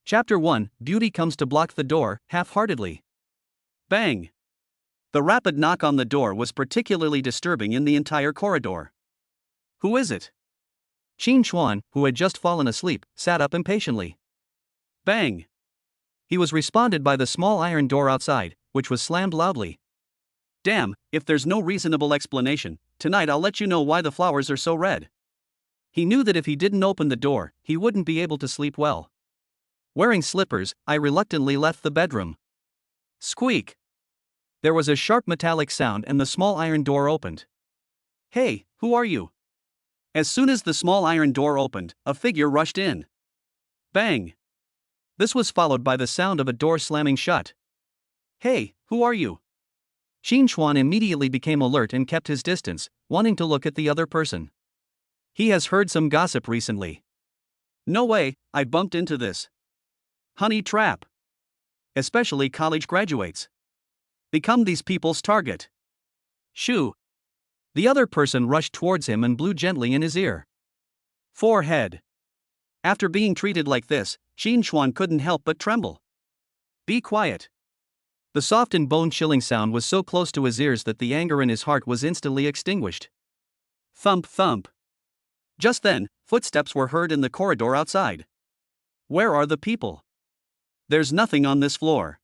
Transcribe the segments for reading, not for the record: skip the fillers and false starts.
Chapter 1, Beauty comes to block the door, half-heartedly. Bang! The rapid knock on the door was particularly disturbing in the entire corridor. Who is it? Qin Chuan, who had just fallen asleep, sat up impatiently. Bang! He was responded by the small iron door outside, which was slammed loudly. Damn, if there's no reasonable explanation, tonight I'll let you know why the flowers are so red. He knew that if he didn't open the door, he wouldn't be able to sleep well. Wearing slippers, I reluctantly left the bedroom. Squeak! There was a sharp metallic sound and the small iron door opened. Hey, who are you? As soon as the small iron door opened, a figure rushed in. Bang! This was followed by the sound of a door slamming shut. Hey, who are you? Qin Chuan immediately became alert and kept his distance, wanting to look at the other person. He has heard some gossip recently. No way, I bumped into this honey trap. Especially college graduates. Become these people's target. Shoo! The other person rushed towards him and blew gently in his ear. Forehead. After being treated like this, Qin Chuan couldn't help but tremble. Be quiet. The soft and bone-chilling sound was so close to his ears that the anger in his heart was instantly extinguished. Thump thump. Just then, footsteps were heard in the corridor outside. Where are the people? There's nothing on this floor.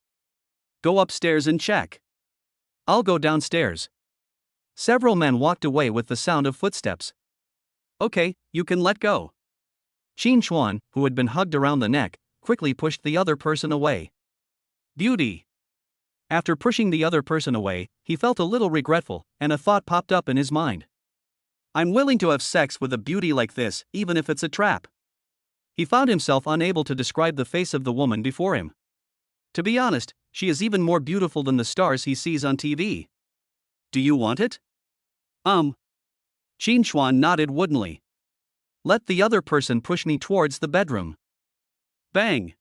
Go upstairs and check. I'll go downstairs. Several men walked away with the sound of footsteps. Okay, you can let go. Qin Chuan, who had been hugged around the neck, quickly pushed the other person away. Beauty. After pushing the other person away, he felt a little regretful, and a thought popped up in his mind. I'm willing to have sex with a beauty like this, even if it's a trap. He found himself unable to describe the face of the woman before him. To be honest, she is even more beautiful than the stars he sees on TV. Do you want it? Qin Chuan nodded woodenly. Let the other person push me towards the bedroom. Bang!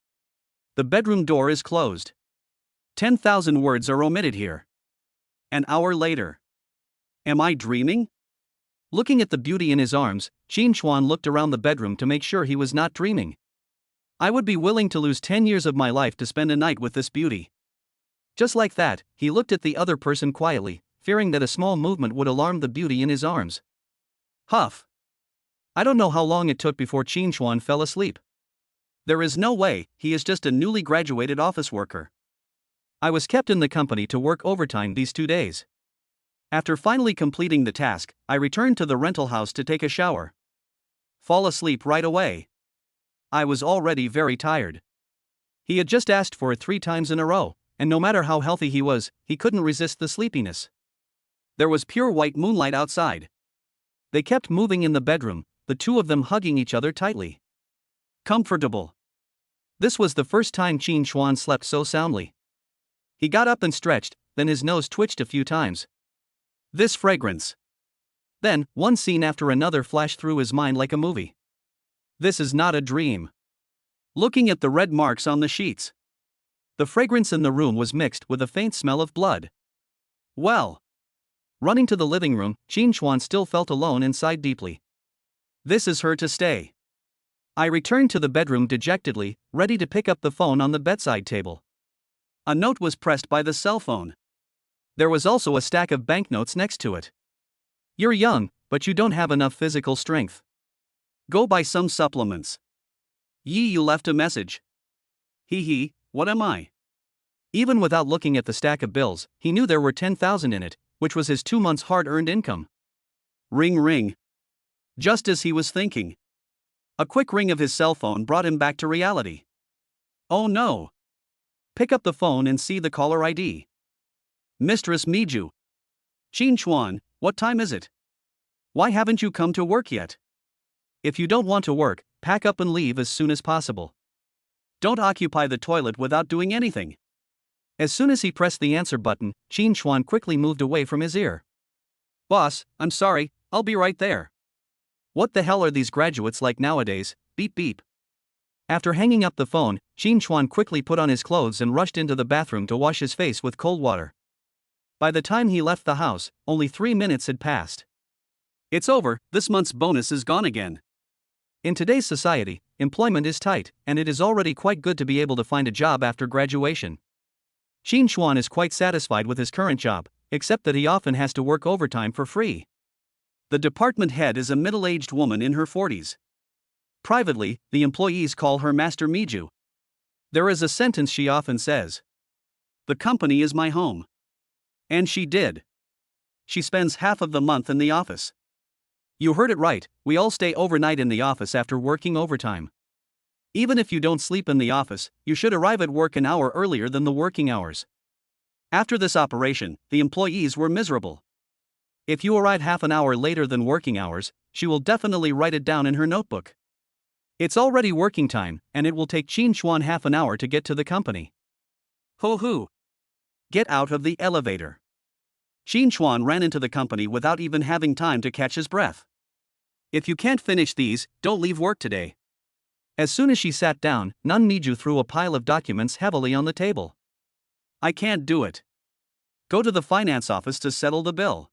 The bedroom door is closed. 10,000 words are omitted here. An hour later. Am I dreaming? Looking at the beauty in his arms, Qin Chuan looked around the bedroom to make sure he was not dreaming. I would be willing to lose 10 years of my life to spend a night with this beauty. Just like that, he looked at the other person quietly, fearing that a small movement would alarm the beauty in his arms. Huff. I don't know how long it took before Qin Chuan fell asleep. There is no way, he is just a newly graduated office worker. I was kept in the company to work overtime these 2 days. After finally completing the task, I returned to the rental house to take a shower. Fall asleep right away. I was already very tired. He had just asked for it 3 times in a row, and no matter how healthy he was, he couldn't resist the sleepiness. There was pure white moonlight outside. They kept moving in the bedroom, the two of them hugging each other tightly. Comfortable. This was the first time Qin Chuan slept so soundly. He got up and stretched, then his nose twitched a few times. This fragrance. Then, one scene after another flashed through his mind like a movie. This is not a dream. Looking at the red marks on the sheets. The fragrance in the room was mixed with a faint smell of blood. Well. Running to the living room, Qin Chuan still felt alone and sighed deeply. This is her to stay. I returned to the bedroom dejectedly, ready to pick up the phone on the bedside table. A note was pressed by the cell phone. There was also a stack of banknotes next to it. You're young, but you don't have enough physical strength. Go buy some supplements. You left a message. Hee, what am I? Even without looking at the stack of bills, he knew there were 10,000 in it, which was his 2 months' hard-earned income. Ring ring. Just as he was thinking. A quick ring of his cell phone brought him back to reality. Oh no. Pick up the phone and see the caller ID. Mistress Miju. Qin Chuan, what time is it? Why haven't you come to work yet? If you don't want to work, pack up and leave as soon as possible. Don't occupy the toilet without doing anything. As soon as he pressed the answer button, Qin Chuan quickly moved away from his ear. Boss, I'm sorry, I'll be right there. What the hell are these graduates like nowadays? Beep beep. After hanging up the phone, Qin Chuan quickly put on his clothes and rushed into the bathroom to wash his face with cold water. By the time he left the house, only 3 minutes had passed. It's over, this month's bonus is gone again. In today's society, employment is tight, and it is already quite good to be able to find a job after graduation. Qin Xuan is quite satisfied with his current job, except that he often has to work overtime for free. The department head is a middle-aged woman in her 40s. Privately, the employees call her Master Miju. There is a sentence she often says. "The company is my home." And she did. She spends half of the month in the office. You heard it right, we all stay overnight in the office after working overtime. Even if you don't sleep in the office, you should arrive at work an hour earlier than the working hours. After this operation, the employees were miserable. If you arrive half an hour later than working hours, she will definitely write it down in her notebook. It's already working time, and it will take Qin Xuan half an hour to get to the company. Ho hoo! Get out of the elevator. Qin Xuan ran into the company without even having time to catch his breath. If you can't finish these, don't leave work today. As soon as she sat down, Nun Miju threw a pile of documents heavily on the table. I can't do it. Go to the finance office to settle the bill.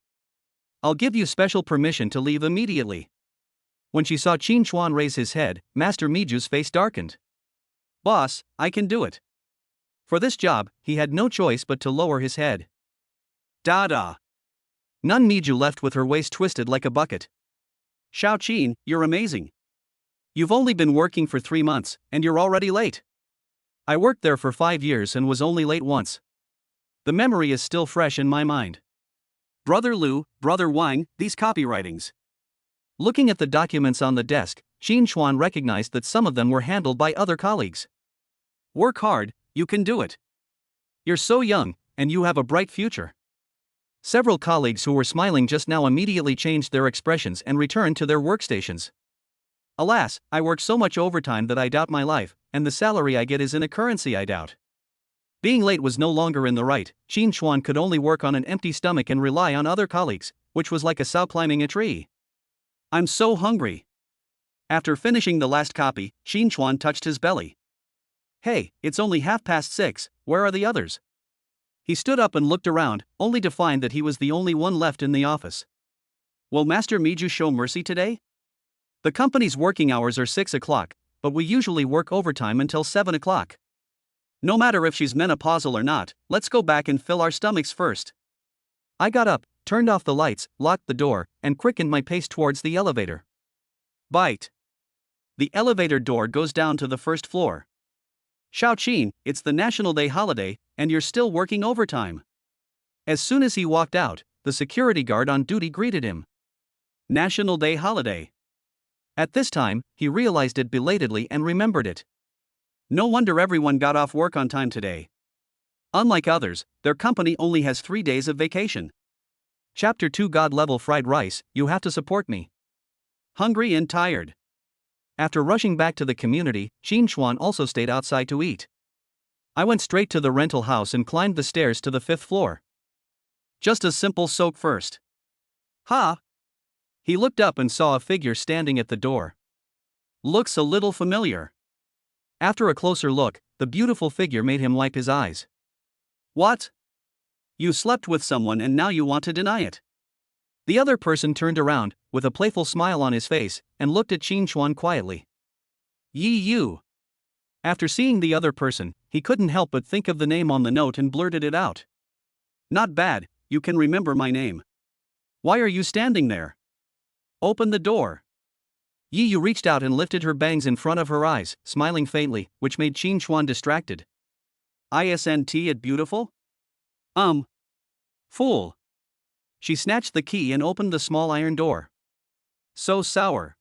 I'll give you special permission to leave immediately. When she saw Qin Xuan raise his head, Master Miju's face darkened. Boss, I can do it. For this job, he had no choice but to lower his head. Da-da. Nun Miju left with her waist twisted like a bucket. Xiao Qin, you're amazing. You've only been working for 3 months, and you're already late. I worked there for 5 years and was only late once. The memory is still fresh in my mind. Brother Lu, Brother Wang, these copywritings. Looking at the documents on the desk, Qin Xuan recognized that some of them were handled by other colleagues. Work hard, you can do it. You're so young, and you have a bright future. Several colleagues who were smiling just now immediately changed their expressions and returned to their workstations. Alas, I work so much overtime that I doubt my life, and the salary I get is in a currency I doubt. Being late was no longer in the right. Qin Xuan could only work on an empty stomach and rely on other colleagues, which was like a sow climbing a tree. I'm so hungry. After finishing the last copy, Qin Xuan touched his belly. Hey, it's only 6:30, where are the others? He stood up and looked around, only to find that he was the only one left in the office. Will Master Miju show mercy today? The company's working hours are 6 o'clock, but we usually work overtime until 7 o'clock. No matter if she's menopausal or not, let's go back and fill our stomachs first. I got up, turned off the lights, locked the door, and quickened my pace towards the elevator. Bite. The elevator door goes down to the first floor. Xiao Qin, it's the National Day holiday, and you're still working overtime. As soon as he walked out, the security guard on duty greeted him. National Day holiday. At this time, he realized it belatedly and remembered it. No wonder everyone got off work on time today. Unlike others, their company only has 3 days of vacation. Chapter 2 God level fried rice, you have to support me. Hungry and tired. After rushing back to the community, Qin Xuan also stayed outside to eat. I went straight to the rental house and climbed the stairs to the 5th floor. Just a simple soak first. Ha! He looked up and saw a figure standing at the door. Looks a little familiar. After a closer look, the beautiful figure made him wipe his eyes. What? You slept with someone and now you want to deny it. The other person turned around, with a playful smile on his face, and looked at Qin Xuan quietly. Yi you. After seeing the other person, he couldn't help but think of the name on the note and blurted it out. Not bad, you can remember my name. Why are you standing there? Open the door. Yi Yu reached out and lifted her bangs in front of her eyes, smiling faintly, which made Qin Xuan distracted. Isn't it beautiful? Fool. She snatched the key and opened the small iron door. So sour.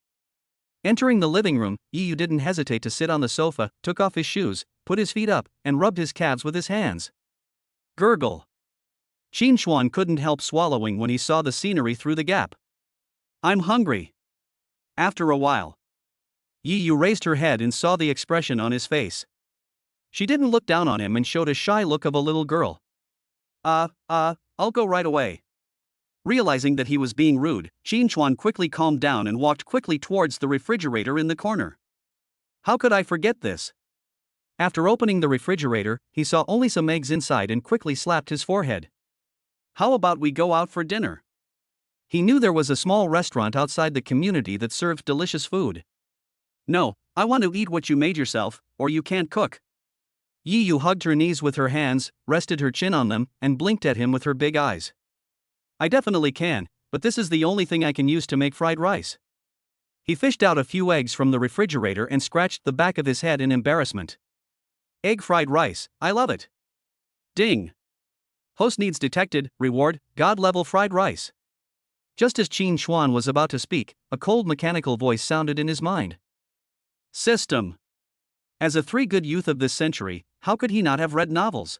Entering the living room, Yi Yu didn't hesitate to sit on the sofa, took off his shoes, put his feet up, and rubbed his calves with his hands. Gurgle. Qin Xuan couldn't help swallowing when he saw the scenery through the gap. I'm hungry. After a while, Yi Yu raised her head and saw the expression on his face. She didn't look down on him and showed a shy look of a little girl. I'll go right away. Realizing that he was being rude, Qin Xuan quickly calmed down and walked quickly towards the refrigerator in the corner. How could I forget this? After opening the refrigerator, he saw only some eggs inside and quickly slapped his forehead. How about we go out for dinner? He knew there was a small restaurant outside the community that served delicious food. No, I want to eat what you made yourself, or you can't cook. Yi Yu hugged her knees with her hands, rested her chin on them, and blinked at him with her big eyes. I definitely can, but this is the only thing I can use to make fried rice. He fished out a few eggs from the refrigerator and scratched the back of his head in embarrassment. Egg fried rice, I love it. Ding. Host needs detected, reward, God-level fried rice. Just as Qin Xuan was about to speak, a cold mechanical voice sounded in his mind. System. As a three-good youth of this century, how could he not have read novels?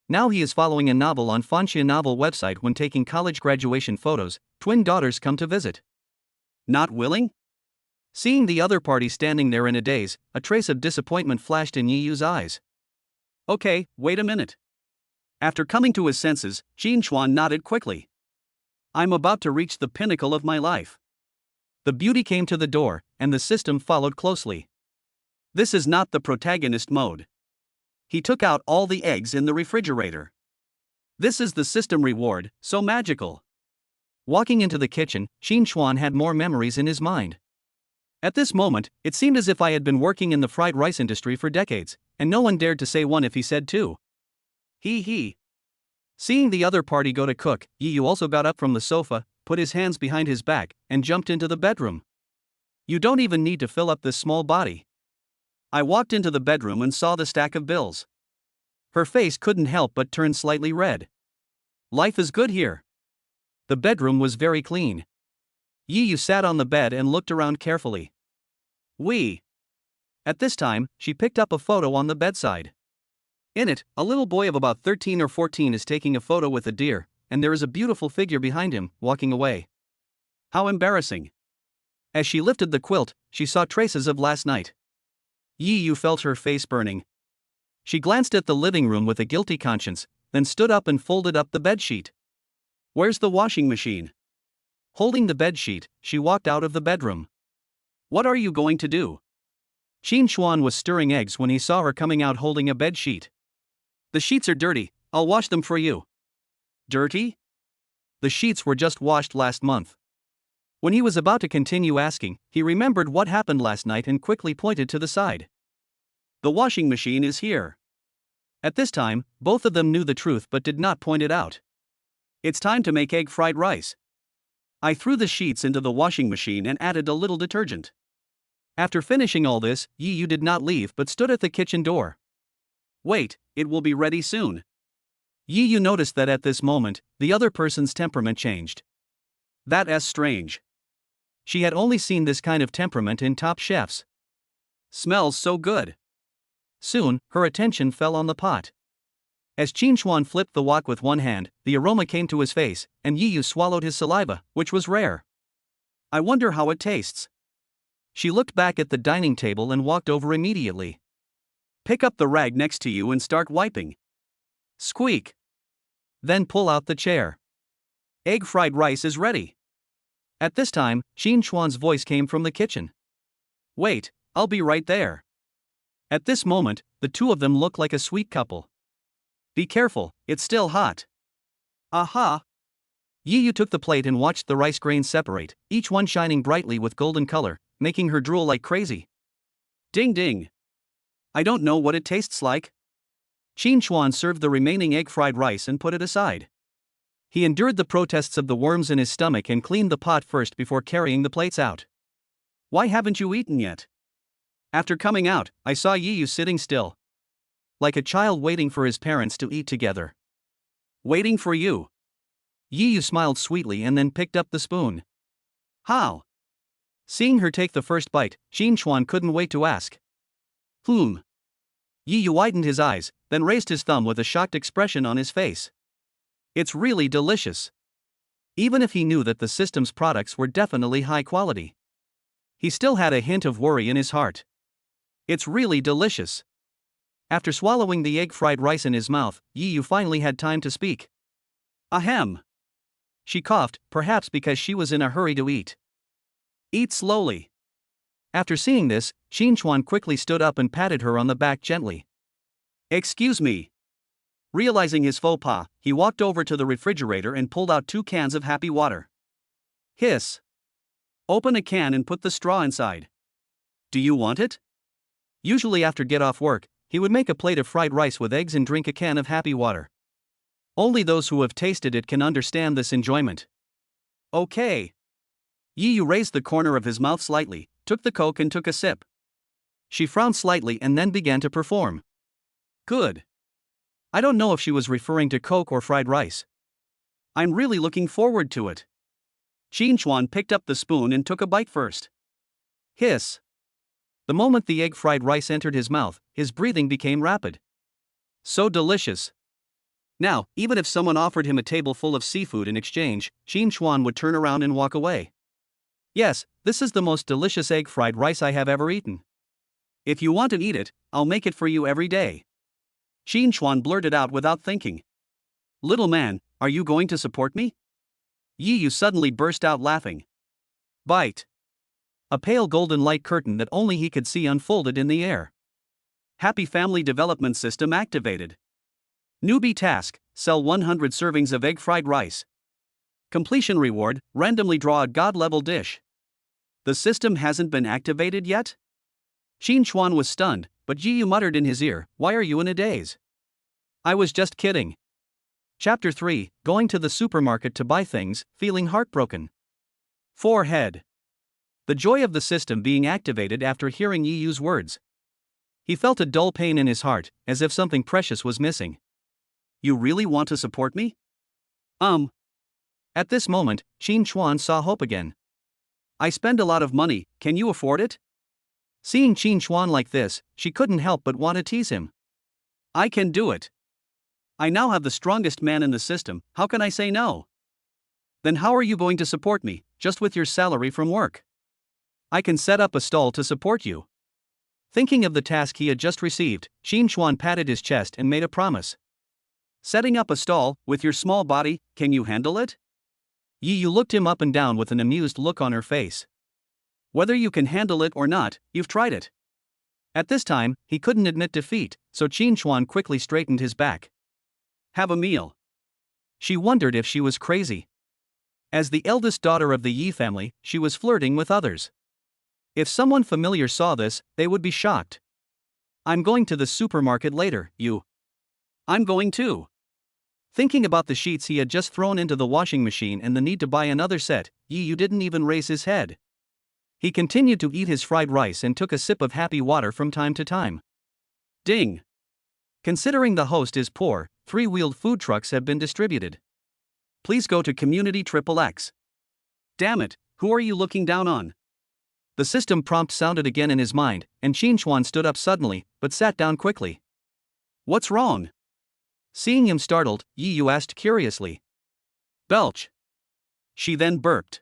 Now he is following a novel on Fanxia novel website when taking college graduation photos. Twin daughters come to visit. Not willing? Seeing the other party standing there in a daze, a trace of disappointment flashed in Yi Yu's eyes. Okay, wait a minute. After coming to his senses, Qin Xuan nodded quickly. I'm about to reach the pinnacle of my life. The beauty came to the door, and the system followed closely. This is not the protagonist mode. He took out all the eggs in the refrigerator. This is the system reward, so magical. Walking into the kitchen, Qin Xuan had more memories in his mind. At this moment, it seemed as if I had been working in the fried rice industry for decades, and no one dared to say one if he said two. He. Seeing the other party go to cook, Yi Yu also got up from the sofa, put his hands behind his back, and jumped into the bedroom. You don't even need to fill up this small body. I walked into the bedroom and saw the stack of bills. Her face couldn't help but turn slightly red. Life is good here. The bedroom was very clean. Yi Yu sat on the bed and looked around carefully. At this time, she picked up a photo on the bedside. In it, a little boy of about 13 or 14 is taking a photo with a deer, and there is a beautiful figure behind him, walking away. How embarrassing. As she lifted the quilt, she saw traces of last night. Yi Yu felt her face burning. She glanced at the living room with a guilty conscience, then stood up and folded up the bedsheet. Where's the washing machine? Holding the bedsheet, she walked out of the bedroom. What are you going to do? Qin Xuan was stirring eggs when he saw her coming out holding a bedsheet. The sheets are dirty, I'll wash them for you. Dirty? The sheets were just washed last month. When he was about to continue asking, he remembered what happened last night and quickly pointed to the side. The washing machine is here. At this time, both of them knew the truth but did not point it out. It's time to make egg fried rice. I threw the sheets into the washing machine and added a little detergent. After finishing all this, Yi Yu did not leave but stood at the kitchen door. Wait, it will be ready soon. Yi Yu noticed that at this moment, the other person's temperament changed. That's strange. She had only seen this kind of temperament in top chefs. Smells so good. Soon, her attention fell on the pot. As Qin Xuan flipped the wok with one hand, the aroma came to his face, and Yi Yu swallowed his saliva, which was rare. I wonder how it tastes. She looked back at the dining table and walked over immediately. Pick up the rag next to you and start wiping. Squeak. Then pull out the chair. Egg fried rice is ready. At this time, Qin Xuan's voice came from the kitchen. Wait, I'll be right there. At this moment, the two of them looked like a sweet couple. Be careful, it's still hot. Aha! Yi Yu took the plate and watched the rice grains separate, each one shining brightly with golden color, making her drool like crazy. Ding ding! I don't know what it tastes like. Qin Xuan served the remaining egg fried rice and put it aside. He endured the protests of the worms in his stomach and cleaned the pot first before carrying the plates out. Why haven't you eaten yet? After coming out, I saw Yi Yu sitting still. Like a child waiting for his parents to eat together. Waiting for you. Yi Yu smiled sweetly and then picked up the spoon. How? Seeing her take the first bite, Qin Xuan couldn't wait to ask. Yi Yu widened his eyes, then raised his thumb with a shocked expression on his face. It's really delicious. Even if he knew that the system's products were definitely high quality, he still had a hint of worry in his heart. It's really delicious. After swallowing the egg fried rice in his mouth, Yi Yu finally had time to speak. Ahem. She coughed, perhaps because she was in a hurry to eat. Eat slowly. After seeing this, Qin Xuan quickly stood up and patted her on the back gently. Excuse me. Realizing his faux pas, he walked over to the refrigerator and pulled out 2 cans of happy water. Hiss. Open a can and put the straw inside. Do you want it? Usually after get off work, he would make a plate of fried rice with eggs and drink a can of happy water. Only those who have tasted it can understand this enjoyment. Okay. Yi Yu raised the corner of his mouth slightly, took the Coke and took a sip. She frowned slightly and then began to perform. Good. I don't know if she was referring to Coke or fried rice. I'm really looking forward to it. Qin Chuan picked up the spoon and took a bite first. Hiss. The moment the egg fried rice entered his mouth, his breathing became rapid. So delicious. Now, even if someone offered him a table full of seafood in exchange, Qin Chuan would turn around and walk away. Yes, this is the most delicious egg fried rice I have ever eaten. If you want to eat it, I'll make it for you every day. Qin Chuan blurted out without thinking. Little man, are you going to support me? Yi Yu suddenly burst out laughing. Bite. A pale golden light curtain that only he could see unfolded in the air. Happy Family Development System activated. Newbie task, sell 100 servings of egg fried rice. Completion reward, randomly draw a god-level dish. The system hasn't been activated yet? Qin Chuan was stunned, but Yi Yu muttered in his ear, why are you in a daze? I was just kidding. Chapter 3, Going to the supermarket to buy things, feeling heartbroken. Forehead. The joy of the system being activated after hearing Yi Yu's words. He felt a dull pain in his heart, as if something precious was missing. You really want to support me? At this moment, Qin Chuan saw hope again. I spend a lot of money, can you afford it? Seeing Qin Chuan like this, she couldn't help but want to tease him. I can do it. I now have the strongest man in the system, how can I say no? Then how are you going to support me, just with your salary from work? I can set up a stall to support you. Thinking of the task he had just received, Qin Chuan patted his chest and made a promise. Setting up a stall, with your small body, can you handle it? Yi Yu looked him up and down with an amused look on her face. Whether you can handle it or not, you've tried it. At this time, he couldn't admit defeat, so Qin Chuan quickly straightened his back. Have a meal. She wondered if she was crazy. As the eldest daughter of the Yi family, she was flirting with others. If someone familiar saw this, they would be shocked. I'm going to the supermarket later, you. I'm going too. Thinking about the sheets he had just thrown into the washing machine and the need to buy another set, Yi Yu didn't even raise his head. He continued to eat his fried rice and took a sip of happy water from time to time. Ding! Considering the host is poor, 3-wheeled food trucks have been distributed. Please go to Community XXX. Damn it, who are you looking down on? The system prompt sounded again in his mind, and Qin Chuan stood up suddenly, but sat down quickly. What's wrong? Seeing him startled, Yi Yu asked curiously. Belch. She then burped.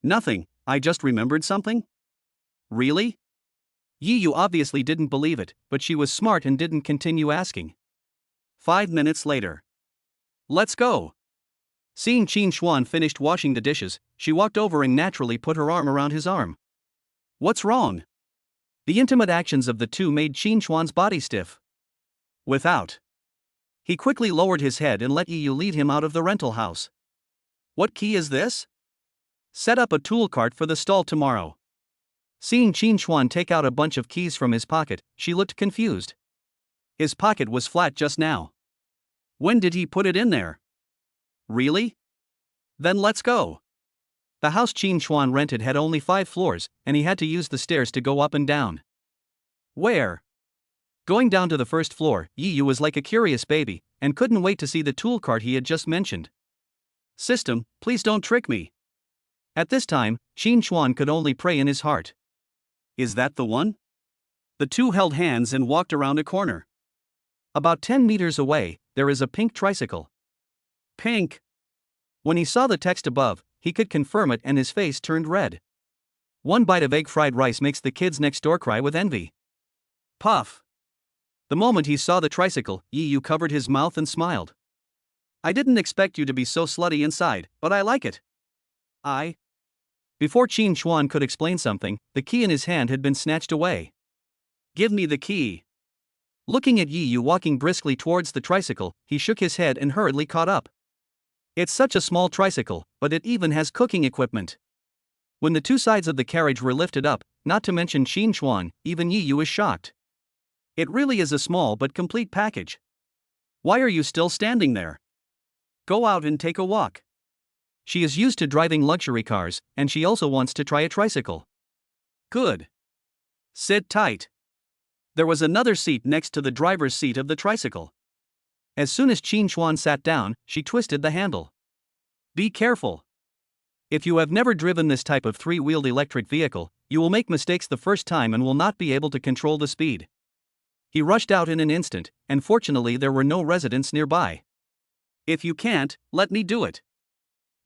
Nothing, I just remembered something. Really? Yi Yu obviously didn't believe it, but she was smart and didn't continue asking. 5 minutes later. Let's go. Seeing Qin Chuan finished washing the dishes, she walked over and naturally put her arm around his arm. What's wrong? The intimate actions of the two made Qin Chuan's body stiff. Without. He quickly lowered his head and let Yi Yu lead him out of the rental house. What key is this? Set up a tool cart for the stall tomorrow. Seeing Qin Chuan take out a bunch of keys from his pocket, she looked confused. His pocket was flat just now. When did he put it in there? Really? Then let's go. The house Qin Chuan rented had only 5 floors, and he had to use the stairs to go up and down. Where? Going down to the first floor, Yi Yu was like a curious baby, and couldn't wait to see the tool cart he had just mentioned. System, please don't trick me. At this time, Qin Chuan could only pray in his heart. Is that the one? The two held hands and walked around a corner. About 10 meters away, there is a pink tricycle. Pink. When he saw the text above, he could confirm it and his face turned red. One bite of egg fried rice makes the kids next door cry with envy. Puff. The moment he saw the tricycle, Yi Yu covered his mouth and smiled. I didn't expect you to be so slutty inside, but I like it. Before Qin Chuan could explain something, the key in his hand had been snatched away. Give me the key. Looking at Yi Yu walking briskly towards the tricycle, he shook his head and hurriedly caught up. It's such a small tricycle, but it even has cooking equipment. When the two sides of the carriage were lifted up, not to mention Qin Chuan, even Yi Yu is shocked. It really is a small but complete package. Why are you still standing there? Go out and take a walk. She is used to driving luxury cars, and she also wants to try a tricycle. Good. Sit tight. There was another seat next to the driver's seat of the tricycle. As soon as Qin Chuan sat down, she twisted the handle. Be careful. If you have never driven this type of three-wheeled electric vehicle, you will make mistakes the first time and will not be able to control the speed. He rushed out in an instant, and fortunately there were no residents nearby. If you can't, let me do it.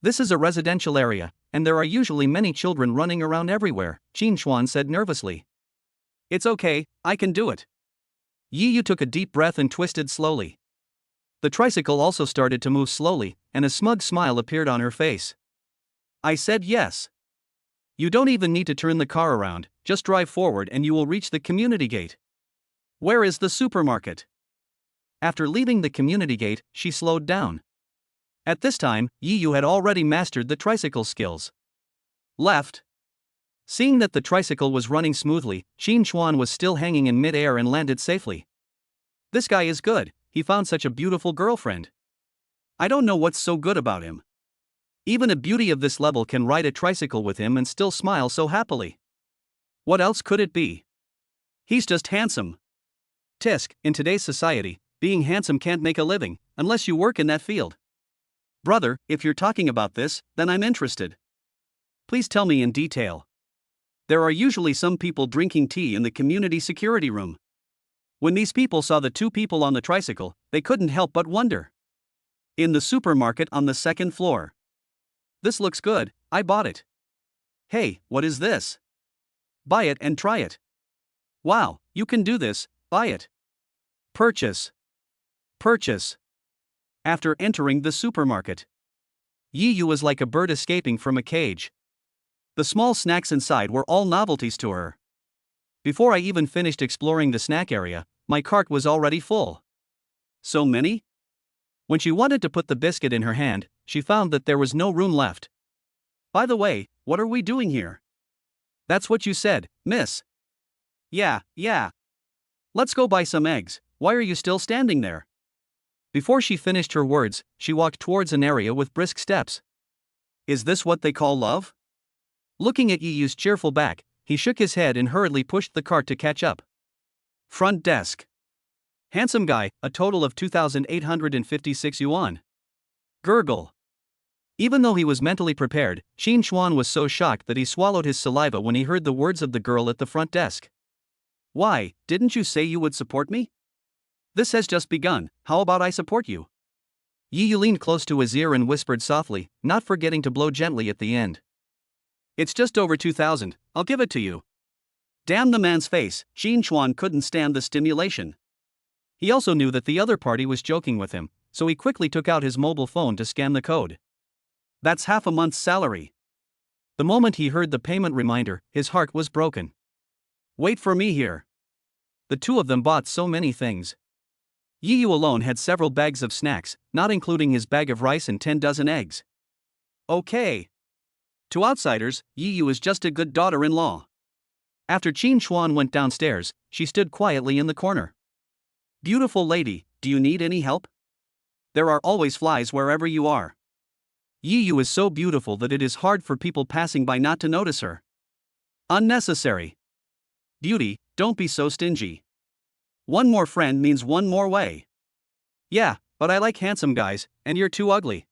This is a residential area, and there are usually many children running around everywhere, Qin Chuan said nervously. It's okay, I can do it. Yi Yu took a deep breath and twisted slowly. The tricycle also started to move slowly, and a smug smile appeared on her face. I said yes. You don't even need to turn the car around, just drive forward and you will reach the community gate. Where is the supermarket? After leaving the community gate, she slowed down. At this time, Yi Yu had already mastered the tricycle skills. Left. Seeing that the tricycle was running smoothly, Qin Chuan was still hanging in mid-air and landed safely. This guy is good, he found such a beautiful girlfriend. I don't know what's so good about him. Even a beauty of this level can ride a tricycle with him and still smile so happily. What else could it be? He's just handsome. Tisk, in today's society, being handsome can't make a living, unless you work in that field. Brother, if you're talking about this, then I'm interested. Please tell me in detail. There are usually some people drinking tea in the community security room. When these people saw the two people on the tricycle, they couldn't help but wonder. In the supermarket on the second floor. This looks good, I bought it. Hey, what is this? Buy it and try it. Wow, you can do this, buy it. Purchase. Purchase. After entering the supermarket, Yi Yu was like a bird escaping from a cage. The small snacks inside were all novelties to her. Before I even finished exploring the snack area, my cart was already full. So many? When she wanted to put the biscuit in her hand, she found that there was no room left. By the way, what are we doing here? That's what you said, miss. Yeah. Let's go buy some eggs, why are you still standing there? Before she finished her words, she walked towards an area with brisk steps. Is this what they call love? Looking at Yi Yu's cheerful back, he shook his head and hurriedly pushed the cart to catch up. Front desk. Handsome guy, a total of 2,856 yuan. Gurgle. Even though he was mentally prepared, Qin Chuan was so shocked that he swallowed his saliva when he heard the words of the girl at the front desk. Why, didn't you say you would support me? This has just begun, how about I support you? Yi Yu leaned close to his ear and whispered softly, not forgetting to blow gently at the end. It's just over 2,000, I'll give it to you. Damn the man's face, Qin Chuan couldn't stand the stimulation. He also knew that the other party was joking with him, so he quickly took out his mobile phone to scan the code. That's half a month's salary. The moment he heard the payment reminder, his heart was broken. Wait for me here. The two of them bought so many things. Yi Yu alone had several bags of snacks, not including his bag of rice and 10 dozen eggs. Okay. To outsiders, Yi Yu is just a good daughter-in-law. After Qin Chuan went downstairs, she stood quietly in the corner. Beautiful lady, do you need any help? There are always flies wherever you are. Yi Yu is so beautiful that it is hard for people passing by not to notice her. Unnecessary. Beauty, don't be so stingy. One more friend means one more way. Yeah, but I like handsome guys, and you're too ugly.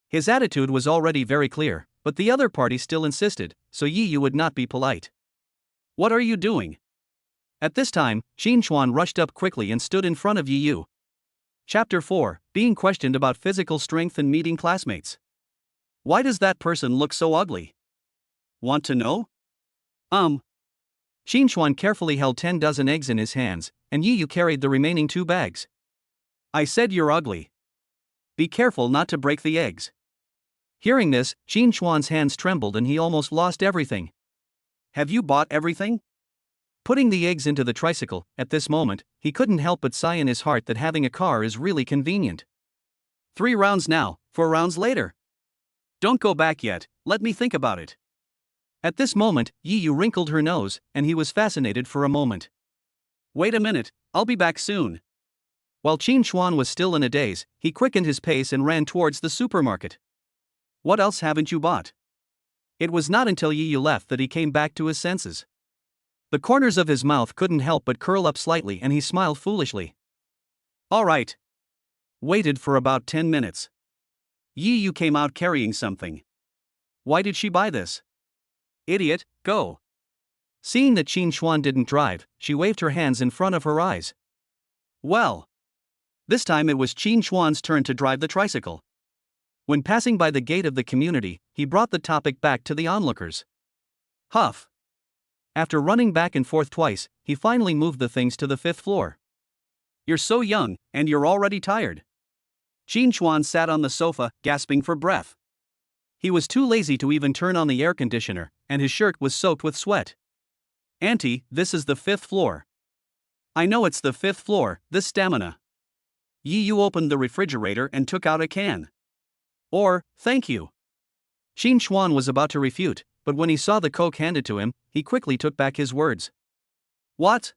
His attitude was already very clear, but the other party still insisted, so Yi Yu would not be polite. What are you doing? At this time, Qin Chuan rushed up quickly and stood in front of Yi Yu. Chapter 4, Being questioned about physical strength and meeting classmates. Why does that person look so ugly? Want to know? Qin Chuan carefully held 10 dozen eggs in his hands, and Yi Yu carried the remaining 2 bags. I said you're ugly. Be careful not to break the eggs. Hearing this, Qin Chuan's hands trembled and he almost lost everything. Have you bought everything? Putting the eggs into the tricycle, at this moment, he couldn't help but sigh in his heart that having a car is really convenient. 3 rounds now, 4 rounds later. Don't go back yet, let me think about it. At this moment, Yi Yu wrinkled her nose, and he was fascinated for a moment. Wait a minute, I'll be back soon. While Qin Xuan was still in a daze, he quickened his pace and ran towards the supermarket. What else haven't you bought? It was not until Yi Yu left that he came back to his senses. The corners of his mouth couldn't help but curl up slightly and he smiled foolishly. All right. Waited for about 10 minutes. Yi Yu came out carrying something. Why did she buy this? Idiot, go. Seeing that Qin Xuan didn't drive, she waved her hands in front of her eyes. Well. This time it was Qin Xuan's turn to drive the tricycle. When passing by the gate of the community, he brought the topic back to the onlookers. Huff. After running back and forth twice, he finally moved the things to the 5th floor. You're so young, and you're already tired. Qin Xuan sat on the sofa, gasping for breath. He was too lazy to even turn on the air conditioner, and his shirt was soaked with sweat. Auntie, this is the 5th floor. I know it's the 5th floor, this stamina. Yi Yu opened the refrigerator and took out a can. Or, thank you. Qin Xuan was about to refute, but when he saw the Coke handed to him, he quickly took back his words. What?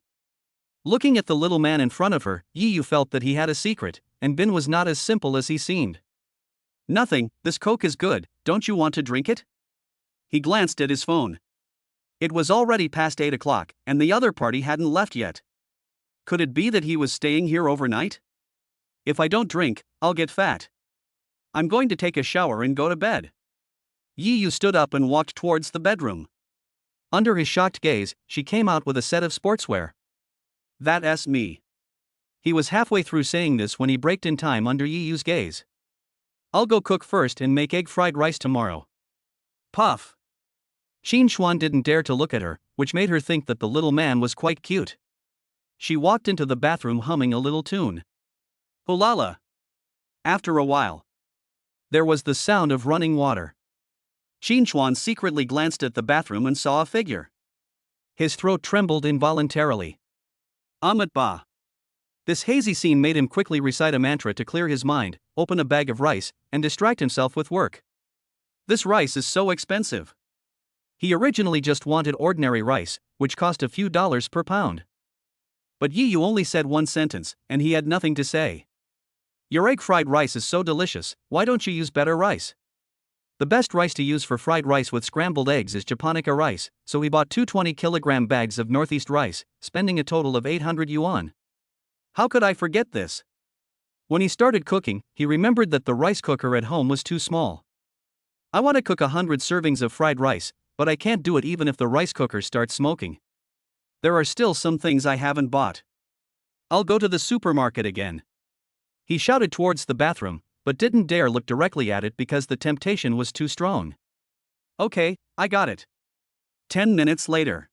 Looking at the little man in front of her, Yi Yu felt that he had a secret, and Bin was not as simple as he seemed. Nothing, this Coke is good, don't you want to drink it? He glanced at his phone. It was already past 8 o'clock, and the other party hadn't left yet. Could it be that he was staying here overnight? If I don't drink, I'll get fat. I'm going to take a shower and go to bed. Yi Yu stood up and walked towards the bedroom. Under his shocked gaze, she came out with a set of sportswear. That's me. He was halfway through saying this when he braked in time under Yi Yu's gaze. I'll go cook first and make egg fried rice tomorrow. Puff. Qin Xuan didn't dare to look at her, which made her think that the little man was quite cute. She walked into the bathroom humming a little tune. Hulala. After a while, there was the sound of running water. Qin Xuan secretly glanced at the bathroom and saw a figure. His throat trembled involuntarily. Amit Ba. This hazy scene made him quickly recite a mantra to clear his mind, open a bag of rice, and distract himself with work. This rice is so expensive. He originally just wanted ordinary rice, which cost a few dollars per pound. But Yi Yu only said one sentence, and he had nothing to say. Your egg fried rice is so delicious, why don't you use better rice? The best rice to use for fried rice with scrambled eggs is Japonica rice, so he bought 2 20-kilogram bags of Northeast rice, spending a total of 800 yuan. How could I forget this? When he started cooking, he remembered that the rice cooker at home was too small. I want to cook 100 servings of fried rice, but I can't do it even if the rice cooker starts smoking. There are still some things I haven't bought. I'll go to the supermarket again. He shouted towards the bathroom, but didn't dare look directly at it because the temptation was too strong. Okay, I got it. 10 minutes later.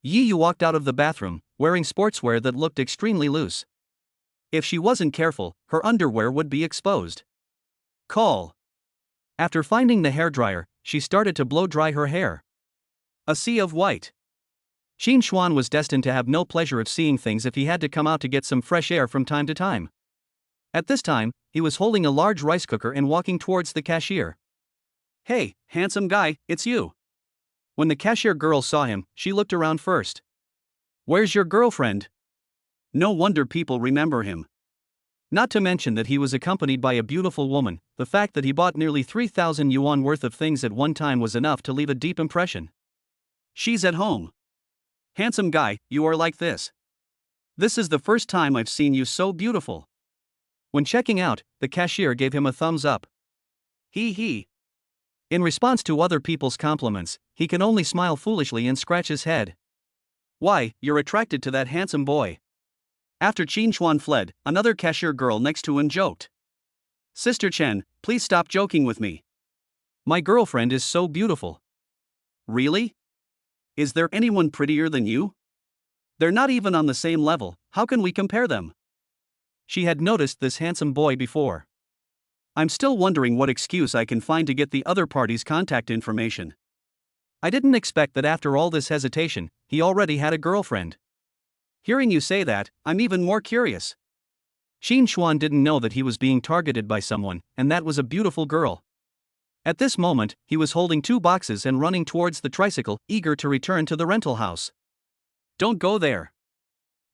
Yi Yu walked out of the bathroom, wearing sportswear that looked extremely loose. If she wasn't careful, her underwear would be exposed. Call. After finding the hairdryer, she started to blow dry her hair. A sea of white. Qin Xuan was destined to have no pleasure of seeing things if he had to come out to get some fresh air from time to time. At this time, he was holding a large rice cooker and walking towards the cashier. Hey, handsome guy, it's you. When the cashier girl saw him, she looked around first. Where's your girlfriend? No wonder people remember him. Not to mention that he was accompanied by a beautiful woman, the fact that he bought nearly 3,000 yuan worth of things at one time was enough to leave a deep impression. She's at home. Handsome guy, you are like this. This is the first time I've seen you so beautiful. When checking out, the cashier gave him a thumbs up. He. In response to other people's compliments, he can only smile foolishly and scratch his head. Why, you're attracted to that handsome boy. After Qin Xuan fled, another cashier girl next to him joked. Sister Chen, please stop joking with me. My girlfriend is so beautiful. Really? Is there anyone prettier than you? They're not even on the same level, how can we compare them? She had noticed this handsome boy before. I'm still wondering what excuse I can find to get the other party's contact information. I didn't expect that after all this hesitation, he already had a girlfriend. Hearing you say that, I'm even more curious. Qin Xuan didn't know that he was being targeted by someone, and that was a beautiful girl. At this moment, he was holding 2 boxes and running towards the tricycle, eager to return to the rental house. Don't go there.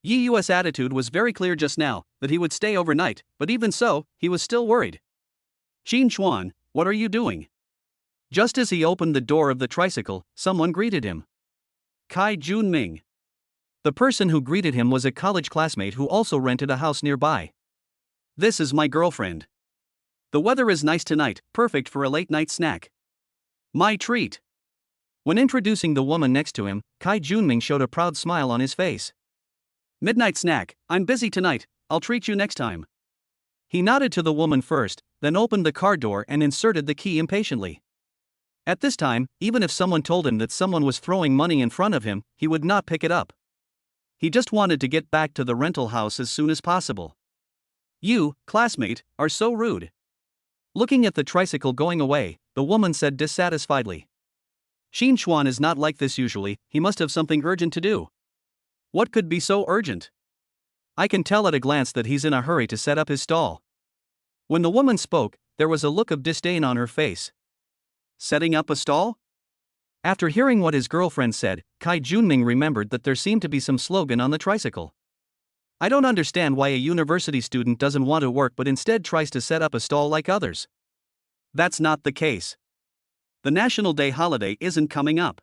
Yi Yu's attitude was very clear just now, that he would stay overnight, but even so, he was still worried. Qin Chuan, what are you doing? Just as he opened the door of the tricycle, someone greeted him. Kai Junming. The person who greeted him was a college classmate who also rented a house nearby. This is my girlfriend. The weather is nice tonight, perfect for a late-night snack. My treat. When introducing the woman next to him, Kai Junming showed a proud smile on his face. Midnight snack, I'm busy tonight, I'll treat you next time. He nodded to the woman first, then opened the car door and inserted the key impatiently. At this time, even if someone told him that someone was throwing money in front of him, he would not pick it up. He just wanted to get back to the rental house as soon as possible. You, classmate, are so rude. Looking at the tricycle going away, the woman said dissatisfiedly. Qin Chuan is not like this usually, he must have something urgent to do. What could be so urgent? I can tell at a glance that he's in a hurry to set up his stall. When the woman spoke, there was a look of disdain on her face. Setting up a stall? After hearing what his girlfriend said, Kai Junming remembered that there seemed to be some slogan on the tricycle. I don't understand why a university student doesn't want to work but instead tries to set up a stall like others. That's not the case. The National Day holiday isn't coming up.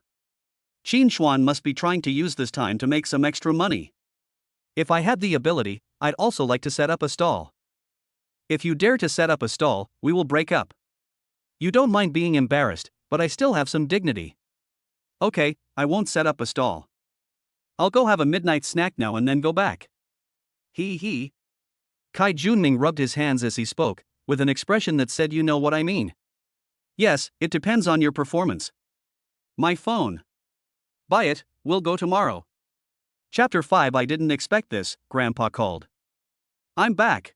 Qin Chuan must be trying to use this time to make some extra money. If I had the ability, I'd also like to set up a stall. If you dare to set up a stall, we will break up. You don't mind being embarrassed, but I still have some dignity. Okay, I won't set up a stall. I'll go have a midnight snack now and then go back. He. Kai Junming rubbed his hands as he spoke, with an expression that said you know what I mean. Yes, it depends on your performance. My phone. Buy it, we'll go tomorrow. Chapter 5. I didn't expect this, Grandpa called. I'm back.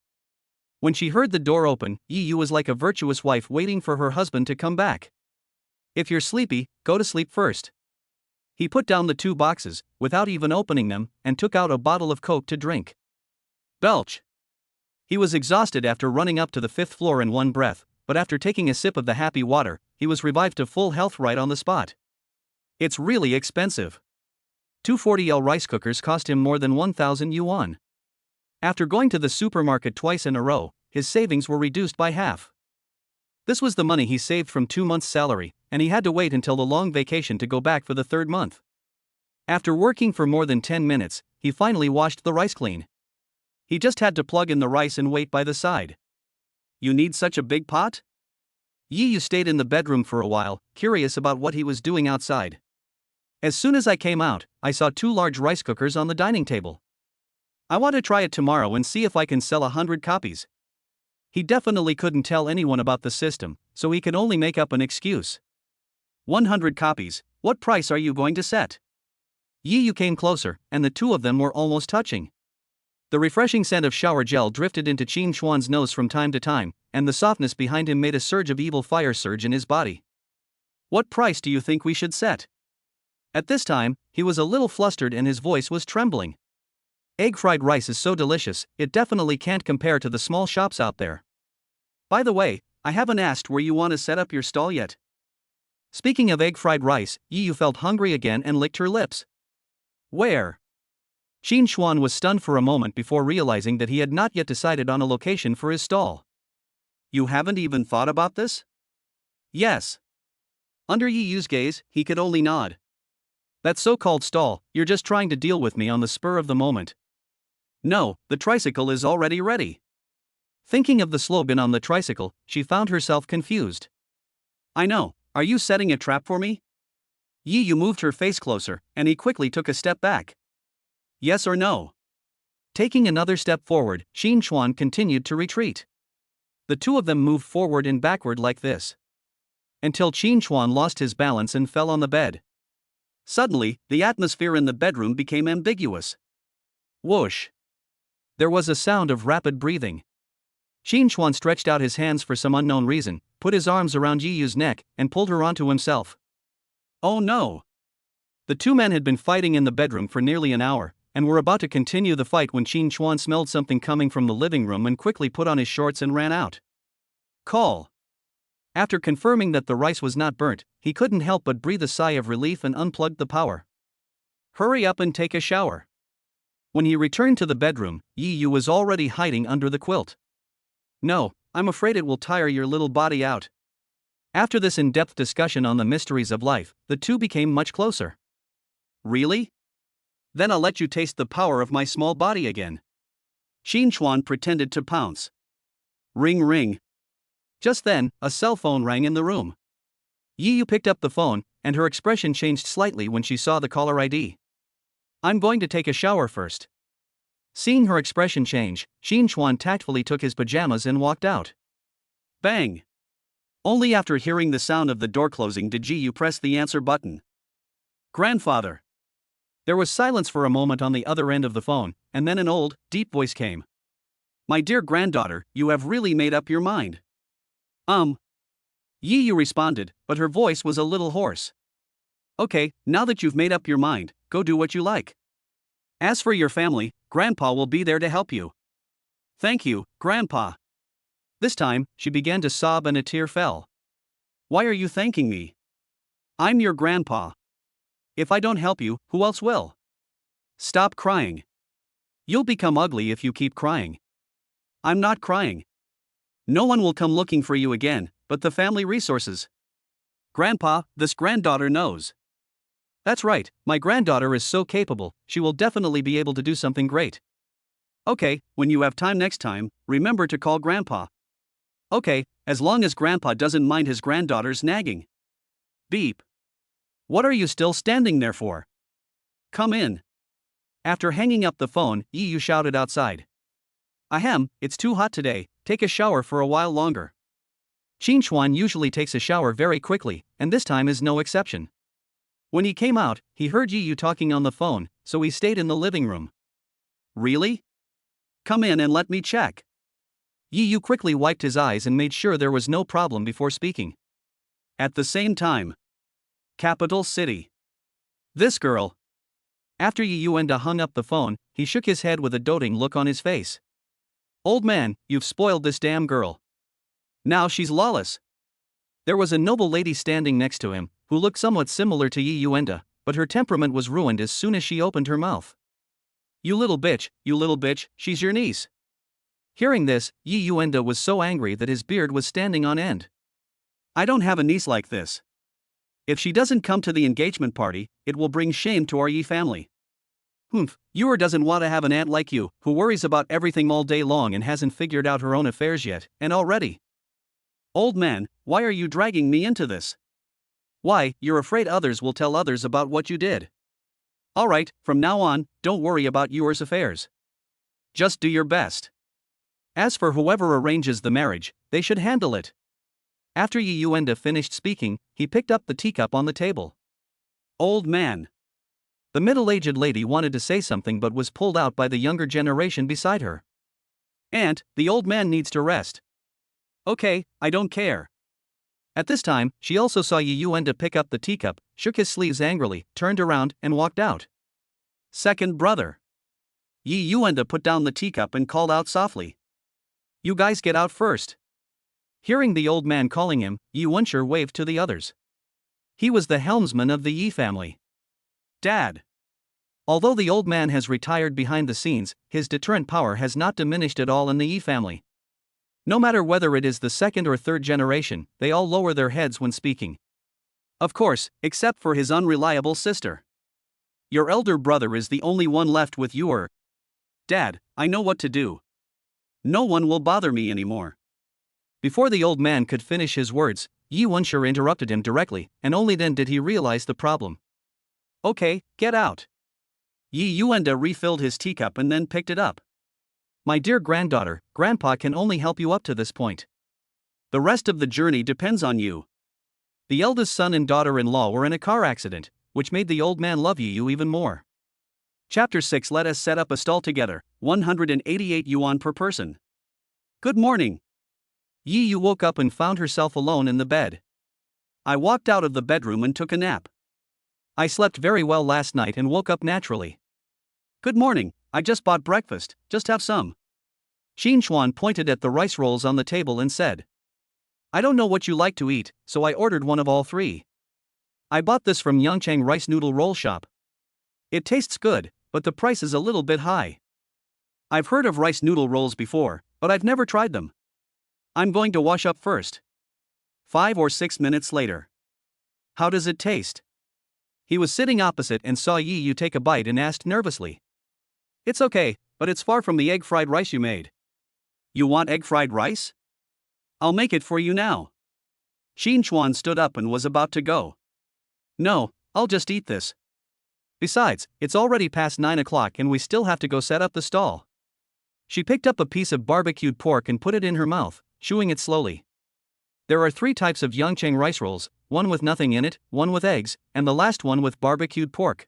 When she heard the door open, Yi Yu was like a virtuous wife waiting for her husband to come back. If you're sleepy, go to sleep first. He put down the 2 boxes, without even opening them, and took out a bottle of Coke to drink. Belch. He was exhausted after running up to the 5th floor in one breath, but after taking a sip of the happy water, he was revived to full health right on the spot. It's really expensive. 240L rice cookers cost him more than 1,000 yuan. After going to the supermarket twice in a row, his savings were reduced by half. This was the money he saved from 2 months' salary, and he had to wait until the long vacation to go back for the 3rd month. After working for more than 10 minutes, he finally washed the rice clean. He just had to plug in the rice and wait by the side. You need such a big pot? Yi Yu stayed in the bedroom for a while, curious about what he was doing outside. As soon as I came out, I saw 2 large rice cookers on the dining table. I want to try it tomorrow and see if I can sell 100 copies. He definitely couldn't tell anyone about the system, so he could only make up an excuse. 100 copies, what price are you going to set? Yi Yu came closer, and the 2 of them were almost touching. The refreshing scent of shower gel drifted into Qin Chuan's nose from time to time, and the softness behind him made a surge of evil fire surge in his body. What price do you think we should set? At this time, he was a little flustered and his voice was trembling. Egg fried rice is so delicious, it definitely can't compare to the small shops out there. By the way, I haven't asked where you want to set up your stall yet. Speaking of egg fried rice, Yi Yu felt hungry again and licked her lips. Where? Qin Chuan was stunned for a moment before realizing that he had not yet decided on a location for his stall. You haven't even thought about this? Yes. Under Yi Yu's gaze, he could only nod. That so-called stall, you're just trying to deal with me on the spur of the moment. No, the tricycle is already ready. Thinking of the slogan on the tricycle, she found herself confused. I know, are you setting a trap for me? Yi Yu moved her face closer, and he quickly took a step back. Yes or no? Taking another step forward, Qin Chuan continued to retreat. The 2 of them moved forward and backward like this. Until Qin Chuan lost his balance and fell on the bed. Suddenly, the atmosphere in the bedroom became ambiguous. Whoosh! There was a sound of rapid breathing. Qin Chuan stretched out his hands for some unknown reason, put his arms around Yi Yu's neck, and pulled her onto himself. Oh no! The 2 men had been fighting in the bedroom for nearly an hour, and were about to continue the fight when Qin Chuan smelled something coming from the living room and quickly put on his shorts and ran out. Call! After confirming that the rice was not burnt, he couldn't help but breathe a sigh of relief and unplugged the power. Hurry up and take a shower. When he returned to the bedroom, Yi Yu was already hiding under the quilt. No, I'm afraid it will tire your little body out. After this in-depth discussion on the mysteries of life, the two became much closer. Really? Then I'll let you taste the power of my small body again. Xin Chuan pretended to pounce. Ring ring. Just then, a cell phone rang in the room. Yi Yu picked up the phone, and her expression changed slightly when she saw the caller ID. I'm going to take a shower first. Seeing her expression change, Xin Chuan tactfully took his pajamas and walked out. Bang! Only after hearing the sound of the door closing did Ji Yu press the answer button. Grandfather. There was silence for a moment on the other end of the phone, and then an old, deep voice came. My dear granddaughter, you have really made up your mind. Yi Yu responded, but her voice was a little hoarse. Okay, now that you've made up your mind, go do what you like. As for your family, Grandpa will be there to help you. Thank you, Grandpa. This time, she began to sob and a tear fell. Why are you thanking me? I'm your grandpa. If I don't help you, who else will? Stop crying. You'll become ugly if you keep crying. I'm not crying. No one will come looking for you again, but the family resources. Grandpa, this granddaughter knows. That's right, my granddaughter is so capable, she will definitely be able to do something great. Okay, when you have time next time, remember to call Grandpa. Okay, as long as Grandpa doesn't mind his granddaughter's nagging. Beep. What are you still standing there for? Come in. After hanging up the phone, Yi Yu shouted outside. Ahem, it's too hot today, take a shower for a while longer. Xin Chuan usually takes a shower very quickly, and this time is no exception. When he came out, he heard Yi Yu talking on the phone, so he stayed in the living room. Really? Come in and let me check. Yi Yu quickly wiped his eyes and made sure there was no problem before speaking. At the same time. Capital City. This girl. After Yi Yu hung up the phone, he shook his head with a doting look on his face. Old man, you've spoiled this damn girl. Now she's lawless. There was a noble lady standing next to him, who looked somewhat similar to Yi Yu, but her temperament was ruined as soon as she opened her mouth. You little bitch, she's your niece. Hearing this, Yi Yu was so angry that his beard was standing on end. I don't have a niece like this. If she doesn't come to the engagement party, it will bring shame to our Yi family. Yu doesn't want to have an aunt like you, who worries about everything all day long and hasn't figured out her own affairs yet, and already. Old man, why are you dragging me into this? Why, you're afraid others will tell others about what you did. Alright, from now on, don't worry about yours affairs. Just do your best. As for whoever arranges the marriage, they should handle it. After Yi Yu finished speaking, he picked up the teacup on the table. Old man. The middle-aged lady wanted to say something but was pulled out by the younger generation beside her. Aunt, the old man needs to rest. Okay, I don't care. At this time, she also saw Yi Yu pick up the teacup, shook his sleeves angrily, turned around, and walked out. Second brother. Yi Yu put down the teacup and called out softly. You guys get out first. Hearing the old man calling him, Yi Wenshi waved to the others. He was the helmsman of the Yi family. Dad. Although the old man has retired behind the scenes, his deterrent power has not diminished at all in the Yi family. No matter whether it is the second or third generation, they all lower their heads when speaking. Of course, except for his unreliable sister. Your elder brother is the only one left with you. Dad, I know what to do. No one will bother me anymore. Before the old man could finish his words, Yi Wenshi interrupted him directly, and only then did he realize the problem. Okay, get out. Yi Yu refilled his teacup and then picked it up. My dear granddaughter, Grandpa can only help you up to this point. The rest of the journey depends on you. The eldest son and daughter-in-law were in a car accident, which made the old man love Yi Yu even more. Chapter 6. Let us set up a stall together, 188 yuan per person. Good morning. Yi Yu woke up and found herself alone in the bed. I walked out of the bedroom and took a nap. I slept very well last night and woke up naturally. Good morning, I just bought breakfast, just have some. Xin Chuan pointed at the rice rolls on the table and said. I don't know what you like to eat, so I ordered one of all three. I bought this from Yangchang Rice Noodle Roll Shop. It tastes good, but the price is a little bit high. I've heard of rice noodle rolls before, but I've never tried them. I'm going to wash up first. 5 or 6 minutes later. How does it taste? He was sitting opposite and saw Yi Yu take a bite and asked nervously. It's okay, but it's far from the egg fried rice you made. You want egg fried rice? I'll make it for you now. Xin Chuan stood up and was about to go. No, I'll just eat this. Besides, it's already past 9 o'clock and we still have to go set up the stall. She picked up a piece of barbecued pork and put it in her mouth, chewing it slowly. There are 3 types of Yangchang rice rolls, one with nothing in it, one with eggs, and the last one with barbecued pork.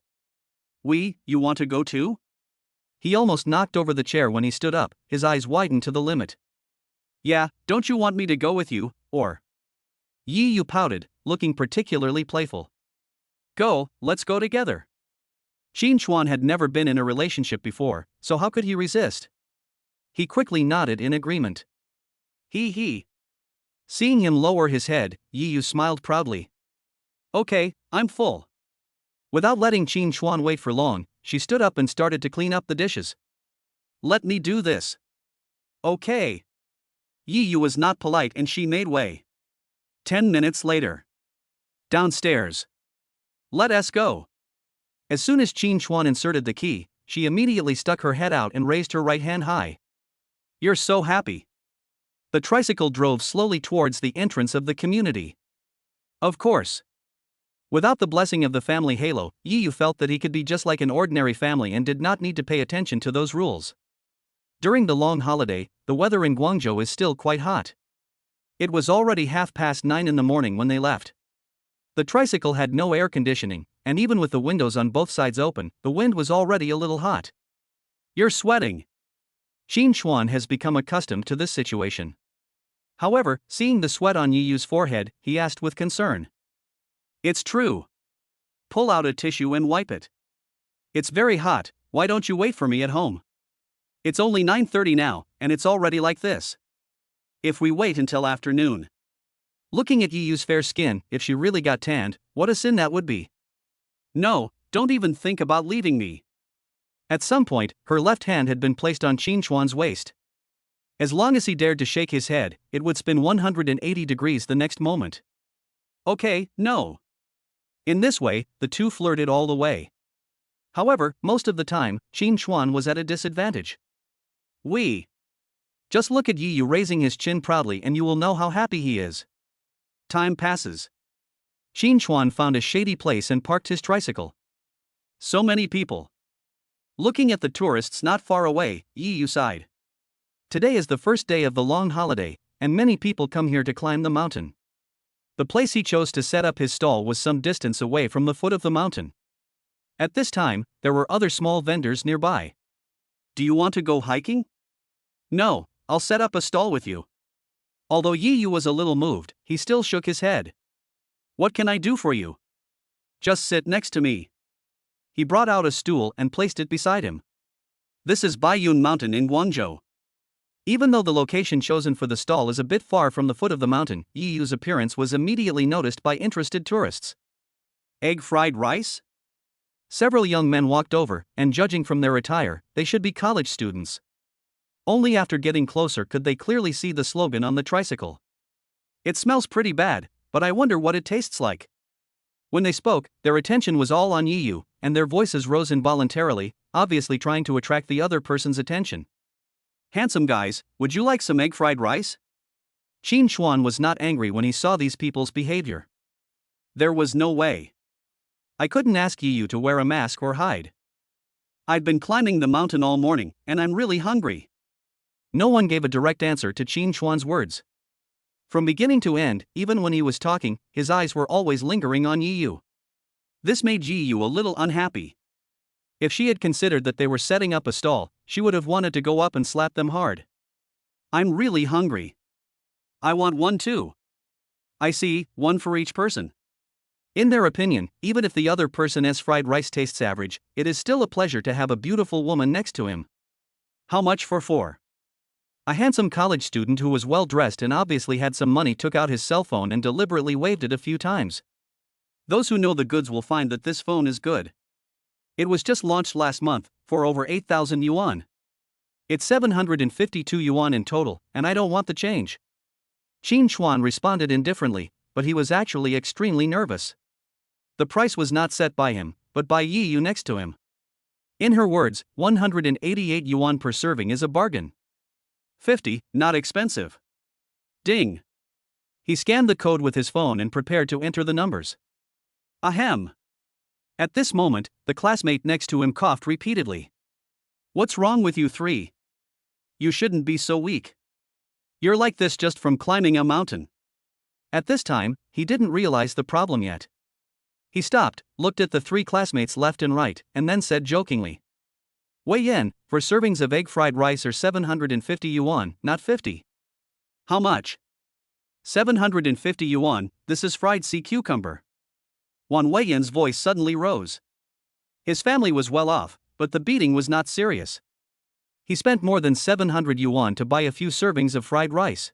You want to go too? He almost knocked over the chair when he stood up, his eyes widened to the limit. Yeah, don't you want me to go with you, or? Yi Yu pouted, looking particularly playful. Go, let's go together. Xin Chuan had never been in a relationship before, so how could he resist? He quickly nodded in agreement. He. Seeing him lower his head, Yi Yu smiled proudly. Okay, I'm full. Without letting Xin Chuan wait for long, she stood up and started to clean up the dishes. Let me do this. Okay. Yi Yu was not polite and she made way. 10 minutes later. Downstairs. Let us go. As soon as Xin Chuan inserted the key, she immediately stuck her head out and raised her right hand high. You're so happy. The tricycle drove slowly towards the entrance of the community. Of course. Without the blessing of the family halo, Yi Yu felt that he could be just like an ordinary family and did not need to pay attention to those rules. During the long holiday, the weather in Guangzhou is still quite hot. It was already 9:30 in the morning when they left. The tricycle had no air conditioning, and even with the windows on both sides open, the wind was already a little hot. You're sweating. Xin Chuan has become accustomed to this situation. However, seeing the sweat on Yi Yu's forehead, he asked with concern. It's true. Pull out a tissue and wipe it. It's very hot, why don't you wait for me at home? It's only 9:30 now, and it's already like this. If we wait until afternoon. Looking at Yi Yu's fair skin, if she really got tanned, what a sin that would be. No, don't even think about leaving me. At some point, her left hand had been placed on Xin Chuan's waist. As long as he dared to shake his head, it would spin 180 degrees the next moment. Okay, no. In this way, the two flirted all the way. However, most of the time, Xin Chuan was at a disadvantage. Just look at Yi Yu raising his chin proudly and you will know how happy he is. Time passes. Xin Chuan found a shady place and parked his tricycle. So many people. Looking at the tourists not far away, Yi Yu sighed. Today is the first day of the long holiday, and many people come here to climb the mountain. The place he chose to set up his stall was some distance away from the foot of the mountain. At this time, there were other small vendors nearby. Do you want to go hiking? No, I'll set up a stall with you. Although Yi Yu was a little moved, he still shook his head. What can I do for you? Just sit next to me. He brought out a stool and placed it beside him. This is Baiyun Mountain in Guangzhou. Even though the location chosen for the stall is a bit far from the foot of the mountain, Yi Yu's appearance was immediately noticed by interested tourists. Egg fried rice? Several young men walked over, and judging from their attire, they should be college students. Only after getting closer could they clearly see the slogan on the tricycle. It smells pretty bad, but I wonder what it tastes like. When they spoke, their attention was all on Yi Yu, and their voices rose involuntarily, obviously trying to attract the other person's attention. Handsome guys, would you like some egg fried rice? Xin Chuan was not angry when he saw these people's behavior. There was no way. I couldn't ask Yi Yu to wear a mask or hide. I'd been climbing the mountain all morning, and I'm really hungry. No one gave a direct answer to Xin Chuan's words. From beginning to end, even when he was talking, his eyes were always lingering on Yi Yu. This made Yi Yu a little unhappy. If she had considered that they were setting up a stall, she would have wanted to go up and slap them hard. I'm really hungry. I want one too. I see, one for each person. In their opinion, even if the other person's fried rice tastes average, it is still a pleasure to have a beautiful woman next to him. How much for 4? A handsome college student who was well dressed and obviously had some money took out his cell phone and deliberately waved it a few times. Those who know the goods will find that this phone is good. It was just launched last month, for over 8,000 yuan. It's 752 yuan in total, and I don't want the change. Qin Chuan responded indifferently, but he was actually extremely nervous. The price was not set by him, but by Yi Yu next to him. In her words, 188 yuan per serving is a bargain. 50, not expensive. Ding. He scanned the code with his phone and prepared to enter the numbers. Ahem. At this moment, the classmate next to him coughed repeatedly. What's wrong with you three? You shouldn't be so weak. You're like this just from climbing a mountain. At this time, he didn't realize the problem yet. He stopped, looked at the three classmates left and right, and then said jokingly, Wei Yan, for servings of egg fried rice are 750 yuan, not 50. How much? 750 yuan, this is fried sea cucumber. Wan Wei Yan's voice suddenly rose. His family was well off, but the beating was not serious. He spent more than 700 yuan to buy a few servings of fried rice.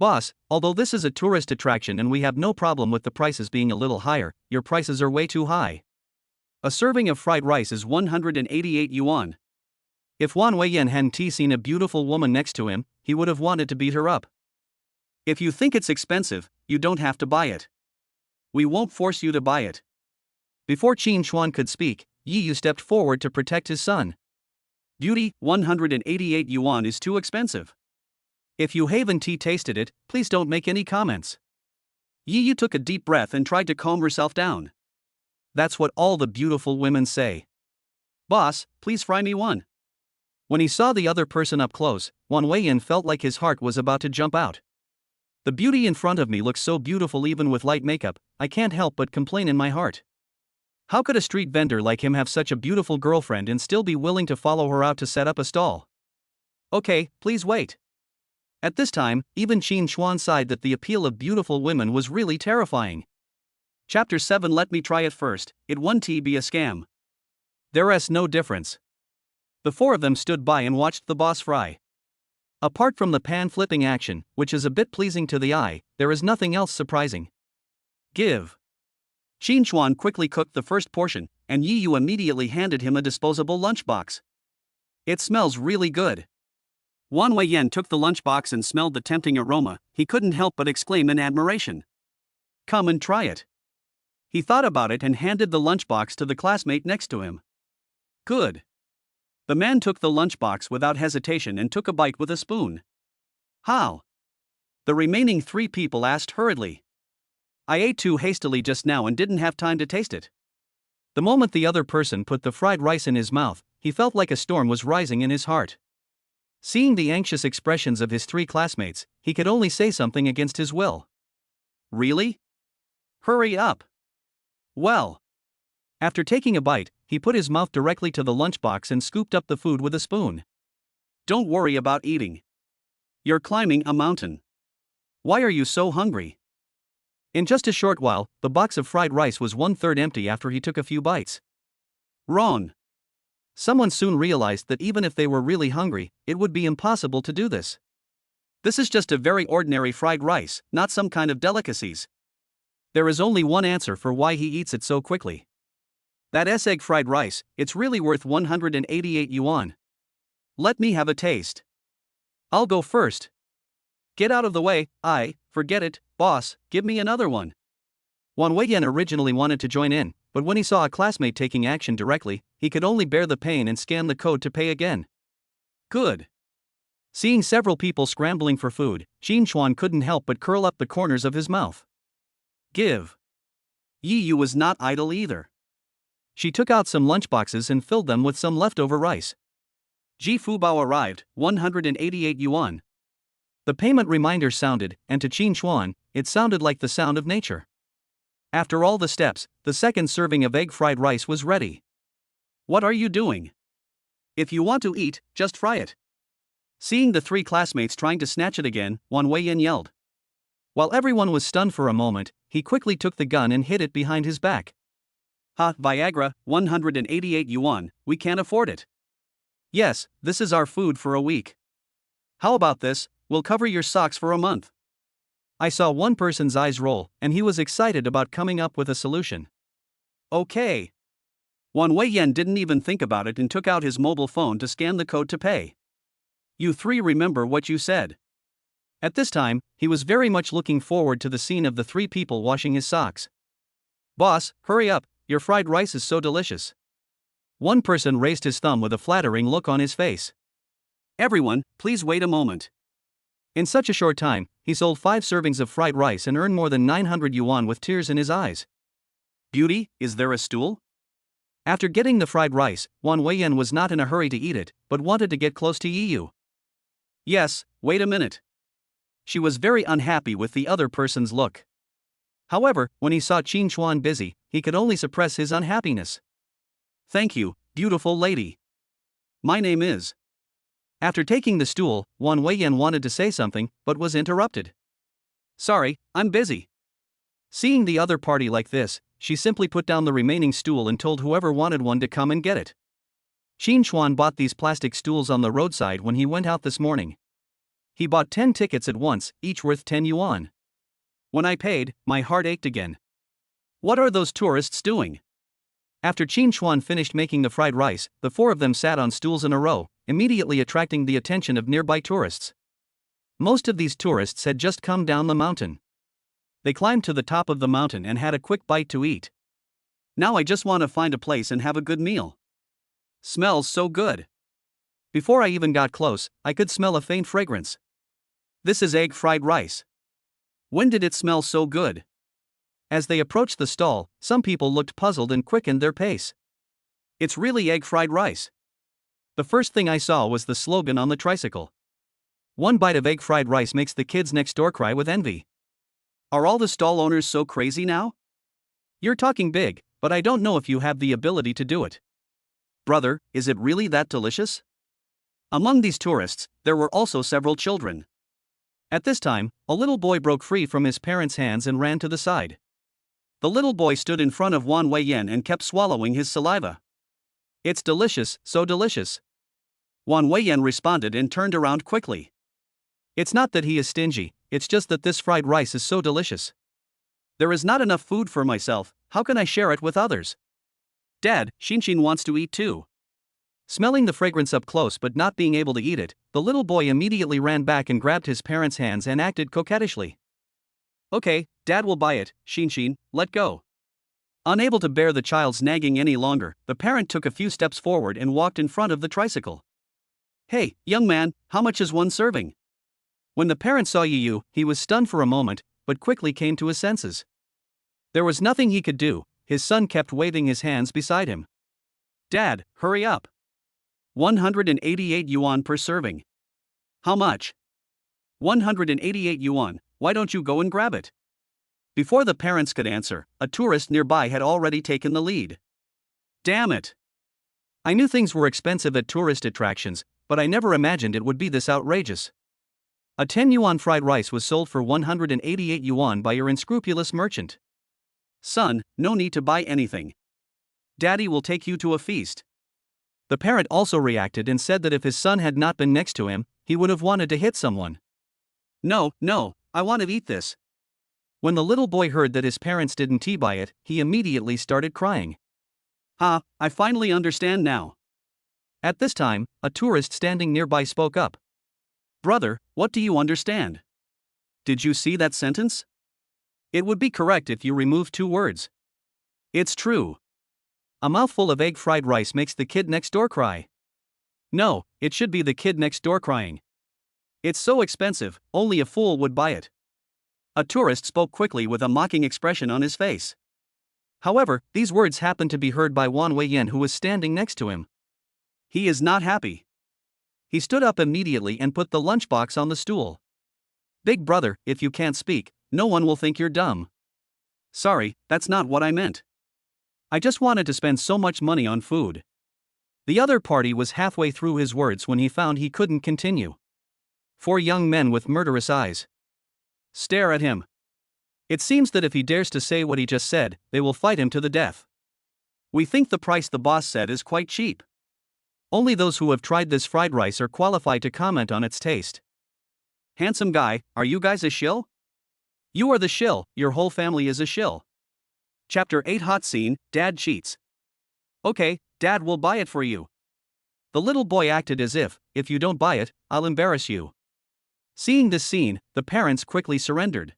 Boss, although this is a tourist attraction and we have no problem with the prices being a little higher, your prices are way too high. A serving of fried rice is 188 yuan. If Wan Weiyan hadn't seen a beautiful woman next to him, he would have wanted to beat her up. If you think it's expensive, you don't have to buy it. We won't force you to buy it. Before Qin Chuan could speak, Yi Yu stepped forward to protect his son. Beauty, 188 yuan is too expensive. If you haven't tasted it, please don't make any comments. Yi Yu took a deep breath and tried to calm herself down. That's what all the beautiful women say. Boss, please fry me one. When he saw the other person up close, Wan Weiyan felt like his heart was about to jump out. The beauty in front of me looks so beautiful even with light makeup, I can't help but complain in my heart. How could a street vendor like him have such a beautiful girlfriend and still be willing to follow her out to set up a stall? Okay, please wait. At this time, even Qin Chuan sighed that the appeal of beautiful women was really terrifying. Chapter 7 Let me try it first, it won't be a scam. There's no difference. The four of them stood by and watched the boss fry. Apart from the pan-flipping action, which is a bit pleasing to the eye, there is nothing else surprising. Give. Qin Chuan quickly cooked the first portion, and Yi Yu immediately handed him a disposable lunchbox. It smells really good. Wan Weiyan took the lunchbox and smelled the tempting aroma, he couldn't help but exclaim in admiration. Come and try it. He thought about it and handed the lunchbox to the classmate next to him. Good. The man took the lunchbox without hesitation and took a bite with a spoon. How? The remaining three people asked hurriedly. I ate too hastily just now and didn't have time to taste it. The moment the other person put the fried rice in his mouth, he felt like a storm was rising in his heart. Seeing the anxious expressions of his three classmates, he could only say something against his will. Really? Hurry up. Well. After taking a bite, he put his mouth directly to the lunchbox and scooped up the food with a spoon. Don't worry about eating. You're climbing a mountain. Why are you so hungry? In just a short while, the box of fried rice was 1/3 empty after he took a few bites. Wrong. Someone soon realized that even if they were really hungry, it would be impossible to do this. This is just a very ordinary fried rice, not some kind of delicacies. There is only one answer for why he eats it so quickly. That's egg fried rice, it's really worth 188 yuan. Let me have a taste. I'll go first. Get out of the way, forget it, boss, give me another one. Wan Weiyan originally wanted to join in, but when he saw a classmate taking action directly, he could only bear the pain and scan the code to pay again. Good. Seeing several people scrambling for food, Qin Chuan couldn't help but curl up the corners of his mouth. Give. Yi Yu was not idle either. She took out some lunchboxes and filled them with some leftover rice. Ji Fubao arrived, 188 yuan. The payment reminder sounded, and to Qin Chuan, it sounded like the sound of nature. After all the steps, the second serving of egg fried rice was ready. What are you doing? If you want to eat, just fry it. Seeing the three classmates trying to snatch it again, Wan Weiyan yelled. While everyone was stunned for a moment, he quickly took the gun and hid it behind his back. Ha, Viagra, 188 yuan, we can't afford it. Yes, this is our food for a week. How about this? We'll cover your socks for a month. I saw one person's eyes roll, and he was excited about coming up with a solution. Okay. Wang Weiyan didn't even think about it and took out his mobile phone to scan the code to pay. You three remember what you said. At this time, he was very much looking forward to the scene of the three people washing his socks. Boss, hurry up, your fried rice is so delicious. One person raised his thumb with a flattering look on his face. Everyone, please wait a moment. In such a short time, he sold 5 servings of fried rice and earned more than 900 yuan with tears in his eyes. Beauty, is there a stool? After getting the fried rice, Wang Weiyan was not in a hurry to eat it, but wanted to get close to Yiyu. Yes, wait a minute. She was very unhappy with the other person's look. However, when he saw Qin Chuan busy, he could only suppress his unhappiness. Thank you, beautiful lady. My name is. After taking the stool, Wang Weiyan wanted to say something, but was interrupted. Sorry, I'm busy. Seeing the other party like this, she simply put down the remaining stool and told whoever wanted one to come and get it. Qin Chuan bought these plastic stools on the roadside when he went out this morning. He bought 10 tickets at once, each worth 10 yuan. When I paid, my heart ached again. What are those tourists doing? After Qin Chuan finished making the fried rice, the 4 of them sat on stools in a row, immediately attracting the attention of nearby tourists. Most of these tourists had just come down the mountain. They climbed to the top of the mountain and had a quick bite to eat. Now I just want to find a place and have a good meal. Smells so good. Before I even got close, I could smell a faint fragrance. This is egg fried rice. When did it smell so good? As they approached the stall, some people looked puzzled and quickened their pace. It's really egg fried rice. The first thing I saw was the slogan on the tricycle. One bite of egg fried rice makes the kids next door cry with envy. Are all the stall owners so crazy now? You're talking big, but I don't know if you have the ability to do it. Brother, is it really that delicious? Among these tourists, there were also several children. At this time, a little boy broke free from his parents' hands and ran to the side. The little boy stood in front of Wang Weiyan and kept swallowing his saliva. It's delicious, so delicious. Wang Weiyan responded and turned around quickly. It's not that he is stingy, it's just that this fried rice is so delicious. There is not enough food for myself, how can I share it with others? Dad, Xinshin wants to eat too. Smelling the fragrance up close but not being able to eat it, the little boy immediately ran back and grabbed his parents' hands and acted coquettishly. Okay, Dad will buy it, Xinshin, let go. Unable to bear the child's nagging any longer, the parent took a few steps forward and walked in front of the tricycle. Hey, young man, how much is one serving? When the parent saw Yiyu, he was stunned for a moment, but quickly came to his senses. There was nothing he could do, his son kept waving his hands beside him. Dad, hurry up. 188 yuan per serving. How much? 188 yuan, why don't you go and grab it? Before the parents could answer, a tourist nearby had already taken the lead. Damn it! I knew things were expensive at tourist attractions, but I never imagined it would be this outrageous. A 10 yuan fried rice was sold for 188 yuan by your unscrupulous merchant. Son, no need to buy anything. Daddy will take you to a feast. The parent also reacted and said that if his son had not been next to him, he would have wanted to hit someone. No, I want to eat this. When the little boy heard that his parents didn't buy it, he immediately started crying. I finally understand now. At this time, a tourist standing nearby spoke up. Brother, what do you understand? Did you see that sentence? It would be correct if you remove 2 words. It's true. A mouthful of egg fried rice makes the kid next door cry. No, it should be the kid next door crying. It's so expensive, only a fool would buy it. A tourist spoke quickly with a mocking expression on his face. However, these words happened to be heard by Wang Weiyan, who was standing next to him. He is not happy. He stood up immediately and put the lunchbox on the stool. Big brother, if you can't speak, no one will think you're dumb. Sorry, that's not what I meant. I just wanted to spend so much money on food. The other party was halfway through his words when he found he couldn't continue. 4 young men with murderous eyes stare at him. It seems that if he dares to say what he just said, they will fight him to the death. We think the price the boss said is quite cheap. Only those who have tried this fried rice are qualified to comment on its taste. handsome guy, are you guys a shill? You are the shill, your whole family is a shill. Chapter 8 Hot Scene, Dad Cheats. Okay, Dad will buy it for you. The little boy acted as if you don't buy it, I'll embarrass you. Seeing this scene, the parents quickly surrendered.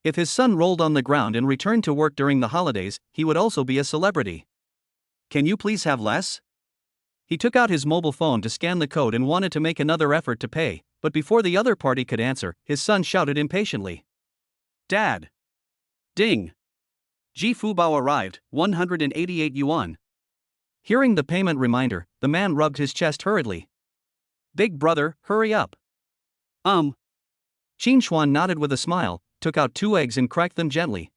If his son rolled on the ground and returned to work during the holidays, he would also be a celebrity. Can you please have less? He took out his mobile phone to scan the code and wanted to make another effort to pay, but before the other party could answer, his son shouted impatiently. Dad! Ding! Ji Fubao arrived, 188 yuan. Hearing the payment reminder, the man rubbed his chest hurriedly. Big brother, hurry up. Qin Xuan nodded with a smile, took out 2 eggs and cracked them gently.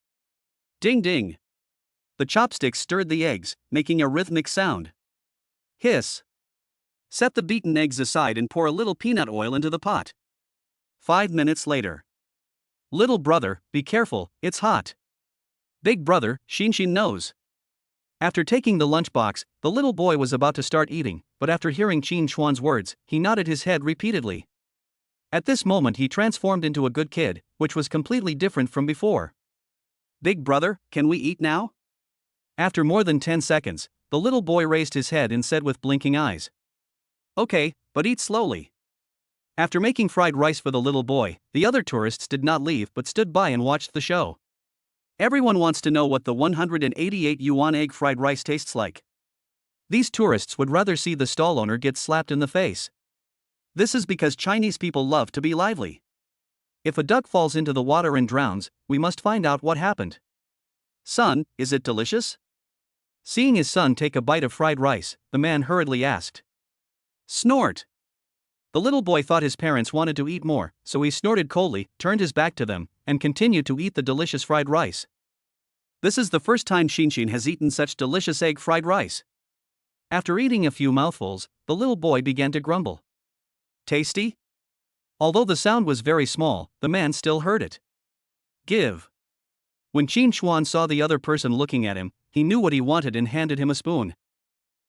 Ding ding! The chopsticks stirred the eggs, making a rhythmic sound. Hiss! Set the beaten eggs aside and pour a little peanut oil into the pot. 5 minutes later. Little brother, be careful, it's hot. Big brother, Xin knows. After taking the lunchbox, the little boy was about to start eating, but after hearing Qin Xuan's words, he nodded his head repeatedly. At this moment he transformed into a good kid, which was completely different from before. Big brother, can we eat now? After more than 10 seconds, the little boy raised his head and said with blinking eyes. Okay, but eat slowly. After making fried rice for the little boy, the other tourists did not leave but stood by and watched the show. Everyone wants to know what the 188 yuan egg fried rice tastes like. These tourists would rather see the stall owner get slapped in the face. This is because Chinese people love to be lively. If a duck falls into the water and drowns, we must find out what happened. Son, is it delicious? Seeing his son take a bite of fried rice, the man hurriedly asked. Snort! The little boy thought his parents wanted to eat more, so he snorted coldly, turned his back to them, and continued to eat the delicious fried rice. This is the first time Xin has eaten such delicious egg fried rice. After eating a few mouthfuls, the little boy began to grumble. Tasty? Although the sound was very small, the man still heard it. Give. When Qin Xuan saw the other person looking at him, he knew what he wanted and handed him a spoon.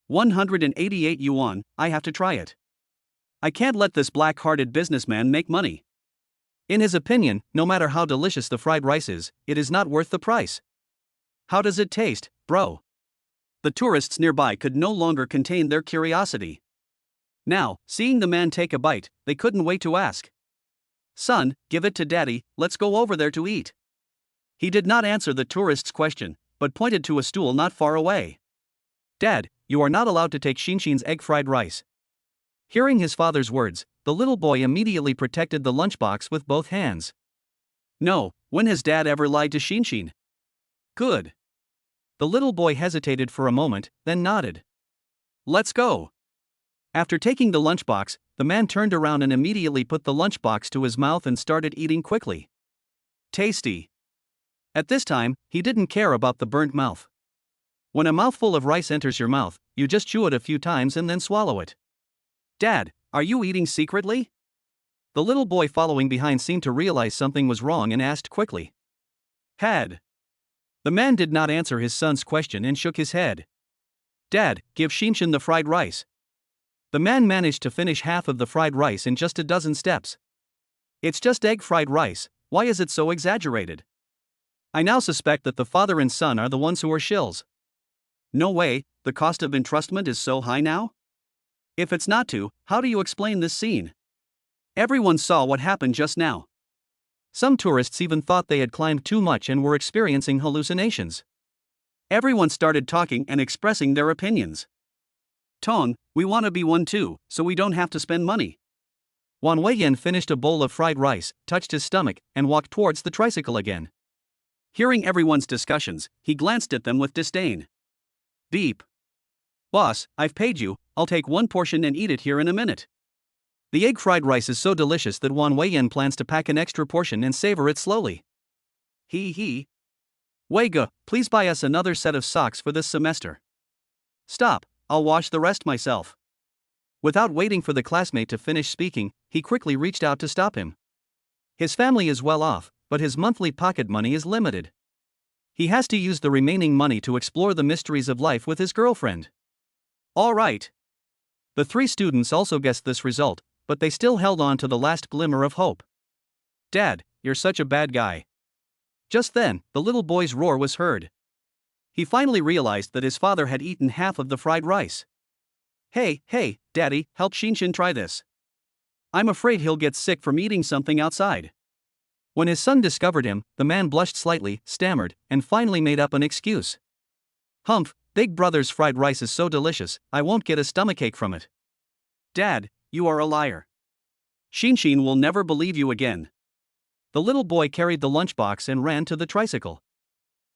188 yuan, I have to try it. I can't let this black-hearted businessman make money. In his opinion, no matter how delicious the fried rice is, it is not worth the price. How does it taste, bro? The tourists nearby could no longer contain their curiosity. Now, seeing the man take a bite, they couldn't wait to ask. Son, give it to daddy, let's go over there to eat. He did not answer the tourist's question, but pointed to a stool not far away. Dad, you are not allowed to take Xin's egg fried rice. Hearing his father's words, the little boy immediately protected the lunchbox with both hands. No, when has Dad ever lied to Xin? Good. The little boy hesitated for a moment, then nodded. Let's go. After taking the lunchbox, the man turned around and immediately put the lunchbox to his mouth and started eating quickly. Tasty. At this time, he didn't care about the burnt mouth. When a mouthful of rice enters your mouth, you just chew it a few times and then swallow it. Dad, are you eating secretly? The little boy following behind seemed to realize something was wrong and asked quickly. Had. The man did not answer his son's question and shook his head. Dad, give Xin the fried rice. The man managed to finish half of the fried rice in just a dozen steps. It's just egg fried rice, why is it so exaggerated? I now suspect that the father and son are the ones who are shills. No way, the cost of entrustment is so high now? If it's not to, how do you explain this scene? Everyone saw what happened just now. Some tourists even thought they had climbed too much and were experiencing hallucinations. Everyone started talking and expressing their opinions. Tong, we want to be one too, so we don't have to spend money. Wang Weiyan finished a bowl of fried rice, touched his stomach, and walked towards the tricycle again. Hearing everyone's discussions, he glanced at them with disdain. Beep. Boss, I've paid you, I'll take one portion and eat it here in a minute. The egg fried rice is so delicious that Wang Weiyan plans to pack an extra portion and savor it slowly. He. Weiga, please buy us another set of socks for this semester. Stop, I'll wash the rest myself. Without waiting for the classmate to finish speaking, he quickly reached out to stop him. His family is well off, but his monthly pocket money is limited. He has to use the remaining money to explore the mysteries of life with his girlfriend. All right. The 3 students also guessed this result, but they still held on to the last glimmer of hope. Dad, you're such a bad guy. Just then, the little boy's roar was heard. He finally realized that his father had eaten half of the fried rice. Hey, Daddy, help Shinshin try this. I'm afraid he'll get sick from eating something outside. When his son discovered him, the man blushed slightly, stammered, and finally made up an excuse. Humph, Big Brother's fried rice is so delicious, I won't get a stomachache from it. Dad, you are a liar. Shinshin will never believe you again. The little boy carried the lunchbox and ran to the tricycle.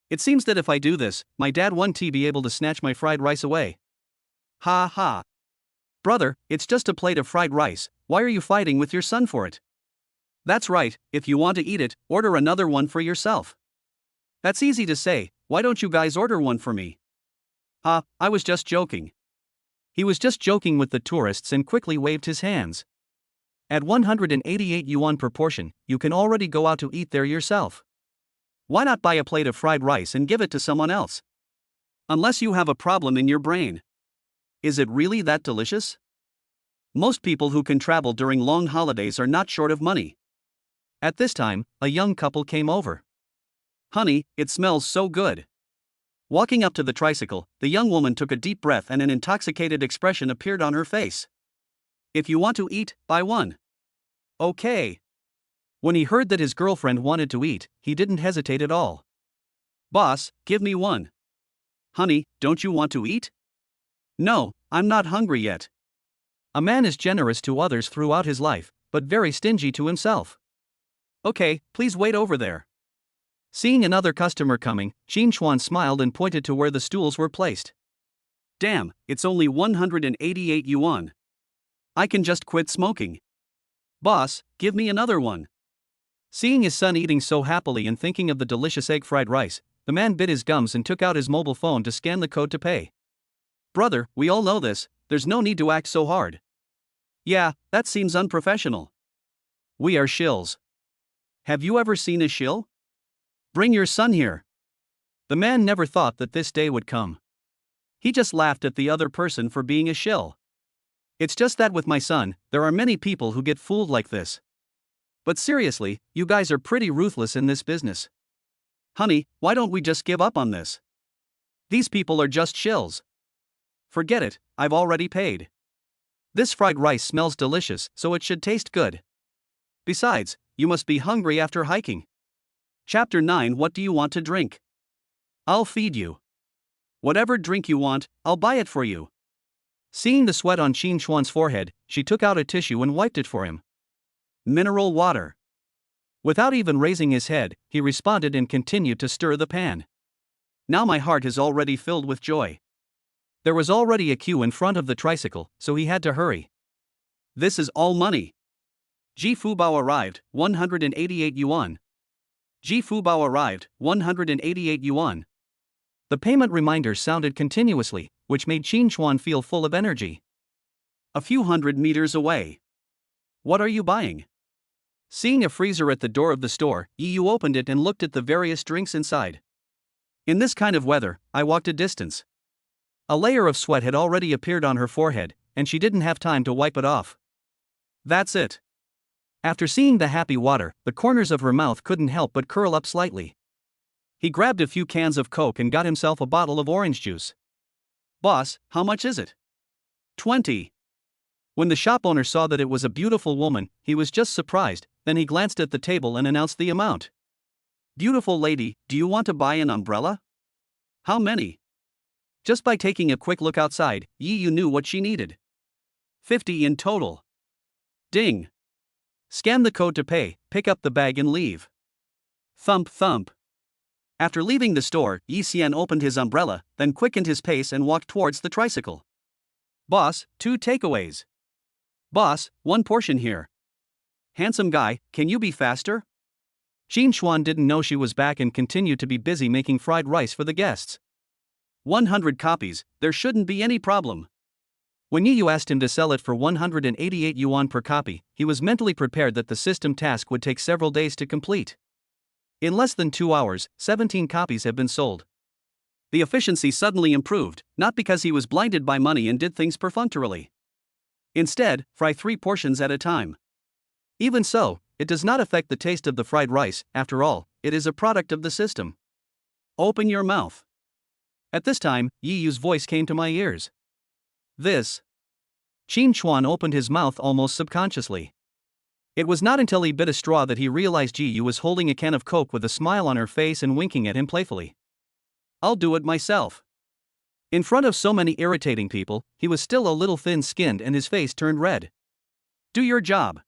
It seems that if I do this, my dad won't be able to snatch my fried rice away. Ha ha. Brother, it's just a plate of fried rice, why are you fighting with your son for it? That's right, if you want to eat it, order another one for yourself. That's easy to say, why don't you guys order one for me? I was just joking. He was just joking with the tourists and quickly waved his hands. At 188 yuan per portion, you can already go out to eat there yourself. Why not buy a plate of fried rice and give it to someone else? Unless you have a problem in your brain. Is it really that delicious? Most people who can travel during long holidays are not short of money. At this time, a young couple came over. Honey, it smells so good. Walking up to the tricycle, the young woman took a deep breath and an intoxicated expression appeared on her face. If you want to eat, buy one. Okay. When he heard that his girlfriend wanted to eat, he didn't hesitate at all. Boss, give me one. Honey, don't you want to eat? No, I'm not hungry yet. A man is generous to others throughout his life, but very stingy to himself. Okay, please wait over there. Seeing another customer coming, Qin Chuan smiled and pointed to where the stools were placed. Damn, it's only 188 yuan. I can just quit smoking. Boss, give me another one. Seeing his son eating so happily and thinking of the delicious egg fried rice, the man bit his gums and took out his mobile phone to scan the code to pay. Brother, we all know this, there's no need to act so hard. Yeah, that seems unprofessional. We are shills. Have you ever seen a shill? Bring your son here. The man never thought that this day would come. He just laughed at the other person for being a shill. It's just that with my son, there are many people who get fooled like this. But seriously, you guys are pretty ruthless in this business. Honey, why don't we just give up on this? These people are just shills. Forget it, I've already paid. This fried rice smells delicious, so it should taste good. Besides, you must be hungry after hiking. Chapter 9. What do you want to drink? I'll feed you. Whatever drink you want, I'll buy it for you. Seeing the sweat on Qin Chuan's forehead, she took out a tissue and wiped it for him. Mineral water. Without even raising his head, he responded and continued to stir the pan. Now my heart is already filled with joy. There was already a queue in front of the tricycle, so he had to hurry. This is all money. Ji Fubao arrived, 188 yuan. Ji Fubao arrived, 188 yuan. The payment reminder sounded continuously, which made Qin Chuan feel full of energy. A few hundred meters away. What are you buying? Seeing a freezer at the door of the store, Yu opened it and looked at the various drinks inside. In this kind of weather, I walked a distance. A layer of sweat had already appeared on her forehead, and she didn't have time to wipe it off. That's it. After seeing the happy water, the corners of her mouth couldn't help but curl up slightly. He grabbed a few cans of Coke and got himself a bottle of orange juice. Boss, how much is it? 20. When the shop owner saw that it was a beautiful woman, he was just surprised, then he glanced at the table and announced the amount. Beautiful lady, do you want to buy an umbrella? How many? Just by taking a quick look outside, Yu knew what she needed. 50 in total. Ding. Scan the code to pay, pick up the bag and leave. Thump thump. After leaving the store, Yi Xian opened his umbrella, then quickened his pace and walked towards the tricycle. Boss, 2 takeaways. Boss, 1 portion here. Handsome guy, can you be faster? Qin Chuan didn't know she was back and continued to be busy making fried rice for the guests. 100 copies, there shouldn't be any problem. When Yu asked him to sell it for 188 yuan per copy, he was mentally prepared that the system task would take several days to complete. In less than 2 hours, 17 copies have been sold. The efficiency suddenly improved, not because he was blinded by money and did things perfunctorily. Instead, fry 3 portions at a time. Even so, it does not affect the taste of the fried rice. After all, it is a product of the system. Open your mouth. At this time, Yi Yu's voice came to my ears. This. Qin Chuan opened his mouth almost subconsciously. It was not until he bit a straw that he realized Yi Yu was holding a can of Coke with a smile on her face and winking at him playfully. I'll do it myself. In front of so many irritating people, he was still a little thin-skinned and his face turned red. Do your job.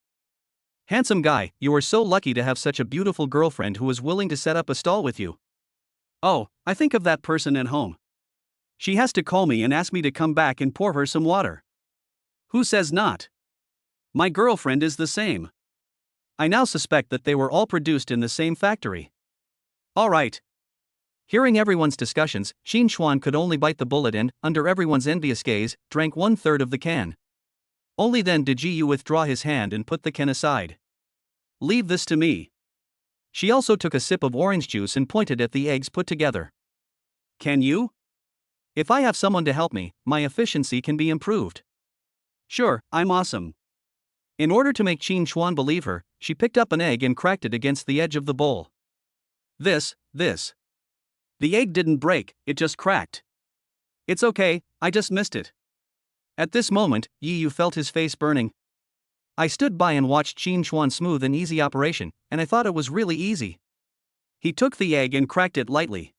Handsome guy, you are so lucky to have such a beautiful girlfriend who is willing to set up a stall with you. Oh, I think of that person at home. She has to call me and ask me to come back and pour her some water. Who says not? My girlfriend is the same. I now suspect that they were all produced in the same factory. All right. Hearing everyone's discussions, Qin Chuan could only bite the bullet and, under everyone's envious gaze, drank 1/3 of the can. Only then did Yi Yu withdraw his hand and put the can aside. Leave this to me. She also took a sip of orange juice and pointed at the eggs put together. Can you? If I have someone to help me, my efficiency can be improved. Sure, I'm awesome. In order to make Qin Chuan believe her, she picked up an egg and cracked it against the edge of the bowl. This. The egg didn't break, it just cracked. It's okay, I just missed it. At this moment, Yi Yu felt his face burning. I stood by and watched Qin Chuan's smooth and easy operation, and I thought it was really easy. He took the egg and cracked it lightly.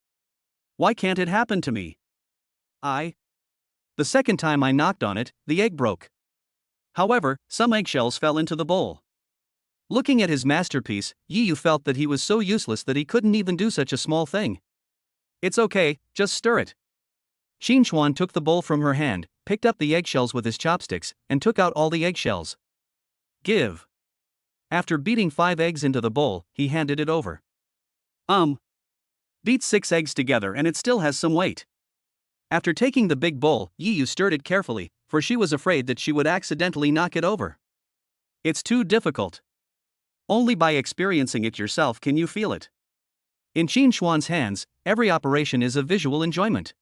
Why can't it happen to me? The second time I knocked on it, the egg broke. However, some eggshells fell into the bowl. Looking at his masterpiece, Yi Yu felt that he was so useless that he couldn't even do such a small thing. It's okay, just stir it. Qin Chuan took the bowl from her hand, picked up the eggshells with his chopsticks, and took out all the eggshells. Give. After beating 5 eggs into the bowl, he handed it over. Beat 6 eggs together and it still has some weight. After taking the big bowl, Yi Yu stirred it carefully, for she was afraid that she would accidentally knock it over. It's too difficult. Only by experiencing it yourself can you feel it. In Qin Chuan's hands, every operation is a visual enjoyment.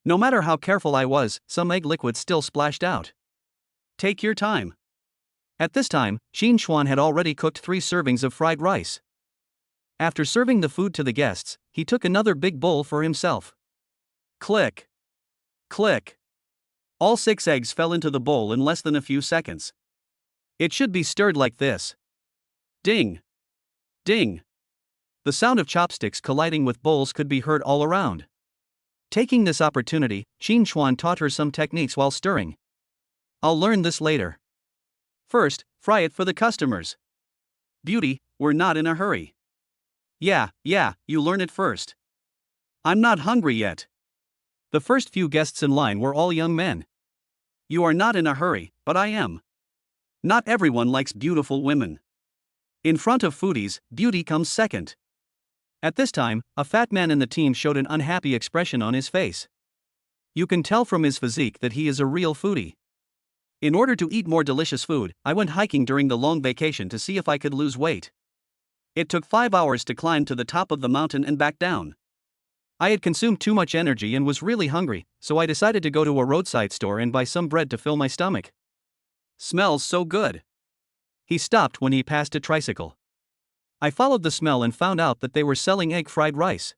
No matter how careful I was, some egg liquid still splashed out. Take your time. At this time, Qin Chuan had already cooked 3 servings of fried rice. After serving the food to the guests, he took another big bowl for himself. Click. Click. All 6 eggs fell into the bowl in less than a few seconds. It should be stirred like this. Ding. Ding. The sound of chopsticks colliding with bowls could be heard all around. Taking this opportunity, Qin Chuan taught her some techniques while stirring. I'll learn this later. First, fry it for the customers. Beauty, we're not in a hurry. Yeah, you learn it first. I'm not hungry yet. The first few guests in line were all young men. You are not in a hurry, but I am. Not everyone likes beautiful women. In front of foodies, beauty comes second. At this time, a fat man in the team showed an unhappy expression on his face. You can tell from his physique that he is a real foodie. In order to eat more delicious food, I went hiking during the long vacation to see if I could lose weight. It took 5 hours to climb to the top of the mountain and back down. I had consumed too much energy and was really hungry, so I decided to go to a roadside store and buy some bread to fill my stomach. Smells so good. He stopped when he passed a tricycle. I followed the smell and found out that they were selling egg fried rice.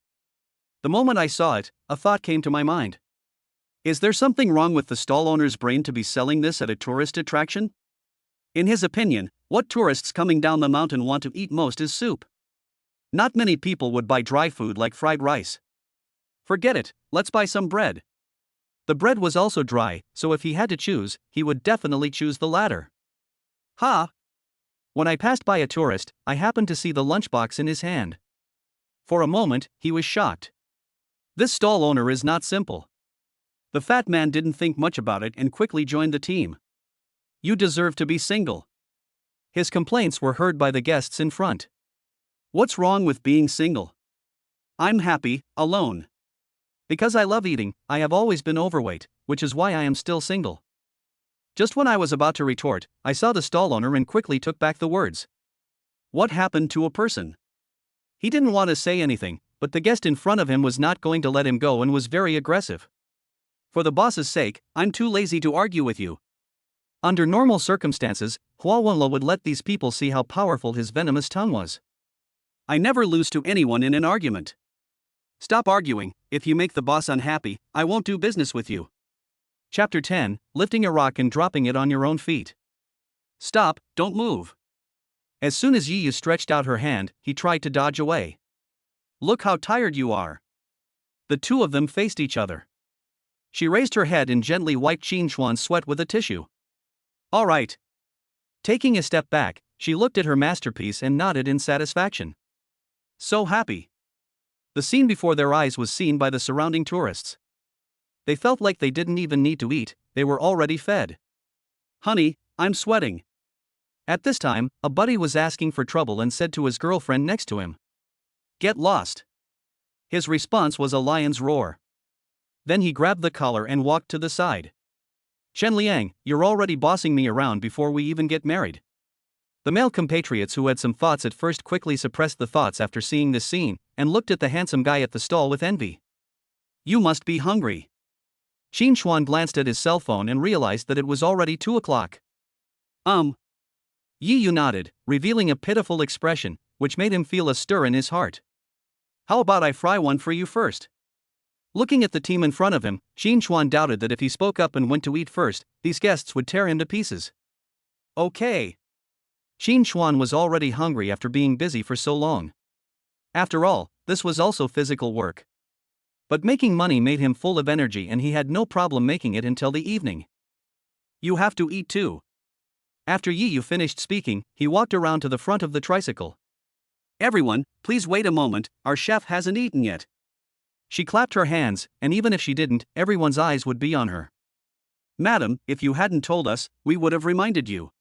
The moment I saw it, a thought came to my mind. Is there something wrong with the stall owner's brain to be selling this at a tourist attraction? In his opinion, what tourists coming down the mountain want to eat most is soup. Not many people would buy dry food like fried rice. Forget it, let's buy some bread. The bread was also dry, so if he had to choose, he would definitely choose the latter. Ha! When I passed by a tourist, I happened to see the lunchbox in his hand. For a moment, he was shocked. This stall owner is not simple. The fat man didn't think much about it and quickly joined the team. You deserve to be single. His complaints were heard by the guests in front. What's wrong with being single? I'm happy, alone. Because I love eating, I have always been overweight, which is why I am still single. Just when I was about to retort, I saw the stall owner and quickly took back the words. What happened to a person? He didn't want to say anything, but the guest in front of him was not going to let him go and was very aggressive. For the boss's sake, I'm too lazy to argue with you. Under normal circumstances, Huawunlo would let these people see how powerful his venomous tongue was. I never lose to anyone in an argument. Stop arguing. If you make the boss unhappy, I won't do business with you. Chapter 10, Lifting a Rock and Dropping It on Your Own Feet. Stop, don't move. As soon as Yiyu stretched out her hand, he tried to dodge away. Look how tired you are. The two of them faced each other. She raised her head and gently wiped Qin Xuan's sweat with a tissue. All right. Taking a step back, she looked at her masterpiece and nodded in satisfaction. So happy. The scene before their eyes was seen by the surrounding tourists. They felt like they didn't even need to eat, they were already fed. Honey, I'm sweating. At this time, a buddy was asking for trouble and said to his girlfriend next to him, "Get lost." His response was a lion's roar. Then he grabbed the collar and walked to the side. Chen Liang, you're already bossing me around before we even get married. The male compatriots who had some thoughts at first quickly suppressed the thoughts after seeing this scene, and looked at the handsome guy at the stall with envy. You must be hungry. Qin Xuan glanced at his cell phone and realized that it was already 2 o'clock. Yiyu nodded, revealing a pitiful expression, which made him feel a stir in his heart. How about I fry one for you first? Looking at the team in front of him, Qin Xuan doubted that if he spoke up and went to eat first, these guests would tear him to pieces. Okay. Qin Xuan was already hungry after being busy for so long. After all, this was also physical work. But making money made him full of energy and he had no problem making it until the evening. You have to eat too. After Yiyu finished speaking, he walked around to the front of the tricycle. Everyone, please wait a moment, our chef hasn't eaten yet. She clapped her hands, and even if she didn't, everyone's eyes would be on her. Madam, if you hadn't told us, we would have reminded you.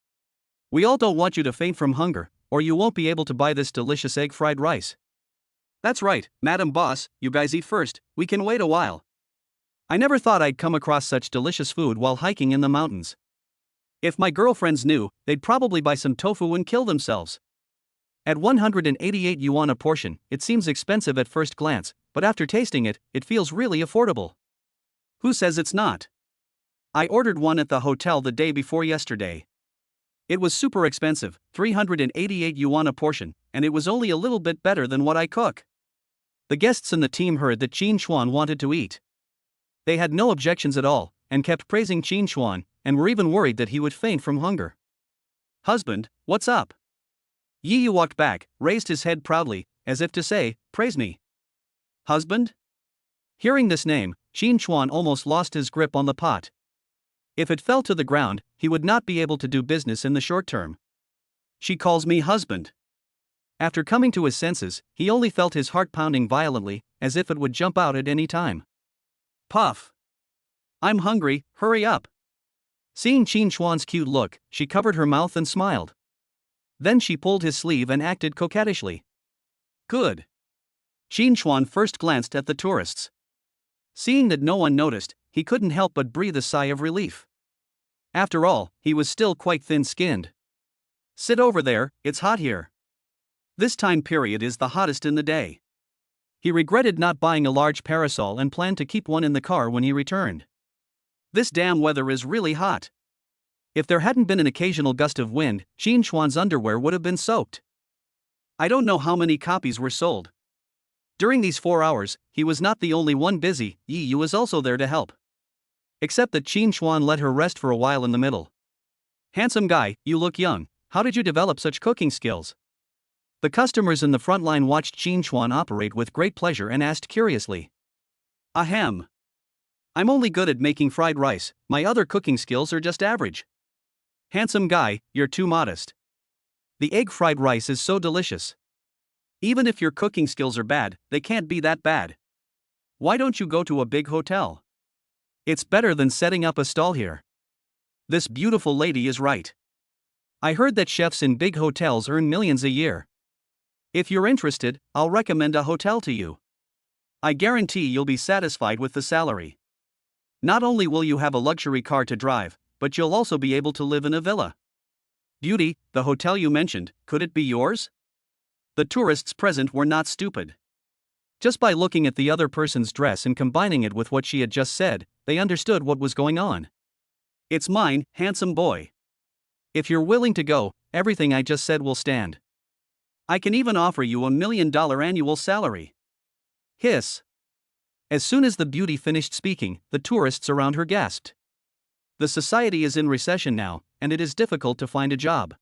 We all don't want you to faint from hunger, or you won't be able to buy this delicious egg fried rice. That's right, Madam Boss, you guys eat first, we can wait a while. I never thought I'd come across such delicious food while hiking in the mountains. If my girlfriends knew, they'd probably buy some tofu and kill themselves. At 188 yuan a portion, it seems expensive at first glance, but after tasting it, it feels really affordable. Who says it's not? I ordered one at the hotel the day before yesterday. It was super expensive, 388 yuan a portion, and it was only a little bit better than what I cook. The guests in the team heard that Qin Xuan wanted to eat. They had no objections at all, and kept praising Qin Xuan, and were even worried that he would faint from hunger. Husband, what's up? Yiyu walked back, raised his head proudly, as if to say, praise me. Husband? Hearing this name, Qin Xuan almost lost his grip on the pot. If it fell to the ground, he would not be able to do business in the short term. She calls me husband. After coming to his senses, he only felt his heart pounding violently, as if it would jump out at any time. Puff. I'm hungry, hurry up. Seeing Qin Xuan's cute look, she covered her mouth and smiled. Then she pulled his sleeve and acted coquettishly. Good. Qin Xuan first glanced at the tourists. Seeing that no one noticed, he couldn't help but breathe a sigh of relief. After all, he was still quite thin-skinned. Sit over there, it's hot here. This time period is the hottest in the day. He regretted not buying a large parasol and planned to keep one in the car when he returned. This damn weather is really hot. If there hadn't been an occasional gust of wind, Qin Xuan's underwear would have been soaked. I don't know how many copies were sold. During these 4 hours, he was not the only one busy, Yiyu was also there to help. Except that Qin Xuan let her rest for a while in the middle. Handsome guy, you look young, how did you develop such cooking skills? The customers in the front line watched Qin Xuan operate with great pleasure and asked curiously. Ahem. I'm only good at making fried rice, my other cooking skills are just average. Handsome guy, you're too modest. The egg fried rice is so delicious. Even if your cooking skills are bad, they can't be that bad. Why don't you go to a big hotel? It's better than setting up a stall here. This beautiful lady is right. I heard that chefs in big hotels earn millions a year. If you're interested, I'll recommend a hotel to you. I guarantee you'll be satisfied with the salary. Not only will you have a luxury car to drive, but you'll also be able to live in a villa. Beauty, the hotel you mentioned, could it be yours? The tourists present were not stupid. Just by looking at the other person's dress and combining it with what she had just said, they understood what was going on. It's mine, handsome boy. If you're willing to go, everything I just said will stand. I can even offer you $1 million annual salary. Hiss. As soon as the beauty finished speaking, the tourists around her gasped. The society is in recession now, and it is difficult to find a job.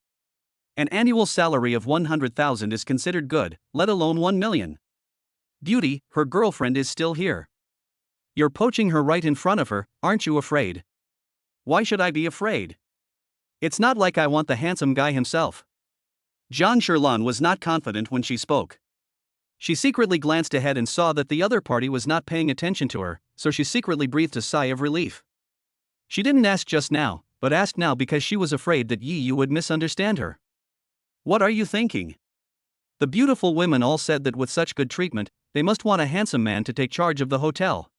An annual salary of 100,000 is considered good, let alone 1 million. Beauty, her girlfriend is still here. You're poaching her right in front of her, aren't you afraid? Why should I be afraid? It's not like I want the handsome guy himself. Zhang Shirlan was not confident when she spoke. She secretly glanced ahead and saw that the other party was not paying attention to her, so she secretly breathed a sigh of relief. She didn't ask just now, but asked now because she was afraid that Yi Yu would misunderstand her. What are you thinking? The beautiful women all said that with such good treatment, they must want a handsome man to take charge of the hotel.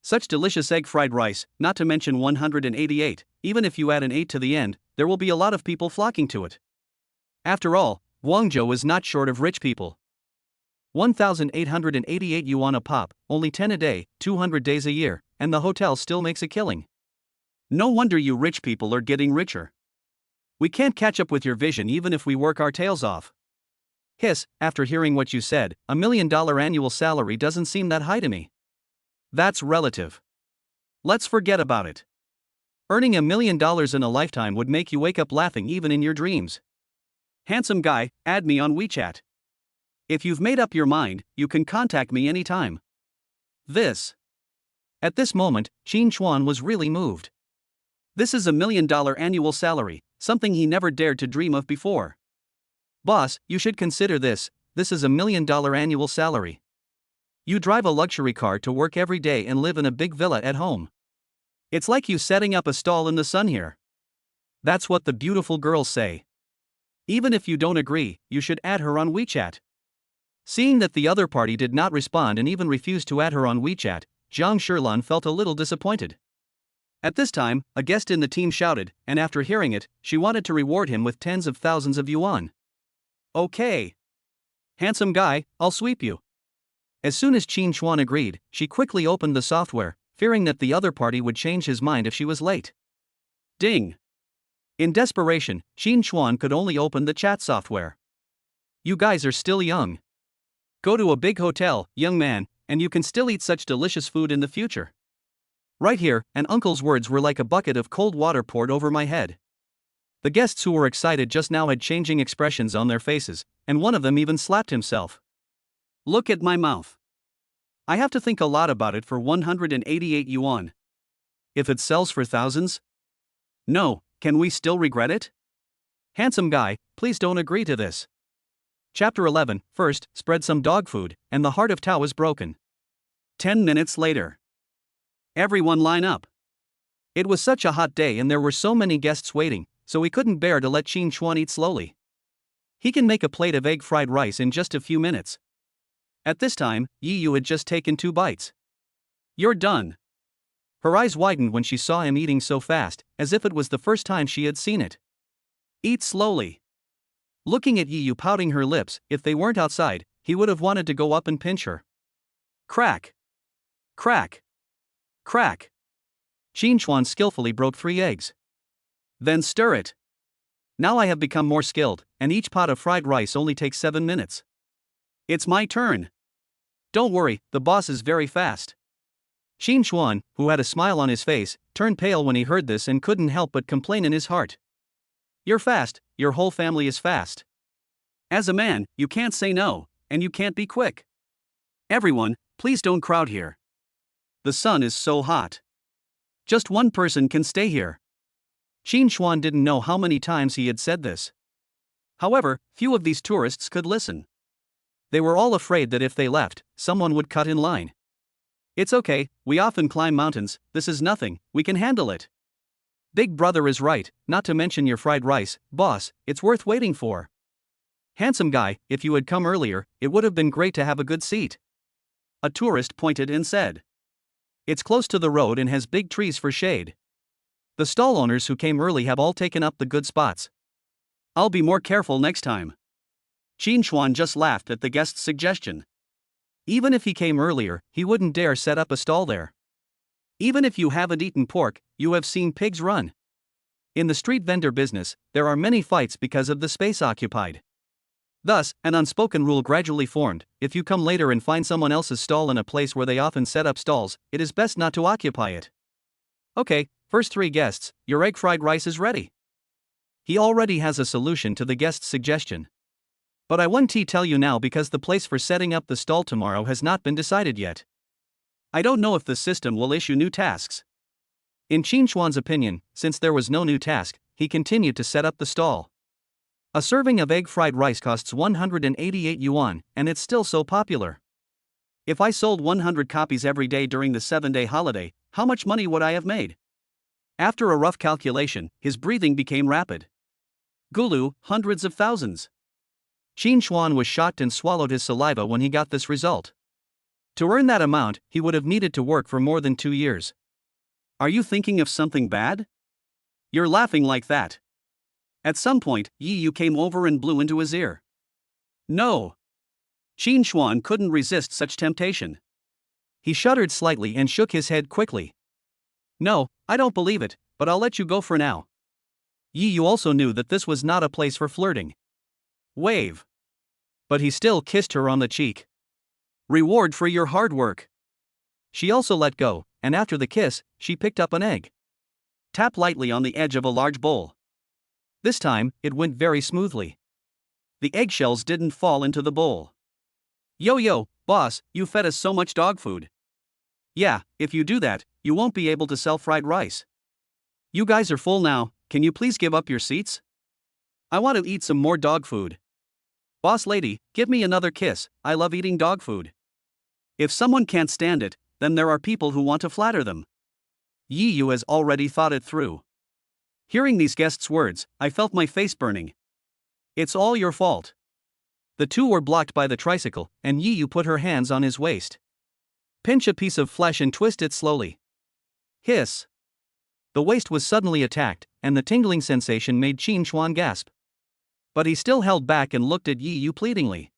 Such delicious egg fried rice, not to mention 188, even if you add an 8 to the end, there will be a lot of people flocking to it. After all, Guangzhou is not short of rich people. 1,888 yuan a pop, only 10 a day, 200 days a year, and the hotel still makes a killing. No wonder you rich people are getting richer. We can't catch up with your vision even if we work our tails off. Hiss, after hearing what you said, $1 million annual salary doesn't seem that high to me. That's relative. Let's forget about it. Earning $1 million in a lifetime would make you wake up laughing even in your dreams. Handsome guy, add me on WeChat. If you've made up your mind, you can contact me anytime. This. At this moment, Qin Chuan was really moved. This is $1 million annual salary, something he never dared to dream of before. Boss, you should consider this. This is $1 million annual salary. You drive a luxury car to work every day and live in a big villa at home. It's like you setting up a stall in the sun here. That's what the beautiful girls say. Even if you don't agree, you should add her on WeChat. Seeing that the other party did not respond and even refused to add her on WeChat, Zhang Shirlan felt a little disappointed. At this time, a guest in the team shouted, and after hearing it, she wanted to reward him with tens of thousands of yuan. Okay. Handsome guy, I'll sweep you. As soon as Qin Chuan agreed, she quickly opened the software, fearing that the other party would change his mind if she was late. Ding. In desperation, Qin Chuan could only open the chat software. You guys are still young. Go to a big hotel, young man, and you can still eat such delicious food in the future. Right here, an uncle's words were like a bucket of cold water poured over my head. The guests who were excited just now had changing expressions on their faces, and one of them even slapped himself. Look at my mouth. I have to think a lot about it for 188 yuan. If it sells for thousands? No, can we still regret it? Handsome guy, please don't agree to this. Chapter 11, first, spread some dog food, and the heart of Tao is broken. 10 minutes later. Everyone line up. It was such a hot day and there were so many guests waiting, so we couldn't bear to let Qin Chuan eat slowly. He can make a plate of egg fried rice in just a few minutes. At this time, Yi Yu had just taken 2 bites. You're done. Her eyes widened when she saw him eating so fast, as if it was the first time she had seen it. Eat slowly. Looking at Yi Yu pouting her lips, if they weren't outside, he would have wanted to go up and pinch her. Crack. Crack. Crack. Qin Chuan skillfully broke 3 eggs. Then stir it. Now I have become more skilled, and each pot of fried rice only takes 7 minutes. It's my turn. Don't worry, the boss is very fast. Qin Chuan, who had a smile on his face, turned pale when he heard this and couldn't help but complain in his heart. You're fast, your whole family is fast. As a man, you can't say no, and you can't be quick. Everyone, please don't crowd here. The sun is so hot. Just one person can stay here. Qin Chuan didn't know how many times he had said this. However, few of these tourists could listen. They were all afraid that if they left, someone would cut in line. It's okay, we often climb mountains, this is nothing, we can handle it. Big brother is right, not to mention your fried rice, boss, it's worth waiting for. Handsome guy, if you had come earlier, it would have been great to have a good seat. A tourist pointed and said. It's close to the road and has big trees for shade. The stall owners who came early have all taken up the good spots. I'll be more careful next time. Qin Chuan just laughed at the guest's suggestion. Even if he came earlier, he wouldn't dare set up a stall there. Even if you haven't eaten pork, you have seen pigs run. In the street vendor business, there are many fights because of the space occupied. Thus, an unspoken rule gradually formed: if you come later and find someone else's stall in a place where they often set up stalls, it is best not to occupy it. Okay, first 3 guests, your egg fried rice is ready. He already has a solution to the guest's suggestion. But I want to tell you now because the place for setting up the stall tomorrow has not been decided yet. I don't know if the system will issue new tasks. In Qin Xuan's opinion, since there was no new task, he continued to set up the stall. A serving of egg fried rice costs 188 yuan, and it's still so popular. If I sold 100 copies every day during the 7-day holiday, how much money would I have made? After a rough calculation, his breathing became rapid. Gulu, hundreds of thousands. Qin Xuan was shocked and swallowed his saliva when he got this result. To earn that amount, he would have needed to work for more than 2 years. Are you thinking of something bad? You're laughing like that. At some point, Yi Yu came over and blew into his ear. No. Qin Xuan couldn't resist such temptation. He shuddered slightly and shook his head quickly. No, I don't believe it, but I'll let you go for now. Yi Yu also knew that this was not a place for flirting. Wave. But he still kissed her on the cheek. Reward for your hard work. She also let go, and after the kiss, she picked up an egg. Tap lightly on the edge of a large bowl. This time, it went very smoothly. The eggshells didn't fall into the bowl. Yo, boss, you fed us so much dog food. Yeah, if you do that, you won't be able to sell fried rice. You guys are full now, can you please give up your seats? I want to eat some more dog food. Boss lady, give me another kiss, I love eating dog food. If someone can't stand it, then there are people who want to flatter them. Yi Yu has already thought it through. Hearing these guests' words, I felt my face burning. It's all your fault. The two were blocked by the tricycle, and Yi Yu put her hands on his waist. Pinch a piece of flesh and twist it slowly. Hiss. The waist was suddenly attacked, and the tingling sensation made Qin Xuan gasp. But he still held back and looked at Yi Yu pleadingly.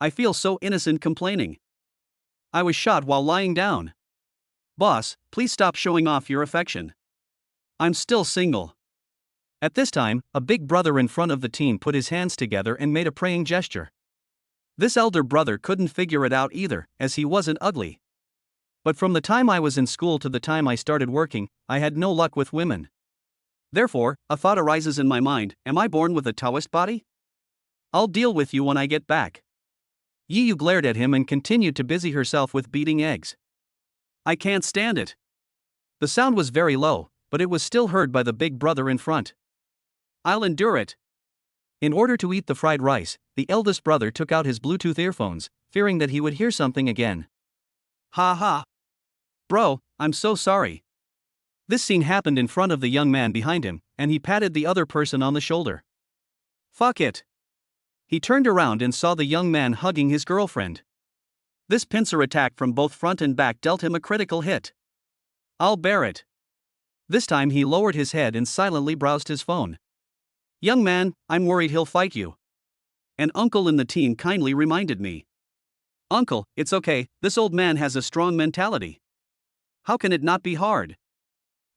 I feel so innocent complaining. I was shot while lying down. Boss, please stop showing off your affection. I'm still single. At this time, a big brother in front of the team put his hands together and made a praying gesture. This elder brother couldn't figure it out either, as he wasn't ugly. But from the time I was in school to the time I started working, I had no luck with women. Therefore, a thought arises in my mind: am I born with a Taoist body? I'll deal with you when I get back. Yi Yu glared at him and continued to busy herself with beating eggs. I can't stand it. The sound was very low, but it was still heard by the big brother in front. I'll endure it. In order to eat the fried rice, the eldest brother took out his Bluetooth earphones, fearing that he would hear something again. Ha ha. Bro, I'm so sorry. This scene happened in front of the young man behind him, and he patted the other person on the shoulder. Fuck it. He turned around and saw the young man hugging his girlfriend. This pincer attack from both front and back dealt him a critical hit. I'll bear it. This time he lowered his head and silently browsed his phone. Young man, I'm worried he'll fight you. An uncle in the team kindly reminded me. Uncle, it's okay, this old man has a strong mentality. How can it not be hard?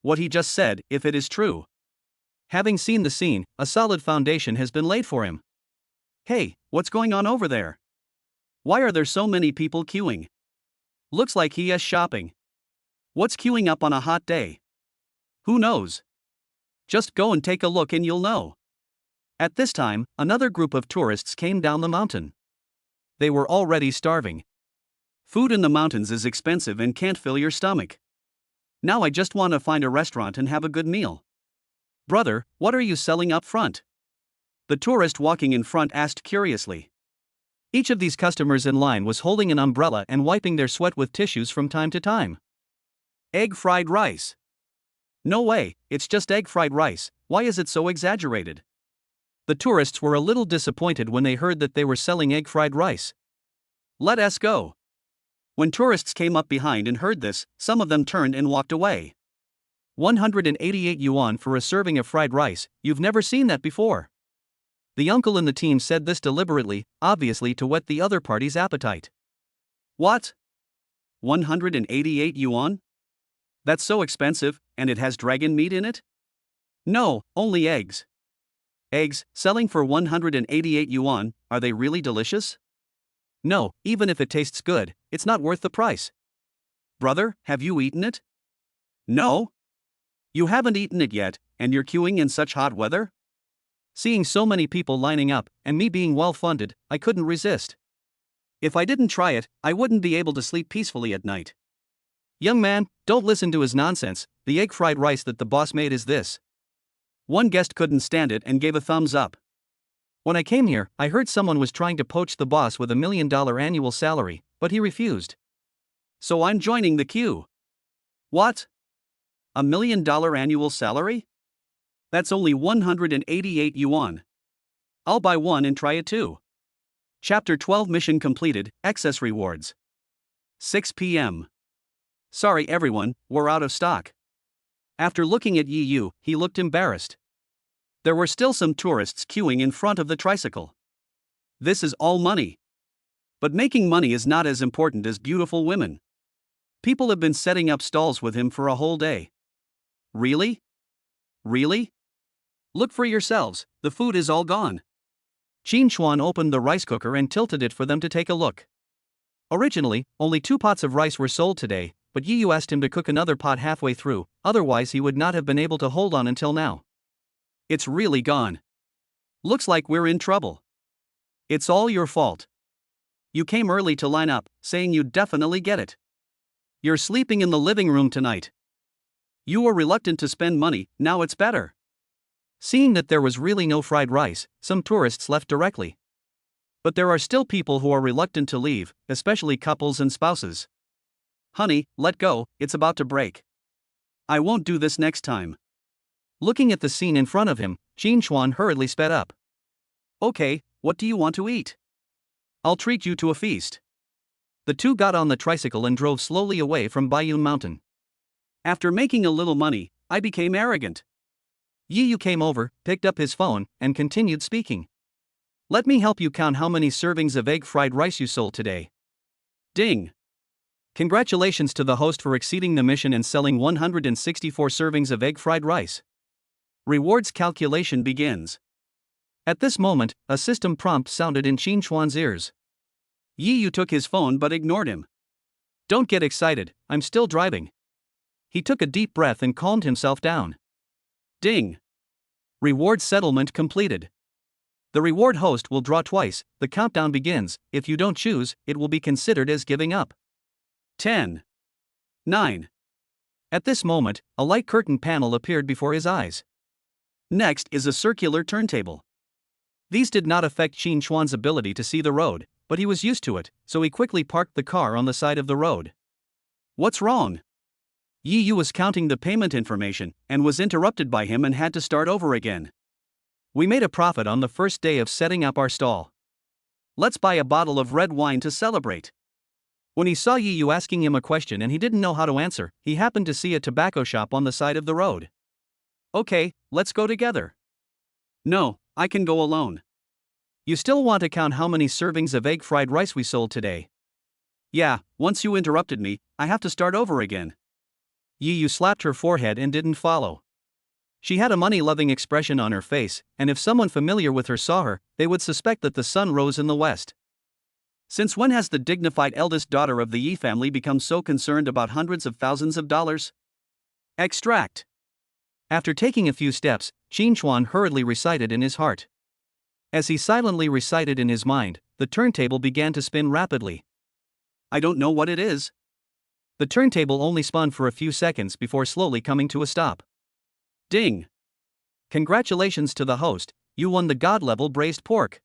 What he just said, if it is true. Having seen the scene, a solid foundation has been laid for him. Hey, what's going on over there? Why are there so many people queuing? Looks like he is shopping. What's queuing up on a hot day? Who knows? Just go and take a look and you'll know. At this time, another group of tourists came down the mountain. They were already starving. Food in the mountains is expensive and can't fill your stomach. Now I just want to find a restaurant and have a good meal. Brother, what are you selling up front? The tourist walking in front asked curiously. Each of these customers in line was holding an umbrella and wiping their sweat with tissues from time to time. Egg fried rice. No way, it's just egg fried rice, why is it so exaggerated? The tourists were a little disappointed when they heard that they were selling egg fried rice. Let us go. When tourists came up behind and heard this, some of them turned and walked away. 188 yuan for a serving of fried rice, you've never seen that before. The uncle in the team said this deliberately, obviously to whet the other party's appetite. What? 188 yuan? That's so expensive, and it has dragon meat in it? No, only eggs. Eggs, selling for 188 yuan, are they really delicious? No, even if it tastes good, it's not worth the price. Brother, have you eaten it? No? You haven't eaten it yet, and you're queuing in such hot weather? Seeing so many people lining up, and me being well funded, I couldn't resist. If I didn't try it, I wouldn't be able to sleep peacefully at night. Young man, don't listen to his nonsense, the egg fried rice that the boss made is this. One guest couldn't stand it and gave a thumbs up. When I came here, I heard someone was trying to poach the boss with $1 million annual salary, but he refused. So I'm joining the queue. What? $1 million annual salary? That's only 188 yuan. I'll buy one and try it too. Chapter 12 Mission completed, excess rewards. 6 p.m. Sorry everyone, we're out of stock. After looking at Yi Yu, he looked embarrassed. There were still some tourists queuing in front of the tricycle. This is all money. But making money is not as important as beautiful women. People have been setting up stalls with him for a whole day. Really? Really? Look for yourselves, the food is all gone. Qin Chuan opened the rice cooker and tilted it for them to take a look. Originally, only 2 pots of rice were sold today, but Yi Yu asked him to cook another pot halfway through, otherwise he would not have been able to hold on until now. It's really gone. Looks like we're in trouble. It's all your fault. You came early to line up, saying you'd definitely get it. You're sleeping in the living room tonight. You were reluctant to spend money, now it's better. Seeing that there was really no fried rice, some tourists left directly. But there are still people who are reluctant to leave, especially couples and spouses. Honey, let go, it's about to break. I won't do this next time. Looking at the scene in front of him, Qin Chuan hurriedly sped up. Okay, what do you want to eat? I'll treat you to a feast. The two got on the tricycle and drove slowly away from Baiyun Mountain. After making a little money, I became arrogant. Yi Yu came over, picked up his phone, and continued speaking. Let me help you count how many servings of egg fried rice you sold today. Ding! Congratulations to the host for exceeding the mission and selling 164 servings of egg fried rice. Rewards calculation begins. At this moment, a system prompt sounded in Qin Chuan's ears. Yi Yu took his phone but ignored him. Don't get excited, I'm still driving. He took a deep breath and calmed himself down. Ding! Reward settlement completed. The reward host will draw twice, the countdown begins, if you don't choose, it will be considered as giving up. 10. 9. At this moment, a light curtain panel appeared before his eyes. Next is a circular turntable. These did not affect Qin Chuan's ability to see the road, but he was used to it, so he quickly parked the car on the side of the road. What's wrong? Yi Yu was counting the payment information, and was interrupted by him and had to start over again. We made a profit on the first day of setting up our stall. Let's buy a bottle of red wine to celebrate. When he saw Yi Yu asking him a question and he didn't know how to answer, he happened to see a tobacco shop on the side of the road. Okay, let's go together. No, I can go alone. You still want to count how many servings of egg fried rice we sold today? Yeah, once you interrupted me, I have to start over again. Yi Yu slapped her forehead and didn't follow. She had a money-loving expression on her face, and if someone familiar with her saw her, they would suspect that the sun rose in the west. Since when has the dignified eldest daughter of the Yi family become so concerned about hundreds of thousands of dollars? Extract. After taking a few steps, Qin Chuan hurriedly recited in his heart. As he silently recited in his mind, the turntable began to spin rapidly. I don't know what it is. The turntable only spun for a few seconds before slowly coming to a stop. Ding! Congratulations to the host, you won the God-level braised pork.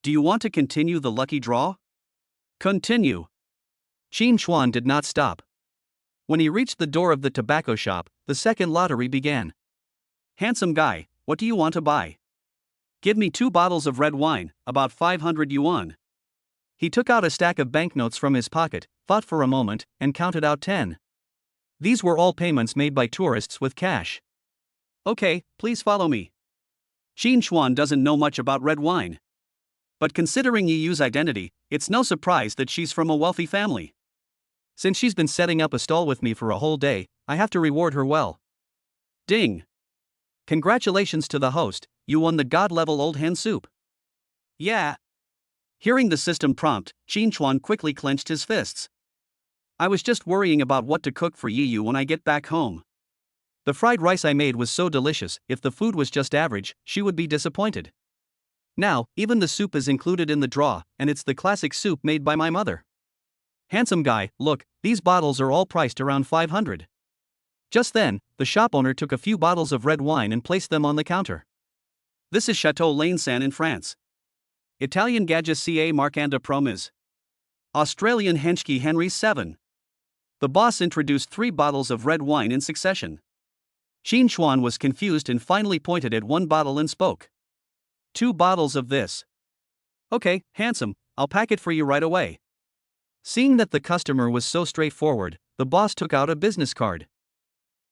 Do you want to continue the lucky draw? Continue. Qin Chuan did not stop. When he reached the door of the tobacco shop, the second lottery began. Handsome guy, what do you want to buy? Give me 2 bottles of red wine, about 500 yuan. He took out a stack of banknotes from his pocket, thought for a moment, and counted out 10. These were all payments made by tourists with cash. Okay, please follow me. Qin Chuan doesn't know much about red wine. But considering Yi Yu's identity, it's no surprise that she's from a wealthy family. Since she's been setting up a stall with me for a whole day, I have to reward her well. Ding! Congratulations to the host, you won the god-level old hen soup. Yeah. Hearing the system prompt, Qin Chuan quickly clenched his fists. I was just worrying about what to cook for Yiyu when I get back home. The fried rice I made was so delicious, if the food was just average, she would be disappointed. Now, even the soup is included in the draw, and it's the classic soup made by my mother. Handsome guy, look, these bottles are all priced around 500. Just then, the shop owner took a few bottles of red wine and placed them on the counter. This is Chateau Lansan in France. Italian Gadget Ca Marcanda Promis. Australian Henschke Henry 7. The boss introduced 3 bottles of red wine in succession. Qin Chuan was confused and finally pointed at one bottle and spoke. 2 bottles of this. Okay, handsome, I'll pack it for you right away. Seeing that the customer was so straightforward, the boss took out a business card.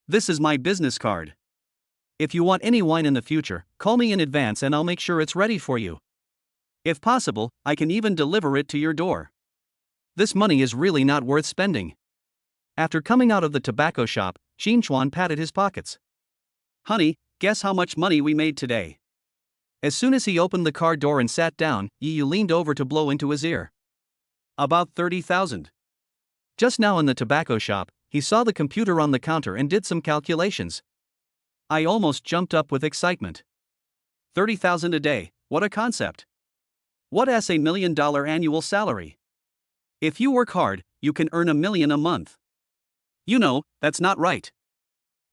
This is my business card. If you want any wine in the future, call me in advance and I'll make sure it's ready for you. If possible, I can even deliver it to your door. This money is really not worth spending. After coming out of the tobacco shop, Qin Chuan patted his pockets. Honey, guess how much money we made today? As soon as he opened the car door and sat down, Yiyu leaned over to blow into his ear. About 30,000. Just now in the tobacco shop, he saw the computer on the counter and did some calculations. I almost jumped up with excitement. 30,000 a day, what a concept. What as $1 million annual salary? If you work hard, you can earn $1 million a month. You know, that's not right.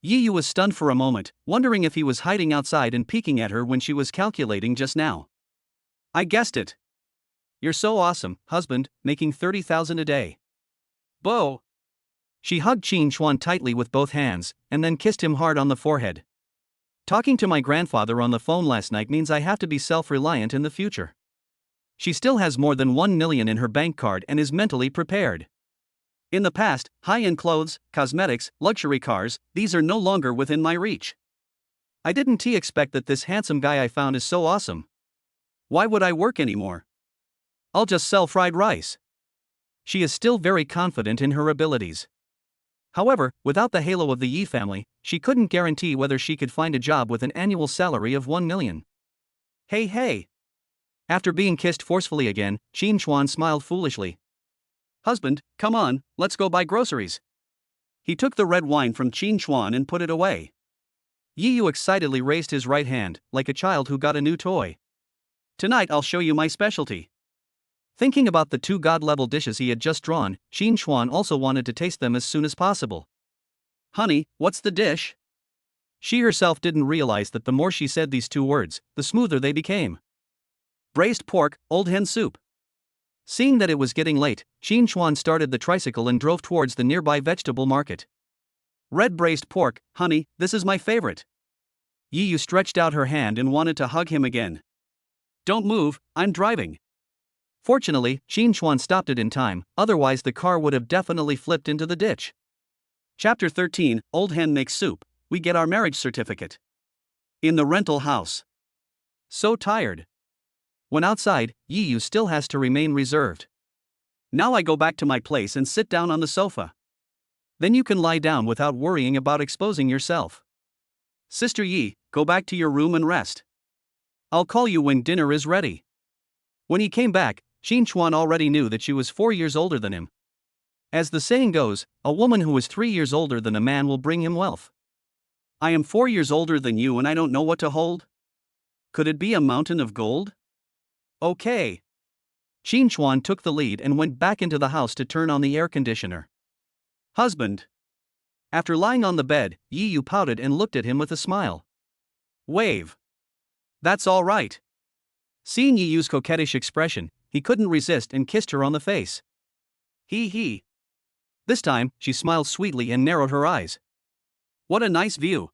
Yiyu was stunned for a moment, wondering if he was hiding outside and peeking at her when she was calculating just now. I guessed it. You're so awesome, husband, making 30,000 a day. Bo. She hugged Qin Chuan tightly with both hands, and then kissed him hard on the forehead. Talking to my grandfather on the phone last night means I have to be self-reliant in the future. She still has more than 1 million in her bank card and is mentally prepared. In the past, high-end clothes, cosmetics, luxury cars, these are no longer within my reach. I didn't expect that this handsome guy I found is so awesome. Why would I work anymore? I'll just sell fried rice. She is still very confident in her abilities. However, without the halo of the Yi family, she couldn't guarantee whether she could find a job with an annual salary of 1 million. Hey. After being kissed forcefully again, Qin Chuan smiled foolishly. Husband, come on, let's go buy groceries. He took the red wine from Qin Chuan and put it away. Yiyu excitedly raised his right hand, like a child who got a new toy. Tonight I'll show you my specialty. Thinking about the 2 god-level dishes he had just drawn, Qin Chuan also wanted to taste them as soon as possible. Honey, what's the dish? She herself didn't realize that the more she said these 2 words, the smoother they became. Braised pork, old hen soup. Seeing that it was getting late, Qin Chuan started the tricycle and drove towards the nearby vegetable market. Red braised pork, honey, this is my favorite. Yiyu stretched out her hand and wanted to hug him again. Don't move, I'm driving. Fortunately, Qin Chuan stopped it in time, otherwise the car would have definitely flipped into the ditch. Chapter 13, Old Hen Makes Soup, we get our marriage certificate. In the rental house. So tired. When outside, Yiyu still has to remain reserved. Now I go back to my place and sit down on the sofa. Then you can lie down without worrying about exposing yourself. Sister Yi, go back to your room and rest. I'll call you when dinner is ready. When he came back, Qin Chuan already knew that she was 4 years older than him. As the saying goes, a woman who is 3 years older than a man will bring him wealth. I am 4 years older than you and I don't know what to hold? Could it be a mountain of gold? Okay. Qin Chuan took the lead and went back into the house to turn on the air conditioner. Husband. After lying on the bed, Yiyu pouted and looked at him with a smile. Wave. That's all right. Seeing Yiyu's coquettish expression, he couldn't resist and kissed her on the face. He. This time, she smiled sweetly and narrowed her eyes. What a nice view.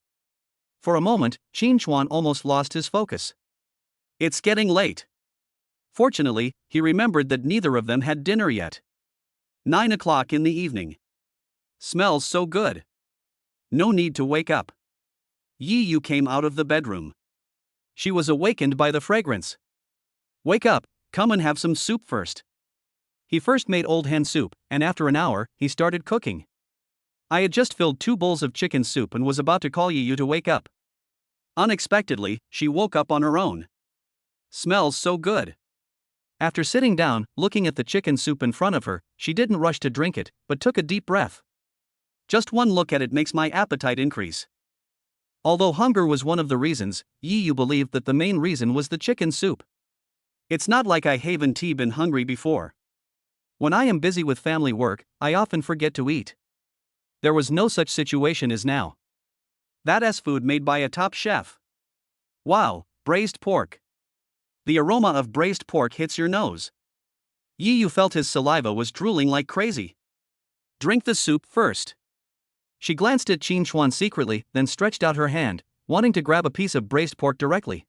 For a moment, Qin Chuan almost lost his focus. It's getting late. Fortunately, he remembered that neither of them had dinner yet. 9 o'clock in the evening. Smells so good. No need to wake up. Yiyu came out of the bedroom. She was awakened by the fragrance. Wake up, come and have some soup first. He first made old hen soup, and after an hour, he started cooking. I had just filled 2 bowls of chicken soup and was about to call Yiyu to wake up. Unexpectedly, she woke up on her own. Smells so good. After sitting down, looking at the chicken soup in front of her, she didn't rush to drink it, but took a deep breath. Just one look at it makes my appetite increase. Although hunger was one of the reasons, Yi Yu believed that the main reason was the chicken soup. It's not like I haven't been hungry before. When I am busy with family work, I often forget to eat. There was no such situation as now. That's food made by a top chef. Wow, braised pork. The aroma of braised pork hits your nose. Yi Yu felt his saliva was drooling like crazy. Drink the soup first. She glanced at Qin Chuan secretly, then stretched out her hand, wanting to grab a piece of braised pork directly.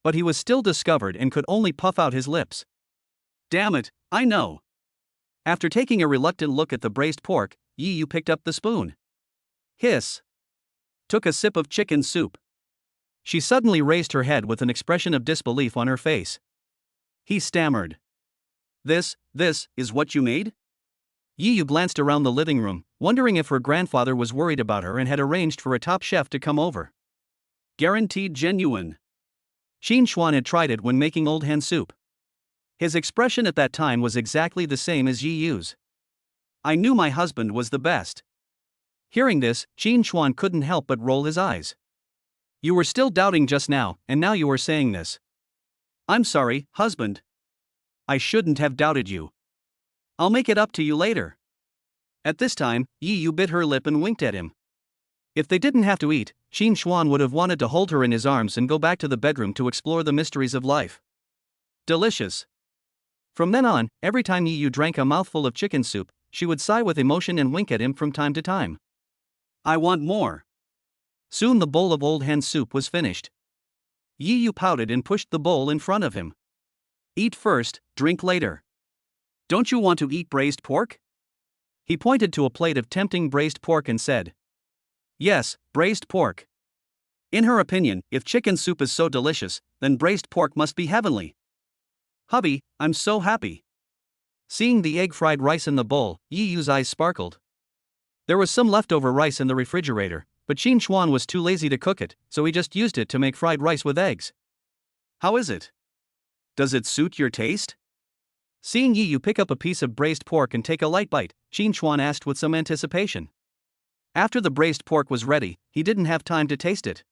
But he was still discovered and could only puff out his lips. Damn it, I know. After taking a reluctant look at the braised pork, Yi Yu picked up the spoon. Hiss. Took a sip of chicken soup. She suddenly raised her head with an expression of disbelief on her face. He stammered. This is what you made? Yi Yu glanced around the living room, wondering if her grandfather was worried about her and had arranged for a top chef to come over. Guaranteed genuine. Qin Chuan had tried it when making old hen soup. His expression at that time was exactly the same as Yi Yu's. I knew my husband was the best. Hearing this, Qin Chuan couldn't help but roll his eyes. You were still doubting just now, and now you are saying this. I'm sorry, husband. I shouldn't have doubted you. I'll make it up to you later. At this time, Yi Yu bit her lip and winked at him. If they didn't have to eat, Qin Chuan would have wanted to hold her in his arms and go back to the bedroom to explore the mysteries of life. Delicious. From then on, every time Yi Yu drank a mouthful of chicken soup, she would sigh with emotion and wink at him from time to time. I want more. Soon the bowl of old hen soup was finished. Yi Yu pouted and pushed the bowl in front of him. Eat first, drink later. Don't you want to eat braised pork? He pointed to a plate of tempting braised pork and said. Yes, braised pork. In her opinion, if chicken soup is so delicious, then braised pork must be heavenly. Hubby, I'm so happy. Seeing the egg fried rice in the bowl, Yi Yu's eyes sparkled. There was some leftover rice in the refrigerator, but Qin Chuan was too lazy to cook it, so he just used it to make fried rice with eggs. How is it? Does it suit your taste? Seeing Yi Yu pick up a piece of braised pork and take a light bite, Qin Chuan asked with some anticipation. After the braised pork was ready, he didn't have time to taste it.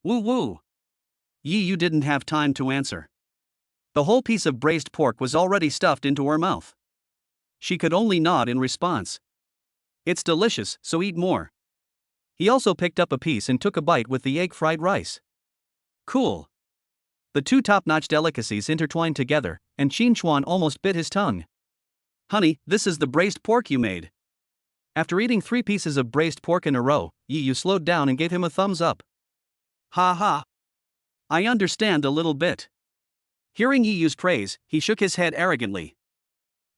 Woo woo. Yi Yu didn't have time to answer. The whole piece of braised pork was already stuffed into her mouth. She could only nod in response. It's delicious, so eat more. He also picked up a piece and took a bite with the egg fried rice. Cool. The two top-notch delicacies intertwined together, and Qin Chuan almost bit his tongue. Honey, this is the braised pork you made. After eating 3 pieces of braised pork in a row, Yi Yu slowed down and gave him a thumbs up. Ha ha. I understand a little bit. Hearing Yi Yu's praise, he shook his head arrogantly.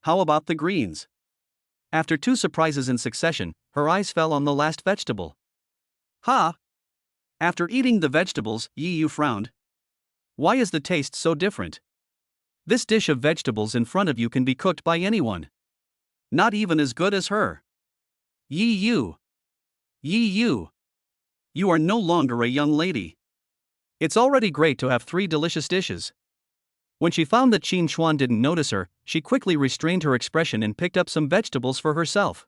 How about the greens? After 2 surprises in succession, her eyes fell on the last vegetable. Ha! After eating the vegetables, Yi Yu frowned. Why is the taste so different? This dish of vegetables in front of you can be cooked by anyone. Not even as good as her. Yi Yu. Yi Yu. You are no longer a young lady. It's already great to have 3 delicious dishes. When she found that Qin Chuan didn't notice her, she quickly restrained her expression and picked up some vegetables for herself.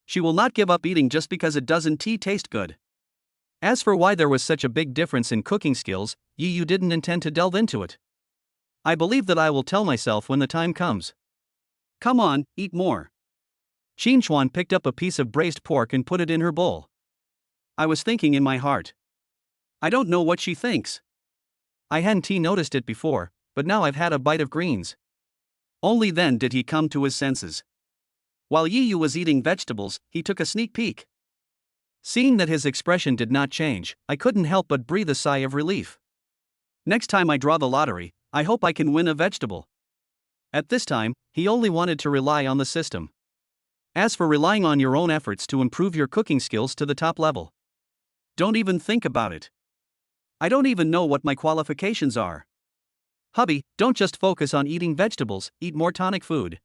She will not give up eating just because it doesn't taste good. As for why there was such a big difference in cooking skills, Yi Yu didn't intend to delve into it. I believe that I will tell myself when the time comes. Come on, eat more. Qin Chuan picked up a piece of braised pork and put it in her bowl. I was thinking in my heart. I don't know what she thinks. I hadn't noticed it before, but now I've had a bite of greens. Only then did he come to his senses. While Yi Yu was eating vegetables, he took a sneak peek. Seeing that his expression did not change, I couldn't help but breathe a sigh of relief. Next time I draw the lottery, I hope I can win a vegetable. At this time, he only wanted to rely on the system. As for relying on your own efforts to improve your cooking skills to the top level, don't even think about it. I don't even know what my qualifications are. Hubby, don't just focus on eating vegetables, eat more tonic food.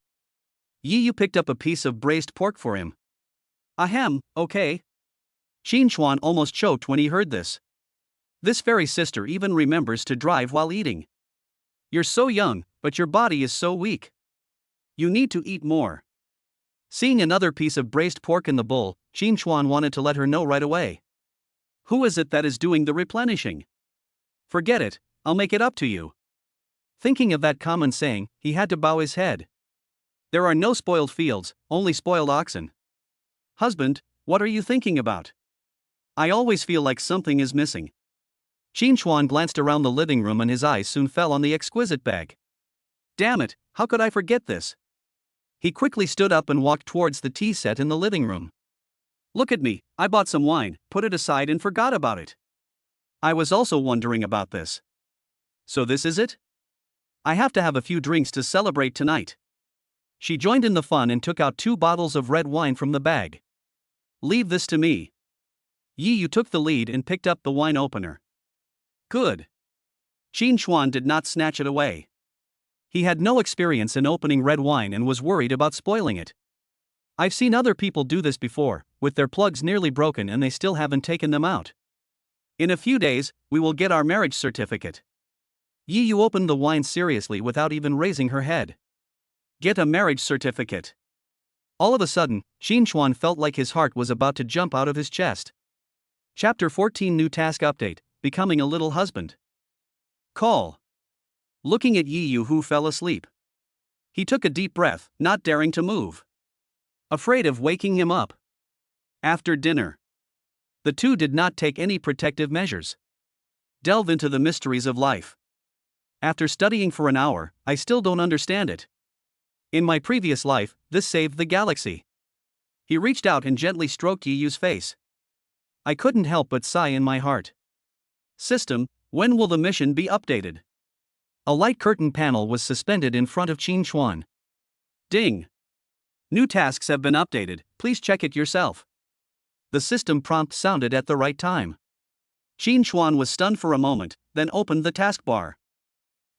Yi Yu picked up a piece of braised pork for him. Ahem, okay. Qin Chuan almost choked when he heard this. This fairy sister even remembers to drive while eating. You're so young, but your body is so weak. You need to eat more. Seeing another piece of braised pork in the bowl, Qin Chuan wanted to let her know right away. Who is it that is doing the replenishing? Forget it, I'll make it up to you. Thinking of that common saying, he had to bow his head. There are no spoiled fields, only spoiled oxen. Husband, what are you thinking about? I always feel like something is missing. Qin Chuan glanced around the living room and his eyes soon fell on the exquisite bag. Damn it, how could I forget this? He quickly stood up and walked towards the tea set in the living room. Look at me, I bought some wine, put it aside and forgot about it. I was also wondering about this. So this is it? I have to have a few drinks to celebrate tonight. She joined in the fun and took out 2 bottles of red wine from the bag. Leave this to me. Yi Yu took the lead and picked up the wine opener. Good. Qin Chuan did not snatch it away. He had no experience in opening red wine and was worried about spoiling it. I've seen other people do this before, with their plugs nearly broken and they still haven't taken them out. In a few days, we will get our marriage certificate. Yi Yu opened the wine seriously without even raising her head. Get a marriage certificate. All of a sudden, Qin Chuan felt like his heart was about to jump out of his chest. Chapter 14 New Task Update, Becoming a Little Husband. Call. Looking at Yi Yu who fell asleep. He took a deep breath, not daring to move. Afraid of waking him up. After dinner. The two did not take any protective measures. Delve into the mysteries of life. After studying for an hour, I still don't understand it. In my previous life, this saved the galaxy. He reached out and gently stroked Yi Yu's face. I couldn't help but sigh in my heart. System, when will the mission be updated? A light curtain panel was suspended in front of Qin Chuan. Ding! New tasks have been updated, please check it yourself. The system prompt sounded at the right time. Qin Chuan was stunned for a moment, then opened the taskbar.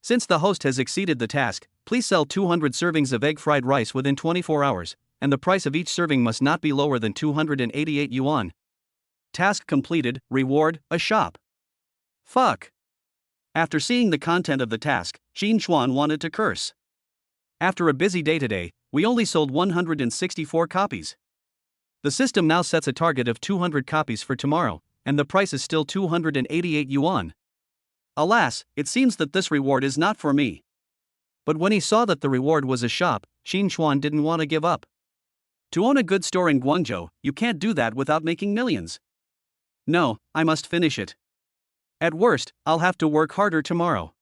Since the host has exceeded the task, please sell 200 servings of egg fried rice within 24 hours, and the price of each serving must not be lower than 288 yuan. Task completed, reward, a shop. Fuck. After seeing the content of the task, Qin Chuan wanted to curse. After a busy day today, we only sold 164 copies. The system now sets a target of 200 copies for tomorrow, and the price is still 288 yuan. Alas, it seems that this reward is not for me. But when he saw that the reward was a shop, Qin Chuan didn't want to give up. To own a good store in Guangzhou, you can't do that without making millions. No, I must finish it. At worst, I'll have to work harder tomorrow.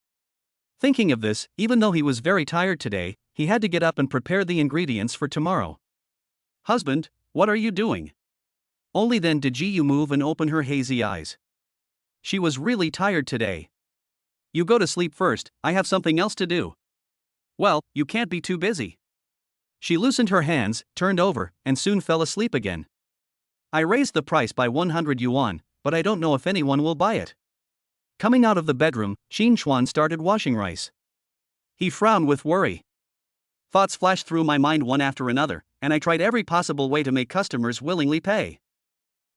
Thinking of this, even though he was very tired today, he had to get up and prepare the ingredients for tomorrow. Husband, what are you doing? Only then did Ji Yu move and open her hazy eyes. She was really tired today. You go to sleep first, I have something else to do. Well, you can't be too busy. She loosened her hands, turned over, and soon fell asleep again. I raised the price by 100 yuan, but I don't know if anyone will buy it. Coming out of the bedroom, Qin Chuan started washing rice. He frowned with worry. Thoughts flashed through my mind one after another, and I tried every possible way to make customers willingly pay.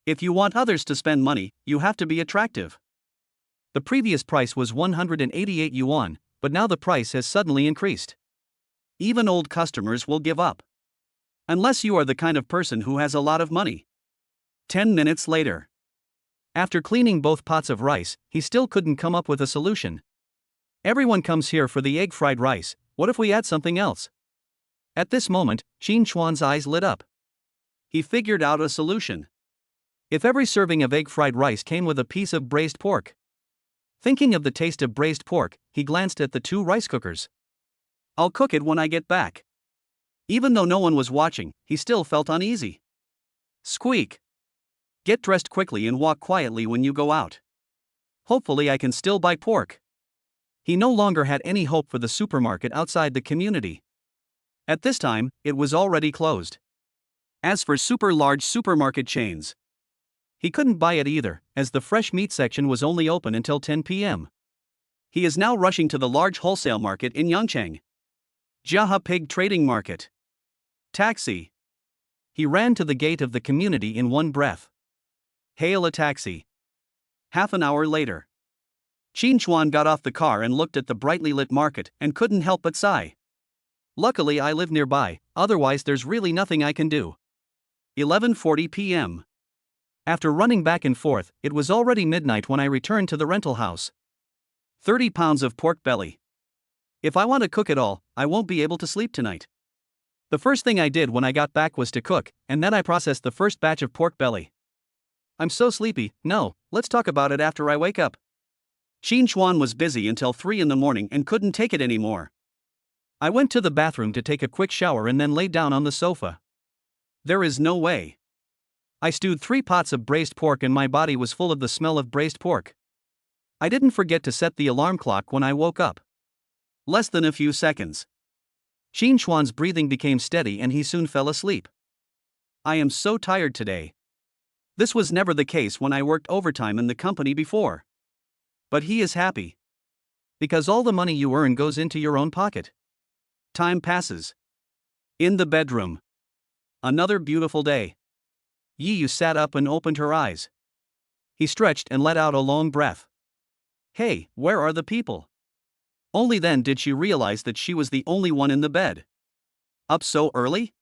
If you want others to spend money, you have to be attractive. The previous price was 188 yuan, but now the price has suddenly increased. Even old customers will give up. Unless you are the kind of person who has a lot of money. 10 minutes later. After cleaning both pots of rice, he still couldn't come up with a solution. Everyone comes here for the egg fried rice, what if we add something else? At this moment, Qin Chuan's eyes lit up. He figured out a solution. If every serving of egg fried rice came with a piece of braised pork. Thinking of the taste of braised pork, he glanced at the 2 rice cookers. I'll cook it when I get back. Even though no one was watching, he still felt uneasy. Squeak. Get dressed quickly and walk quietly when you go out. Hopefully I can still buy pork. He no longer had any hope for the supermarket outside the community. At this time, it was already closed. As for super large supermarket chains, he couldn't buy it either, as the fresh meat section was only open until 10 p.m. He is now rushing to the large wholesale market in Yangcheng. Jiahe Pig Trading Market. Taxi. He ran to the gate of the community in one breath. Hail a taxi. Half an hour later. Qin Chuan got off the car and looked at the brightly lit market and couldn't help but sigh. Luckily I live nearby, otherwise there's really nothing I can do. 11:40 p.m. After running back and forth, it was already midnight when I returned to the rental house. 30 pounds of pork belly. If I want to cook it all, I won't be able to sleep tonight. The first thing I did when I got back was to cook, and then I processed the first batch of pork belly. I'm so sleepy. No, let's talk about it after I wake up. Qin Chuan was busy until 3 in the morning and couldn't take it anymore. I went to the bathroom to take a quick shower and then laid down on the sofa. There is no way. I stewed 3 pots of braised pork and my body was full of the smell of braised pork. I didn't forget to set the alarm clock when I woke up. Less than a few seconds. Qin Chuan's breathing became steady and he soon fell asleep. I am so tired today. This was never the case when I worked overtime in the company before. But he is happy. Because all the money you earn goes into your own pocket. Time passes. In the bedroom. Another beautiful day. Yi Yu sat up and opened her eyes. He stretched and let out a long breath. Hey, where are the people? Only then did she realize that she was the only one in the bed. Up so early?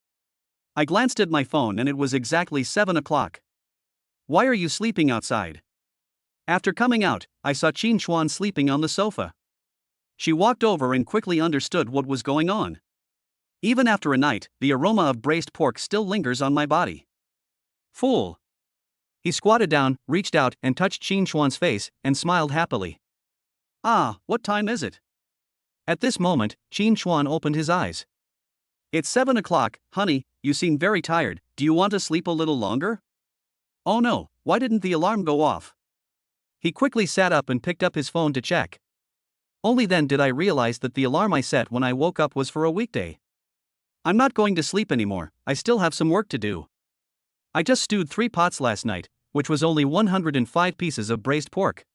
I glanced at my phone and it was exactly 7 o'clock. Why are you sleeping outside? After coming out, I saw Qin Chuan sleeping on the sofa. She walked over and quickly understood what was going on. Even after a night, the aroma of braised pork still lingers on my body. Fool. He squatted down, reached out and touched Qin Chuan's face and smiled happily. Ah, what time is it? At this moment, Qin Chuan opened his eyes. It's 7 o'clock, honey, you seem very tired, do you want to sleep a little longer? Oh no, why didn't the alarm go off? He quickly sat up and picked up his phone to check. Only then did I realize that the alarm I set when I woke up was for a weekday. I'm not going to sleep anymore, I still have some work to do. I just stewed 3 pots last night, which was only 105 pieces of braised pork.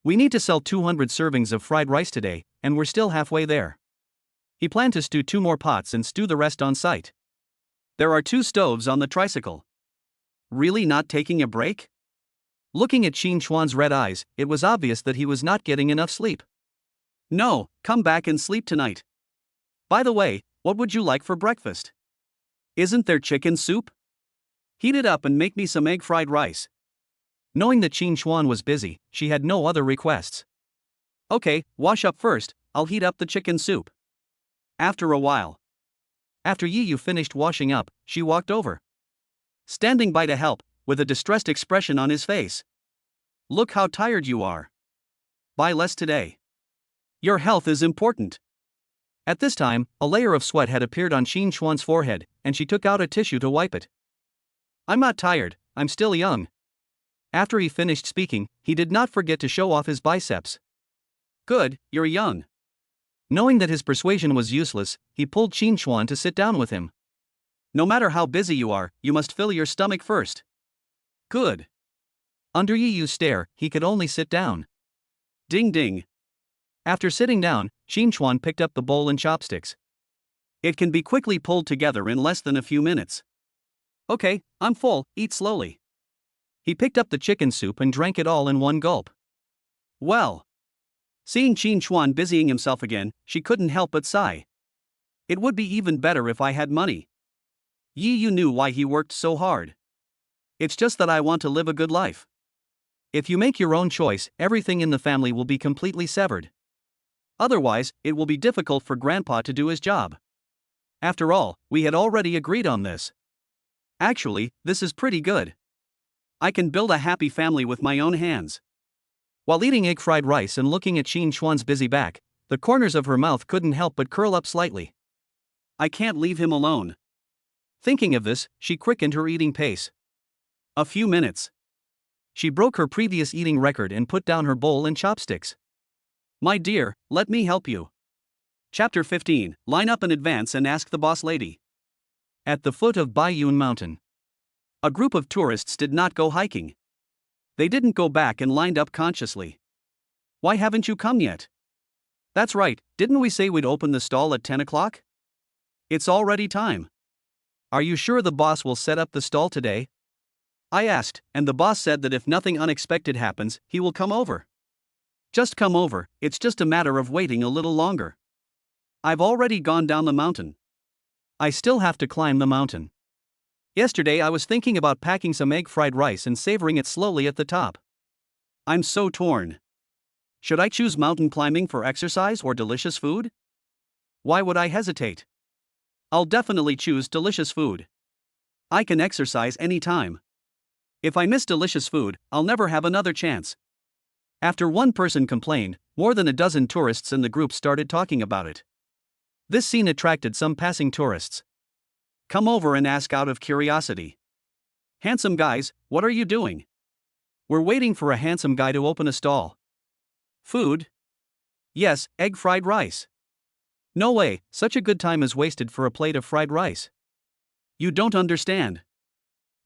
We need to sell 200 servings of fried rice today, and we're still halfway there. He planned to stew 2 more pots and stew the rest on site. There are 2 stoves on the tricycle. Really not taking a break? Looking at Qin Chuan's red eyes, it was obvious that he was not getting enough sleep. No, come back and sleep tonight. By the way, what would you like for breakfast? Isn't there chicken soup? Heat it up and make me some egg fried rice. Knowing that Qin Chuan was busy, she had no other requests. Okay, wash up first, I'll heat up the chicken soup. After a while. After Yi Yu finished washing up, she walked over. Standing by to help, with a distressed expression on his face. Look how tired you are. Buy less today. Your health is important. At this time, a layer of sweat had appeared on Qin Chuan's forehead, and she took out a tissue to wipe it. I'm not tired, I'm still young. After he finished speaking, he did not forget to show off his biceps. Good, you're young. Knowing that his persuasion was useless, he pulled Qin Chuan to sit down with him. No matter how busy you are, you must fill your stomach first. Good. Under Yi Yu's stare, he could only sit down. Ding ding. After sitting down, Qin Chuan picked up the bowl and chopsticks. It can be quickly pulled together in less than a few minutes. Okay, I'm full, eat slowly. He picked up the chicken soup and drank it all in one gulp. Well. Seeing Qin Chuan busying himself again, she couldn't help but sigh. It would be even better if I had money. Yi Yu knew why he worked so hard. It's just that I want to live a good life. If you make your own choice, everything in the family will be completely severed. Otherwise, it will be difficult for Grandpa to do his job. After all, we had already agreed on this. Actually, this is pretty good. I can build a happy family with my own hands. While eating egg fried rice and looking at Qin Chuan's busy back, the corners of her mouth couldn't help but curl up slightly. I can't leave him alone. Thinking of this, she quickened her eating pace. A few minutes. She broke her previous eating record and put down her bowl and chopsticks. My dear, let me help you. Chapter 15, line up in advance and ask the boss lady. At the foot of Baiyun Mountain. A group of tourists did not go hiking. They didn't go back and lined up consciously. Why haven't you come yet? That's right, didn't we say we'd open the stall at 10 o'clock? It's already time. Are you sure the boss will set up the stall today? I asked, and the boss said that if nothing unexpected happens, he will come over. Just come over, it's just a matter of waiting a little longer. I've already gone down the mountain. I still have to climb the mountain. Yesterday I was thinking about packing some egg fried rice and savoring it slowly at the top. I'm so torn. Should I choose mountain climbing for exercise or delicious food? Why would I hesitate? I'll definitely choose delicious food. I can exercise anytime. If I miss delicious food, I'll never have another chance. After one person complained, more than a dozen tourists in the group started talking about it. This scene attracted some passing tourists. Come over and ask out of curiosity. Handsome guys, what are you doing? We're waiting for a handsome guy to open a stall. Food? Yes, egg fried rice. No way, such a good time is wasted for a plate of fried rice. You don't understand.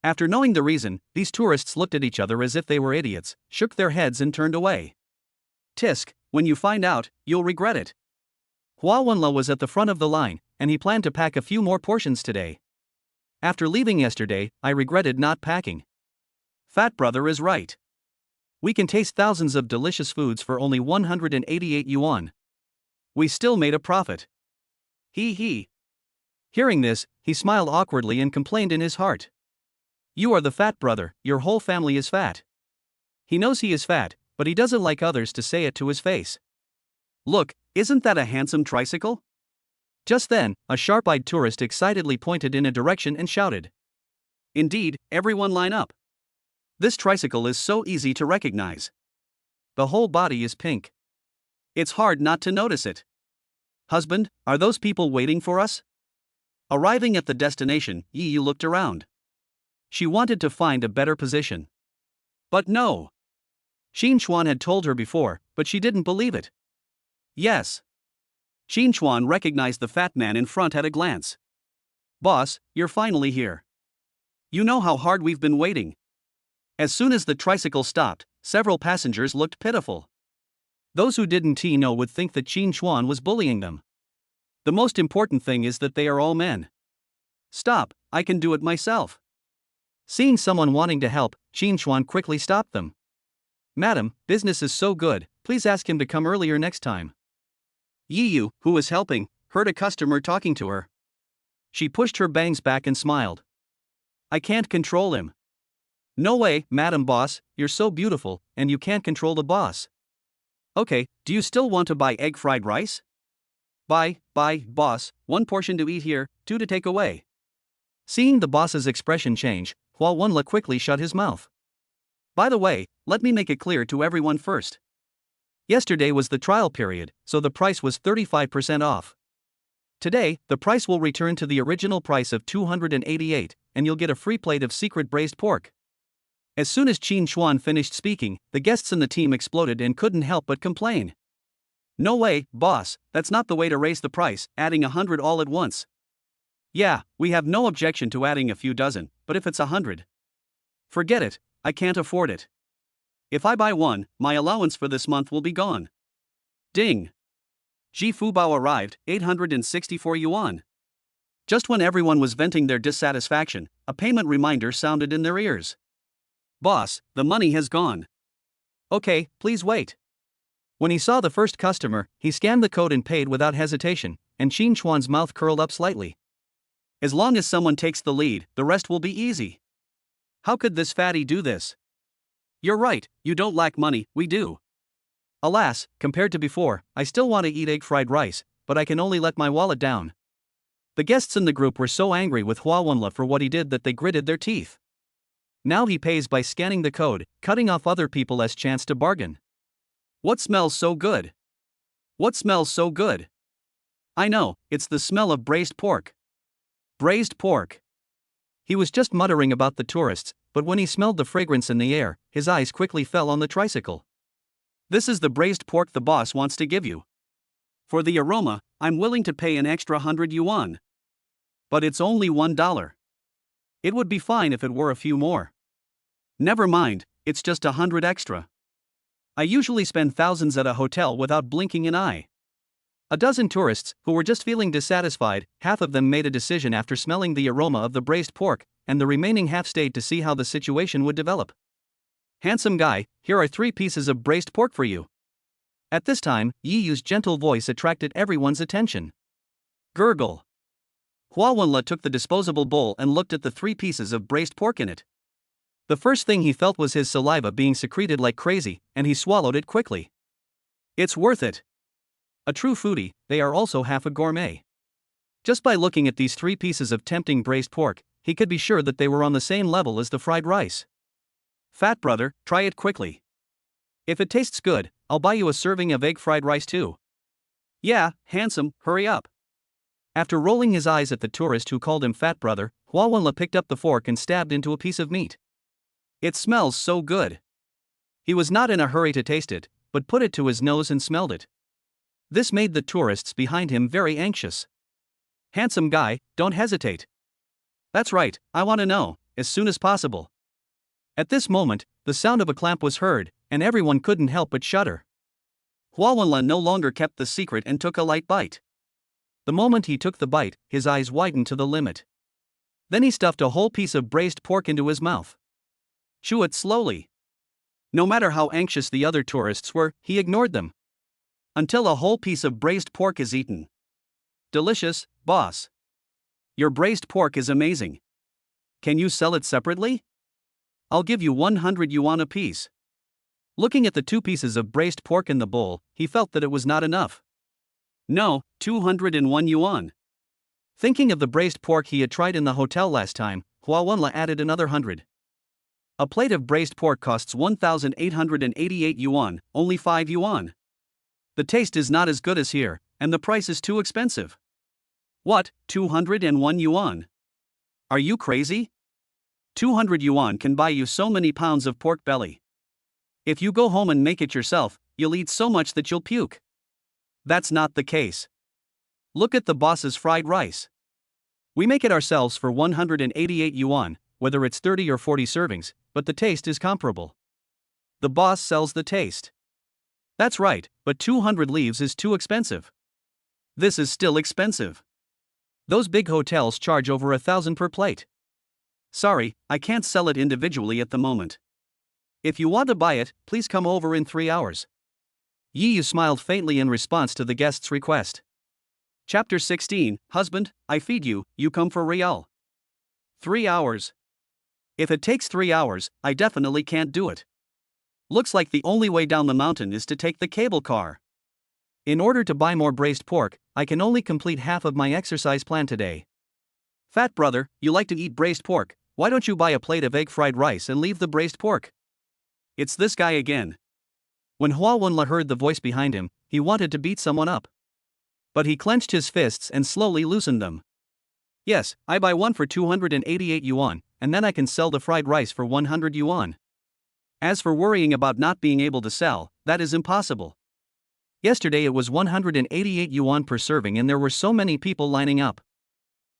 After knowing the reason, these tourists looked at each other as if they were idiots, shook their heads and turned away. Tisk, when you find out, you'll regret it. Hua Wenla was at the front of the line, and he planned to pack a few more portions today. After leaving yesterday, I regretted not packing. Fat brother is right. We can taste thousands of delicious foods for only 188 yuan. We still made a profit. Hee hee. Hearing this, he smiled awkwardly and complained in his heart. You are the fat brother, your whole family is fat. He knows he is fat, but he doesn't like others to say it to his face. Look, isn't that a handsome tricycle? Just then, a sharp-eyed tourist excitedly pointed in a direction and shouted. Indeed, everyone line up. This tricycle is so easy to recognize. The whole body is pink. It's hard not to notice it. Husband, are those people waiting for us? Arriving at the destination, Yi Yu looked around. She wanted to find a better position. But no. Xin Chuan had told her before, but she didn't believe it. Yes. Xin Chuan recognized the fat man in front at a glance. Boss, you're finally here. You know how hard we've been waiting. As soon as the tricycle stopped, several passengers looked pitiful. Those who didn't know would think that Xin Chuan was bullying them. The most important thing is that they are all men. Stop, I can do it myself. Seeing someone wanting to help, Xin Chuan quickly stopped them. Madam, business is so good, please ask him to come earlier next time. Yi Yu, who was helping, heard a customer talking to her. She pushed her bangs back and smiled. I can't control him. No way, madam boss, you're so beautiful, and you can't control the boss. Okay, do you still want to buy egg fried rice? Buy, boss, 1 portion to eat here, 2 to take away. Seeing the boss's expression change, Hua Wenla quickly shut his mouth. By the way, let me make it clear to everyone first. Yesterday was the trial period, so the price was 35% off. Today, the price will return to the original price of 288, and you'll get a free plate of secret braised pork. As soon as Xin Chuan finished speaking, the guests in the team exploded and couldn't help but complain. No way, boss, that's not the way to raise the price, adding 100 all at once. Yeah, we have no objection to adding a few dozen, but if it's 100. Forget it, I can't afford it. If I buy one, my allowance for this month will be gone. Ding! Ji Fubao arrived, 864 yuan. Just when everyone was venting their dissatisfaction, a payment reminder sounded in their ears. Boss, the money has gone. Okay, please wait. When he saw the first customer, he scanned the code and paid without hesitation, and Xin Chuan's mouth curled up slightly. As long as someone takes the lead, the rest will be easy. How could this fatty do this? You're right, you don't lack money, we do. Alas, compared to before, I still want to eat egg fried rice, but I can only let my wallet down. The guests in the group were so angry with Hua Wenla for what he did that they gritted their teeth. Now he pays by scanning the code, cutting off other people's chance to bargain. What smells so good? What smells so good? I know, it's the smell of braised pork. Braised pork. He was just muttering about the tourists, but when he smelled the fragrance in the air, his eyes quickly fell on the tricycle. This is the braised pork the boss wants to give you. For the aroma, I'm willing to pay an extra 100 yuan. But it's only $1. It would be fine if it were a few more. Never mind, it's just 100 extra. I usually spend thousands at a hotel without blinking an eye. A dozen tourists, who were just feeling dissatisfied, half of them made a decision after smelling the aroma of the braised pork, and the remaining half stayed to see how the situation would develop. Handsome guy, here are 3 pieces of braised pork for you. At this time, Yi Yu's gentle voice attracted everyone's attention. Gurgle. Hua Wenla took the disposable bowl and looked at the 3 pieces of braised pork in it. The first thing he felt was his saliva being secreted like crazy, and he swallowed it quickly. It's worth it. A true foodie, they are also half a gourmet. Just by looking at these 3 pieces of tempting braised pork, he could be sure that they were on the same level as the fried rice. Fat brother, try it quickly. If it tastes good, I'll buy you a serving of egg fried rice too. Yeah, handsome, hurry up. After rolling his eyes at the tourist who called him fat brother, Hua Wenla picked up the fork and stabbed into a piece of meat. It smells so good. He was not in a hurry to taste it, but put it to his nose and smelled it. This made the tourists behind him very anxious. Handsome guy, don't hesitate. That's right, I want to know, as soon as possible. At this moment, the sound of a clamp was heard, and everyone couldn't help but shudder. Hua Wenla no longer kept the secret and took a light bite. The moment he took the bite, his eyes widened to the limit. Then he stuffed a whole piece of braised pork into his mouth. Chew it slowly. No matter how anxious the other tourists were, he ignored them. Until a whole piece of braised pork is eaten. Delicious, boss. Your braised pork is amazing. Can you sell it separately? I'll give you 100 yuan apiece. Looking at the 2 pieces of braised pork in the bowl, he felt that it was not enough. No, 201 yuan. Thinking of the braised pork he had tried in the hotel last time, Hua Wenla added another 100. A plate of braised pork costs 1,888 yuan, only 5 yuan. The taste is not as good as here, and the price is too expensive. What, 201 yuan? Are you crazy? 200 yuan can buy you so many pounds of pork belly. If you go home and make it yourself, you'll eat so much that you'll puke. That's not the case. Look at the boss's fried rice. We make it ourselves for 188 yuan, whether it's 30 or 40 servings, but the taste is comparable. The boss sells the taste. That's right, but 200 leaves is too expensive. This is still expensive. Those big hotels charge over 1,000 per plate. Sorry, I can't sell it individually at the moment. If you want to buy it, please come over in 3 hours. Yi Yu smiled faintly in response to the guest's request. Chapter 16, Husband, I feed you, you come for real. 3 hours. If it takes 3 hours, I definitely can't do it. Looks like the only way down the mountain is to take the cable car. In order to buy more braised pork, I can only complete half of my exercise plan today. Fat brother, you like to eat braised pork, why don't you buy a plate of egg fried rice and leave the braised pork? It's this guy again. When Hua Wenla heard the voice behind him, he wanted to beat someone up. But he clenched his fists and slowly loosened them. Yes, I buy one for 288 yuan, and then I can sell the fried rice for 100 yuan. As for worrying about not being able to sell, that is impossible. Yesterday it was 188 yuan per serving and there were so many people lining up.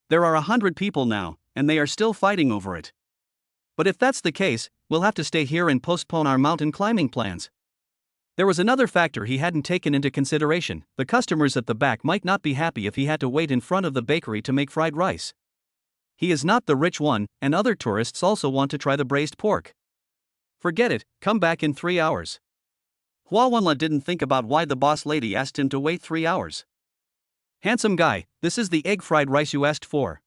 There are 100 people now, and they are still fighting over it. But if that's the case, we'll have to stay here and postpone our mountain climbing plans. There was another factor he hadn't taken into consideration. The customers at the back might not be happy if he had to wait in front of the bakery to make fried rice. He is not the rich one, and other tourists also want to try the braised pork. Forget it, come back in 3 hours. Hua Wenla didn't think about why the boss lady asked him to wait 3 hours. Handsome guy, this is the egg fried rice you asked for.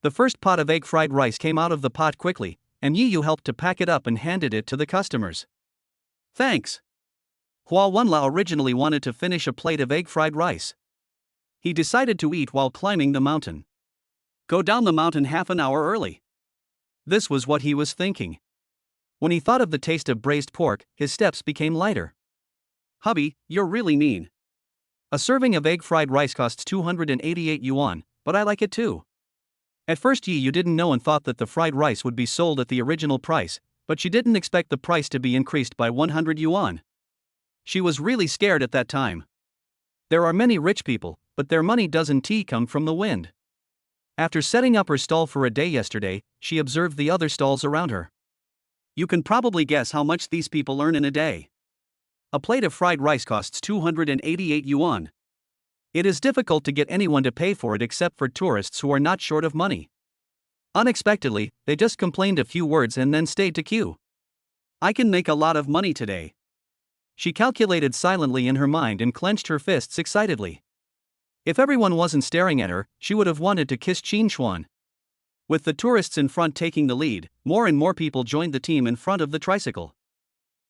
The first pot of egg fried rice came out of the pot quickly, and Yi Yu helped to pack it up and handed it to the customers. Thanks. Hua Wenla originally wanted to finish a plate of egg fried rice. He decided to eat while climbing the mountain. Go down the mountain half an hour early. This was what he was thinking. When he thought of the taste of braised pork, his steps became lighter. Hubby, you're really mean. A serving of egg fried rice costs 288 yuan, but I like it too. At first Yi Yu didn't know and thought that the fried rice would be sold at the original price, but she didn't expect the price to be increased by 100 yuan. She was really scared at that time. There are many rich people, but their money doesn't come from the wind. After setting up her stall for a day yesterday, she observed the other stalls around her. You can probably guess how much these people earn in a day. A plate of fried rice costs 288 yuan. It is difficult to get anyone to pay for it except for tourists who are not short of money. Unexpectedly, they just complained a few words and then stayed to queue. I can make a lot of money today. She calculated silently in her mind and clenched her fists excitedly. If everyone wasn't staring at her, she would have wanted to kiss Qin Xuan. With the tourists in front taking the lead, more and more people joined the team in front of the tricycle.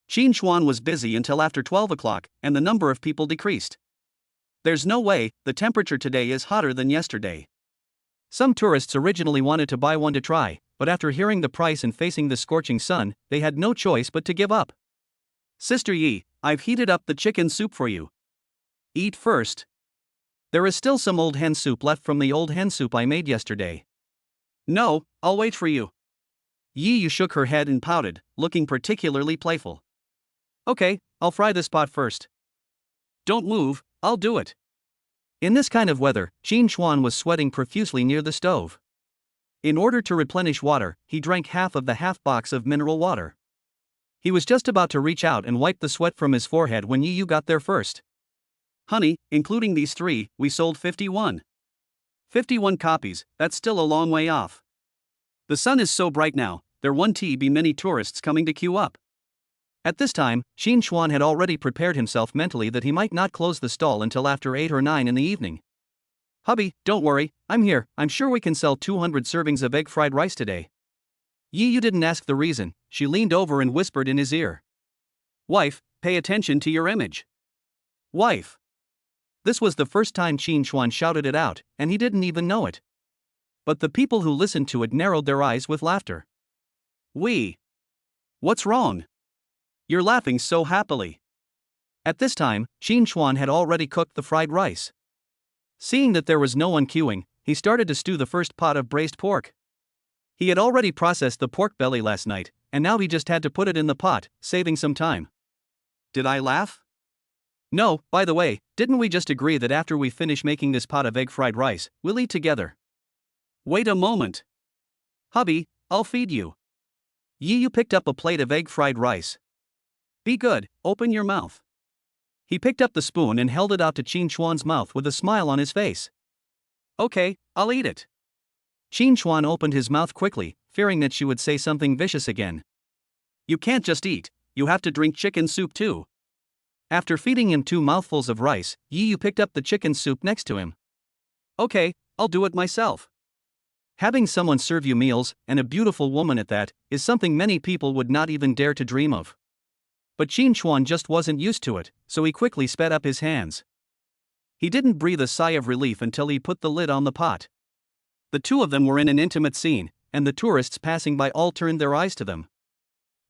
Qin Xuan was busy until after 12 o'clock, and the number of people decreased. There's no way, the temperature today is hotter than yesterday. Some tourists originally wanted to buy one to try, but after hearing the price and facing the scorching sun, they had no choice but to give up. Sister Yi, I've heated up the chicken soup for you. Eat first. There is still some old hen soup left from the old hen soup I made yesterday. No, I'll wait for you. Yi Yu shook her head and pouted, looking particularly playful. Okay, I'll fry this pot first. Don't move, I'll do it. In this kind of weather, Qin Xuan was sweating profusely near the stove. In order to replenish water, he drank half of the half box of mineral water. He was just about to reach out and wipe the sweat from his forehead when Yi Yu got there first. Honey, including these three, we sold 51. 51 copies, that's still a long way off. The sun is so bright now, there won't be many tourists coming to queue up. At this time, Qin Xuan had already prepared himself mentally that he might not close the stall until after 8 or 9 in the evening. Hubby, don't worry, I'm here, I'm sure we can sell 200 servings of egg fried rice today. Yi Yu didn't ask the reason, she leaned over and whispered in his ear. Wife, pay attention to your image. Wife. This was the first time Qin Xuan shouted it out, and he didn't even know it. But the people who listened to it narrowed their eyes with laughter. What's wrong? You're laughing so happily. At this time, Qin Xuan had already cooked the fried rice. Seeing that there was no one queuing, he started to stew the first pot of braised pork. He had already processed the pork belly last night, and now he just had to put it in the pot, saving some time. Did I laugh? No, by the way, didn't we just agree that after we finish making this pot of egg fried rice, we'll eat together? Wait a moment. Hubby, I'll feed you. Yi Yu picked up a plate of egg fried rice. Be good, open your mouth. He picked up the spoon and held it out to Qin Xuan's mouth with a smile on his face. Okay, I'll eat it. Qin Xuan opened his mouth quickly, fearing that she would say something vicious again. You can't just eat, you have to drink chicken soup too. After feeding him 2 mouthfuls of rice, Yi Yu picked up the chicken soup next to him. Okay, I'll do it myself. Having someone serve you meals, and a beautiful woman at that, is something many people would not even dare to dream of. But Qin Xuan just wasn't used to it, so he quickly sped up his hands. He didn't breathe a sigh of relief until he put the lid on the pot. The two of them were in an intimate scene, and the tourists passing by all turned their eyes to them.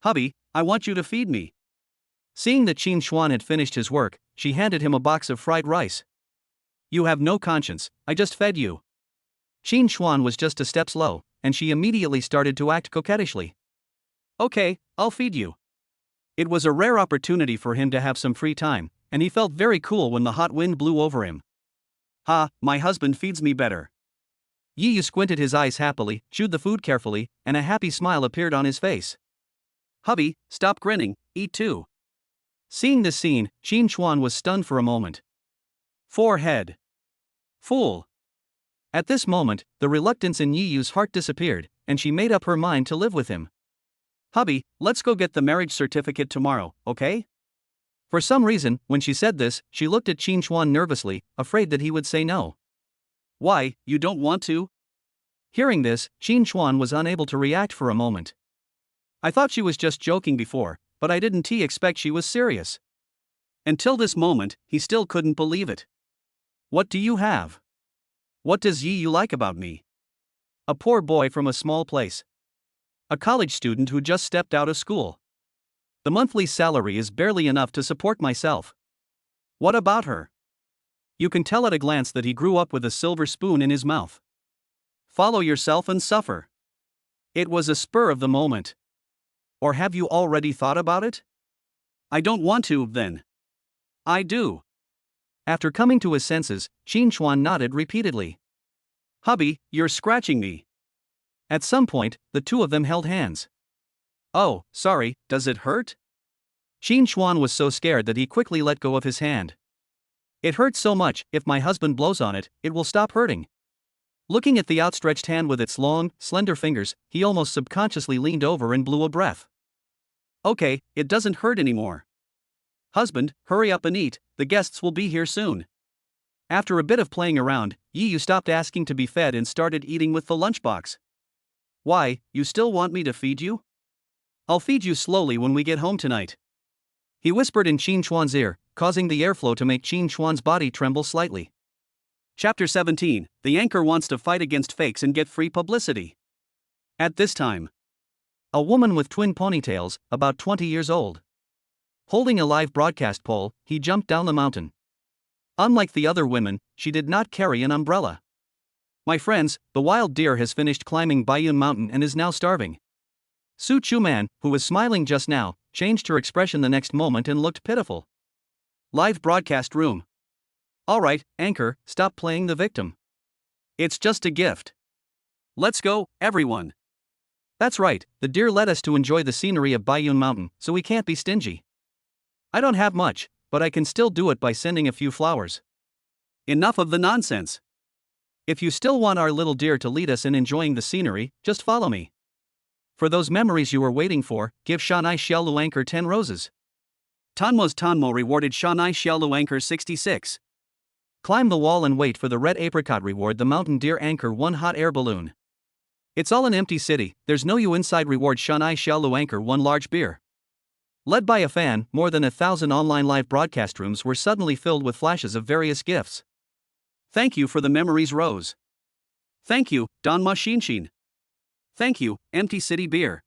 Hubby, I want you to feed me. Seeing that Qin Xuan had finished his work, she handed him a box of fried rice. You have no conscience, I just fed you. Qin Xuan was just a step slow, and she immediately started to act coquettishly. Okay, I'll feed you. It was a rare opportunity for him to have some free time, and he felt very cool when the hot wind blew over him. Ha, my husband feeds me better. Yi Yu squinted his eyes happily, chewed the food carefully, and a happy smile appeared on his face. Hubby, stop grinning, eat too. Seeing this scene, Qin Xuan was stunned for a moment. Forehead. Fool. At this moment, the reluctance in Yi Yu's heart disappeared, and she made up her mind to live with him. Hubby, let's go get the marriage certificate tomorrow, okay? For some reason, when she said this, she looked at Qin Xuan nervously, afraid that he would say no. Why, you don't want to? Hearing this, Qin Xuan was unable to react for a moment. I thought she was just joking before, but I didn't expect she was serious. Until this moment, he still couldn't believe it. What do you have? What does Yi Yu like about me? A poor boy from a small place. A college student who just stepped out of school. The monthly salary is barely enough to support myself. What about her? You can tell at a glance that he grew up with a silver spoon in his mouth. Follow yourself and suffer. It was a spur of the moment. Or have you already thought about it? I don't want to, then. I do. After coming to his senses, Qin Xuan nodded repeatedly. Hubby, you're scratching me. At some point, the two of them held hands. Oh, sorry, does it hurt? Qin Xuan was so scared that he quickly let go of his hand. It hurts so much, if my husband blows on it, it will stop hurting. Looking at the outstretched hand with its long, slender fingers, he almost subconsciously leaned over and blew a breath. Okay, it doesn't hurt anymore. Husband, hurry up and eat, the guests will be here soon. After a bit of playing around, Yi stopped asking to be fed and started eating with the lunchbox. Why, you still want me to feed you? I'll feed you slowly when we get home tonight. He whispered in Qin Chuan's ear, causing the airflow to make Qin Chuan's body tremble slightly. Chapter 17, The Anchor Wants to Fight Against Fakes and Get Free Publicity. At this time, a woman with twin ponytails, about 20 years old. Holding a live broadcast pole, he jumped down the mountain. Unlike the other women, she did not carry an umbrella. My friends, the wild deer has finished climbing Baiyun Mountain and is now starving. Su Chuman, who was smiling just now, changed her expression the next moment and looked pitiful. Live broadcast room. Alright, anchor, stop playing the victim. It's just a gift. Let's go, everyone. That's right, the deer led us to enjoy the scenery of Baiyun Mountain, so we can't be stingy. I don't have much, but I can still do it by sending a few flowers. Enough of the nonsense. If you still want our little deer to lead us in enjoying the scenery, just follow me. For those memories you were waiting for, give Shanai Xiaolu Anchor 10 roses. Tanmo's Tanmo rewarded Shanai Xiaolu Anchor 66. Climb the wall and wait for the red apricot reward the mountain deer anchor 1 hot air balloon. It's all an empty city, there's no you inside reward Shanai Xiaolu Anchor 1 large beer. Led by a fan, more than 1,000 online live broadcast rooms were suddenly filled with flashes of various gifts. Thank you for the memories rose. Thank you, Donma Shinshin. Thank you, Empty City Beer.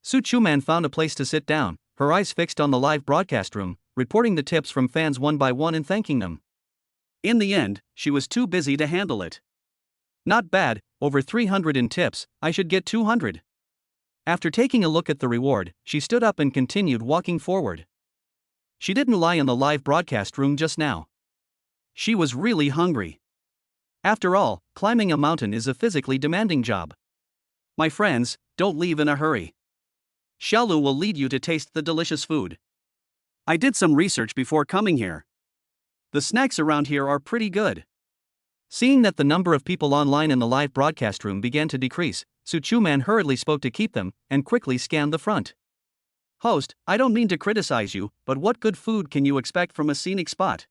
Su Chuman found a place to sit down, her eyes fixed on the live broadcast room, reporting the tips from fans one by one and thanking them. In the end, she was too busy to handle it. Not bad, over 300 in tips, I should get 200. After taking a look at the reward, she stood up and continued walking forward. She didn't lie in the live broadcast room just now. She was really hungry. After all, climbing a mountain is a physically demanding job. My friends, don't leave in a hurry. Xiaolu will lead you to taste the delicious food. I did some research before coming here. The snacks around here are pretty good. Seeing that the number of people online in the live broadcast room began to decrease, Su Chuman hurriedly spoke to keep them, and quickly scanned the front. Host, I don't mean to criticize you, but what good food can you expect from a scenic spot?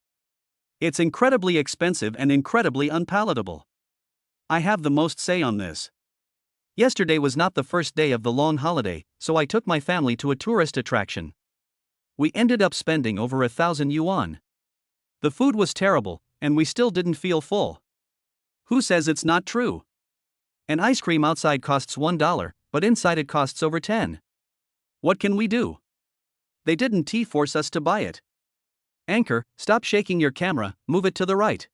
It's incredibly expensive and incredibly unpalatable. I have the most say on this. Yesterday was not the first day of the long holiday, so I took my family to a tourist attraction. We ended up spending over 1,000 yuan. The food was terrible, and we still didn't feel full. Who says it's not true? An ice cream outside costs $1, but inside it costs over 10. What can we do? They didn't force us to buy it. Anchor, stop shaking your camera, move it to the right.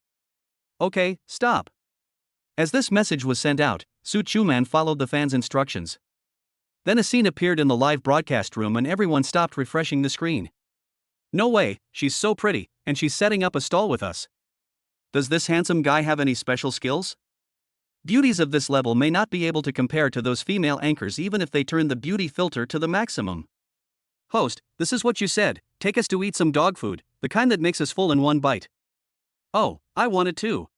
Okay, stop. As this message was sent out, Su Chuman followed the fans' instructions. Then a scene appeared in the live broadcast room and everyone stopped refreshing the screen. No way, she's so pretty, and she's setting up a stall with us. Does this handsome guy have any special skills? Beauties of this level may not be able to compare to those female anchors even if they turn the beauty filter to the maximum. Host, this is what you said, take us to eat some dog food, the kind that makes us full in one bite. Oh, I want it too.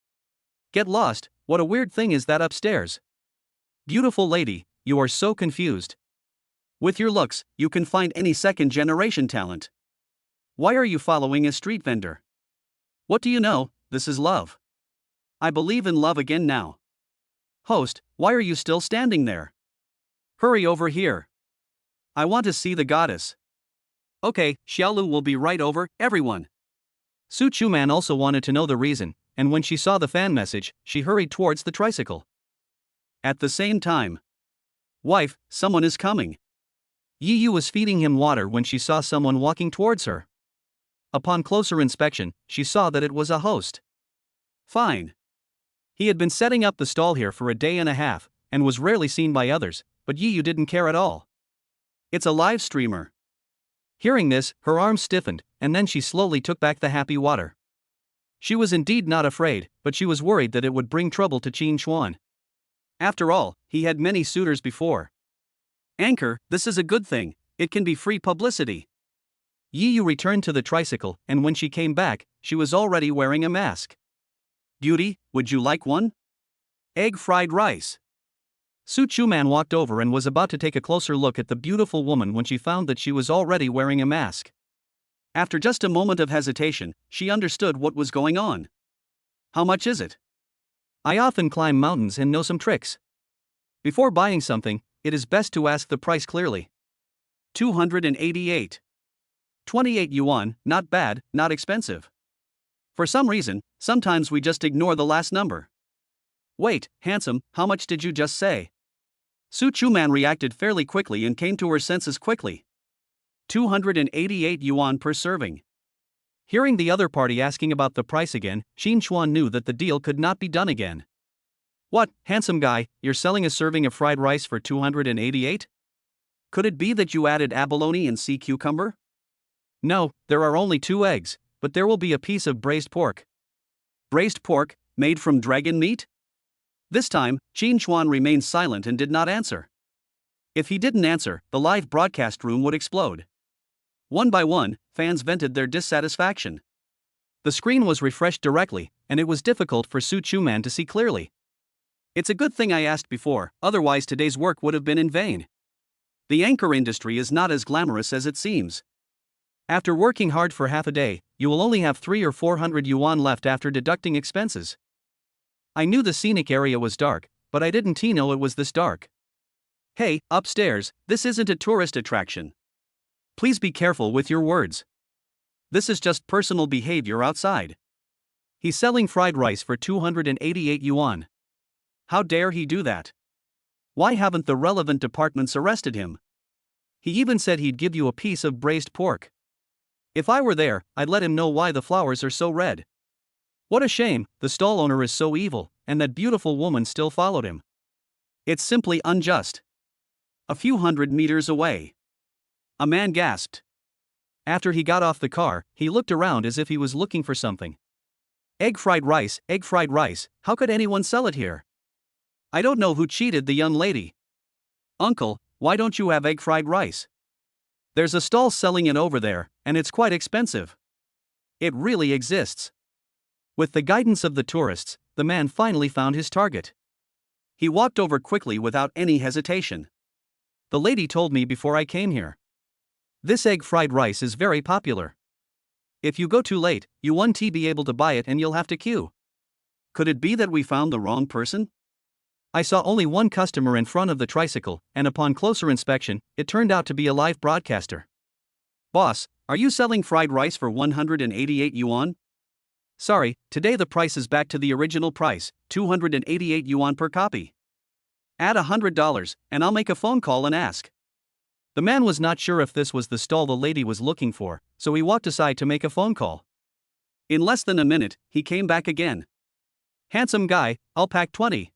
Get lost, what a weird thing is that upstairs? Beautiful lady, you are so confused. With your looks, you can find any second-generation talent. Why are you following a street vendor? What do you know, this is love. I believe in love again now. Host, why are you still standing there? Hurry over here. I want to see the goddess. Okay, Xiaolu will be right over, everyone. Su Chuman also wanted to know the reason, and when she saw the fan message, she hurried towards the tricycle. At the same time. Wife, someone is coming. Yi Yu was feeding him water when she saw someone walking towards her. Upon closer inspection, she saw that it was a host. Fine. He had been setting up the stall here for a day and a half, and was rarely seen by others, but Yi Yu didn't care at all. It's a live streamer. Hearing this, her arms stiffened, and then she slowly took back the happy water. She was indeed not afraid, but she was worried that it would bring trouble to Qin Chuan. After all, he had many suitors before. Anchor, this is a good thing, it can be free publicity. Yi Yu returned to the tricycle, and when she came back, she was already wearing a mask. Beauty, would you like one? Egg fried rice. Su Chuman walked over and was about to take a closer look at the beautiful woman when she found that she was already wearing a mask. After just a moment of hesitation, she understood what was going on. How much is it? I often climb mountains and know some tricks. Before buying something, it is best to ask the price clearly. 288. 28 yuan, not bad, not expensive. For some reason, sometimes we just ignore the last number. Wait, handsome, how much did you just say? Su Chuman reacted fairly quickly and came to her senses quickly. 288 yuan per serving. Hearing the other party asking about the price again, Xin Chuan knew that the deal could not be done again. What, handsome guy, you're selling a serving of fried rice for 288? Could it be that you added abalone and sea cucumber? No, there are only 2 eggs, but there will be a piece of braised pork. Braised pork, made from dragon meat? This time, Xin Chuan remained silent and did not answer. If he didn't answer, the live broadcast room would explode. One by one, fans vented their dissatisfaction. The screen was refreshed directly, and it was difficult for Su Chuman to see clearly. It's a good thing I asked before, otherwise today's work would have been in vain. The anchor industry is not as glamorous as it seems. After working hard for half a day, you will only have 300 or 400 yuan left after deducting expenses. I knew the scenic area was dark, but I didn't know it was this dark. Hey, upstairs, this isn't a tourist attraction. Please be careful with your words. This is just personal behavior outside. He's selling fried rice for 288 yuan. How dare he do that? Why haven't the relevant departments arrested him? He even said he'd give you a piece of braised pork. If I were there, I'd let him know why the flowers are so red. What a shame, the stall owner is so evil, and that beautiful woman still followed him. It's simply unjust. A few hundred meters away, a man gasped. After he got off the car, he looked around as if he was looking for something. Egg fried rice, how could anyone sell it here? I don't know who cheated the young lady. Uncle, why don't you have egg fried rice? There's a stall selling it over there, and it's quite expensive. It really exists. With the guidance of the tourists, the man finally found his target. He walked over quickly without any hesitation. The lady told me before I came here. This egg fried rice is very popular. If you go too late, you won't be able to buy it and you'll have to queue. Could it be that we found the wrong person? I saw only one customer in front of the tricycle, and upon closer inspection, it turned out to be a live broadcaster. Boss, are you selling fried rice for 188 yuan? Sorry, today the price is back to the original price, 288 yuan per copy. Add $100, and I'll make a phone call and ask. The man was not sure if this was the stall the lady was looking for, so he walked aside to make a phone call. In less than a minute, he came back again. Handsome guy, I'll pack 20.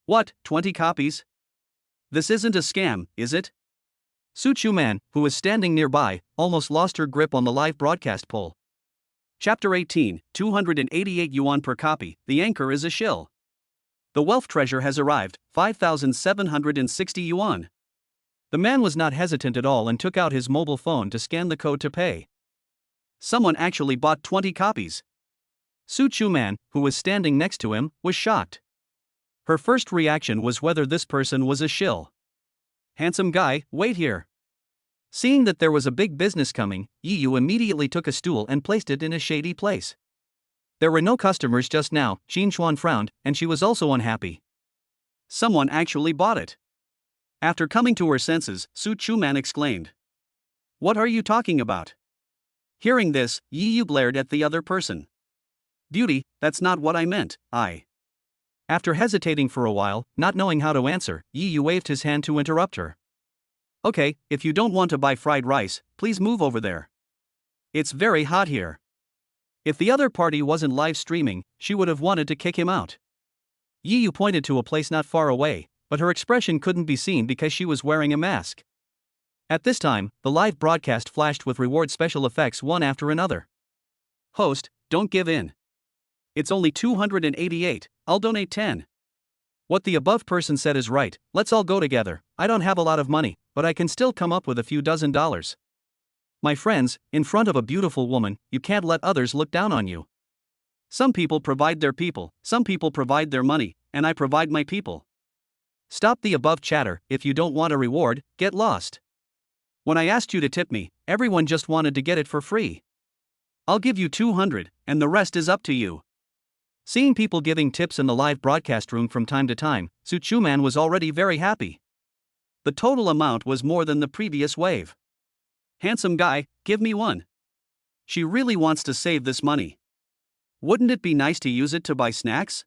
What, 20 copies? This isn't a scam, is it? Su Chuman, who was standing nearby, almost lost her grip on the live broadcast pole. Chapter 18, 288 yuan per copy, the anchor is a shill. The wealth treasure has arrived, 5,760 yuan. The man was not hesitant at all and took out his mobile phone to scan the code to pay. Someone actually bought 20 copies. Su Chuman, who was standing next to him, was shocked. Her first reaction was whether this person was a shill. Handsome guy, wait here. Seeing that there was a big business coming, Yu immediately took a stool and placed it in a shady place. There were no customers just now, Xin Chuan frowned, and she was also unhappy. Someone actually bought it. After coming to her senses, Su Chuman exclaimed. What are you talking about? Hearing this, Yu glared at the other person. Beauty, that's not what I meant, After hesitating for a while, not knowing how to answer, Yu waved his hand to interrupt her. Okay, if you don't want to buy fried rice, please move over there. It's very hot here. If the other party wasn't live streaming, she would have wanted to kick him out. Yu pointed to a place not far away, but her expression couldn't be seen because she was wearing a mask. At this time, the live broadcast flashed with reward special effects one after another. Host, don't give in. It's only 288, I'll donate 10. What the above person said is right, let's all go together. I don't have a lot of money, but I can still come up with a few dozen dollars. My friends, in front of a beautiful woman, you can't let others look down on you. Some people provide their people, some people provide their money, and I provide my people. Stop the above chatter. If you don't want a reward, get lost. When I asked you to tip me, everyone just wanted to get it for free. I'll give you 200, and the rest is up to you. Seeing people giving tips in the live broadcast room from time to time, Su Chuman was already very happy. The total amount was more than the previous wave. Handsome guy, give me one. She really wants to save this money. Wouldn't it be nice to use it to buy snacks?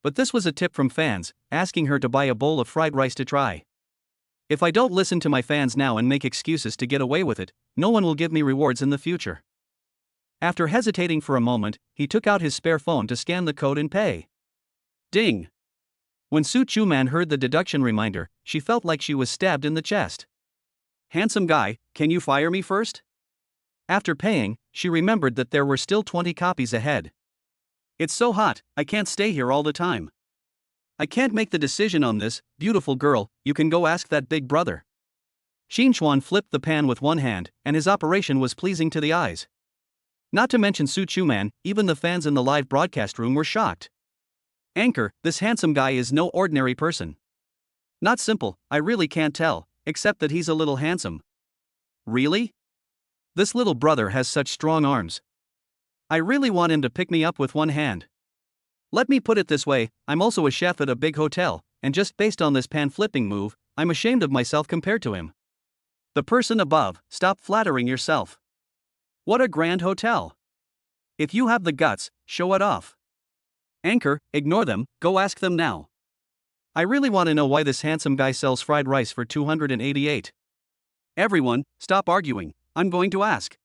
But this was a tip from fans, asking her to buy a bowl of fried rice to try. If I don't listen to my fans now and make excuses to get away with it, no one will give me rewards in the future. After hesitating for a moment, he took out his spare phone to scan the code and pay. Ding! When Su Chuman heard the deduction reminder, she felt like she was stabbed in the chest. Handsome guy, can you fire me first? After paying, she remembered that there were still 20 copies ahead. It's so hot, I can't stay here all the time. I can't make the decision on this, beautiful girl, you can go ask that big brother. Xinchuan flipped the pan with one hand, and his operation was pleasing to the eyes. Not to mention Su Chuman, even the fans in the live broadcast room were shocked. Anchor, this handsome guy is no ordinary person. Not simple, I really can't tell, except that he's a little handsome. Really? This little brother has such strong arms. I really want him to pick me up with one hand. Let me put it this way, I'm also a chef at a big hotel, and just based on this pan flipping move, I'm ashamed of myself compared to him. The person above, stop flattering yourself. What a grand hotel. If you have the guts, show it off. Anchor, ignore them, go ask them now. I really want to know why this handsome guy sells fried rice for 288. Everyone, stop arguing, I'm going to ask.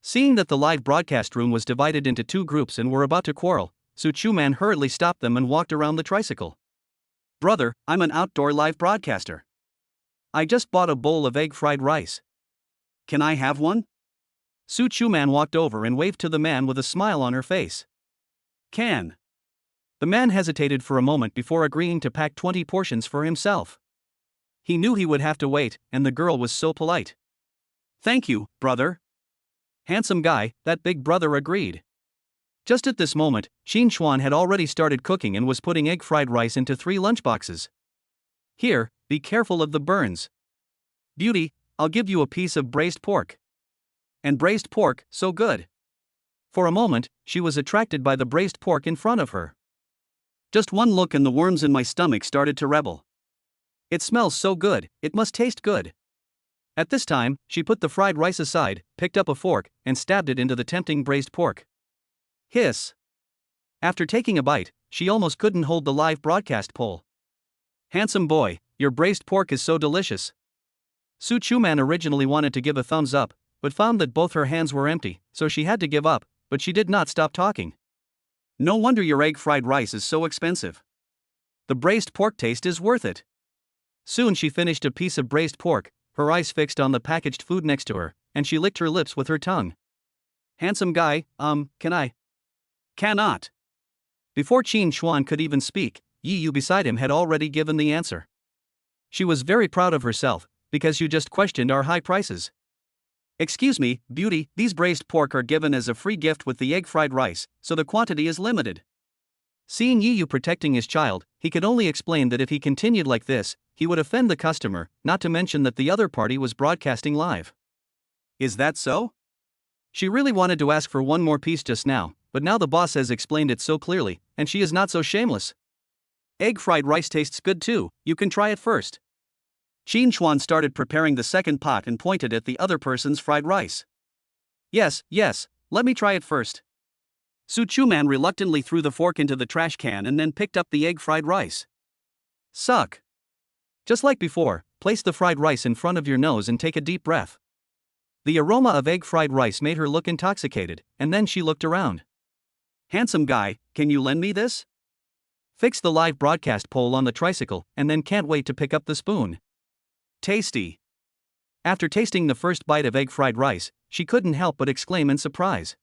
Seeing that the live broadcast room was divided into two groups and were about to quarrel, Su Chuman hurriedly stopped them and walked around the tricycle. Brother, I'm an outdoor live broadcaster. I just bought a bowl of egg fried rice. Can I have one? Su Chuman walked over and waved to the man with a smile on her face. Can. The man hesitated for a moment before agreeing to pack 20 portions for himself. He knew he would have to wait, and the girl was so polite. Thank you, brother. Handsome guy, that big brother agreed. Just at this moment, Xinchuan had already started cooking and was putting egg fried rice into 3 lunchboxes. Here, be careful of the burns. Beauty, I'll give you a piece of braised pork. And braised pork, so good. For a moment, she was attracted by the braised pork in front of her. Just one look and the worms in my stomach started to rebel. It smells so good, it must taste good. At this time, she put the fried rice aside, picked up a fork, and stabbed it into the tempting braised pork. Hiss. After taking a bite, she almost couldn't hold the live broadcast pole. Handsome boy, your braised pork is so delicious. Su Chuman originally wanted to give a thumbs up, but found that both her hands were empty, so she had to give up, but she did not stop talking. No wonder your egg fried rice is so expensive. The braised pork taste is worth it. Soon she finished a piece of braised pork, her eyes fixed on the packaged food next to her, and she licked her lips with her tongue. Handsome guy, can I? Cannot. Before Xinchuan could even speak, Yi Yu beside him had already given the answer. She was very proud of herself, because you just questioned our high prices. Excuse me, beauty, these braised pork are given as a free gift with the egg fried rice, so the quantity is limited. Seeing Yi Yu protecting his child, he could only explain that if he continued like this, he would offend the customer, not to mention that the other party was broadcasting live. Is that so? She really wanted to ask for one more piece just now, but now the boss has explained it so clearly, and she is not so shameless. Egg fried rice tastes good too, you can try it first. Xinchuan started preparing the second pot and pointed at the other person's fried rice. Yes, let me try it first. Su Chuman reluctantly threw the fork into the trash can and then picked up the egg fried rice. Suck. Just like before, place the fried rice in front of your nose and take a deep breath. The aroma of egg fried rice made her look intoxicated, and then she looked around. Handsome guy, can you lend me this? Fix the live broadcast pole on the tricycle and then can't wait to pick up the spoon. Tasty. After tasting the first bite of egg fried rice, she couldn't help but exclaim in surprise.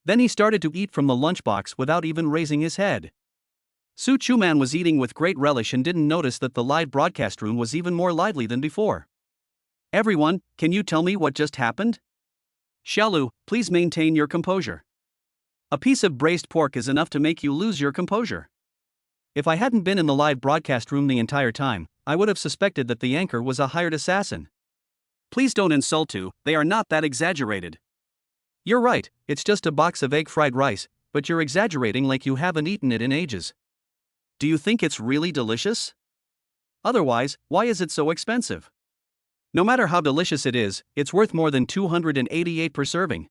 Then he started to eat from the lunchbox without even raising his head. Su Chuman was eating with great relish and didn't notice that the live broadcast room was even more lively than before. Everyone, can you tell me what just happened? Xiaolu, please maintain your composure. A piece of braised pork is enough to make you lose your composure. If I hadn't been in the live broadcast room the entire time, I would have suspected that the anchor was a hired assassin. Please don't insult to, they are not that exaggerated. You're right, it's just a box of egg fried rice, but you're exaggerating like you haven't eaten it in ages. Do you think it's really delicious? Otherwise, why is it so expensive? No matter how delicious it is, it's worth more than 288 per serving.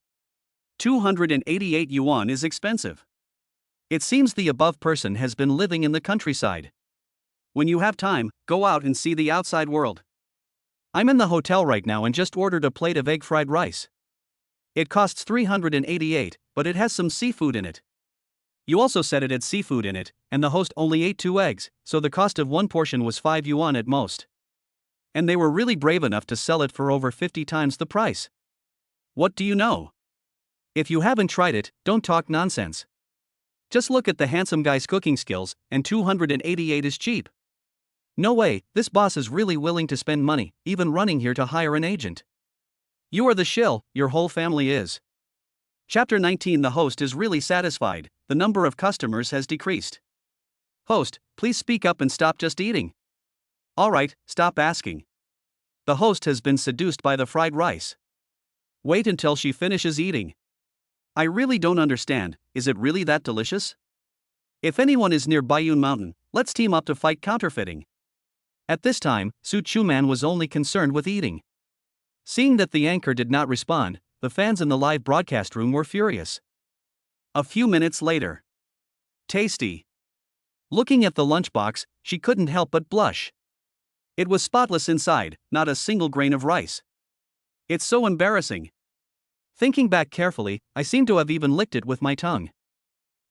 288 yuan is expensive. It seems the above person has been living in the countryside. When you have time, go out and see the outside world. I'm in the hotel right now and just ordered a plate of egg fried rice. It costs 388, but it has some seafood in it. You also said it had seafood in it, and the host only ate 2 eggs, so the cost of one portion was 5 yuan at most. And they were really brave enough to sell it for over 50 times the price. What do you know? If you haven't tried it, don't talk nonsense. Just look at the handsome guy's cooking skills, and 288 is cheap. No way, this boss is really willing to spend money, even running here to hire an agent. You are the shill, your whole family is. Chapter 19. The host is really satisfied, the number of customers has decreased. Host, please speak up and stop just eating. Alright, stop asking. The host has been seduced by the fried rice. Wait until she finishes eating. I really don't understand, is it really that delicious? If anyone is near Bayun Mountain, let's team up to fight counterfeiting. At this time, Su Chuman was only concerned with eating. Seeing that the anchor did not respond, the fans in the live broadcast room were furious. A few minutes later. Tasty. Looking at the lunchbox, she couldn't help but blush. It was spotless inside, not a single grain of rice. It's so embarrassing. Thinking back carefully, I seem to have even licked it with my tongue.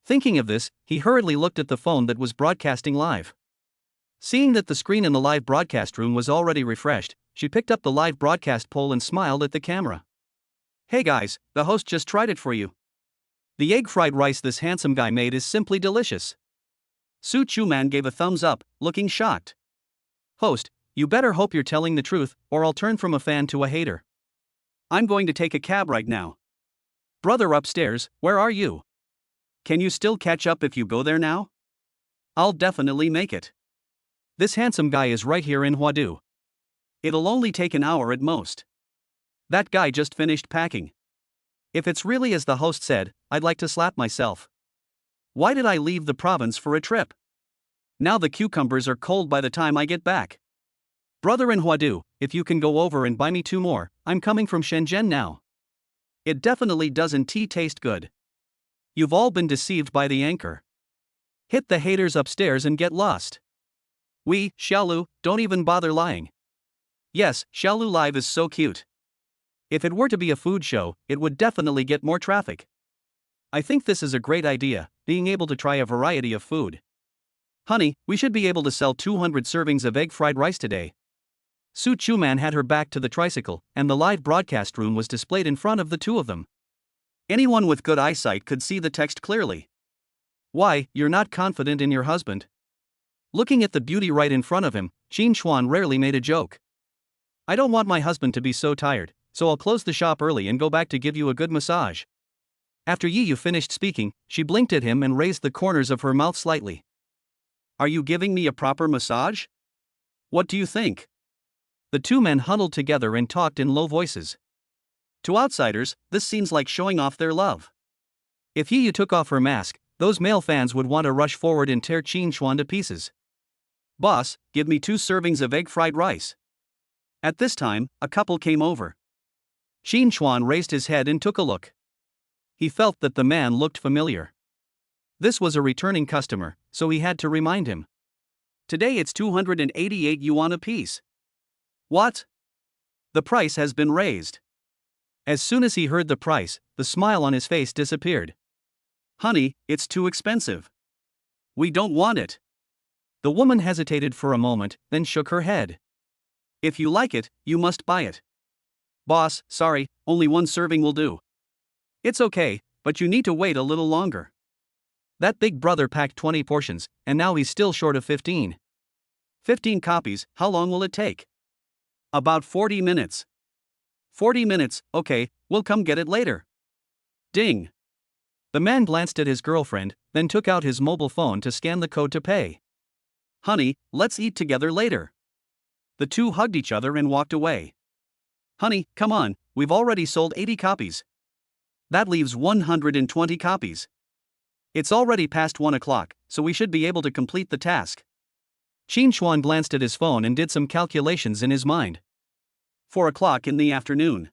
Thinking of this, he hurriedly looked at the phone that was broadcasting live. Seeing that the screen in the live broadcast room was already refreshed, she picked up the live broadcast pole and smiled at the camera. Hey guys, the host just tried it for you. The egg fried rice this handsome guy made is simply delicious. Su Chuman gave a thumbs up, looking shocked. Host, you better hope you're telling the truth, or I'll turn from a fan to a hater. I'm going to take a cab right now. Brother upstairs, where are you? Can you still catch up if you go there now? I'll definitely make it. This handsome guy is right here in Huadu. It'll only take an hour at most. That guy just finished packing. If it's really as the host said, I'd like to slap myself. Why did I leave the province for a trip? Now the cucumbers are cold by the time I get back. Brother in Huadu, if you can go over and buy me 2 more, I'm coming from Shenzhen now. It definitely doesn't taste good. You've all been deceived by the anchor. Hit the haters upstairs and get lost. We, Xiaolu, don't even bother lying. Yes, Xiaolu Live is so cute. If it were to be a food show, it would definitely get more traffic. I think this is a great idea, being able to try a variety of food. Honey, we should be able to sell 200 servings of egg fried rice today. Su Chuman had her back to the tricycle, and the live broadcast room was displayed in front of the two of them. Anyone with good eyesight could see the text clearly. Why, you're not confident in your husband? Looking at the beauty right in front of him, Qin Xuan rarely made a joke. I don't want my husband to be so tired, so I'll close the shop early and go back to give you a good massage. After Yi Yu finished speaking, she blinked at him and raised the corners of her mouth slightly. Are you giving me a proper massage? What do you think? The two men huddled together and talked in low voices. To outsiders, this seems like showing off their love. If Yi Yu took off her mask, those male fans would want to rush forward and tear Qin Xuan to pieces. Boss, give me 2 servings of egg fried rice. At this time, a couple came over. Qin Xuan raised his head and took a look. He felt that the man looked familiar. This was a returning customer, so he had to remind him. Today it's 288 yuan apiece. What? The price has been raised. As soon as he heard the price, the smile on his face disappeared. Honey, it's too expensive. We don't want it. The woman hesitated for a moment, then shook her head. If you like it, you must buy it. Boss, sorry, only 1 serving will do. It's okay, but you need to wait a little longer. That big brother packed 20 portions, and now he's still short of 15. 15 copies, how long will it take? About 40 minutes. 40 minutes, okay, we'll come get it later. Ding. The man glanced at his girlfriend, then took out his mobile phone to scan the code to pay. Honey, let's eat together later. The two hugged each other and walked away. Honey, come on, we've already sold 80 copies. That leaves 120 copies. It's already past 1 o'clock, so we should be able to complete the task. Qin Xuan glanced at his phone and did some calculations in his mind. 4 o'clock in the afternoon.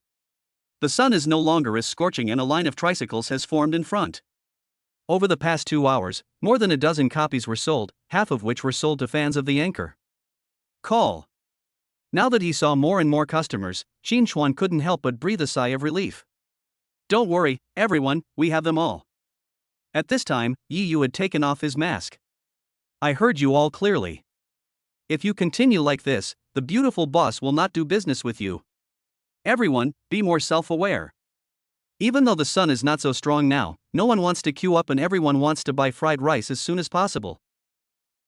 The sun is no longer as scorching and a line of tricycles has formed in front. Over the past 2 hours, more than a dozen copies were sold, half of which were sold to fans of the anchor. Call. Now that he saw more and more customers, Qin Xuan couldn't help but breathe a sigh of relief. Don't worry, everyone, we have them all. At this time, Yi Yu had taken off his mask. I heard you all clearly. If you continue like this, the beautiful boss will not do business with you. Everyone, be more self-aware. Even though the sun is not so strong now, no one wants to queue up and everyone wants to buy fried rice as soon as possible.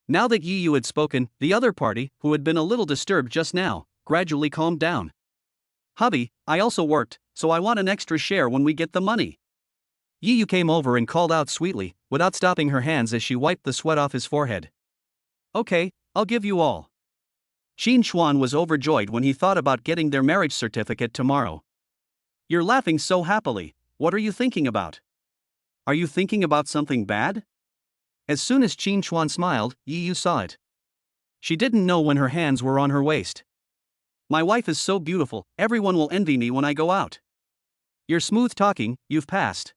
Now that Yi Yu had spoken, the other party, who had been a little disturbed just now, gradually calmed down. Hubby, I also worked, so I want an extra share when we get the money. Yi Yu came over and called out sweetly, without stopping her hands as she wiped the sweat off his forehead. Okay, I'll give you all. Qin Xuan was overjoyed when he thought about getting their marriage certificate tomorrow. You're laughing so happily, what are you thinking about? Are you thinking about something bad? As soon as Qin Xuan smiled, Yi Yu saw it. She didn't know when her hands were on her waist. My wife is so beautiful, everyone will envy me when I go out. You're smooth talking, you've passed.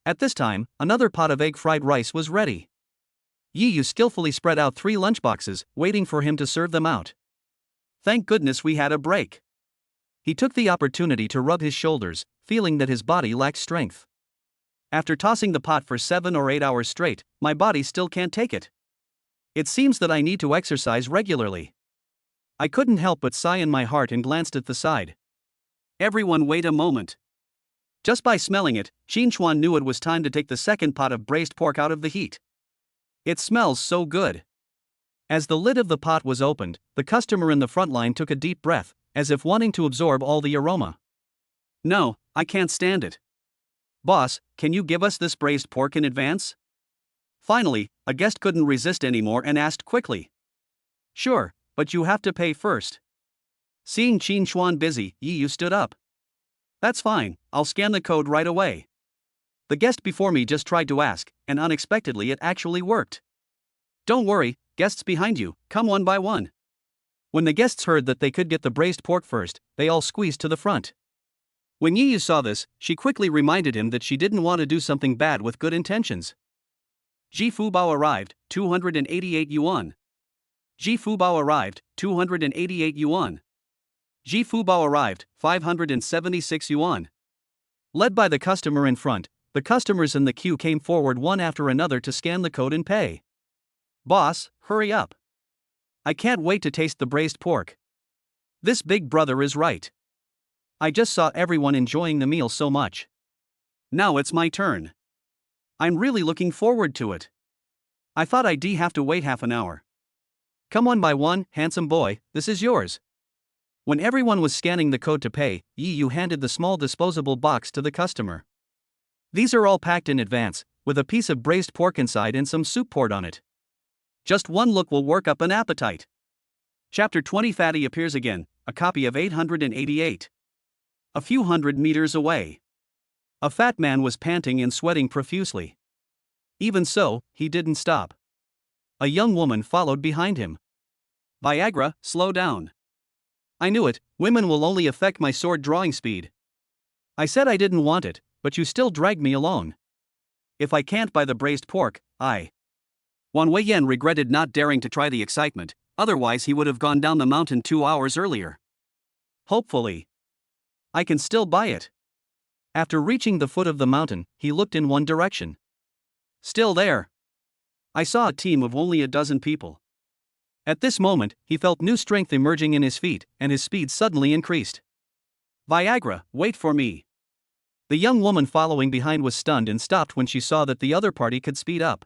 At this time, another pot of egg fried rice was ready. Yi Yu skillfully spread out 3 lunchboxes, waiting for him to serve them out. Thank goodness we had a break. He took the opportunity to rub his shoulders, feeling that his body lacked strength. After tossing the pot for 7 or 8 hours straight, my body still can't take it. It seems that I need to exercise regularly. I couldn't help but sigh in my heart and glanced at the side. Everyone wait a moment. Just by smelling it, Qin Xuan knew it was time to take the second pot of braised pork out of the heat. It smells so good. As the lid of the pot was opened, the customer in the front line took a deep breath, as if wanting to absorb all the aroma. No, I can't stand it. Boss, can you give us this braised pork in advance? Finally, a guest couldn't resist anymore and asked quickly. Sure, but you have to pay first. Seeing Qin Xuan busy, Yi Yu stood up. That's fine, I'll scan the code right away. The guest before me just tried to ask, and unexpectedly it actually worked. Don't worry, guests behind you, come one by one. When the guests heard that they could get the braised pork first, they all squeezed to the front. When Yi Yu saw this, she quickly reminded him that she didn't want to do something bad with good intentions. Ji Fubao arrived, 288 yuan. Ji Fubao arrived, 288 yuan. Ji Fubao arrived, 576 yuan. Led by the customer in front, the customers in the queue came forward one after another to scan the code and pay. Boss, hurry up. I can't wait to taste the braised pork. This big brother is right. I just saw everyone enjoying the meal so much. Now it's my turn. I'm really looking forward to it. I thought I'd have to wait half an hour. Come one by one, handsome boy, this is yours. When everyone was scanning the code to pay, Yi Yu handed the small disposable box to the customer. These are all packed in advance, with a piece of braised pork inside and some soup poured on it. Just one look will work up an appetite. Chapter 20 Fatty appears again, a copy of 888. A few hundred meters away. A fat man was panting and sweating profusely. Even so, he didn't stop. A young woman followed behind him. Viagra, slow down. I knew it, women will only affect my sword drawing speed. I said I didn't want it, but you still dragged me along. If I can't buy the braised pork, Wang Weiyan regretted not daring to try the excitement, otherwise he would have gone down the mountain 2 hours earlier. Hopefully, I can still buy it. After reaching the foot of the mountain, he looked in one direction. Still there. I saw a team of only a dozen people. At this moment, he felt new strength emerging in his feet, and his speed suddenly increased. Viagra, wait for me. The young woman following behind was stunned and stopped when she saw that the other party could speed up.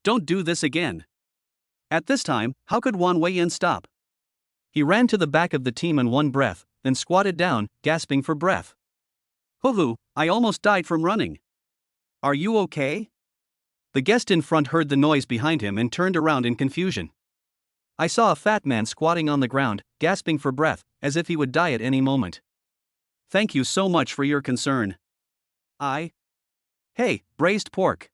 Don't do this again. At this time, how could Wang Weiyan stop? He ran to the back of the team in one breath, then squatted down, gasping for breath. Hoo-hoo, I almost died from running. Are you okay? The guest in front heard the noise behind him and turned around in confusion. I saw a fat man squatting on the ground, gasping for breath, as if he would die at any moment. Thank you so much for your concern. I. Hey, braised pork.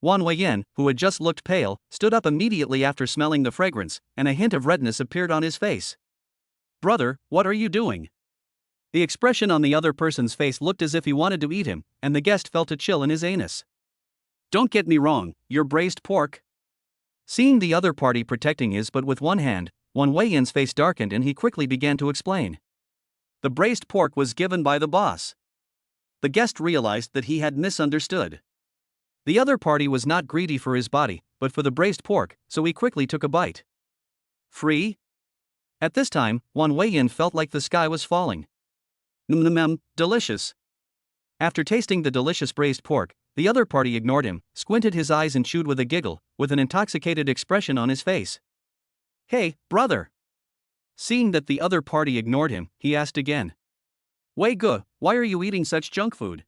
Wan Weiyan, who had just looked pale, stood up immediately after smelling the fragrance, and a hint of redness appeared on his face. Brother, what are you doing? The expression on the other person's face looked as if he wanted to eat him, and the guest felt a chill in his anus. Don't get me wrong, you're braised pork. Seeing the other party protecting his but with one hand, Wan Weiyan's face darkened and he quickly began to explain. The braised pork was given by the boss. The guest realized that he had misunderstood. The other party was not greedy for his body, but for the braised pork, so he quickly took a bite. Free? At this time, Wan Weiyan felt like the sky was falling. Delicious. After tasting the delicious braised pork, the other party ignored him, squinted his eyes and chewed with a giggle, with an intoxicated expression on his face. Hey, brother! Seeing that the other party ignored him, he asked again. Wei Ge, why are you eating such junk food?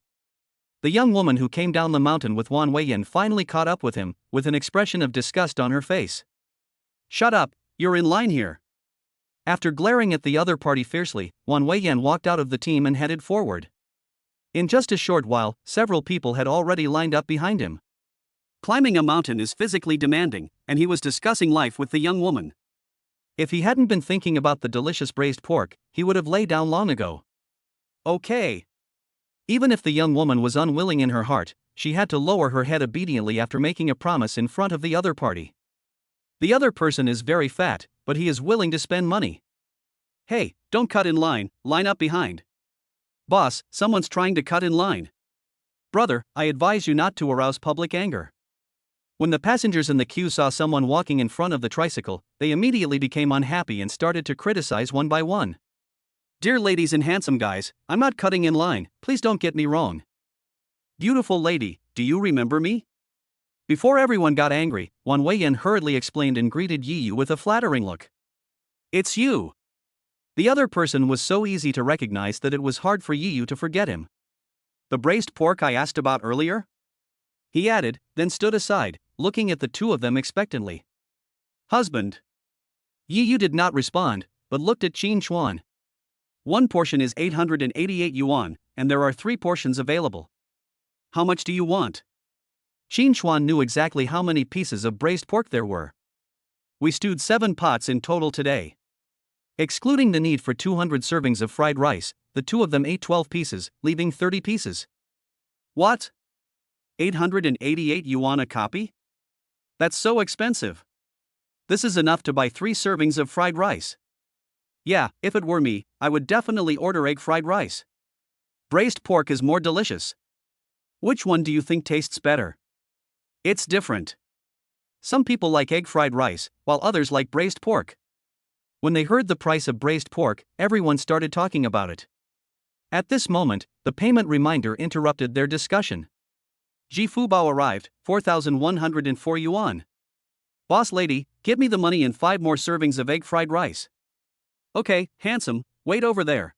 The young woman who came down the mountain with Wan Weiyan finally caught up with him, with an expression of disgust on her face. Shut up, you're in line here. After glaring at the other party fiercely, Wan Weiyan walked out of the team and headed forward. In just a short while, several people had already lined up behind him. Climbing a mountain is physically demanding, and he was discussing life with the young woman. If he hadn't been thinking about the delicious braised pork, he would have laid down long ago. Okay. Even if the young woman was unwilling in her heart, she had to lower her head obediently after making a promise in front of the other party. The other person is very fat, but he is willing to spend money. Hey, don't cut in line, line up behind. Boss, someone's trying to cut in line. Brother, I advise you not to arouse public anger. When the passengers in the queue saw someone walking in front of the tricycle, they immediately became unhappy and started to criticize one by one. Dear ladies and handsome guys, I'm not cutting in line, please don't get me wrong. Beautiful lady, do you remember me? Before everyone got angry, Wan Weiyan hurriedly explained and greeted Yi Yu with a flattering look. It's you. The other person was so easy to recognize that it was hard for Yi Yu to forget him. The braised pork I asked about earlier? He added, then stood aside, looking at the two of them expectantly. Husband. Yi Yu did not respond, but looked at Qin Chuan. One portion is 888 yuan, and there are 3 portions available. How much do you want? Qin Chuan knew exactly how many pieces of braised pork there were. We stewed 7 pots in total today. Excluding the need for 200 servings of fried rice, the two of them ate 12 pieces, leaving 30 pieces. What? 888 yuan a copy? That's so expensive. This is enough to buy 3 servings of fried rice. Yeah, if it were me, I would definitely order egg fried rice. Braised pork is more delicious. Which one do you think tastes better? It's different. Some people like egg fried rice, while others like braised pork. When they heard the price of braised pork, everyone started talking about it. At this moment, the payment reminder interrupted their discussion. Ji Fubao arrived, 4,104 yuan. Boss lady, give me the money and 5 more servings of egg fried rice. Okay, handsome, wait over there.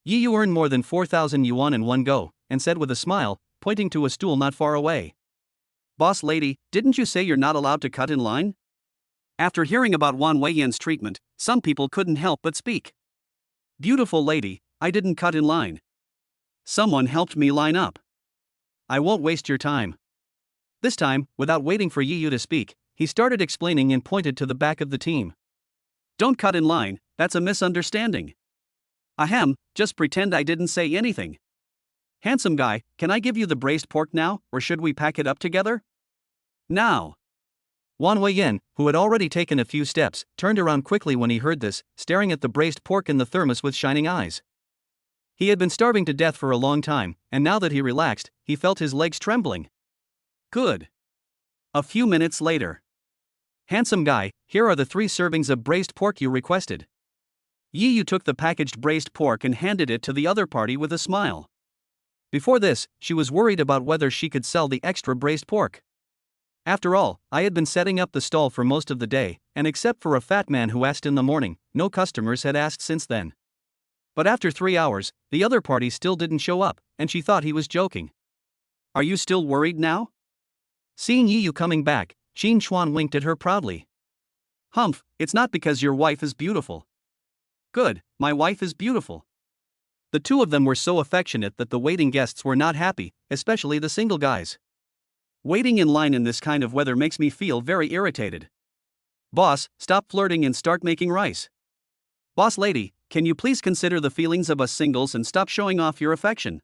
Yi Yu earned more than 4,000 yuan in one go, and said with a smile, pointing to a stool not far away. Boss lady, didn't you say you're not allowed to cut in line? After hearing about Wan Weiyan's treatment, some people couldn't help but speak. Beautiful lady, I didn't cut in line. Someone helped me line up. I won't waste your time. This time, without waiting for Yi Yu to speak, he started explaining and pointed to the back of the team. Don't cut in line, that's a misunderstanding. Ahem, just pretend I didn't say anything. Handsome guy, can I give you the braised pork now, or should we pack it up together? Now. Wan Weiyan, who had already taken a few steps, turned around quickly when he heard this, staring at the braised pork in the thermos with shining eyes. He had been starving to death for a long time, and now that he relaxed, he felt his legs trembling. Good. A few minutes later. Handsome guy, here are the 3 servings of braised pork you requested. Yi Yu took the packaged braised pork and handed it to the other party with a smile. Before this, she was worried about whether she could sell the extra braised pork. After all, I had been setting up the stall for most of the day, and except for a fat man who asked in the morning, no customers had asked since then. But after 3 hours, the other party still didn't show up, and she thought he was joking. Are you still worried now? Seeing Yi Yu coming back, Qin Chuan winked at her proudly. Humph, it's not because your wife is beautiful. Good, my wife is beautiful. The two of them were so affectionate that the waiting guests were not happy, especially the single guys. Waiting in line in this kind of weather makes me feel very irritated. Boss, stop flirting and start making rice. Boss lady, can you please consider the feelings of us singles and stop showing off your affection?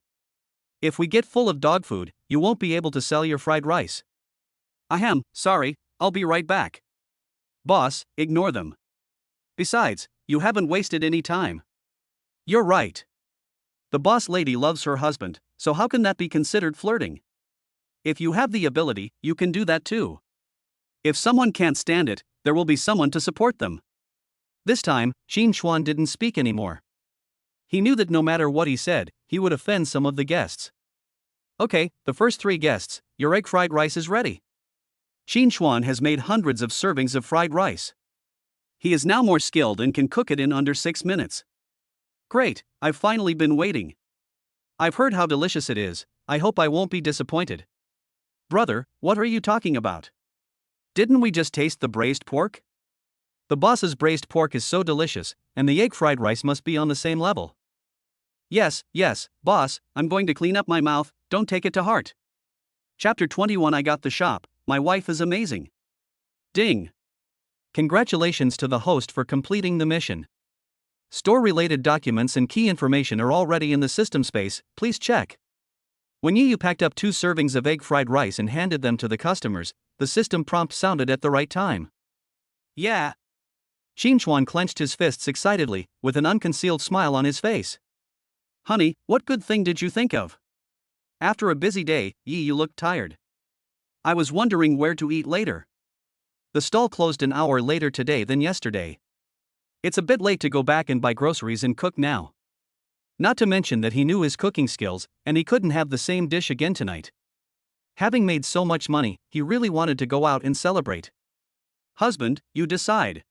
If we get full of dog food, you won't be able to sell your fried rice. Ahem, sorry, I'll be right back. Boss, ignore them. Besides, you haven't wasted any time. You're right. The boss lady loves her husband, so how can that be considered flirting? If you have the ability, you can do that too. If someone can't stand it, there will be someone to support them. This time, Qin Xuan didn't speak anymore. He knew that no matter what he said, he would offend some of the guests. Okay, the first 3 guests, your egg fried rice is ready. Qin Xuan has made hundreds of servings of fried rice. He is now more skilled and can cook it in under 6 minutes. Great, I've finally been waiting. I've heard how delicious it is, I hope I won't be disappointed. Brother, what are you talking about? Didn't we just taste the braised pork? The boss's braised pork is so delicious, and the egg fried rice must be on the same level. Yes, boss, I'm going to clean up my mouth, don't take it to heart. Chapter 21 I got the shop, my wife is amazing. Ding! Congratulations to the host for completing the mission. Store-related documents and key information are already in the system space, please check. When Yu packed up 2 servings of egg fried rice and handed them to the customers, the system prompt sounded at the right time. Yeah. Qin Xuan clenched his fists excitedly, with an unconcealed smile on his face. Honey, what good thing did you think of? After a busy day, Yu looked tired. I was wondering where to eat later. The stall closed an hour later today than yesterday. It's a bit late to go back and buy groceries and cook now. Not to mention that he knew his cooking skills, and he couldn't have the same dish again tonight. Having made so much money, he really wanted to go out and celebrate. Husband, you decide.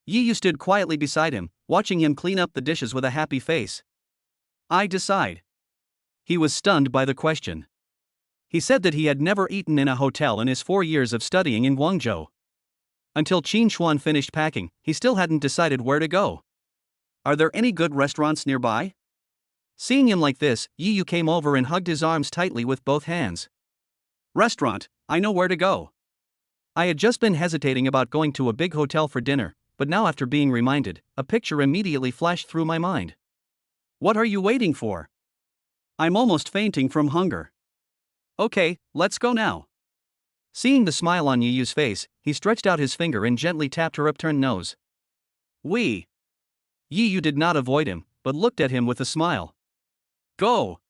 Yu stood quietly beside him, watching him clean up the dishes with a happy face. I decide. He was stunned by the question. He said that he had never eaten in a hotel in his 4 years of studying in Guangzhou. Until Qin Xuan finished packing, he still hadn't decided where to go. Are there any good restaurants nearby? Seeing him like this, Yu came over and hugged his arms tightly with both hands. Restaurant, I know where to go. I had just been hesitating about going to a big hotel for dinner, but now after being reminded, a picture immediately flashed through my mind. What are you waiting for? I'm almost fainting from hunger. Okay, let's go now. Seeing the smile on Yu's face, he stretched out his finger and gently tapped her upturned nose. We. Yu did not avoid him, but looked at him with a smile. Go.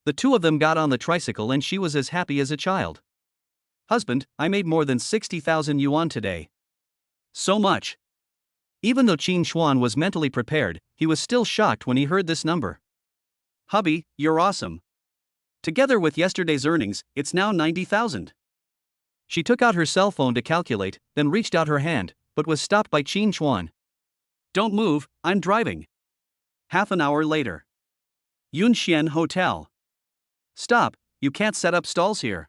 The two of them got on the tricycle and she was as happy as a child. Husband, I made more than 60,000 yuan today. So much. Even though Qin Xuan was mentally prepared, he was still shocked when he heard this number. Hubby, you're awesome. Together with yesterday's earnings, it's now 90,000. She took out her cell phone to calculate, then reached out her hand, but was stopped by Qin Xuan. Don't move, I'm driving. Half an hour later. Yunxian Hotel. Stop, you can't set up stalls here.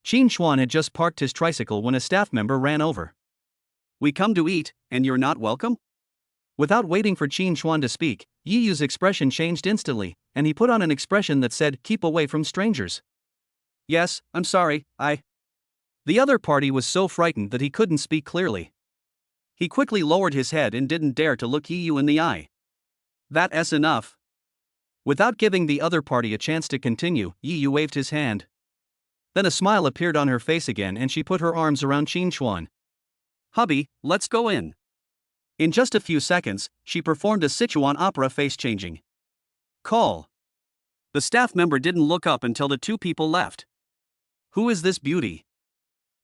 Qin Xuan had just parked his tricycle when a staff member ran over. We come to eat, and you're not welcome? Without waiting for Qin Xuan to speak, Yiyu's expression changed instantly, and he put on an expression that said, keep away from strangers. Yes, I'm sorry, The other party was so frightened that he couldn't speak clearly. He quickly lowered his head and didn't dare to look Yiyu in the eye. That's enough. Without giving the other party a chance to continue, Yiyu waved his hand. Then a smile appeared on her face again and she put her arms around Qin Xuan. Hubby, let's go in. In just a few seconds, she performed a Sichuan opera face-changing. Call. The staff member didn't look up until the two people left. Who is this beauty?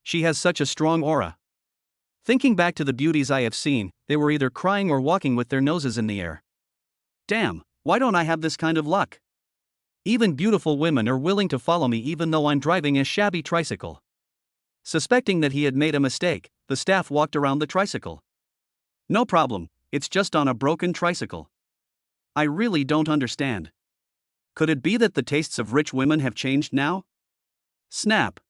She has such a strong aura. Thinking back to the beauties I have seen, they were either crying or walking with their noses in the air. Damn, why don't I have this kind of luck? Even beautiful women are willing to follow me even though I'm driving a shabby tricycle. Suspecting that he had made a mistake, the staff walked around the tricycle. No problem, it's just on a broken tricycle. I really don't understand. Could it be that the tastes of rich women have changed now? Snap.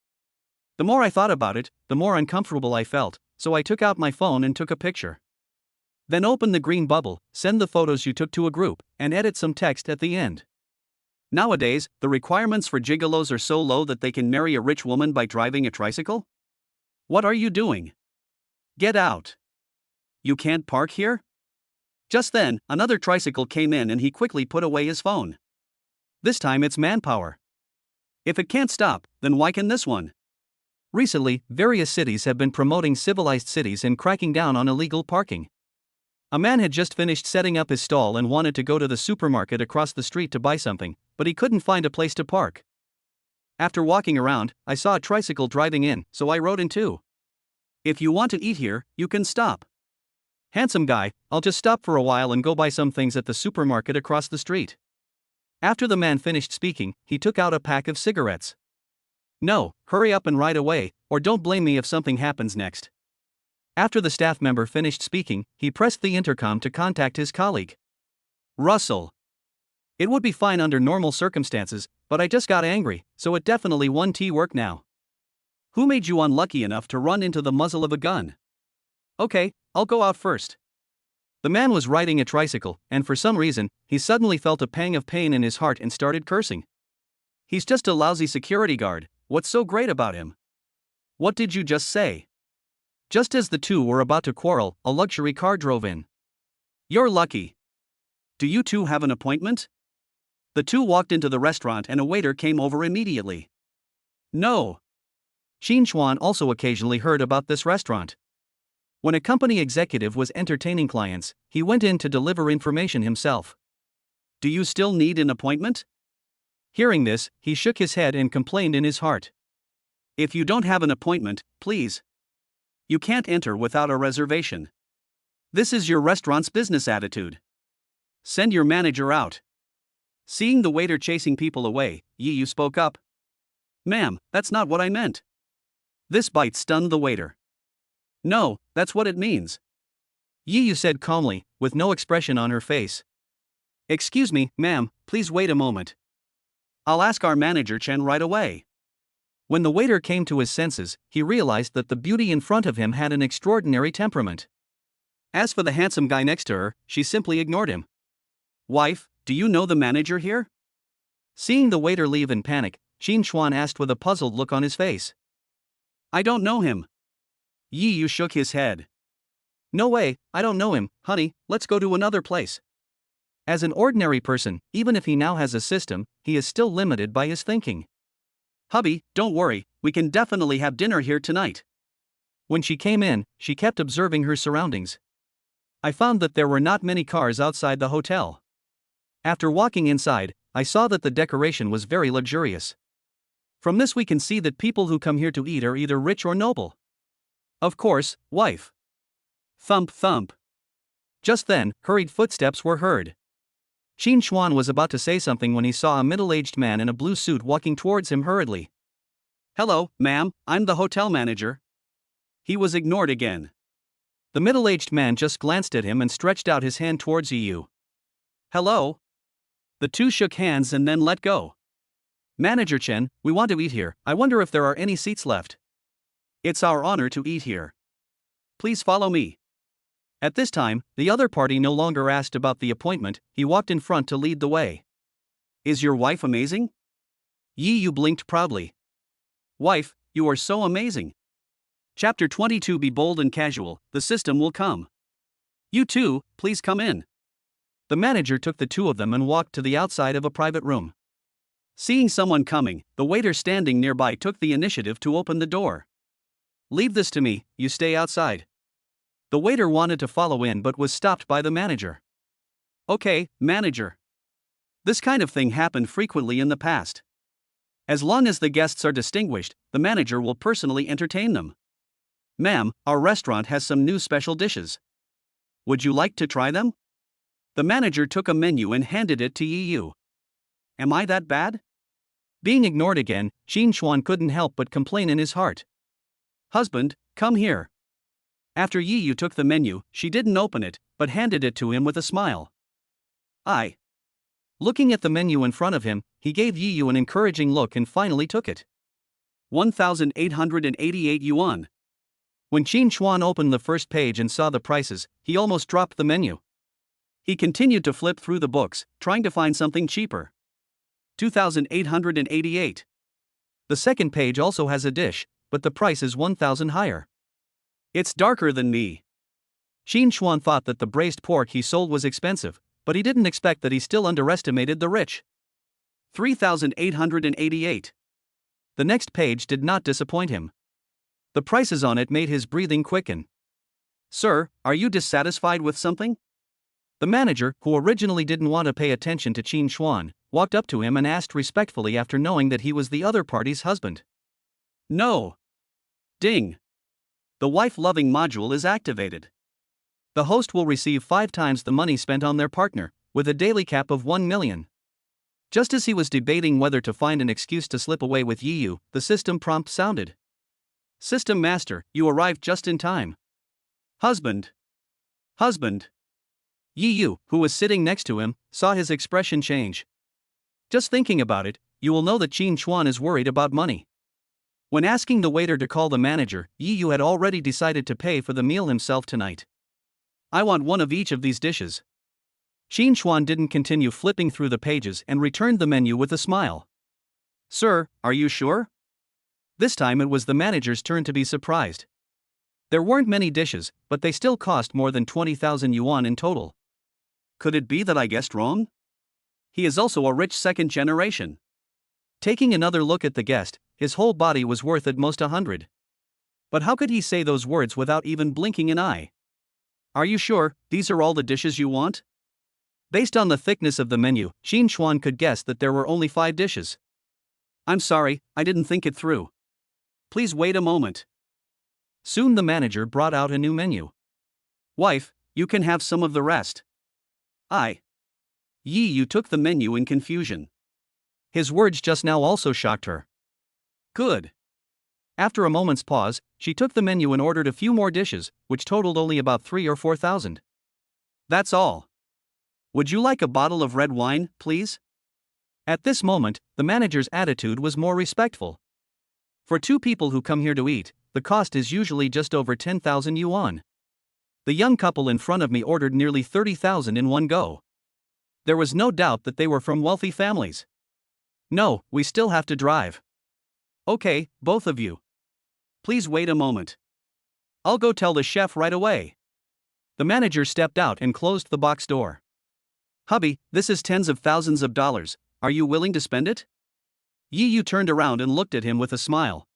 The more I thought about it, the more uncomfortable I felt, so I took out my phone and took a picture. Then open the green bubble, send the photos you took to a group, and edit some text at the end. Nowadays, the requirements for gigolos are so low that they can marry a rich woman by driving a tricycle? What are you doing? Get out. You can't park here? Just then, another tricycle came in and he quickly put away his phone. This time it's manpower. If it can't stop, then why can this one? Recently, various cities have been promoting civilized cities and cracking down on illegal parking. A man had just finished setting up his stall and wanted to go to the supermarket across the street to buy something, but he couldn't find a place to park. After walking around, I saw a tricycle driving in, so I rode in too. If you want to eat here, you can stop. Handsome guy, I'll just stop for a while and go buy some things at the supermarket across the street. After the man finished speaking, he took out a pack of cigarettes. No, hurry up and ride away, or don't blame me if something happens next. After the staff member finished speaking, he pressed the intercom to contact his colleague. Russell. It would be fine under normal circumstances, but I just got angry, so it definitely won't work now. Who made you unlucky enough to run into the muzzle of a gun? Okay, I'll go out first. The man was riding a tricycle, and for some reason, he suddenly felt a pang of pain in his heart and started cursing. He's just a lousy security guard, what's so great about him? What did you just say? Just as the two were about to quarrel, a luxury car drove in. You're lucky. Do you two have an appointment? The two walked into the restaurant and a waiter came over immediately. No. Shin Chuan also occasionally heard about this restaurant. When a company executive was entertaining clients, he went in to deliver information himself. Do you still need an appointment? Hearing this, he shook his head and complained in his heart. If you don't have an appointment, please. You can't enter without a reservation. This is your restaurant's business attitude. Send your manager out. Seeing the waiter chasing people away, Yiyu spoke up. Ma'am, that's not what I meant. This bite stunned the waiter. No, that's what it means. Yiyu said calmly, with no expression on her face. Excuse me, ma'am, please wait a moment. I'll ask our manager Chen right away. When the waiter came to his senses, he realized that the beauty in front of him had an extraordinary temperament. As for the handsome guy next to her, she simply ignored him. Wife, do you know the manager here? Seeing the waiter leave in panic, Shin Chuan asked with a puzzled look on his face. I don't know him. Yiyu shook his head. No way, I don't know him, honey, let's go to another place. As an ordinary person, even if he now has a system, he is still limited by his thinking. Hubby, don't worry, we can definitely have dinner here tonight. When she came in, she kept observing her surroundings. I found that there were not many cars outside the hotel. After walking inside, I saw that the decoration was very luxurious. From this we can see that people who come here to eat are either rich or noble. Of course, wife. Thump thump. Just then, hurried footsteps were heard. Shin Chuan was about to say something when he saw a middle-aged man in a blue suit walking towards him hurriedly. Hello, ma'am, I'm the hotel manager. He was ignored again. The middle-aged man just glanced at him and stretched out his hand towards Yiyu. Hello? The two shook hands and then let go. Manager Chen, we want to eat here, I wonder if there are any seats left. It's our honor to eat here. Please follow me. At this time, the other party no longer asked about the appointment, he walked in front to lead the way. Is your wife amazing? Yiyu blinked proudly. Wife, you are so amazing. Chapter 22. Be bold and casual, the system will come. You two, please come in. The manager took the two of them and walked to the outside of a private room. Seeing someone coming, the waiter standing nearby took the initiative to open the door. Leave this to me, you stay outside. The waiter wanted to follow in but was stopped by the manager. Okay, manager. This kind of thing happened frequently in the past. As long as the guests are distinguished, the manager will personally entertain them. Ma'am, our restaurant has some new special dishes. Would you like to try them? The manager took a menu and handed it to Yiyu. Am I that bad? Being ignored again, Shin Chuan couldn't help but complain in his heart. Husband, come here. After Yiyu took the menu, she didn't open it, but handed it to him with a smile. Looking at the menu in front of him, he gave Yiyu an encouraging look and finally took it. 1,888 yuan. When Qin Chuan opened the first page and saw the prices, he almost dropped the menu. He continued to flip through the books, trying to find something cheaper. 2,888. The second page also has a dish, but the price is 1,000 higher. It's darker than me. Qin Chuan thought that the braised pork he sold was expensive, but he didn't expect that he still underestimated the rich. 3,888. The next page did not disappoint him. The prices on it made his breathing quicken. Sir, are you dissatisfied with something? The manager, who originally didn't want to pay attention to Qin Chuan, walked up to him and asked respectfully after knowing that he was the other party's husband. No. Ding. The wife-loving module is activated. The host will receive 5 times the money spent on their partner, with a daily cap of 1 million. Just as he was debating whether to find an excuse to slip away with Yiyu, the system prompt sounded. System Master, you arrived just in time. Husband. Husband. Yiyu, who was sitting next to him, saw his expression change. Just thinking about it, you will know that Qin Chuan is worried about money. When asking the waiter to call the manager, Yiyu had already decided to pay for the meal himself tonight. I want one of each of these dishes. Qin Chuan didn't continue flipping through the pages and returned the menu with a smile. Sir, are you sure? This time it was the manager's turn to be surprised. There weren't many dishes, but they still cost more than 20,000 yuan in total. Could it be that I guessed wrong? He is also a rich second generation. Taking another look at the guest, his whole body was worth at most 100. But how could he say those words without even blinking an eye? Are you sure these are all the dishes you want? Based on the thickness of the menu, Qin Chuan could guess that there were only 5 dishes. I'm sorry, I didn't think it through. Please wait a moment. Soon the manager brought out a new menu. Wife, you can have some of the rest. Yiyu took the menu in confusion. His words just now also shocked her. Good. After a moment's pause, she took the menu and ordered a few more dishes, which totaled only about 3,000 or 4,000. That's all. Would you like a bottle of red wine, please? At this moment, the manager's attitude was more respectful. For 2 people who come here to eat, the cost is usually just over 10,000 yuan. The young couple in front of me ordered nearly 30,000 in one go. There was no doubt that they were from wealthy families. No, we still have to drive. Okay, both of you. Please wait a moment. I'll go tell the chef right away. The manager stepped out and closed the box door. Hubby, this is tens of thousands of dollars, are you willing to spend it? Yiyu turned around and looked at him with a smile.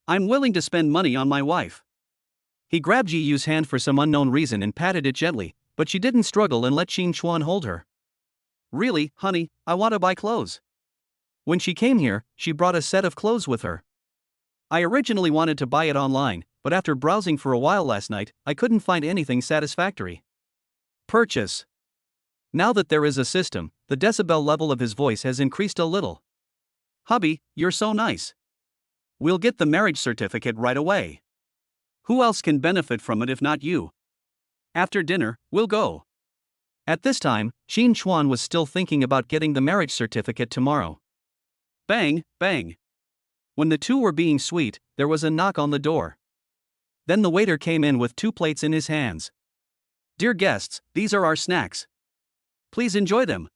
I'm willing to spend money on my wife. He grabbed Yiyu's hand for some unknown reason and patted it gently, but she didn't struggle and let Qin Chuan hold her. Really, honey, I want to buy clothes. When she came here, she brought a set of clothes with her. I originally wanted to buy it online, but after browsing for a while last night, I couldn't find anything satisfactory. Purchase. Now that there is a system, the decibel level of his voice has increased a little. Hubby, you're so nice. We'll get the marriage certificate right away. Who else can benefit from it if not you? After dinner, we'll go. At this time, Qin Chuan was still thinking about getting the marriage certificate tomorrow. Bang, bang. When the two were being sweet, there was a knock on the door. Then the waiter came in with 2 plates in his hands. Dear guests, these are our snacks. Please enjoy them.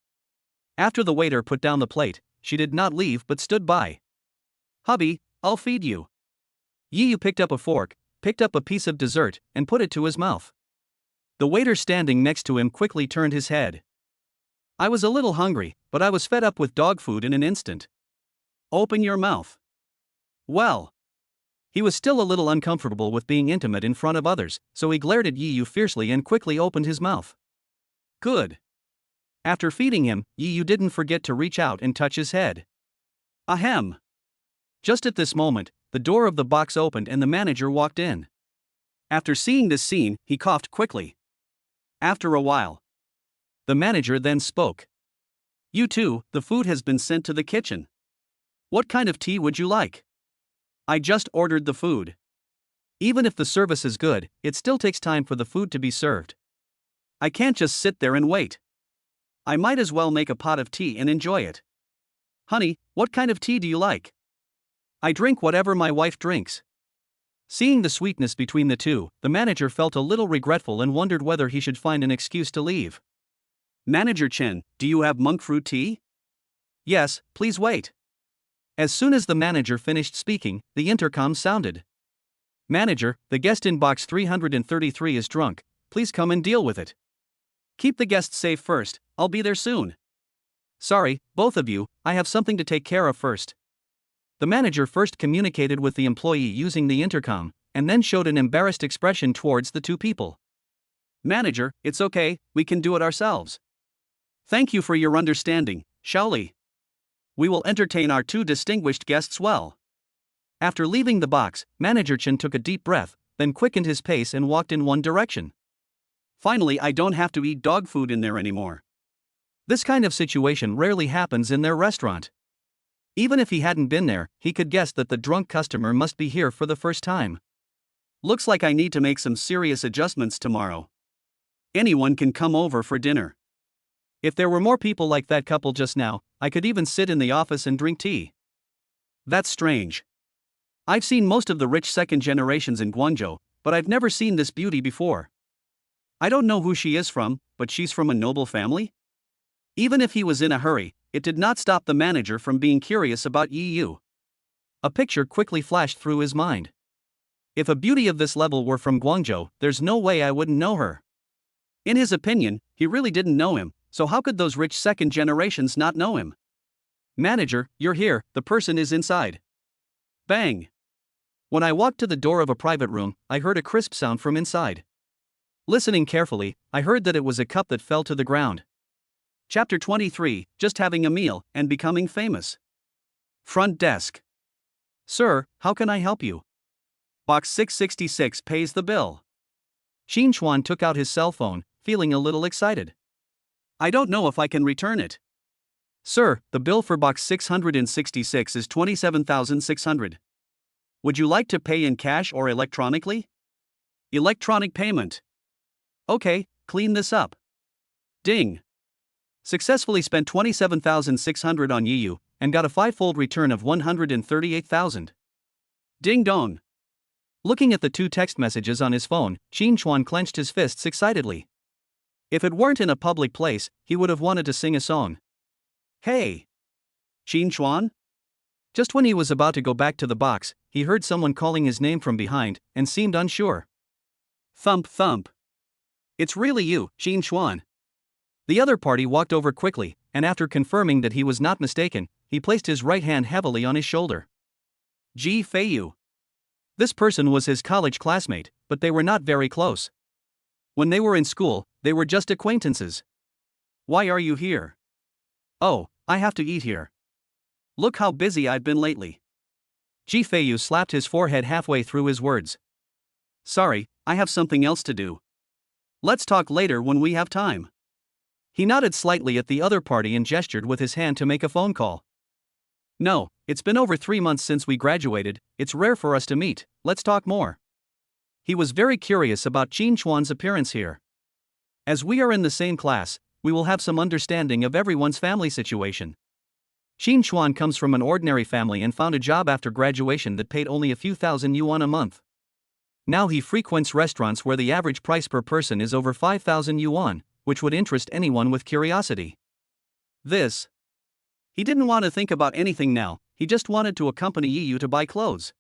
After the waiter put down the plate, she did not leave but stood by. Hubby, I'll feed you. Yiyu picked up a fork, picked up a piece of dessert, and put it to his mouth. The waiter standing next to him quickly turned his head. I was a little hungry, but I was fed up with dog food in an instant. Open your mouth. Well. He was still a little uncomfortable with being intimate in front of others, so he glared at Yiyu fiercely and quickly opened his mouth. Good. After feeding him, Yiyu didn't forget to reach out and touch his head. Ahem. Just at this moment, the door of the box opened and the manager walked in. After seeing this scene, he coughed quickly. After a while, the manager then spoke. You two, the food has been sent to the kitchen. What kind of tea would you like? I just ordered the food. Even if the service is good, it still takes time for the food to be served. I can't just sit there and wait. I might as well make a pot of tea and enjoy it. Honey, what kind of tea do you like? I drink whatever my wife drinks. Seeing the sweetness between the two, the manager felt a little regretful and wondered whether he should find an excuse to leave. Manager Chen, do you have monk fruit tea? Yes, please wait. As soon as the manager finished speaking, the intercom sounded. Manager, the guest in box 333 is drunk, please come and deal with it. Keep the guests safe first, I'll be there soon. Sorry, both of you, I have something to take care of first. The manager first communicated with the employee using the intercom, and then showed an embarrassed expression towards the two people. Manager, it's okay, we can do it ourselves. Thank you for your understanding, Shaoli. We will entertain our two distinguished guests well. After leaving the box, Manager Chen took a deep breath, then quickened his pace and walked in one direction. Finally, I don't have to eat dog food in there anymore. This kind of situation rarely happens in their restaurant. Even if he hadn't been there, he could guess that the drunk customer must be here for the first time. Looks like I need to make some serious adjustments tomorrow. Anyone can come over for dinner. If there were more people like that couple just now, I could even sit in the office and drink tea. That's strange. I've seen most of the rich second generations in Guangzhou, but I've never seen this beauty before. I don't know who she is from, but she's from a noble family? Even if he was in a hurry, it did not stop the manager from being curious about Yi Yu. A picture quickly flashed through his mind. If a beauty of this level were from Guangzhou, there's no way I wouldn't know her. In his opinion, he really didn't know him, so how could those rich second generations not know him? Manager, you're here, the person is inside. Bang! When I walked to the door of a private room, I heard a crisp sound from inside. Listening carefully, I heard that it was a cup that fell to the ground. Chapter 23, Just Having a Meal and Becoming Famous. Front Desk. Sir, how can I help you? Box 666 pays the bill. Xin Chuan took out his cell phone, feeling a little excited. I don't know if I can return it. Sir, the bill for box 666 is 27,600. Would you like to pay in cash or electronically? Electronic payment. Okay, clean this up. Ding. Successfully spent 27,600 on Yi Yu, and got a five-fold return of 138,000. Ding dong. Looking at the two text messages on his phone, Xin Chuan clenched his fists excitedly. If it weren't in a public place, he would have wanted to sing a song. Hey! Xin Chuan? Just when he was about to go back to the box, he heard someone calling his name from behind, and seemed unsure. Thump thump. It's really you, Xin Chuan. The other party walked over quickly, and after confirming that he was not mistaken, he placed his right hand heavily on his shoulder. Ji Feiyu. This person was his college classmate, but they were not very close. When they were in school, they were just acquaintances. Why are you here? Oh, I have to eat here. Look how busy I've been lately. Ji Feiyu slapped his forehead halfway through his words. Sorry, I have something else to do. Let's talk later when we have time. He nodded slightly at the other party and gestured with his hand to make a phone call. No, it's been over 3 months since we graduated, it's rare for us to meet, let's talk more. He was very curious about Xin Chuan's appearance here. As we are in the same class, we will have some understanding of everyone's family situation. Xin Chuan comes from an ordinary family and found a job after graduation that paid only a few thousand yuan a month. Now he frequents restaurants where the average price per person is over 5,000 yuan, which would interest anyone with curiosity. He didn't want to think about anything now, he just wanted to accompany Yi Yu to buy clothes.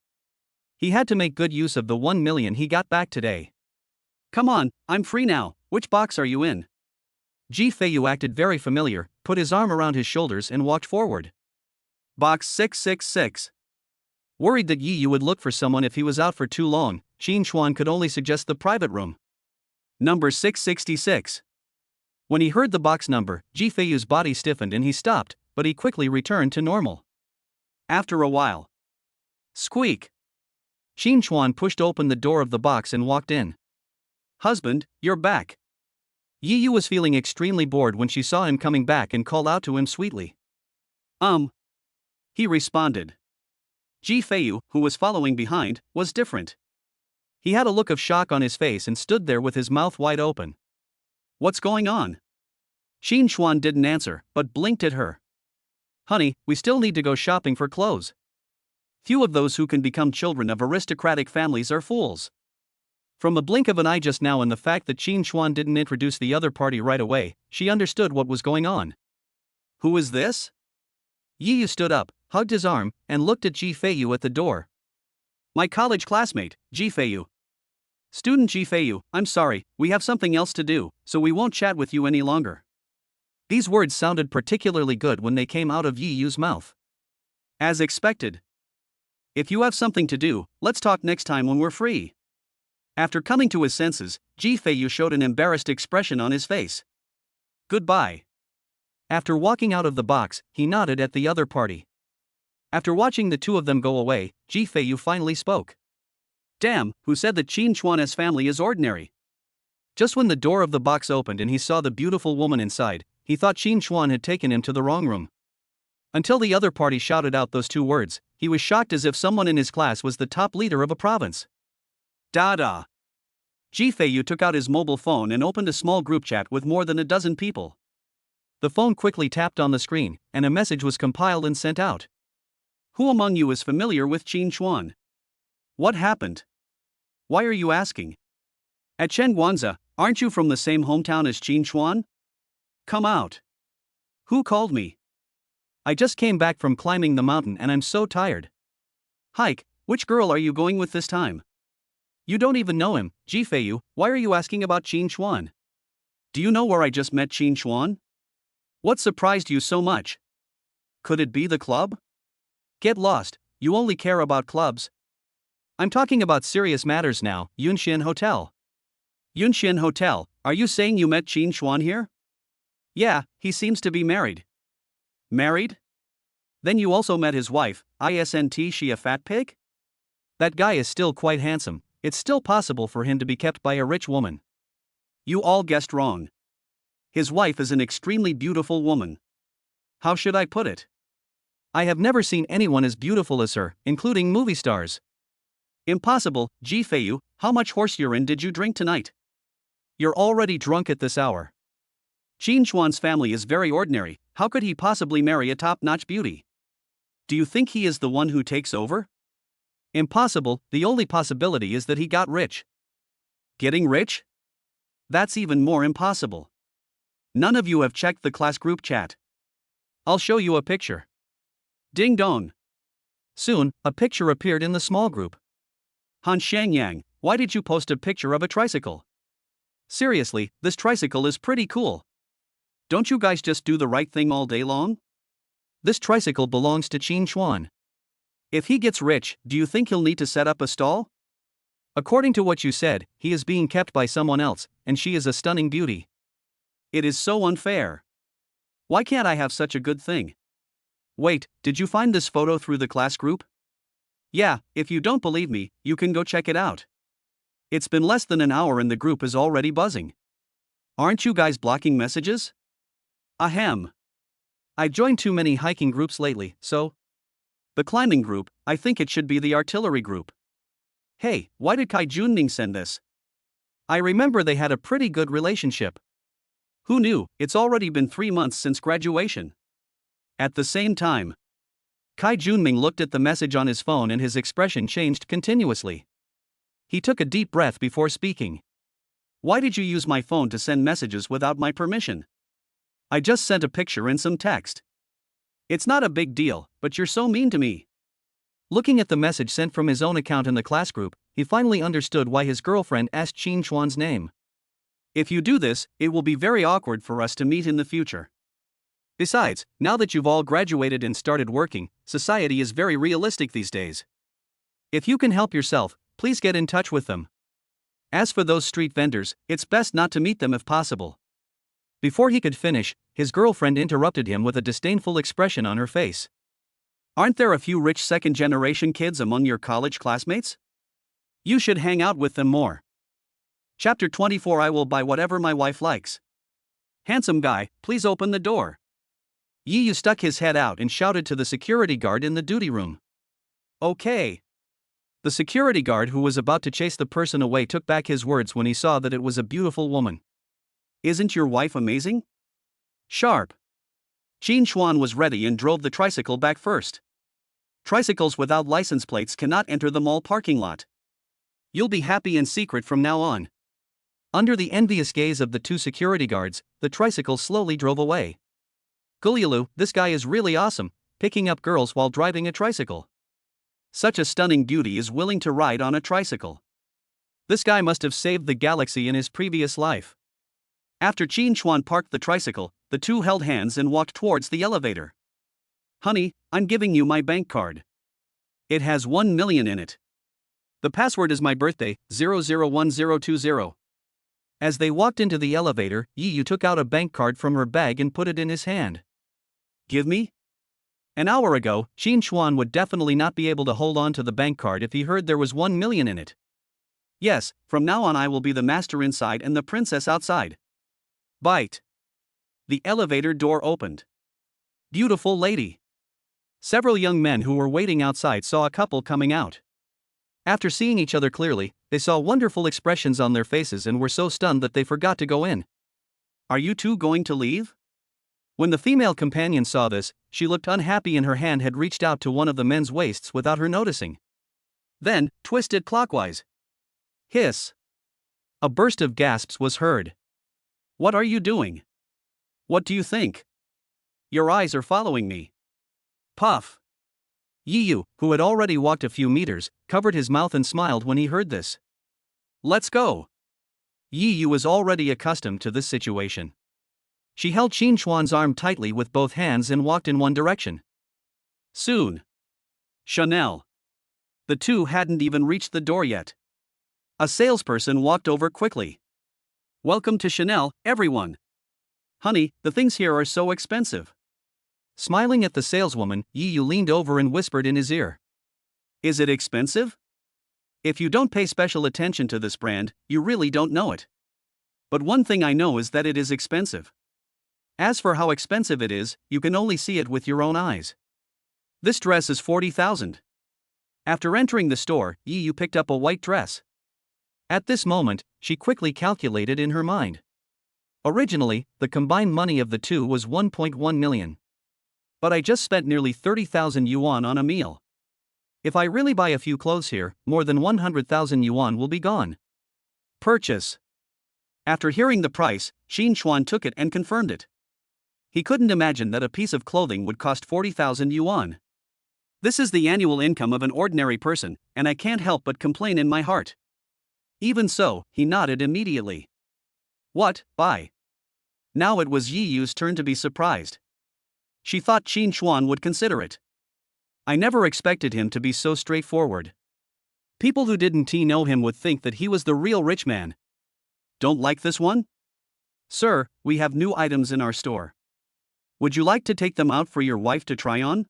He had to make good use of the 1 million he got back today. Come on, I'm free now, which box are you in? Ji Feiyu acted very familiar, put his arm around his shoulders and walked forward. Box 666. Worried that Yi Yu would look for someone if he was out for too long, Xin Chuan could only suggest the private room. Number 666. When he heard the box number, Ji Feiyu's body stiffened and he stopped, but he quickly returned to normal. After a while. Squeak. Xin Chuan pushed open the door of the box and walked in. Husband, you're back. Yi Yu was feeling extremely bored when she saw him coming back and called out to him sweetly. He responded. Ji Feiyu, who was following behind, was different. He had a look of shock on his face and stood there with his mouth wide open. What's going on? Xin Chuan didn't answer, but blinked at her. Honey, we still need to go shopping for clothes. Few of those who can become children of aristocratic families are fools. From a blink of an eye just now and the fact that Qin Xuan didn't introduce the other party right away, she understood what was going on. Who is this? Yi Yu stood up, hugged his arm, and looked at Ji Feiyu at the door. My college classmate, Ji Feiyu. Student Ji Feiyu, I'm sorry, we have something else to do, so we won't chat with you any longer. These words sounded particularly good when they came out of Yi Yu's mouth. As expected. If you have something to do, let's talk next time when we're free. After coming to his senses, Ji Feiyu showed an embarrassed expression on his face. Goodbye. After walking out of the box, he nodded at the other party. After watching the two of them go away, Ji Feiyu finally spoke. Damn, who said that Qin Xuan's family is ordinary? Just when the door of the box opened and he saw the beautiful woman inside, he thought Qin Xuan had taken him to the wrong room. Until the other party shouted out those two words, he was shocked as if someone in his class was the top leader of a province. Da. Ji Feiyu took out his mobile phone and opened a small group chat with more than a dozen people. The phone quickly tapped on the screen, and a message was compiled and sent out. Who among you is familiar with Qin Xuan? What happened? Why are you asking? At Chen Guanza, aren't you from the same hometown as Qin Xuan? Come out. Who called me? I just came back from climbing the mountain and I'm so tired. Hike, which girl are you going with this time? You don't even know him, Ji Feiyu, why are you asking about Qin Xuan? Do you know where I just met Qin Xuan? What surprised you so much? Could it be the club? Get lost, you only care about clubs. I'm talking about serious matters now, Yunxian Hotel. Yunxian Hotel, are you saying you met Qin Xuan here? Yeah, he seems to be married. Married? Then you also met his wife, isn't she a fat pig? That guy is still quite handsome, it's still possible for him to be kept by a rich woman. You all guessed wrong. His wife is an extremely beautiful woman. How should I put it? I have never seen anyone as beautiful as her, including movie stars. Impossible, Ji Feiyu, how much horse urine did you drink tonight? You're already drunk at this hour. Qin Xuan's family is very ordinary, how could he possibly marry a top-notch beauty? Do you think he is the one who takes over? Impossible, the only possibility is that he got rich. Getting rich? That's even more impossible. None of you have checked the class group chat. I'll show you a picture. Ding dong. Soon, a picture appeared in the small group. Han Shangyang, why did you post a picture of a tricycle? Seriously, this tricycle is pretty cool. Don't you guys just do the right thing all day long? This tricycle belongs to Qin Xuan. If he gets rich, do you think he'll need to set up a stall? According to what you said, he is being kept by someone else, and she is a stunning beauty. It is so unfair. Why can't I have such a good thing? Wait, did you find this photo through the class group? Yeah, if you don't believe me, you can go check it out. It's been less than an hour and the group is already buzzing. Aren't you guys blocking messages? Ahem. I joined too many hiking groups lately, so. The climbing group, I think it should be the artillery group. Hey, why did Kai Junning send this? I remember they had a pretty good relationship. Who knew, it's already been 3 months since graduation. At the same time, Kai Junming looked at the message on his phone and his expression changed continuously. He took a deep breath before speaking. Why did you use my phone to send messages without my permission? I just sent a picture and some text. It's not a big deal, but you're so mean to me. Looking at the message sent from his own account in the class group, he finally understood why his girlfriend asked Qin Xuan's name. If you do this, it will be very awkward for us to meet in the future. Besides, now that you've all graduated and started working, society is very realistic these days. If you can help yourself, please get in touch with them. As for those street vendors, it's best not to meet them if possible. Before he could finish, his girlfriend interrupted him with a disdainful expression on her face. Aren't there a few rich second-generation kids among your college classmates? You should hang out with them more. Chapter 24 I will buy whatever my wife likes. Handsome guy, please open the door. Yi Yu stuck his head out and shouted to the security guard in the duty room. Okay. The security guard who was about to chase the person away took back his words when he saw that it was a beautiful woman. Isn't your wife amazing? Sharp. Qin Xuan was ready and drove the tricycle back first. Tricycles without license plates cannot enter the mall parking lot. You'll be happy in secret from now on. Under the envious gaze of the two security guards, the tricycle slowly drove away. Gulialu, this guy is really awesome, picking up girls while driving a tricycle. Such a stunning beauty is willing to ride on a tricycle. This guy must have saved the galaxy in his previous life. After Qin Chuan parked the tricycle, the two held hands and walked towards the elevator. Honey, I'm giving you my bank card. It has 1 million in it. The password is my birthday, 001020. As they walked into the elevator, Yiyu took out a bank card from her bag and put it in his hand. Give me? An hour ago, Qin Chuan would definitely not be able to hold on to the bank card if he heard there was 1 million in it. Yes, from now on I will be the master inside and the princess outside. Bite. The elevator door opened. Beautiful lady. Several young men who were waiting outside saw a couple coming out. After seeing each other clearly, they saw wonderful expressions on their faces and were so stunned that they forgot to go in. Are you two going to leave? When the female companion saw this, she looked unhappy and her hand had reached out to one of the men's waists without her noticing. Then, twisted clockwise. Hiss. A burst of gasps was heard. What are you doing? What do you think? Your eyes are following me. Puff. Yiyu, who had already walked a few meters, covered his mouth and smiled when he heard this. Let's go. Yiyu was already accustomed to this situation. She held Qin Chuan's arm tightly with both hands and walked in one direction. Soon. Chanel. The two hadn't even reached the door yet. A salesperson walked over quickly. Welcome to Chanel, everyone. Honey, the things here are so expensive. Smiling at the saleswoman, Yiyu leaned over and whispered in his ear. Is it expensive? If you don't pay special attention to this brand, you really don't know it. But one thing I know is that it is expensive. As for how expensive it is, you can only see it with your own eyes. This dress is 40,000. After entering the store, Yiyu picked up a white dress. At this moment, she quickly calculated in her mind. Originally, the combined money of the two was 1.1 million. But I just spent nearly 30,000 yuan on a meal. If I really buy a few clothes here, more than 100,000 yuan will be gone. Purchase. After hearing the price, Qin Chuan took it and confirmed it. He couldn't imagine that a piece of clothing would cost 40,000 yuan. This is the annual income of an ordinary person, and I can't help but complain in my heart. Even so, he nodded immediately. What, buy? Now it was Yiyu's turn to be surprised. She thought Qin Chuan would consider it. I never expected him to be so straightforward. People who didn't know him would think that he was the real rich man. Don't like this one? Sir, we have new items in our store. Would you like to take them out for your wife to try on?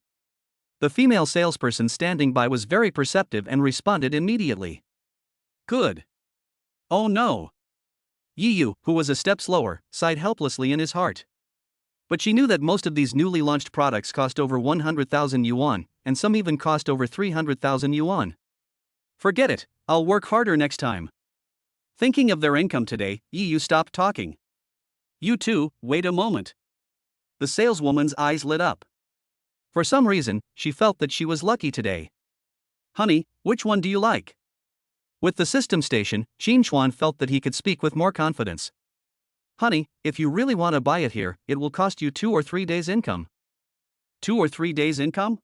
The female salesperson standing by was very perceptive and responded immediately. Good. Oh no. Yiyu, who was a step slower, sighed helplessly in his heart. But she knew that most of these newly launched products cost over 100,000 yuan, and some even cost over 300,000 yuan. Forget it, I'll work harder next time. Thinking of their income today, Yiyu stopped talking. You two, wait a moment. The saleswoman's eyes lit up. For some reason, she felt that she was lucky today. Honey, which one do you like? With the system station, Qin Chuan felt that he could speak with more confidence. Honey, if you really want to buy it here, it will cost you 2 or 3 days' income. 2 or 3 days' income?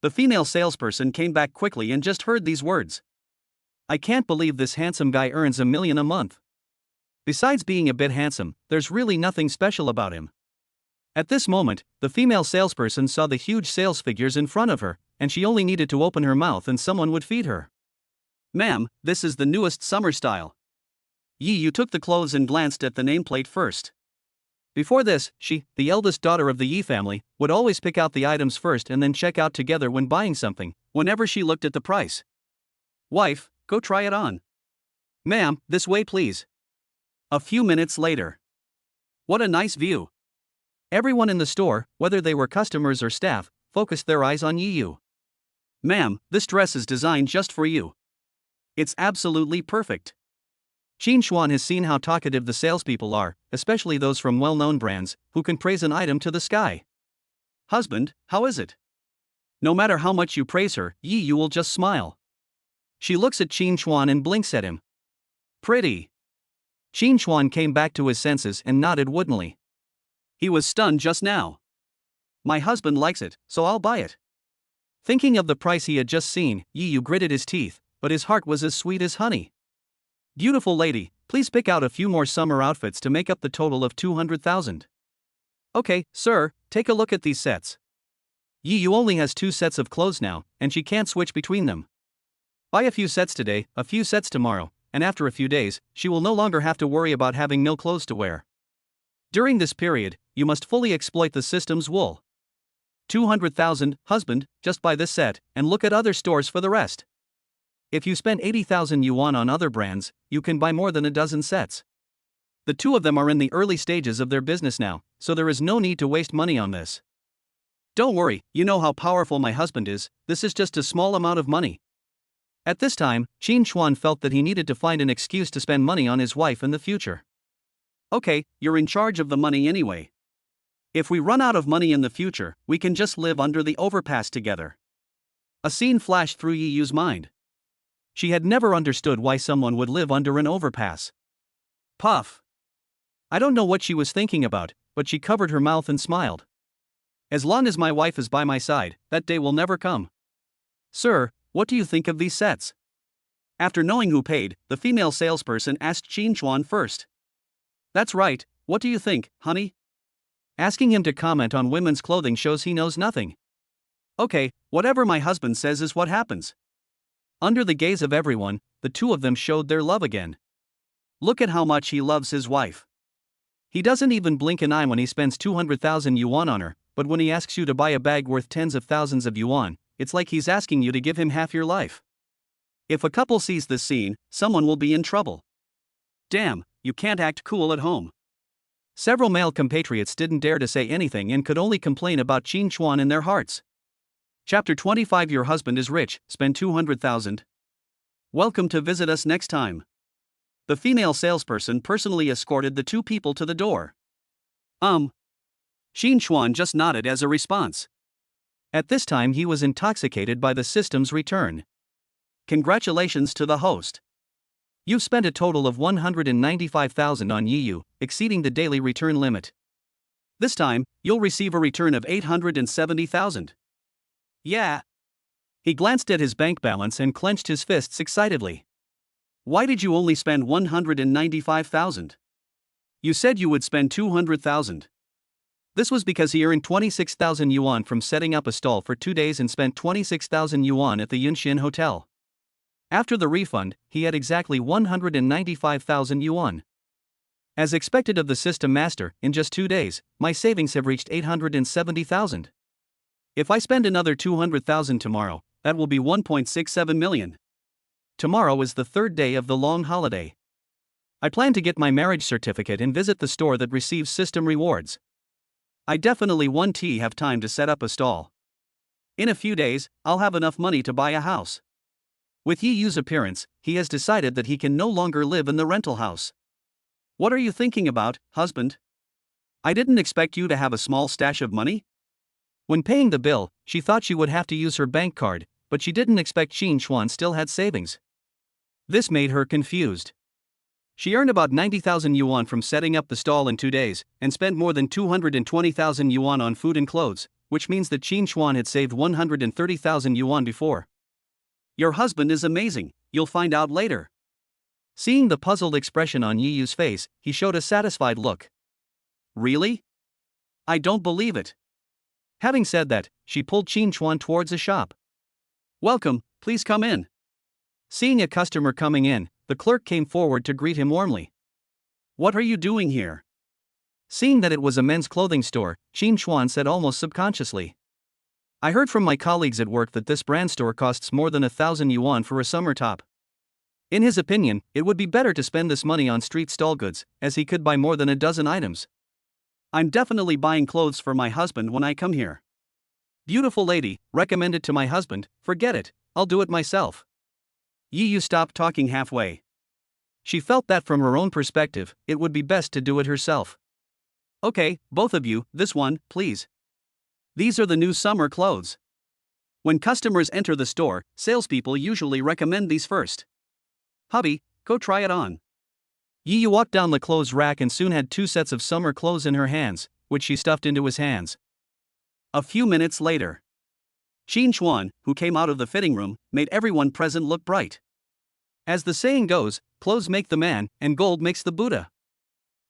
The female salesperson came back quickly and just heard these words. I can't believe this handsome guy earns 1 million a month. Besides being a bit handsome, there's really nothing special about him. At this moment, the female salesperson saw the huge sales figures in front of her, and she only needed to open her mouth and someone would feed her. Ma'am, this is the newest summer style. Yiyu took the clothes and glanced at the nameplate first. Before this, she, the eldest daughter of the Yi family, would always pick out the items first and then check out together when buying something, whenever she looked at the price. Wife, go try it on. Ma'am, this way please. A few minutes later. What a nice view. Everyone in the store, whether they were customers or staff, focused their eyes on Yiyu. Ma'am, this dress is designed just for you. It's absolutely perfect. Qin Chuan has seen how talkative the salespeople are, especially those from well-known brands, who can praise an item to the sky. Husband, how is it? No matter how much you praise her, Yi Yu will just smile. She looks at Qin Chuan and blinks at him. Pretty. Qin Chuan came back to his senses and nodded woodenly. He was stunned just now. My husband likes it, so I'll buy it. Thinking of the price he had just seen, Yi Yu gritted his teeth, but his heart was as sweet as honey. Beautiful lady, please pick out a few more summer outfits to make up the total of 200,000. Okay, sir, take a look at these sets. Yi Yu only has 2 sets of clothes now, and she can't switch between them. Buy a few sets today, a few sets tomorrow, and after a few days, she will no longer have to worry about having no clothes to wear. During this period, you must fully exploit the system's wool. 200,000, husband, just buy this set, and look at other stores for the rest. If you spend 80,000 yuan on other brands, you can buy more than a dozen sets. The two of them are in the early stages of their business now, so there is no need to waste money on this. Don't worry, you know how powerful my husband is, this is just a small amount of money. At this time, Qin Chuan felt that he needed to find an excuse to spend money on his wife in the future. Okay, you're in charge of the money anyway. If we run out of money in the future, we can just live under the overpass together. A scene flashed through Yi Yu's mind. She had never understood why someone would live under an overpass. Puff. I don't know what she was thinking about, but she covered her mouth and smiled. As long as my wife is by my side, that day will never come. Sir, what do you think of these sets? After knowing who paid, the female salesperson asked Qin Chuan first. That's right, what do you think, honey? Asking him to comment on women's clothing shows he knows nothing. Okay, whatever my husband says is what happens. Under the gaze of everyone, the two of them showed their love again. Look at how much he loves his wife. He doesn't even blink an eye when he spends 200,000 yuan on her, but when he asks you to buy a bag worth tens of thousands of yuan, it's like he's asking you to give him half your life. If a couple sees this scene, someone will be in trouble. Damn, you can't act cool at home. Several male compatriots didn't dare to say anything and could only complain about Qin Chuan in their hearts. Chapter 25. Your husband is rich, spend 200,000. Welcome to visit us next time. The female salesperson personally escorted the two people to the door. Qin Chuan just nodded as a response. At this time he was intoxicated by the system's return. Congratulations to the host. You've spent a total of 195,000 on Yi Yu, exceeding the daily return limit. This time, you'll receive a return of 870,000. Yeah. He glanced at his bank balance and clenched his fists excitedly. Why did you only spend 195,000? You said you would spend 200,000. This was because he earned 26,000 yuan from setting up a stall for 2 days and spent 26,000 yuan at the Yunxian Hotel. After the refund, he had exactly 195,000 yuan. As expected of the system master, in just 2 days, my savings have reached 870,000. If I spend another 200,000 tomorrow, that will be 1.67 million. Tomorrow is the 3rd day of the long holiday. I plan to get my marriage certificate and visit the store that receives system rewards. I definitely won't have time to set up a stall. In a few days, I'll have enough money to buy a house. With Yi Yu's appearance, he has decided that he can no longer live in the rental house. What are you thinking about, husband? I didn't expect you to have a small stash of money. When paying the bill, she thought she would have to use her bank card, but she didn't expect Qin Chuan still had savings. This made her confused. She earned about 90,000 yuan from setting up the stall in 2 days, and spent more than 220,000 yuan on food and clothes, which means that Qin Chuan had saved 130,000 yuan before. Your husband is amazing, you'll find out later. Seeing the puzzled expression on Yi Yu's face, he showed a satisfied look. Really? I don't believe it. Having said that, she pulled Qin Chuan towards a shop. Welcome, please come in. Seeing a customer coming in, the clerk came forward to greet him warmly. What are you doing here? Seeing that it was a men's clothing store, Qin Chuan said almost subconsciously. I heard from my colleagues at work that this brand store costs more than 1,000 yuan for a summer top. In his opinion, it would be better to spend this money on street stall goods, as he could buy more than a dozen items. I'm definitely buying clothes for my husband when I come here. Beautiful lady, recommend it to my husband, forget it, I'll do it myself. Yi Yu stopped talking halfway. She felt that from her own perspective, it would be best to do it herself. Okay, both of you, this one, please. These are the new summer clothes. When customers enter the store, salespeople usually recommend these first. Hubby, go try it on. Yi Yu walked down the clothes rack and soon had 2 sets of summer clothes in her hands, which she stuffed into his hands. A few minutes later, Qin Chuan, who came out of the fitting room, made everyone present look bright. As the saying goes, clothes make the man, and gold makes the Buddha.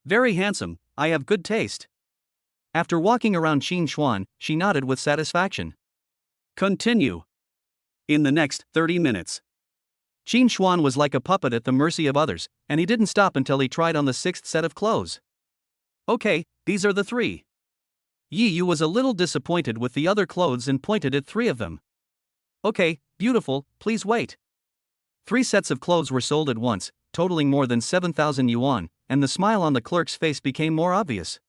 Very handsome, I have good taste. After walking around Qin Chuan, she nodded with satisfaction. Continue. In the next 30 minutes, Qin Chuan was like a puppet at the mercy of others, and he didn't stop until he tried on the 6th set of clothes. Okay, these are the 3. Yi Yu was a little disappointed with the other clothes and pointed at 3 of them. Okay, beautiful, please wait. 3 sets of clothes were sold at once, totaling more than 7,000 yuan, and the smile on the clerk's face became more obvious.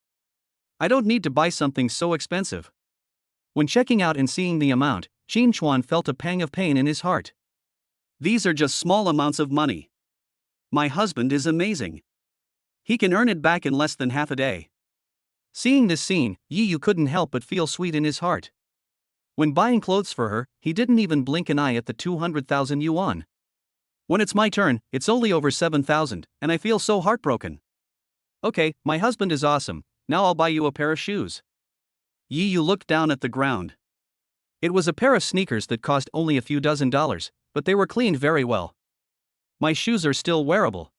I don't need to buy something so expensive. When checking out and seeing the amount, Qin Chuan felt a pang of pain in his heart. These are just small amounts of money. My husband is amazing. He can earn it back in less than half a day. Seeing this scene, Yi Yu couldn't help but feel sweet in his heart. When buying clothes for her, he didn't even blink an eye at the 200,000 yuan. When it's my turn, it's only over 7,000, and I feel so heartbroken. Okay, my husband is awesome, now I'll buy you a pair of shoes. Yi Yu looked down at the ground. It was a pair of sneakers that cost only a few $dozen, but they were cleaned very well. My shoes are still wearable.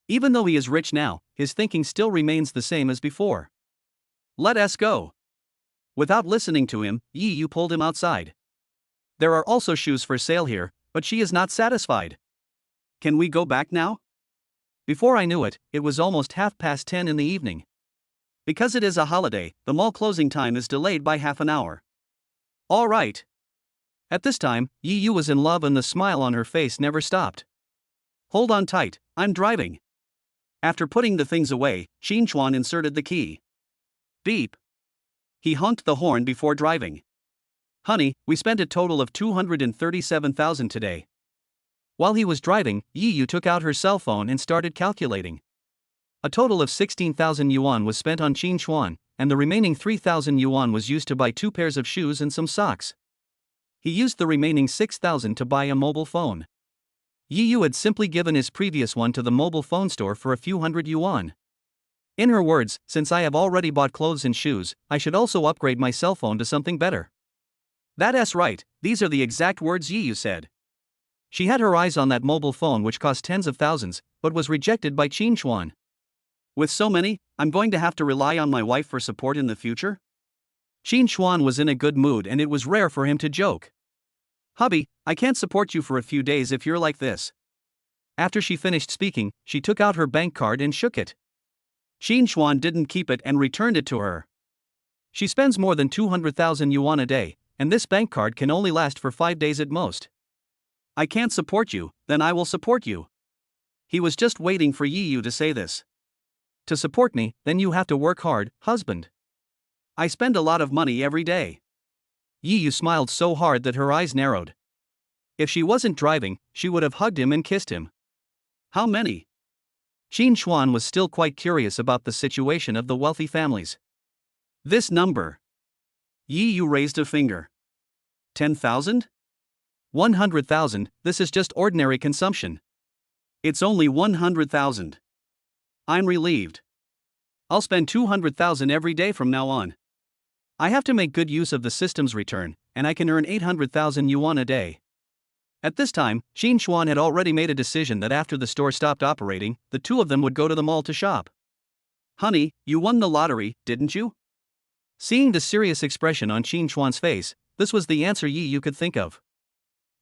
Even though he is rich now, his thinking still remains the same as before. Let us go. Without listening to him, Yi Yu pulled him outside. There are also shoes for sale here, but she is not satisfied. Can we go back now? Before I knew it, it was almost 10:30 in the evening. Because it is a holiday, the mall closing time is delayed by half an hour. All right. At this time, Yi Yu was in love and the smile on her face never stopped. Hold on tight, I'm driving. After putting the things away, Qin Chuan inserted the key. Beep. He honked the horn before driving. Honey, we spent a total of 237,000 today. While he was driving, Yi Yu took out her cell phone and started calculating. A total of 16,000 yuan was spent on Qin Chuan, and the remaining 3,000 yuan was used to buy 2 pairs of shoes and some socks. He used the remaining 6,000 to buy a mobile phone. Yi Yu had simply given his previous one to the mobile phone store for a few hundred yuan. In her words, since I have already bought clothes and shoes, I should also upgrade my cell phone to something better. That's right, these are the exact words Yi Yu said. She had her eyes on that mobile phone which cost tens of thousands, but was rejected by Qin Chuan. With so many, I'm going to have to rely on my wife for support in the future? Qin Chuan was in a good mood and it was rare for him to joke. Hubby, I can't support you for a few days if you're like this. After she finished speaking, she took out her bank card and shook it. Qin Chuan didn't keep it and returned it to her. She spends more than 200,000 yuan a day, and this bank card can only last for 5 days at most. I can't support you, then I will support you. He was just waiting for Yi Yu to say this. To support me, then you have to work hard, husband. I spend a lot of money every day. Yi Yu smiled so hard that her eyes narrowed. If she wasn't driving, she would have hugged him and kissed him. How many? Qin Chuan was still quite curious about the situation of the wealthy families. This number. Yi Yu raised a finger. 10,000? 100,000, this is just ordinary consumption. It's only 100,000. I'm relieved. I'll spend 200,000 every day from now on. I have to make good use of the system's return, and I can earn 800,000 yuan a day. At this time, Qin Chuan had already made a decision that after the store stopped operating, the two of them would go to the mall to shop. Honey, you won the lottery, didn't you? Seeing the serious expression on Qin Chuan's face, this was the answer Yi Yu could think of.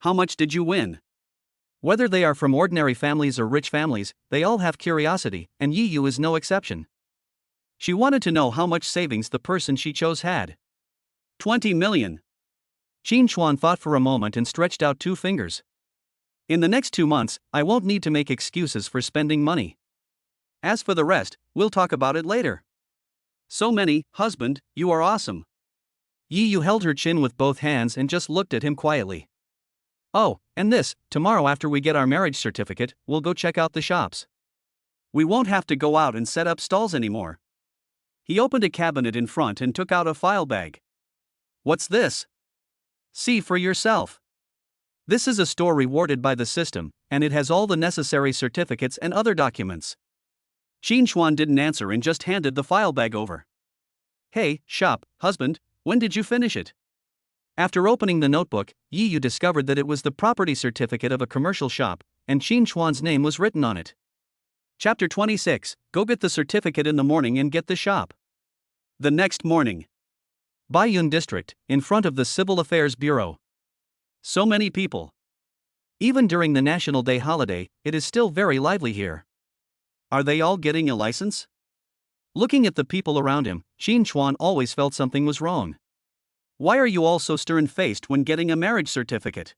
How much did you win? Whether they are from ordinary families or rich families, they all have curiosity, and Yi Yu is no exception. She wanted to know how much savings the person she chose had. 20 million. Qin Chuan thought for a moment and stretched out 2 fingers. In the next 2 months, I won't need to make excuses for spending money. As for the rest, we'll talk about it later. So many, husband, you are awesome. Yi Yu held her chin with both hands and just looked at him quietly. Oh, and this, tomorrow after we get our marriage certificate, we'll go check out the shops. We won't have to go out and set up stalls anymore. He opened a cabinet in front and took out a file bag. What's this? See for yourself. This is a store rewarded by the system, and it has all the necessary certificates and other documents. Qin Xuan didn't answer and just handed the file bag over. Hey, shop, husband, when did you finish it? After opening the notebook, Yi Yu discovered that it was the property certificate of a commercial shop, and Qin Xuan's name was written on it. Chapter 26, Go get the certificate in the morning and get the shop. The next morning. Baiyun District, in front of the Civil Affairs Bureau. So many people. Even during the National Day holiday, it is still very lively here. Are they all getting a license? Looking at the people around him, Qin Xuan always felt something was wrong. Why are you all so stern-faced when getting a marriage certificate?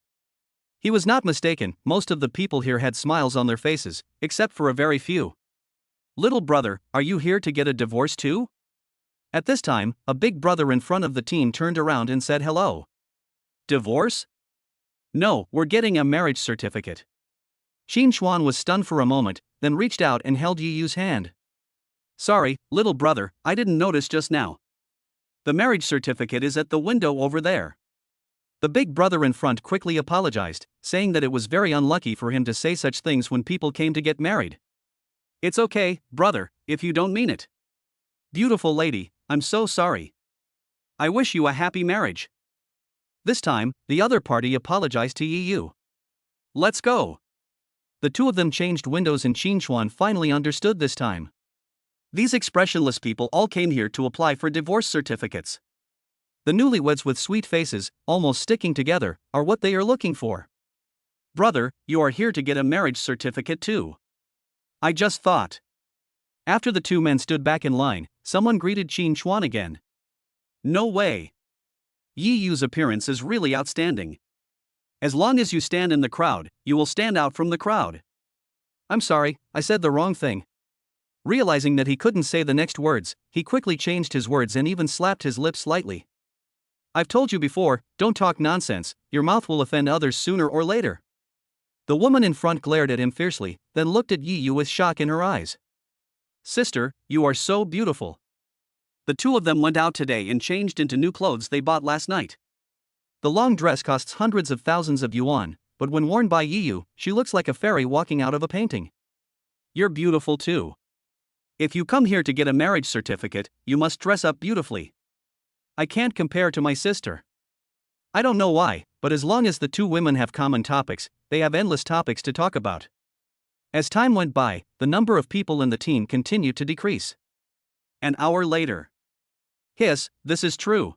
He was not mistaken, most of the people here had smiles on their faces, except for a very few. Little brother, are you here to get a divorce too? At this time, a big brother in front of the team turned around and said hello. Divorce? No, we're getting a marriage certificate. Qin Xuan was stunned for a moment, then reached out and held Yi Yu's hand. Sorry, little brother, I didn't notice just now. The marriage certificate is at the window over there. The big brother in front quickly apologized, saying that it was very unlucky for him to say such things when people came to get married. It's okay, brother, if you don't mean it. Beautiful lady, I'm so sorry. I wish you a happy marriage. This time, the other party apologized to Yi Yu. Let's go. The two of them changed windows and Qin Xuan finally understood this time. These expressionless people all came here to apply for divorce certificates. The newlyweds with sweet faces, almost sticking together, are what they are looking for. Brother, you are here to get a marriage certificate too. I just thought. After the two men stood back in line, someone greeted Qin Xuan again. No way. Yi Yu's appearance is really outstanding. As long as you stand in the crowd, you will stand out from the crowd. I'm sorry, I said the wrong thing. Realizing that he couldn't say the next words, he quickly changed his words and even slapped his lips slightly. I've told you before, don't talk nonsense, your mouth will offend others sooner or later. The woman in front glared at him fiercely, then looked at Yi Yu with shock in her eyes. Sister, you are so beautiful. The two of them went out today and changed into new clothes they bought last night. The long dress costs hundreds of thousands of yuan, but when worn by Yi Yu, she looks like a fairy walking out of a painting. You're beautiful too. If you come here to get a marriage certificate, you must dress up beautifully. I can't compare to my sister. I don't know why, but as long as the two women have common topics, they have endless topics to talk about. As time went by, the number of people in the team continued to decrease. An hour later. Hiss, this is true.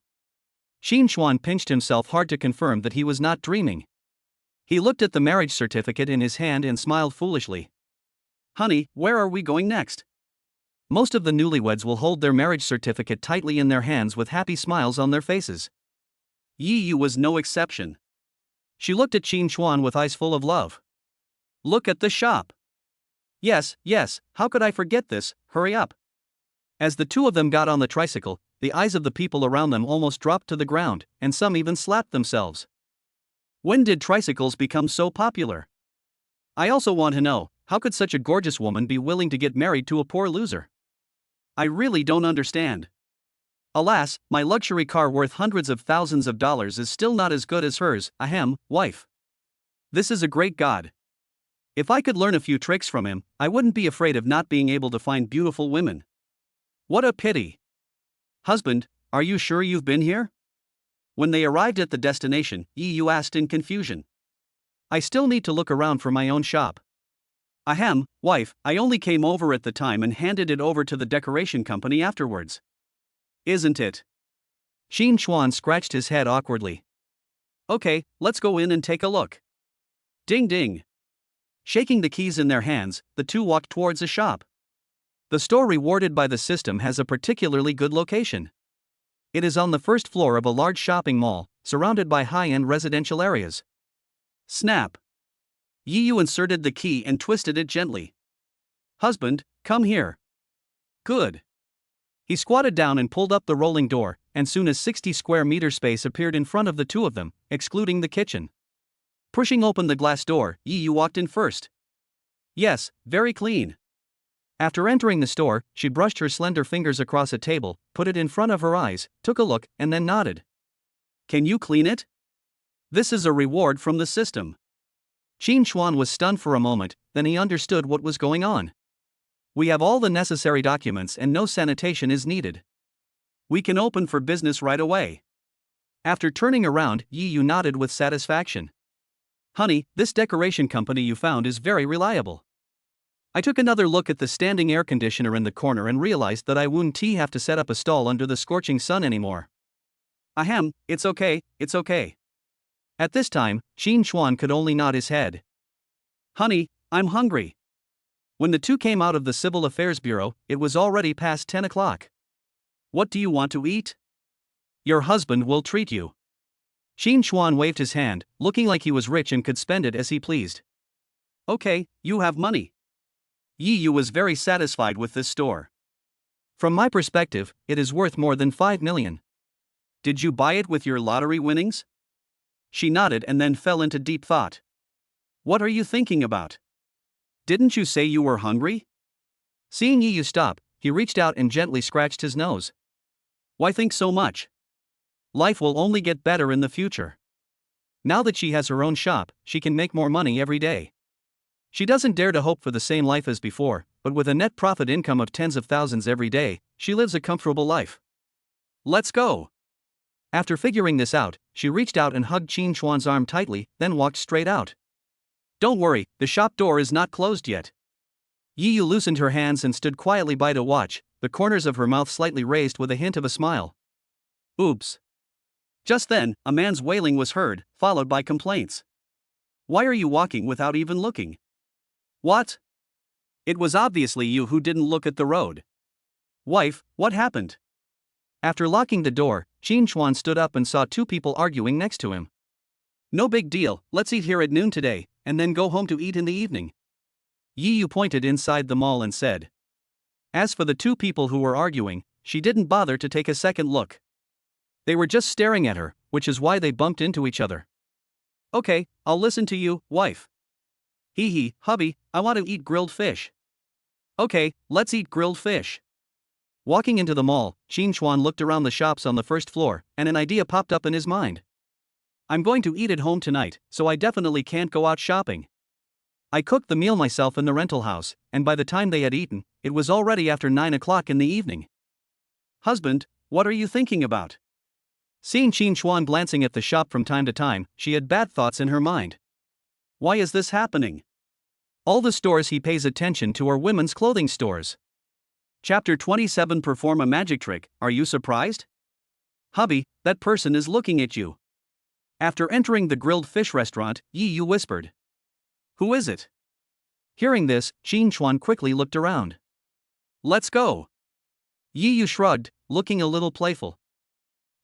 Qin Xuan pinched himself hard to confirm that he was not dreaming. He looked at the marriage certificate in his hand and smiled foolishly. Honey, where are we going next? Most of the newlyweds will hold their marriage certificate tightly in their hands with happy smiles on their faces. Yi Yu was no exception. She looked at Qin Xuan with eyes full of love. Look at the shop. Yes, how could I forget this, hurry up. As the two of them got on the tricycle, the eyes of the people around them almost dropped to the ground, and some even slapped themselves. When did tricycles become so popular? I also want to know, how could such a gorgeous woman be willing to get married to a poor loser? I really don't understand. Alas, my luxury car worth hundreds of thousands of dollars is still not as good as hers, ahem, wife. This is a great God. If I could learn a few tricks from him, I wouldn't be afraid of not being able to find beautiful women. What a pity. Husband, are you sure you've been here? When they arrived at the destination, Yi Yu asked in confusion. I still need to look around for my own shop. Ahem, wife, I only came over at the time and handed it over to the decoration company afterwards. Isn't it? Qin Xuan scratched his head awkwardly. Okay, let's go in and take a look. Ding ding. Shaking the keys in their hands, the two walked towards a shop. The store rewarded by the system has a particularly good location. It is on the first floor of a large shopping mall, surrounded by high-end residential areas. Snap. Yi Yu inserted the key and twisted it gently. Husband, come here. Good. He squatted down and pulled up the rolling door, and soon as 60 square meter space appeared in front of the two of them, excluding the kitchen. Pushing open the glass door, Yi Yu walked in first. Yes, very clean. After entering the store, she brushed her slender fingers across a table, put it in front of her eyes, took a look, and then nodded. Can you clean it? This is a reward from the system. Qin Xuan was stunned for a moment, then he understood what was going on. We have all the necessary documents and no sanitation is needed. We can open for business right away. After turning around, Yi Yu nodded with satisfaction. Honey, this decoration company you found is very reliable. I took another look at the standing air conditioner in the corner and realized that I wouldn't have to set up a stall under the scorching sun anymore. Ahem, it's okay, it's okay. At this time, Qin Xuan could only nod his head. Honey, I'm hungry. When the two came out of the Civil Affairs Bureau, it was already past 10 o'clock. What do you want to eat? Your husband will treat you. Qin Xuan waved his hand, looking like he was rich and could spend it as he pleased. Okay, you have money. Yi Yu was very satisfied with this store. From my perspective, it is worth more than 5 million. Did you buy it with your lottery winnings? She nodded and then fell into deep thought. What are you thinking about? Didn't you say you were hungry? Seeing Yi Yu stop, he reached out and gently scratched his nose. Why think so much? Life will only get better in the future. Now that she has her own shop, she can make more money every day. She doesn't dare to hope for the same life as before, but with a net profit income of tens of thousands every day, she lives a comfortable life. Let's go. After figuring this out, she reached out and hugged Qin Xuan's arm tightly, then walked straight out. Don't worry, the shop door is not closed yet. Yi Yu loosened her hands and stood quietly by to watch, the corners of her mouth slightly raised with a hint of a smile. Oops. Just then, a man's wailing was heard, followed by complaints. Why are you walking without even looking? What? It was obviously you who didn't look at the road. Wife, what happened? After locking the door, Qin Xuan stood up and saw two people arguing next to him. No big deal, let's eat here at noon today, and then go home to eat in the evening. Yi Yu pointed inside the mall and said. As for the two people who were arguing, she didn't bother to take a second look. They were just staring at her, which is why they bumped into each other. Okay, I'll listen to you, wife. Hee, hubby, I want to eat grilled fish. Okay, let's eat grilled fish. Walking into the mall, Qin Xuan looked around the shops on the first floor, and an idea popped up in his mind. I'm going to eat at home tonight, so I definitely can't go out shopping. I cooked the meal myself in the rental house, and by the time they had eaten, it was already after 9 o'clock in the evening. Husband, what are you thinking about? Seeing Qin Xuan glancing at the shop from time to time, she had bad thoughts in her mind. Why is this happening? All the stores he pays attention to are women's clothing stores. Chapter 27. Perform a magic trick, are you surprised? Hubby, that person is looking at you. After entering the grilled fish restaurant, Yi Yu whispered. Who is it? Hearing this, Qin Xuan quickly looked around. Let's go. Yi Yu shrugged, looking a little playful.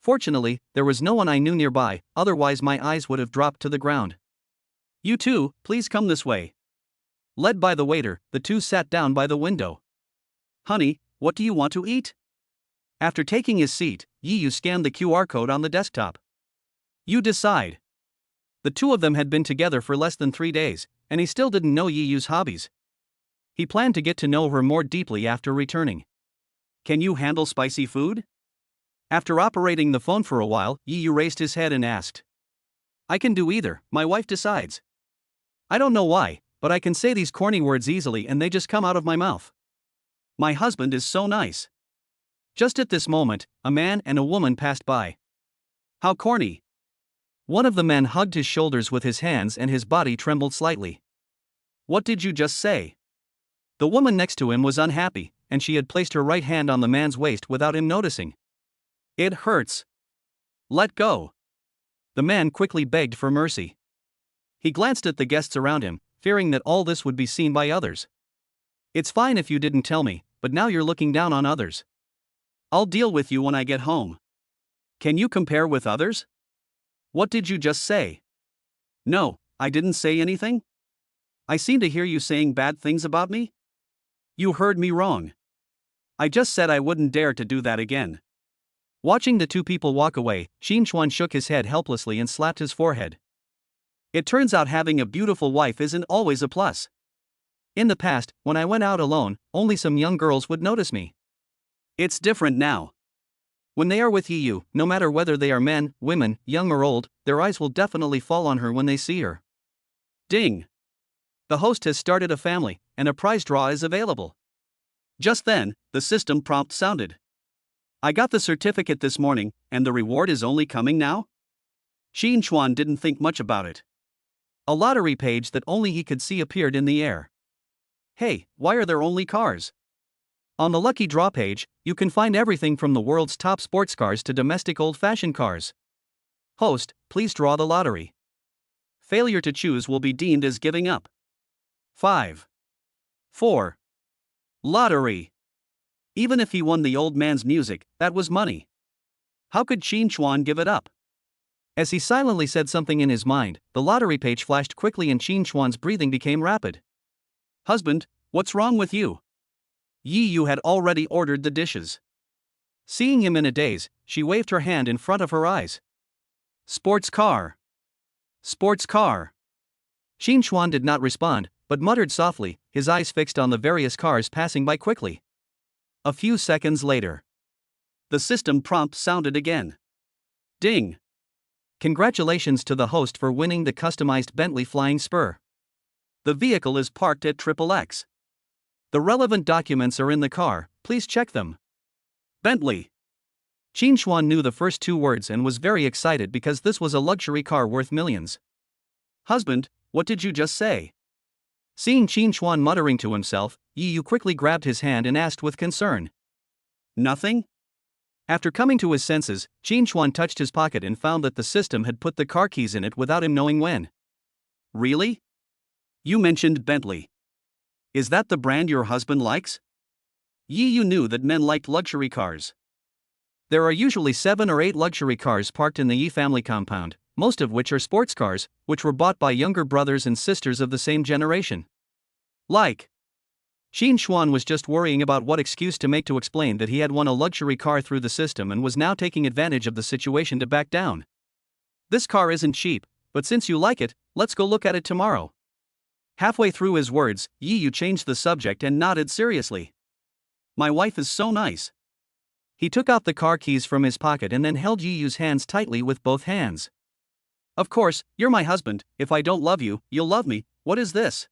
Fortunately, there was no one I knew nearby, otherwise my eyes would have dropped to the ground. You two, please come this way. Led by the waiter, the two sat down by the window. Honey, what do you want to eat? After taking his seat, Yi Yu scanned the QR code on the desktop. You decide. The two of them had been together for less than 3 days, and he still didn't know Yi Yu's hobbies. He planned to get to know her more deeply after returning. Can you handle spicy food? After operating the phone for a while, Yi Yu raised his head and asked. I can do either, my wife decides. I don't know why, but I can say these corny words easily and they just come out of my mouth. My husband is so nice. Just at this moment, a man and a woman passed by. How corny. One of the men hugged his shoulders with his hands and his body trembled slightly. What did you just say? The woman next to him was unhappy, and she had placed her right hand on the man's waist without him noticing. It hurts. Let go. The man quickly begged for mercy. He glanced at the guests around him, fearing that all this would be seen by others. It's fine if you didn't tell me, but now you're looking down on others. I'll deal with you when I get home. Can you compare with others? What did you just say? No, I didn't say anything. I seem to hear you saying bad things about me. You heard me wrong. I just said I wouldn't dare to do that again. Watching the two people walk away, Qin Xuan shook his head helplessly and slapped his forehead. It turns out having a beautiful wife isn't always a plus. In the past, when I went out alone, only some young girls would notice me. It's different now. When they are with Yiyu, no matter whether they are men, women, young or old, their eyes will definitely fall on her when they see her. Ding! The host has started a family, and a prize draw is available. Just then, the system prompt sounded. I got the certificate this morning, and the reward is only coming now? Xin Chuan didn't think much about it. A lottery page that only he could see appeared in the air. Hey, why are there only cars? On the lucky draw page, you can find everything from the world's top sports cars to domestic old-fashioned cars. Host, please draw the lottery. Failure to choose will be deemed as giving up. 5. 4. Lottery. Even if he won the old man's music, that was money. How could Xin Chuan give it up? As he silently said something in his mind, the lottery page flashed quickly and Xin Chuan's breathing became rapid. Husband, what's wrong with you? Yiyu had already ordered the dishes. Seeing him in a daze, she waved her hand in front of her eyes. Sports car. Sports car. Xin Chuan did not respond, but muttered softly, his eyes fixed on the various cars passing by quickly. A few seconds later, the system prompt sounded again. Ding! Congratulations to the host for winning the customized Bentley Flying Spur. The vehicle is parked at XXX. The relevant documents are in the car, please check them. Bentley. Xin Chuan knew the first two words and was very excited because this was a luxury car worth millions. Husband, what did you just say? Seeing Xin Chuan muttering to himself, Yiyu quickly grabbed his hand and asked with concern. Nothing? After coming to his senses, Xin Chuan touched his pocket and found that the system had put the car keys in it without him knowing when. Really? You mentioned Bentley. Is that the brand your husband likes? Yiyu knew that men liked luxury cars. There are usually 7 or 8 luxury cars parked in the Yi family compound, most of which are sports cars, which were bought by younger brothers and sisters of the same generation. Like. Xin Chuan was just worrying about what excuse to make to explain that he had won a luxury car through the system and was now taking advantage of the situation to back down. This car isn't cheap, but since you like it, let's go look at it tomorrow. Halfway through his words, Yiyu changed the subject and nodded seriously. My wife is so nice. He took out the car keys from his pocket and then held Yiyu's hands tightly with both hands. Of course, you're my husband. If I don't love you, you'll love me. What is this?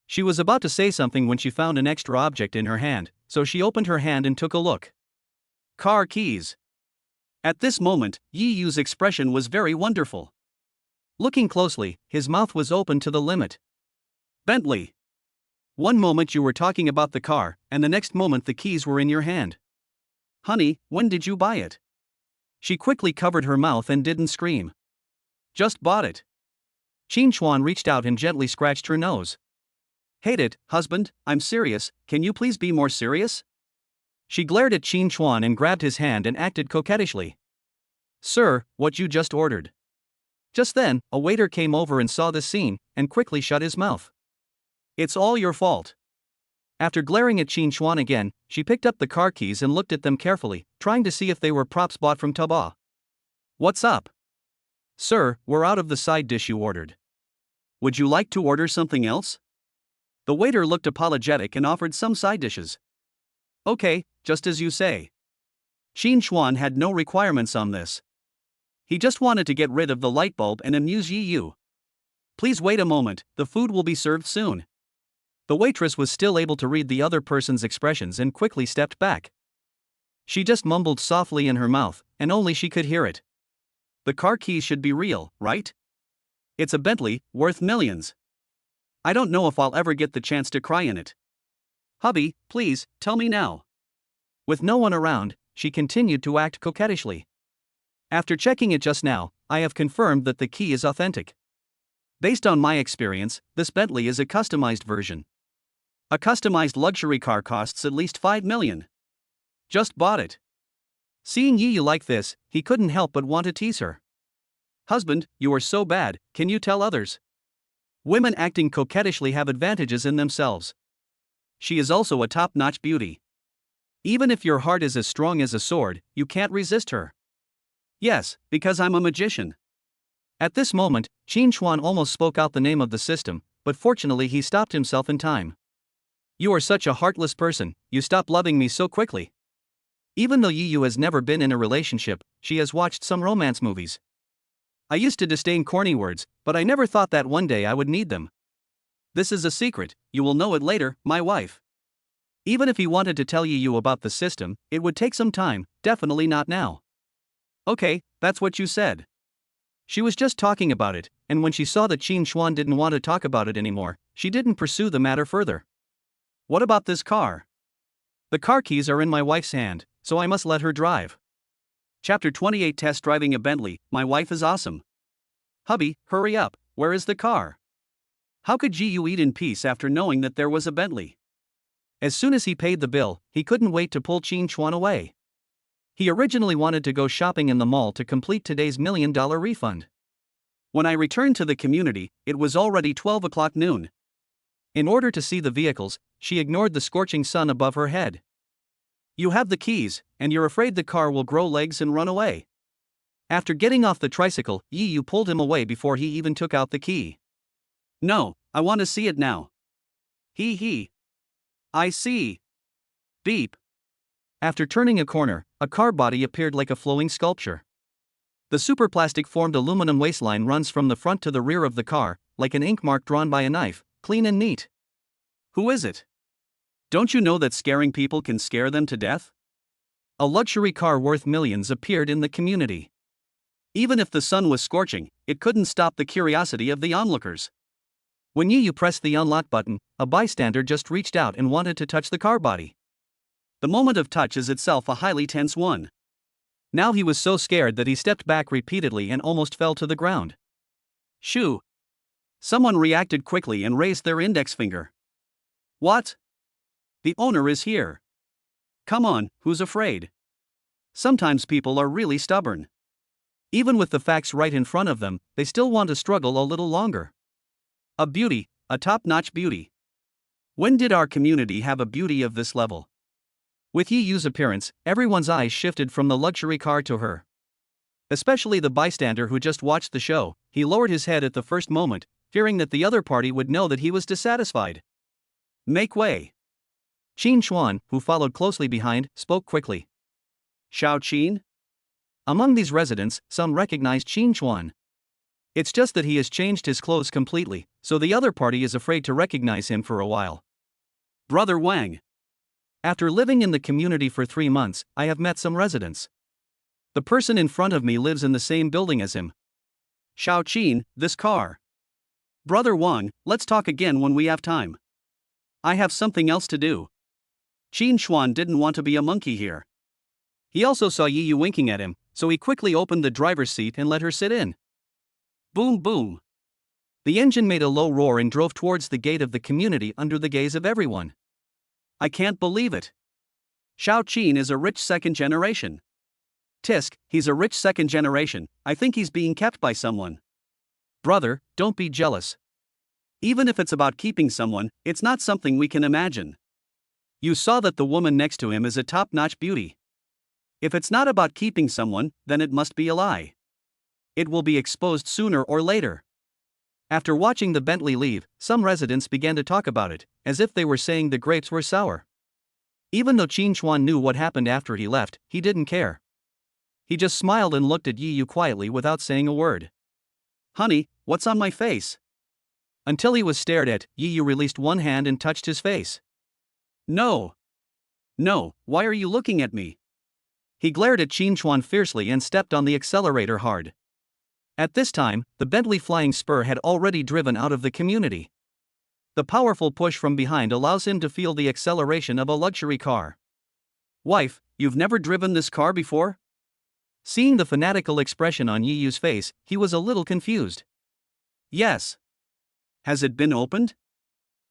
She was about to say something when she found an extra object in her hand, so she opened her hand and took a look. Car keys. At this moment, Yiyu's expression was very wonderful. Looking closely, his mouth was open to the limit. Bentley. One moment you were talking about the car, and the next moment the keys were in your hand. Honey, when did you buy it? She quickly covered her mouth and didn't scream. Just bought it. Xin Chuan reached out and gently scratched her nose. Hate it, husband, I'm serious, can you please be more serious? She glared at Xin Chuan and grabbed his hand and acted coquettishly. Sir, what you just ordered. Just then, a waiter came over and saw this scene, and quickly shut his mouth. It's all your fault. After glaring at Xin Chuan again, she picked up the car keys and looked at them carefully, trying to see if they were props bought from Taobao. What's up? Sir, we're out of the side dish you ordered. Would you like to order something else? The waiter looked apologetic and offered some side dishes. Okay, just as you say. Xin Chuan had no requirements on this. He just wanted to get rid of the light bulb and amuse Yiyu. Please wait a moment, the food will be served soon. The waitress was still able to read the other person's expressions and quickly stepped back. She just mumbled softly in her mouth, and only she could hear it. The car keys should be real, right? It's a Bentley, worth millions. I don't know if I'll ever get the chance to cry in it. Hubby, please, tell me now. With no one around, she continued to act coquettishly. After checking it just now, I have confirmed that the key is authentic. Based on my experience, this Bentley is a customized version. A customized luxury car costs at least 5 million. Just bought it. Seeing Yiyu like this, he couldn't help but want to tease her. Husband, you are so bad, can you tell others? Women acting coquettishly have advantages in themselves. She is also a top-notch beauty. Even if your heart is as strong as a sword, you can't resist her. Yes, because I'm a magician. At this moment, Xin Chuan almost spoke out the name of the system, but fortunately he stopped himself in time. You are such a heartless person, you stop loving me so quickly. Even though Yu has never been in a relationship, she has watched some romance movies. I used to disdain corny words, but I never thought that one day I would need them. This is a secret, you will know it later, my wife. Even if he wanted to tell Yu about the system, it would take some time, definitely not now. Okay, that's what you said. She was just talking about it, and when she saw that Qin Xuan didn't want to talk about it anymore, she didn't pursue the matter further. What about this car? The car keys are in my wife's hand, so I must let her drive. Chapter 28 Test driving a Bentley, my wife is awesome. Hubby, hurry up, where is the car? How could Ji Yu eat in peace after knowing that there was a Bentley? As soon as he paid the bill, he couldn't wait to pull Qin Xuan away. He originally wanted to go shopping in the mall to complete today's $1 million refund. When I returned to the community, it was already 12 o'clock noon. In order to see the vehicles, she ignored the scorching sun above her head. You have the keys, and you're afraid the car will grow legs and run away. After getting off the tricycle, Yu pulled him away before he even took out the key. No, I want to see it now. He. I see. Beep. After turning a corner, a car body appeared like a flowing sculpture. The superplastic formed aluminum waistline runs from the front to the rear of the car, like an ink mark drawn by a knife, clean and neat. Who is it? Don't you know that scaring people can scare them to death? A luxury car worth millions appeared in the community. Even if the sun was scorching, it couldn't stop the curiosity of the onlookers. When Yu pressed the unlock button, a bystander just reached out and wanted to touch the car body. The moment of touch is itself a highly tense one. Now he was so scared that he stepped back repeatedly and almost fell to the ground. Shoo! Someone reacted quickly and raised their index finger. What? The owner is here. Come on, who's afraid? Sometimes people are really stubborn. Even with the facts right in front of them, they still want to struggle a little longer. A beauty, a top-notch beauty. When did our community have a beauty of this level? With Yu's appearance, everyone's eyes shifted from the luxury car to her. Especially the bystander who just watched the show, he lowered his head at the first moment, fearing that the other party would know that he was dissatisfied. Make way. Qin Xuan, who followed closely behind, spoke quickly. Xiao Qin? Among these residents, some recognized Qin Xuan. It's just that he has changed his clothes completely, so the other party is afraid to recognize him for a while. Brother Wang. After living in the community for 3 months, I have met some residents. The person in front of me lives in the same building as him. Xiao Qin, this car. Brother Wang, let's talk again when we have time. I have something else to do. Qin Xuan didn't want to be a monkey here. He also saw Yu winking at him, so he quickly opened the driver's seat and let her sit in. Boom boom. The engine made a low roar and drove towards the gate of the community under the gaze of everyone. I can't believe it. Xiao Qin is a rich second generation. Tisk, he's a rich second generation, I think he's being kept by someone. Brother, don't be jealous. Even if it's about keeping someone, it's not something we can imagine. You saw that the woman next to him is a top-notch beauty. If it's not about keeping someone, then it must be a lie. It will be exposed sooner or later. After watching the Bentley leave, some residents began to talk about it, as if they were saying the grapes were sour. Even though Qin Xuan knew what happened after he left, he didn't care. He just smiled and looked at Yu quietly without saying a word. Honey, what's on my face? Until he was stared at, Yu released one hand and touched his face. No. No, why are you looking at me? He glared at Qin Xuan fiercely and stepped on the accelerator hard. At this time, the Bentley Flying Spur had already driven out of the community. The powerful push from behind allows him to feel the acceleration of a luxury car. Wife, you've never driven this car before? Seeing the fanatical expression on Yu's face, he was a little confused. Yes. Has it been opened?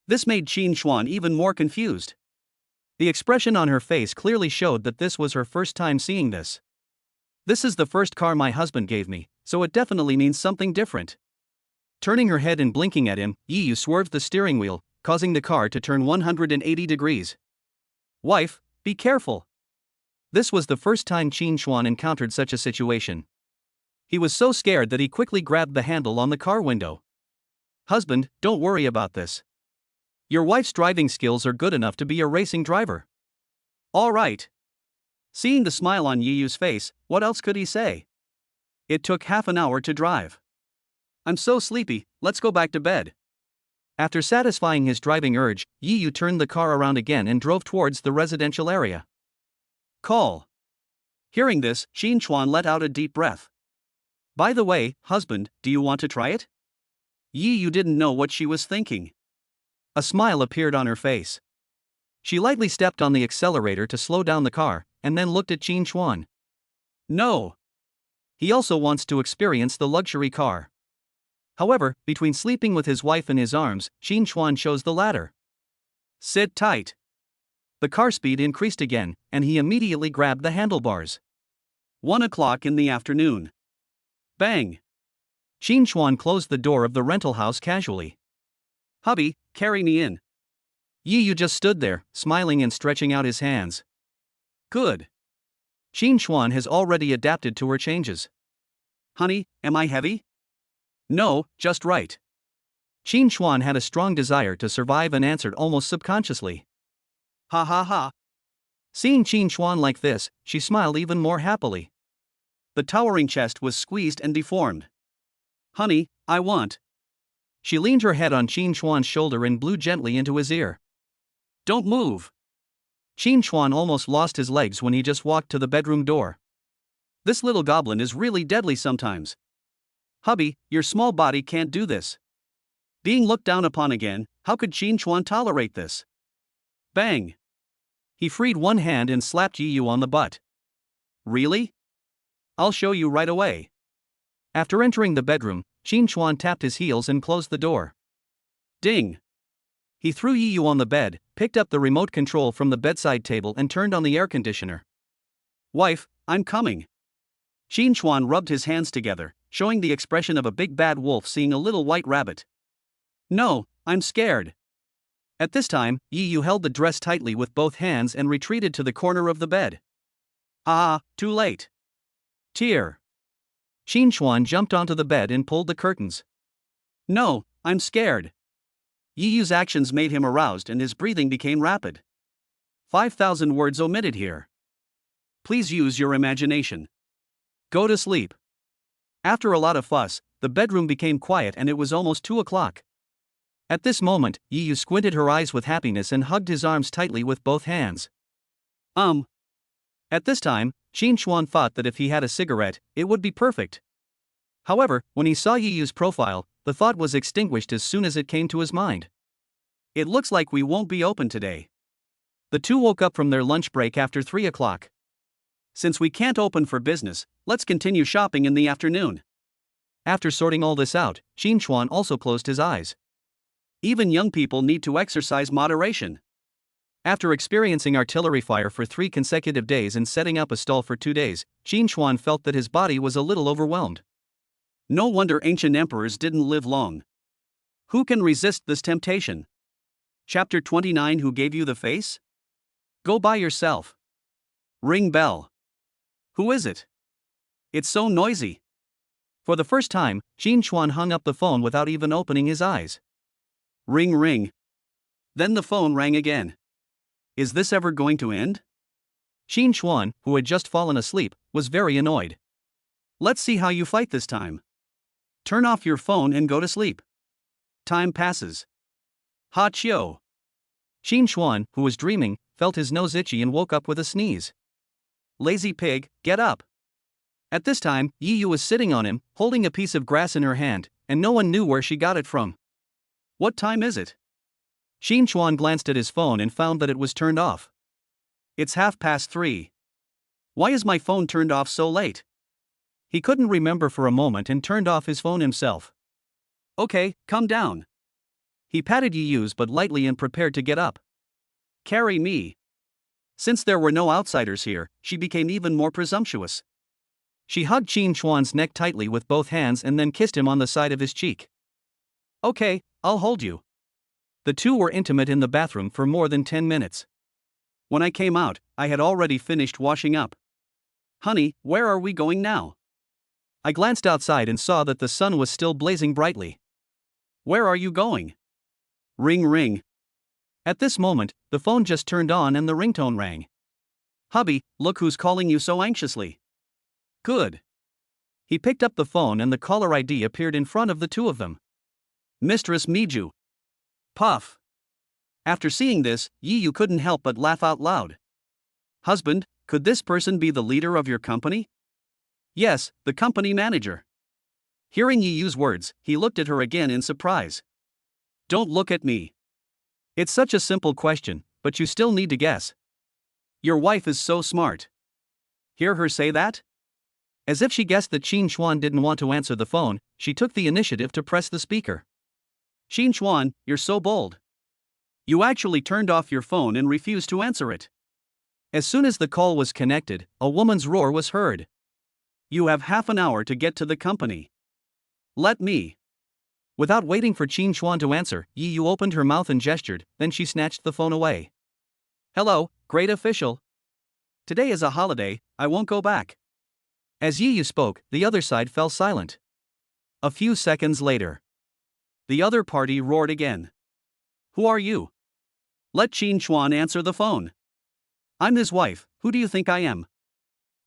This made Qin Xuan even more confused. The expression on her face clearly showed that this was her first time seeing this. This is the first car my husband gave me, so it definitely means something different. Turning her head and blinking at him, Yu swerved the steering wheel, causing the car to turn 180 degrees. Wife, be careful. This was the first time Qin Xuan encountered such a situation. He was so scared that he quickly grabbed the handle on the car window. Husband, don't worry about this. Your wife's driving skills are good enough to be a racing driver. All right. Seeing the smile on Yiyu's face, what else could he say? It took half an hour to drive. I'm so sleepy, let's go back to bed. After satisfying his driving urge, Yiyu turned the car around again and drove towards the residential area. Call. Hearing this, Xin Chuan let out a deep breath. By the way, husband, do you want to try it? Yiyu didn't know what she was thinking. A smile appeared on her face. She lightly stepped on the accelerator to slow down the car, and then looked at Xin Chuan. No. He also wants to experience the luxury car. However, between sleeping with his wife in his arms, Xin Chuan chose the latter. Sit tight. The car speed increased again, and he immediately grabbed the handlebars. 1 o'clock in the afternoon. Bang! Xin Chuan closed the door of the rental house casually. Hubby, carry me in. Yiyu just stood there, smiling and stretching out his hands. Good. Xin Chuan has already adapted to her changes. Honey, am I heavy? No, just right. Xin Chuan had a strong desire to survive and answered almost subconsciously. Ha ha ha. Seeing Xin Chuan like this, she smiled even more happily. The towering chest was squeezed and deformed. Honey, I want. She leaned her head on Xin Chuan's shoulder and blew gently into his ear. Don't move. Xin Chuan almost lost his legs when he just walked to the bedroom door. This little goblin is really deadly sometimes. Hubby, your small body can't do this. Being looked down upon again, how could Xin Chuan tolerate this? Bang! He freed one hand and slapped Yiyu on the butt. Really? I'll show you right away. After entering the bedroom, Xin Chuan tapped his heels and closed the door. Ding! He threw Yiyu on the bed, picked up the remote control from the bedside table and turned on the air conditioner. Wife, I'm coming. Xin Chuan rubbed his hands together, showing the expression of a big bad wolf seeing a little white rabbit. No, I'm scared. At this time, Yiyu held the dress tightly with both hands and retreated to the corner of the bed. Ah, too late. Tear. Xin Chuan jumped onto the bed and pulled the curtains. No, I'm scared. Yiyu's actions made him aroused and his breathing became rapid. 5,000 words omitted here. Please use your imagination. Go to sleep. After a lot of fuss, the bedroom became quiet and it was almost 2 o'clock. At this moment, Yiyu squinted her eyes with happiness and hugged his arms tightly with both hands. At this time, Xin Chuan thought that if he had a cigarette, it would be perfect. However, when he saw Yiyu's profile, the thought was extinguished as soon as it came to his mind. It looks like we won't be open today. The two woke up from their lunch break after 3 o'clock. Since we can't open for business, let's continue shopping in the afternoon. After sorting all this out, Xin Chuan also closed his eyes. Even young people need to exercise moderation. After experiencing artillery fire for 3 consecutive days and setting up a stall for 2 days, Xin Chuan felt that his body was a little overwhelmed. No wonder ancient emperors didn't live long. Who can resist this temptation? Chapter 29. Who gave you the face? Go by yourself. Ring bell. Who is it? It's so noisy. For the first time, Xin Chuan hung up the phone without even opening his eyes. Ring ring. Then the phone rang again. Is this ever going to end? Xin Chuan, who had just fallen asleep, was very annoyed. Let's see how you fight this time. Turn off your phone and go to sleep. Time passes. Ha Chiu. Xin Chuan, who was dreaming, felt his nose itchy and woke up with a sneeze. Lazy pig, get up. At this time, Yiyu was sitting on him, holding a piece of grass in her hand, and no one knew where she got it from. What time is it? Xin Chuan glanced at his phone and found that it was turned off. It's 3:30. Why is my phone turned off so late? He couldn't remember for a moment and turned off his phone himself. Okay, come down. He patted Yiyu's butt lightly and prepared to get up. Carry me. Since there were no outsiders here, she became even more presumptuous. She hugged Xin Chuan's neck tightly with both hands and then kissed him on the side of his cheek. Okay, I'll hold you. The two were intimate in the bathroom for more than 10 minutes. When I came out, I had already finished washing up. Honey, where are we going now? I glanced outside and saw that the sun was still blazing brightly. Where are you going? Ring ring. At this moment, the phone just turned on and the ringtone rang. Hubby, look who's calling you so anxiously. Good. He picked up the phone and the caller ID appeared in front of the two of them. Mistress Miju. Puff. After seeing this, Yi Yu couldn't help but laugh out loud. Husband, could this person be the leader of your company? Yes, the company manager. Hearing Yi Yu's words, he looked at her again in surprise. Don't look at me. It's such a simple question, but you still need to guess. Your wife is so smart. Hear her say that? As if she guessed that Qin Xuan didn't want to answer the phone, she took the initiative to press the speaker. Qin Xuan, you're so bold. You actually turned off your phone and refused to answer it. As soon as the call was connected, a woman's roar was heard. You have half an hour to get to the company. Let me. Without waiting for Qin Xuan to answer, Yi Yu opened her mouth and gestured, then she snatched the phone away. Hello, great official. Today is a holiday, I won't go back. As Yi Yu spoke, the other side fell silent. A few seconds later, the other party roared again. Who are you? Let Qin Xuan answer the phone. I'm his wife, who do you think I am?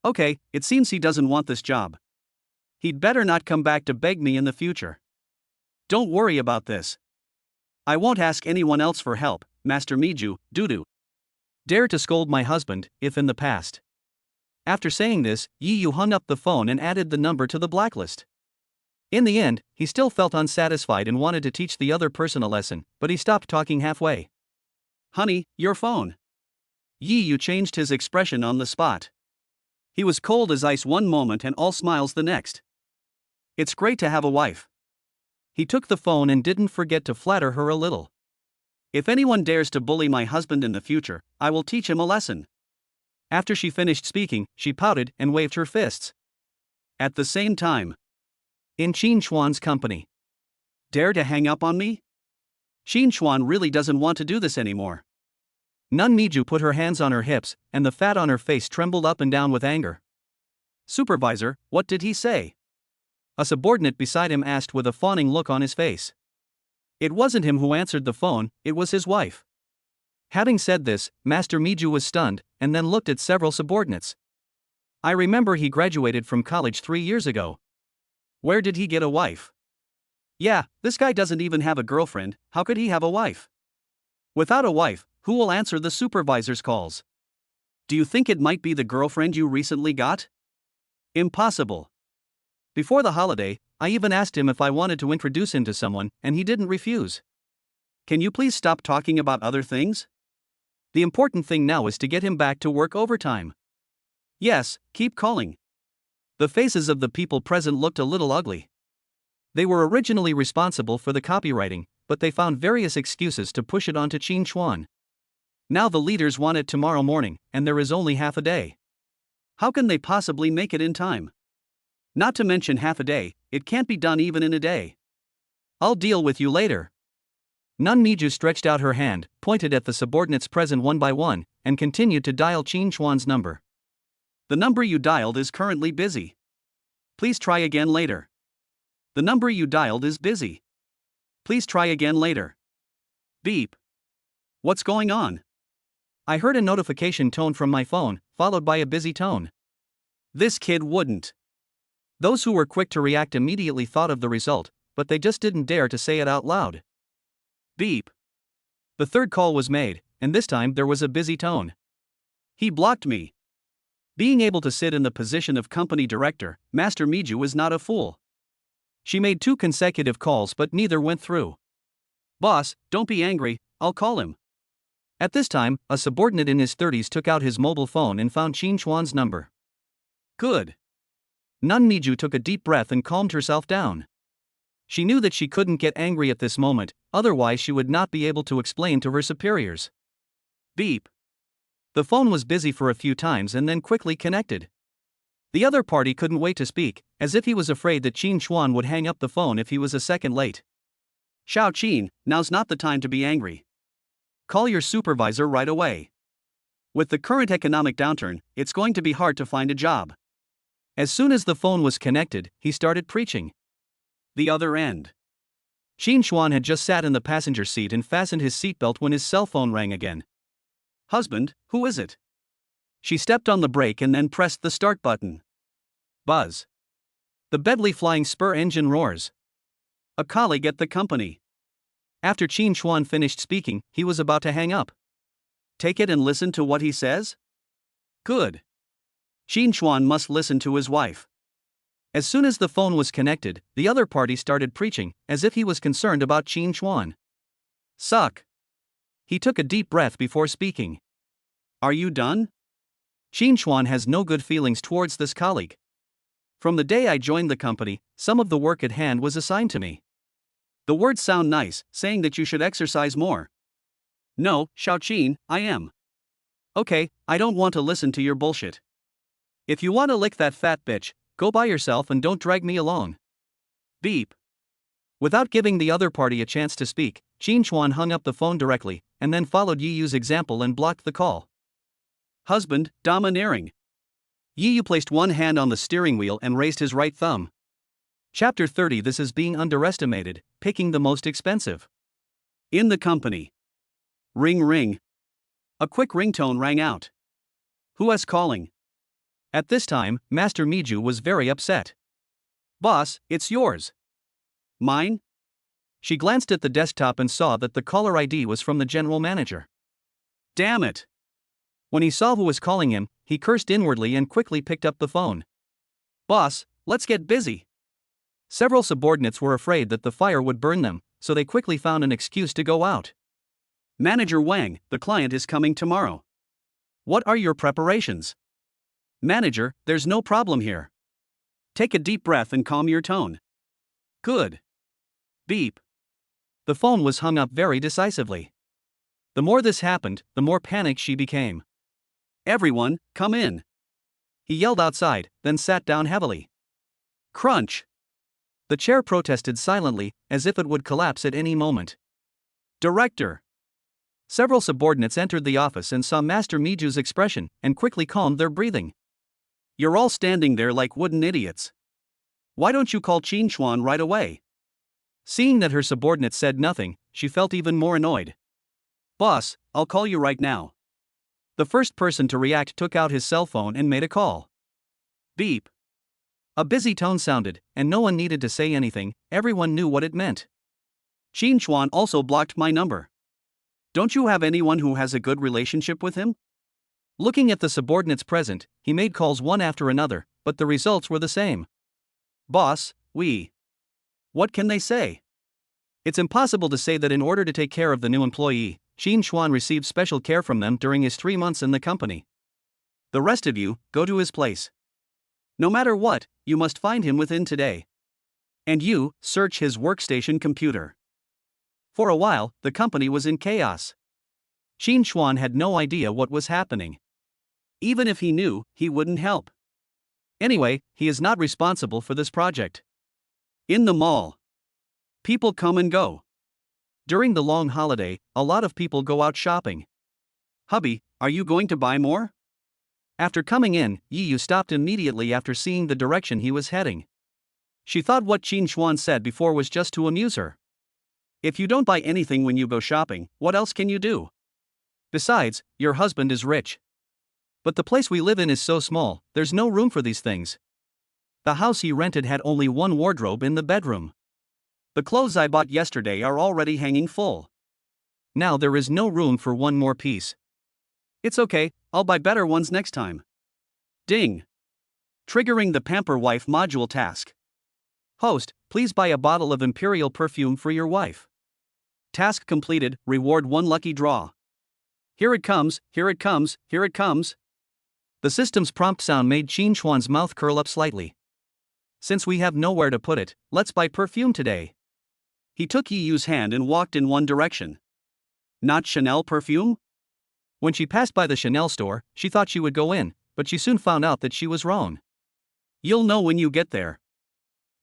Okay, it seems he doesn't want this job. He'd better not come back to beg me in the future. Don't worry about this. I won't ask anyone else for help, Master Miju, Dudu. Dare to scold my husband, if in the past. After saying this, Yi Yu hung up the phone and added the number to the blacklist. In the end, he still felt unsatisfied and wanted to teach the other person a lesson, but he stopped talking halfway. Honey, your phone. Yi Yu changed his expression on the spot. He was cold as ice one moment and all smiles the next. It's great to have a wife. He took the phone and didn't forget to flatter her a little. If anyone dares to bully my husband in the future, I will teach him a lesson. After she finished speaking, she pouted and waved her fists. At the same time, in Qin Xuan's company. Dare to hang up on me? Qin Xuan really doesn't want to do this anymore. Nun Miju put her hands on her hips, and the fat on her face trembled up and down with anger. Supervisor, what did he say? A subordinate beside him asked with a fawning look on his face. It wasn't him who answered the phone, it was his wife. Having said this, Master Miju was stunned, and then looked at several subordinates. I remember he graduated from college 3 years ago. Where did he get a wife? Yeah, this guy doesn't even have a girlfriend, how could he have a wife? Without a wife, who will answer the supervisor's calls? Do you think it might be the girlfriend you recently got? Impossible. Before the holiday, I even asked him if I wanted to introduce him to someone, and he didn't refuse. Can you please stop talking about other things? The important thing now is to get him back to work overtime. Yes, keep calling. The faces of the people present looked a little ugly. They were originally responsible for the copywriting, but they found various excuses to push it onto Qin Xuan. Now the leaders want it tomorrow morning, and there is only half a day. How can they possibly make it in time? Not to mention half a day, it can't be done even in a day. I'll deal with you later. Nun Miju stretched out her hand, pointed at the subordinates present one by one, and continued to dial Qin Xuan's number. The number you dialed is currently busy. Please try again later. The number you dialed is busy. Please try again later. Beep. What's going on? I heard a notification tone from my phone, followed by a busy tone. This kid wouldn't. Those who were quick to react immediately thought of the result, but they just didn't dare to say it out loud. Beep. The third call was made, and this time there was a busy tone. He blocked me. Being able to sit in the position of company director, Master Miju is not a fool. She made 2 consecutive calls but neither went through. Boss, don't be angry, I'll call him. At this time, a subordinate in his 30s took out his mobile phone and found Qin Xuan's number. Good. Nun Miju took a deep breath and calmed herself down. She knew that she couldn't get angry at this moment, otherwise she would not be able to explain to her superiors. Beep. The phone was busy for a few times and then quickly connected. The other party couldn't wait to speak, as if he was afraid that Qin Xuan would hang up the phone if he was a second late. Xiao Qin, now's not the time to be angry. Call your supervisor right away. With the current economic downturn, it's going to be hard to find a job. As soon as the phone was connected, he started preaching. The other end. Qin Xuan had just sat in the passenger seat and fastened his seatbelt when his cell phone rang again. Husband, who is it? She stepped on the brake and then pressed the start button. Buzz. The Bentley flying spur engine roars. A colleague at the company. After Qin Chuan finished speaking, he was about to hang up. Take it and listen to what he says? Good. Qin Chuan must listen to his wife. As soon as the phone was connected, the other party started preaching, as if he was concerned about Qin Chuan. Suck. He took a deep breath before speaking. Are you done? Qin Chuan has no good feelings towards this colleague. From the day I joined the company, some of the work at hand was assigned to me. The words sound nice, saying that you should exercise more. No, Xiaoqin, I am. Okay, I don't want to listen to your bullshit. If you want to lick that fat bitch, go by yourself and don't drag me along. Beep. Without giving the other party a chance to speak, Qin Chuan hung up the phone directly, and then followed Yi Yu's example and blocked the call. Husband, domineering. Yi Yu placed one hand on the steering wheel and raised his right thumb. Chapter 30. This is being underestimated, picking the most expensive. In the company. Ring ring. A quick ringtone rang out. Who is calling? At this time, Master Miju was very upset. Boss, it's yours. Mine? She glanced at the desktop and saw that the caller ID was from the general manager. Damn it! When he saw who was calling him, he cursed inwardly and quickly picked up the phone. Boss, let's get busy. Several subordinates were afraid that the fire would burn them, so they quickly found an excuse to go out. Manager Wang, the client is coming tomorrow. What are your preparations? Manager, there's no problem here. Take a deep breath and calm your tone. Good. Beep. The phone was hung up very decisively. The more this happened, the more panicked she became. Everyone, come in. He yelled outside, then sat down heavily. Crunch. The chair protested silently, as if it would collapse at any moment. Director. Several subordinates entered the office and saw Master Miju's expression, and quickly calmed their breathing. You're all standing there like wooden idiots. Why don't you call Qin Chuan right away? Seeing that her subordinate said nothing, she felt even more annoyed. Boss, I'll call you right now. The first person to react took out his cell phone and made a call. Beep. A busy tone sounded, and no one needed to say anything, everyone knew what it meant. Qin Chuan also blocked my number. Don't you have anyone who has a good relationship with him? Looking at the subordinates present, he made calls one after another, but the results were the same. Boss, What can they say? It's impossible to say that in order to take care of the new employee, Qin Chuan received special care from them during his 3 months in the company. The rest of you, go to his place. No matter what, you must find him within today. And you, search his workstation computer. For a while, the company was in chaos. Qin Chuan had no idea what was happening. Even if he knew, he wouldn't help. Anyway, he is not responsible for this project. In the mall. People come and go. During the long holiday, a lot of people go out shopping. Hubby, are you going to buy more? After coming in, Yi Yu stopped immediately after seeing the direction he was heading. She thought what Qin Chuan said before was just to amuse her. If you don't buy anything when you go shopping, what else can you do? Besides, your husband is rich. But the place we live in is so small, there's no room for these things. The house he rented had only one wardrobe in the bedroom. The clothes I bought yesterday are already hanging full. Now there is no room for one more piece. It's okay, I'll buy better ones next time. Ding. Triggering the Pamper Wife module task. Host, please buy a bottle of Imperial perfume for your wife. Task completed, reward 1 lucky draw. Here it comes, here it comes, here it comes. The system's prompt sound made Qin Chuan's mouth curl up slightly. Since we have nowhere to put it, let's buy perfume today. He took Yi Yu's hand and walked in one direction. Not Chanel perfume? When she passed by the Chanel store, she thought she would go in, but she soon found out that she was wrong. You'll know when you get there.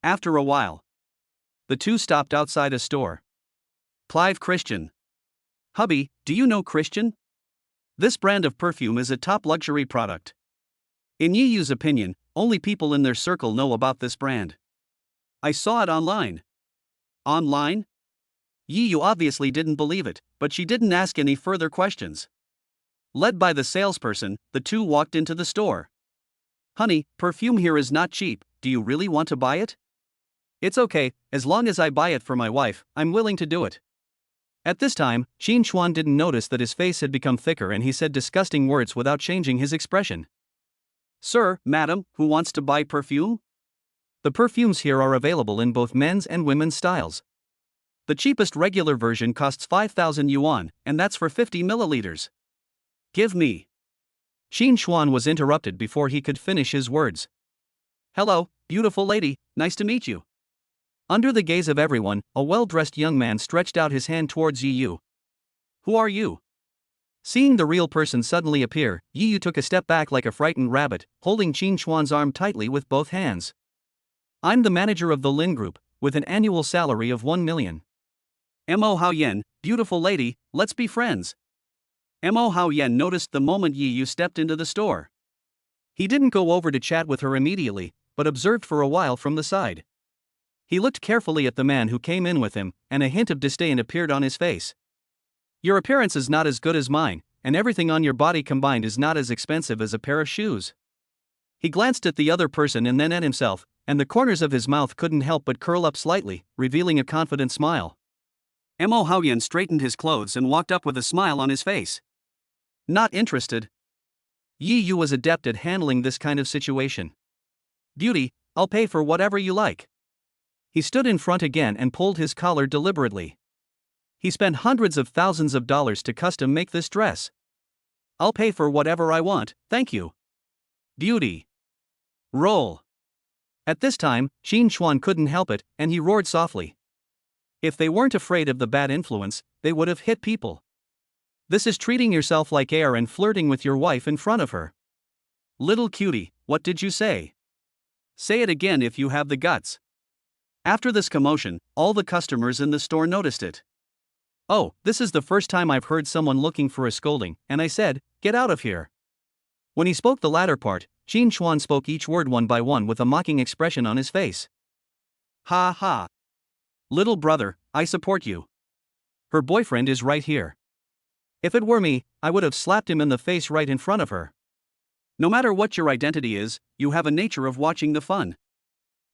After a while, the two stopped outside a store. Clive Christian. Hubby, do you know Christian? This brand of perfume is a top luxury product. In Yi Yu's opinion, only people in their circle know about this brand. I saw it online. Online? Yi Yu obviously didn't believe it, but she didn't ask any further questions. Led by the salesperson, the two walked into the store. Honey, perfume here is not cheap, do you really want to buy it? It's okay, as long as I buy it for my wife, I'm willing to do it. At this time, Qin Chuan didn't notice that his face had become thicker and he said disgusting words without changing his expression. Sir, madam, who wants to buy perfume? The perfumes here are available in both men's and women's styles. The cheapest regular version costs 5,000 yuan, and that's for 50 milliliters. Give me. Qin Chuan was interrupted before he could finish his words. Hello, beautiful lady, nice to meet you. Under the gaze of everyone, a well-dressed young man stretched out his hand towards Yi Yu. Who are you? Seeing the real person suddenly appear, Yi Yu took a step back like a frightened rabbit, holding Qin Chuan's arm tightly with both hands. I'm the manager of the Lin Group, with an annual salary of 1 million. Mo Hao Yen, beautiful lady, let's be friends. Mo Hao Yen noticed the moment Yi Yu stepped into the store. He didn't go over to chat with her immediately, but observed for a while from the side. He looked carefully at the man who came in with him, and a hint of disdain appeared on his face. Your appearance is not as good as mine, and everything on your body combined is not as expensive as a pair of shoes. He glanced at the other person and then at himself, and the corners of his mouth couldn't help but curl up slightly, revealing a confident smile. Mo Haoyan straightened his clothes and walked up with a smile on his face. Not interested. Yi Yu was adept at handling this kind of situation. Beauty, I'll pay for whatever you like. He stood in front again and pulled his collar deliberately. He spent hundreds of thousands of dollars to custom make this dress. I'll pay for whatever I want, thank you. Beauty. Roll. At this time, Qin Chuan couldn't help it, and he roared softly. If they weren't afraid of the bad influence, they would have hit people. This is treating yourself like air and flirting with your wife in front of her. Little cutie, what did you say? Say it again if you have the guts. After this commotion, all the customers in the store noticed it. Oh, this is the first time I've heard someone looking for a scolding, and I said, get out of here. When he spoke the latter part, Qin Chuan spoke each word one by one with a mocking expression on his face. Ha ha. Little brother, I support you. Her boyfriend is right here. If it were me, I would have slapped him in the face right in front of her. No matter what your identity is, you have a nature of watching the fun.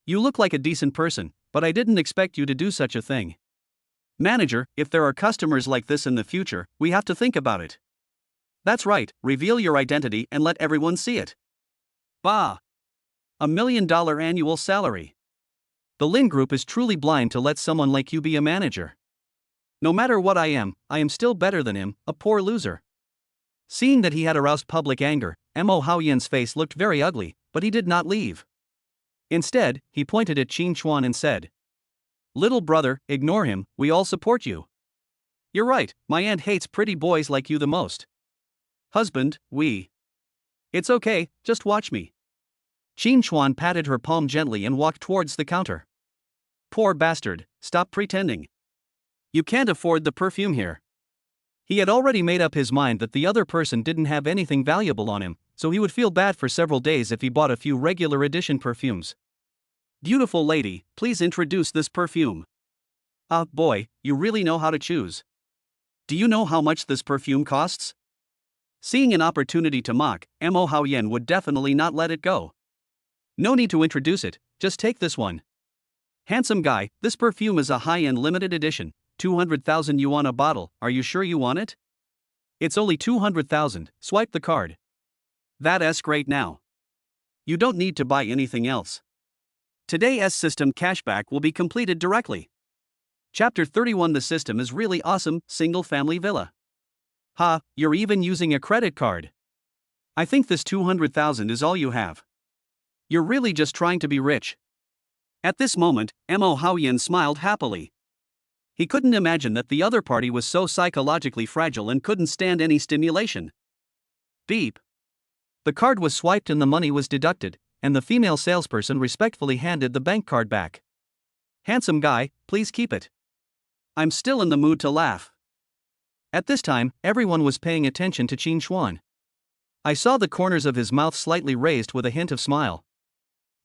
You look like a decent person, but I didn't expect you to do such a thing. Manager, if there are customers like this in the future, we have to think about it. That's right, reveal your identity and let everyone see it. Bah! $1 million annual salary. The Lin Group is truly blind to let someone like you be a manager. No matter what I am still better than him, a poor loser. Seeing that he had aroused public anger, Mo Haoyan's face looked very ugly, but he did not leave. Instead, he pointed at Qin Chuan and said, Little brother, ignore him, we all support you. You're right, my aunt hates pretty boys like you the most. Husband, It's okay, just watch me. Qin Chuan patted her palm gently and walked towards the counter. Poor bastard, stop pretending. You can't afford the perfume here. He had already made up his mind that the other person didn't have anything valuable on him, so he would feel bad for several days if he bought a few regular edition perfumes. Beautiful lady, please introduce this perfume. Ah, boy, you really know how to choose. Do you know how much this perfume costs? Seeing an opportunity to mock, Mo Haoyan would definitely not let it go. No need to introduce it, just take this one. Handsome guy, this perfume is a high-end limited edition, 200,000 yuan a bottle, are you sure you want it? It's only 200,000, swipe the card. That's great now. You don't need to buy anything else. Today's system cashback will be completed directly. Chapter 31. The system is really awesome, single-family villa. Ha, you're even using a credit card. I think this 200,000 is all you have. You're really just trying to be rich. At this moment, Mo Haoyan smiled happily. He couldn't imagine that the other party was so psychologically fragile and couldn't stand any stimulation. Beep. The card was swiped and the money was deducted, and the female salesperson respectfully handed the bank card back. Handsome guy, please keep it. I'm still in the mood to laugh. At this time, everyone was paying attention to Qin Chuan. I saw the corners of his mouth slightly raised with a hint of smile.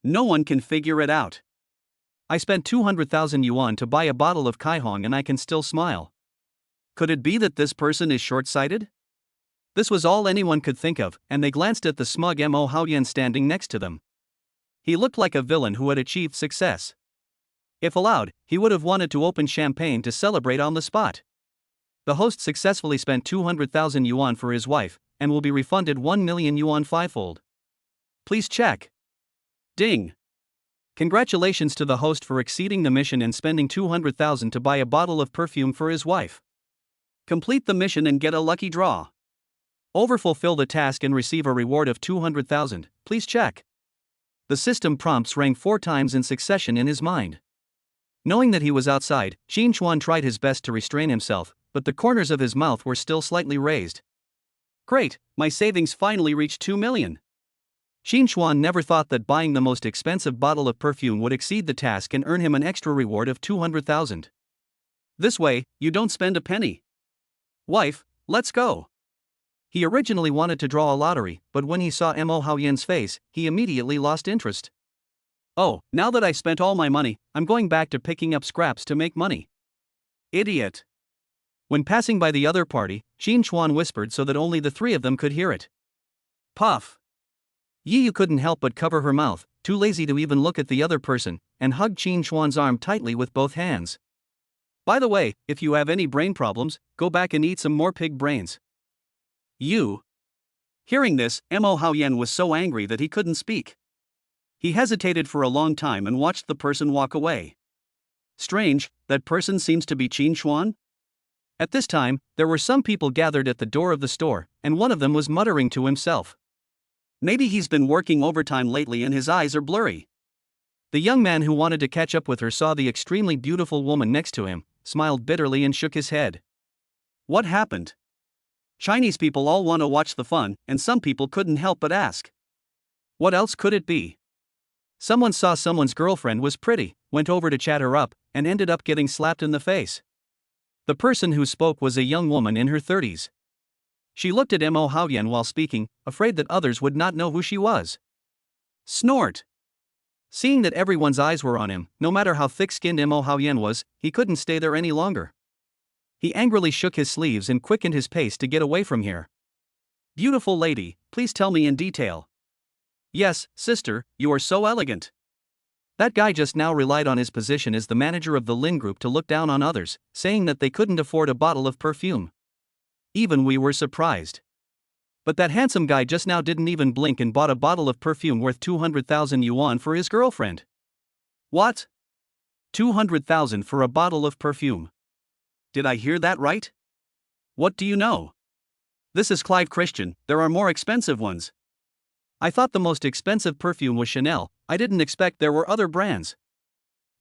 No one can figure it out. I spent 200,000 yuan to buy a bottle of Kaihong and I can still smile. Could it be that this person is short-sighted? This was all anyone could think of, and they glanced at the smug Mo Haoyan standing next to them. He looked like a villain who had achieved success. If allowed, he would have wanted to open champagne to celebrate on the spot. The host successfully spent 200,000 yuan for his wife, and will be refunded 1 million yuan fivefold. Please check. Ding. Congratulations to the host for exceeding the mission and spending 200,000 to buy a bottle of perfume for his wife. Complete the mission and get a lucky draw. Overfulfill the task and receive a reward of 200,000, please check. The system prompts rang 4 times in succession in his mind. Knowing that he was outside, Qin Chuan tried his best to restrain himself, but the corners of his mouth were still slightly raised. Great, my savings finally reached 2 million. Qin Chuan never thought that buying the most expensive bottle of perfume would exceed the task and earn him an extra reward of 200,000. This way, you don't spend a penny. Wife, let's go. He originally wanted to draw a lottery, but when he saw Mo Haoyan's face, he immediately lost interest. Oh, now that I spent all my money, I'm going back to picking up scraps to make money. Idiot. When passing by the other party, Qin Chuan whispered so that only the 3 of them could hear it. Puff. Yiyu couldn't help but cover her mouth, too lazy to even look at the other person, and hugged Qin Chuan's arm tightly with both hands. By the way, if you have any brain problems, go back and eat some more pig brains. You. Hearing this, Mo Haoyan was so angry that he couldn't speak. He hesitated for a long time and watched the person walk away. Strange, that person seems to be Qin Chuan? At this time, there were some people gathered at the door of the store, and one of them was muttering to himself. Maybe he's been working overtime lately and his eyes are blurry. The young man who wanted to catch up with her saw the extremely beautiful woman next to him, smiled bitterly and shook his head. What happened? Chinese people all want to watch the fun, and some people couldn't help but ask. What else could it be? Someone saw someone's girlfriend was pretty, went over to chat her up, and ended up getting slapped in the face. The person who spoke was a young woman in her 30s. She looked at Mo Haoyan while speaking, afraid that others would not know who she was. Snort. Seeing that everyone's eyes were on him, no matter how thick-skinned Mo Haoyan was, he couldn't stay there any longer. He angrily shook his sleeves and quickened his pace to get away from here. Beautiful lady, please tell me in detail. Yes, sister, you are so elegant. That guy just now relied on his position as the manager of the Lin Group to look down on others, saying that they couldn't afford a bottle of perfume. Even we were surprised. But that handsome guy just now didn't even blink and bought a bottle of perfume worth 200,000 yuan for his girlfriend. What? 200,000 for a bottle of perfume. Did I hear that right? What do you know? This is Clive Christian, there are more expensive ones. I thought the most expensive perfume was Chanel, I didn't expect there were other brands.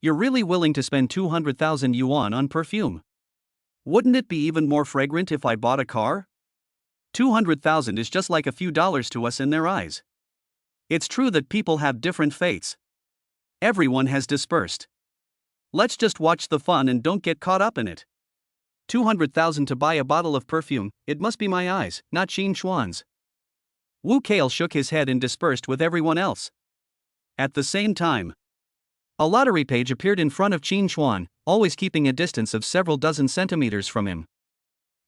You're really willing to spend 200,000 yuan on perfume? Wouldn't it be even more fragrant if I bought a car? 200,000 is just like a few dollars to us in their eyes. It's true that people have different fates. Everyone has dispersed. Let's just watch the fun and don't get caught up in it. 200,000 to buy a bottle of perfume, it must be my eyes, not Qin Chuan's. Wu Kale shook his head and dispersed with everyone else. At the same time, a lottery page appeared in front of Qin Chuan, always keeping a distance of several dozen centimeters from him.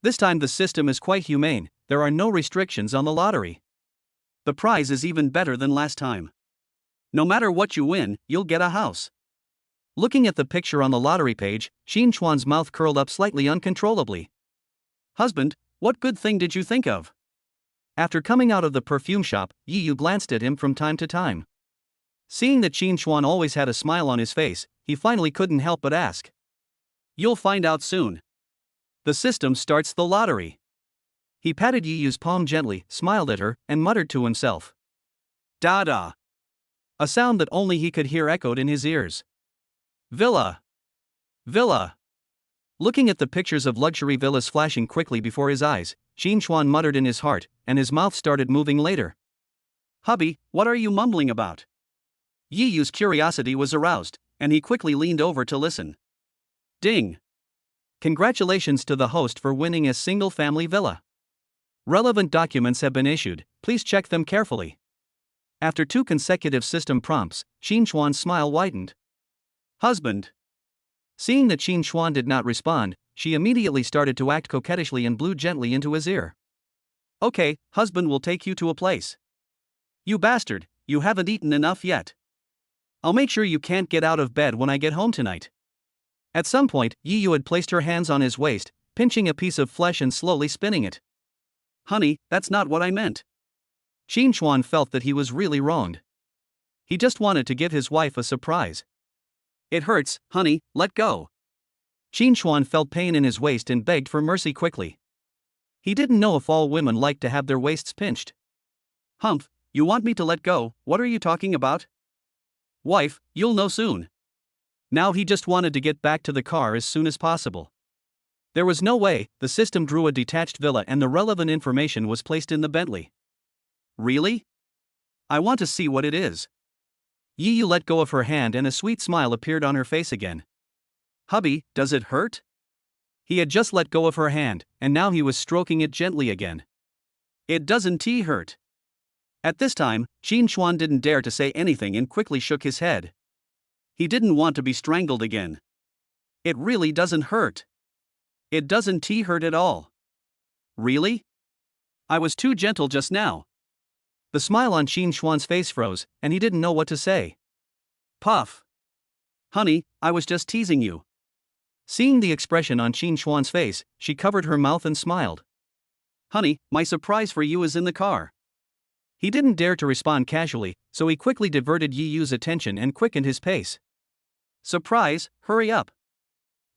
This time the system is quite humane, there are no restrictions on the lottery. The prize is even better than last time. No matter what you win, you'll get a house. Looking at the picture on the lottery page, Qin Chuan's mouth curled up slightly uncontrollably. Husband, what good thing did you think of? After coming out of the perfume shop, Yiyu glanced at him from time to time. Seeing that Qin Chuan always had a smile on his face, he finally couldn't help but ask. You'll find out soon. The system starts the lottery. He patted Yiyu's palm gently, smiled at her, and muttered to himself. Da-da. A sound that only he could hear echoed in his ears. Villa. Villa. Looking at the pictures of luxury villas flashing quickly before his eyes, Qin Chuan muttered in his heart, and his mouth started moving later. Hubby, what are you mumbling about? Yiyu's curiosity was aroused, and he quickly leaned over to listen. Ding. Congratulations to the host for winning a single-family villa. Relevant documents have been issued, please check them carefully. After 2 consecutive system prompts, Qin Chuan's smile widened. Husband. Seeing that Qin Chuan did not respond, she immediately started to act coquettishly and blew gently into his ear. Okay, husband will take you to a place. You bastard, you haven't eaten enough yet. I'll make sure you can't get out of bed when I get home tonight. At some point, Yi Yu had placed her hands on his waist, pinching a piece of flesh and slowly spinning it. Honey, that's not what I meant. Qin Chuan felt that he was really wronged. He just wanted to give his wife a surprise. It hurts, honey, let go. Qin Chuan felt pain in his waist and begged for mercy quickly. He didn't know if all women liked to have their waists pinched. Humph, you want me to let go? What are you talking about? Wife, you'll know soon. Now he just wanted to get back to the car as soon as possible. There was no way. The system drew a detached villa and the relevant information was placed in the Bentley. Really? I want to see what it is. Yi Yu let go of her hand and a sweet smile appeared on her face again. Hubby, does it hurt? He had just let go of her hand, and now he was stroking it gently again. It doesn't hurt. At this time, Qin Chuan didn't dare to say anything and quickly shook his head. He didn't want to be strangled again. It really doesn't hurt. It doesn't hurt at all. Really? I was too gentle just now. The smile on Qin Chuan's face froze, and he didn't know what to say. Puff. Honey, I was just teasing you. Seeing the expression on Qin Chuan's face, she covered her mouth and smiled. Honey, my surprise for you is in the car. He didn't dare to respond casually, so he quickly diverted Yi Yu's attention and quickened his pace. Surprise, hurry up.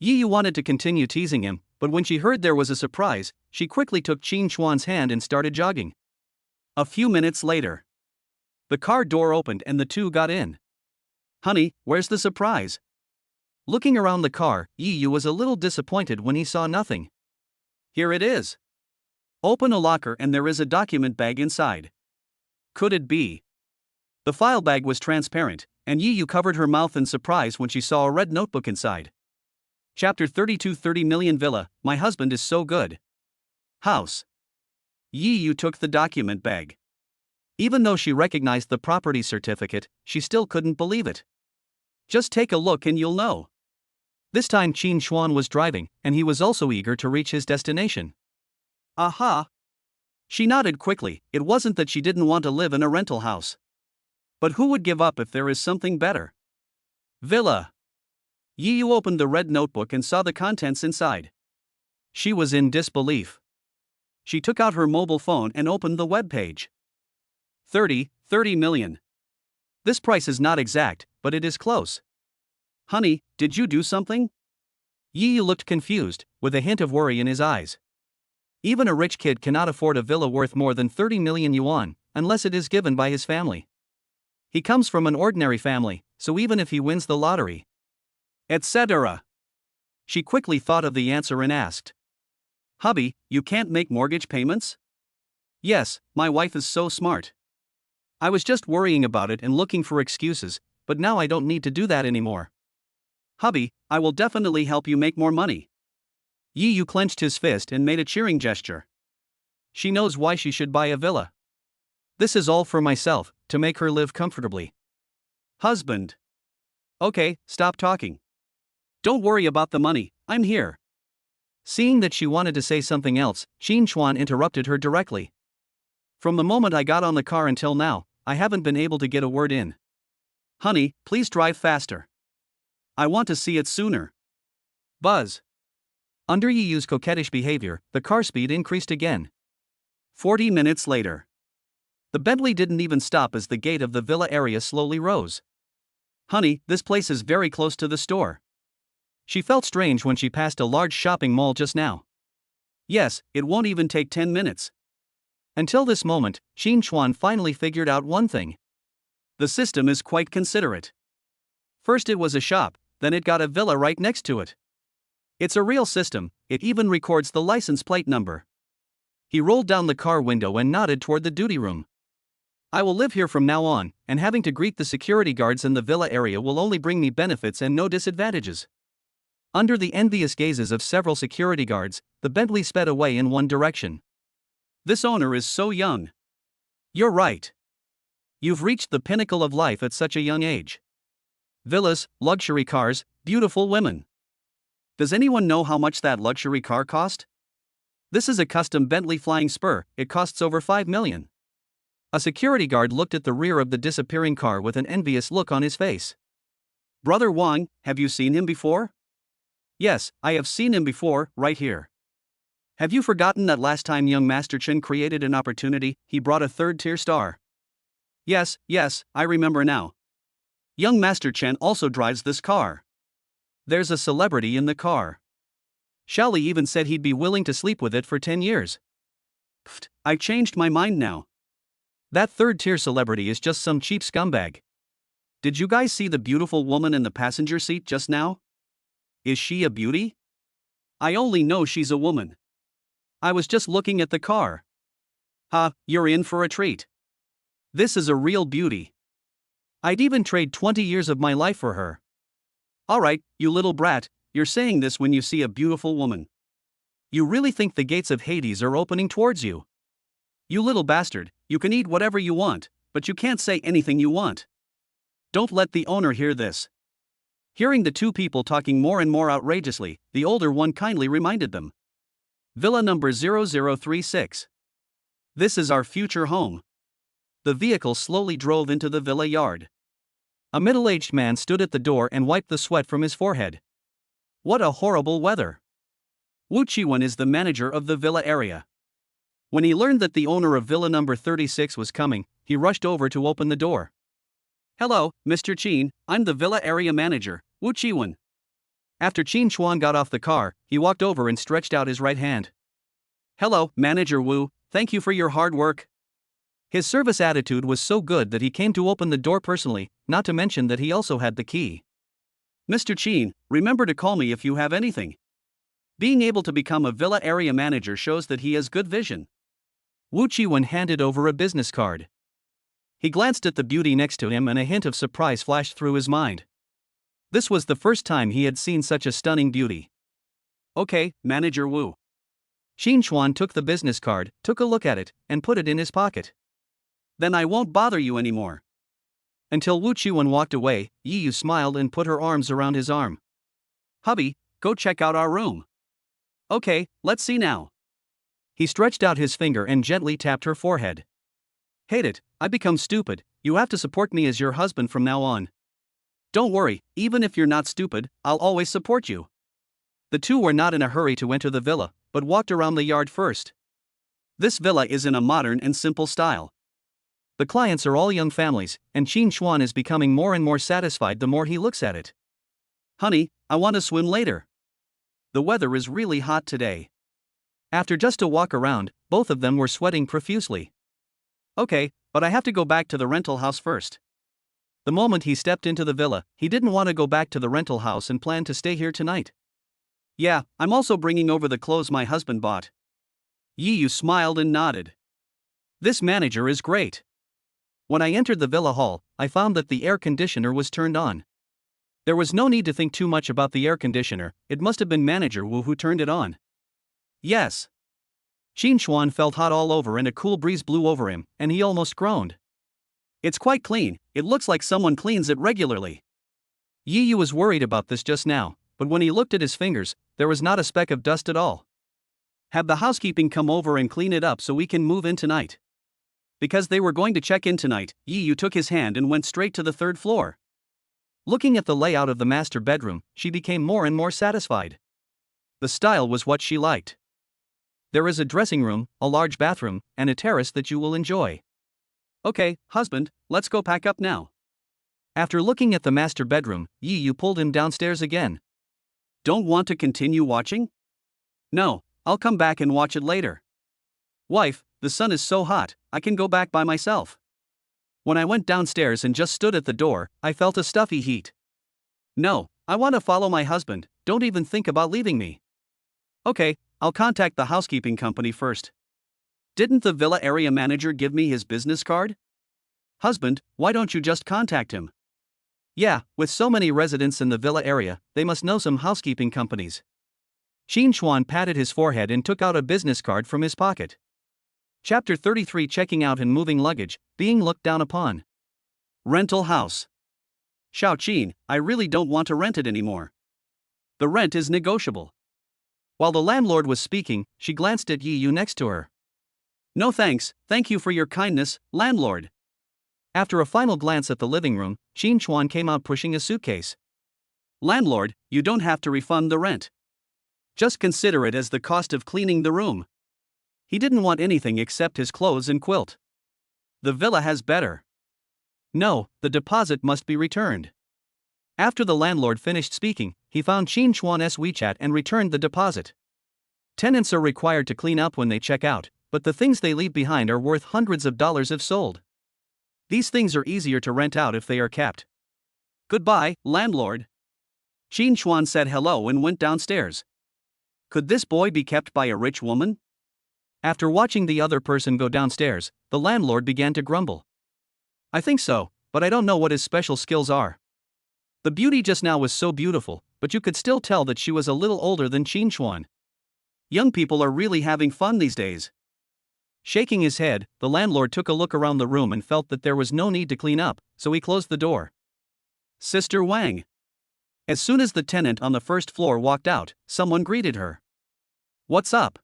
Yi Yu wanted to continue teasing him, but when she heard there was a surprise, she quickly took Qin Chuan's hand and started jogging. A few minutes later, the car door opened and the two got in. Honey, where's the surprise? Looking around the car, Yi Yu was a little disappointed when he saw nothing. Here it is. Open a locker and there is a document bag inside. Could it be? The file bag was transparent, and Yi Yu covered her mouth in surprise when she saw a red notebook inside. Chapter 32 30 Million Villa, my husband is so good. House. Yi Yu took the document bag. Even though she recognized the property certificate, she still couldn't believe it. Just take a look and you'll know. This time Qin Chuan was driving, and he was also eager to reach his destination. Aha! She nodded quickly. It wasn't that she didn't want to live in a rental house. But who would give up if there is something better? Villa. Yi Yu opened the red notebook and saw the contents inside. She was in disbelief. She took out her mobile phone and opened the web page. 30 million. This price is not exact, but it is close. Honey, did you do something? Yi Yu looked confused, with a hint of worry in his eyes. Even a rich kid cannot afford a villa worth more than 30 million yuan, unless it is given by his family. He comes from an ordinary family, so even if he wins the lottery, etc. She quickly thought of the answer and asked. Hubby, you can't make mortgage payments? Yes, my wife is so smart. I was just worrying about it and looking for excuses, but now I don't need to do that anymore. Hubby, I will definitely help you make more money. Yi Yu clenched his fist and made a cheering gesture. She knows why she should buy a villa. This is all for myself, to make her live comfortably. Husband. Okay, stop talking. Don't worry about the money, I'm here. Seeing that she wanted to say something else, Qin Chuan interrupted her directly. From the moment I got on the car until now, I haven't been able to get a word in. Honey, please drive faster. I want to see it sooner. Buzz. Under Yi Yu's coquettish behavior, the car speed increased again. 40 minutes later. The Bentley didn't even stop as the gate of the villa area slowly rose. Honey, this place is very close to the store. She felt strange when she passed a large shopping mall just now. Yes, it won't even take 10 minutes. Until this moment, Qin Chuan finally figured out one thing. The system is quite considerate. First it was a shop, then it got a villa right next to it. It's a real system, it even records the license plate number. He rolled down the car window and nodded toward the duty room. I will live here from now on, and having to greet the security guards in the villa area will only bring me benefits and no disadvantages. Under the envious gazes of several security guards, the Bentley sped away in one direction. This owner is so young. You're right. You've reached the pinnacle of life at such a young age. Villas, luxury cars, beautiful women. Does anyone know how much that luxury car cost? This is a custom Bentley Flying Spur, it costs over 5 million. A security guard looked at the rear of the disappearing car with an envious look on his face. Brother Wang, have you seen him before? Yes, I have seen him before, right here. Have you forgotten that last time young Master Chen created an opportunity, he brought a third-tier star? Yes, I remember now. Young Master Chen also drives this car. There's a celebrity in the car. Xiaoli even said he'd be willing to sleep with it for 10 years. Pfft, I've changed my mind now. That third-tier celebrity is just some cheap scumbag. Did you guys see the beautiful woman in the passenger seat just now? Is she a beauty? I only know she's a woman. I was just looking at the car. Ha, you're in for a treat. This is a real beauty. I'd even trade 20 years of my life for her. Alright, you little brat, you're saying this when you see a beautiful woman. You really think the gates of Hades are opening towards you? You little bastard, you can eat whatever you want, but you can't say anything you want. Don't let the owner hear this. Hearing the two people talking more and more outrageously, the older one kindly reminded them. Villa number 0036. This is our future home. The vehicle slowly drove into the villa yard. A middle-aged man stood at the door and wiped the sweat from his forehead. What a horrible weather. Wu Chiwen is the manager of the villa area. When he learned that the owner of villa number 36 was coming, he rushed over to open the door. Hello, Mr. Qin, I'm the villa area manager, Wu Chiwen. After Qin Chuan got off the car, he walked over and stretched out his right hand. Hello, Manager Wu, thank you for your hard work. His service attitude was so good that he came to open the door personally, not to mention that he also had the key. Mr. Qin, remember to call me if you have anything. Being able to become a villa area manager shows that he has good vision. Wu Chiwen handed over a business card. He glanced at the beauty next to him and a hint of surprise flashed through his mind. This was the first time he had seen such a stunning beauty. Okay, Manager Wu. Qin Chuan took the business card, took a look at it, and put it in his pocket. Then I won't bother you anymore. Until Wu Chiwen walked away, Yi Yu smiled and put her arms around his arm. Hubby, go check out our room. Okay, let's see now. He stretched out his finger and gently tapped her forehead. Hate it, I become stupid, you have to support me as your husband from now on. Don't worry, even if you're not stupid, I'll always support you. The two were not in a hurry to enter the villa, but walked around the yard first. This villa is in a modern and simple style. The clients are all young families, and Qin Chuan is becoming more and more satisfied the more he looks at it. Honey, I want to swim later. The weather is really hot today. After just a walk around, both of them were sweating profusely. Okay, but I have to go back to the rental house first. The moment he stepped into the villa, he didn't want to go back to the rental house and planned to stay here tonight. Yeah, I'm also bringing over the clothes my husband bought. Yi Yu smiled and nodded. This manager is great. When I entered the villa hall, I found that the air conditioner was turned on. There was no need to think too much about the air conditioner, it must have been Manager Wu who turned it on. Yes. Qin Chuan felt hot all over and a cool breeze blew over him, and he almost groaned. It's quite clean, it looks like someone cleans it regularly. Yi Yu was worried about this just now, but when he looked at his fingers, there was not a speck of dust at all. Have the housekeeping come over and clean it up so we can move in tonight. Because they were going to check in tonight, Yi Yu took his hand and went straight to the third floor. Looking at the layout of the master bedroom, she became more and more satisfied. The style was what she liked. There is a dressing room, a large bathroom, and a terrace that you will enjoy. Okay, husband, let's go pack up now. After looking at the master bedroom, Yi Yu pulled him downstairs again. Don't want to continue watching? No, I'll come back and watch it later. Wife, the sun is so hot, I can go back by myself. When I went downstairs and just stood at the door, I felt a stuffy heat. No, I want to follow my husband, don't even think about leaving me. Okay, I'll contact the housekeeping company first. Didn't the villa area manager give me his business card? Husband, why don't you just contact him? Yeah, with so many residents in the villa area, they must know some housekeeping companies. Qin Chuan patted his forehead and took out a business card from his pocket. Chapter 33 Checking out and moving luggage, being looked down upon. Rental house. Xiao Qin, I really don't want to rent it anymore. The rent is negotiable. While the landlord was speaking, she glanced at Yi Yu next to her. No thanks, thank you for your kindness, landlord. After a final glance at the living room, Qin Chuan came out pushing a suitcase. Landlord, you don't have to refund the rent. Just consider it as the cost of cleaning the room. He didn't want anything except his clothes and quilt. The villa has better. No, the deposit must be returned. After the landlord finished speaking, he found Qin Chuan's WeChat and returned the deposit. Tenants are required to clean up when they check out, but the things they leave behind are worth hundreds of dollars if sold. These things are easier to rent out if they are kept. Goodbye, landlord. Qin Chuan said hello and went downstairs. Could this boy be kept by a rich woman? After watching the other person go downstairs, the landlord began to grumble. I think so, but I don't know what his special skills are. The beauty just now was so beautiful, but you could still tell that she was a little older than Qin Chuan. Young people are really having fun these days. Shaking his head, the landlord took a look around the room and felt that there was no need to clean up, so he closed the door. Sister Wang. As soon as the tenant on the first floor walked out, someone greeted her. What's up?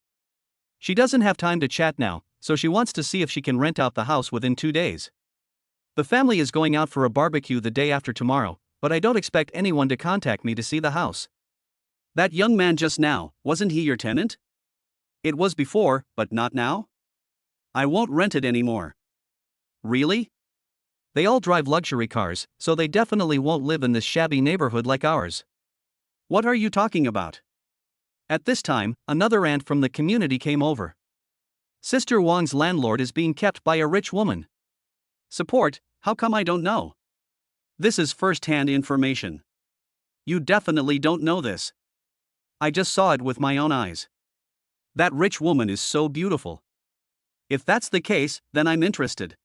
She doesn't have time to chat now, so she wants to see if she can rent out the house within 2 days. The family is going out for a barbecue the day after tomorrow, but I don't expect anyone to contact me to see the house. That young man just now, wasn't he your tenant? It was before, but not now? I won't rent it anymore. Really? They all drive luxury cars, so they definitely won't live in this shabby neighborhood like ours. What are you talking about? At this time, another aunt from the community came over. Sister Wang's landlord is being kept by a rich woman. Support, how come I don't know? This is first-hand information. You definitely don't know this. I just saw it with my own eyes. That rich woman is so beautiful. If that's the case, then I'm interested.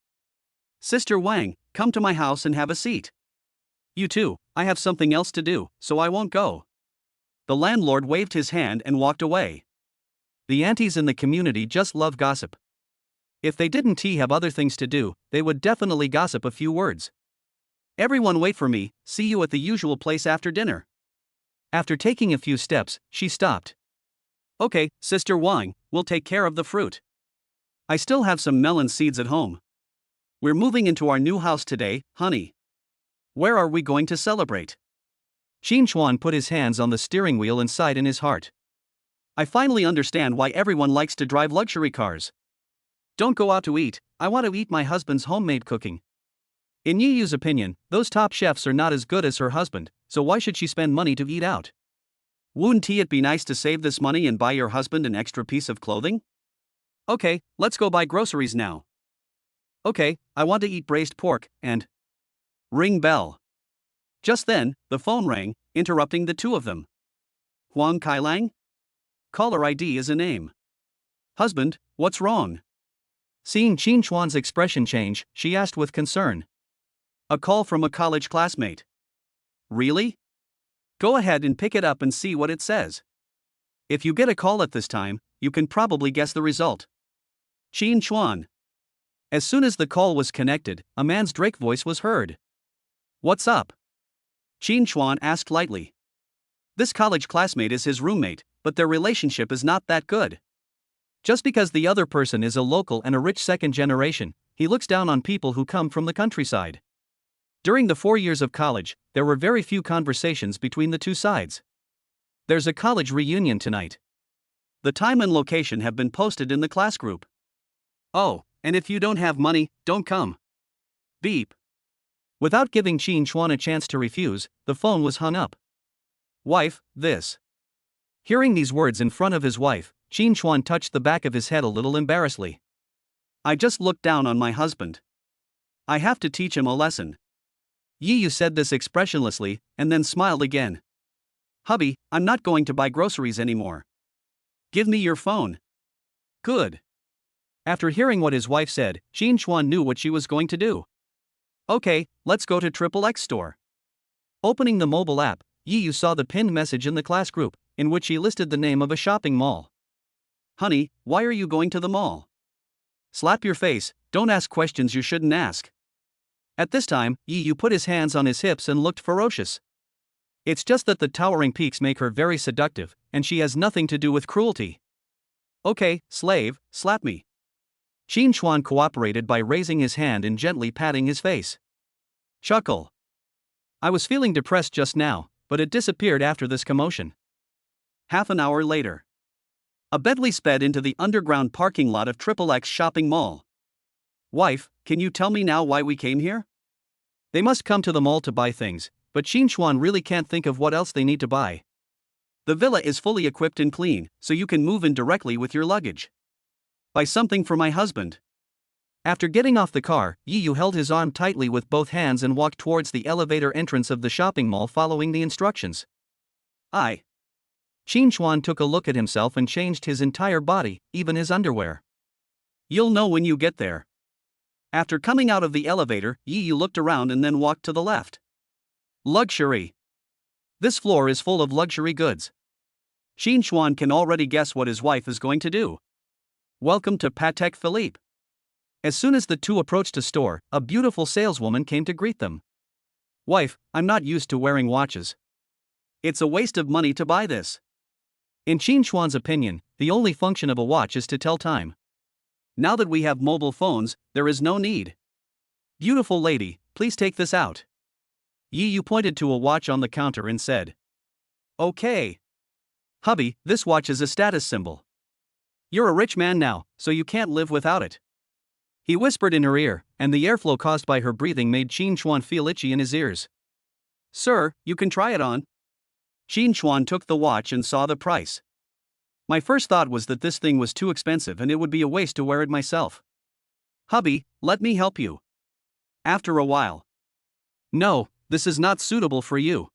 Sister Wang, come to my house and have a seat. You too, I have something else to do, so I won't go. The landlord waved his hand and walked away. The aunties in the community just love gossip. If they didn't have other things to do, they would definitely gossip a few words. Everyone wait for me, see you at the usual place after dinner. After taking a few steps, she stopped. Okay, Sister Wang, we'll take care of the fruit. I still have some melon seeds at home. We're moving into our new house today, honey. Where are we going to celebrate? Qin Chuan put his hands on the steering wheel and sighed in his heart. I finally understand why everyone likes to drive luxury cars. Don't go out to eat, I want to eat my husband's homemade cooking. In Yi Yu's opinion, those top chefs are not as good as her husband, so why should she spend money to eat out? Wouldn't it be nice to save this money and buy your husband an extra piece of clothing? Okay, let's go buy groceries now. Okay, I want to eat braised pork, and... Ring bell. Just then, the phone rang, interrupting the two of them. Huang Kailang? Caller ID is a name. Husband, what's wrong? Seeing Qin Chuan's expression change, she asked with concern. A call from a college classmate. Really? Go ahead and pick it up and see what it says. If you get a call at this time, you can probably guess the result. Qin Chuan. As soon as the call was connected, a man's Drake voice was heard. What's up? Qin Chuan asked lightly. This college classmate is his roommate, but their relationship is not that good. Just because the other person is a local and a rich second generation, he looks down on people who come from the countryside. During the 4 years of college, there were very few conversations between the two sides. There's a college reunion tonight. The time and location have been posted in the class group. Oh, and if you don't have money, don't come. Beep. Without giving Qin Chuan a chance to refuse, the phone was hung up. Wife, this. Hearing these words in front of his wife, Qin Chuan touched the back of his head a little embarrassedly. I just looked down on my husband. I have to teach him a lesson. Yi Yu said this expressionlessly, and then smiled again. Hubby, I'm not going to buy groceries anymore. Give me your phone. Good. After hearing what his wife said, Qin Chuan knew what she was going to do. Okay, let's go to XXX store. Opening the mobile app, Yi Yu saw the pinned message in the class group, in which he listed the name of a shopping mall. Honey, why are you going to the mall? Slap your face, don't ask questions you shouldn't ask. At this time, Yi Yu put his hands on his hips and looked ferocious. It's just that the towering peaks make her very seductive, and she has nothing to do with cruelty. Okay, slave, slap me. Qin Chuan cooperated by raising his hand and gently patting his face. Chuckle. I was feeling depressed just now, but it disappeared after this commotion. Half an hour later. A Bentley sped into the underground parking lot of XXX shopping mall. Wife, can you tell me now why we came here? They must come to the mall to buy things, but Qin Chuan really can't think of what else they need to buy. The villa is fully equipped and clean, so you can move in directly with your luggage. Buy something for my husband. After getting off the car, Yi Yu held his arm tightly with both hands and walked towards the elevator entrance of the shopping mall following the instructions. Qin Chuan took a look at himself and changed his entire body, even his underwear. You'll know when you get there. After coming out of the elevator, Yi Yu looked around and then walked to the left. Luxury. This floor is full of luxury goods. Qin Chuan can already guess what his wife is going to do. Welcome to Patek Philippe. As soon as the two approached a store, a beautiful saleswoman came to greet them. Wife, I'm not used to wearing watches. It's a waste of money to buy this. In Qin Chuan's opinion, the only function of a watch is to tell time. Now that we have mobile phones, there is no need. Beautiful lady, please take this out. Yi Yu pointed to a watch on the counter and said. Okay. Hubby, this watch is a status symbol. You're a rich man now, so you can't live without it. He whispered in her ear, and the airflow caused by her breathing made Qin Chuan feel itchy in his ears. Sir, you can try it on. Qin Chuan took the watch and saw the price. My first thought was that this thing was too expensive and it would be a waste to wear it myself. Hubby, let me help you. After a while. No, this is not suitable for you.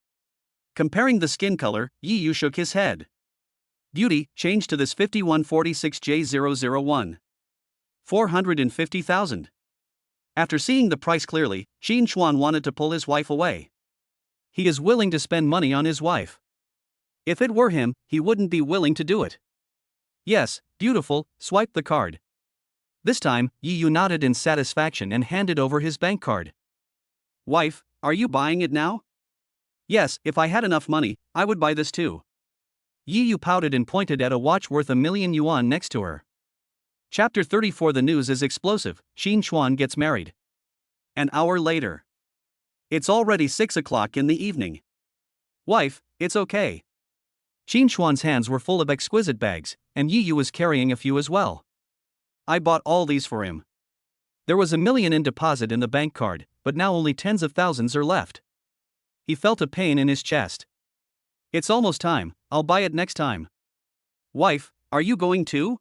Comparing the skin color, Yi Yu shook his head. Beauty, change to this 5146J001. 450,000. After seeing the price clearly, Qin Chuan wanted to pull his wife away. He is willing to spend money on his wife. If it were him, he wouldn't be willing to do it. Yes, beautiful, swipe the card. This time, Yi Yu nodded in satisfaction and handed over his bank card. Wife, are you buying it now? Yes, if I had enough money, I would buy this too. Yi Yu pouted and pointed at a watch worth 1,000,000 yuan next to her. Chapter 34. The news is explosive. Qin Chuan gets married. An hour later. It's already 6 o'clock in the evening. Wife, it's okay. Qin Chuan's hands were full of exquisite bags, and Yi Yu was carrying a few as well. I bought all these for him. There was 1,000,000 in deposit in the bank card, but now only tens of thousands are left. He felt a pain in his chest. It's almost time, I'll buy it next time. Wife, are you going too?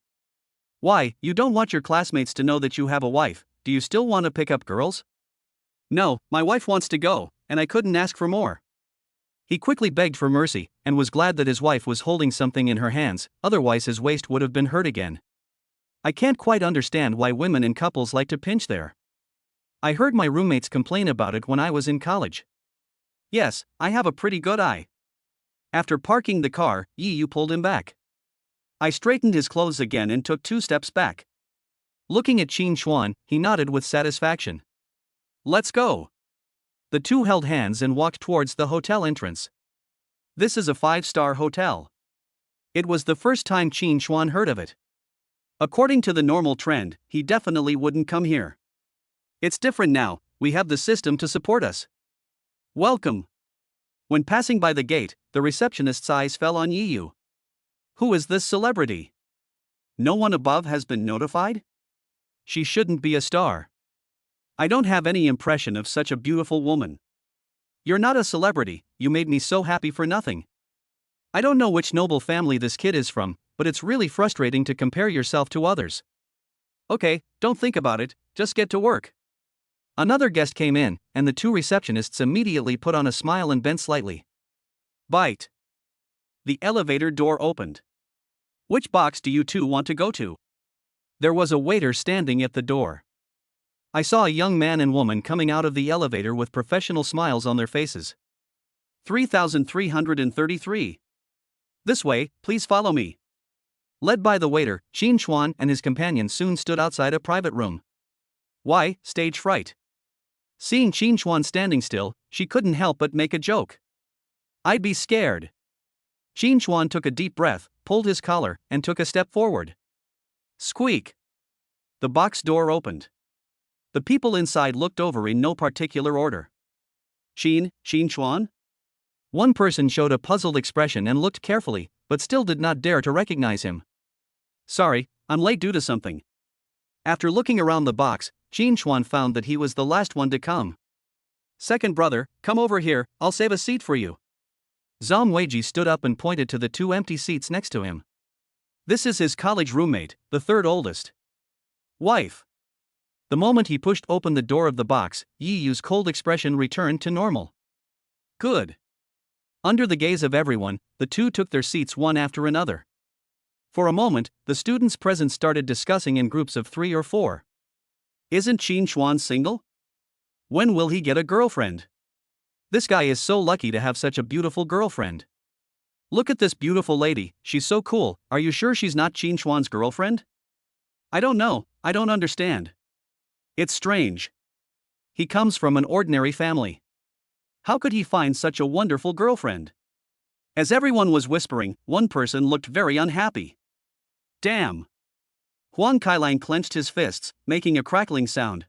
Why, you don't want your classmates to know that you have a wife, do you still want to pick up girls? No, my wife wants to go, and I couldn't ask for more. He quickly begged for mercy, and was glad that his wife was holding something in her hands, otherwise his waist would have been hurt again. I can't quite understand why women in couples like to pinch there. I heard my roommates complain about it when I was in college. Yes, I have a pretty good eye. After parking the car, Yi Yu pulled him back. I straightened his clothes again and took 2 steps back. Looking at Qin Chuan, he nodded with satisfaction. Let's go. The two held hands and walked towards the hotel entrance. This is a 5-star hotel. It was the first time Qin Chuan heard of it. According to the normal trend, he definitely wouldn't come here. It's different now, we have the system to support us. Welcome. When passing by the gate, the receptionist's eyes fell on Yi Yu. Who is this celebrity? No one above has been notified? She shouldn't be a star. I don't have any impression of such a beautiful woman. You're not a celebrity, you made me so happy for nothing. I don't know which noble family this kid is from, but it's really frustrating to compare yourself to others. Okay, don't think about it, just get to work. Another guest came in, and the two receptionists immediately put on a smile and bent slightly. Bite. The elevator door opened. Which box do you two want to go to? There was a waiter standing at the door. I saw a young man and woman coming out of the elevator with professional smiles on their faces. 3333. This way, please follow me. Led by the waiter, Qin Chuan and his companion soon stood outside a private room. Why, stage fright? Seeing Qin Chuan standing still, she couldn't help but make a joke. I'd be scared. Qin Chuan took a deep breath, pulled his collar, and took a step forward. Squeak! The box door opened. The people inside looked over in no particular order. Qin Chuan? One person showed a puzzled expression and looked carefully, but still did not dare to recognize him. Sorry, I'm late due to something. After looking around the box, Qin Chuan found that he was the last one to come. Second brother, come over here, I'll save a seat for you. Zhang Weiji stood up and pointed to the two empty seats next to him. This is his college roommate, the third oldest. Wife. The moment he pushed open the door of the box, Yi Yu's cold expression returned to normal. Good. Under the gaze of everyone, the two took their seats one after another. For a moment, the students present started discussing in groups of 3 or 4. Isn't Qin Chuan single? When will he get a girlfriend? This guy is so lucky to have such a beautiful girlfriend. Look at this beautiful lady, she's so cool, are you sure she's not Qin Chuan's girlfriend? I don't know, I don't understand. It's strange. He comes from an ordinary family. How could he find such a wonderful girlfriend? As everyone was whispering, one person looked very unhappy. Damn! Huang Kailang clenched his fists, making a crackling sound.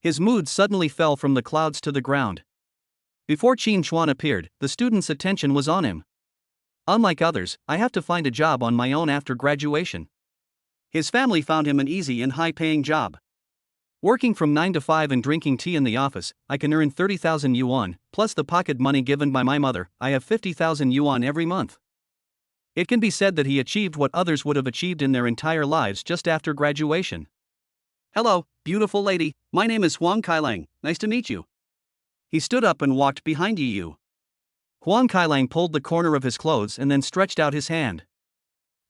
His mood suddenly fell from the clouds to the ground. Before Qin Chuan appeared, the students' attention was on him. Unlike others, I have to find a job on my own after graduation. His family found him an easy and high-paying job. Working from 9 to 5 and drinking tea in the office, I can earn 30,000 yuan, plus the pocket money given by my mother, I have 50,000 yuan every month. It can be said that he achieved what others would have achieved in their entire lives just after graduation. Hello, beautiful lady, my name is Huang Kailang, nice to meet you. He stood up and walked behind Yi Yu. Huang Kailang pulled the corner of his clothes and then stretched out his hand.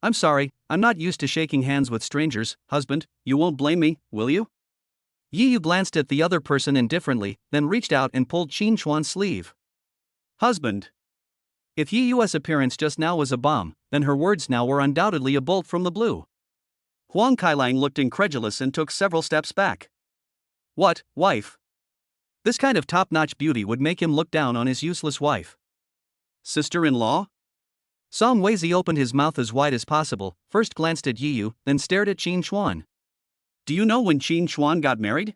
I'm sorry, I'm not used to shaking hands with strangers, husband, you won't blame me, will you? Yi Yu glanced at the other person indifferently, then reached out and pulled Qin Chuan's sleeve. Husband. If Yi Yu's appearance just now was a bomb, then her words now were undoubtedly a bolt from the blue. Huang Kailang looked incredulous and took several steps back. What, wife? This kind of top-notch beauty would make him look down on his useless wife. Sister-in-law? Zhang Weiji opened his mouth as wide as possible, first glanced at Yi Yu, then stared at Qin Chuan. Do you know when Qin Chuan got married?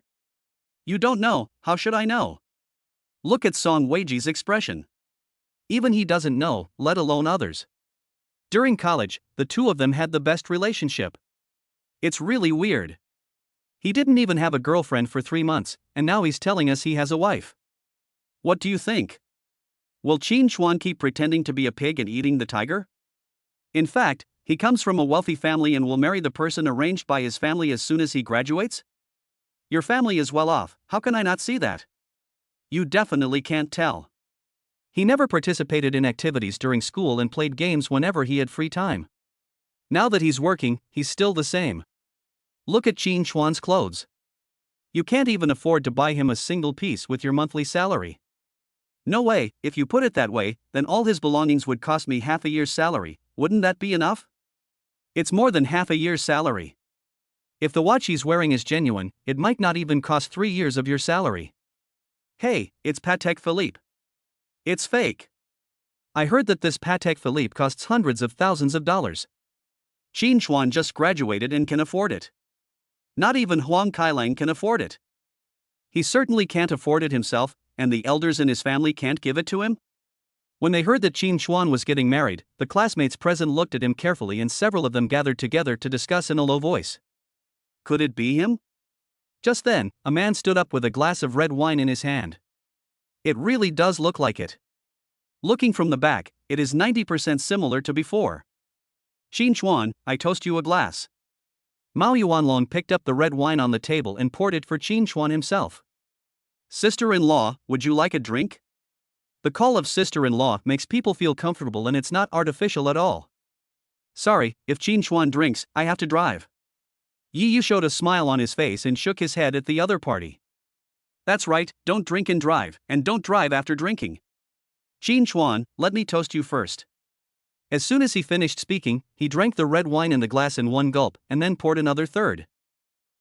You don't know, how should I know? Look at Zhang Weiji's expression. Even he doesn't know, let alone others. During college, the two of them had the best relationship. It's really weird. He didn't even have a girlfriend for 3 months, and now he's telling us he has a wife. What do you think? Will Qin Chuan keep pretending to be a pig and eating the tiger? In fact, he comes from a wealthy family and will marry the person arranged by his family as soon as he graduates? Your family is well off, how can I not see that? You definitely can't tell. He never participated in activities during school and played games whenever he had free time. Now that he's working, he's still the same. Look at Qin Chuan's clothes. You can't even afford to buy him a single piece with your monthly salary. No way, if you put it that way, then all his belongings would cost me half a year's salary, wouldn't that be enough? It's more than half a year's salary. If the watch he's wearing is genuine, it might not even cost 3 years of your salary. Hey, it's Patek Philippe. It's fake. I heard that this Patek Philippe costs hundreds of thousands of dollars. Qin Chuan just graduated and can afford it. Not even Huang Kailang can afford it. He certainly can't afford it himself, and the elders in his family can't give it to him? When they heard that Qin Chuan was getting married, the classmates present looked at him carefully and several of them gathered together to discuss in a low voice. Could it be him? Just then, a man stood up with a glass of red wine in his hand. It really does look like it. Looking from the back, it is 90% similar to before. Qin Chuan, I toast you a glass. Mao Yuanlong picked up the red wine on the table and poured it for Qin Chuan himself. Sister-in-law, would you like a drink? The call of sister-in-law makes people feel comfortable and it's not artificial at all. Sorry, if Qin Chuan drinks, I have to drive. Yi Yu showed a smile on his face and shook his head at the other party. That's right, don't drink and don't drive after drinking. Qin Chuan, let me toast you first. As soon as he finished speaking, he drank the red wine in the glass in one gulp and then poured another third.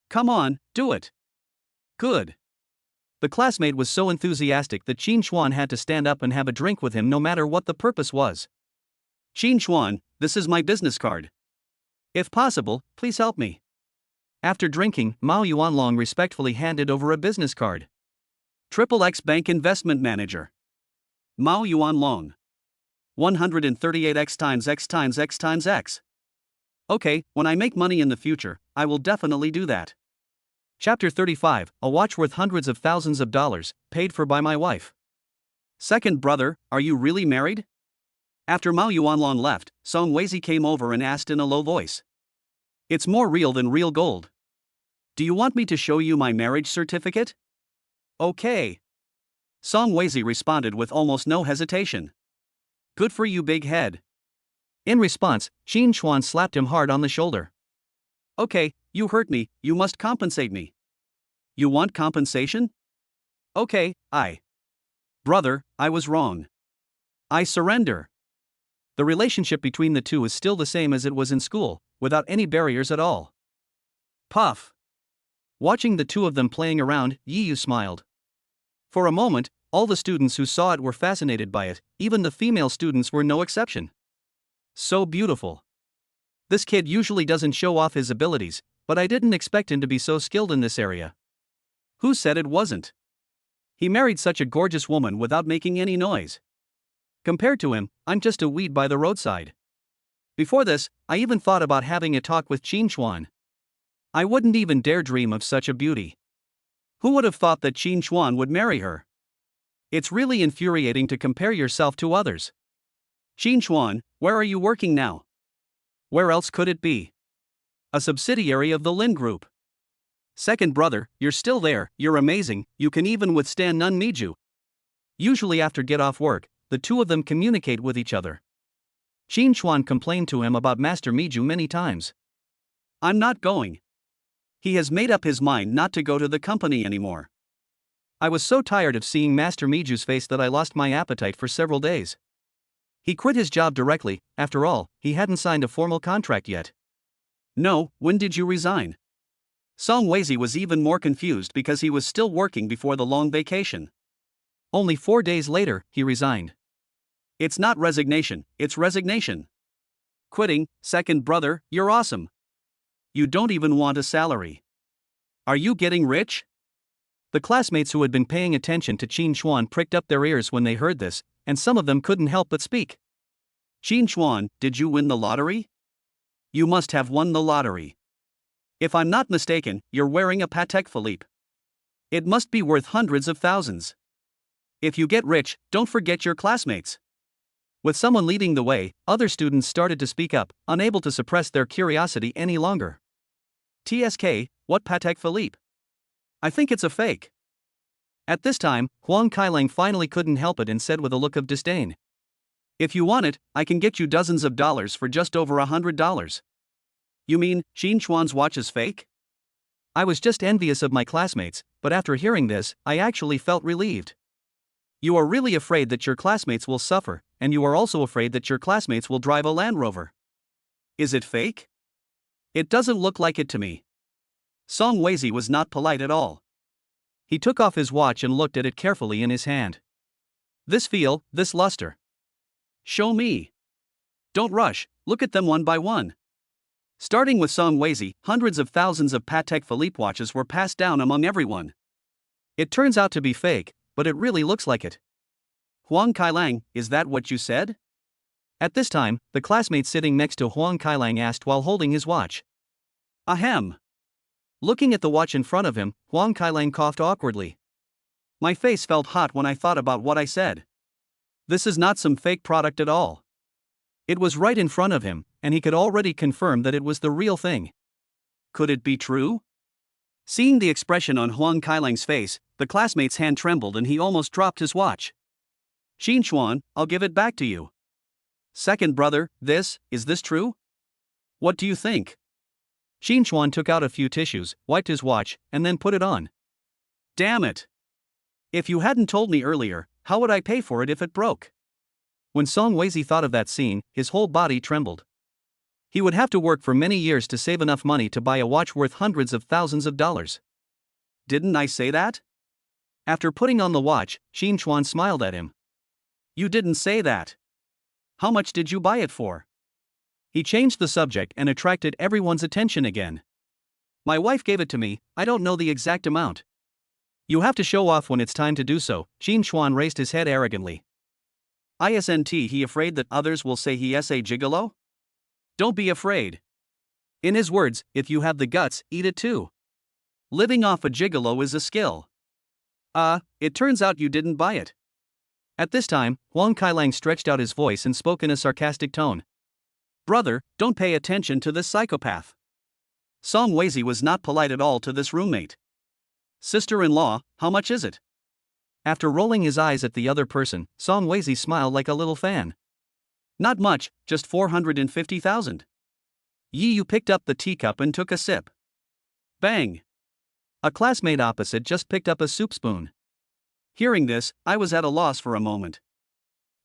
Come on, do it. Good. The classmate was so enthusiastic that Qin Chuan had to stand up and have a drink with him no matter what the purpose was. Qin Chuan, this is my business card. If possible, please help me. After drinking, Mao Yuanlong respectfully handed over a business card. XXX Bank Investment Manager. Mao Yuanlong. 138x times x times x times x. Okay, when I make money in the future, I will definitely do that. Chapter 35, a watch worth hundreds of thousands of dollars, paid for by my wife. Second brother, are you really married? After Mao Yuanlong left, Song Weizi came over and asked in a low voice. It's more real than real gold. Do you want me to show you my marriage certificate? Okay. Song Weizi responded with almost no hesitation. Good for you, big head. In response, Qin Chuan slapped him hard on the shoulder. Okay, you hurt me, you must compensate me. You want compensation? Okay, Brother, I was wrong. I surrender. The relationship between the two is still the same as it was in school, without any barriers at all. Puff. Watching the two of them playing around, Yi Yu smiled. For a moment, all the students who saw it were fascinated by it, even the female students were no exception. So beautiful. This kid usually doesn't show off his abilities, but I didn't expect him to be so skilled in this area. Who said it wasn't? He married such a gorgeous woman without making any noise. Compared to him, I'm just a weed by the roadside. Before this, I even thought about having a talk with Qin Chuan. I wouldn't even dare dream of such a beauty. Who would have thought that Qin Chuan would marry her? It's really infuriating to compare yourself to others. Qin Chuan, where are you working now? Where else could it be? A subsidiary of the Lin Group. Second brother, you're still there, you're amazing, you can even withstand Nun Miju. Usually after get off work, the two of them communicate with each other. Qin Chuan complained to him about Master Miju many times. I'm not going. He has made up his mind not to go to the company anymore. I was so tired of seeing Master Miju's face that I lost my appetite for several days. He quit his job directly, after all, he hadn't signed a formal contract yet. No, when did you resign? Song Weizi was even more confused because he was still working before the long vacation. Only 4 days later, he resigned. It's not resignation, it's resignation. Quitting, second brother, you're awesome. You don't even want a salary. Are you getting rich? The classmates who had been paying attention to Qin Chuan pricked up their ears when they heard this, and some of them couldn't help but speak. Qin Chuan, did you win the lottery? You must have won the lottery. If I'm not mistaken, you're wearing a Patek Philippe. It must be worth hundreds of thousands. If you get rich, don't forget your classmates. With someone leading the way, other students started to speak up, unable to suppress their curiosity any longer. TSK, what Patek Philippe? I think it's a fake. At this time, Huang Kailang finally couldn't help it and said with a look of disdain. If you want it, I can get you dozens of dollars for just over $100. You mean, Qin Chuan's watch is fake? I was just envious of my classmates, but after hearing this, I actually felt relieved. You are really afraid that your classmates will suffer, and you are also afraid that your classmates will drive a Land Rover. Is it fake? It doesn't look like it to me. Song Weizi was not polite at all. He took off his watch and looked at it carefully in his hand. This feel, this luster. Show me. Don't rush, look at them one by one. Starting with Song Weizi, hundreds of thousands of Patek Philippe watches were passed down among everyone. It turns out to be fake, but it really looks like it. Huang Kailang, is that what you said? At this time, the classmate sitting next to Huang Kailang asked while holding his watch. Ahem. Looking at the watch in front of him, Huang Kailang coughed awkwardly. My face felt hot when I thought about what I said. This is not some fake product at all. It was right in front of him, and he could already confirm that it was the real thing. Could it be true? Seeing the expression on Huang Kailang's face, the classmate's hand trembled and he almost dropped his watch. Qin Chuan, I'll give it back to you. Second brother, is this true? What do you think? Qin Chuan took out a few tissues, wiped his watch, and then put it on. Damn it! If you hadn't told me earlier, how would I pay for it if it broke? When Song Weizi thought of that scene, his whole body trembled. He would have to work for many years to save enough money to buy a watch worth hundreds of thousands of dollars. Didn't I say that? After putting on the watch, Xin Chuan smiled at him. You didn't say that. How much did you buy it for? He changed the subject and attracted everyone's attention again. My wife gave it to me, I don't know the exact amount. You have to show off when it's time to do so, Xin Chuan raised his head arrogantly. Isn't he afraid that others will say he is a gigolo? Don't be afraid. In his words, if you have the guts, eat it too. Living off a gigolo is a skill. It turns out you didn't buy it. At this time, Huang Kailang stretched out his voice and spoke in a sarcastic tone. Brother, don't pay attention to this psychopath. Song Weizi was not polite at all to this roommate. Sister-in-law, how much is it? After rolling his eyes at the other person, Song Weizi smiled like a little fan. Not much, just 450,000. Yi Yu picked up the teacup and took a sip. Bang! A classmate opposite just picked up a soup spoon. Hearing this, I was at a loss for a moment.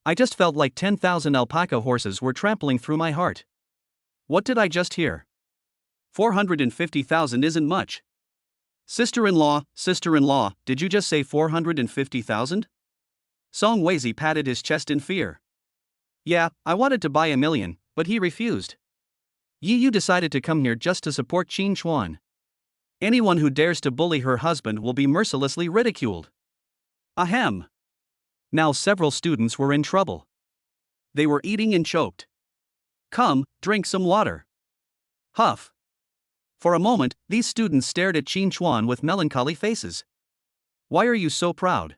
I just felt like 10,000 alpaca horses were trampling through my heart. What did I just hear? 450,000 isn't much. Sister-in-law, did you just say 450,000? Song Weizi patted his chest in fear. Yeah, I wanted to buy 1 million, but he refused. Yi Yu decided to come here just to support Xin Chuan. Anyone who dares to bully her husband will be mercilessly ridiculed. Ahem. Now several students were in trouble. They were eating and choked. Come, drink some water. Huff. For a moment, these students stared at Xin Chuan with melancholy faces. Why are you so proud?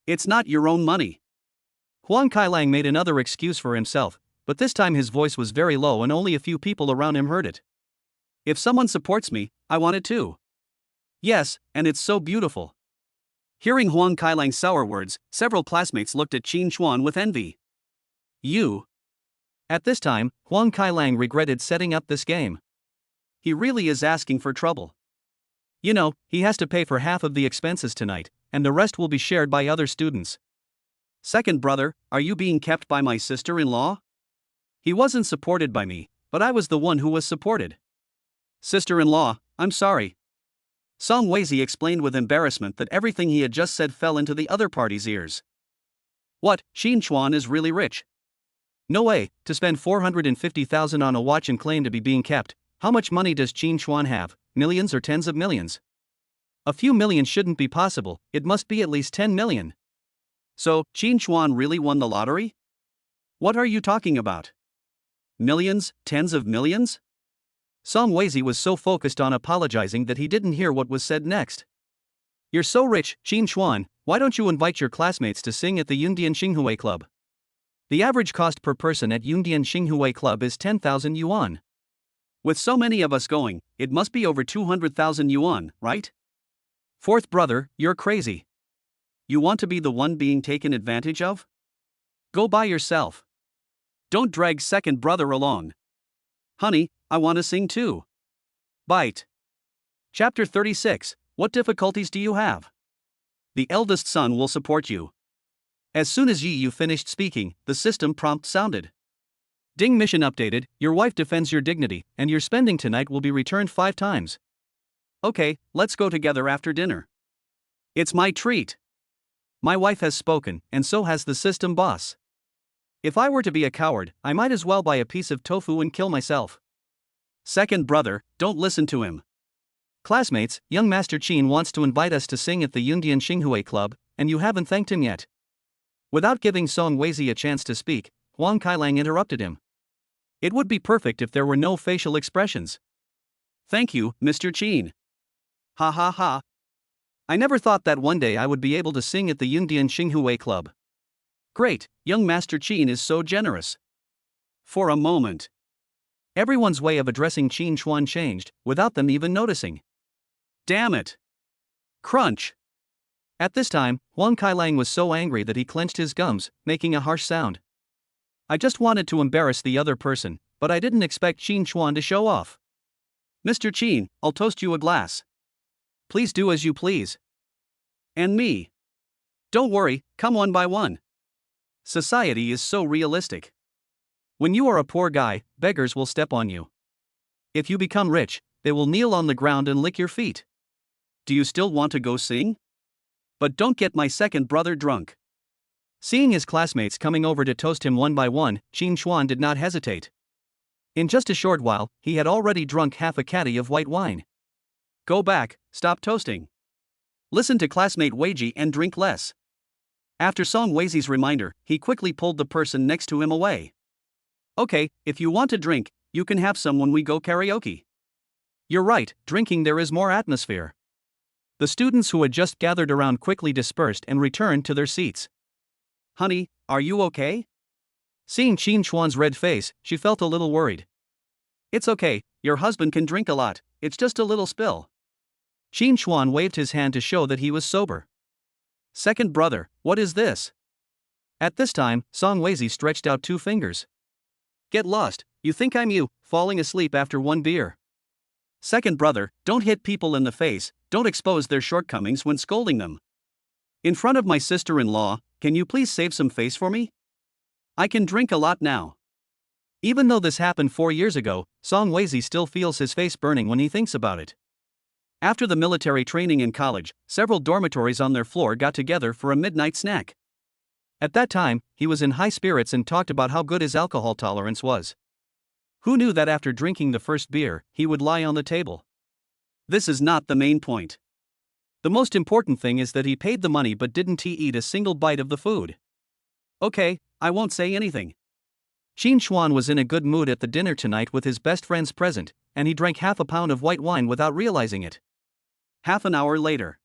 It's not your own money. Huang Kailang made another excuse for himself, but this time his voice was very low and only a few people around him heard it. If someone supports me, I want it too. Yes, and it's so beautiful. Hearing Huang Kailang's sour words, several classmates looked at Xin Chuan with envy. You. At this time, Huang Kailang regretted setting up this game. He really is asking for trouble. You know, he has to pay for half of the expenses tonight, and the rest will be shared by other students. Second brother, are you being kept by my sister-in-law? He wasn't supported by me, but I was the one who was supported. Sister-in-law, I'm sorry. Song Weizi explained with embarrassment that everything he had just said fell into the other party's ears. What, Xin Chuan is really rich? No way, to spend 450,000 on a watch and claim to be being kept. How much money does Xin Chuan have, millions or tens of millions? A few million shouldn't be possible, it must be at least 10 million. So, Xin Chuan really won the lottery? What are you talking about? Millions, tens of millions? Song Weizi was so focused on apologizing that he didn't hear what was said next. You're so rich, Xin Chuan, why don't you invite your classmates to sing at the Yundian Xinghue Club? The average cost per person at Yundian Xinghue Club is 10,000 yuan. With so many of us going, it must be over 200,000 yuan, right? Fourth brother, you're crazy. You want to be the one being taken advantage of? Go by yourself. Don't drag second brother along. Honey, I want to sing too. Bite. Chapter 36, What difficulties do you have? The eldest son will support you. As soon as Yi Yu finished speaking, the system prompt sounded. Ding mission updated, your wife defends your dignity, and your spending tonight will be returned 5 times. Okay, let's go together after dinner. It's my treat. My wife has spoken, and so has the system boss. If I were to be a coward, I might as well buy a piece of tofu and kill myself. Second brother, don't listen to him. Classmates, young Master Qin wants to invite us to sing at the Yundian Xinghue Club, and you haven't thanked him yet. Without giving Song Weizi a chance to speak, Huang Kailang interrupted him. It would be perfect if there were no facial expressions. Thank you, Mr. Qin. Ha ha ha. I never thought that one day I would be able to sing at the Yundian Xinghue Club. Great, young Master Qin is so generous. For a moment, everyone's way of addressing Xin Chuan changed, without them even noticing. Damn it. Crunch. At this time, Huang Kailang was so angry that he clenched his gums, making a harsh sound. I just wanted to embarrass the other person, but I didn't expect Xin Chuan to show off. Mr. Qin, I'll toast you a glass. Please do as you please. And me. Don't worry, come one by one. Society is so realistic. When you are a poor guy, beggars will step on you. If you become rich, they will kneel on the ground and lick your feet. Do you still want to go sing? But don't get my second brother drunk. Seeing his classmates coming over to toast him one by one, Qin Xuan did not hesitate. In just a short while, he had already drunk half a caddy of white wine. Go back, stop toasting. Listen to classmate Weiji and drink less. After Song Weizi's reminder, he quickly pulled the person next to him away. Okay, if you want to drink, you can have some when we go karaoke. You're right, drinking there is more atmosphere. The students who had just gathered around quickly dispersed and returned to their seats. Honey, are you okay? Seeing Qin Xuan's red face, she felt a little worried. It's okay, your husband can drink a lot, it's just a little spill. Qin Xuan waved his hand to show that he was sober. Second brother, what is this? At this time, Song Weizi stretched out 2 fingers. Get lost, you think I'm you, falling asleep after 1 beer. Second brother, don't hit people in the face, don't expose their shortcomings when scolding them. In front of my sister-in-law, can you please save some face for me? I can drink a lot now. Even though this happened 4 years ago, Song Weizi still feels his face burning when he thinks about it. After the military training in college, several dormitories on their floor got together for a midnight snack. At that time, he was in high spirits and talked about how good his alcohol tolerance was. Who knew that after drinking the first beer, he would lie on the table? This is not the main point. The most important thing is that he paid the money but didn't eat a single bite of the food. Okay, I won't say anything. Qin Xuan was in a good mood at the dinner tonight with his best friends present, and he drank half a pound of white wine without realizing it. Half an hour later.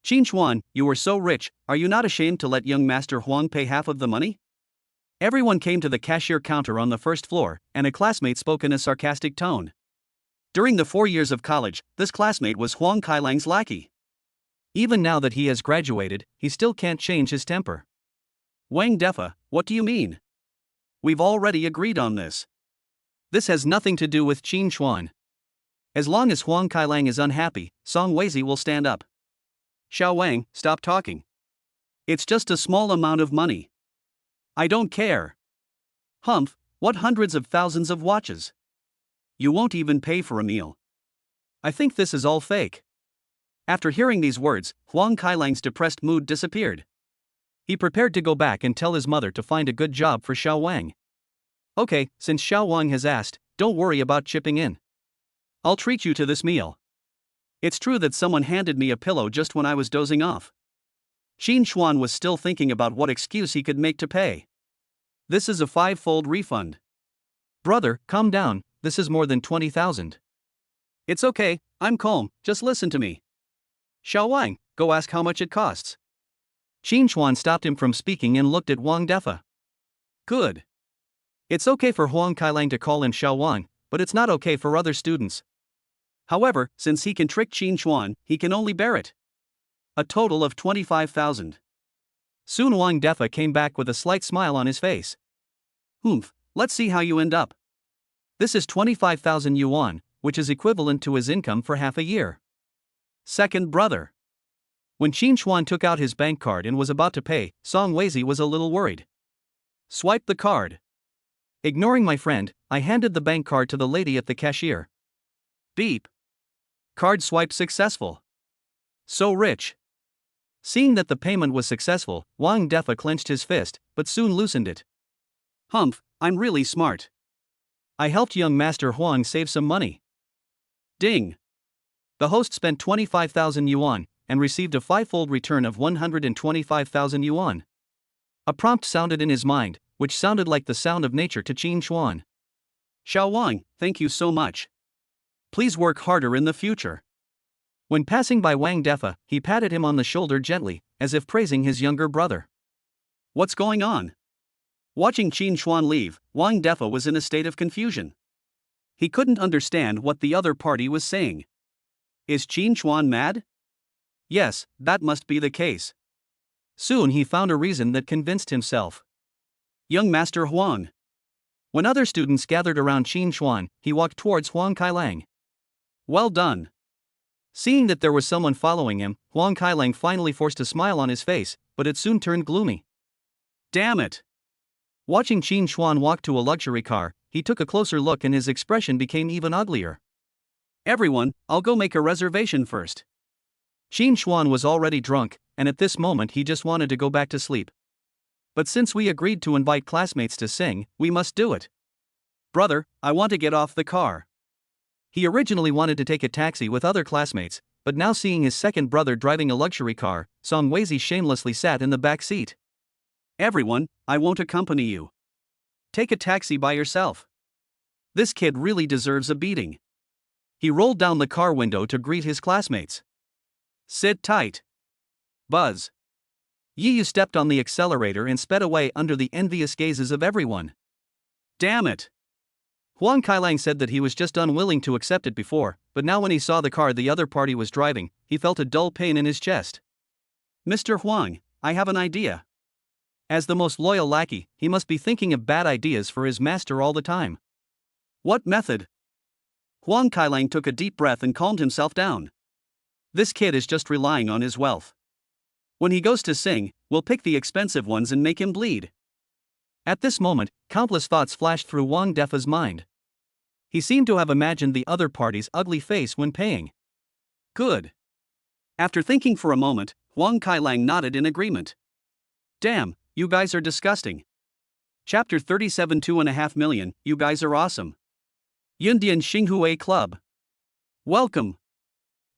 Qin Xuan, you were so rich, are you not ashamed to let young Master Huang pay half of the money? Everyone came to the cashier counter on the first floor, and a classmate spoke in a sarcastic tone. During the 4 years of college, this classmate was Huang Kailang's lackey. Even now that he has graduated, he still can't change his temper. Wang Defa, what do you mean? We've already agreed on this. This has nothing to do with Qin Xuan. As long as Huang Kailang is unhappy, Song Weizi will stand up. Xiao Wang, stop talking. It's just a small amount of money. I don't care. Humph, what hundreds of thousands of watches? You won't even pay for a meal. I think this is all fake. After hearing these words, Huang Kailang's depressed mood disappeared. He prepared to go back and tell his mother to find a good job for Xiao Wang. Okay, since Xiao Wang has asked, don't worry about chipping in. I'll treat you to this meal. It's true that someone handed me a pillow just when I was dozing off. Qin Xuan was still thinking about what excuse he could make to pay. This is a 5-fold refund. Brother, calm down, this is more than 20,000. It's okay, I'm calm, just listen to me. Xiao Wang, go ask how much it costs. Qin Xuan stopped him from speaking and looked at Wang Defa. Good. It's okay for Huang Kailang to call in Xiao Wang, but it's not okay for other students. However, since he can trick Qin Xuan, he can only bear it. A total of 25,000. Soon Wang Defa came back with a slight smile on his face. Humph, let's see how you end up. This is 25,000 yuan, which is equivalent to his income for half a year. Second brother. When Qin Xuan took out his bank card and was about to pay, Song Weizi was a little worried. Swipe the card. Ignoring my friend, I handed the bank card to the lady at the cashier. Beep. Card swipe successful. So rich. Seeing that the payment was successful, Wang Defa clenched his fist, but soon loosened it. Humph, I'm really smart. I helped young Master Huang save some money. Ding. The host spent 25,000 yuan, and received a 5-fold return of 125,000 yuan. A prompt sounded in his mind, which sounded like the sound of nature to Qin Xuan. Xiao Wang, thank you so much. Please work harder in the future. When passing by Wang Defa, he patted him on the shoulder gently, as if praising his younger brother. What's going on? Watching Qin Xuan leave, Wang Defa was in a state of confusion. He couldn't understand what the other party was saying. Is Qin Xuan mad? Yes, that must be the case. Soon he found a reason that convinced himself. Young Master Huang. When other students gathered around Qin Xuan, he walked towards Huang Kailang. Well done. Seeing that there was someone following him, Huang Kailang finally forced a smile on his face, but it soon turned gloomy. Damn it! Watching Qin Xuan walk to a luxury car, he took a closer look and his expression became even uglier. Everyone, I'll go make a reservation first. Qin Xuan was already drunk, and at this moment he just wanted to go back to sleep. But since we agreed to invite classmates to sing, we must do it. Brother, I want to get off the car. He originally wanted to take a taxi with other classmates, but now seeing his second brother driving a luxury car, Song Weizi shamelessly sat in the back seat. Everyone, I won't accompany you. Take a taxi by yourself. This kid really deserves a beating. He rolled down the car window to greet his classmates. Sit tight. Buzz. Yi Yu stepped on the accelerator and sped away under the envious gazes of everyone. Damn it. Huang Kailang said that he was just unwilling to accept it before, but now when he saw the car the other party was driving, he felt a dull pain in his chest. Mr. Huang, I have an idea. As the most loyal lackey, he must be thinking of bad ideas for his master all the time. What method? Huang Kailang took a deep breath and calmed himself down. This kid is just relying on his wealth. When he goes to sing, we'll pick the expensive ones and make him bleed. At this moment, countless thoughts flashed through Wang Defa's mind. He seemed to have imagined the other party's ugly face when paying. Good. After thinking for a moment, Huang Kailang nodded in agreement. Damn, you guys are disgusting. Chapter 37 2.5 million, you guys are awesome. Yundian Xinghui Club. Welcome.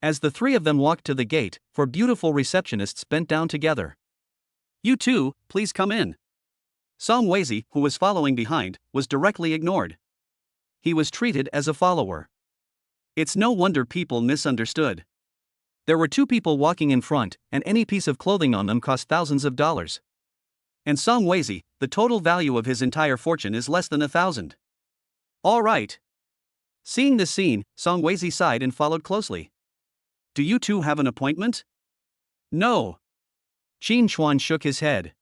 As the three of them walked to the gate, four beautiful receptionists bent down together. You two, please come in. Song Weizi, who was following behind, was directly ignored. He was treated as a follower. It's no wonder people misunderstood. There were two people walking in front, and any piece of clothing on them cost thousands of dollars. And Song Weizi, the total value of his entire fortune is less than 1,000. All right. Seeing this scene, Song Weizi sighed and followed closely. Do you two have an appointment? No. Qin Xuan shook his head.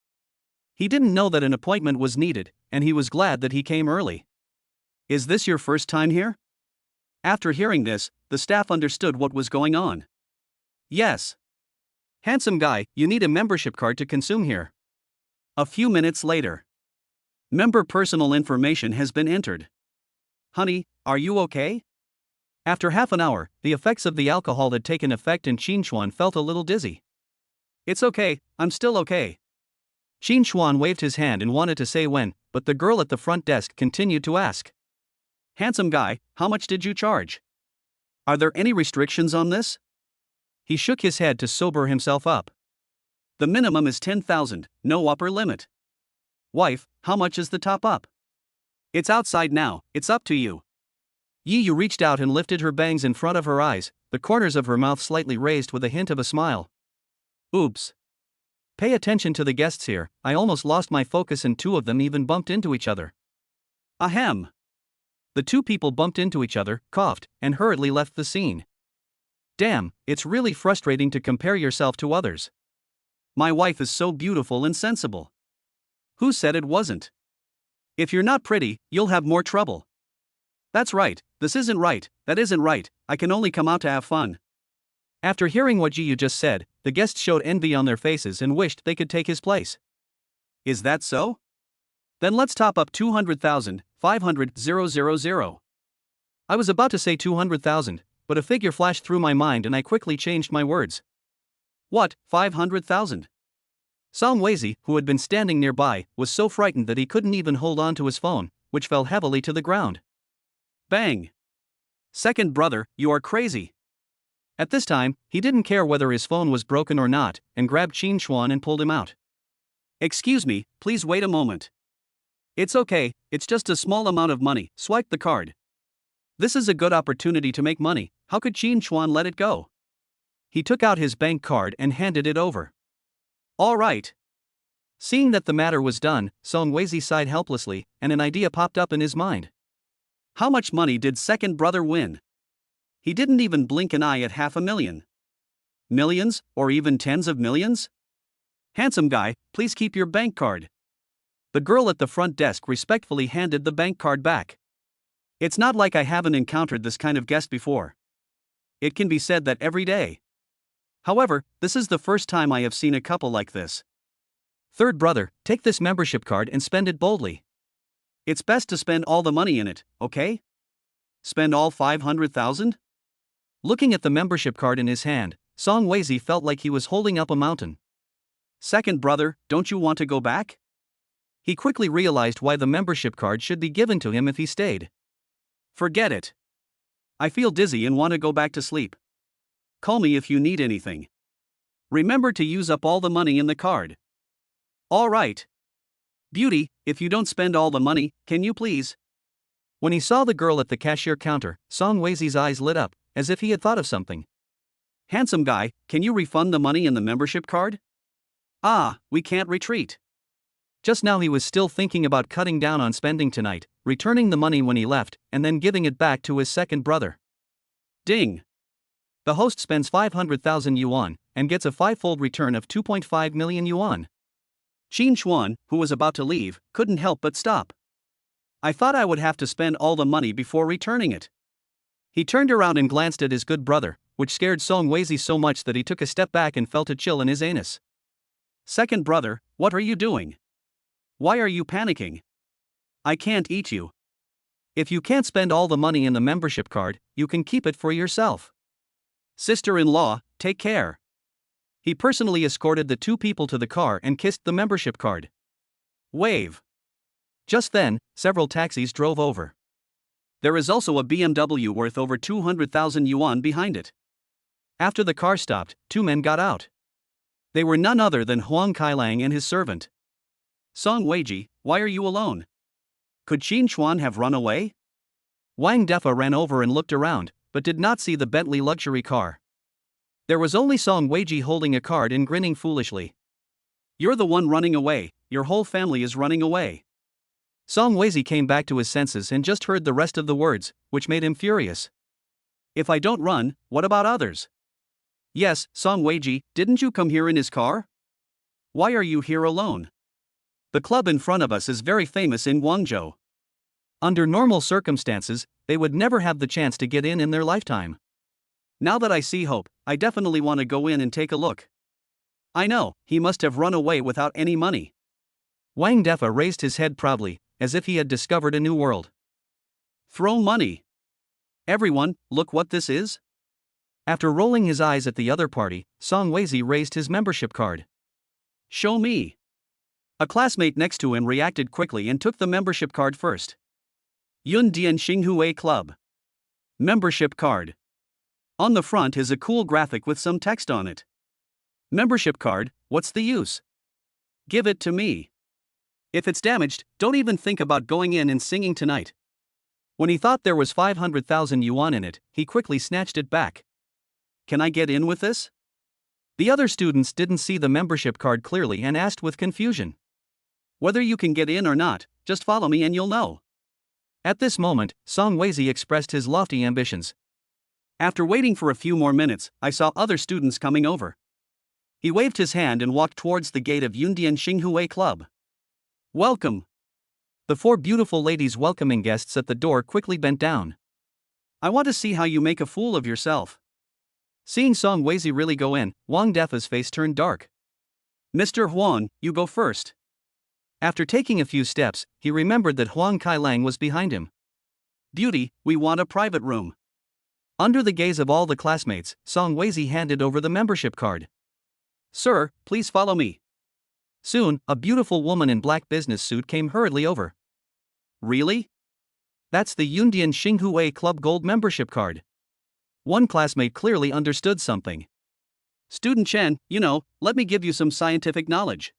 He didn't know that an appointment was needed, and he was glad that he came early. Is this your first time here? After hearing this, the staff understood what was going on. Yes. Handsome guy, you need a membership card to consume here. A few minutes later. Member personal information has been entered. Honey, are you okay? After half an hour, the effects of the alcohol had taken effect and Qin Xuan felt a little dizzy. It's okay, I'm still okay. Qin Xuan waved his hand and wanted to say when, but the girl at the front desk continued to ask. Handsome guy, how much did you charge? Are there any restrictions on this? He shook his head to sober himself up. The minimum is 10,000, no upper limit. Wife, how much is the top up? It's outside now, it's up to you. Yi Yu reached out and lifted her bangs in front of her eyes, the corners of her mouth slightly raised with a hint of a smile. Oops. Pay attention to the guests here, I almost lost my focus and two of them even bumped into each other. Ahem. The two people bumped into each other, coughed, and hurriedly left the scene. Damn, it's really frustrating to compare yourself to others. My wife is so beautiful and sensible. Who said it wasn't? If you're not pretty, you'll have more trouble. That's right, this isn't right, that isn't right, I can only come out to have fun. After hearing what Yi Yu just said, the guests showed envy on their faces and wished they could take his place. Is that so? Then let's top up 200,000, 500,000. I was about to say 200,000, but a figure flashed through my mind and I quickly changed my words. What, 500,000? Song Weizi, who had been standing nearby, was so frightened that he couldn't even hold on to his phone, which fell heavily to the ground. Bang! Second brother, you are crazy. At this time, he didn't care whether his phone was broken or not, and grabbed Qin Xuan and pulled him out. Excuse me, please wait a moment. It's okay, it's just a small amount of money, swipe the card. This is a good opportunity to make money, how could Qin Xuan let it go? He took out his bank card and handed it over. All right. Seeing that the matter was done, Song Weizi sighed helplessly, and an idea popped up in his mind. How much money did second brother win? He didn't even blink an eye at 500,000. Millions, or even tens of millions? Handsome guy, please keep your bank card. The girl at the front desk respectfully handed the bank card back. It's not like I haven't encountered this kind of guest before. It can be said that every day. However, this is the first time I have seen a couple like this. Third brother, take this membership card and spend it boldly. It's best to spend all the money in it, okay? Spend all 500,000? Looking at the membership card in his hand, Song Weizi felt like he was holding up a mountain. Second brother, don't you want to go back? He quickly realized why the membership card should be given to him if he stayed. Forget it. I feel dizzy and want to go back to sleep. Call me if you need anything. Remember to use up all the money in the card. All right. Beauty, if you don't spend all the money, can you please? When he saw the girl at the cashier counter, Song Weizi's eyes lit up, as if he had thought of something. Handsome guy, can you refund the money in the membership card? Ah, we can't retreat. Just now he was still thinking about cutting down on spending tonight, returning the money when he left, and then giving it back to his second brother. Ding! The host spends 500,000 yuan, and gets a five-fold return of 2.5 million yuan. Qin Xuan, who was about to leave, couldn't help but stop. I thought I would have to spend all the money before returning it. He turned around and glanced at his good brother, which scared Song Weizi so much that he took a step back and felt a chill in his anus. Second brother, what are you doing? Why are you panicking? I can't eat you. If you can't spend all the money in the membership card, you can keep it for yourself. Sister-in-law, take care. He personally escorted the two people to the car and kissed the membership card. Wave. Just then, several taxis drove over. There is also a BMW worth over 200,000 yuan behind it. After the car stopped, two men got out. They were none other than Huang Kailang and his servant. Song Weiji, why are you alone? Could Qin Xuan have run away? Wang Defa ran over and looked around, but did not see the Bentley luxury car. There was only Song Weiji holding a card and grinning foolishly. You're the one running away, your whole family is running away. Song Weizi came back to his senses and just heard the rest of the words, which made him furious. If I don't run, what about others? Yes, Song Weiji, didn't you come here in his car? Why are you here alone? The club in front of us is very famous in Guangzhou. Under normal circumstances, they would never have the chance to get in their lifetime. Now that I see Hope, I definitely want to go in and take a look. I know, he must have run away without any money. Wang Defa raised his head proudly, as if he had discovered a new world. Throw money. Everyone, look what this is. After rolling his eyes at the other party, Song Weizi raised his membership card. Show me. A classmate next to him reacted quickly and took the membership card first. Yun Dian Xinghue Club. Membership card. On the front is a cool graphic with some text on it. Membership card, what's the use? Give it to me. If it's damaged, don't even think about going in and singing tonight. When he thought there was 500,000 yuan in it, he quickly snatched it back. Can I get in with this? The other students didn't see the membership card clearly and asked with confusion. Whether you can get in or not, just follow me and you'll know. At this moment, Song Weizi expressed his lofty ambitions. After waiting for a few more minutes, I saw other students coming over. He waved his hand and walked towards the gate of Yundian Xinghue Club. Welcome. The four beautiful ladies welcoming guests at the door quickly bent down. I want to see how you make a fool of yourself. Seeing Song Weizi really go in, Wang Defa's face turned dark. Mr. Huang, you go first. After taking a few steps, he remembered that Huang Kailang was behind him. Beauty, we want a private room. Under the gaze of all the classmates, Song Weizi handed over the membership card. Sir, please follow me. Soon, a beautiful woman in black business suit came hurriedly over. Really? That's the Yundian Xinghue Club Gold membership card. One classmate clearly understood something. Student Chen, let me give you some scientific knowledge.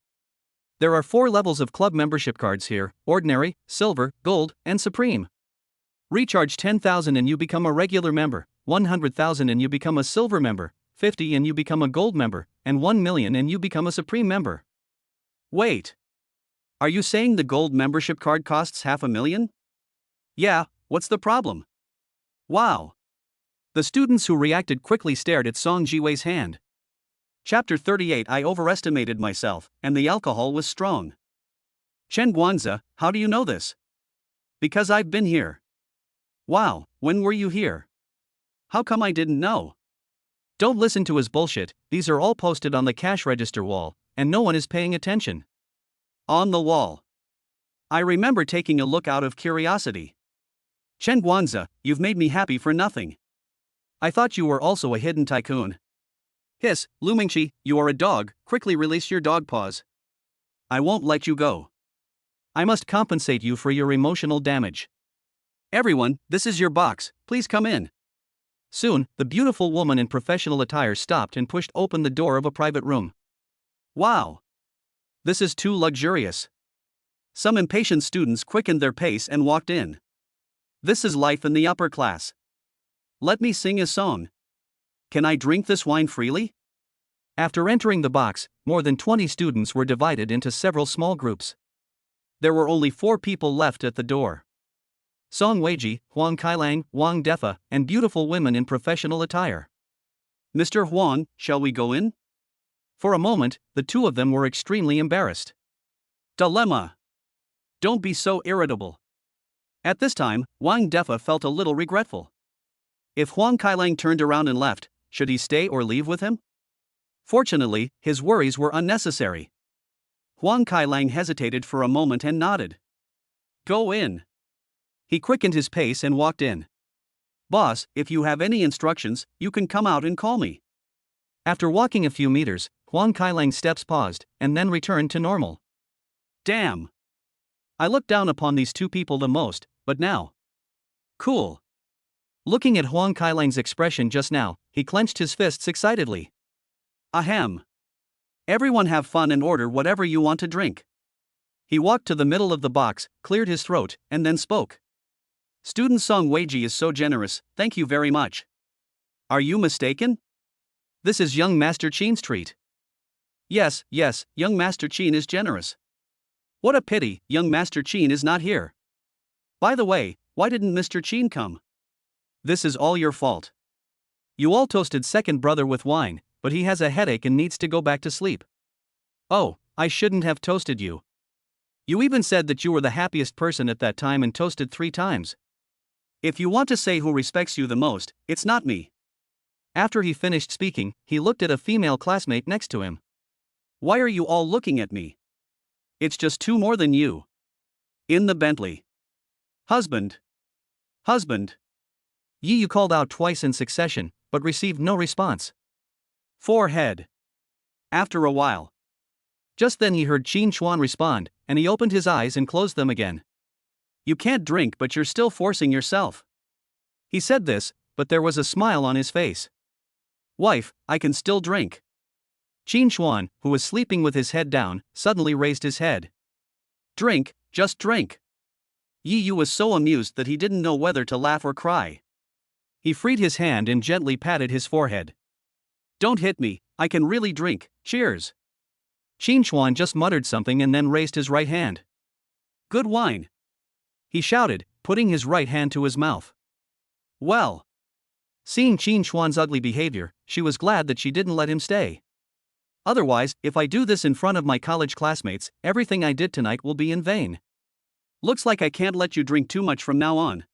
There are 4 levels of club membership cards here: ordinary, silver, gold, and supreme. Recharge 10,000 and you become a regular member, 100,000 and you become a silver member, 50 and you become a gold member, and 1 million and you become a supreme member. Wait. Are you saying the gold membership card costs 500,000? Yeah, what's the problem? Wow. The students who reacted quickly stared at Song Jiwei's hand. Chapter 38. I overestimated myself, and the alcohol was strong. Chen Guanzi, how do you know this? Because I've been here. Wow, when were you here? How come I didn't know? Don't listen to his bullshit, these are all posted on the cash register wall, and no one is paying attention. On the wall. I remember taking a look out of curiosity. Chen Guanzi, you've made me happy for nothing. I thought you were also a hidden tycoon. Hiss, Lumingchi, you are a dog, quickly release your dog paws. I won't let you go. I must compensate you for your emotional damage. Everyone, this is your box, please come in. Soon, the beautiful woman in professional attire stopped and pushed open the door of a private room. Wow! This is too luxurious. Some impatient students quickened their pace and walked in. This is life in the upper class. Let me sing a song. Can I drink this wine freely? After entering the box, more than 20 students were divided into several small groups. There were only 4 people left at the door. Song Weiji, Huang Kailang, Wang Defa, and beautiful women in professional attire. Mr. Huang, shall we go in? For a moment, the two of them were extremely embarrassed. Dilemma. Don't be so irritable. At this time, Wang Defa felt a little regretful. If Huang Kailang turned around and left, should he stay or leave with him? Fortunately, his worries were unnecessary. Huang Kailang hesitated for a moment and nodded. Go in. He quickened his pace and walked in. Boss, if you have any instructions, you can come out and call me. After walking a few meters, Huang Kailang's steps paused, and then returned to normal. Damn! I look down upon these two people the most, but now. Cool. Looking at Huang Kailang's expression just now, he clenched his fists excitedly. Ahem. Everyone have fun and order whatever you want to drink. He walked to the middle of the box, cleared his throat, and then spoke. Student Song Weiji is so generous, thank you very much. Are you mistaken? This is young Master Chin's treat. Yes, young Master Chin is generous. What a pity, young Master Chin is not here. By the way, why didn't Mr. Chin come? This is all your fault. You all toasted second brother with wine, but he has a headache and needs to go back to sleep. Oh, I shouldn't have toasted you. You even said that you were the happiest person at that time and toasted 3 times. If you want to say who respects you the most, it's not me. After he finished speaking, he looked at a female classmate next to him. Why are you all looking at me? It's just 2 more than you. In the Bentley. Husband. You called out twice in succession, but received no response. Forehead. After a while. Just then he heard Qin Chuan respond, and he opened his eyes and closed them again. You can't drink, but you're still forcing yourself. He said this, but there was a smile on his face. Wife, I can still drink. Qin Chuan, who was sleeping with his head down, suddenly raised his head. Drink, just drink. Yi Yu was so amused that he didn't know whether to laugh or cry. He freed his hand and gently patted his forehead. Don't hit me, I can really drink, cheers. Qin Chuan just muttered something and then raised his right hand. Good wine. He shouted, putting his right hand to his mouth. Well. Seeing Qin Chuan's ugly behavior, she was glad that she didn't let him stay. Otherwise, if I do this in front of my college classmates, everything I did tonight will be in vain. Looks like I can't let you drink too much from now on.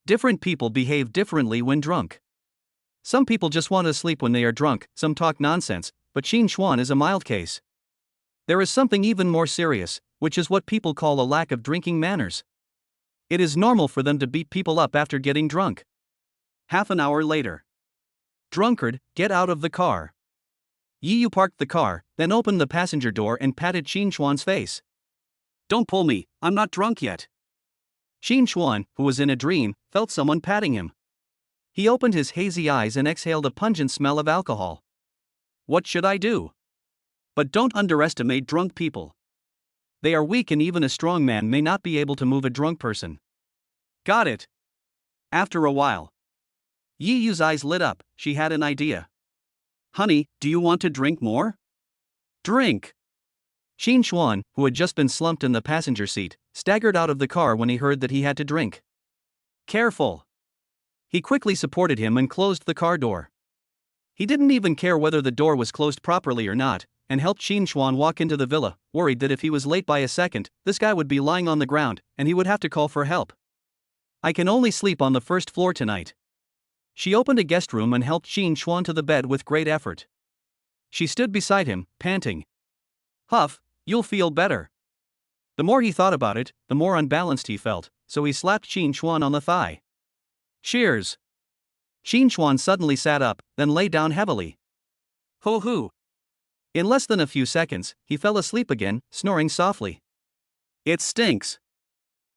Different people behave differently when drunk. Some people just want to sleep when they are drunk, some talk nonsense, but Qin Chuan is a mild case. There is something even more serious, which is what people call a lack of drinking manners. It is normal for them to beat people up after getting drunk. Half an hour later. Drunkard, get out of the car. Yi Yu parked the car, then opened the passenger door and patted Qin Chuan's face. Don't pull me, I'm not drunk yet. Qin Chuan, who was in a dream, felt someone patting him. He opened his hazy eyes and exhaled a pungent smell of alcohol. What should I do? But don't underestimate drunk people. They are weak and even a strong man may not be able to move a drunk person. Got it. After a while. Yi Yu's eyes lit up, she had an idea. Honey, do you want to drink more? Drink. Qin Chuan, who had just been slumped in the passenger seat, staggered out of the car when he heard that he had to drink. Careful. He quickly supported him and closed the car door. He didn't even care whether the door was closed properly or not, and helped Qin Chuan walk into the villa, worried that if he was late by a second, this guy would be lying on the ground, and he would have to call for help. I can only sleep on the first floor tonight. She opened a guest room and helped Qin Chuan to the bed with great effort. She stood beside him, panting. Huff, you'll feel better. The more he thought about it, the more unbalanced he felt, so he slapped Qin Chuan on the thigh. Cheers. Qin Chuan suddenly sat up, then lay down heavily. Ho hoo. In less than a few seconds, he fell asleep again, snoring softly. It stinks.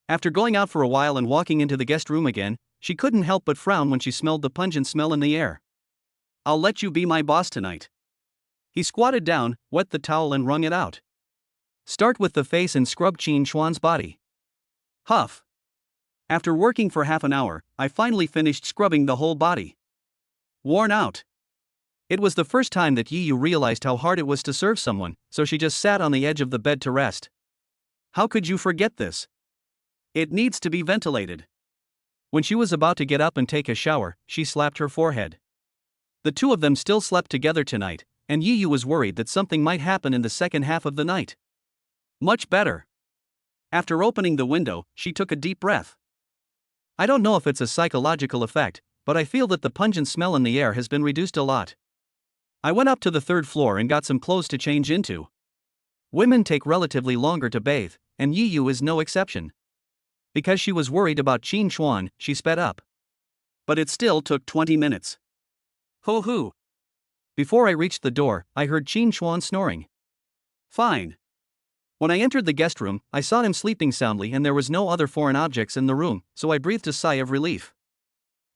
After going out for a while and walking into the guest room again, she couldn't help but frown when she smelled the pungent smell in the air. I'll let you be my boss tonight. He squatted down, wet the towel and wrung it out. Start with the face and scrub Qin Chuan's body. Huff. After working for half an hour, I finally finished scrubbing the whole body. Worn out. It was the first time that Yi Yu realized how hard it was to serve someone, so she just sat on the edge of the bed to rest. How could you forget this? It needs to be ventilated. When she was about to get up and take a shower, she slapped her forehead. The two of them still slept together tonight, and Yi Yu was worried that something might happen in the second half of the night. Much better. After opening the window, she took a deep breath. I don't know if it's a psychological effect, but I feel that the pungent smell in the air has been reduced a lot. I went up to the third floor and got some clothes to change into. Women take relatively longer to bathe, and Yi Yu is no exception. Because she was worried about Qin Chuan, she sped up. But it still took 20 minutes. Ho hoo. Before I reached the door, I heard Qin Chuan snoring. Fine. When I entered the guest room, I saw him sleeping soundly and there was no other foreign objects in the room, so I breathed a sigh of relief.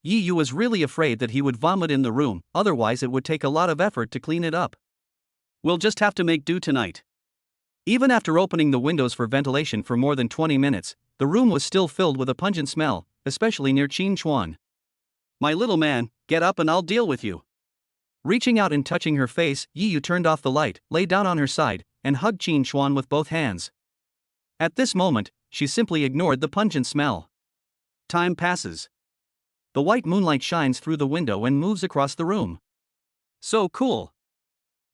Yi Yu was really afraid that he would vomit in the room, otherwise it would take a lot of effort to clean it up. We'll just have to make do tonight. Even after opening the windows for ventilation for more than 20 minutes, the room was still filled with a pungent smell, especially near Qin Chuan. My little man, get up and I'll deal with you. Reaching out and touching her face, Yi Yu turned off the light, lay down on her side, and hugged Qin Chuan with both hands. At this moment, she simply ignored the pungent smell. Time passes. The white moonlight shines through the window and moves across the room. So cool.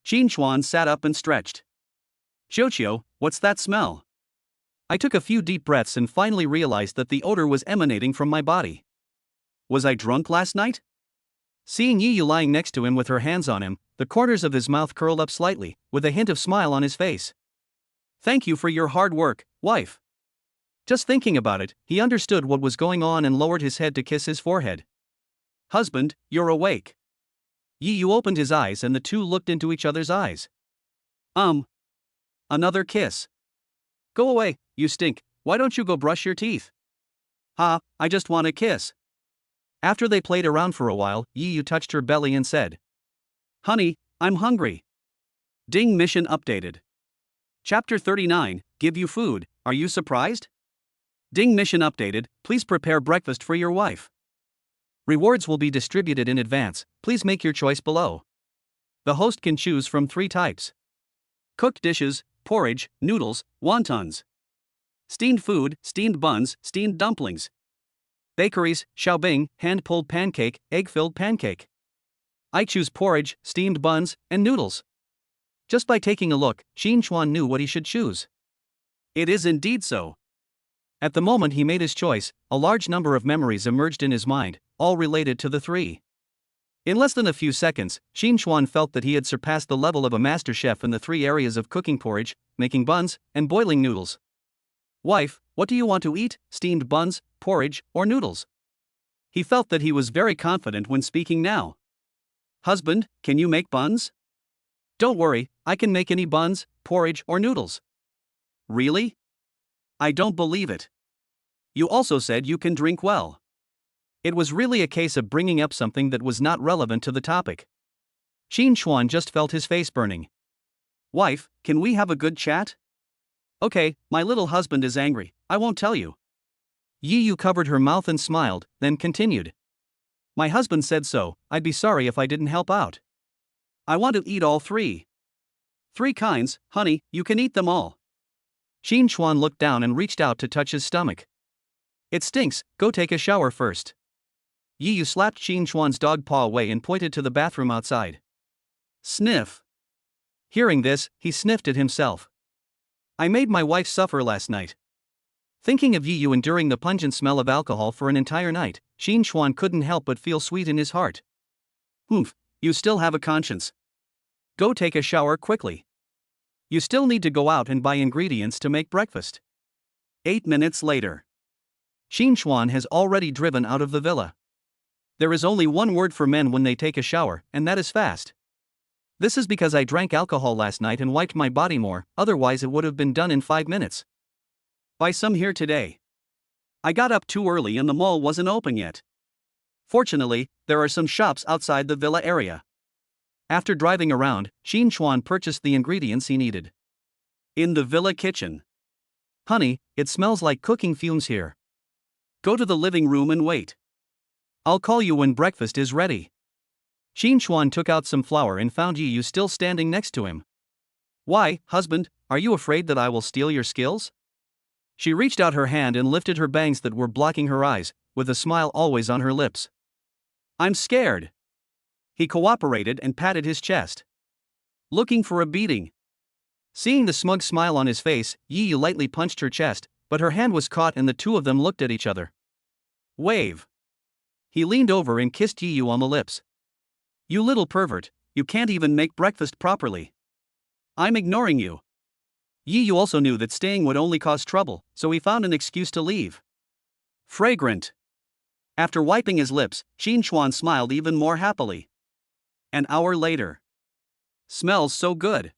Qin Chuan sat up and stretched. Xiao, what's that smell? I took a few deep breaths and finally realized that the odor was emanating from my body. Was I drunk last night? Seeing Yi Yu lying next to him with her hands on him, the corners of his mouth curled up slightly, with a hint of smile on his face. Thank you for your hard work, wife. Just thinking about it, he understood what was going on and lowered his head to kiss his forehead. Husband, you're awake. Yi Yu opened his eyes and the two looked into each other's eyes. Another kiss. Go away, you stink, why don't you go brush your teeth? I just want a kiss. After they played around for a while, Yi Yu touched her belly and said, Honey, I'm hungry. Ding mission updated. Chapter 39, Give you food, are you surprised? Ding mission updated, please prepare breakfast for your wife. Rewards will be distributed in advance, please make your choice below. The host can choose from 3 types. Cooked dishes, porridge, noodles, wontons. Steamed food, steamed buns, steamed dumplings. Bakeries, xiaobing, hand-pulled pancake, egg-filled pancake. I choose porridge, steamed buns, and noodles. Just by taking a look, Qin Chuan knew what he should choose. It is indeed so. At the moment he made his choice, a large number of memories emerged in his mind, all related to the 3. In less than a few seconds, Qin Chuan felt that he had surpassed the level of a master chef in the 3 areas of cooking porridge, making buns, and boiling noodles. Wife, what do you want to eat, steamed buns, porridge, or noodles? He felt that he was very confident when speaking now. Husband, can you make buns? Don't worry, I can make any buns, porridge, or noodles. Really? I don't believe it. You also said you can drink well. It was really a case of bringing up something that was not relevant to the topic. Qin Chuan just felt his face burning. Wife, can we have a good chat? Okay, my little husband is angry, I won't tell you. Yi Yu covered her mouth and smiled, then continued. My husband said so, I'd be sorry if I didn't help out. I want to eat all 3. 3 kinds, honey, you can eat them all. Qin Chuan looked down and reached out to touch his stomach. It stinks, go take a shower first. Yi Yu slapped Qin Chuan's dog paw away and pointed to the bathroom outside. Sniff. Hearing this, he sniffed it himself. I made my wife suffer last night. Thinking of Yi Yu enduring the pungent smell of alcohol for an entire night, Qin Chuan couldn't help but feel sweet in his heart. Oomph, you still have a conscience. Go take a shower quickly. You still need to go out and buy ingredients to make breakfast. 8 minutes later. Qin Chuan has already driven out of the villa. There is only one word for men when they take a shower, and that is fast. This is because I drank alcohol last night and wiped my body more, otherwise it would have been done in 5 minutes. Buy some here today. I got up too early and the mall wasn't open yet. Fortunately, there are some shops outside the villa area. After driving around, Shin Chuan purchased the ingredients he needed. In the villa kitchen. Honey, it smells like cooking fumes here. Go to the living room and wait. I'll call you when breakfast is ready. Shin Chuan took out some flour and found Yi still standing next to him. Why, husband, are you afraid that I will steal your skills? She reached out her hand and lifted her bangs that were blocking her eyes, with a smile always on her lips. I'm scared. He cooperated and patted his chest. Looking for a beating. Seeing the smug smile on his face, Yi lightly punched her chest, but her hand was caught and the two of them looked at each other. Wave. He leaned over and kissed Yi on the lips. You little pervert, you can't even make breakfast properly. I'm ignoring you. Yi also knew that staying would only cause trouble, so he found an excuse to leave. Fragrant. After wiping his lips, Shin Chuan smiled even more happily. An hour later. Smells so good.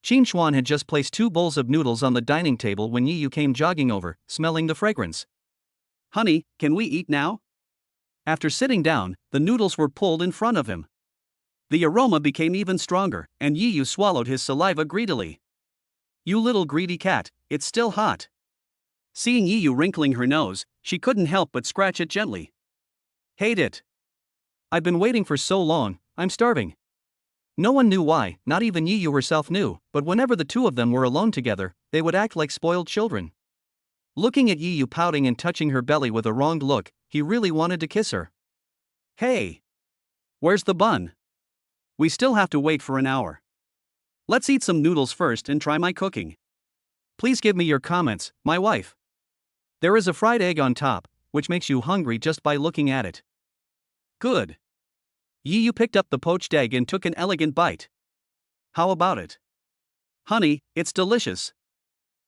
Shin Chuan had just placed 2 bowls of noodles on the dining table when Yi came jogging over, smelling the fragrance. Honey, can we eat now? After sitting down, the noodles were pulled in front of him. The aroma became even stronger, and Yi swallowed his saliva greedily. You little greedy cat, it's still hot. Seeing Yi wrinkling her nose, she couldn't help but scratch it gently. Hate it. I've been waiting for so long, I'm starving. No one knew why, not even Yi herself knew, but whenever the two of them were alone together, they would act like spoiled children. Looking at Yi pouting and touching her belly with a wronged look, he really wanted to kiss her. Hey! Where's the bun? We still have to wait for an hour. Let's eat some noodles first and try my cooking. Please give me your comments, my wife. There is a fried egg on top, which makes you hungry just by looking at it. Good. Yi picked up the poached egg and took an elegant bite. How about it? Honey, it's delicious.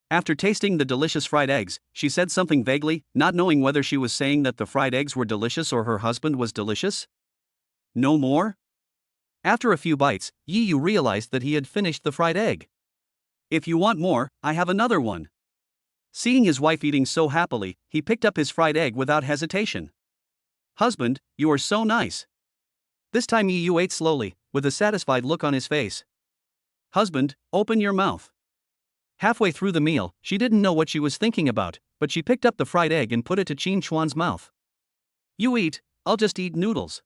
After tasting the delicious fried eggs, she said something vaguely, not knowing whether she was saying that the fried eggs were delicious or her husband was delicious. No more? After a few bites, Yi realized that he had finished the fried egg. If you want more, I have another one. Seeing his wife eating so happily, he picked up his fried egg without hesitation. Husband, you are so nice. This time Yi ate slowly, with a satisfied look on his face. Husband, open your mouth. Halfway through the meal, she didn't know what she was thinking about, but she picked up the fried egg and put it to Shin Chuan's mouth. You eat, I'll just eat noodles.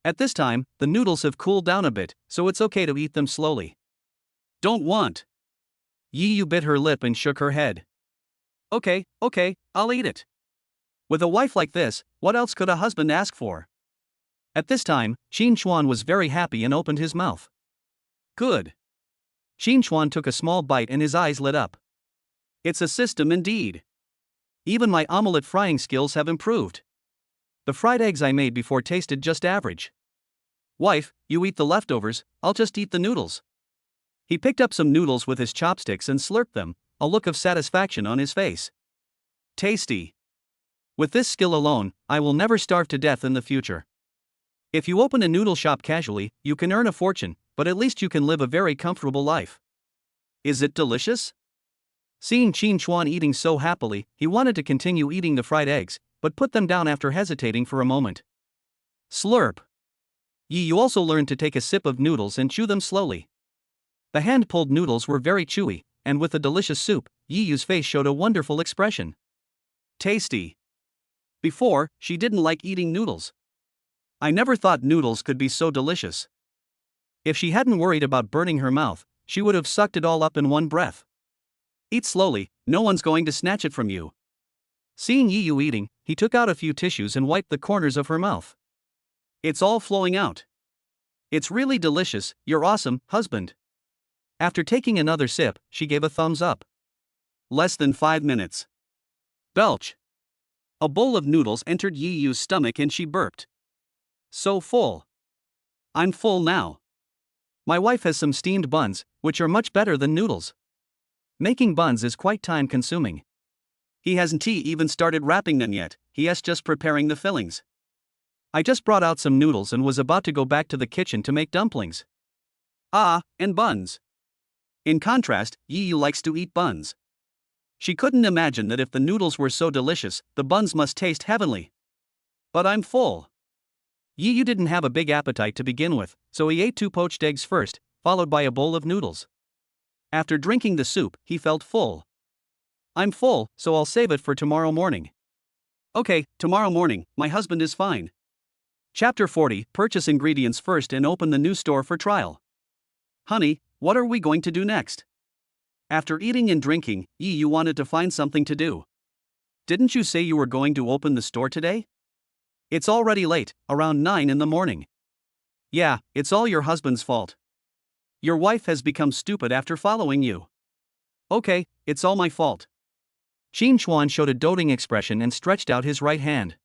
At this time, the noodles have cooled down a bit, so it's okay to eat them slowly. Don't want. Yi bit her lip and shook her head. Okay, I'll eat it. With a wife like this, what else could a husband ask for? At this time, Shin Chuan was very happy and opened his mouth. Good. Shin Chuan took a small bite and his eyes lit up. It's a system indeed. Even my omelette frying skills have improved. The fried eggs I made before tasted just average. Wife, you eat the leftovers, I'll just eat the noodles. He picked up some noodles with his chopsticks and slurped them, a look of satisfaction on his face. Tasty. With this skill alone, I will never starve to death in the future. If you open a noodle shop casually, you can earn a fortune, but at least you can live a very comfortable life. Is it delicious? Seeing Shin Chuan eating so happily, he wanted to continue eating the fried eggs, but put them down after hesitating for a moment. Slurp. Yi also learned to take a sip of noodles and chew them slowly. The hand-pulled noodles were very chewy, and with the delicious soup, Yi's face showed a wonderful expression. Tasty. Before, she didn't like eating noodles. I never thought noodles could be so delicious. If she hadn't worried about burning her mouth, she would have sucked it all up in one breath. Eat slowly, no one's going to snatch it from you. Seeing Yi eating, he took out a few tissues and wiped the corners of her mouth. It's all flowing out. It's really delicious, you're awesome, husband. After taking another sip, she gave a thumbs up. Less than 5 minutes. Belch. A bowl of noodles entered Yi's stomach and she burped. So full. I'm full now. My wife has some steamed buns, which are much better than noodles. Making buns is quite time consuming. He hasn't even started wrapping them yet, he's just preparing the fillings. I just brought out some noodles and was about to go back to the kitchen to make dumplings. Ah, and buns. In contrast, Yi Yu likes to eat buns. She couldn't imagine that if the noodles were so delicious, the buns must taste heavenly. But I'm full. Yi Yu didn't have a big appetite to begin with, so he ate 2 poached eggs first, followed by a bowl of noodles. After drinking the soup, he felt full. I'm full, so I'll save it for tomorrow morning. Okay, tomorrow morning, my husband is fine. Chapter 40. Purchase ingredients first and open the new store for trial. Honey, what are we going to do next? After eating and drinking, Yi Yu wanted to find something to do. Didn't you say you were going to open the store today? It's already late, around 9 in the morning. Yeah, it's all your husband's fault. Your wife has become stupid after following you. Okay, it's all my fault. Qin Chuan showed a doting expression and stretched out his right hand.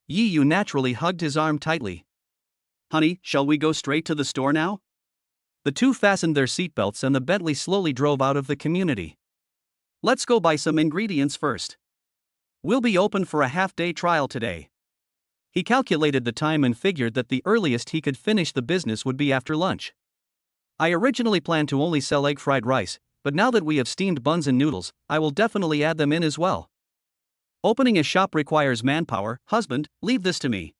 Yi Yu naturally hugged his arm tightly. Honey, shall we go straight to the store now? The two fastened their seatbelts and the Bentley slowly drove out of the community. Let's go buy some ingredients first. We'll be open for a half-day trial today. He calculated the time and figured that the earliest he could finish the business would be after lunch. I originally planned to only sell egg fried rice, but now that we have steamed buns and noodles, I will definitely add them in as well. Opening a shop requires manpower. Husband, leave this to me.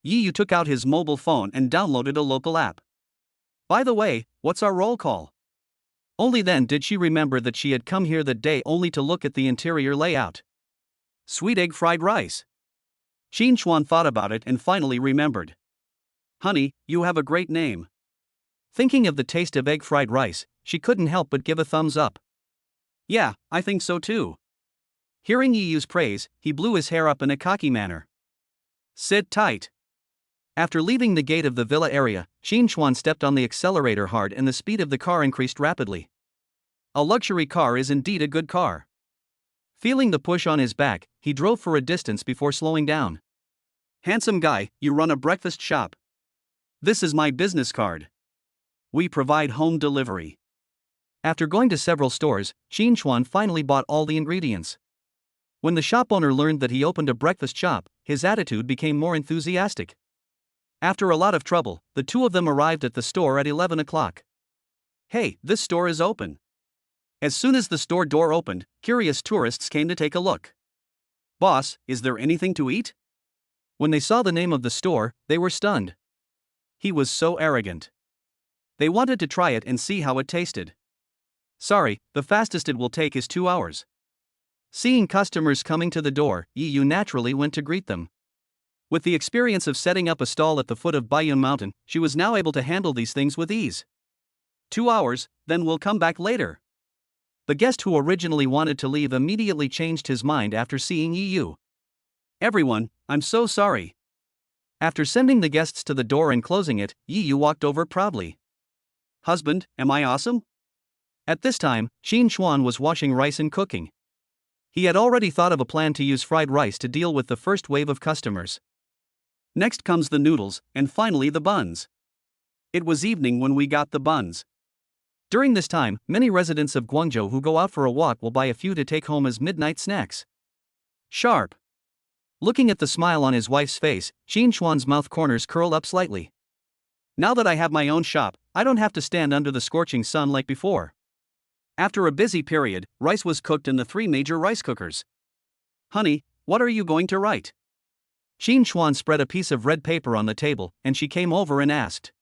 Yi Yu took out his mobile phone and downloaded a local app. By the way, what's our roll call? Only then did she remember that she had come here that day only to look at the interior layout. Sweet egg fried rice. Qin Chuan thought about it and finally remembered. Honey, you have a great name. Thinking of the taste of egg fried rice, she couldn't help but give a thumbs up. Yeah, I think so too. Hearing Yi Yu's praise, he blew his hair up in a cocky manner. Sit tight. After leaving the gate of the villa area, Qin Chuan stepped on the accelerator hard and the speed of the car increased rapidly. A luxury car is indeed a good car. Feeling the push on his back, he drove for a distance before slowing down. Handsome guy, you run a breakfast shop. This is my business card. We provide home delivery. After going to several stores, Qin Chuan finally bought all the ingredients. When the shop owner learned that he opened a breakfast shop, his attitude became more enthusiastic. After a lot of trouble, the two of them arrived at the store at 11 o'clock. Hey, this store is open. As soon as the store door opened, curious tourists came to take a look. Boss, is there anything to eat? When they saw the name of the store, they were stunned. He was so arrogant. They wanted to try it and see how it tasted. Sorry, the fastest it will take is 2 hours. Seeing customers coming to the door, Yi Yu naturally went to greet them. With the experience of setting up a stall at the foot of Baiyun Mountain, she was now able to handle these things with ease. 2 hours, then we'll come back later. The guest who originally wanted to leave immediately changed his mind after seeing Yi Yu. Everyone, I'm so sorry. After sending the guests to the door and closing it, Yi Yu walked over proudly. Husband, am I awesome? At this time, Qin Chuan was washing rice and cooking. He had already thought of a plan to use fried rice to deal with the first wave of customers. Next comes the noodles, and finally the buns. It was evening when we got the buns. During this time, many residents of Guangzhou who go out for a walk will buy a few to take home as midnight snacks. Sharp. Looking at the smile on his wife's face, Qin Chuan's mouth corners curled up slightly. Now that I have my own shop, I don't have to stand under the scorching sun like before. After a busy period, rice was cooked in the 3 major rice cookers. Honey, what are you going to write? Qin Chuan spread a piece of red paper on the table, and she came over and asked.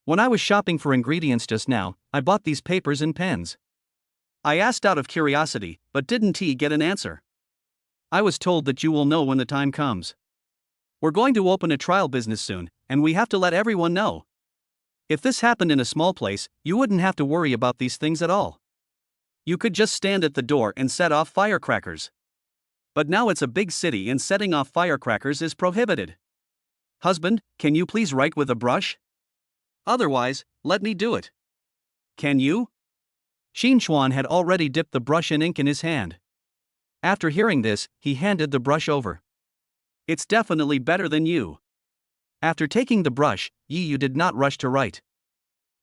When I was shopping for ingredients just now, I bought these papers and pens. I asked out of curiosity, but didn't he get an answer? I was told that you will know when the time comes. We're going to open a trial business soon, and we have to let everyone know. If this happened in a small place, you wouldn't have to worry about these things at all. You could just stand at the door and set off firecrackers. But now it's a big city and setting off firecrackers is prohibited. Husband, can you please write with a brush? Otherwise, let me do it. Can you? Qin Chuan had already dipped the brush in ink in his hand. After hearing this, he handed the brush over. It's definitely better than you. After taking the brush, Yi Yu did not rush to write.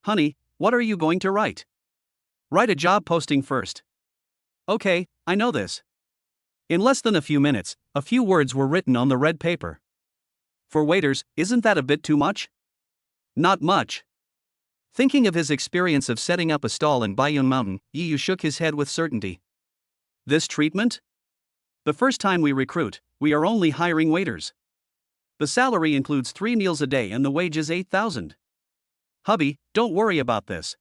Honey, what are you going to write? Write a job posting first. Okay, I know this. In less than a few minutes, a few words were written on the red paper. For waiters, isn't that a bit too much? Not much. Thinking of his experience of setting up a stall in Bayun Mountain, Yi Yu shook his head with certainty. This treatment? The first time we recruit, we are only hiring waiters. The salary includes 3 meals a day and the wage is 8,000. Hubby, don't worry about this.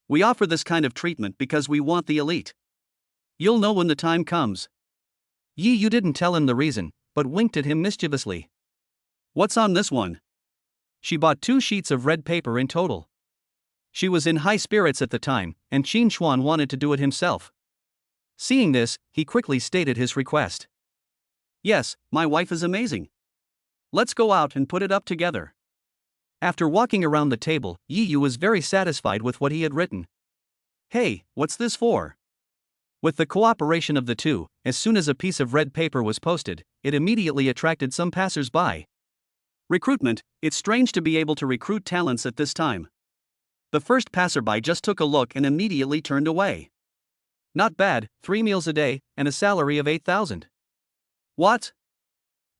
We offer this kind of treatment because we want the elite. You'll know when the time comes. Yi Yu didn't tell him the reason, but winked at him mischievously. What's on this one? She bought 2 sheets of red paper in total. She was in high spirits at the time, and Qin Xuan wanted to do it himself. Seeing this, he quickly stated his request. Yes, my wife is amazing. Let's go out and put it up together. After walking around the table, Yi Yu was very satisfied with what he had written. Hey, what's this for? With the cooperation of the two, as soon as a piece of red paper was posted, it immediately attracted some passers-by. Recruitment, it's strange to be able to recruit talents at this time. The first passerby just took a look and immediately turned away. Not bad, 3 meals a day, and a salary of 8,000. What?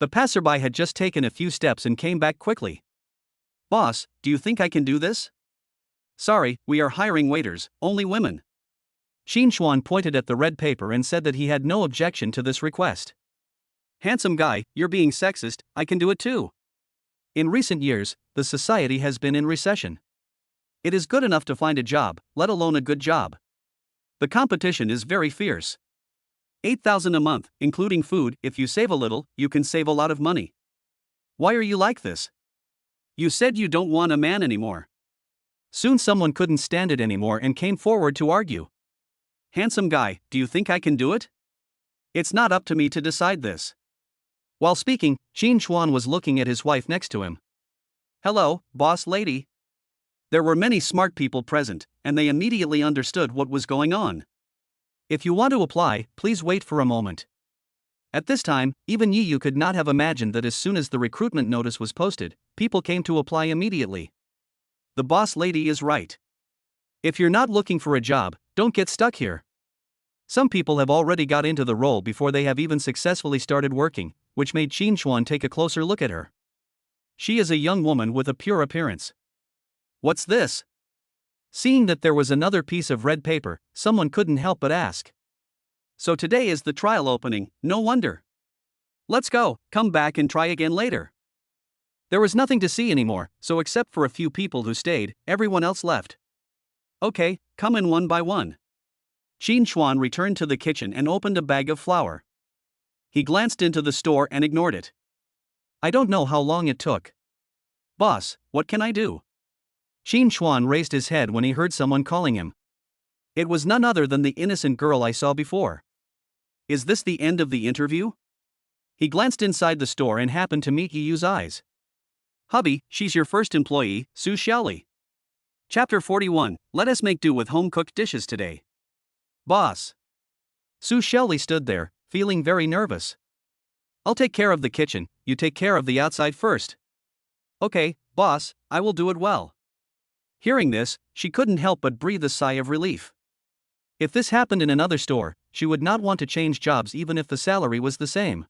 The passerby had just taken a few steps and came back quickly. Boss, do you think I can do this? Sorry, we are hiring waiters, only women. Qin Xuan pointed at the red paper and said that he had no objection to this request. Handsome guy, you're being sexist, I can do it too. In recent years, the society has been in recession. It is good enough to find a job, let alone a good job. The competition is very fierce. 8,000 a month, including food. If you save a little, you can save a lot of money. Why are you like this? You said you don't want a man anymore. Soon someone couldn't stand it anymore and came forward to argue. Handsome guy, do you think I can do it? It's not up to me to decide this. While speaking, Qin Xuan was looking at his wife next to him. Hello, boss lady. There were many smart people present, and they immediately understood what was going on. If you want to apply, please wait for a moment. At this time, even Yi Yu could not have imagined that as soon as the recruitment notice was posted, people came to apply immediately. The boss lady is right. If you're not looking for a job, don't get stuck here. Some people have already got into the role before they have even successfully started working, which made Qin Xuan take a closer look at her. She is a young woman with a pure appearance. What's this? Seeing that there was another piece of red paper, someone couldn't help but ask. So today is the trial opening, no wonder. Let's go, come back and try again later. There was nothing to see anymore, so except for a few people who stayed, everyone else left. Okay, come in one by one. Qin Xuan returned to the kitchen and opened a bag of flour. He glanced into the store and ignored it. I don't know how long it took. Boss, what can I do? Qin Xuan raised his head when he heard someone calling him. It was none other than the innocent girl I saw before. Is this the end of the interview? He glanced inside the store and happened to meet Yi Yu's eyes. Hubby, she's your first employee, Su Xiaoli. Chapter 41, Let us make do with home-cooked dishes today. Boss. Su Xiaoli stood there, feeling very nervous. I'll take care of the kitchen, you take care of the outside first. Okay, boss, I will do it well. Hearing this, she couldn't help but breathe a sigh of relief. If this happened in another store, she would not want to change jobs even if the salary was the same.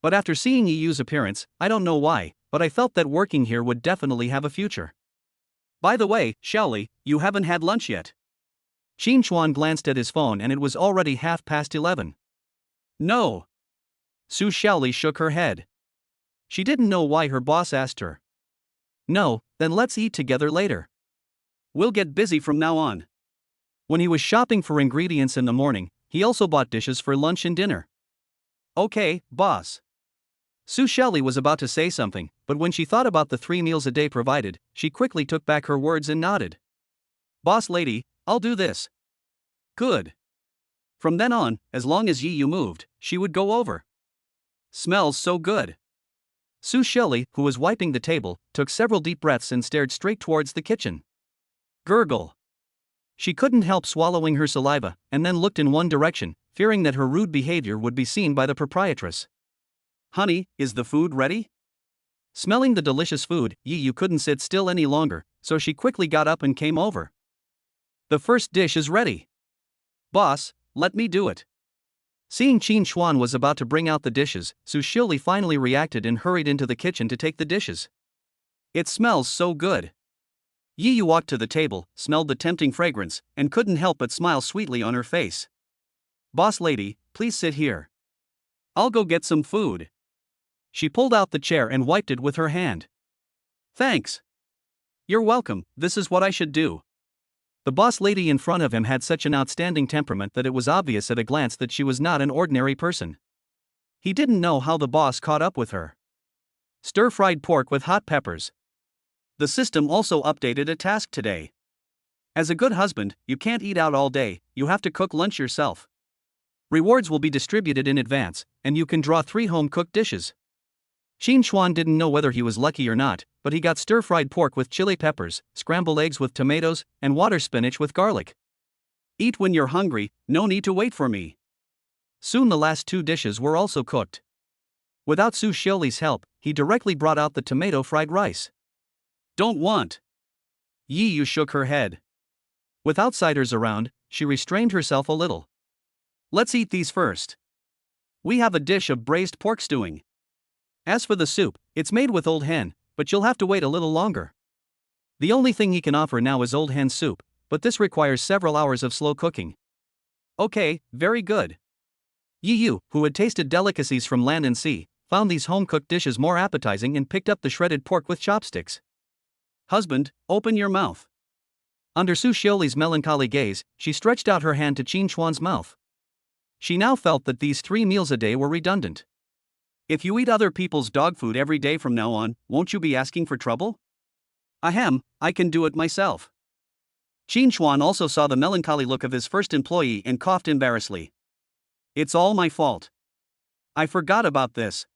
But after seeing Yi Yu's appearance, I don't know why, but I felt that working here would definitely have a future. By the way, Xiaoli, you haven't had lunch yet. Qin Xuan glanced at his phone and it was already 11:30. No. Su Xiaoli shook her head. She didn't know why her boss asked her. No, then let's eat together later. We'll get busy from now on. When he was shopping for ingredients in the morning, he also bought dishes for lunch and dinner. Okay, boss. Su Xiaoli was about to say something, but when she thought about the 3 meals a day provided, she quickly took back her words and nodded. Boss lady, I'll do this. Good. From then on, as long as Yi Yu moved, she would go over. Smells so good. Su Xiaoli, who was wiping the table, took several deep breaths and stared straight towards the kitchen. Gurgle. She couldn't help swallowing her saliva, and then looked in one direction, fearing that her rude behavior would be seen by the proprietress. Honey, is the food ready? Smelling the delicious food, Yi Yu couldn't sit still any longer, so she quickly got up and came over. The first dish is ready. Boss, let me do it. Seeing Qin Xuan was about to bring out the dishes, Su Xiaoli finally reacted and hurried into the kitchen to take the dishes. It smells so good. Yi Yu walked to the table, smelled the tempting fragrance, and couldn't help but smile sweetly on her face. Boss lady, please sit here. I'll go get some food. She pulled out the chair and wiped it with her hand. Thanks. You're welcome, this is what I should do. The boss lady in front of him had such an outstanding temperament that it was obvious at a glance that she was not an ordinary person. He didn't know how the boss caught up with her. Stir-fried pork with hot peppers. The system also updated a task today. As a good husband, you can't eat out all day, you have to cook lunch yourself. Rewards will be distributed in advance, and you can draw 3 home-cooked dishes. Qin Chuan didn't know whether he was lucky or not, but he got stir-fried pork with chili peppers, scrambled eggs with tomatoes, and water spinach with garlic. Eat when you're hungry, no need to wait for me. Soon the last 2 dishes were also cooked. Without Su Xiaoli's help, he directly brought out the tomato fried rice. Don't want. Yi Yu shook her head. With outsiders around, she restrained herself a little. Let's eat these first. We have a dish of braised pork stewing. As for the soup, it's made with old hen, but you'll have to wait a little longer. The only thing he can offer now is old hen soup, but this requires several hours of slow cooking. Okay, very good. Yi Yu, who had tasted delicacies from land and sea, found these home-cooked dishes more appetizing and picked up the shredded pork with chopsticks. Husband, open your mouth. Under Su Xiaoli's melancholy gaze, she stretched out her hand to Qin Chuan's mouth. She now felt that these 3 meals a day were redundant. If you eat other people's dog food every day from now on, won't you be asking for trouble? Ahem, I can do it myself. Qin Chuan also saw the melancholy look of his first employee and coughed embarrassedly. It's all my fault. I forgot about this.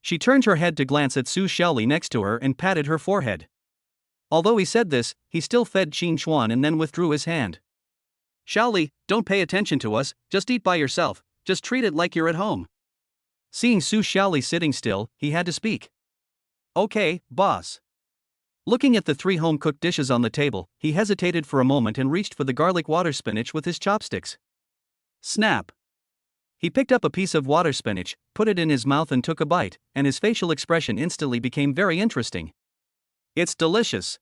She turned her head to glance at Su Xiaoli next to her and patted her forehead. Although he said this, he still fed Qin Chuan and then withdrew his hand. Xiaoli, don't pay attention to us, just eat by yourself, just treat it like you're at home. Seeing Su Xiaoli sitting still, he had to speak. Okay, boss. Looking at the 3 home-cooked dishes on the table, he hesitated for a moment and reached for the garlic water spinach with his chopsticks. Snap. He picked up a piece of water spinach, put it in his mouth and took a bite, and his facial expression instantly became very interesting. It's delicious.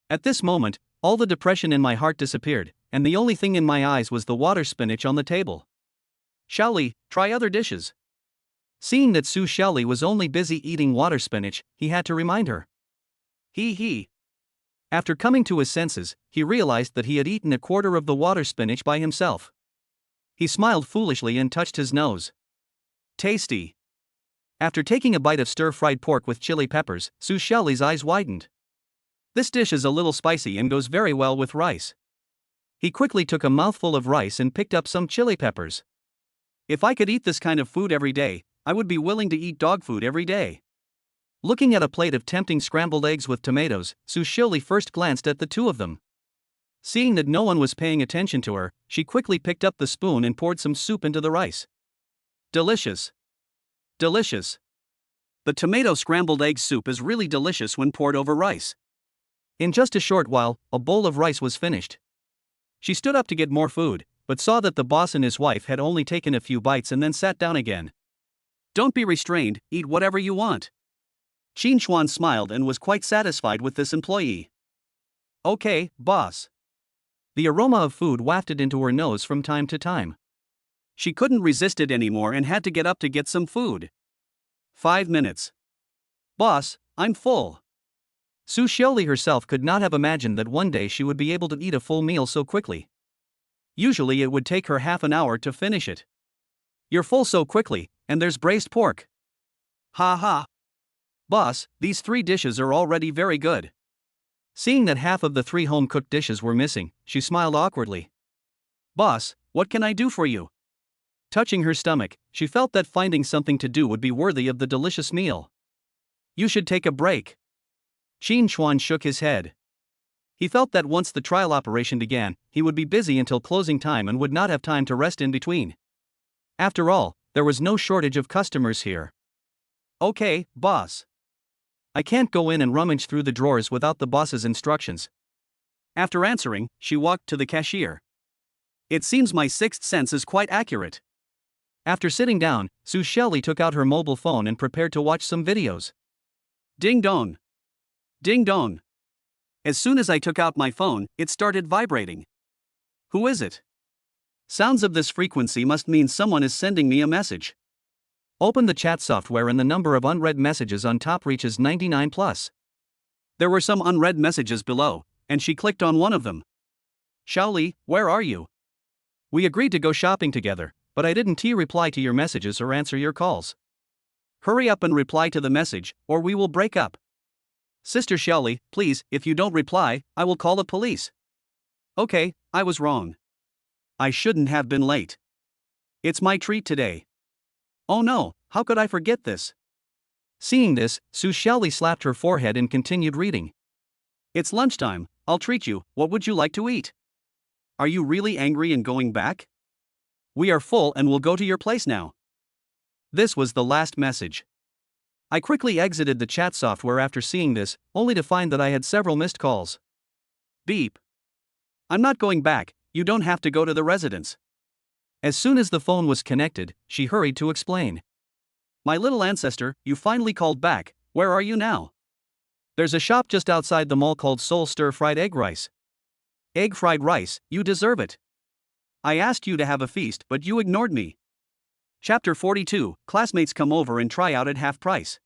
At this moment, all the depression in my heart disappeared, and the only thing in my eyes was the water spinach on the table. Xiaoli, try other dishes. Seeing that Su Xiaoli was only busy eating water spinach, he had to remind her. He. After coming to his senses, he realized that he had eaten a quarter of the water spinach by himself. He smiled foolishly and touched his nose. Tasty. After taking a bite of stir-fried pork with chili peppers, Su Xiaoli's eyes widened. This dish is a little spicy and goes very well with rice. He quickly took a mouthful of rice and picked up some chili peppers. If I could eat this kind of food every day, I would be willing to eat dog food every day. Looking at a plate of tempting scrambled eggs with tomatoes, Su Xiaoli first glanced at the 2 of them. Seeing that no one was paying attention to her, she quickly picked up the spoon and poured some soup into the rice. Delicious. Delicious. The tomato scrambled egg soup is really delicious when poured over rice. In just a short while, a bowl of rice was finished. She stood up to get more food, but saw that the boss and his wife had only taken a few bites and then sat down again. Don't be restrained, eat whatever you want. Qin Chuan smiled and was quite satisfied with this employee. Okay, boss. The aroma of food wafted into her nose from time to time. She couldn't resist it anymore and had to get up to get some food. 5 minutes. Boss, I'm full. Su Xiaoli herself could not have imagined that one day she would be able to eat a full meal so quickly. Usually it would take her half an hour to finish it. You're full so quickly, and there's braised pork. Ha ha. Boss, these 3 dishes are already very good. Seeing that half of the 3 home-cooked dishes were missing, she smiled awkwardly. Boss, what can I do for you? Touching her stomach, she felt that finding something to do would be worthy of the delicious meal. You should take a break. Qin Chuan shook his head. He felt that once the trial operation began, he would be busy until closing time and would not have time to rest in between. After all, there was no shortage of customers here. Okay, boss. I can't go in and rummage through the drawers without the boss's instructions. After answering, she walked to the cashier. It seems my 6th sense is quite accurate. After sitting down, Su Xiaoli took out her mobile phone and prepared to watch some videos. Ding dong. Ding dong. As soon as I took out my phone, it started vibrating. Who is it? Sounds of this frequency must mean someone is sending me a message. Open the chat software and the number of unread messages on top reaches 99 plus. There were some unread messages below, and she clicked on one of them. Xiaoli, where are you? We agreed to go shopping together, but I didn't reply to your messages or answer your calls. Hurry up and reply to the message, or we will break up. Sister Xiaoli, please, if you don't reply, I will call the police. Okay, I was wrong. I shouldn't have been late. It's my treat today. Oh no, how could I forget this? Seeing this, Su Xiaoli slapped her forehead and continued reading. It's lunchtime, I'll treat you, what would you like to eat? Are you really angry and going back? We are full and will go to your place now. This was the last message. I quickly exited the chat software after seeing this, only to find that I had several missed calls. Beep. I'm not going back, you don't have to go to the residence. As soon as the phone was connected, she hurried to explain. My little ancestor, you finally called back, where are you now? There's a shop just outside the mall called Seoul Stir-Fried Egg Rice. Egg fried rice, you deserve it. I asked you to have a feast but you ignored me. Chapter 42, Classmates come over and try out at half price.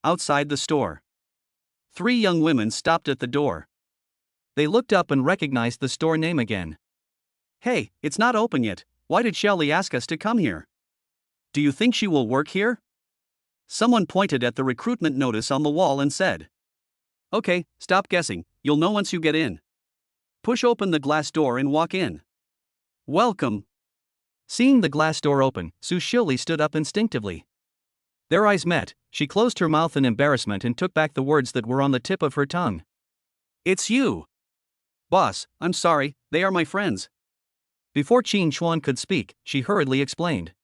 Outside the store. 3 young women stopped at the door. They looked up and recognized the store name again. Hey, it's not open yet, why did Xiaoli ask us to come here? Do you think she will work here? Someone pointed at the recruitment notice on the wall and said. Okay, stop guessing, you'll know once you get in. Push open the glass door and walk in. Welcome. Seeing the glass door open, Su Xiaoli stood up instinctively. Their eyes met, she closed her mouth in embarrassment and took back the words that were on the tip of her tongue. It's you. Boss, I'm sorry, they are my friends. Before Qin Chuan could speak, she hurriedly explained.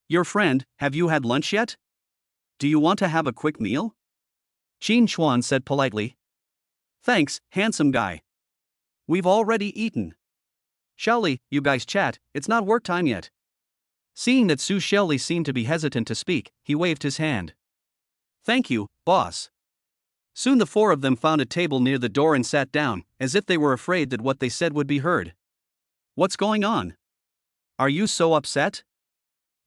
Your friend, have you had lunch yet? Do you want to have a quick meal? Qin Chuan said politely. Thanks, handsome guy. We've already eaten. Xiaoli, you guys chat, it's not work time yet. Seeing that Su Xiaoli seemed to be hesitant to speak, he waved his hand. Thank you, boss. Soon the 4 of them found a table near the door and sat down, as if they were afraid that what they said would be heard. What's going on? Are you so upset?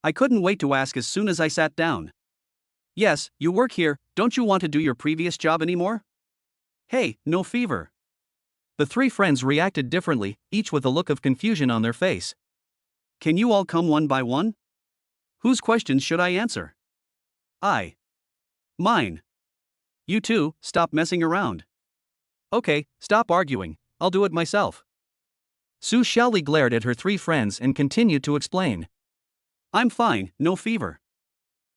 I couldn't wait to ask as soon as I sat down. Yes, you work here, don't you want to do your previous job anymore? Hey, no fever. The 3 friends reacted differently, each with a look of confusion on their face. Can you all come one by one? Whose questions should I answer? Mine. You two, stop messing around. Okay, stop arguing, I'll do it myself. Su Xiaoli glared at her 3 friends and continued to explain. I'm fine, no fever.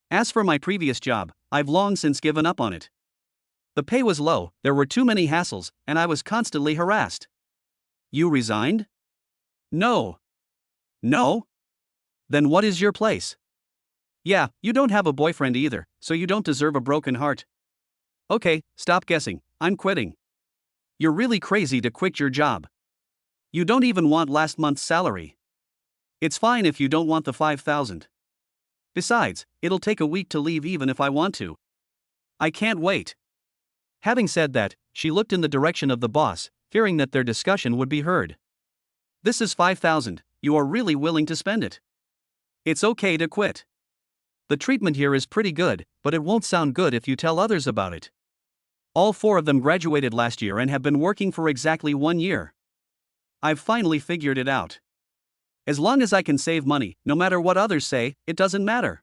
As for my previous job, I've long since given up on it. The pay was low, there were too many hassles, and I was constantly harassed. You resigned? No. No? Then what is your place? Yeah, you don't have a boyfriend either, so you don't deserve a broken heart. Okay, stop guessing, I'm quitting. You're really crazy to quit your job. You don't even want last month's salary. It's fine if you don't want the 5,000. Besides, it'll take a week to leave even if I want to. I can't wait. Having said that, she looked in the direction of the boss, fearing that their discussion would be heard. This is 5,000, you are really willing to spend it. It's okay to quit. The treatment here is pretty good, but it won't sound good if you tell others about it. All 4 of them graduated last year and have been working for exactly 1 year. I've finally figured it out. As long as I can save money, no matter what others say, it doesn't matter.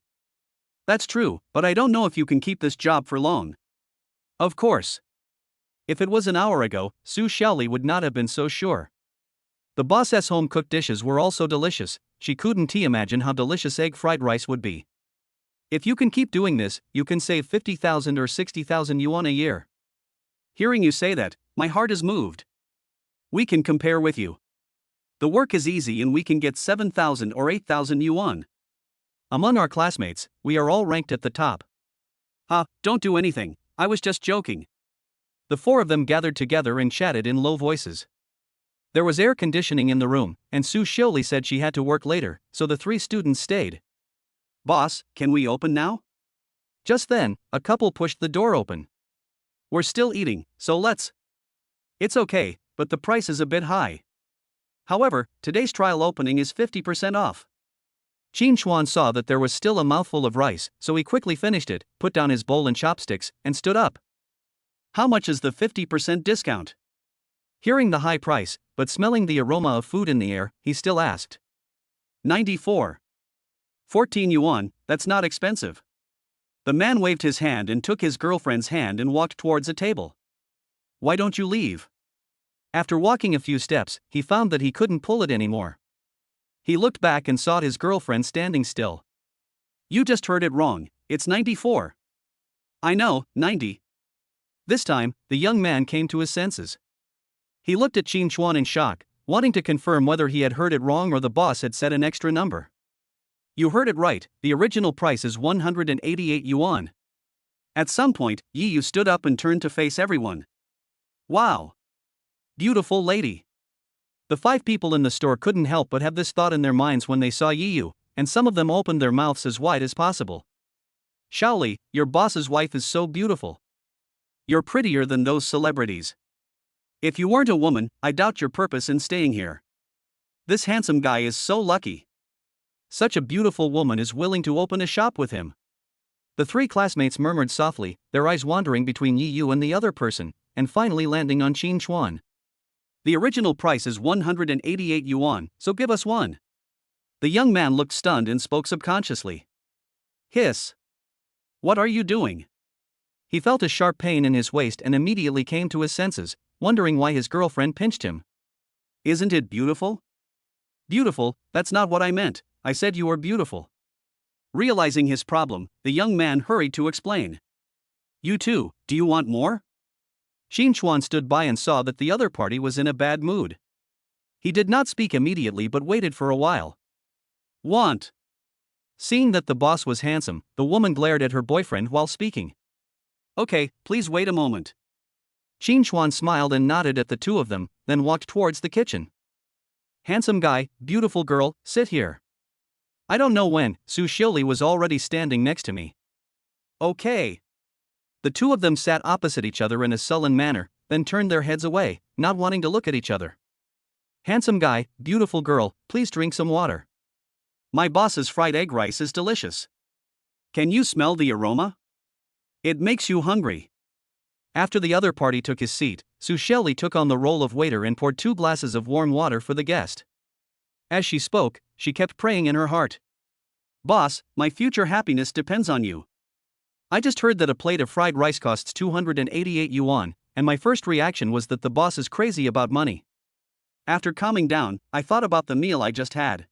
That's true, but I don't know if you can keep this job for long. Of course. If it was an hour ago, Su Xiaoli would not have been so sure. The boss's home-cooked dishes were also delicious, she couldn't imagine how delicious egg fried rice would be. If you can keep doing this, you can save 50,000 or 60,000 yuan a year. Hearing you say that, my heart is moved. We can compare with you. The work is easy and we can get 7,000 or 8,000 yuan. Among our classmates, we are all ranked at the top. Don't do anything, I was just joking. The 4 of them gathered together and chatted in low voices. There was air conditioning in the room, and Su Xiaoli said she had to work later, so the 3 students stayed. Boss, can we open now? Just then, a couple pushed the door open. We're still eating, so let's. It's okay, but the price is a bit high. However, today's trial opening is 50% off. Qin Chuan saw that there was still a mouthful of rice, so he quickly finished it, put down his bowl and chopsticks, and stood up. How much is the 50% discount? Hearing the high price, but smelling the aroma of food in the air, he still asked. 94. 14 yuan, that's not expensive. The man waved his hand and took his girlfriend's hand and walked towards a table. Why don't you leave? After walking a few steps, he found that he couldn't pull it anymore. He looked back and saw his girlfriend standing still. You just heard it wrong, it's 94. I know, 90. This time, the young man came to his senses. He looked at Qin Chuan in shock, wanting to confirm whether he had heard it wrong or the boss had said an extra number. You heard it right, the original price is 188 yuan. At some point, Yi Yu stood up and turned to face everyone. Wow! Beautiful lady! The 5 people in the store couldn't help but have this thought in their minds when they saw Yi Yu, and some of them opened their mouths as wide as possible. Shaoli, your boss's wife is so beautiful. You're prettier than those celebrities. If you weren't a woman, I doubt your purpose in staying here. This handsome guy is so lucky. Such a beautiful woman is willing to open a shop with him. The 3 classmates murmured softly, their eyes wandering between Yi Yu and the other person, and finally landing on Qin Chuan. The original price is 188 yuan, so give us one. The young man looked stunned and spoke subconsciously. Hiss. What are you doing? He felt a sharp pain in his waist and immediately came to his senses, wondering why his girlfriend pinched him. Isn't it beautiful? Beautiful, that's not what I meant, I said you were beautiful. Realizing his problem, the young man hurried to explain. You too, do you want more? Qin Chuan stood by and saw that the other party was in a bad mood. He did not speak immediately but waited for a while. Want? Seeing that the boss was handsome, the woman glared at her boyfriend while speaking. Okay, please wait a moment. Qin Chuan smiled and nodded at the two of them, then walked towards the kitchen. Handsome guy, beautiful girl, sit here. I don't know when, Su Xiuli was already standing next to me. Okay. The two of them sat opposite each other in a sullen manner, then turned their heads away, not wanting to look at each other. Handsome guy, beautiful girl, please drink some water. My boss's fried egg rice is delicious. Can you smell the aroma? It makes you hungry. After the other party took his seat, Su Xiuli took on the role of waiter and poured 2 glasses of warm water for the guest. As she spoke, she kept praying in her heart. Boss, my future happiness depends on you. I just heard that a plate of fried rice costs 288 yuan, and my first reaction was that the boss is crazy about money. After calming down, I thought about the meal I just had.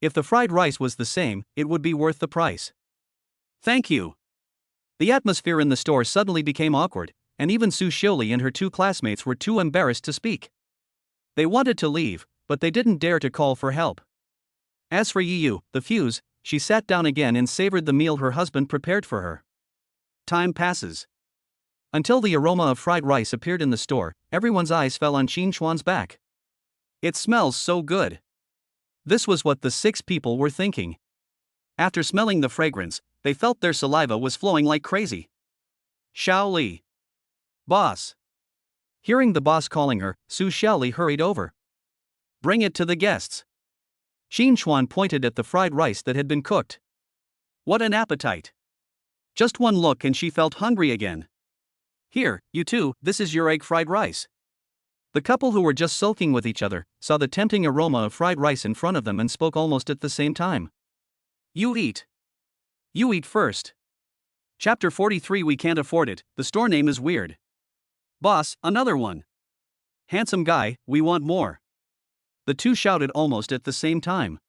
If the fried rice was the same, it would be worth the price. Thank you. The atmosphere in the store suddenly became awkward, and even Su Xiuli and her 2 classmates were too embarrassed to speak. They wanted to leave, but they didn't dare to call for help. As for Yi Yu, the fuse, she sat down again and savored the meal her husband prepared for her. Time passes. Until the aroma of fried rice appeared in the store, everyone's eyes fell on Qin Chuan's back. It smells so good. This was what the 6 people were thinking. After smelling the fragrance, they felt their saliva was flowing like crazy. Shaoli. Boss. Hearing the boss calling her, Su Xiuli hurried over. Bring it to the guests. Qin Chuan pointed at the fried rice that had been cooked. What an appetite. Just one look and she felt hungry again. Here, you two, this is your egg fried rice. The couple who were just sulking with each other saw the tempting aroma of fried rice in front of them and spoke almost at the same time. You eat. You eat first. Chapter 43. We can't afford it, the store name is weird. Boss, another one. Handsome guy, we want more. The two shouted almost at the same time.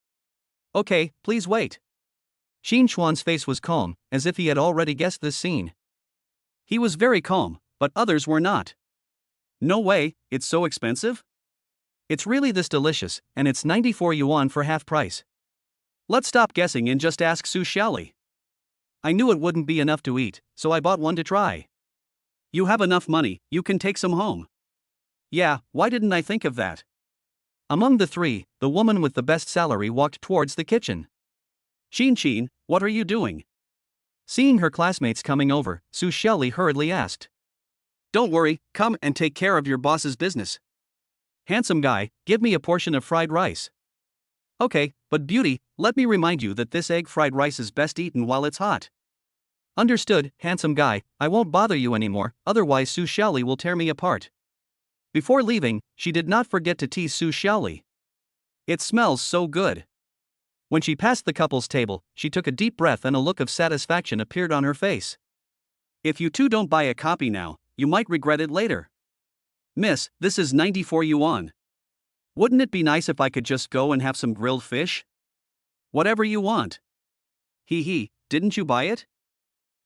Okay, please wait. Qin Chuan's face was calm, as if he had already guessed this scene. He was very calm, but others were not. No way, it's so expensive? It's really this delicious, and it's 94 yuan for half price. Let's stop guessing and just ask Su Xiuli. I knew it wouldn't be enough to eat, so I bought one to try. You have enough money, you can take some home. Yeah, why didn't I think of that? Among the 3, the woman with the best salary walked towards the kitchen. Qin, what are you doing? Seeing her classmates coming over, Su Xiuli hurriedly asked. Don't worry, come and take care of your boss's business. Handsome guy, give me a portion of fried rice. Okay, but beauty, let me remind you that this egg fried rice is best eaten while it's hot. Understood, handsome guy, I won't bother you anymore, otherwise Su Xiaoli will tear me apart. Before leaving, she did not forget to tease Su Xiaoli. It smells so good. When she passed the couple's table, she took a deep breath and a look of satisfaction appeared on her face. If you two don't buy a copy now, you might regret it later. Miss, this is 94 yuan. Wouldn't it be nice if I could just go and have some grilled fish? Whatever you want. Hee, didn't you buy it?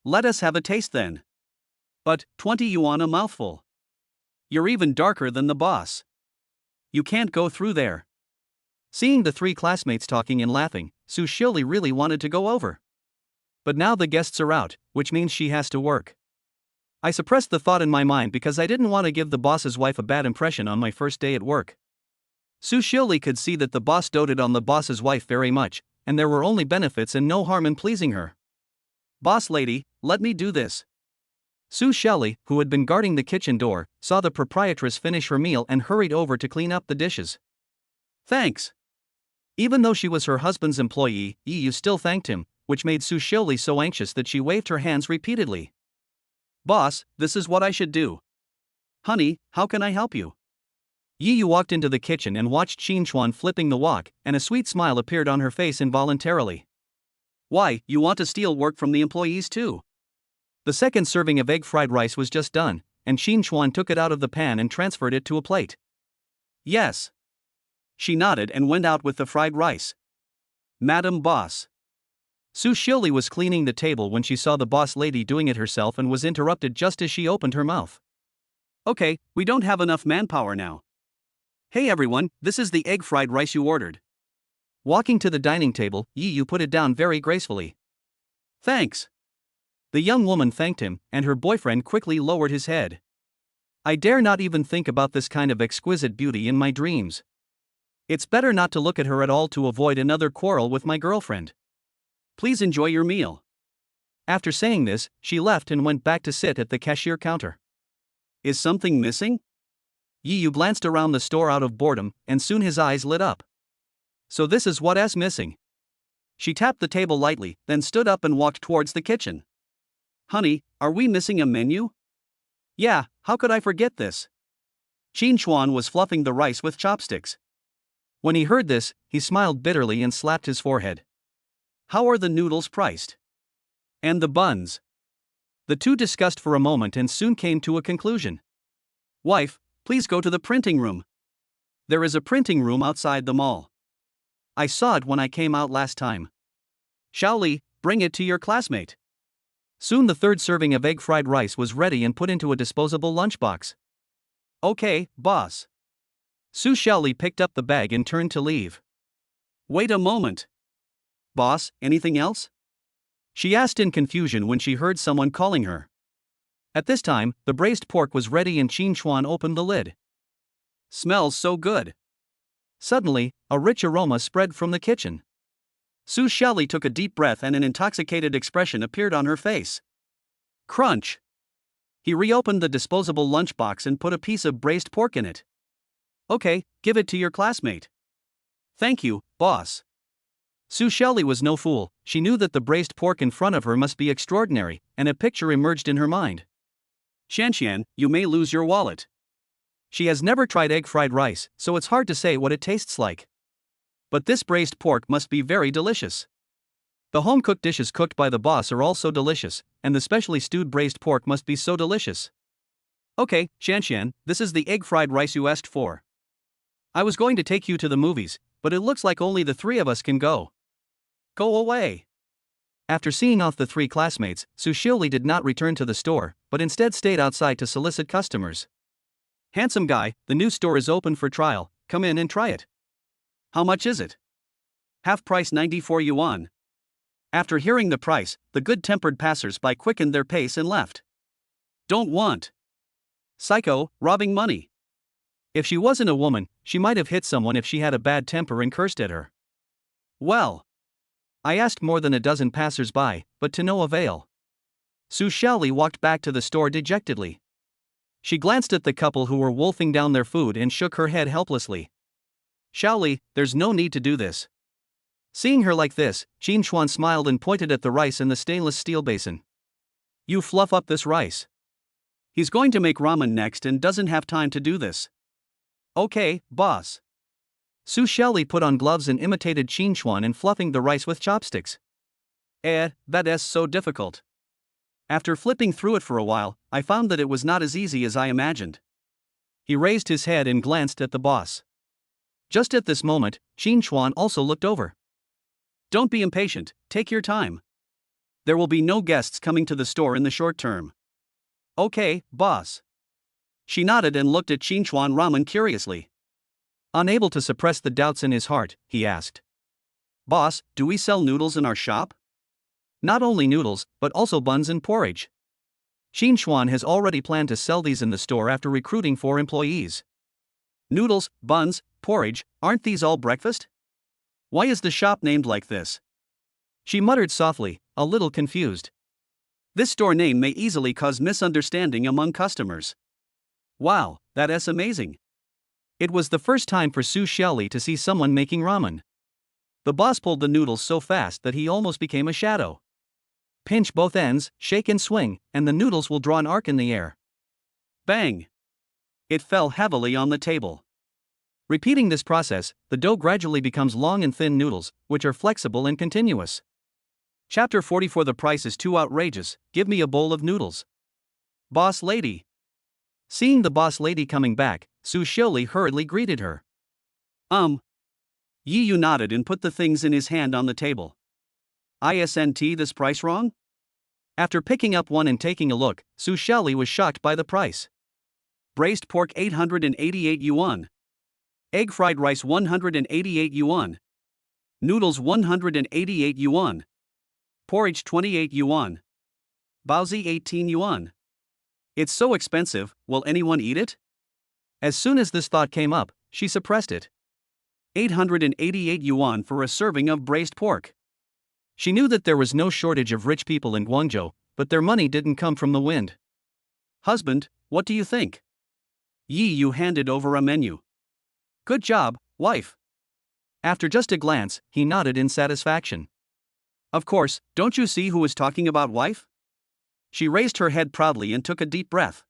Let us have a taste then. But, 20 yuan a mouthful. You're even darker than the boss. You can't go through there. Seeing the three classmates talking and laughing, Su Xiaoli really wanted to go over. But now the guests are out, which means she has to work. I suppressed the thought in my mind because I didn't want to give the boss's wife a bad impression on my first day at work. Su Xiaoli could see that the boss doted on the boss's wife very much, and there were only benefits and no harm in pleasing her. Boss lady, let me do this. Su Xiaoli, who had been guarding the kitchen door, saw the proprietress finish her meal and hurried over to clean up the dishes. Thanks. Even though she was her husband's employee, Yu still thanked him, which made Su Xiaoli so anxious that she waved her hands repeatedly. Boss, this is what I should do. Honey, how can I help you? Yu walked into the kitchen and watched Qin Chuan flipping the wok, and a sweet smile appeared on her face involuntarily. Why, you want to steal work from the employees too? The second serving of egg fried rice was just done, and Qin Chuan took it out of the pan and transferred it to a plate. Yes. She nodded and went out with the fried rice. Madam Boss. Su Xiaoli was cleaning the table when she saw the boss lady doing it herself and was interrupted just as she opened her mouth. Okay, we don't have enough manpower now. Hey everyone, this is the egg fried rice you ordered. Walking to the dining table, Yu put it down very gracefully. Thanks. The young woman thanked him, and her boyfriend quickly lowered his head. I dare not even think about this kind of exquisite beauty in my dreams. It's better not to look at her at all to avoid another quarrel with my girlfriend. Please enjoy your meal. After saying this, she left and went back to sit at the cashier counter. Is something missing? Yu glanced around the store out of boredom, and soon his eyes lit up. So this is what's missing. She tapped the table lightly, then stood up and walked towards the kitchen. Honey, are we missing a menu? Yeah, how could I forget this? Qin Chuan was fluffing the rice with chopsticks. When he heard this, he smiled bitterly and slapped his forehead. How are the noodles priced? And the buns? The two discussed for a moment and soon came to a conclusion. Wife, please go to the printing room. There is a printing room outside the mall. I saw it when I came out last time. Xiaoli, bring it to your classmate. Soon the third serving of egg fried rice was ready and put into a disposable lunchbox. Okay, boss. Su Xiaoli picked up the bag and turned to leave. Wait a moment. Boss, anything else? She asked in confusion when she heard someone calling her. At this time, the braised pork was ready and Qin Chuan opened the lid. Smells so good. Suddenly, a rich aroma spread from the kitchen. Su Xiaoli took a deep breath and an intoxicated expression appeared on her face. Crunch! He reopened the disposable lunchbox and put a piece of braised pork in it. Okay, give it to your classmate. Thank you, boss. Su Xiaoli was no fool, she knew that the braised pork in front of her must be extraordinary, and a picture emerged in her mind. Shanshan, you may lose your wallet. She has never tried egg fried rice, so it's hard to say what it tastes like. But this braised pork must be very delicious. The home-cooked dishes cooked by the boss are also delicious, and the specially stewed braised pork must be so delicious. Okay, Shanshan, this is the egg fried rice you asked for. I was going to take you to the movies, but it looks like only the three of us can go. Go away. After seeing off the three classmates, Su Xiaoli did not return to the store, but instead stayed outside to solicit customers. Handsome guy, the new store is open for trial, come in and try it. How much is it? Half price 94 yuan. After hearing the price, the good-tempered passers-by quickened their pace and left. Don't want. Psycho, robbing money. If she wasn't a woman, she might have hit someone if she had a bad temper and cursed at her. Well. I asked more than a dozen passers-by, but to no avail. Su Xiaoli walked back to the store dejectedly. She glanced at the couple who were wolfing down their food and shook her head helplessly. Xiaoli, there's no need to do this. Seeing her like this, Qin Xuan smiled and pointed at the rice in the stainless steel basin. You fluff up this rice. He's going to make ramen next and doesn't have time to do this. Okay, boss. Su Xiaoli put on gloves and imitated Qin Xuan in fluffing the rice with chopsticks. That is so difficult. After flipping through it for a while, I found that it was not as easy as I imagined. He raised his head and glanced at the boss. Just at this moment, Qin Xuan also looked over. Don't be impatient, take your time. There will be no guests coming to the store in the short term. Okay, boss. She nodded and looked at Qin Xuan ramen curiously. Unable to suppress the doubts in his heart, he asked. Boss, do we sell noodles in our shop? Not only noodles, but also buns and porridge. Qin Xuan has already planned to sell these in the store after recruiting 4 employees. Noodles, buns, porridge, aren't these all breakfast? Why is the shop named like this? She muttered softly, a little confused. This store name may easily cause misunderstanding among customers. Wow, that is amazing. It was the first time for Su Xiaoli to see someone making ramen. The boss pulled the noodles so fast that he almost became a shadow. Pinch both ends, shake and swing, and the noodles will draw an arc in the air. Bang! It fell heavily on the table. Repeating this process, the dough gradually becomes long and thin noodles, which are flexible and continuous. Chapter 44. The price is too outrageous, give me a bowl of noodles. Boss lady. Seeing the boss lady coming back, Su Xiaoli hurriedly greeted her. Yi Yu nodded and put the things in his hand on the table. Isn't this price wrong? After picking up one and taking a look, Su Xiaoli was shocked by the price. Braised pork 888 yuan. Egg fried rice 188 yuan. Noodles 188 yuan. Porridge 28 yuan. Baozi 18 yuan. It's so expensive, will anyone eat it? As soon as this thought came up, she suppressed it. 888 yuan for a serving of braised pork. She knew that there was no shortage of rich people in Guangzhou, but their money didn't come from the wind. Husband, what do you think? Yi Yu handed over a menu. Good job, wife. After just a glance, he nodded in satisfaction. Of course, don't you see who is talking about wife? She raised her head proudly and took a deep breath.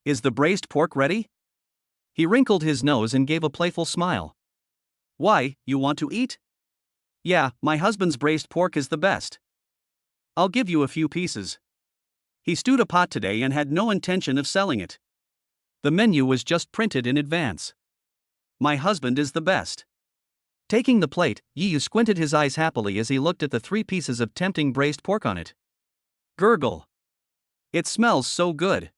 Is the braised pork ready? He wrinkled his nose and gave a playful smile. Why, you want to eat? Yeah, my husband's braised pork is the best. I'll give you a few pieces. He stewed a pot today and had no intention of selling it. The menu was just printed in advance. My husband is the best. Taking the plate, Yi Yu squinted his eyes happily as he looked at the 3 pieces of tempting braised pork on it. Gurgle. It smells so good.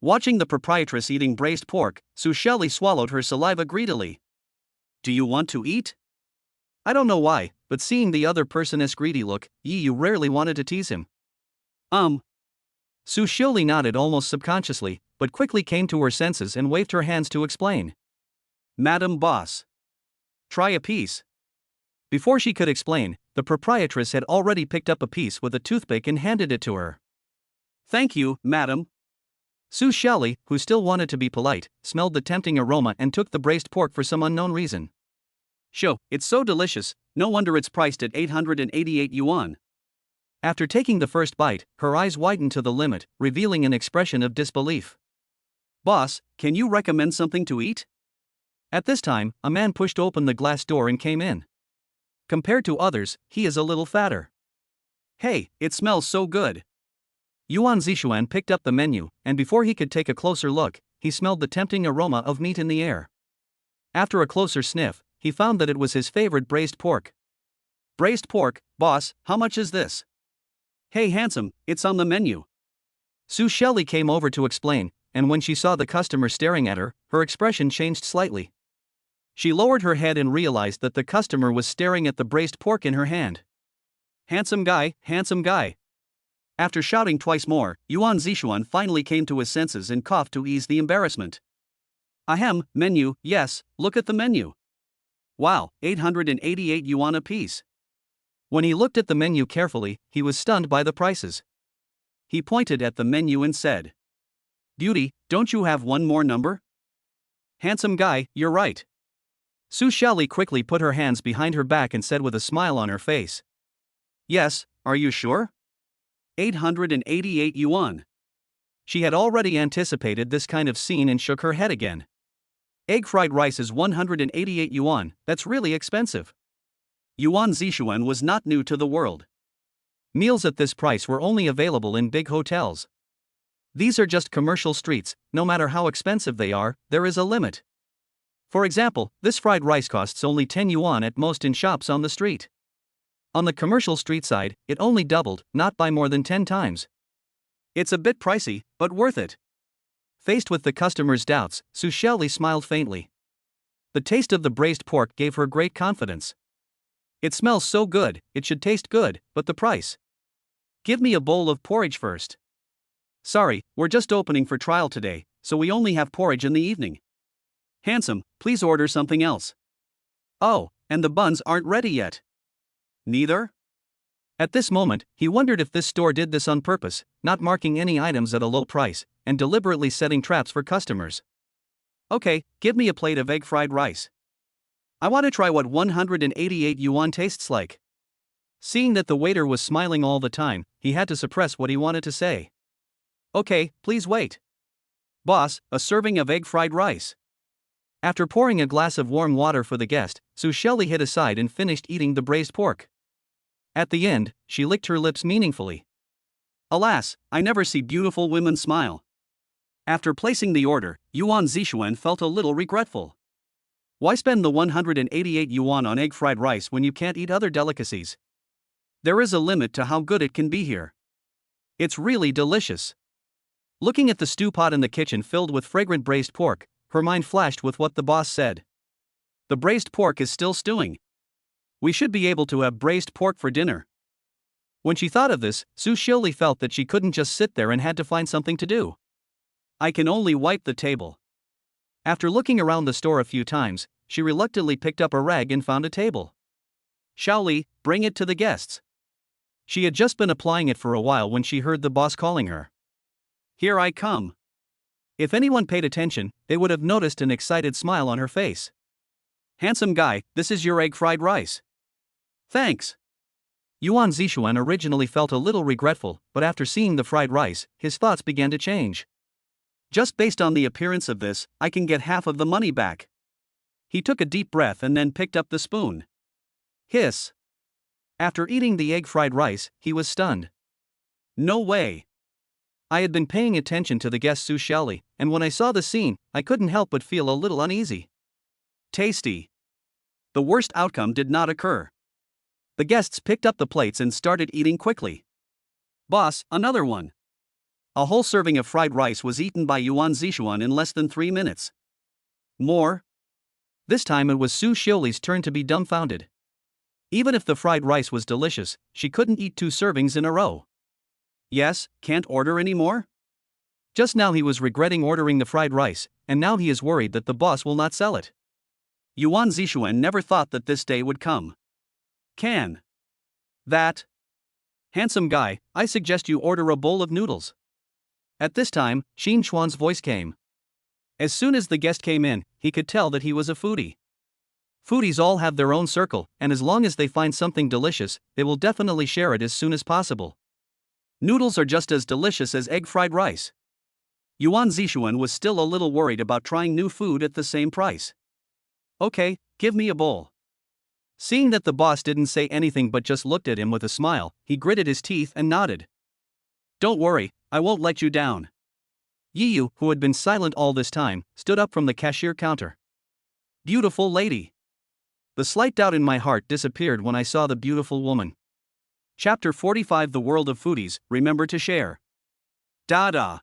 Watching the proprietress eating braised pork, Su Xiaoli swallowed her saliva greedily. Do you want to eat? I don't know why, but seeing the other person's greedy look, Yi Yu rarely wanted to tease him. Su Xiaoli nodded almost subconsciously, but quickly came to her senses and waved her hands to explain. Madam Boss. Try a piece. Before she could explain, the proprietress had already picked up a piece with a toothpick and handed it to her. Thank you, madam. Su Xiaoli, who still wanted to be polite, smelled the tempting aroma and took the braised pork for some unknown reason. Sho, it's so delicious, no wonder it's priced at 888 yuan. After taking the first bite, her eyes widened to the limit, revealing an expression of disbelief. Boss, can you recommend something to eat? At this time, a man pushed open the glass door and came in. Compared to others, he is a little fatter. Hey, it smells so good. Yuan Zixuan picked up the menu, and before he could take a closer look, he smelled the tempting aroma of meat in the air. After a closer sniff, he found that it was his favorite braised pork. Braised pork, boss, how much is this? Hey handsome, it's on the menu. Su Xiaoli came over to explain, and when she saw the customer staring at her, her expression changed slightly. She lowered her head and realized that the customer was staring at the braised pork in her hand. Handsome guy, handsome guy. After shouting twice more, Yuan Zixuan finally came to his senses and coughed to ease the embarrassment. Ahem, menu, yes, look at the menu. Wow, 888 yuan apiece. When he looked at the menu carefully, he was stunned by the prices. He pointed at the menu and said, Beauty, don't you have one more number? Handsome guy, you're right. Su Xiaoli quickly put her hands behind her back and said with a smile on her face. Yes, are you sure? 888 yuan. She had already anticipated this kind of scene and shook her head again. Egg fried rice is 188 yuan, that's really expensive. Yuan Zixuan was not new to the world. Meals at this price were only available in big hotels. These are just commercial streets, no matter how expensive they are, there is a limit. For example, this fried rice costs only 10 yuan at most in shops on the street. On the commercial street side, it only doubled, not by more than 10 times. It's a bit pricey, but worth it. Faced with the customer's doubts, Su Xiaoli smiled faintly. The taste of the braised pork gave her great confidence. It smells so good, it should taste good, but the price. Give me a bowl of porridge first. Sorry, we're just opening for trial today, so we only have porridge in the evening. Handsome, please order something else. Oh, and the buns aren't ready yet. Neither? At this moment, he wondered if this store did this on purpose, not marking any items at a low price, and deliberately setting traps for customers. Okay, give me a plate of egg fried rice. I want to try what 188 yuan tastes like. Seeing that the waiter was smiling all the time, he had to suppress what he wanted to say. Okay, please wait. Boss, a serving of egg fried rice. After pouring a glass of warm water for the guest, Su Xiaoli hid aside and finished eating the braised pork. At the end, she licked her lips meaningfully. Alas, I never see beautiful women smile. After placing the order, Yuan Zixuan felt a little regretful. Why spend the 188 yuan on egg fried rice when you can't eat other delicacies? There is a limit to how good it can be here. It's really delicious. Looking at the stew pot in the kitchen filled with fragrant braised pork, her mind flashed with what the boss said. The braised pork is still stewing. We should be able to have braised pork for dinner. When she thought of this, Su Xiaoli felt that she couldn't just sit there and had to find something to do. I can only wipe the table. After looking around the store a few times, she reluctantly picked up a rag and found a table. Xiaoli, bring it to the guests. She had just been applying it for a while when she heard the boss calling her. Here I come. If anyone paid attention, they would have noticed an excited smile on her face. Handsome guy, this is your egg fried rice. Thanks. Yuan Zixuan originally felt a little regretful, but after seeing the fried rice, his thoughts began to change. Just based on the appearance of this, I can get half of the money back. He took a deep breath and then picked up the spoon. Hiss. After eating the egg fried rice, he was stunned. No way. I had been paying attention to the guest Su Xiaoli, and when I saw the scene, I couldn't help but feel a little uneasy. Tasty. The worst outcome did not occur. The guests picked up the plates and started eating quickly. Boss, another one. A whole serving of fried rice was eaten by Yuan Zixuan in less than 3 minutes. More? This time it was Su Xiaoli's turn to be dumbfounded. Even if the fried rice was delicious, she couldn't eat 2 servings in a row. Yes, can't order any more? Just now he was regretting ordering the fried rice, and now he is worried that the boss will not sell it. Yuan Zixuan never thought that this day would come. Can. That. Handsome guy, I suggest you order a bowl of noodles. At this time, Xin Chuan's voice came. As soon as the guest came in, he could tell that he was a foodie. Foodies all have their own circle, and as long as they find something delicious, they will definitely share it as soon as possible. Noodles are just as delicious as egg fried rice. Yuan Zixuan was still a little worried about trying new food at the same price. Okay, give me a bowl. Seeing that the boss didn't say anything but just looked at him with a smile, he gritted his teeth and nodded. Don't worry, I won't let you down. Yiyu, who had been silent all this time, stood up from the cashier counter. Beautiful lady. The slight doubt in my heart disappeared when I saw the beautiful woman. Chapter 45 The World of Foodies, Remember to Share. Da-da.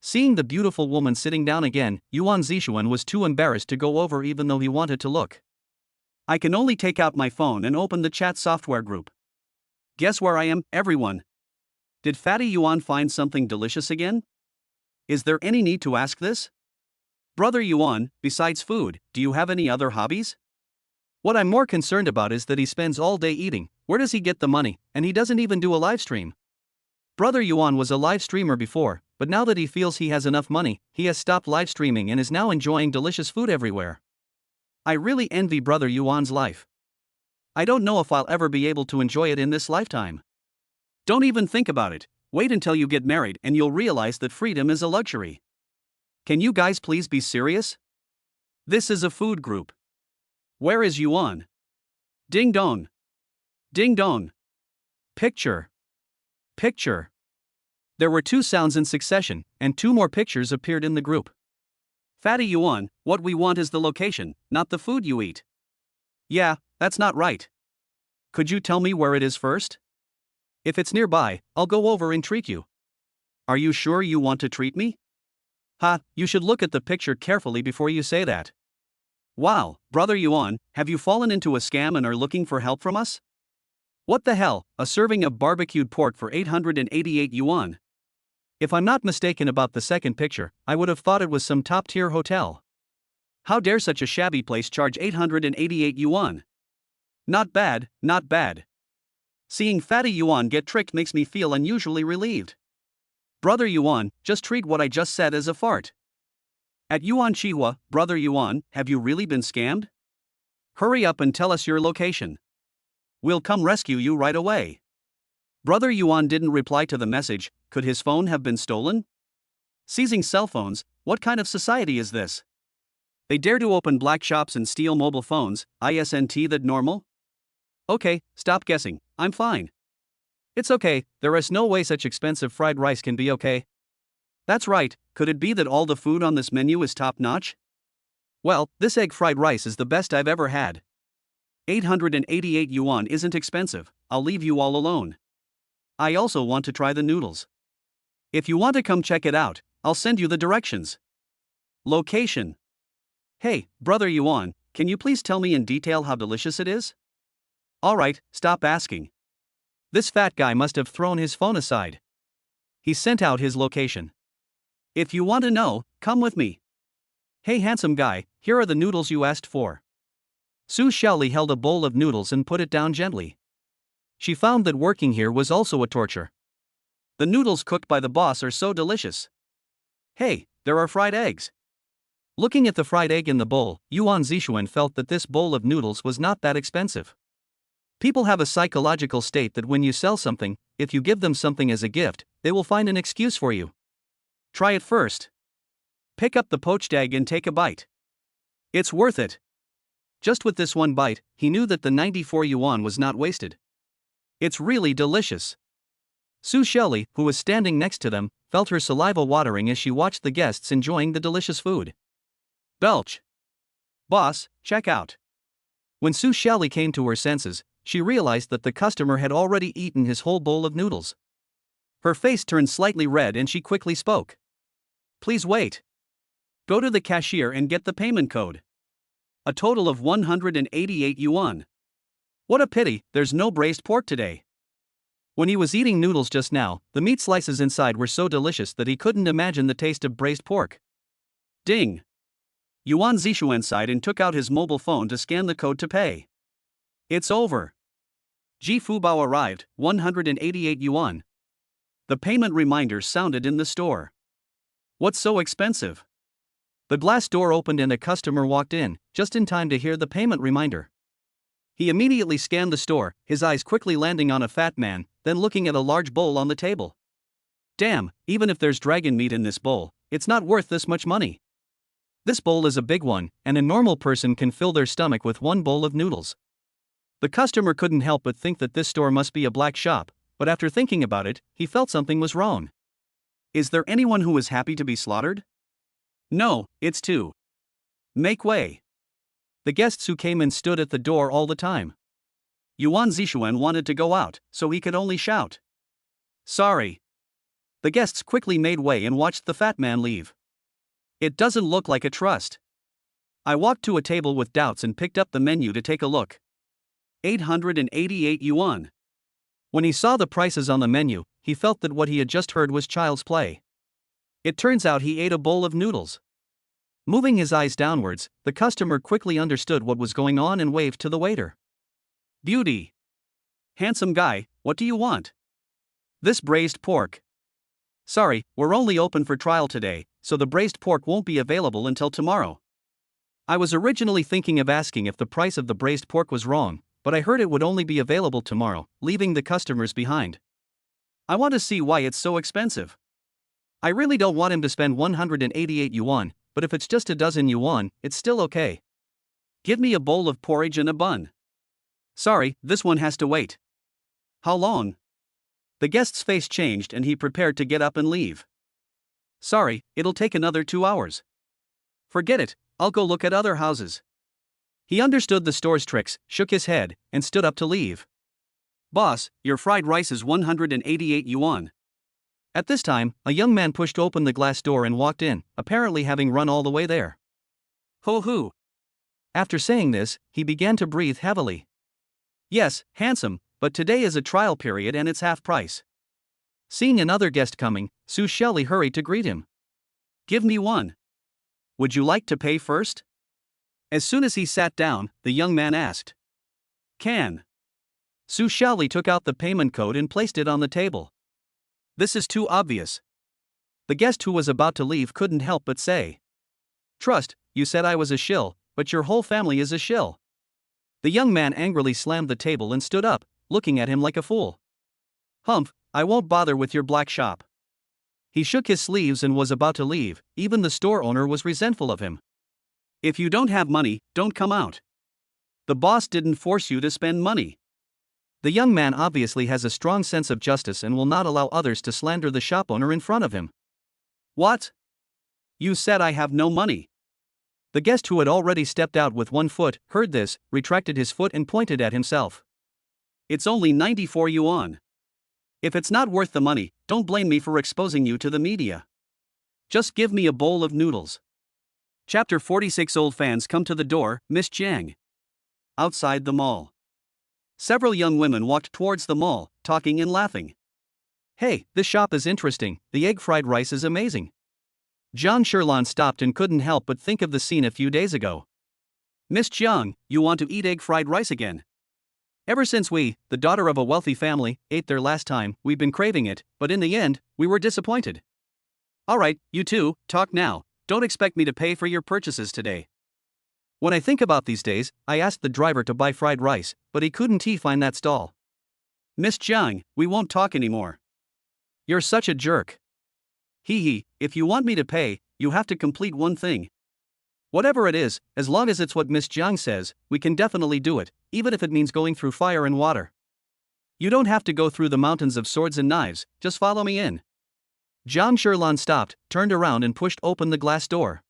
Seeing the beautiful woman sitting down again, Yuan Zixuan was too embarrassed to go over even though he wanted to look. I can only take out my phone and open the chat software group. Guess where I am, everyone? Did Fatty Yuan find something delicious again? Is there any need to ask this? Brother Yuan, besides food, do you have any other hobbies? What I'm more concerned about is that he spends all day eating. Where does he get the money, and he doesn't even do a live stream? Brother Yuan was a live streamer before, but now that he feels he has enough money, he has stopped live streaming and is now enjoying delicious food everywhere. I really envy Brother Yuan's life. I don't know if I'll ever be able to enjoy it in this lifetime. Don't even think about it. Wait until you get married and you'll realize that freedom is a luxury. Can you guys please be serious? This is a food group. Where is Yuan? Ding dong. Ding dong. Picture. Picture. There were 2 sounds in succession, and 2 more pictures appeared in the group. Fatty Yuan, what we want is the location, not the food you eat. Yeah, that's not right. Could you tell me where it is first? If it's nearby, I'll go over and treat you. Are you sure you want to treat me? Ha, you should look at the picture carefully before you say that. Wow, Brother Yuan, have you fallen into a scam and are looking for help from us? What the hell, a serving of barbecued pork for 888 yuan. If I'm not mistaken about the second picture, I would have thought it was some top-tier hotel. How dare such a shabby place charge 888 yuan? Not bad, not bad. Seeing Fatty Yuan get tricked makes me feel unusually relieved. Brother Yuan, just treat what I just said as a fart. At Yuan Chihua, Brother Yuan, have you really been scammed? Hurry up and tell us your location. We'll come rescue you right away. Brother Yuan didn't reply to the message. Could his phone have been stolen? Seizing cell phones, what kind of society is this? They dare to open black shops and steal mobile phones, isn't that normal? Okay, stop guessing, I'm fine. It's okay, there is no way such expensive fried rice can be okay. That's right, could it be that all the food on this menu is top-notch? Well, this egg fried rice is the best I've ever had. 888 yuan isn't expensive, I'll leave you all alone. I also want to try the noodles. If you want to come check it out, I'll send you the directions. Location. Hey, Brother Yuan, can you please tell me in detail how delicious it is? Alright, stop asking. This fat guy must have thrown his phone aside. He sent out his location. If you want to know, come with me. Hey handsome guy, here are the noodles you asked for. Su Xiaoli held a bowl of noodles and put it down gently. She found that working here was also a torture. The noodles cooked by the boss are so delicious. Hey, there are fried eggs. Looking at the fried egg in the bowl, Yuan Zixuan felt that this bowl of noodles was not that expensive. People have a psychological state that when you sell something, if you give them something as a gift, they will find an excuse for you. Try it first. Pick up the poached egg and take a bite. It's worth it. Just with this one bite, he knew that the 94 yuan was not wasted. It's really delicious. Su Xiaoli, who was standing next to them, felt her saliva watering as she watched the guests enjoying the delicious food. Belch. Boss, check out. When Su Xiaoli came to her senses, she realized that the customer had already eaten his whole bowl of noodles. Her face turned slightly red and she quickly spoke. Please wait. Go to the cashier and get the payment code. A total of 188 yuan. What a pity, there's no braised pork today. When he was eating noodles just now, the meat slices inside were so delicious that he couldn't imagine the taste of braised pork. Ding. Yuan Zixuan sighed and took out his mobile phone to scan the code to pay. It's over. Ji Fubao arrived, 188 yuan. The payment reminder sounded in the store. What's so expensive? The glass door opened and a customer walked in, just in time to hear the payment reminder. He immediately scanned the store, his eyes quickly landing on a fat man, then looking at a large bowl on the table. Damn, even if there's dragon meat in this bowl, it's not worth this much money. This bowl is a big one, and a normal person can fill their stomach with one bowl of noodles. The customer couldn't help but think that this store must be a black shop, but after thinking about it, he felt something was wrong. Is there anyone who is happy to be slaughtered? No, it's two. Make way. The guests who came in stood at the door all the time. Yuan Zixuan wanted to go out, so he could only shout. Sorry. The guests quickly made way and watched the fat man leave. It doesn't look like a trust. I walked to a table with doubts and picked up the menu to take a look. 888 yuan. When he saw the prices on the menu, he felt that what he had just heard was child's play. It turns out he ate a bowl of noodles. Moving his eyes downwards, the customer quickly understood what was going on and waved to the waiter. Beauty. Handsome guy, what do you want? This braised pork. Sorry, we're only open for trial today, so the braised pork won't be available until tomorrow. I was originally thinking of asking if the price of the braised pork was wrong, but I heard it would only be available tomorrow, leaving the customers behind. I want to see why it's so expensive. I really don't want him to spend 188 yuan, but if it's just a dozen yuan, it's still okay. Give me a bowl of porridge and a bun. Sorry, this one has to wait. How long? The guest's face changed and he prepared to get up and leave. Sorry, it'll take another 2 hours. Forget it, I'll go look at other houses. He understood the store's tricks, shook his head, and stood up to leave. Boss, your fried rice is 188 yuan. At this time, a young man pushed open the glass door and walked in, apparently having run all the way there. Ho hoo. After saying this, he began to breathe heavily. Yes, handsome, but today is a trial period and it's half price. Seeing another guest coming, Su Shelley hurried to greet him. Give me one. Would you like to pay first? As soon as he sat down, the young man asked. Can. Su Shelley took out the payment code and placed it on the table. This is too obvious. The guest who was about to leave couldn't help but say. Trust, you said I was a shill, but your whole family is a shill. The young man angrily slammed the table and stood up, looking at him like a fool. Humph, I won't bother with your black shop. He shook his sleeves and was about to leave. Even the store owner was resentful of him. If you don't have money, don't come out. The boss didn't force you to spend money. The young man obviously has a strong sense of justice and will not allow others to slander the shop owner in front of him. What? You said I have no money. The guest who had already stepped out with one foot heard this, retracted his foot and pointed at himself. It's only 94 yuan. If it's not worth the money, don't blame me for exposing you to the media. Just give me a bowl of noodles. Chapter 46. Old fans come to the door, Miss Jiang. Outside the mall. Several young women walked towards the mall, talking and laughing. Hey, this shop is interesting, the egg fried rice is amazing. Zhang Sherlan stopped and couldn't help but think of the scene a few days ago. Miss Jiang, you want to eat egg fried rice again? Ever since we, the daughter of a wealthy family, ate there last time, we've been craving it, but in the end, we were disappointed. Alright, you two, talk now, don't expect me to pay for your purchases today. When I think about these days, I asked the driver to buy fried rice, but he couldn't find that stall. Miss Jiang, we won't talk anymore. You're such a jerk. Hee, if you want me to pay, you have to complete one thing. Whatever it is, as long as it's what Miss Jiang says, we can definitely do it, even if it means going through fire and water. You don't have to go through the mountains of swords and knives, just follow me in. Zhang Sherlan stopped, turned around and pushed open the glass door.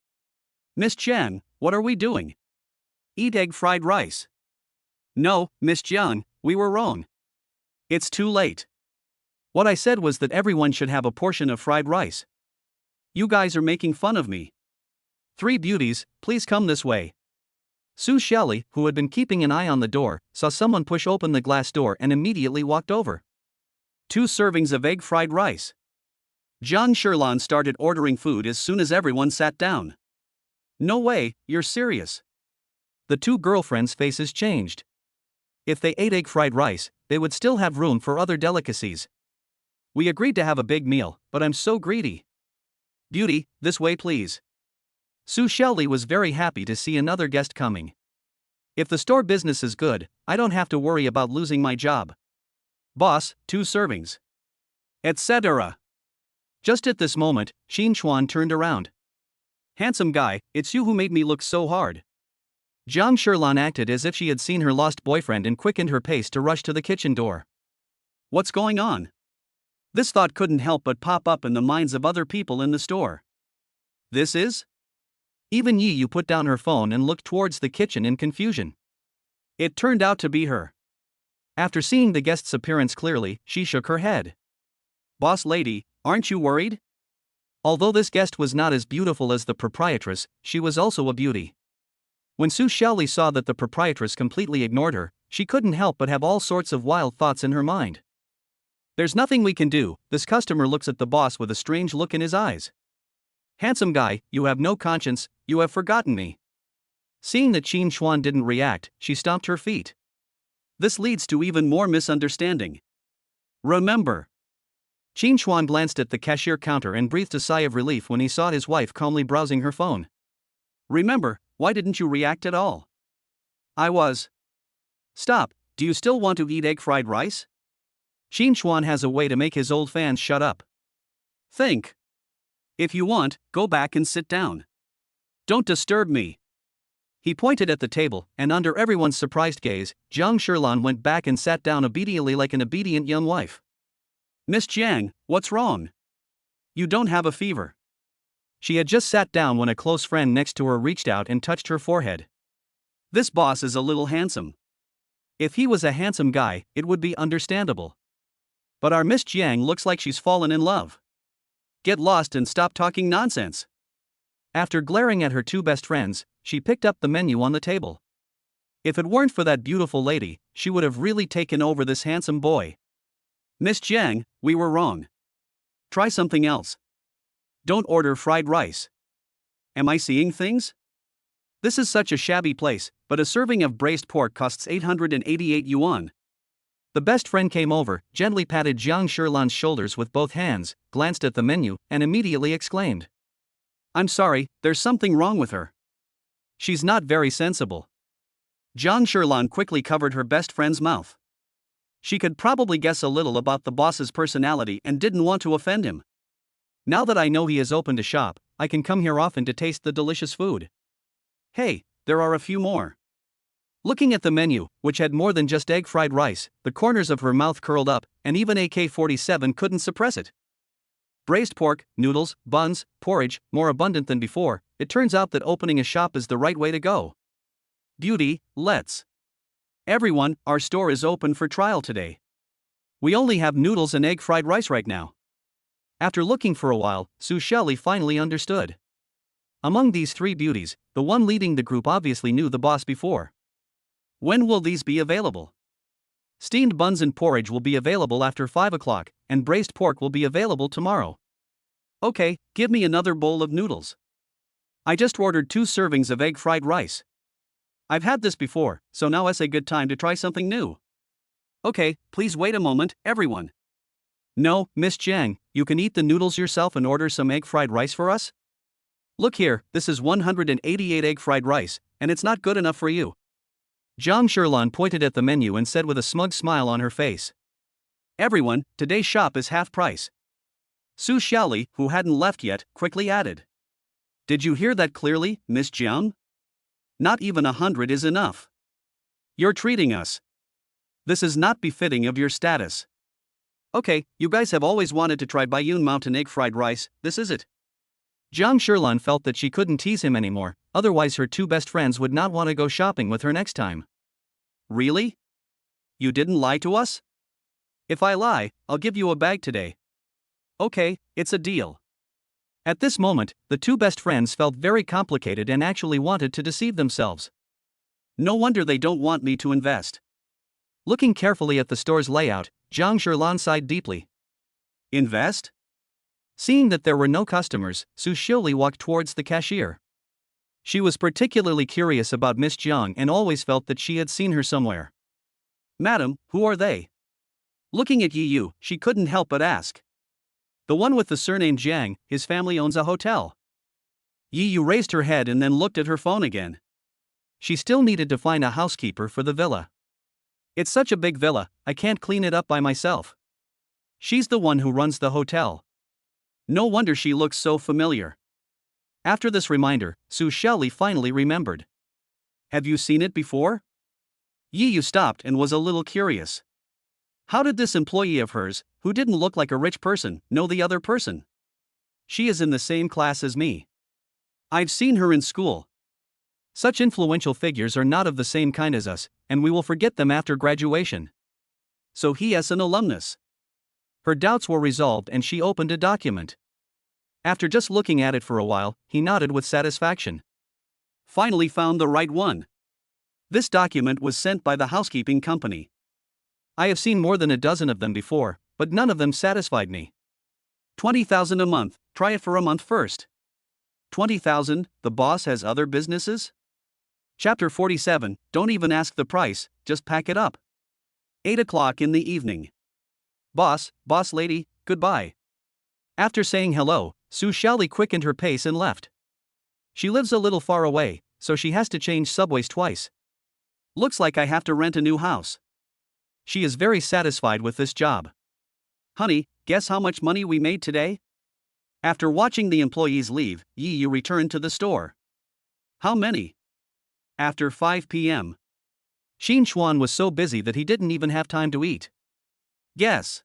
Miss Jiang, what are we doing? Eat egg fried rice. No, Miss Jiang, we were wrong. It's too late. What I said was that everyone should have a portion of fried rice. You guys are making fun of me. 3 beauties, please come this way. Su Shelley, who had been keeping an eye on the door, saw someone push open the glass door and immediately walked over. 2 servings of egg fried rice. Zhang Sherlan started ordering food as soon as everyone sat down. No way, you're serious. The 2 girlfriends' faces changed. If they ate egg fried rice, they would still have room for other delicacies. We agreed to have a big meal, but I'm so greedy. Beauty, this way please. Su Shelley was very happy to see another guest coming. If the store business is good, I don't have to worry about losing my job. Boss, 2 servings. Etc. Just at this moment, Xin Chuan turned around. Handsome guy, it's you who made me look so hard. Zhang Sherlan acted as if she had seen her lost boyfriend and quickened her pace to rush to the kitchen door. What's going on? This thought couldn't help but pop up in the minds of other people in the store. This is? Even Yi Yu put down her phone and looked towards the kitchen in confusion. It turned out to be her. After seeing the guest's appearance clearly, she shook her head. Boss lady, aren't you worried? Although this guest was not as beautiful as the proprietress, she was also a beauty. When Su Shelley saw that the proprietress completely ignored her, she couldn't help but have all sorts of wild thoughts in her mind. There's nothing we can do, this customer looks at the boss with a strange look in his eyes. Handsome guy, you have no conscience, you have forgotten me. Seeing that Qin Xuan didn't react, she stomped her feet. This leads to even more misunderstanding. Remember. Qin Chuan glanced at the cashier counter and breathed a sigh of relief when he saw his wife calmly browsing her phone. Remember, why didn't you react at all? I was. Stop, do you still want to eat egg fried rice? Qin Chuan has a way to make his old fans shut up. Think. If you want, go back and sit down. Don't disturb me. He pointed at the table, and under everyone's surprised gaze, Zhang Shirlan went back and sat down obediently like an obedient young wife. Miss Jiang, what's wrong? You don't have a fever. She had just sat down when a close friend next to her reached out and touched her forehead. This boss is a little handsome. If he was a handsome guy, it would be understandable. But our Miss Jiang looks like she's fallen in love. Get lost and stop talking nonsense. After glaring at her two best friends, she picked up the menu on the table. If it weren't for that beautiful lady, she would have really taken over this handsome boy. Miss Jiang, we were wrong. Try something else. Don't order fried rice. Am I seeing things? This is such a shabby place, but a serving of braised pork costs 888 yuan. The best friend came over, gently patted Zhang Shirlan's shoulders with both hands, glanced at the menu, and immediately exclaimed. I'm sorry, there's something wrong with her. She's not very sensible. Zhang Shirlan quickly covered her best friend's mouth. She could probably guess a little about the boss's personality and didn't want to offend him. Now that I know he has opened a shop, I can come here often to taste the delicious food. Hey, there are a few more. Looking at the menu, which had more than just egg fried rice, the corners of her mouth curled up, and even AK-47 couldn't suppress it. Braised pork, noodles, buns, porridge, more abundant than before. It turns out that opening a shop is the right way to go. Beauty, let's. Everyone, our store is open for trial today. We only have noodles and egg fried rice right now. After looking for a while, Su Shelley finally understood. Among these three beauties, the one leading the group obviously knew the boss before. When will these be available? Steamed buns and porridge will be available after 5 o'clock, and braised pork will be available tomorrow. Okay, give me another bowl of noodles. I just ordered 2 servings of egg fried rice. I've had this before, so now is a good time to try something new. Okay, please wait a moment, everyone. No, Miss Jiang, you can eat the noodles yourself and order some egg fried rice for us? Look here, this is 188 egg fried rice, and it's not good enough for you. Zhang Shirlan pointed at the menu and said with a smug smile on her face. Everyone, today's shop is half price. Su Xiaoli, who hadn't left yet, quickly added. Did you hear that clearly, Miss Jiang? Not even 100 is enough. You're treating us. This is not befitting of your status. Okay, you guys have always wanted to try Baiyun Mountain egg fried rice, this is it. Zhang Shirlan felt that she couldn't tease him anymore, otherwise her two best friends would not want to go shopping with her next time. Really? You didn't lie to us? If I lie, I'll give you a bag today. Okay, it's a deal. At this moment, the two best friends felt very complicated and actually wanted to deceive themselves. No wonder they don't want me to invest. Looking carefully at the store's layout, Zhang Shirlan sighed deeply. Invest? Seeing that there were no customers, Su Xiaoli walked towards the cashier. She was particularly curious about Miss Jiang and always felt that she had seen her somewhere. Madam, who are they? Looking at Yi Yu, she couldn't help but ask. The one with the surname Jiang, his family owns a hotel. Yi Yu raised her head and then looked at her phone again. She still needed to find a housekeeper for the villa. It's such a big villa, I can't clean it up by myself. She's the one who runs the hotel. No wonder she looks so familiar. After this reminder, Su Xiaoli finally remembered. Have you seen it before? Yi Yu stopped and was a little curious. How did this employee of hers, who didn't look like a rich person, know the other person? She is in the same class as me. I've seen her in school. Such influential figures are not of the same kind as us, and we will forget them after graduation. So he is an alumnus. Her doubts were resolved and she opened a document. After just looking at it for a while, he nodded with satisfaction. Finally found the right one. This document was sent by the housekeeping company. I have seen more than a dozen of them before, but none of them satisfied me. 20,000 a month, try it for a month first. 20,000, the boss has other businesses? Chapter 47, don't even ask the price, just pack it up. 8 o'clock in the evening. Boss lady, goodbye. After saying hello, Su Xiaoli quickened her pace and left. She lives a little far away, so she has to change subways twice. Looks like I have to rent a new house. She is very satisfied with this job. Honey, guess how much money we made today? After watching the employees leave, Yi Yu returned to the store. How many? After 5 p.m. Xin Xuan was so busy that he didn't even have time to eat. Guess.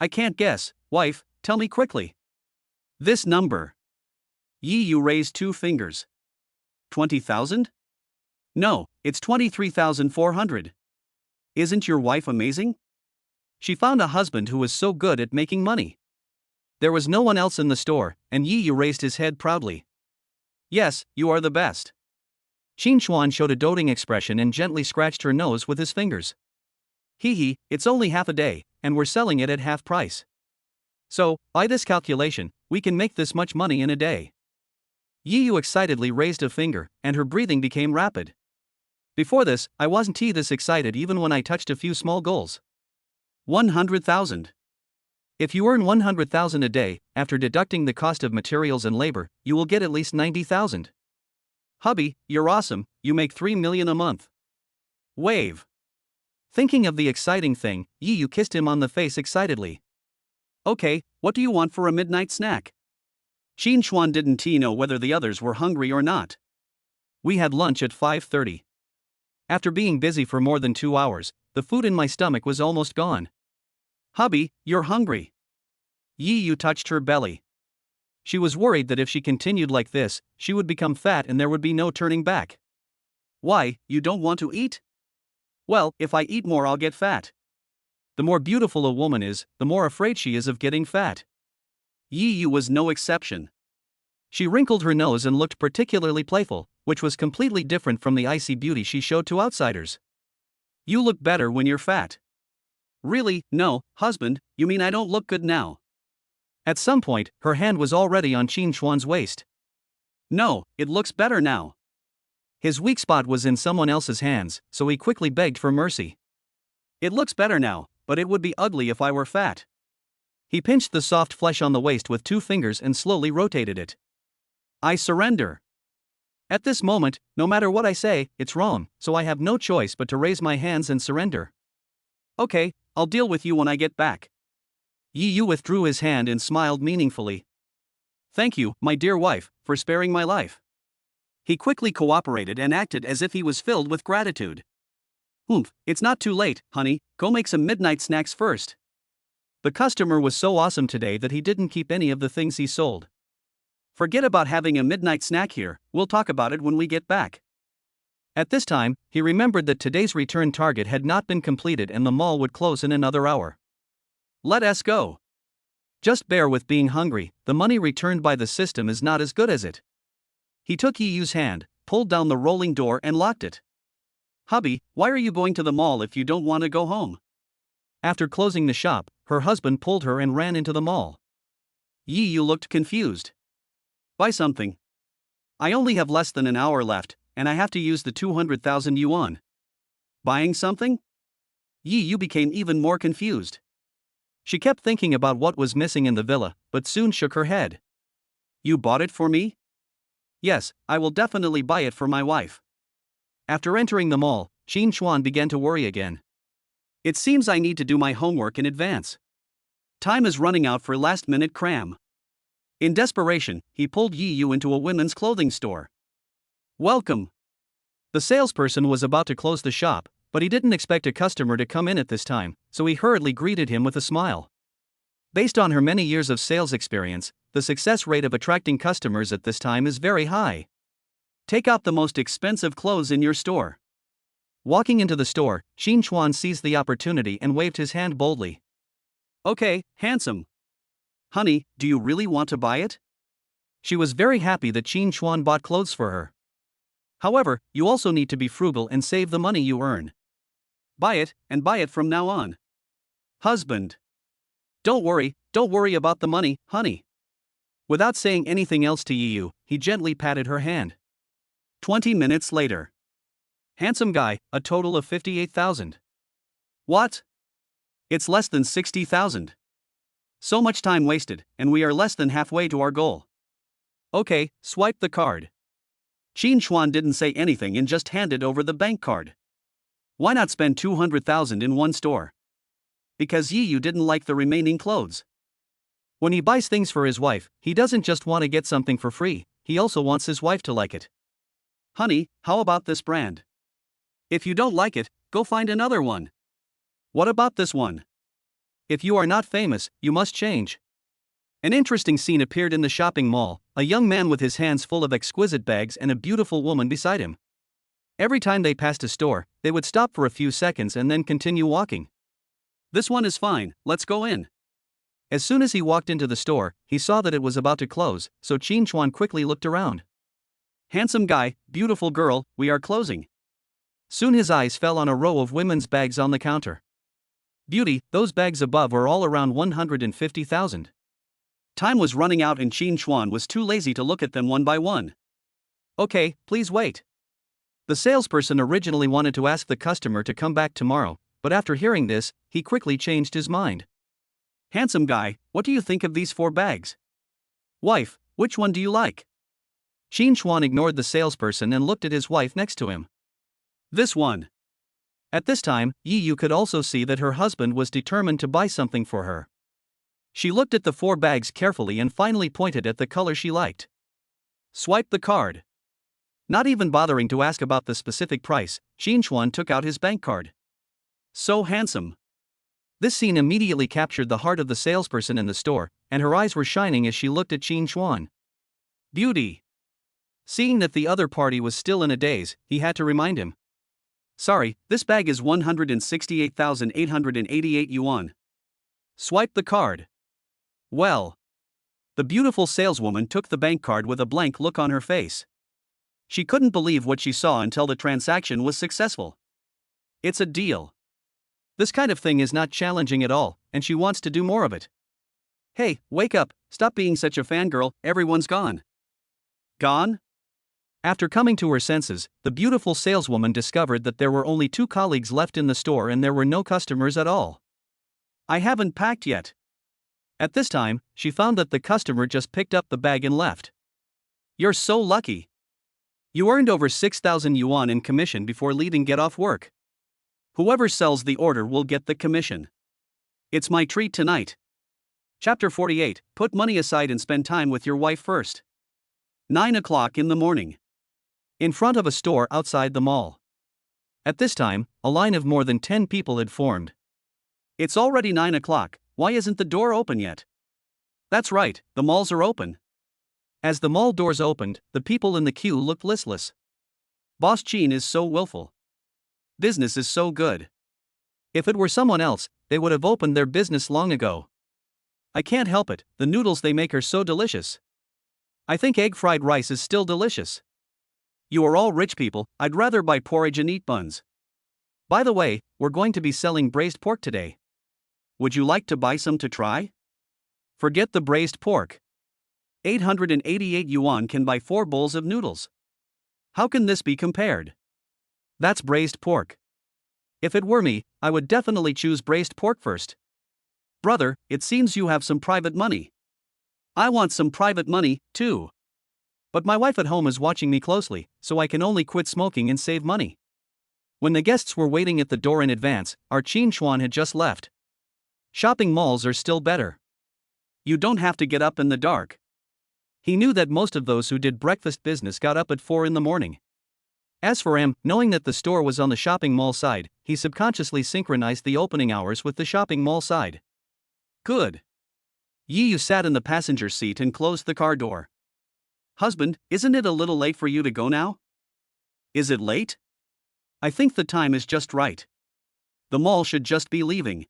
I can't guess, wife, tell me quickly. This number. Yi Yu raised 2 fingers. 20,000? No, it's 23,400. Isn't your wife amazing? She found a husband who was so good at making money. There was no one else in the store, and Yi Yu raised his head proudly. Yes, you are the best. Xin Xuan showed a doting expression and gently scratched her nose with his fingers. Hee, it's only half a day, and we're selling it at half price. So, by this calculation, we can make this much money in a day. Yi Yu excitedly raised a finger, and her breathing became rapid. Before this, I wasn't this excited even when I touched a few small goals. 100,000. If you earn 100,000 a day, after deducting the cost of materials and labor, you will get at least 90,000. Hubby, you're awesome, you make 3 million a month. Wave. Thinking of the exciting thing, Yi Yu kissed him on the face excitedly. Okay, what do you want for a midnight snack? Xin Xuan didn't know whether the others were hungry or not. We had lunch at 5:30. After being busy for more than 2 hours, the food in my stomach was almost gone. Hubby, you're hungry. Yi Yu touched her belly. She was worried that if she continued like this, she would become fat and there would be no turning back. Why, you don't want to eat? Well, if I eat more I'll get fat. The more beautiful a woman is, the more afraid she is of getting fat. Yi Yu was no exception. She wrinkled her nose and looked particularly playful, which was completely different from the icy beauty she showed to outsiders. You look better when you're fat. Really, no, husband, you mean I don't look good now? At some point, her hand was already on Xin Xuan's waist. No, it looks better now. His weak spot was in someone else's hands, so he quickly begged for mercy. It looks better now, but it would be ugly if I were fat. He pinched the soft flesh on the waist with 2 fingers and slowly rotated it. I surrender. At this moment, no matter what I say, it's wrong, so I have no choice but to raise my hands and surrender. Okay, I'll deal with you when I get back. Yi Yu withdrew his hand and smiled meaningfully. Thank you, my dear wife, for sparing my life. He quickly cooperated and acted as if he was filled with gratitude. It's not too late, honey, go make some midnight snacks first. The customer was so awesome today that he didn't keep any of the things he sold. Forget about having a midnight snack here, we'll talk about it when we get back. At this time, he remembered that today's return target had not been completed and the mall would close in another hour. Let us go. Just bear with being hungry, the money returned by the system is not as good as it. He took Yi Yu's hand, pulled down the rolling door and locked it. Hubby, why are you going to the mall if you don't want to go home? After closing the shop, her husband pulled her and ran into the mall. Yi Yu looked confused. Buy something. I only have less than an hour left, and I have to use the 200,000 yuan. Buying something? Yi Yu became even more confused. She kept thinking about what was missing in the villa, but soon shook her head. You bought it for me? Yes, I will definitely buy it for my wife. After entering the mall, Xin Xuan began to worry again. It seems I need to do my homework in advance. Time is running out for last-minute cram. In desperation, he pulled Yi Yu into a women's clothing store. Welcome. The salesperson was about to close the shop, but he didn't expect a customer to come in at this time, so he hurriedly greeted him with a smile. Based on her many years of sales experience, the success rate of attracting customers at this time is very high. Take out the most expensive clothes in your store. Walking into the store, Xin Xuan seized the opportunity and waved his hand boldly. Okay, handsome. Honey, do you really want to buy it? She was very happy that Xin Xuan bought clothes for her. However, you also need to be frugal and save the money you earn. Buy it, and buy it from now on. Husband. Don't worry about the money, honey. Without saying anything else to Yi Yu, he gently patted her hand. 20 minutes later. Handsome guy, a total of 58,000. What? It's less than 60,000. So much time wasted, and we are less than halfway to our goal. Okay, swipe the card. Qin Chuan didn't say anything and just handed over the bank card. Why not spend 200,000 in one store? Because Yi Yu didn't like the remaining clothes. When he buys things for his wife, he doesn't just want to get something for free, he also wants his wife to like it. Honey, how about this brand? If you don't like it, go find another one. What about this one? If you are not famous, you must change. An interesting scene appeared in the shopping mall, a young man with his hands full of exquisite bags and a beautiful woman beside him. Every time they passed a store, they would stop for a few seconds and then continue walking. This one is fine, let's go in. As soon as he walked into the store, he saw that it was about to close, so Qin Chuan quickly looked around. Handsome guy, beautiful girl, we are closing. Soon his eyes fell on a row of women's bags on the counter. Beauty, those bags above are all around 150,000. Time was running out and Qin Chuan was too lazy to look at them one by one. Okay, please wait. The salesperson originally wanted to ask the customer to come back tomorrow, but after hearing this, he quickly changed his mind. Handsome guy, what do you think of these 4 bags? Wife, which one do you like? Qin Chuan ignored the salesperson and looked at his wife next to him. This one. At this time, Yi Yu could also see that her husband was determined to buy something for her. She looked at the 4 bags carefully and finally pointed at the color she liked. Swipe the card. Not even bothering to ask about the specific price, Qin Chuan took out his bank card. So handsome. This scene immediately captured the heart of the salesperson in the store, and her eyes were shining as she looked at Qin Chuan. Beauty. Seeing that the other party was still in a daze, he had to remind him. Sorry, this bag is 168,888 yuan. Swipe the card. Well. The beautiful saleswoman took the bank card with a blank look on her face. She couldn't believe what she saw until the transaction was successful. It's a deal. This kind of thing is not challenging at all, and she wants to do more of it. Hey, wake up, stop being such a fangirl, everyone's gone. Gone? After coming to her senses, the beautiful saleswoman discovered that there were only 2 colleagues left in the store and there were no customers at all. I haven't packed yet. At this time, she found that the customer just picked up the bag and left. You're so lucky. You earned over 6,000 yuan in commission before leaving get off work. Whoever sells the order will get the commission. It's my treat tonight. Chapter 48, put money aside and spend time with your wife first. 9 o'clock in the morning. In front of a store outside the mall. At this time, a line of more than 10 people had formed. It's already 9 o'clock, why isn't the door open yet? That's right, the malls are open. As the mall doors opened, the people in the queue looked listless. Boss Qin is so willful. Business is so good. If it were someone else, they would have opened their business long ago. I can't help it, the noodles they make are so delicious. I think egg fried rice is still delicious. You are all rich people, I'd rather buy porridge and eat buns. By the way, we're going to be selling braised pork today. Would you like to buy some to try? Forget the braised pork. 888 yuan can buy 4 bowls of noodles. How can this be compared? That's braised pork. If it were me, I would definitely choose braised pork first. Brother, it seems you have some private money. I want some private money, too. But my wife at home is watching me closely, so I can only quit smoking and save money. When the guests were waiting at the door in advance, our Qin Chuan had just left. Shopping malls are still better. You don't have to get up in the dark. He knew that most of those who did breakfast business got up at 4 in the morning. As for him, knowing that the store was on the shopping mall side, he subconsciously synchronized the opening hours with the shopping mall side. Good. Yi Yu sat in the passenger seat and closed the car door. Husband, isn't it a little late for you to go now? Is it late? I think the time is just right. The mall should just be leaving.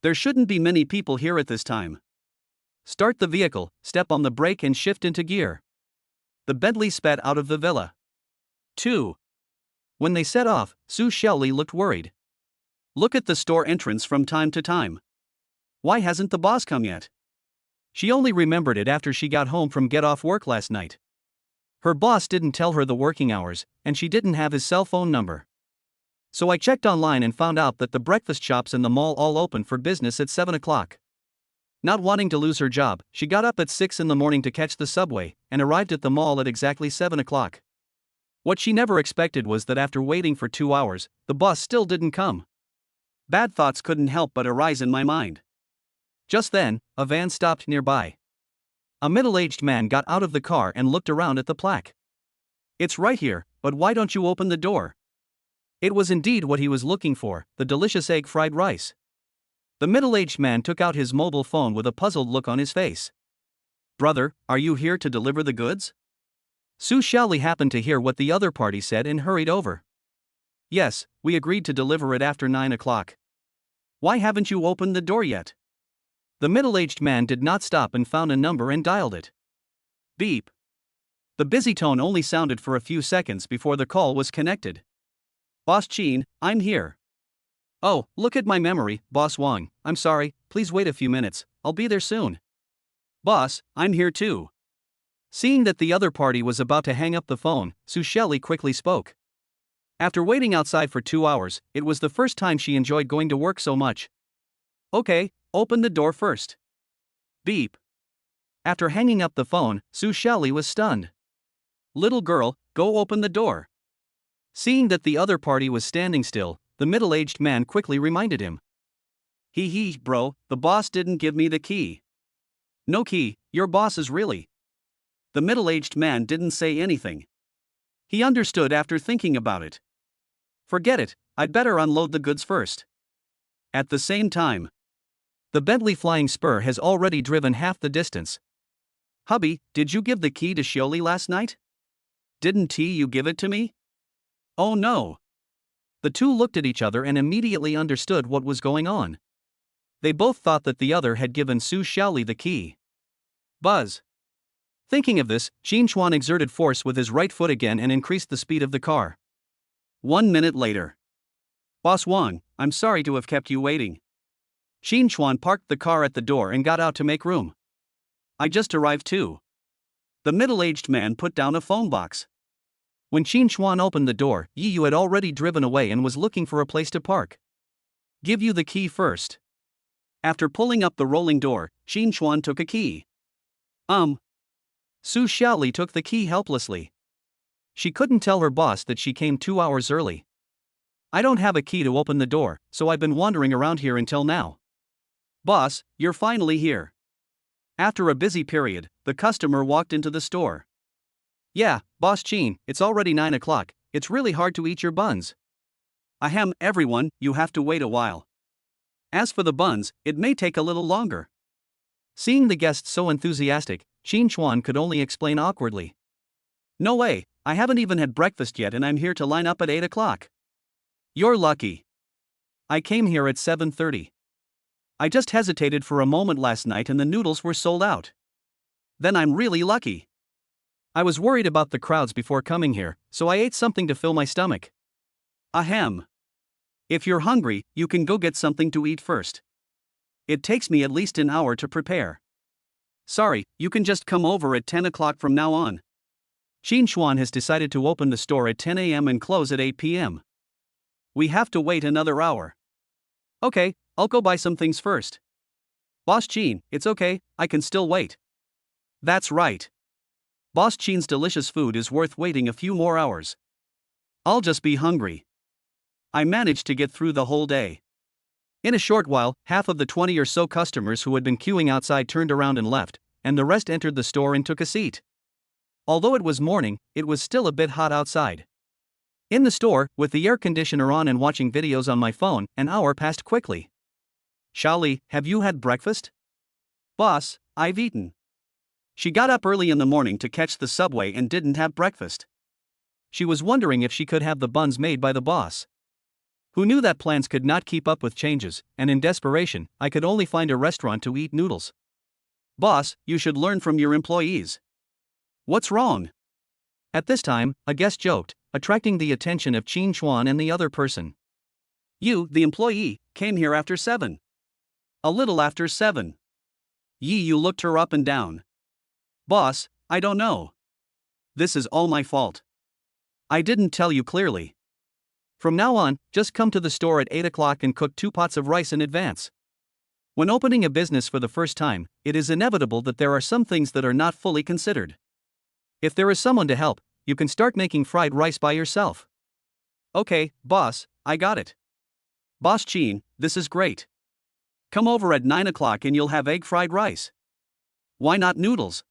There shouldn't be many people here at this time. Start the vehicle, step on the brake and shift into gear. The Bentley sped out of the villa. 2. When they set off, Su Xiaoli looked worried. Look at the store entrance from time to time. Why hasn't the boss come yet? She only remembered it after she got home from get off work last night. Her boss didn't tell her the working hours, and she didn't have his cell phone number. So I checked online and found out that the breakfast shops in the mall all open for business at 7 o'clock. Not wanting to lose her job, she got up at 6 in the morning to catch the subway and arrived at the mall at exactly 7 o'clock. What she never expected was that after waiting for 2 hours, the boss still didn't come. Bad thoughts couldn't help but arise in my mind. Just then, a van stopped nearby. A middle-aged man got out of the car and looked around at the plaque. "It's right here, but why don't you open the door?" It was indeed what he was looking for, the delicious egg fried rice. The middle-aged man took out his mobile phone with a puzzled look on his face. "Brother, are you here to deliver the goods?" Su Xiaoli happened to hear what the other party said and hurried over. "Yes, we agreed to deliver it after 9 o'clock. Why haven't you opened the door yet?" The middle-aged man did not stop and found a number and dialed it. Beep. The busy tone only sounded for a few seconds before the call was connected. "Boss Chin, I'm here." "Oh, look at my memory, Boss Wang. I'm sorry, please wait a few minutes, I'll be there soon." "Boss, I'm here too." Seeing that the other party was about to hang up the phone, Su Xiaoli quickly spoke. After waiting outside for 2 hours, it was the first time she enjoyed going to work so much. "Okay, open the door first." Beep. After hanging up the phone, Su Xiaoli was stunned. "Little girl, go open the door." Seeing that the other party was standing still, the middle-aged man quickly reminded him. Hee, bro, the boss didn't give me the key." "No key, your boss is really." The middle-aged man didn't say anything. He understood after thinking about it. "Forget it, I'd better unload the goods first." At the same time, the Bentley Flying Spur has already driven half the distance. "Hubby, did you give the key to Xiaoli last night?" "Didn't you give it to me?" "Oh no." The two looked at each other and immediately understood what was going on. They both thought that the other had given Su Xiaoli the key. Buzz. Thinking of this, Qin Chuan exerted force with his right foot again and increased the speed of the car. 1 minute later. "Boss Wang, I'm sorry to have kept you waiting." Qin Chuan parked the car at the door and got out to make room. "I just arrived too." The middle-aged man put down a phone box. When Qin Chuan opened the door, Yi Yu had already driven away and was looking for a place to park. "Give you the key first." After pulling up the rolling door, Qin Chuan took a key. Su Xiaoli took the key helplessly. She couldn't tell her boss that she came 2 hours early. "I don't have a key to open the door, so I've been wandering around here until now." "Boss, you're finally here." After a busy period, the customer walked into the store. "Yeah, Boss Chin, it's already 9 o'clock, it's really hard to eat your buns." "Ahem, everyone, you have to wait a while. As for the buns, it may take a little longer." Seeing the guests so enthusiastic, Qin Chuan could only explain awkwardly. "No way, I haven't even had breakfast yet and I'm here to line up at 8 o'clock. "You're lucky. I came here at 7:30. I just hesitated for a moment last night and the noodles were sold out. Then I'm really lucky. I was worried about the crowds before coming here, so I ate something to fill my stomach." "Ahem. If you're hungry, you can go get something to eat first. It takes me at least an hour to prepare." "Sorry, you can just come over at 10 o'clock from now on. Qin Chuan has decided to open the store at 10 a.m. and close at 8 p.m. We have to wait another hour." "Okay, I'll go buy some things first." "Boss Qin, it's okay, I can still wait." "That's right. Boss Qin's delicious food is worth waiting a few more hours. I'll just be hungry." I managed to get through the whole day. In a short while, half of the 20 or so customers who had been queuing outside turned around and left, and the rest entered the store and took a seat. Although it was morning, it was still a bit hot outside. In the store, with the air conditioner on and watching videos on my phone, an hour passed quickly. "Xiaoli, have you had breakfast?" "Boss, I've eaten." She got up early in the morning to catch the subway and didn't have breakfast. She was wondering if she could have the buns made by the boss. Who knew that plans could not keep up with changes, and in desperation, I could only find a restaurant to eat noodles. "Boss, you should learn from your employees." "What's wrong?" At this time, a guest joked, attracting the attention of Qin Chuan and the other person. "You, the employee, came here after 7. A little after 7. Yi Yu looked her up and down. "Boss, I don't know. This is all my fault. I didn't tell you clearly. From now on, just come to the store at 8 o'clock and cook 2 pots of rice in advance. When opening a business for the first time, it is inevitable that there are some things that are not fully considered. If there is someone to help, you can start making fried rice by yourself. Okay, boss, I got it. Boss Chin, this is great. Come over at 9 o'clock and you'll have egg fried rice. Why not noodles?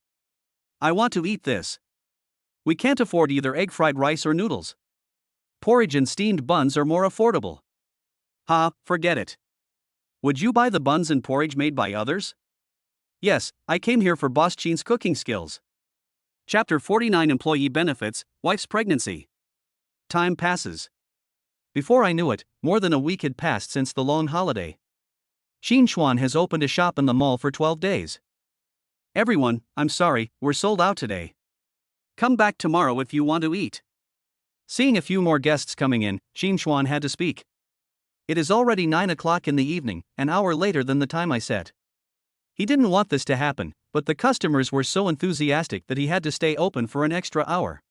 I want to eat this. We can't afford either egg fried rice or noodles. Porridge and steamed buns are more affordable. Ha, forget it. Would you buy the buns and porridge made by others? Yes, I came here for Boss Chin's cooking skills. Chapter 49 Employee Benefits, Wife's Pregnancy. Time passes. Before I knew it, more than a week had passed since the long holiday. Chin Chuan has opened a shop in the mall for 12 days. Everyone, I'm sorry, we're sold out today. Come back tomorrow if you want to eat. Seeing a few more guests coming in, Chin Chuan had to speak. It is already 9 o'clock in the evening, an hour later than the time I set. He didn't want this to happen, but the customers were so enthusiastic that he had to stay open for an extra hour.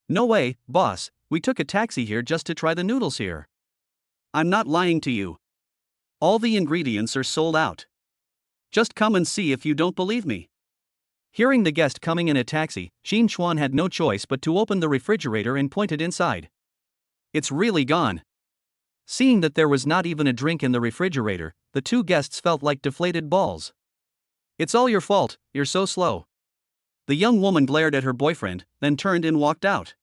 No way, boss, we took a taxi here just to try the noodles here. I'm not lying to you. All the ingredients are sold out. Just come and see if you don't believe me. Hearing the guest coming in a taxi, Chin Chuan had no choice but to open the refrigerator and point it inside. It's really gone. Seeing that there was not even a drink in the refrigerator, the two guests felt like deflated balls. It's all your fault, you're so slow. The young woman glared at her boyfriend, then turned and walked out.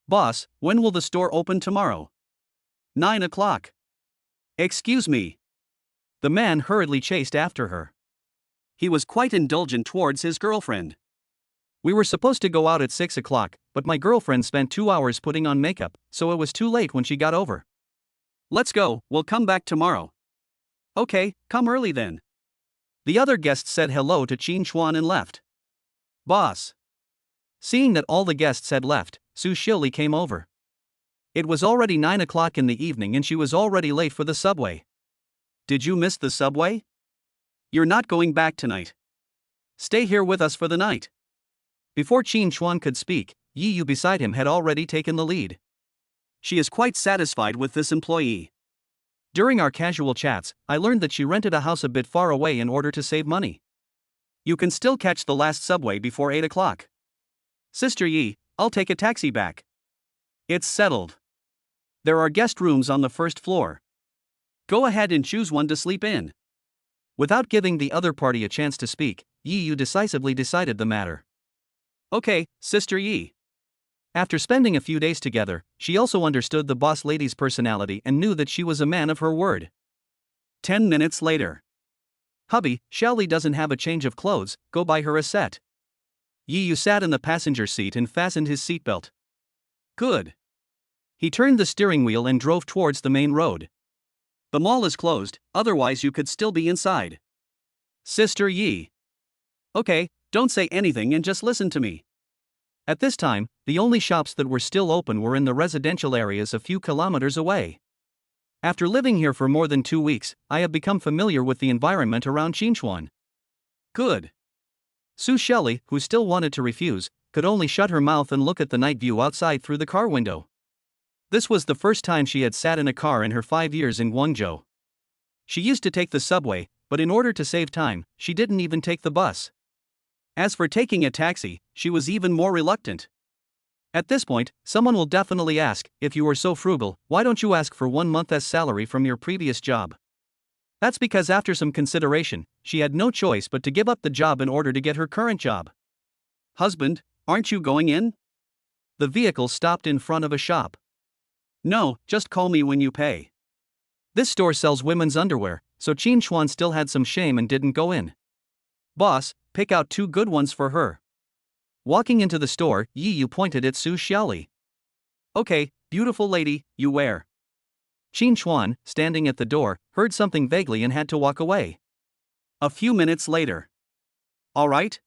Boss, when will the store open tomorrow? 9 o'clock. Excuse me. The man hurriedly chased after her. He was quite indulgent towards his girlfriend. We were supposed to go out at 6 o'clock, but my girlfriend spent 2 hours putting on makeup, so it was too late when she got over. Let's go, we'll come back tomorrow. Okay, come early then. The other guests said hello to Chin Chuan and left. Boss. Seeing that all the guests had left, Su Shili came over. It was already 9 o'clock in the evening and she was already late for the subway. Did you miss the subway? You're not going back tonight. Stay here with us for the night. Before Chin Chuan could speak, Yi Yu beside him had already taken the lead. She is quite satisfied with this employee. During our casual chats, I learned that she rented a house a bit far away in order to save money. You can still catch the last subway before 8 o'clock. Sister Yi, I'll take a taxi back. It's settled. There are guest rooms on the first floor. Go ahead and choose one to sleep in. Without giving the other party a chance to speak, Yi Yu decisively decided the matter. Okay, Sister Yi. After spending a few days together, she also understood the boss lady's personality and knew that she was a man of her word. 10 minutes later. Hubby, Shelly doesn't have a change of clothes, go buy her a set. Yi Yu sat in the passenger seat and fastened his seatbelt. Good. He turned the steering wheel and drove towards the main road. The mall is closed, otherwise you could still be inside. Sister Yi. Okay, don't say anything and just listen to me. At this time, the only shops that were still open were in the residential areas a few kilometers away. After living here for more than 2 weeks, I have become familiar with the environment around Chin Chuan. Good. Su Shelley, who still wanted to refuse, could only shut her mouth and look at the night view outside through the car window. This was the first time she had sat in a car in her 5 years in Guangzhou. She used to take the subway, but in order to save time, she didn't even take the bus. As for taking a taxi, she was even more reluctant. At this point, someone will definitely ask, if you were so frugal, why don't you ask for 1 month's salary from your previous job? That's because after some consideration, she had no choice but to give up the job in order to get her current job. Husband, aren't you going in? The vehicle stopped in front of a shop. No, just call me when you pay. This store sells women's underwear, so Chin Chuan still had some shame and didn't go in. Boss, pick out 2 good ones for her. Walking into the store, Yi Yu pointed at Su Xiaoli. Okay, beautiful lady, you wear. Chin Chuan, standing at the door, heard something vaguely and had to walk away. A few minutes later. All right?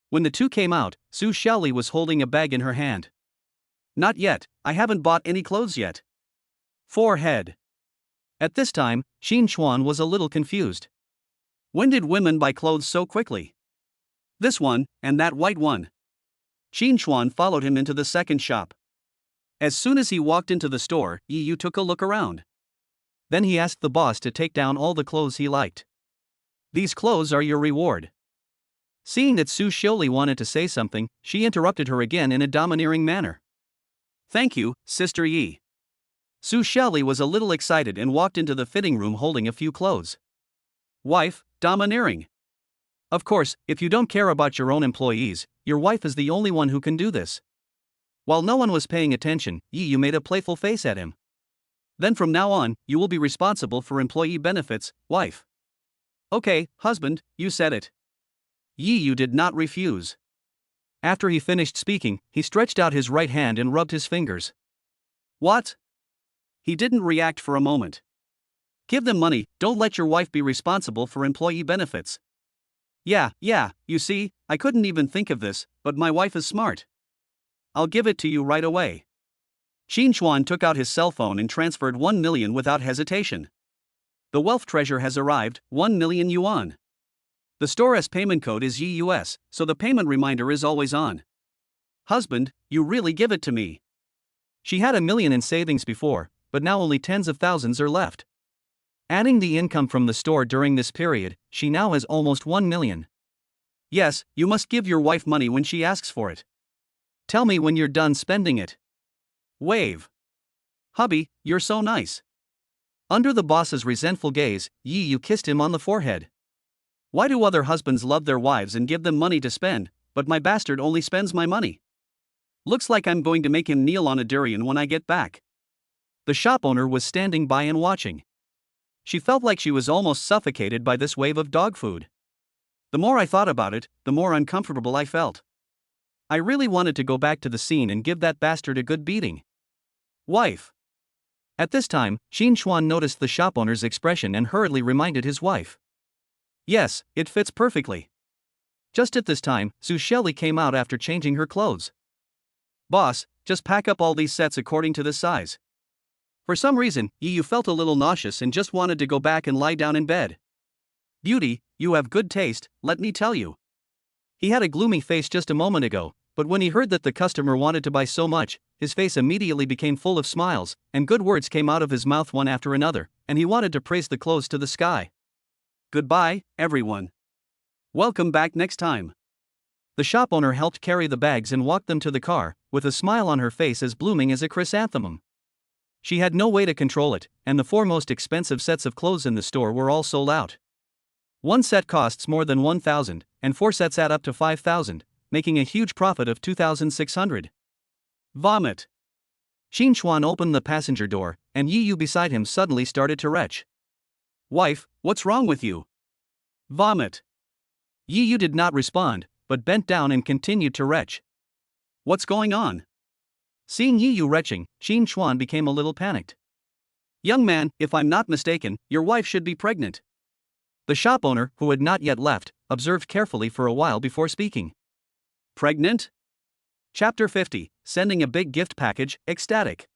When the two came out, Su Xiaoli was holding a bag in her hand. Not yet, I haven't bought any clothes yet. Forehead. At this time, Chin Chuan was a little confused. When did women buy clothes so quickly? This one, and that white one. Chin Chuan followed him into the second shop. As soon as he walked into the store, Yu took a look around. Then he asked the boss to take down all the clothes he liked. These clothes are your reward. Seeing that Su Xiaoli wanted to say something, she interrupted her again in a domineering manner. Thank you, Sister Yi. Su Xiaoli was a little excited and walked into the fitting room holding a few clothes. Wife, domineering. Of course, if you don't care about your own employees, your wife is the only one who can do this. While no one was paying attention, Yu made a playful face at him. Then from now on, you will be responsible for employee benefits, wife. Okay, husband, you said it. Yu did not refuse. After he finished speaking, he stretched out his right hand and rubbed his fingers. What? He didn't react for a moment. Give them money, don't let your wife be responsible for employee benefits. Yeah, you see, I couldn't even think of this, but my wife is smart. I'll give it to you right away. Qin Chuan took out his cell phone and transferred 1 million without hesitation. The wealth treasure has arrived, 1 million yuan. The store's payment code is YUS, so the payment reminder is always on. Husband, you really give it to me. She had 1 million in savings before, but now only tens of thousands are left. Adding the income from the store during this period, she now has almost 1 million. Yes, you must give your wife money when she asks for it. Tell me when you're done spending it. Wave. Hubby, you're so nice. Under the boss's resentful gaze, Yu kissed him on the forehead. Why do other husbands love their wives and give them money to spend, but my bastard only spends my money? Looks like I'm going to make him kneel on a durian when I get back. The shop owner was standing by and watching. She felt like she was almost suffocated by this wave of dog food. The more I thought about it, the more uncomfortable I felt. I really wanted to go back to the scene and give that bastard a good beating. Wife. At this time, Qin Chuan noticed the shop owner's expression and hurriedly reminded his wife. Yes, it fits perfectly. Just at this time, Su Xiaoli came out after changing her clothes. Boss, just pack up all these sets according to this size. For some reason, Yu felt a little nauseous and just wanted to go back and lie down in bed. Beauty, you have good taste, let me tell you. He had a gloomy face just a moment ago, but when he heard that the customer wanted to buy so much, his face immediately became full of smiles, and good words came out of his mouth one after another, and he wanted to praise the clothes to the sky. Goodbye, everyone. Welcome back next time. The shop owner helped carry the bags and walked them to the car, with a smile on her face as blooming as a chrysanthemum. She had no way to control it, and the 4 most expensive sets of clothes in the store were all sold out. One set costs more than 1,000, and 4 sets add up to 5,000, making a huge profit of 2,600. Vomit. Qin Chuan opened the passenger door, and Yu beside him suddenly started to retch. Wife, what's wrong with you? Vomit. Yu did not respond, but bent down and continued to retch. What's going on? Seeing Yu retching, Qin Chuan became a little panicked. Young man, if I'm not mistaken, your wife should be pregnant. The shop owner, who had not yet left, observed carefully for a while before speaking. Pregnant? Chapter 50, Sending a Big Gift Package, Ecstatic.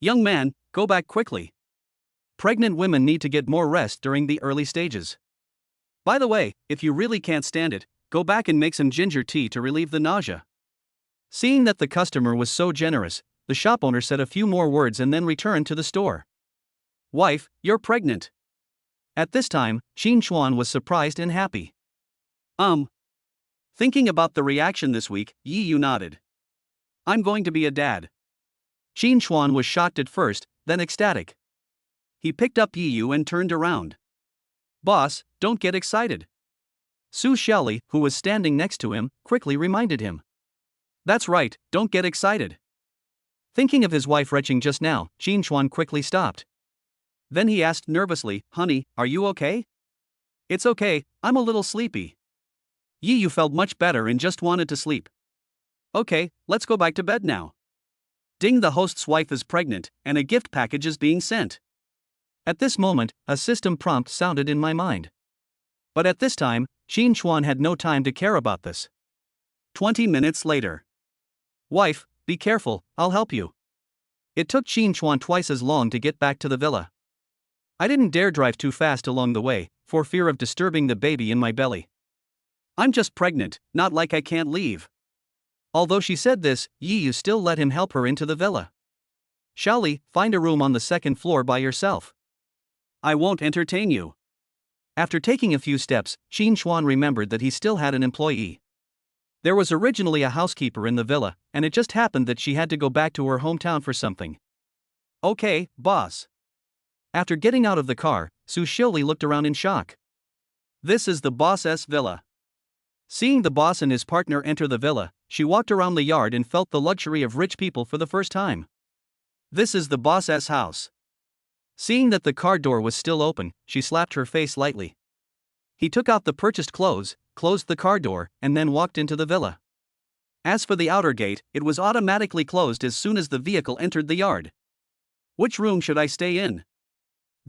Young man, go back quickly. Pregnant women need to get more rest during the early stages. By the way, if you really can't stand it, go back and make some ginger tea to relieve the nausea. Seeing that the customer was so generous, the shop owner said a few more words and then returned to the store. Wife, you're pregnant. At this time, Qin Chuan was surprised and happy. Thinking about the reaction this week, Yu nodded. I'm going to be a dad. Qin Chuan was shocked at first, then ecstatic. He picked up Yu and turned around. Boss, don't get excited. Su Xiaoli, who was standing next to him, quickly reminded him. That's right, don't get excited. Thinking of his wife retching just now, Qin Chuan quickly stopped. Then he asked nervously, Honey, are you okay? It's okay, I'm a little sleepy. Yu felt much better and just wanted to sleep. Okay, let's go back to bed now. Ding, the host's wife is pregnant, and a gift package is being sent. At this moment, a system prompt sounded in my mind. But at this time, Qin Chuan had no time to care about this. 20 minutes later. Wife, be careful, I'll help you. It took Qin Chuan twice as long to get back to the villa. I didn't dare drive too fast along the way, for fear of disturbing the baby in my belly. I'm just pregnant, not like I can't leave. Although she said this, Yi Yu still let him help her into the villa. Xiaoli, find a room on the second floor by yourself. I won't entertain you. After taking a few steps, Qin Xuan remembered that he still had an employee. There was originally a housekeeper in the villa, and it just happened that she had to go back to her hometown for something. Okay, boss. After getting out of the car, Su Xiaoli looked around in shock. This is the boss's villa. Seeing the boss and his partner enter the villa, she walked around the yard and felt the luxury of rich people for the first time. This is the boss's house. Seeing that the car door was still open, she slapped her face lightly. He took out the purchased clothes, closed the car door, and then walked into the villa. As for the outer gate, it was automatically closed as soon as the vehicle entered the yard. Which room should I stay in?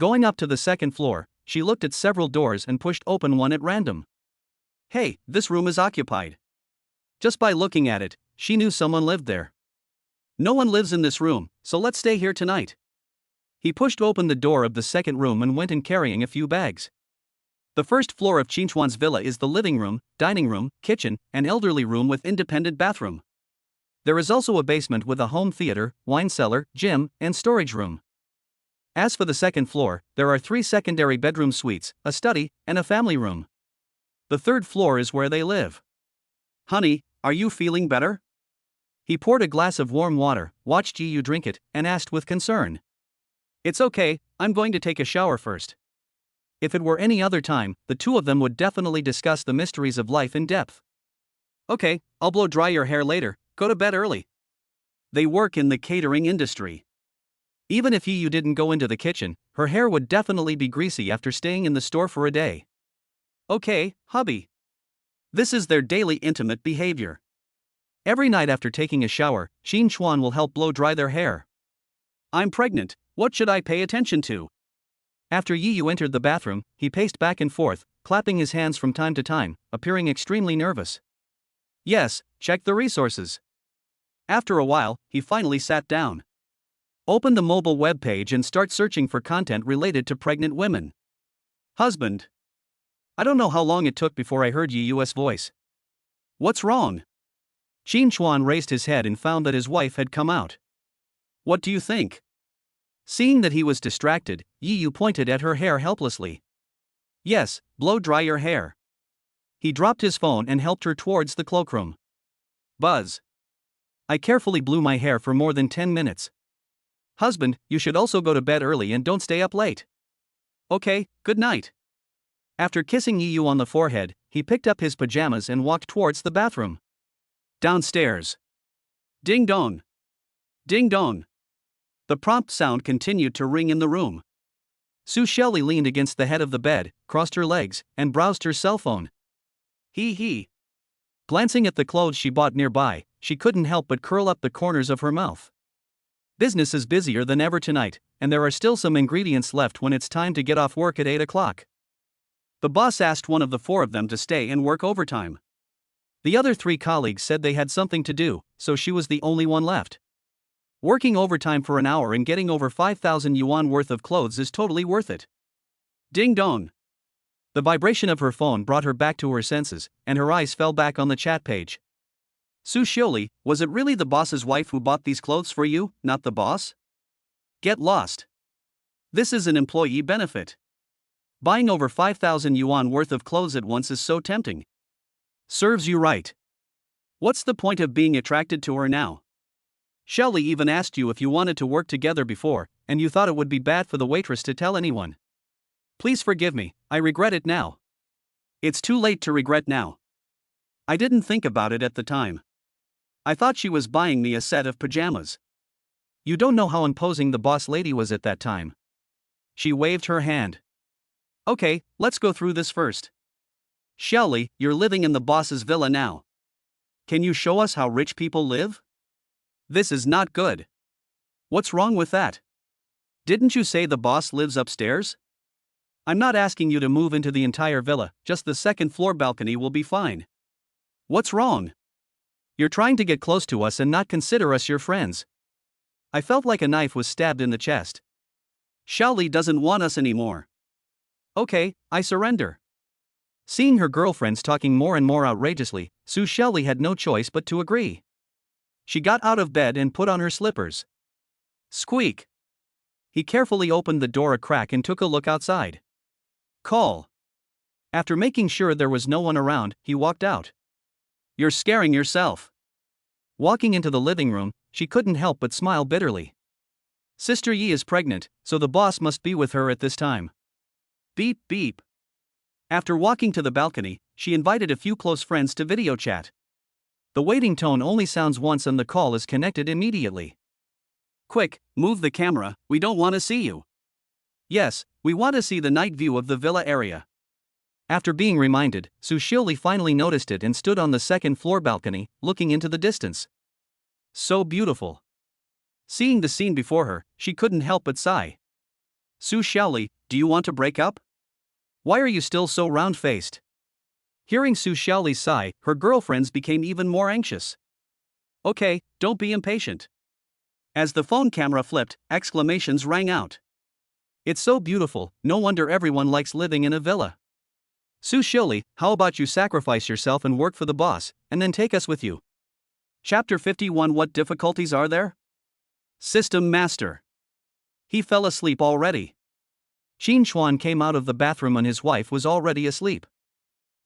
Going up to the second floor, she looked at several doors and pushed open one at random. Hey, this room is occupied. Just by looking at it, she knew someone lived there. No one lives in this room, so let's stay here tonight. He pushed open the door of the second room and went in carrying a few bags. The first floor of Qinchuan's villa is the living room, dining room, kitchen, and elderly room with independent bathroom. There is also a basement with a home theater, wine cellar, gym, and storage room. As for the second floor, there are 3 secondary bedroom suites, a study, and a family room. The third floor is where they live. Honey, are you feeling better? He poured a glass of warm water, watched Yi Yu drink it, and asked with concern. It's okay, I'm going to take a shower first. If it were any other time, the two of them would definitely discuss the mysteries of life in depth. Okay, I'll blow dry your hair later, go to bed early. They work in the catering industry. Even if Yi Yu didn't go into the kitchen, her hair would definitely be greasy after staying in the store for a day. Okay, hubby. This is their daily intimate behavior. Every night after taking a shower, Qin Xuan will help blow dry their hair. I'm pregnant, what should I pay attention to? After Yi Yu entered the bathroom, he paced back and forth, clapping his hands from time to time, appearing extremely nervous. Yes, check the resources. After a while, he finally sat down. Open the mobile web page and start searching for content related to pregnant women. Husband. I don't know how long it took before I heard Yi Yu's voice. What's wrong? Qin Xuan raised his head and found that his wife had come out. What do you think? Seeing that he was distracted, Yi Yu pointed at her hair helplessly. Yes, blow dry your hair. He dropped his phone and helped her towards the cloakroom. Buzz. I carefully blew my hair for more than 10 minutes. Husband, you should also go to bed early and don't stay up late. Okay, good night. After kissing Yi Yu on the forehead, he picked up his pajamas and walked towards the bathroom. Downstairs. Ding dong. Ding dong. The prompt sound continued to ring in the room. Su Xiaoli leaned against the head of the bed, crossed her legs, and browsed her cell phone. Hee. Glancing at the clothes she bought nearby, she couldn't help but curl up the corners of her mouth. Business is busier than ever tonight, and there are still some ingredients left when it's time to get off work at 8 o'clock. The boss asked one of the 4 of them to stay and work overtime. The other 3 colleagues said they had something to do, so she was the only one left. Working overtime for an hour and getting over 5,000 yuan worth of clothes is totally worth it. Ding dong. The vibration of her phone brought her back to her senses, and her eyes fell back on the chat page. Su Xiaoli, was it really the boss's wife who bought these clothes for you, not the boss? Get lost. This is an employee benefit. Buying over 5,000 yuan worth of clothes at once is so tempting. Serves you right. What's the point of being attracted to her now? Xiaoli even asked you if you wanted to work together before, and you thought it would be bad for the waitress to tell anyone. Please forgive me, I regret it now. It's too late to regret now. I didn't think about it at the time. I thought she was buying me a set of pajamas. You don't know how imposing the boss lady was at that time. She waved her hand. Okay, let's go through this first. Xiaoli, you're living in the boss's villa now. Can you show us how rich people live? This is not good. What's wrong with that? Didn't you say the boss lives upstairs? I'm not asking you to move into the entire villa, just the second floor balcony will be fine. What's wrong? You're trying to get close to us and not consider us your friends. I felt like a knife was stabbed in the chest. Xiaoli doesn't want us anymore. Okay, I surrender. Seeing her girlfriends talking more and more outrageously, Su Xiaoli had no choice but to agree. She got out of bed and put on her slippers. Squeak! He carefully opened the door a crack and took a look outside. Call. After making sure there was no one around, he walked out. You're scaring yourself. Walking into the living room, she couldn't help but smile bitterly. Sister Yi is pregnant, so the boss must be with her at this time. Beep beep. After walking to the balcony, she invited a few close friends to video chat. The waiting tone only sounds once and the call is connected immediately. Quick, move the camera, we don't want to see you. Yes, we want to see the night view of the villa area. After being reminded, Su Shili finally noticed it and stood on the second floor balcony, looking into the distance. So beautiful. Seeing the scene before her, she couldn't help but sigh. Su Shili, do you want to break up? Why are you still so round-faced? Hearing Su Shili's sigh, her girlfriends became even more anxious. Okay, don't be impatient. As the phone camera flipped, exclamations rang out. It's so beautiful, no wonder everyone likes living in a villa. Su Shili, how about you sacrifice yourself and work for the boss, and then take us with you? Chapter 51. What difficulties are there? System Master. He fell asleep already. Qin Xuan came out of the bathroom and his wife was already asleep.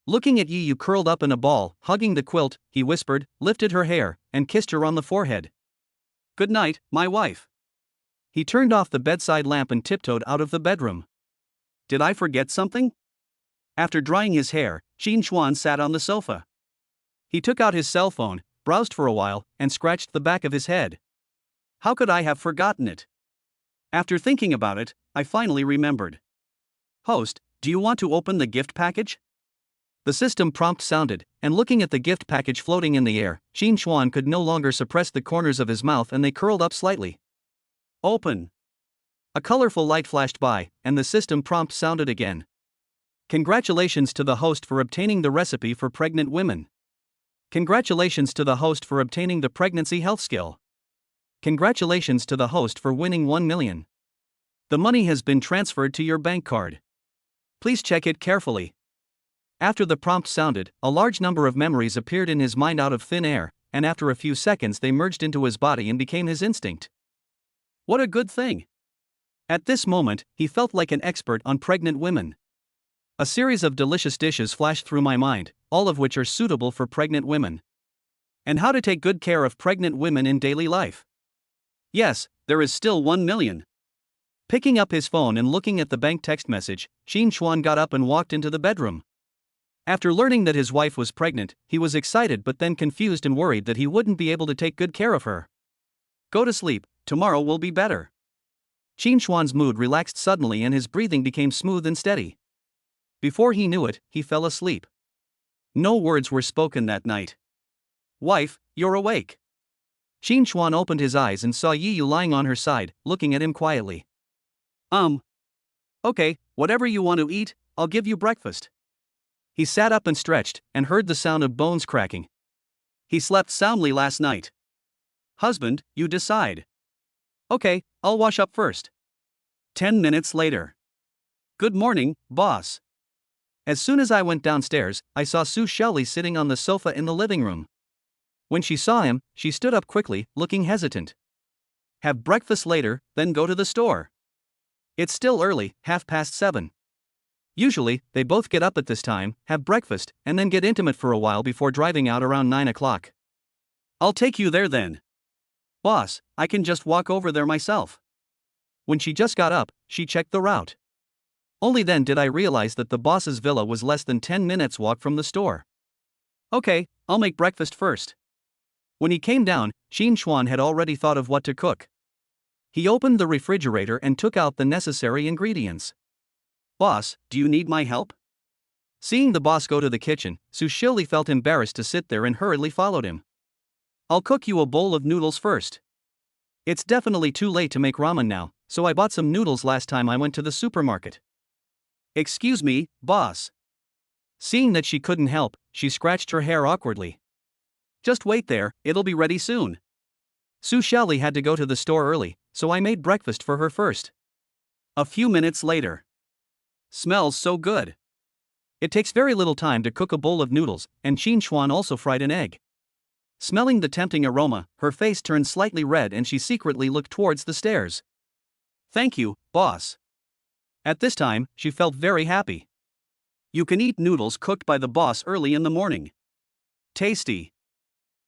Looking at Yi Yu curled up in a ball, hugging the quilt, he whispered, lifted her hair, and kissed her on the forehead. Good night, my wife. He turned off the bedside lamp and tiptoed out of the bedroom. Did I forget something? After drying his hair, Qin Xuan sat on the sofa. He took out his cell phone, browsed for a while, and scratched the back of his head. How could I have forgotten it? After thinking about it, I finally remembered. Host, do you want to open the gift package? The system prompt sounded, and looking at the gift package floating in the air, Qin Xuan could no longer suppress the corners of his mouth and they curled up slightly. Open. A colorful light flashed by, and the system prompt sounded again. Congratulations to the host for obtaining the recipe for pregnant women. Congratulations to the host for obtaining the pregnancy health skill. Congratulations to the host for winning 1 million. The money has been transferred to your bank card. Please check it carefully. After the prompt sounded, a large number of memories appeared in his mind out of thin air, and after a few seconds they merged into his body and became his instinct. What a good thing! At this moment, he felt like an expert on pregnant women. A series of delicious dishes flashed through my mind, all of which are suitable for pregnant women. And how to take good care of pregnant women in daily life. Yes, there is still 1 million. Picking up his phone and looking at the bank text message, Qin Xuan got up and walked into the bedroom. After learning that his wife was pregnant, he was excited but then confused and worried that he wouldn't be able to take good care of her. Go to sleep, tomorrow will be better. Qin Xuan's mood relaxed suddenly and his breathing became smooth and steady. Before he knew it, he fell asleep. No words were spoken that night. Wife, you're awake. Qin Xuan opened his eyes and saw Yi Yu lying on her side, looking at him quietly. Okay, whatever you want to eat, I'll give you breakfast. He sat up and stretched, and heard the sound of bones cracking. He slept soundly last night. Husband, you decide. Okay, I'll wash up first. 10 minutes later. Good morning, boss. As soon as I went downstairs, I saw Su Shili sitting on the sofa in the living room. When she saw him, she stood up quickly, looking hesitant. Have breakfast later, then go to the store. It's still early, 7:30. Usually, they both get up at this time, have breakfast, and then get intimate for a while before driving out around 9 o'clock. I'll take you there then. Boss, I can just walk over there myself. When she just got up, she checked the route. Only then did I realize that the boss's villa was less than 10 minutes walk from the store. Okay, I'll make breakfast first. When he came down, Qin Xuan had already thought of what to cook. He opened the refrigerator and took out the necessary ingredients. Boss, do you need my help? Seeing the boss go to the kitchen, Su Shili felt embarrassed to sit there and hurriedly followed him. I'll cook you a bowl of noodles first. It's definitely too late to make ramen now, so I bought some noodles last time I went to the supermarket. Excuse me, boss. Seeing that she couldn't help, she scratched her hair awkwardly. Just wait there, it'll be ready soon. Su Shili had to go to the store early, so I made breakfast for her first. A few minutes later. Smells so good. It takes very little time to cook a bowl of noodles, and Qin Xuan also fried an egg. Smelling the tempting aroma, her face turned slightly red and she secretly looked towards the stairs. Thank you, boss. At this time, she felt very happy. You can eat noodles cooked by the boss early in the morning. Tasty.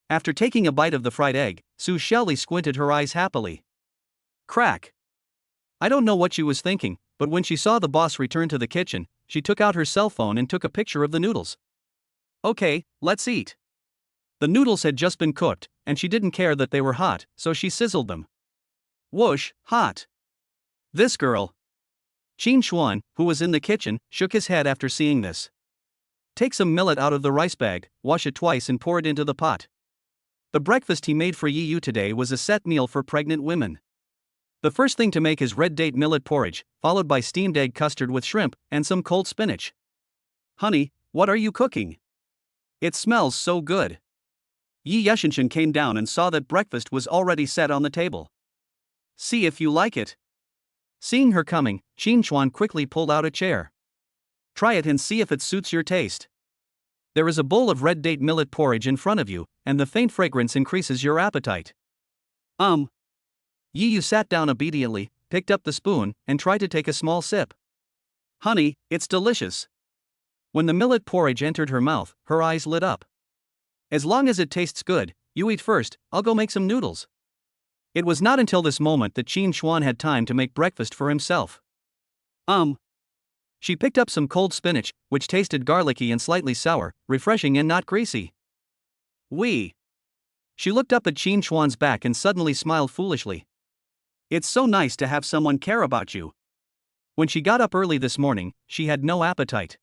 After taking a bite of the fried egg, Sue Shelley squinted her eyes happily. Crack. I don't know what she was thinking, but when she saw the boss return to the kitchen, she took out her cell phone and took a picture of the noodles. Okay, let's eat. The noodles had just been cooked, and she didn't care that they were hot, so she sizzled them. Whoosh, hot. This girl. Qin Xuan, who was in the kitchen, shook his head after seeing this. Take some millet out of the rice bag, wash it twice and pour it into the pot. The breakfast he made for Yi Yu today was a set meal for pregnant women. The first thing to make is red date millet porridge, followed by steamed egg custard with shrimp and some cold spinach. Honey, what are you cooking? It smells so good. Yi Yushinshin came down and saw that breakfast was already set on the table. See if you like it. Seeing her coming, Qin Xuan quickly pulled out a chair. Try it and see if it suits your taste. There is a bowl of red date millet porridge in front of you, and the faint fragrance increases your appetite. Yi Yu sat down obediently, picked up the spoon, and tried to take a small sip. Honey, it's delicious. When the millet porridge entered her mouth, her eyes lit up. As long as it tastes good, you eat first, I'll go make some noodles. It was not until this moment that Qin Xuan had time to make breakfast for himself. She picked up some cold spinach, which tasted garlicky and slightly sour, refreshing and not greasy. She looked up at Qin Xuan's back and suddenly smiled foolishly. It's so nice to have someone care about you. When she got up early this morning, she had no appetite.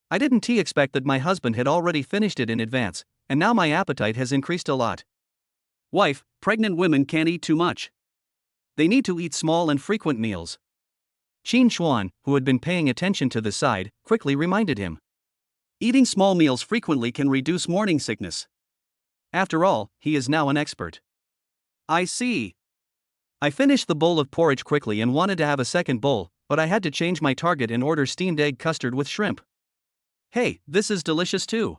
I didn't expect that my husband had already finished it in advance, and now my appetite has increased a lot. Wife, pregnant women can't eat too much. They need to eat small and frequent meals. Qin Xuan, who had been paying attention to the side, quickly reminded him. Eating small meals frequently can reduce morning sickness. After all, he is now an expert. I see. I finished the bowl of porridge quickly and wanted to have a second bowl, but I had to change my target and order steamed egg custard with shrimp. Hey, this is delicious too.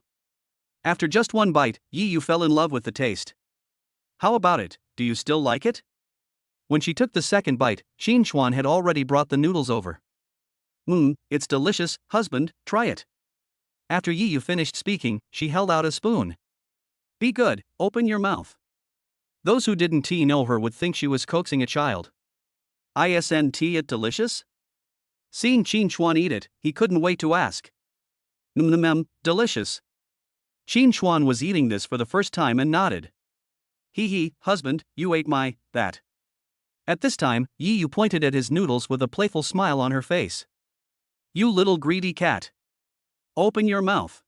After just one bite, Yi Yu fell in love with the taste. How about it, do you still like it? When she took the second bite, Qin Xuan had already brought the noodles over. It's delicious, husband, try it. After Yi Yu finished speaking, she held out a spoon. Be good, open your mouth. Those who didn't know her would think she was coaxing a child. Isn't it delicious? Seeing Qin Xuan eat it, he couldn't wait to ask. Delicious. Qin Xuan was eating this for the first time and nodded. Husband, you ate that. At this time, Yi Yu pointed at his noodles with a playful smile on her face. You little greedy cat. Open your mouth.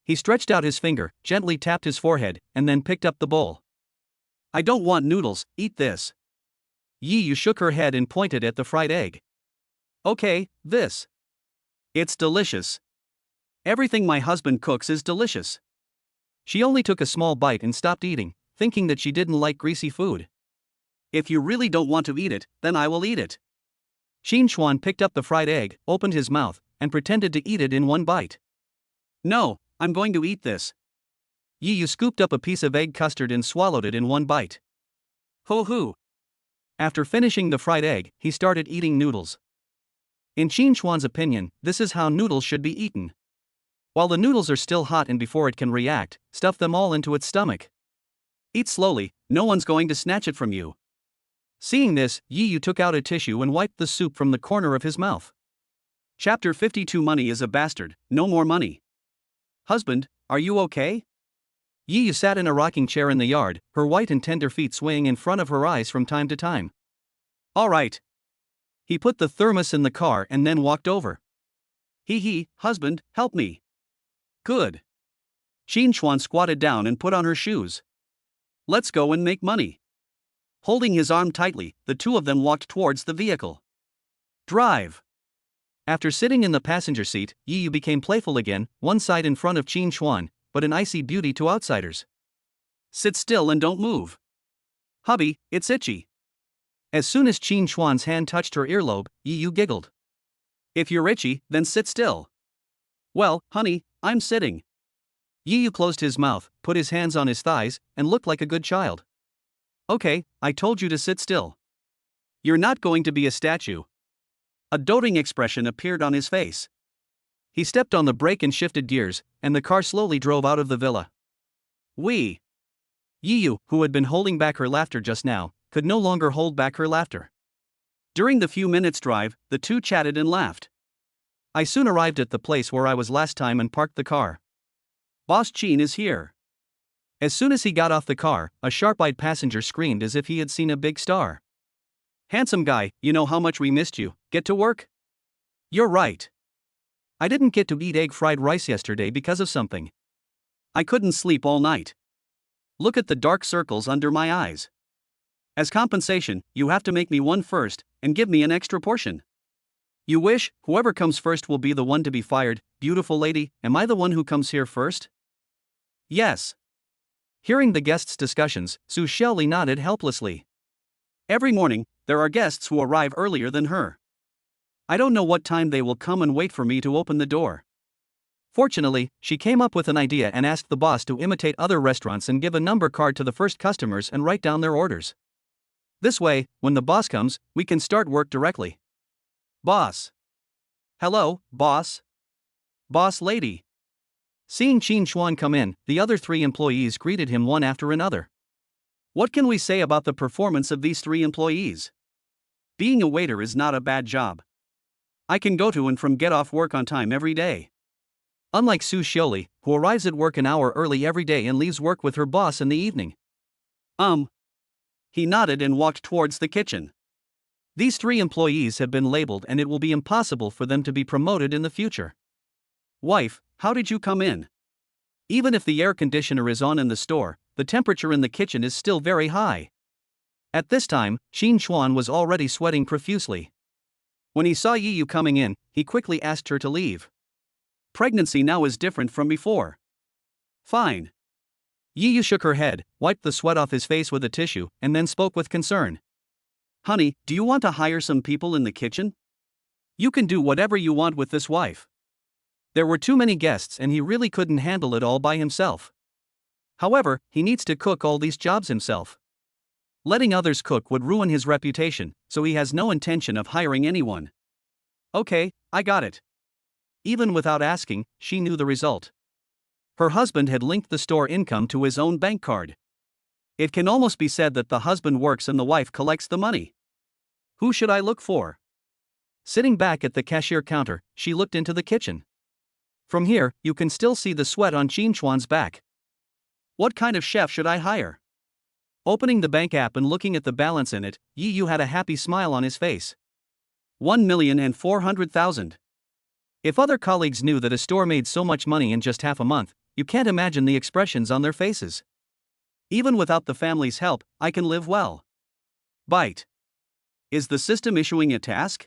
He stretched out his finger, gently tapped his forehead, and then picked up the bowl. I don't want noodles, eat this. Yi Yu shook her head and pointed at the fried egg. Okay, this. It's delicious. Everything my husband cooks is delicious. She only took a small bite and stopped eating, thinking that she didn't like greasy food. If you really don't want to eat it, then I will eat it. Qin Xuan picked up the fried egg, opened his mouth, and pretended to eat it in one bite. No, I'm going to eat this. Yi Yu scooped up a piece of egg custard and swallowed it in one bite. Hoo-hoo. After finishing the fried egg, he started eating noodles. In Qin Xuan's opinion, this is how noodles should be eaten. While the noodles are still hot and before it can react, stuff them all into its stomach. Eat slowly, no one's going to snatch it from you. Seeing this, Yi Yu took out a tissue and wiped the soup from the corner of his mouth. Chapter 52. Money is a bastard, no more money. Husband, are you okay? Yi Yu sat in a rocking chair in the yard, her white and tender feet swaying in front of her eyes from time to time. All right. He put the thermos in the car and then walked over. Husband, help me. Good. Qin Xuan squatted down and put on her shoes. Let's go and make money. Holding his arm tightly, the two of them walked towards the vehicle. Drive. After sitting in the passenger seat, Yi Yu became playful again, one side in front of Qin Xuan, but an icy beauty to outsiders. Sit still and don't move. Hubby, it's itchy. As soon as Qin Xuan's hand touched her earlobe, Yi Yu giggled. If you're itchy, then sit still. Well, honey, I'm sitting. Yi Yu closed his mouth, put his hands on his thighs, and looked like a good child. Okay, I told you to sit still. You're not going to be a statue. A doting expression appeared on his face. He stepped on the brake and shifted gears, and the car slowly drove out of the villa. Yi Yu, who had been holding back her laughter just now, could no longer hold back her laughter. During the few minutes' drive, the two chatted and laughed. I soon arrived at the place where I was last time and parked the car. Boss Chin is here. As soon as he got off the car, a sharp-eyed passenger screamed as if he had seen a big star. Handsome guy, you know how much we missed you. Get to work? You're right. I didn't get to eat egg fried rice yesterday because of something. I couldn't sleep all night. Look at the dark circles under my eyes. As compensation, you have to make me one first, and give me an extra portion. You wish, whoever comes first will be the one to be fired. Beautiful lady, am I the one who comes here first? Yes. Hearing the guests' discussions, Su Xiaoli nodded helplessly. Every morning, there are guests who arrive earlier than her. I don't know what time they will come and wait for me to open the door. Fortunately, she came up with an idea and asked the boss to imitate other restaurants and give a number card to the first customers and write down their orders. This way, when the boss comes, we can start work directly. Boss. Hello, boss. Boss lady. Seeing Qin Xuan come in, the other three employees greeted him one after another. What can we say about the performance of these three employees? Being a waiter is not a bad job. I can go to and from get off work on time every day. Unlike Su Xiaoli, who arrives at work an hour early every day and leaves work with her boss in the evening. He nodded and walked towards the kitchen. These three employees have been labeled and it will be impossible for them to be promoted in the future. Wife, how did you come in? Even if the air conditioner is on in the store, the temperature in the kitchen is still very high. At this time, Qin Xuan was already sweating profusely. When he saw Yi Yu coming in, he quickly asked her to leave. Pregnancy now is different from before. Fine. Yi Yu shook her head, wiped the sweat off his face with a tissue, and then spoke with concern. Honey, do you want to hire some people in the kitchen? You can do whatever you want with this wife. There were too many guests and he really couldn't handle it all by himself. However, he needs to cook all these jobs himself. Letting others cook would ruin his reputation, so he has no intention of hiring anyone. Okay, I got it. Even without asking, she knew the result. Her husband had linked the store income to his own bank card. It can almost be said that the husband works and the wife collects the money. Who should I look for? Sitting back at the cashier counter, she looked into the kitchen. From here, you can still see the sweat on Qin Xuan's back. What kind of chef should I hire? Opening the bank app and looking at the balance in it, Yi Yu had a happy smile on his face. 1,400,000. If other colleagues knew that a store made so much money in just half a month, you can't imagine the expressions on their faces. Even without the family's help, I can live well. Bite. Is the system issuing a task?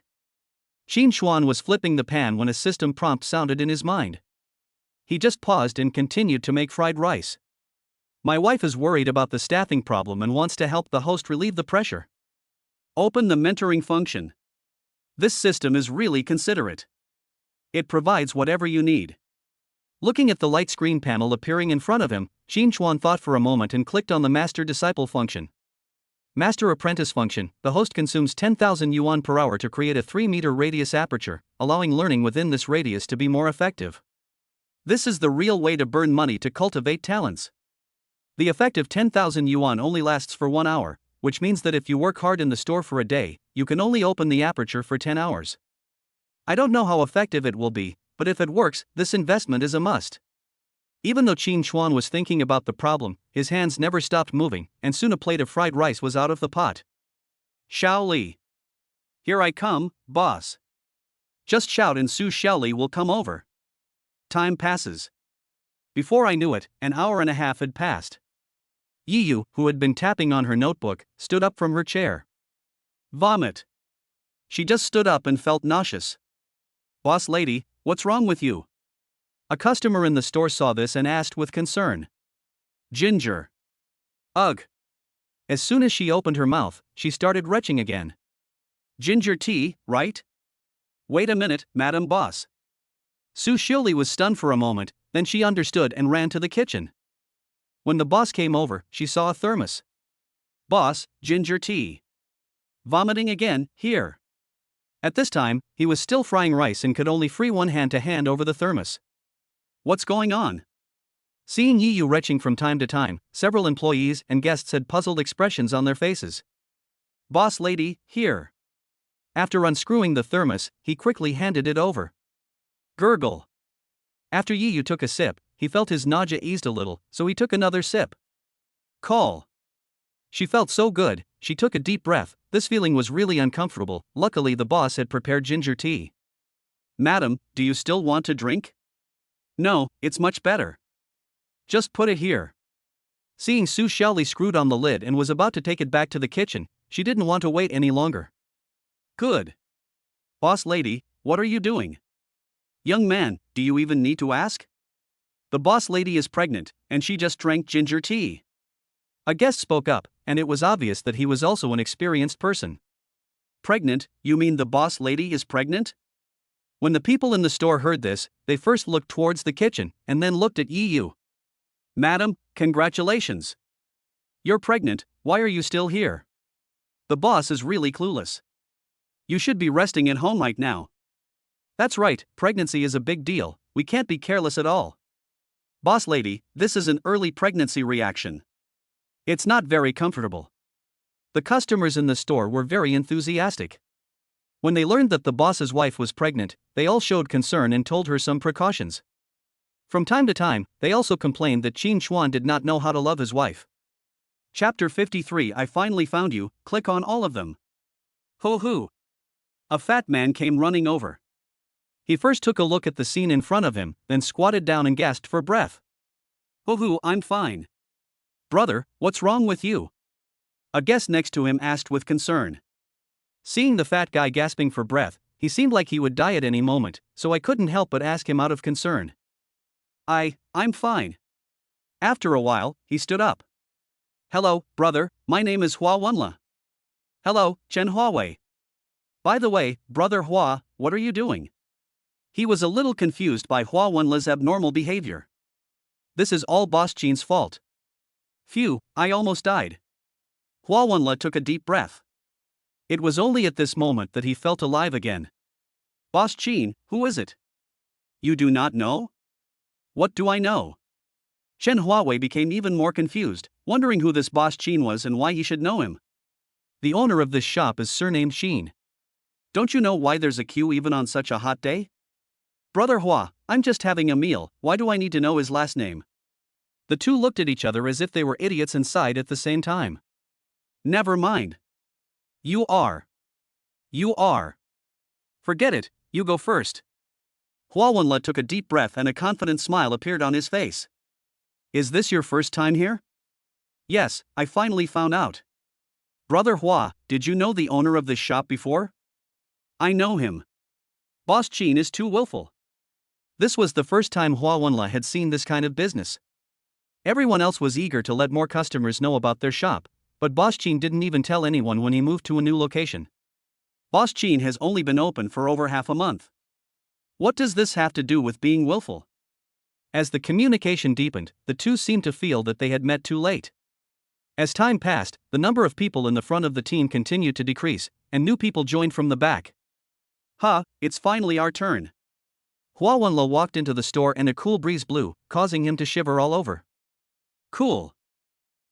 Qin Xuan was flipping the pan when a system prompt sounded in his mind. He just paused and continued to make fried rice. My wife is worried about the staffing problem and wants to help the host relieve the pressure. Open the mentoring function. This system is really considerate. It provides whatever you need. Looking at the light screen panel appearing in front of him, Qin Xuan thought for a moment and clicked on the Master-Disciple function. Master-Apprentice function, the host consumes 10,000 yuan per hour to create a 3-meter radius aperture, allowing learning within this radius to be more effective. This is the real way to burn money to cultivate talents. The effective 10,000 yuan only lasts for 1 hour, which means that if you work hard in the store for a day, you can only open the aperture for 10 hours. I don't know how effective it will be, but if it works, this investment is a must. Even though Qin Xuan was thinking about the problem, his hands never stopped moving, and soon a plate of fried rice was out of the pot. Xiaoli. Here I come, boss. Just shout and Su Xiaoli will come over. Time passes. Before I knew it, an hour and a half had passed. Yi Yu, who had been tapping on her notebook, stood up from her chair. Vomit. She just stood up and felt nauseous. Boss lady, what's wrong with you? A customer in the store saw this and asked with concern. Ginger. Ugh. As soon as she opened her mouth, she started retching again. Ginger tea, right? Wait a minute, Madam Boss. Su Shioli was stunned for a moment, then she understood and ran to the kitchen. When the boss came over, she saw a thermos. Boss, ginger tea. Vomiting again, here. At this time, he was still frying rice and could only free one hand to hand over the thermos. What's going on? Seeing Yi Yu retching from time to time, several employees and guests had puzzled expressions on their faces. Boss lady, here. After unscrewing the thermos, he quickly handed it over. Gurgle. After Yi Yu took a sip, he felt his nausea eased a little, so he took another sip. Call. She felt so good, she took a deep breath. This feeling was really uncomfortable. Luckily, the boss had prepared ginger tea. Madam, do you still want to drink? No, it's much better. Just put it here. Seeing Su Xiaoli screwed on the lid and was about to take it back to the kitchen, she didn't want to wait any longer. Good. Boss lady, what are you doing? Young man, do you even need to ask? The boss lady is pregnant, and she just drank ginger tea. A guest spoke up, and it was obvious that he was also an experienced person. Pregnant, you mean the boss lady is pregnant? When the people in the store heard this, they first looked towards the kitchen, and then looked at Yi Yu. Madam, congratulations. You're pregnant, why are you still here? The boss is really clueless. You should be resting at home right now. That's right, pregnancy is a big deal, we can't be careless at all. Boss lady, this is an early pregnancy reaction. It's not very comfortable. The customers in the store were very enthusiastic. When they learned that the boss's wife was pregnant, they all showed concern and told her some precautions. From time to time, they also complained that Qin Xuan did not know how to love his wife. Chapter 53 I finally found you, click on all of them. Ho hoo. A fat man came running over. He first took a look at the scene in front of him, then squatted down and gasped for breath. Ho hoo, I'm fine. Brother, what's wrong with you? A guest next to him asked with concern. Seeing the fat guy gasping for breath, he seemed like he would die at any moment, so I couldn't help but ask him out of concern. I'm fine. After a while, he stood up. Hello, brother, my name is Hua Wenla. Hello, Chen Huawei. By the way, brother Hua, what are you doing? He was a little confused by Hua Wenla's abnormal behavior. This is all Boss Qin's fault. Phew, I almost died. Hua Wenla took a deep breath. It was only at this moment that he felt alive again. Boss Qin, who is it? You do not know? What do I know? Chen Huawei became even more confused, wondering who this Boss Qin was and why he should know him. The owner of this shop is surnamed Qin. Don't you know why there's a queue even on such a hot day? Brother Hua, I'm just having a meal, why do I need to know his last name? The two looked at each other as if they were idiots and sighed at the same time. Never mind. You are. Forget it, you go first. Hua Wenla took a deep breath and a confident smile appeared on his face. Is this your first time here? Yes, I finally found out. Brother Hua, did you know the owner of this shop before? I know him. Boss Qin is too willful. This was the first time Hua Wenla had seen this kind of business. Everyone else was eager to let more customers know about their shop, but Boss Qin didn't even tell anyone when he moved to a new location. Boss Qin has only been open for over half a month. What does this have to do with being willful? As the communication deepened, the two seemed to feel that they had met too late. As time passed, the number of people in the front of the team continued to decrease, and new people joined from the back. It's finally our turn. Hua Wenla walked into the store and a cool breeze blew, causing him to shiver all over. Cool.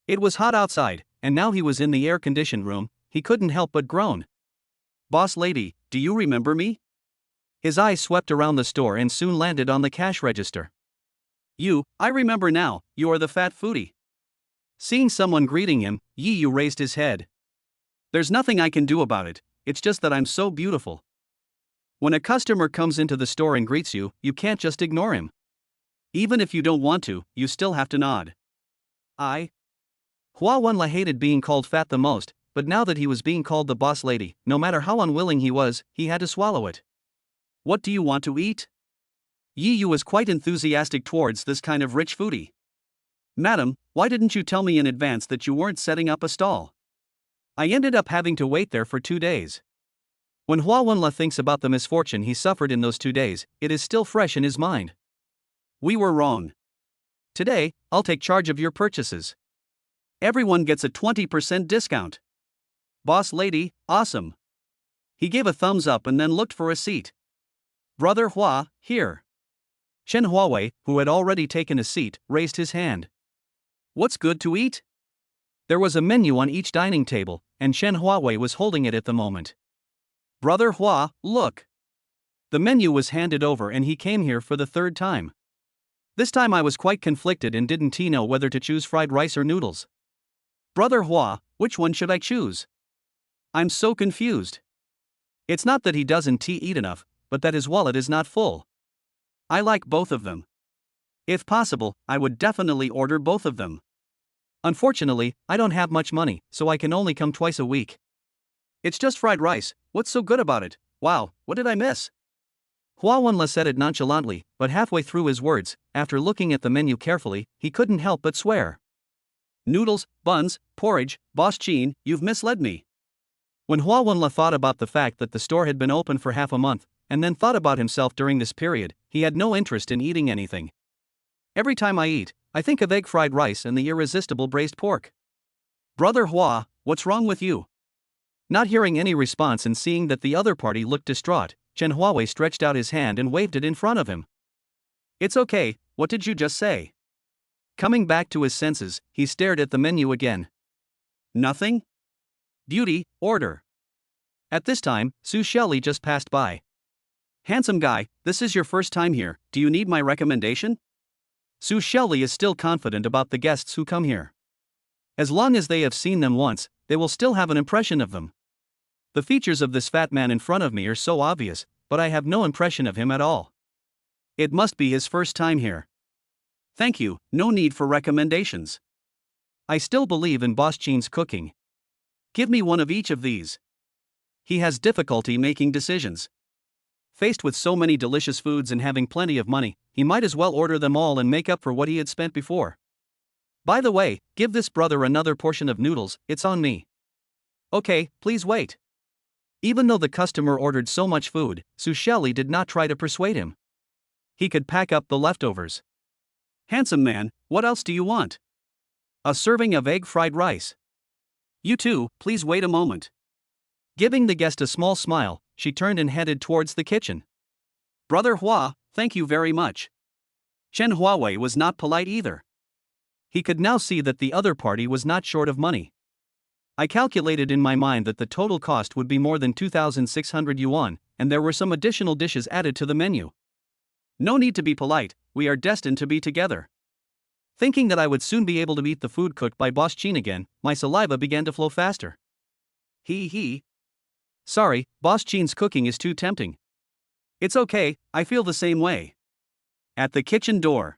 It was hot outside, and now he was in the air-conditioned room, he couldn't help but groan. Boss lady, do you remember me? His eyes swept around the store and soon landed on the cash register. I remember now, you are the fat foodie. Seeing someone greeting him, Yi Yu raised his head. There's nothing I can do about it, it's just that I'm so beautiful. When a customer comes into the store and greets you, you can't just ignore him. Even if you don't want to, you still have to nod. Hua Wenla hated being called fat the most, but now that he was being called the boss lady, no matter how unwilling he was, he had to swallow it. What do you want to eat? Yi Yu was quite enthusiastic towards this kind of rich foodie. Madam, why didn't you tell me in advance that you weren't setting up a stall? I ended up having to wait there for 2 days. When Hua Wenla thinks about the misfortune he suffered in those 2 days, it is still fresh in his mind. We were wrong. Today, I'll take charge of your purchases. Everyone gets a 20% discount. Boss lady, awesome. He gave a thumbs up and then looked for a seat. Brother Hua, here. Chen Huawei, who had already taken a seat, raised his hand. What's good to eat? There was a menu on each dining table, and Chen Huawei was holding it at the moment. Brother Hua, look. The menu was handed over and he came here for the 3rd time. This time I was quite conflicted and didn't know whether to choose fried rice or noodles. Brother Hua, which one should I choose? I'm so confused. It's not that he doesn't eat enough, but that his wallet is not full. I like both of them. If possible, I would definitely order both of them. Unfortunately, I don't have much money, so I can only come twice a week. It's just fried rice, what's so good about it? Wow, what did I miss? Hua Wenla said it nonchalantly, but halfway through his words, after looking at the menu carefully, he couldn't help but swear. Noodles, buns, porridge, Boss Chin, you've misled me. When Hua Wenla thought about the fact that the store had been open for half a month, and then thought about himself during this period, he had no interest in eating anything. Every time I eat, I think of egg fried rice and the irresistible braised pork. Brother Hua, what's wrong with you? Not hearing any response and seeing that the other party looked distraught, Chen Huawei stretched out his hand and waved it in front of him. It's okay, what did you just say? Coming back to his senses, he stared at the menu again. Nothing? Beauty, order. At this time, Su Shelley just passed by. Handsome guy, this is your first time here, do you need my recommendation? Su Shelley is still confident about the guests who come here. As long as they have seen them once, they will still have an impression of them. The features of this fat man in front of me are so obvious, but I have no impression of him at all. It must be his first time here. Thank you, no need for recommendations. I still believe in Boss Chin's cooking. Give me one of each of these. He has difficulty making decisions. Faced with so many delicious foods and having plenty of money, he might as well order them all and make up for what he had spent before. By the way, give this brother another portion of noodles, it's on me. Okay, please wait. Even though the customer ordered so much food, Su Shelley did not try to persuade him. He could pack up the leftovers. Handsome man, what else do you want? A serving of egg fried rice. You too, please wait a moment. Giving the guest a small smile, she turned and headed towards the kitchen. Brother Hua, thank you very much. Chen Huawei was not polite either. He could now see that the other party was not short of money. I calculated in my mind that the total cost would be more than 2,600 yuan, and there were some additional dishes added to the menu. No need to be polite, we are destined to be together. Thinking that I would soon be able to eat the food cooked by Boss Chin again, my saliva began to flow faster. He. Sorry, Boss Chin's cooking is too tempting. It's okay, I feel the same way. At the kitchen door.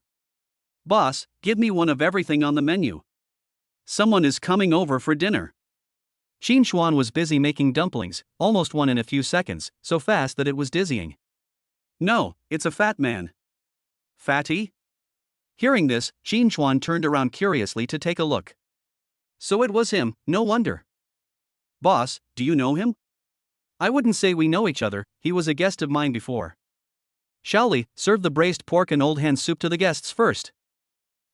Boss, give me one of everything on the menu. Someone is coming over for dinner. Qin Xuan was busy making dumplings, almost one in a few seconds, so fast that it was dizzying. No, it's a fat man. Fatty? Hearing this, Qin Xuan turned around curiously to take a look. So it was him, no wonder. Boss, do you know him? I wouldn't say we know each other, he was a guest of mine before. Shaoli, serve the braised pork and old hen soup to the guests first.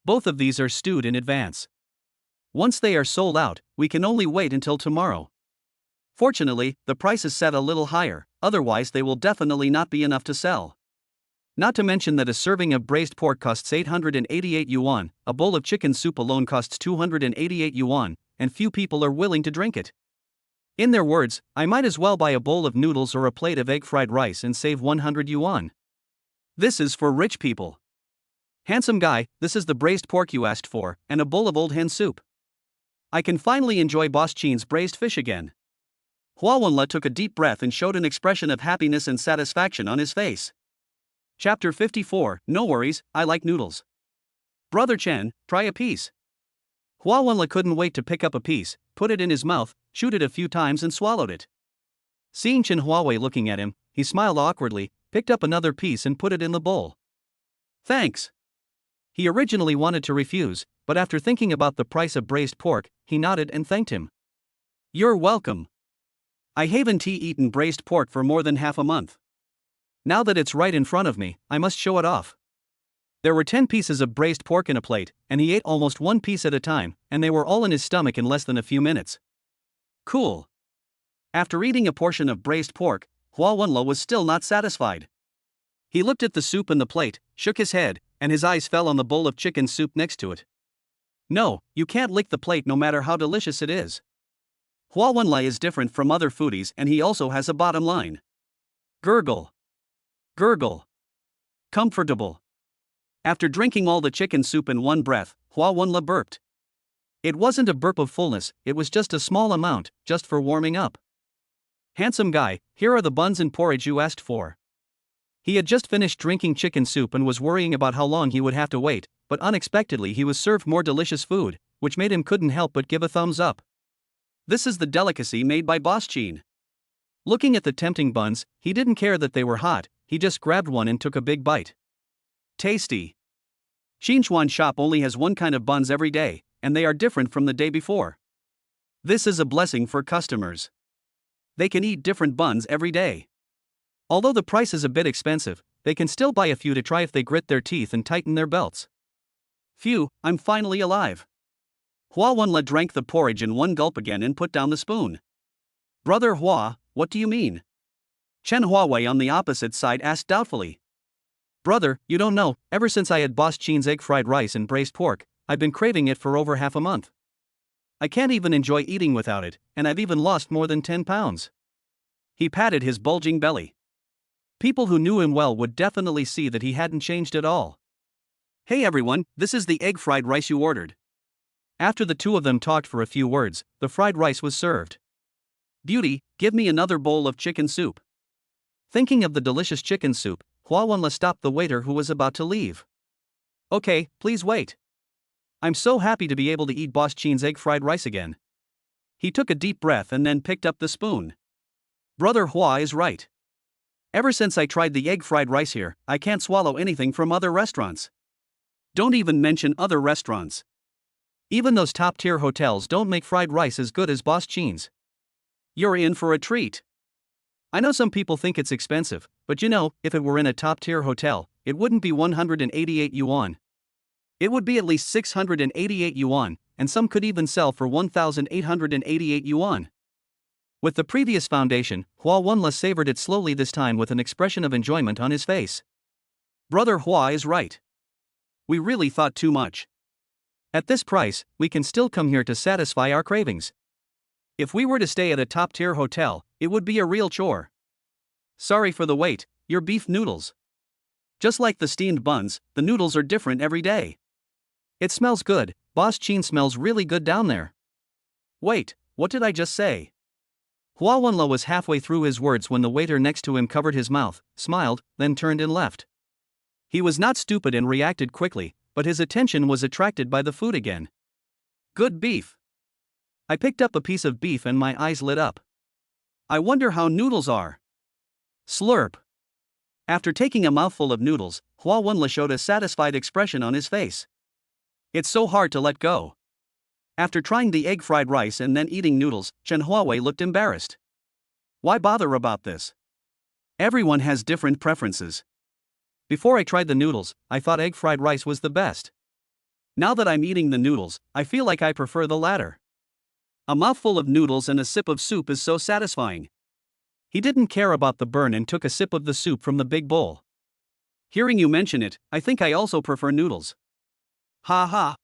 Both of these are stewed in advance. Once they are sold out, we can only wait until tomorrow. Fortunately, the price is set a little higher, otherwise they will definitely not be enough to sell. Not to mention that a serving of braised pork costs 888 yuan, a bowl of chicken soup alone costs 288 yuan, and few people are willing to drink it. In their words, I might as well buy a bowl of noodles or a plate of egg fried rice and save 100 yuan. This is for rich people. Handsome guy, this is the braised pork you asked for, and a bowl of old hen soup. I can finally enjoy Boss Chin's braised fish again. Hua Wenla took a deep breath and showed an expression of happiness and satisfaction on his face. Chapter 54, No worries, I like noodles. Brother Chen, try a piece. Hua Wenla couldn't wait to pick up a piece, put it in his mouth, chewed it a few times and swallowed it. Seeing Chen Huawei looking at him, he smiled awkwardly, picked up another piece and put it in the bowl. Thanks. He originally wanted to refuse, but after thinking about the price of braised pork, he nodded and thanked him. You're welcome. I haven't eaten braised pork for more than half a month. Now that it's right in front of me, I must show it off. There were 10 pieces of braised pork in a plate, and he ate almost one piece at a time, and they were all in his stomach in less than a few minutes. Cool. After eating a portion of braised pork, Hua Wenla was still not satisfied. He looked at the soup in the plate, shook his head, and his eyes fell on the bowl of chicken soup next to it. No, you can't lick the plate no matter how delicious it is. Hua Wenla is different from other foodies, and he also has a bottom line. Gurgle. Gurgle. Comfortable. After drinking all the chicken soup in one breath, Hua Wenla burped. It wasn't a burp of fullness, it was just a small amount, just for warming up. Handsome guy, here are the buns and porridge you asked for. He had just finished drinking chicken soup and was worrying about how long he would have to wait, but unexpectedly he was served more delicious food, which made him couldn't help but give a thumbs up. This is the delicacy made by Boss Chin. Looking at the tempting buns, he didn't care that they were hot, he just grabbed one and took a big bite. Tasty. Xinchuan shop only has one kind of buns every day, and they are different from the day before. This is a blessing for customers. They can eat different buns every day. Although the price is a bit expensive, they can still buy a few to try if they grit their teeth and tighten their belts. Phew, I'm finally alive. Hua Wenla drank the porridge in one gulp again and put down the spoon. Brother Hua, what do you mean? Chen Huawei on the opposite side asked doubtfully. Brother, you don't know, ever since I had Boss Chin's egg fried rice and braised pork, I've been craving it for over half a month. I can't even enjoy eating without it, and I've even lost more than 10 pounds. He patted his bulging belly. People who knew him well would definitely see that he hadn't changed at all. Hey everyone, this is the egg fried rice you ordered. After the two of them talked for a few words, the fried rice was served. Beauty, give me another bowl of chicken soup. Thinking of the delicious chicken soup, Hua Wenla stopped the waiter who was about to leave. Okay, please wait. I'm so happy to be able to eat Boss Chin's egg fried rice again. He took a deep breath and then picked up the spoon. Brother Hua is right. Ever since I tried the egg fried rice here, I can't swallow anything from other restaurants. Don't even mention other restaurants. Even those top-tier hotels don't make fried rice as good as Boss Chin's. You're in for a treat. I know some people think it's expensive, but you know, if it were in a top-tier hotel, it wouldn't be 188 yuan. It would be at least 688 yuan, and some could even sell for 1,888 yuan. With the previous foundation, Hua Wenla savored it slowly this time with an expression of enjoyment on his face. Brother Hua is right. We really thought too much. At this price, we can still come here to satisfy our cravings. If we were to stay at a top-tier hotel, it would be a real chore. Sorry for the wait, your beef noodles. Just like the steamed buns, the noodles are different every day. It smells good, Boss Chin smells really good down there. Wait, what did I just say? Hua Wenla was halfway through his words when the waiter next to him covered his mouth, smiled, then turned and left. He was not stupid and reacted quickly, but his attention was attracted by the food again. Good beef. I picked up a piece of beef and my eyes lit up. I wonder how noodles are. Slurp. After taking a mouthful of noodles, Hua Wenla showed a satisfied expression on his face. It's so hard to let go. After trying the egg fried rice and then eating noodles, Chen Huawei looked embarrassed. Why bother about this? Everyone has different preferences. Before I tried the noodles, I thought egg fried rice was the best. Now that I'm eating the noodles, I feel like I prefer the latter. A mouthful of noodles and a sip of soup is so satisfying. He didn't care about the burn and took a sip of the soup from the big bowl. Hearing you mention it, I think I also prefer noodles. Ha ha.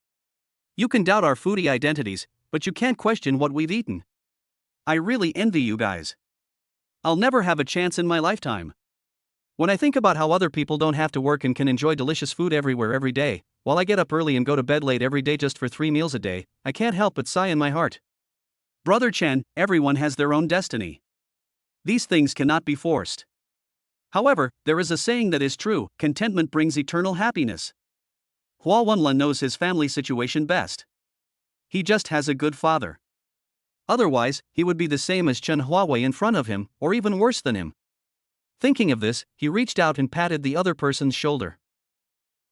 You can doubt our foodie identities, but you can't question what we've eaten. I really envy you guys. I'll never have a chance in my lifetime. When I think about how other people don't have to work and can enjoy delicious food everywhere every day, while I get up early and go to bed late every day just for 3 meals a day, I can't help but sigh in my heart. Brother Chen, everyone has their own destiny. These things cannot be forced. However, there is a saying that is true: contentment brings eternal happiness. Hua Wenla knows his family situation best. He just has a good father. Otherwise, he would be the same as Chen Huawei in front of him, or even worse than him. Thinking of this, he reached out and patted the other person's shoulder.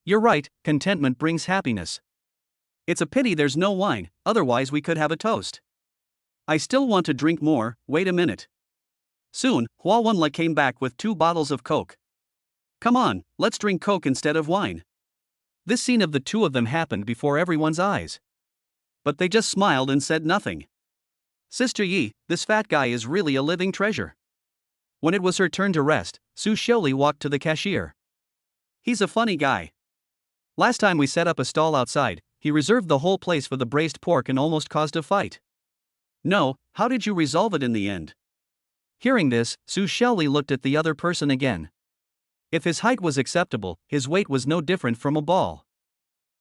You're right, contentment brings happiness. It's a pity there's no wine, otherwise we could have a toast. I still want to drink more. Wait a minute. Soon, Hua Wenla came back with 2 bottles of Coke. Come on, let's drink Coke instead of wine. This scene of the two of them happened before everyone's eyes. But they just smiled and said nothing. Sister Yi, this fat guy is really a living treasure. When it was her turn to rest, Su Xiaoli walked to the cashier. He's a funny guy. Last time we set up a stall outside, he reserved the whole place for the braised pork and almost caused a fight. No, how did you resolve it in the end? Hearing this, Su Xiaoli looked at the other person again. If his height was acceptable, his weight was no different from a ball.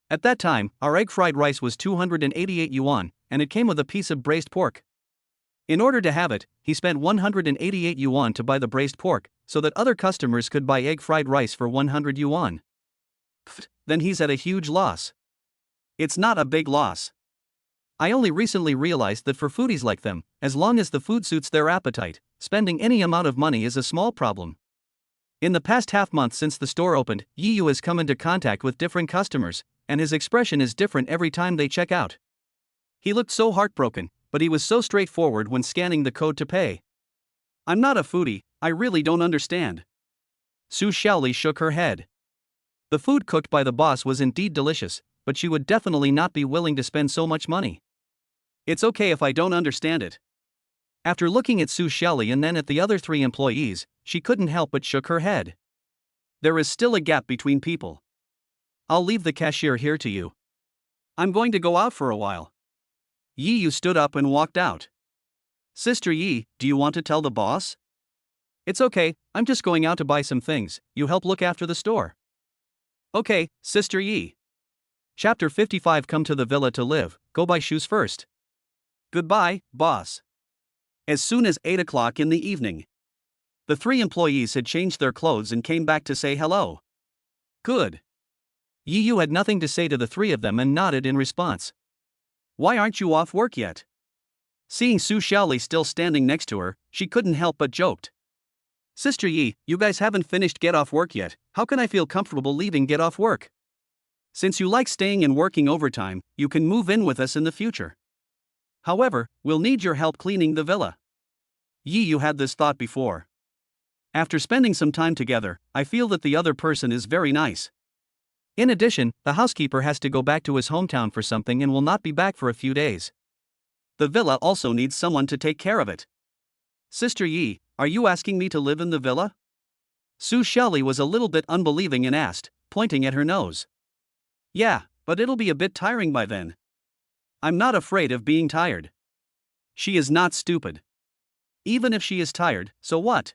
At that time, our egg fried rice was 288 yuan, and it came with a piece of braised pork. In order to have it, he spent 188 yuan to buy the braised pork, so that other customers could buy egg fried rice for 100 yuan. Pfft, then he's at a huge loss. It's not a big loss. I only recently realized that for foodies like them, as long as the food suits their appetite, spending any amount of money is a small problem. In the past half-month since the store opened, Yi Yu has come into contact with different customers, and his expression is different every time they check out. He looked so heartbroken, but he was so straightforward when scanning the code to pay. I'm not a foodie, I really don't understand. Su Xiaoli shook her head. The food cooked by the boss was indeed delicious, but she would definitely not be willing to spend so much money. It's okay if I don't understand it. After looking at Su Xiaoli and then at the other 3 employees, she couldn't help but shook her head. There is still a gap between people. I'll leave the cashier here to you. I'm going to go out for a while. Yi Yu stood up and walked out. Sister Yi, do you want to tell the boss? It's okay, I'm just going out to buy some things, you help look after the store. Okay, Sister Yi. Chapter 55. Come to the villa to live, go buy shoes first. Goodbye, boss. As soon as 8 o'clock in the evening, the 3 employees had changed their clothes and came back to say hello. Good. Yi Yu had nothing to say to the 3 of them and nodded in response. Why aren't you off work yet? Seeing Su Xiaoli still standing next to her, she couldn't help but joked. Sister Yi, you guys haven't finished get off work yet, how can I feel comfortable leaving get off work? Since you like staying and working overtime, you can move in with us in the future. However, we'll need your help cleaning the villa. Yi Yu had this thought before. After spending some time together, I feel that the other person is very nice. In addition, the housekeeper has to go back to his hometown for something and will not be back for a few days. The villa also needs someone to take care of it. Sister Yi, are you asking me to live in the villa? Su Xiaoli was a little bit unbelieving and asked, pointing at her nose. Yeah, but it'll be a bit tiring by then. I'm not afraid of being tired. She is not stupid. Even if she is tired, so what?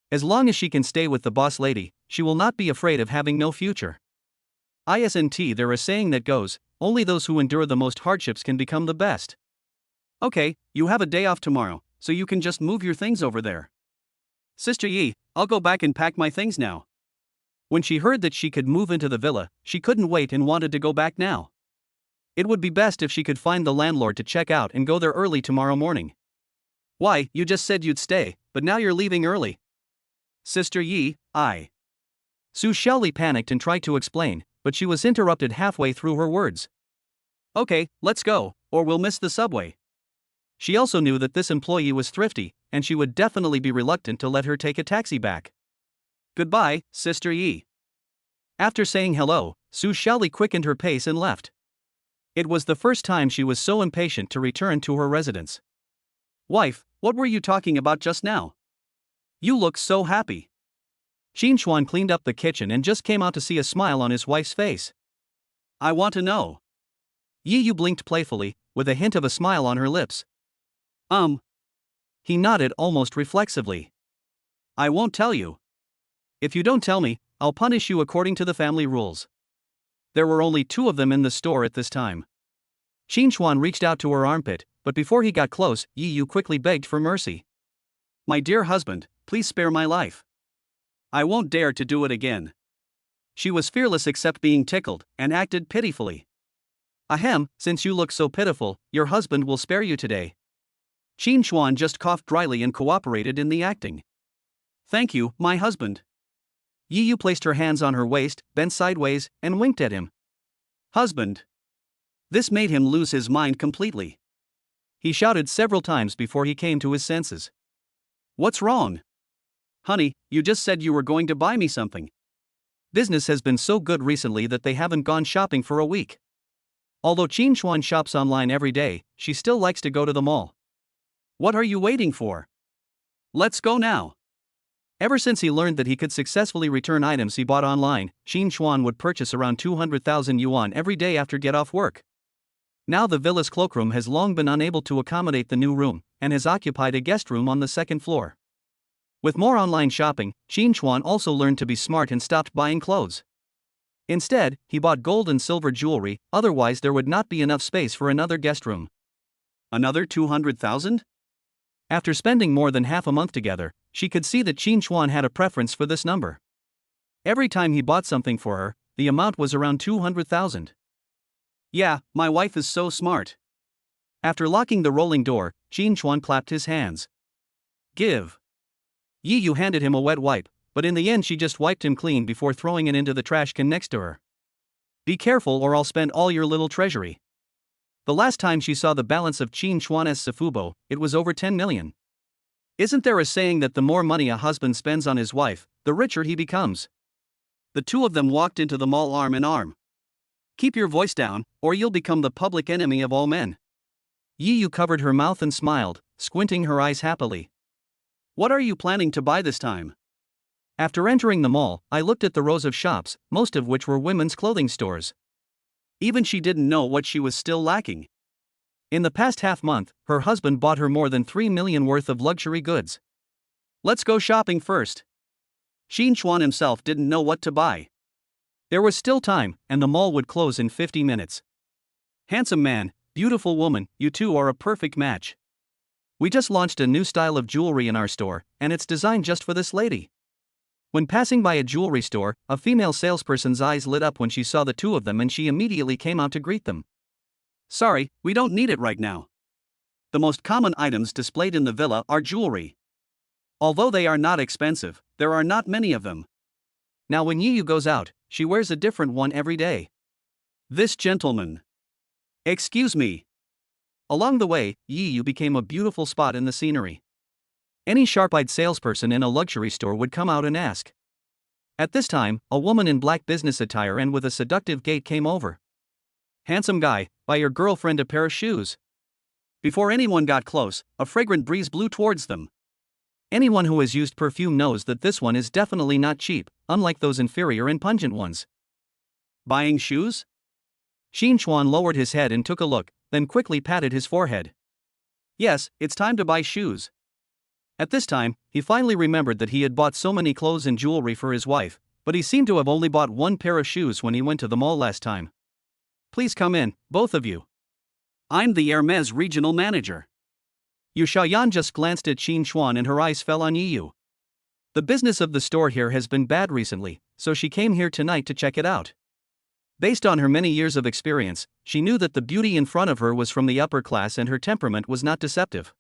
As long as she can stay with the boss lady, she will not be afraid of having no future. Isn't there a saying that goes, only those who endure the most hardships can become the best. Okay, you have a day off tomorrow, so you can just move your things over there. Sister Yi, I'll go back and pack my things now. When she heard that she could move into the villa, she couldn't wait and wanted to go back now. It would be best if she could find the landlord to check out and go there early tomorrow morning. Why, you just said you'd stay, but now you're leaving early. Sister Yi, Su Xiaoli panicked and tried to explain, but she was interrupted halfway through her words. Okay, let's go, or we'll miss the subway. She also knew that this employee was thrifty, and she would definitely be reluctant to let her take a taxi back. Goodbye, Sister Yi. After saying hello, Su Xiaoli quickened her pace and left. It was the first time she was so impatient to return to her residence. Wife, what were you talking about just now? You look so happy. Qin Xuan cleaned up the kitchen and just came out to see a smile on his wife's face. I want to know. Yi Yu blinked playfully, with a hint of a smile on her lips. He nodded almost reflexively. I won't tell you. If you don't tell me, I'll punish you according to the family rules. There were only 2 of them in the store at this time. Qin Xuan reached out to her armpit, but before he got close, Yi Yu quickly begged for mercy. My dear husband, please spare my life. I won't dare to do it again. She was fearless except being tickled, and acted pitifully. Ahem, since you look so pitiful, your husband will spare you today. Qin Xuan just coughed dryly and cooperated in the acting. Thank you, my husband. Yi Yu placed her hands on her waist, bent sideways, and winked at him. Husband. This made him lose his mind completely. He shouted several times before he came to his senses. What's wrong? Honey, you just said you were going to buy me something. Business has been so good recently that they haven't gone shopping for a week. Although Qin Xuan shops online every day, she still likes to go to the mall. What are you waiting for? Let's go now. Ever since he learned that he could successfully return items he bought online, Qin Xuan would purchase around 200,000 yuan every day after get off work. Now the villa's cloakroom has long been unable to accommodate the new room, and has occupied a guest room on the second floor. With more online shopping, Qin Xuan also learned to be smart and stopped buying clothes. Instead, he bought gold and silver jewelry, otherwise there would not be enough space for another guest room. Another 200,000? After spending more than half a month together, she could see that Qin Xuan had a preference for this number. Every time he bought something for her, the amount was around 200,000. Yeah, my wife is so smart. After locking the rolling door, Qin Xuan clapped his hands. Give. Yi Yu handed him a wet wipe, but in the end she just wiped him clean before throwing it into the trash can next to her. Be careful or I'll spend all your little treasury. The last time she saw the balance of Qin Xuan's Sifubo, it was over 10 million. Isn't there a saying that the more money a husband spends on his wife, the richer he becomes? The two of them walked into the mall arm in arm. Keep your voice down, or you'll become the public enemy of all men. Yi Yu covered her mouth and smiled, squinting her eyes happily. What are you planning to buy this time? After entering the mall, I looked at the rows of shops, most of which were women's clothing stores. Even she didn't know what she was still lacking. In the past half month, her husband bought her more than 3 million worth of luxury goods. Let's go shopping first. Qin Xuan himself didn't know what to buy. There was still time, and the mall would close in 50 minutes. Handsome man, beautiful woman, you two are a perfect match. We just launched a new style of jewelry in our store, and it's designed just for this lady. When passing by a jewelry store, a female salesperson's eyes lit up when she saw the two of them and she immediately came out to greet them. Sorry, we don't need it right now. The most common items displayed in the villa are jewelry. Although they are not expensive, there are not many of them. Now when Yi Yu goes out, she wears a different one every day. This gentleman. Excuse me. Along the way, Yi Yu became a beautiful spot in the scenery. Any sharp-eyed salesperson in a luxury store would come out and ask. At this time, a woman in black business attire and with a seductive gait came over. Handsome guy, buy your girlfriend a pair of shoes. Before anyone got close, a fragrant breeze blew towards them. Anyone who has used perfume knows that this one is definitely not cheap, unlike those inferior and pungent ones. Buying shoes? Qin Xuan lowered his head and took a look, then quickly patted his forehead. Yes, it's time to buy shoes. At this time, he finally remembered that he had bought so many clothes and jewelry for his wife, but he seemed to have only bought one pair of shoes when he went to the mall last time. Please come in, both of you. I'm the Hermes regional manager. Yu Xiaoyan just glanced at Qin Xuan and her eyes fell on Yi Yu. The business of the store here has been bad recently, so she came here tonight to check it out. Based on her many years of experience, she knew that the beauty in front of her was from the upper class and her temperament was not deceptive.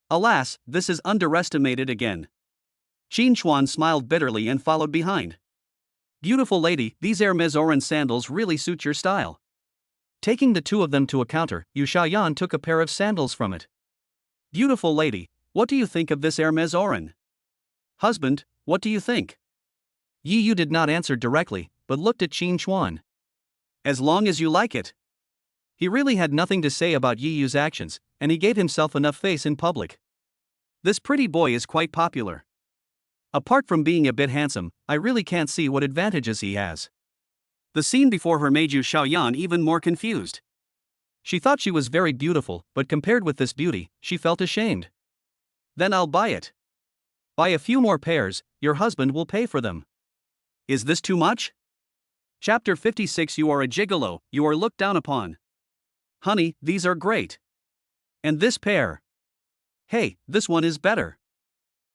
Alas, this is underestimated again. Qin Xuan smiled bitterly and followed behind. Beautiful lady, these Hermes orange sandals really suit your style. Taking the two of them to a counter, Yu Xiaoyan took a pair of sandals from it. Beautiful lady, what do you think of this Hermes orange? Husband, what do you think? Yi Yu did not answer directly, but looked at Qin Xuan. As long as you like it. He really had nothing to say about Yi Yu's actions, and he gave himself enough face in public. This pretty boy is quite popular. Apart from being a bit handsome, I really can't see what advantages he has. The scene before her made Yu Xiaoyan even more confused. She thought she was very beautiful, but compared with this beauty, she felt ashamed. Then I'll buy it. Buy a few more pairs, your husband will pay for them. Is this too much? Chapter 56. You are a gigolo, you are looked down upon. Honey, these are great. And this pair. Hey, this one is better.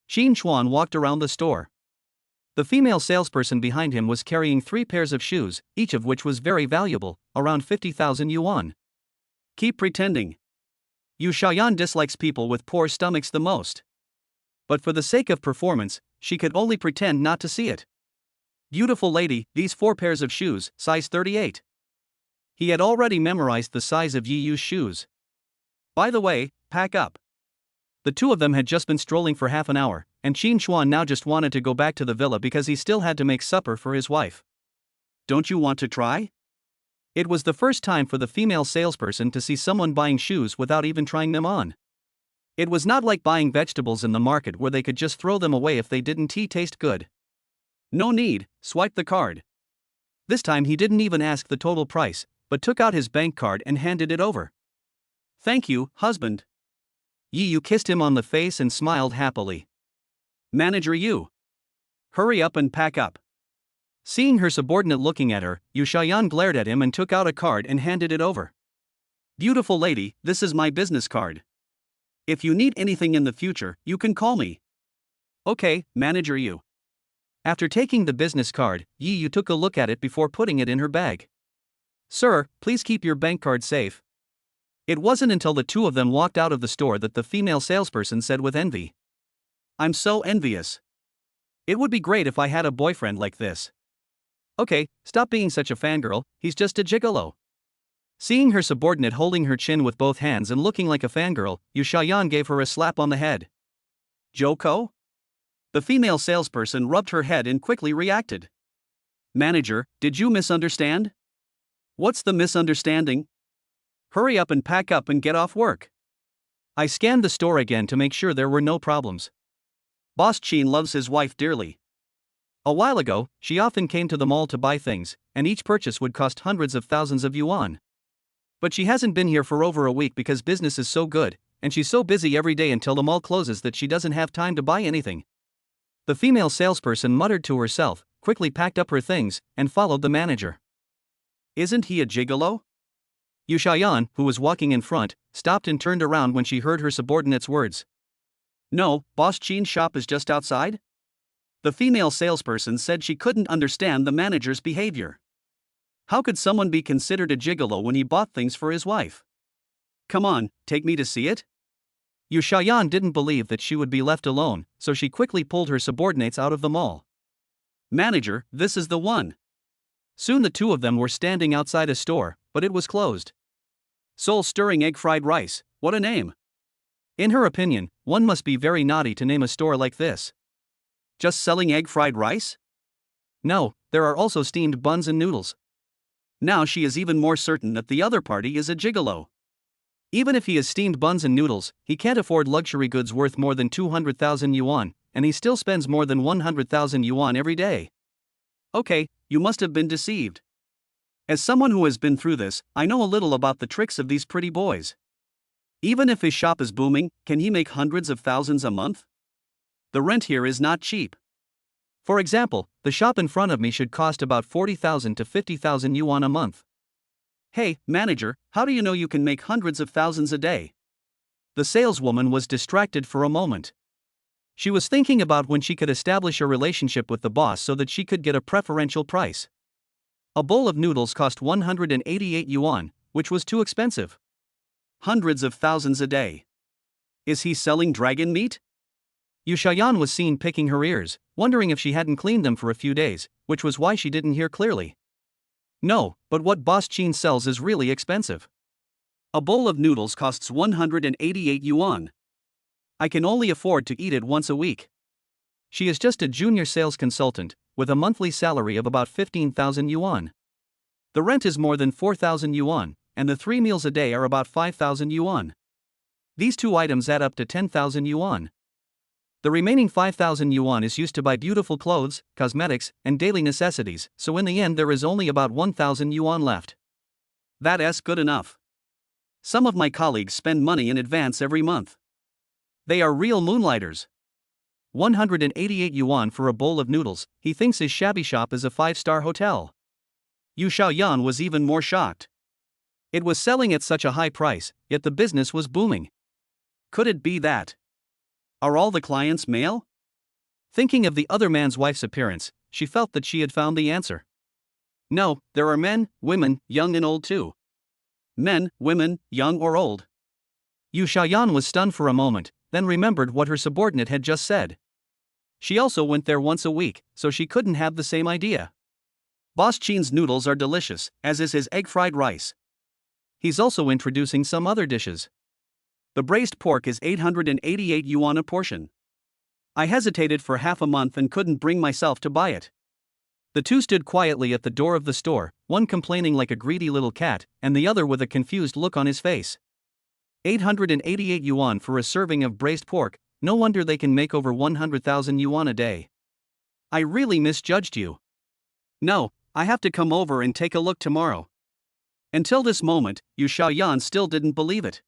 Qin Xuan walked around the store. The female salesperson behind him was carrying 3 pairs of shoes, each of which was very valuable, around 50,000 yuan. Keep pretending. Yu Xiaoyan dislikes people with poor stomachs the most. But for the sake of performance, she could only pretend not to see it. Beautiful lady, these 4 pairs of shoes, size 38. He had already memorized the size of Yi Yu's shoes. By the way, pack up. The two of them had just been strolling for half an hour, and Qin Chuan now just wanted to go back to the villa because he still had to make supper for his wife. Don't you want to try? It was the first time for the female salesperson to see someone buying shoes without even trying them on. It was not like buying vegetables in the market where they could just throw them away if they didn't taste good. No need, swipe the card. This time he didn't even ask the total price, but took out his bank card and handed it over. Thank you, husband. Yi Yu kissed him on the face and smiled happily. Manager Yu. Hurry up and pack up. Seeing her subordinate looking at her, Yu Xiaoyan glared at him and took out a card and handed it over. Beautiful lady, this is my business card. If you need anything in the future, you can call me. Okay, Manager Yu. After taking the business card, Yi Yu took a look at it before putting it in her bag. Sir, please keep your bank card safe. It wasn't until the two of them walked out of the store that the female salesperson said with envy. I'm so envious. It would be great if I had a boyfriend like this. Okay, stop being such a fangirl, he's just a gigolo. Seeing her subordinate holding her chin with both hands and looking like a fangirl, Yu Xiaoyan gave her a slap on the head. Joko? The female salesperson rubbed her head and quickly reacted. Manager, did you misunderstand? What's the misunderstanding? Hurry up and pack up and get off work. I scanned the store again to make sure there were no problems. Boss Qin loves his wife dearly. A while ago, she often came to the mall to buy things, and each purchase would cost hundreds of thousands of yuan. But she hasn't been here for over a week because business is so good, and she's so busy every day until the mall closes that she doesn't have time to buy anything. The female salesperson muttered to herself, quickly packed up her things, and followed the manager. Isn't he a gigolo? Yu Xiaoyan, who was walking in front, stopped and turned around when she heard her subordinate's words. No, Boss Qin's shop is just outside? The female salesperson said she couldn't understand the manager's behavior. How could someone be considered a gigolo when he bought things for his wife? Come on, take me to see it? Yu Xiaoyan didn't believe that she would be left alone, so she quickly pulled her subordinates out of the mall. Manager, this is the one. Soon the two of them were standing outside a store, but it was closed. Soul-stirring egg fried rice, what a name. In her opinion, one must be very naughty to name a store like this. Just selling egg fried rice? No, there are also steamed buns and noodles. Now she is even more certain that the other party is a gigolo. Even if he has steamed buns and noodles, he can't afford luxury goods worth more than 200,000 yuan, and he still spends more than 100,000 yuan every day. Okay, you must have been deceived. As someone who has been through this, I know a little about the tricks of these pretty boys. Even if his shop is booming, can he make hundreds of thousands a month? The rent here is not cheap. For example, the shop in front of me should cost about 40,000 to 50,000 yuan a month. Hey, manager, how do you know you can make hundreds of thousands a day? The saleswoman was distracted for a moment. She was thinking about when she could establish a relationship with the boss so that she could get a preferential price. A bowl of noodles cost 188 yuan, which was too expensive. Hundreds of thousands a day. Is he selling dragon meat? Yu Xiaoyan was seen picking her ears, wondering if she hadn't cleaned them for a few days, which was why she didn't hear clearly. No, but what Boss Qin sells is really expensive. A bowl of noodles costs 188 yuan. I can only afford to eat it once a week. She is just a junior sales consultant, with a monthly salary of about 15,000 yuan. The rent is more than 4,000 yuan, and the 3 meals a day are about 5,000 yuan. These two items add up to 10,000 yuan. The remaining 5,000 yuan is used to buy beautiful clothes, cosmetics, and daily necessities, so in the end there is only about 1,000 yuan left. That's good enough. Some of my colleagues spend money in advance every month. They are real moonlighters. 188 yuan for a bowl of noodles, he thinks his shabby shop is a 5-star hotel. Yu Xiaoyan was even more shocked. It was selling at such a high price, yet the business was booming. Could it be that? Are all the clients male? Thinking of the other man's wife's appearance, she felt that she had found the answer. No, there are men, women, young and old too. Men, women, young or old. Yu Xiaoyan was stunned for a moment, then remembered what her subordinate had just said. She also went there once a week, so she couldn't have the same idea. Boss Qin's noodles are delicious, as is his egg fried rice. He's also introducing some other dishes. The braised pork is 888 yuan a portion. I hesitated for half a month and couldn't bring myself to buy it. The two stood quietly at the door of the store, one complaining like a greedy little cat, and the other with a confused look on his face. 888 yuan for a serving of braised pork, no wonder they can make over 100,000 yuan a day. I really misjudged you. No, I have to come over and take a look tomorrow. Until this moment, Yu Xiaoyan still didn't believe it.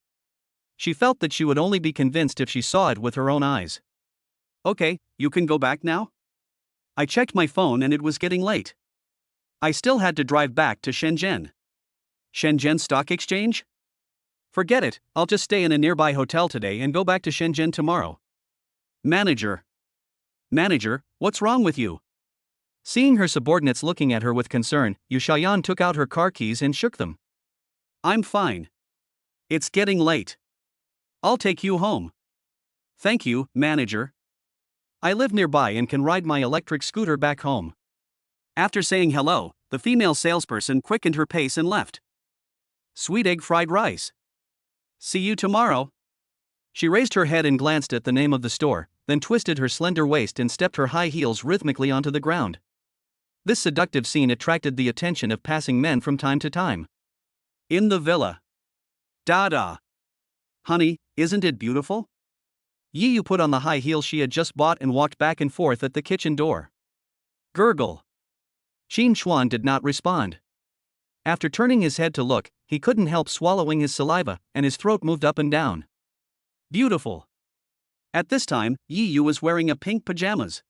She felt that she would only be convinced if she saw it with her own eyes. Okay, you can go back now? I checked my phone and it was getting late. I still had to drive back to Shenzhen. Shenzhen Stock Exchange? Forget it, I'll just stay in a nearby hotel today and go back to Shenzhen tomorrow. Manager, what's wrong with you? Seeing her subordinates looking at her with concern, Yu Xiaoyan took out her car keys and shook them. I'm fine. It's getting late. I'll take you home. Thank you, manager. I live nearby and can ride my electric scooter back home. After saying hello, the female salesperson quickened her pace and left. Sweet egg fried rice. See you tomorrow. She raised her head and glanced at the name of the store, then twisted her slender waist and stepped her high heels rhythmically onto the ground. This seductive scene attracted the attention of passing men from time to time. In the villa. Dada. Honey, isn't it beautiful? Yi Yu put on the high heels she had just bought and walked back and forth at the kitchen door. Gurgle. Qin Xuan did not respond. After turning his head to look, he couldn't help swallowing his saliva, and his throat moved up and down. Beautiful. At this time, Yi Yu was wearing a pink pajamas.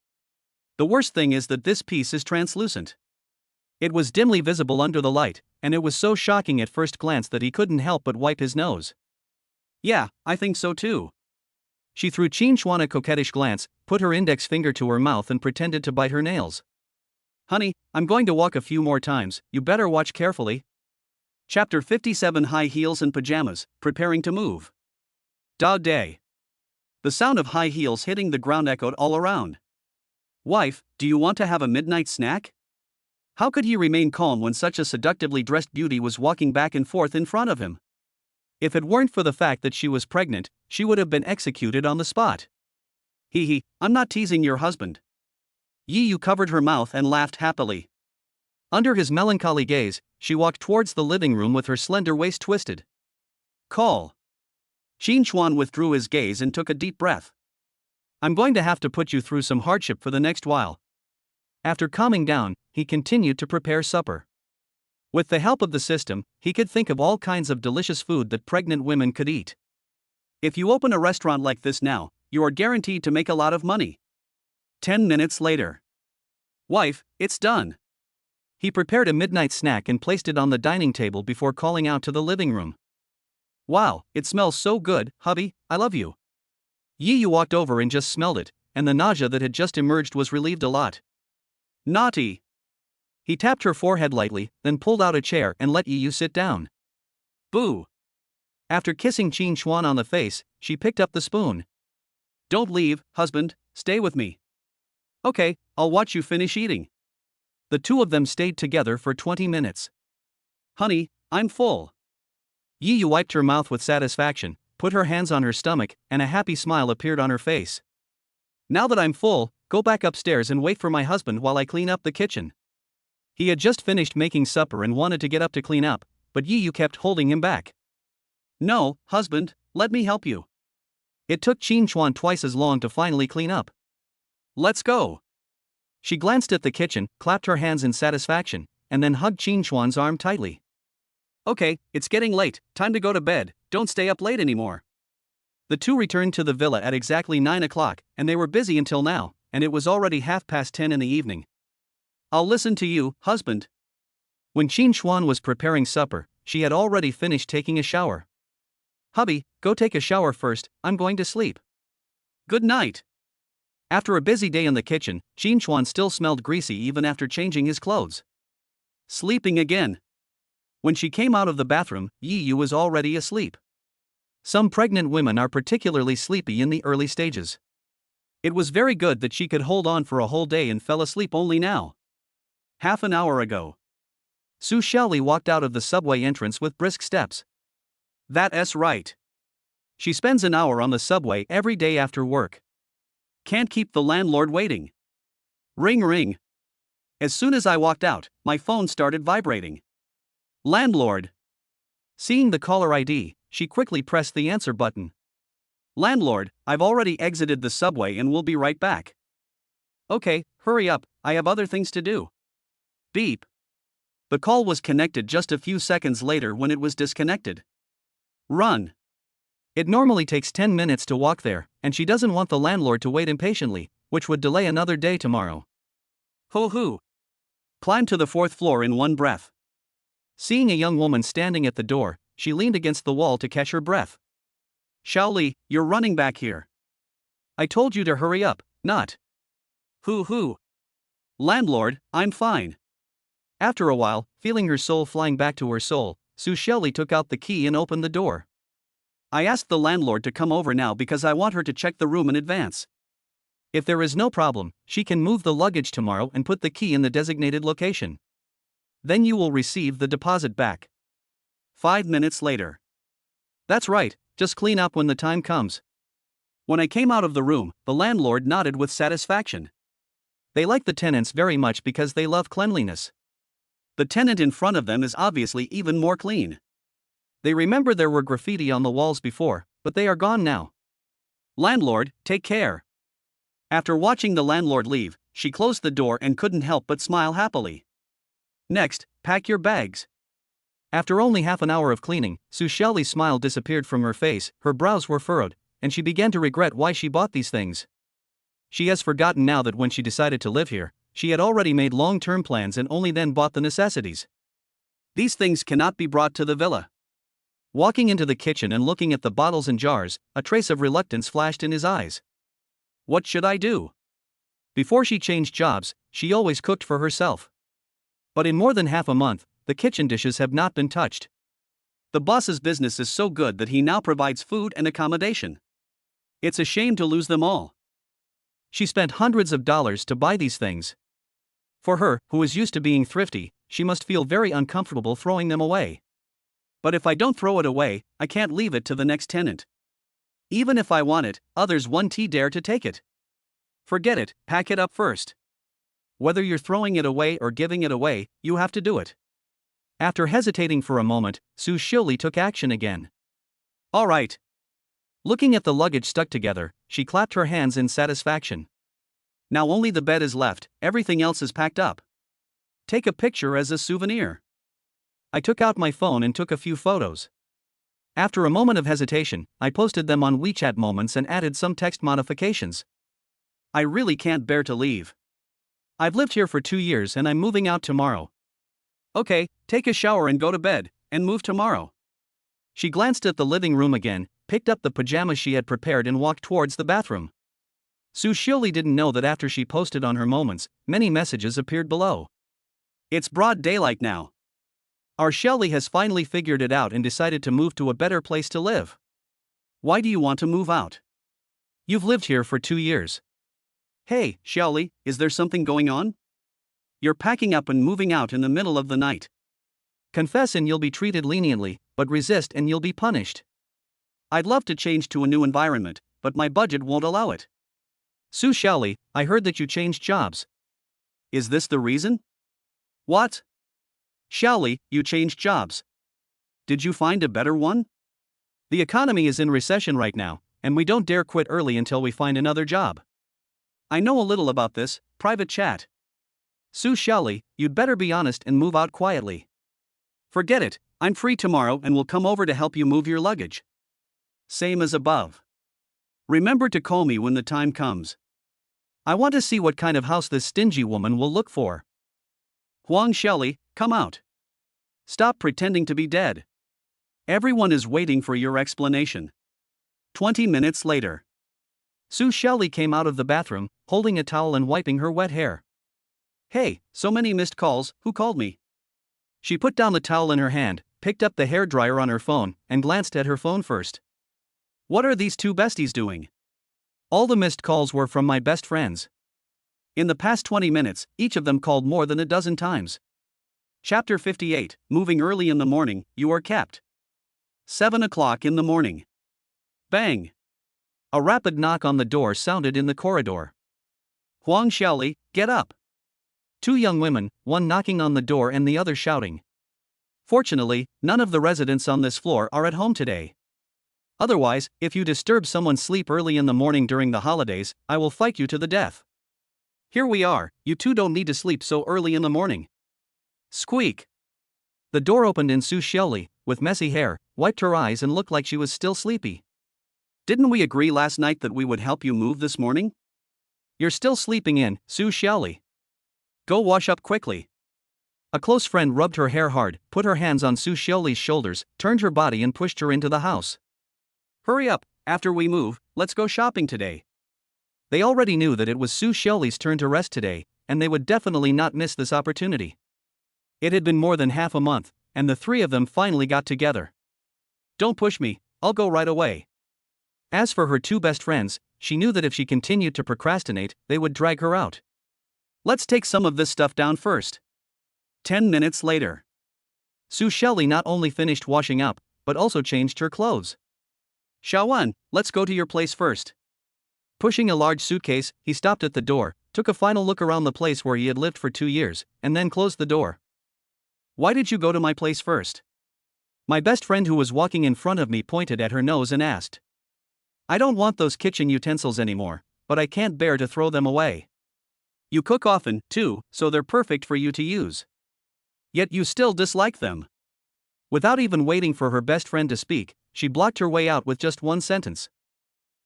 The worst thing is that this piece is translucent. It was dimly visible under the light, and it was so shocking at first glance that he couldn't help but wipe his nose. Yeah, I think so too. She threw Qin Xuan a coquettish glance, put her index finger to her mouth and pretended to bite her nails. Honey, I'm going to walk a few more times, you better watch carefully. Chapter 57 High Heels and Pajamas, Preparing to Move. Da day. The sound of high heels hitting the ground echoed all around. Wife, do you want to have a midnight snack? How could he remain calm when such a seductively dressed beauty was walking back and forth in front of him? If it weren't for the fact that she was pregnant, she would have been executed on the spot. Hee, I'm not teasing your husband. Yi Yu covered her mouth and laughed happily. Under his melancholy gaze, she walked towards the living room with her slender waist twisted. Call. Qin Xuan withdrew his gaze and took a deep breath. I'm going to have to put you through some hardship for the next while. After calming down, he continued to prepare supper. With the help of the system, he could think of all kinds of delicious food that pregnant women could eat. If you open a restaurant like this now, you are guaranteed to make a lot of money. 10 minutes later. Wife, it's done. He prepared a midnight snack and placed it on the dining table before calling out to the living room. Wow, it smells so good, hubby, I love you. Yi Yu walked over and just smelled it, and the nausea that had just emerged was relieved a lot. Naughty. He tapped her forehead lightly, then pulled out a chair and let Yi Yu sit down. Boo. After kissing Qin Xuan on the face, she picked up the spoon. Don't leave, husband, stay with me. Okay, I'll watch you finish eating. The two of them stayed together for 20 minutes. Honey, I'm full. Yi Yu wiped her mouth with satisfaction, put her hands on her stomach, and a happy smile appeared on her face. Now that I'm full, go back upstairs and wait for my husband while I clean up the kitchen. He had just finished making supper and wanted to get up to clean up, but Yi Yu kept holding him back. No, husband, let me help you. It took Qin Xuan twice as long to finally clean up. Let's go. She glanced at the kitchen, clapped her hands in satisfaction, and then hugged Qin Xuan's arm tightly. Okay, it's getting late, time to go to bed, don't stay up late anymore. The two returned to the villa at exactly 9 o'clock, and they were busy until now, and it was already 10:30 in the evening. I'll listen to you, husband. When Qin Xuan was preparing supper, she had already finished taking a shower. Hubby, go take a shower first, I'm going to sleep. Good night. After a busy day in the kitchen, Qin Xuan still smelled greasy even after changing his clothes. Sleeping again. When she came out of the bathroom, Yi Yu was already asleep. Some pregnant women are particularly sleepy in the early stages. It was very good that she could hold on for a whole day and fell asleep only now. Half an hour ago. Su Xiaoli walked out of the subway entrance with brisk steps. That's right. She spends an hour on the subway every day after work. Can't keep the landlord waiting. Ring ring. As soon as I walked out, my phone started vibrating. Landlord. Seeing the caller ID, she quickly pressed the answer button. Landlord, I've already exited the subway and will be right back. Okay, hurry up, I have other things to do. Beep. The call was connected just a few seconds later when it was disconnected. Run. It normally takes 10 minutes to walk there, and she doesn't want the landlord to wait impatiently, which would delay another day tomorrow. Hoo-hoo. Climbed to the 4th floor in one breath. Seeing a young woman standing at the door, she leaned against the wall to catch her breath. Xiaoli, you're running back here. I told you to hurry up, not. Hoo-hoo. Landlord, I'm fine. After a while, feeling her soul flying back to her soul, Su Xiaoli took out the key and opened the door. I asked the landlord to come over now because I want her to check the room in advance. If there is no problem, she can move the luggage tomorrow and put the key in the designated location. Then you will receive the deposit back. 5 minutes later. That's right, just clean up when the time comes. When I came out of the room, the landlord nodded with satisfaction. They like the tenants very much because they love cleanliness. The tenant in front of them is obviously even more clean. They remember there were graffiti on the walls before, but they are gone now. Landlord, take care. After watching the landlord leave, she closed the door and couldn't help but smile happily. Next, pack your bags. After only half an hour of cleaning, Su Xiaoli's smile disappeared from her face, her brows were furrowed, and she began to regret why she bought these things. She has forgotten now that when she decided to live here, she had already made long-term plans and only then bought the necessities. These things cannot be brought to the villa. Walking into the kitchen and looking at the bottles and jars, a trace of reluctance flashed in his eyes. What should I do? Before she changed jobs, she always cooked for herself. But in more than half a month, the kitchen dishes have not been touched. The boss's business is so good that he now provides food and accommodation. It's a shame to lose them all. She spent hundreds of dollars to buy these things. For her, who is used to being thrifty, she must feel very uncomfortable throwing them away. But if I don't throw it away, I can't leave it to the next tenant. Even if I want it, others won't dare to take it. Forget it, pack it up first. Whether you're throwing it away or giving it away, you have to do it. After hesitating for a moment, Su Xiaoli took action again. All right. Looking at the luggage stuck together, she clapped her hands in satisfaction. Now only the bed is left, everything else is packed up. Take a picture as a souvenir. I took out my phone and took a few photos. After a moment of hesitation, I posted them on WeChat Moments and added some text modifications. I really can't bear to leave. I've lived here for 2 years and I'm moving out tomorrow. Okay, take a shower and go to bed, and move tomorrow. She glanced at the living room again, picked up the pajamas she had prepared and walked towards the bathroom. Su Xiaoli didn't know that after she posted on her Moments, many messages appeared below. It's broad daylight now. Our Xiaoli has finally figured it out and decided to move to a better place to live. Why do you want to move out? You've lived here for 2 years. Hey, Xiaoli, is there something going on? You're packing up and moving out in the middle of the night. Confess and you'll be treated leniently, but resist and you'll be punished. I'd love to change to a new environment, but my budget won't allow it. Su Xiaoli, I heard that you changed jobs. Is this the reason? What? Xiaoli, you changed jobs. Did you find a better one? The economy is in recession right now, and we don't dare quit early until we find another job. I know a little about this, private chat. Su Xiaoli, you'd better be honest and move out quietly. Forget it, I'm free tomorrow and will come over to help you move your luggage. Same as above. Remember to call me when the time comes. I want to see what kind of house this stingy woman will look for. Huang Xiaoli, come out. Stop pretending to be dead. Everyone is waiting for your explanation. 20 minutes later. Su Xiaoli came out of the bathroom, holding a towel and wiping her wet hair. Hey, so many missed calls, who called me? She put down the towel in her hand, picked up the hairdryer on her phone, and glanced at her phone first. What are these two besties doing? All the missed calls were from my best friends. In the past 20 minutes, each of them called more than a dozen times. Chapter 58, Moving early in the morning, you are kept. 7 o'clock in the morning. Bang! A rapid knock on the door sounded in the corridor. Huang Xiaoli, get up! Two young women, one knocking on the door and the other shouting. Fortunately, none of the residents on this floor are at home today. Otherwise, if you disturb someone's sleep early in the morning during the holidays, I will fight you to the death. Here we are, you two don't need to sleep so early in the morning. Squeak! The door opened and Su Xiaoli, with messy hair, wiped her eyes and looked like she was still sleepy. Didn't we agree last night that we would help you move this morning? You're still sleeping in, Su Xiaoli. Go wash up quickly. A close friend rubbed her hair hard, put her hands on Su Xiaoli's shoulders, turned her body and pushed her into the house. Hurry up, after we move, let's go shopping today. They already knew that it was Su Xiaoli's turn to rest today, and they would definitely not miss this opportunity. It had been more than half a month, and the three of them finally got together. Don't push me, I'll go right away. As for her two best friends, she knew that if she continued to procrastinate, they would drag her out. Let's take some of this stuff down first. 10 minutes later. Su Xiaoli not only finished washing up, but also changed her clothes. Xiaowan, let's go to your place first. Pushing a large suitcase, he stopped at the door, took a final look around the place where he had lived for 2 years, and then closed the door. Why did you go to my place first? My best friend who was walking in front of me pointed at her nose and asked. I don't want those kitchen utensils anymore, but I can't bear to throw them away. You cook often, too, so they're perfect for you to use. Yet you still dislike them. Without even waiting for her best friend to speak, she blocked her way out with just one sentence.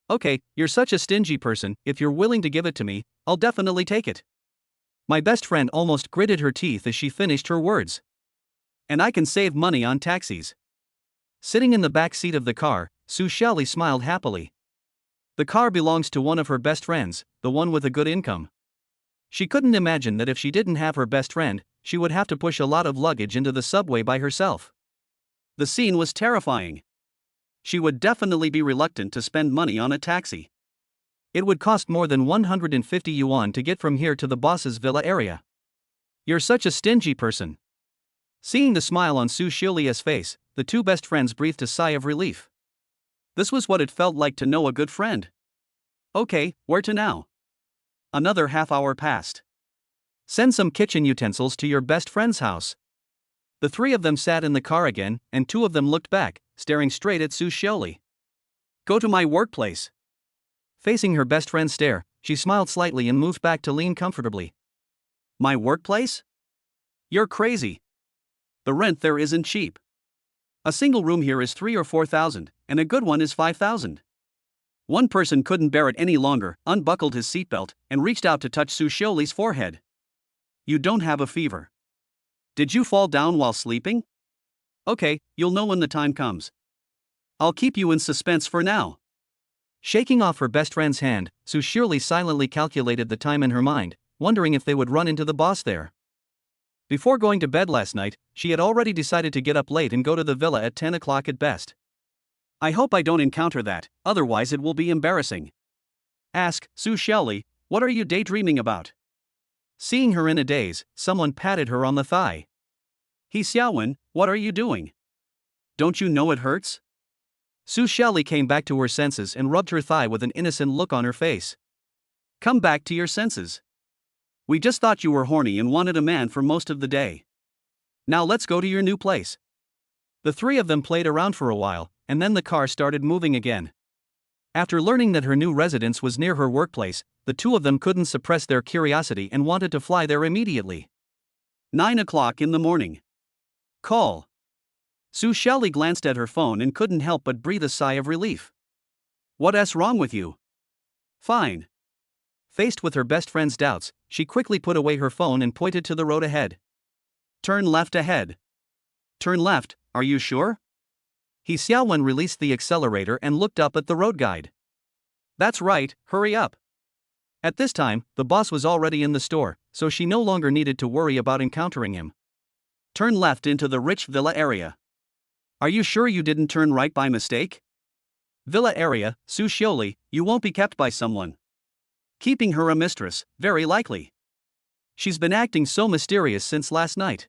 Okay, you're such a stingy person, if you're willing to give it to me, I'll definitely take it. My best friend almost gritted her teeth as she finished her words. And I can save money on taxis. Sitting in the back seat of the car, Su Xiaoli smiled happily. The car belongs to one of her best friends, the one with a good income. She couldn't imagine that if she didn't have her best friend, she would have to push a lot of luggage into the subway by herself. The scene was terrifying. She would definitely be reluctant to spend money on a taxi. It would cost more than 150 yuan to get from here to the boss's villa area. You're such a stingy person. Seeing the smile on Su Xiaoli's face, the two best friends breathed a sigh of relief. This was what it felt like to know a good friend. Okay, where to now? Another half hour passed. Send some kitchen utensils to your best friend's house. The three of them sat in the car again, and two of them looked back, staring straight at Su Xiaoli. Go to my workplace. Facing her best friend's stare, she smiled slightly and moved back to lean comfortably. My workplace? You're crazy. The rent there isn't cheap. A single room here is 3,000 or 4,000, and a good one is 5,000. One person couldn't bear it any longer, unbuckled his seatbelt, and reached out to touch Su Xiaoli's forehead. You don't have a fever. Did you fall down while sleeping? Okay, you'll know when the time comes. I'll keep you in suspense for now. Shaking off her best friend's hand, Su Xiaoli silently calculated the time in her mind, wondering if they would run into the boss there. Before going to bed last night, she had already decided to get up late and go to the villa at 10 o'clock at best. I hope I don't encounter that, otherwise it will be embarrassing. Ask, Su Xiaoli, what are you daydreaming about? Seeing her in a daze, someone patted her on the thigh. He Xiaowen, what are you doing? Don't you know it hurts? Su Xiaoli came back to her senses and rubbed her thigh with an innocent look on her face. Come back to your senses. We just thought you were horny and wanted a man for most of the day. Now let's go to your new place. The three of them played around for a while, and then the car started moving again. After learning that her new residence was near her workplace, the two of them couldn't suppress their curiosity and wanted to fly there immediately. 9 o'clock in the morning. Call. Su Xiaoli glanced at her phone and couldn't help but breathe a sigh of relief. What's wrong with you? Fine. Faced with her best friend's doubts, she quickly put away her phone and pointed to the road ahead. Turn left ahead. Turn left, are you sure? He Xiaowen released the accelerator and looked up at the road guide. That's right, hurry up. At this time, the boss was already in the store, so she no longer needed to worry about encountering him. Turn left into the rich villa area. Are you sure you didn't turn right by mistake? Villa area, Su Xiaoli, you won't be kept by someone. Keeping her a mistress, very likely. She's been acting so mysterious since last night.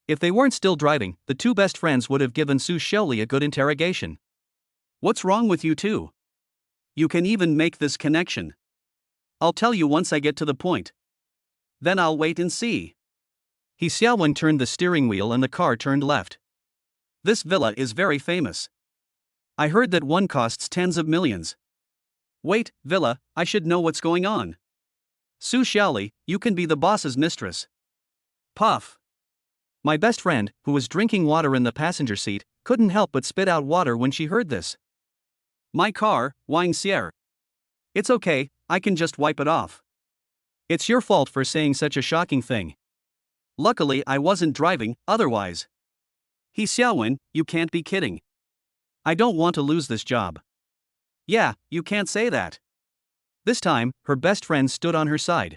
If they weren't still driving, the two best friends would have given Su Xiaoli a good interrogation. What's wrong with you two? You can even make this connection. I'll tell you once I get to the point. Then I'll wait and see. He Xiaowen turned the steering wheel and the car turned left. This villa is very famous. I heard that one costs tens of millions. Wait, villa, I should know what's going on. Su Xiaoli, you can be the boss's mistress. Puff. My best friend, who was drinking water in the passenger seat, couldn't help but spit out water when she heard this. My car, Wang Xier. It's okay, I can just wipe it off. It's your fault for saying such a shocking thing. Luckily I wasn't driving, otherwise. He Xiaowen, you can't be kidding. I don't want to lose this job. Yeah, you can't say that. This time, her best friend stood on her side.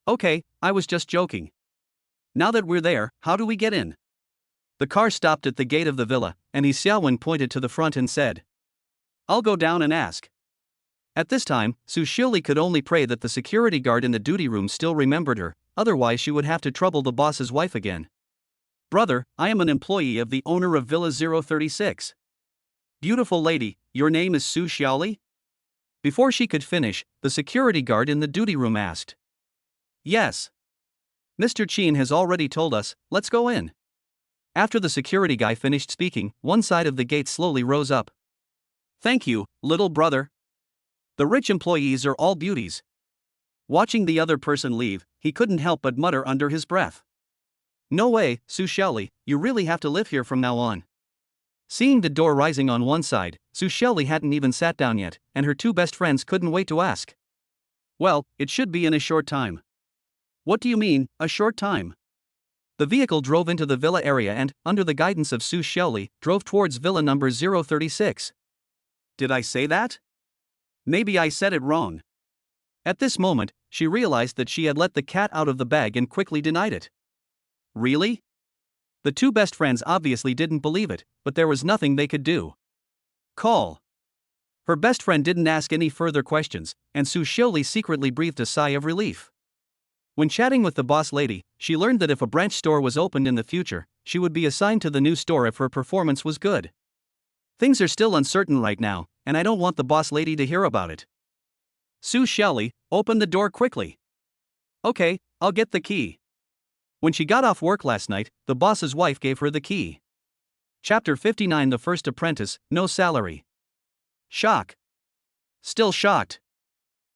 Okay, I was just joking. Now that we're there, how do we get in? The car stopped at the gate of the villa, and He Xiaowen pointed to the front and said, I'll go down and ask. At this time, Su Xiaoli could only pray that the security guard in the duty room still remembered her, otherwise she would have to trouble the boss's wife again. Brother, I am an employee of the owner of Villa 036. Beautiful lady, your name is Su Xiaoli? Before she could finish, the security guard in the duty room asked. Yes. Mr. Qin has already told us, let's go in. After the security guy finished speaking, one side of the gate slowly rose up. Thank you, little brother. The rich employees are all beauties. Watching the other person leave, he couldn't help but mutter under his breath. No way, Su Xiaoli, you really have to live here from now on. Seeing the door rising on one side, Su Xiaoli hadn't even sat down yet, and her two best friends couldn't wait to ask. Well, it should be in a short time. What do you mean, a short time? The vehicle drove into the villa area and, under the guidance of Su Xiaoli, drove towards villa number 036. Did I say that? Maybe I said it wrong. At this moment, she realized that she had let the cat out of the bag and quickly denied it. Really? The two best friends obviously didn't believe it, but there was nothing they could do. Call. Her best friend didn't ask any further questions, and Su Xiaoli secretly breathed a sigh of relief. When chatting with the boss lady, she learned that if a branch store was opened in the future, she would be assigned to the new store if her performance was good. Things are still uncertain right now, and I don't want the boss lady to hear about it. Su Xiaoli, open the door quickly. Okay, I'll get the key. When she got off work last night, the boss's wife gave her the key. Chapter 59 The First Apprentice, No Salary. Shock. Still shocked.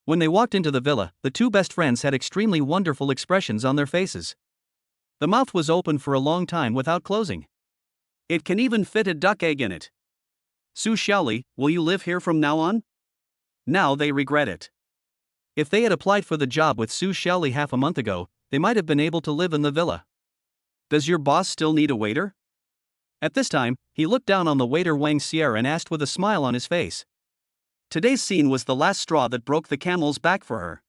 When they walked into the villa, the two best friends had extremely wonderful expressions on their faces. The mouth was open for a long time without closing. It can even fit a duck egg in it. Su Xiaoli, will you live here from now on? Now they regret it. If they had applied for the job with Su Xiaoli half a month ago, they might have been able to live in the villa. Does your boss still need a waiter? At this time, he looked down on the waiter Wang Xier and asked with a smile on his face. Today's scene was the last straw that broke the camel's back for her.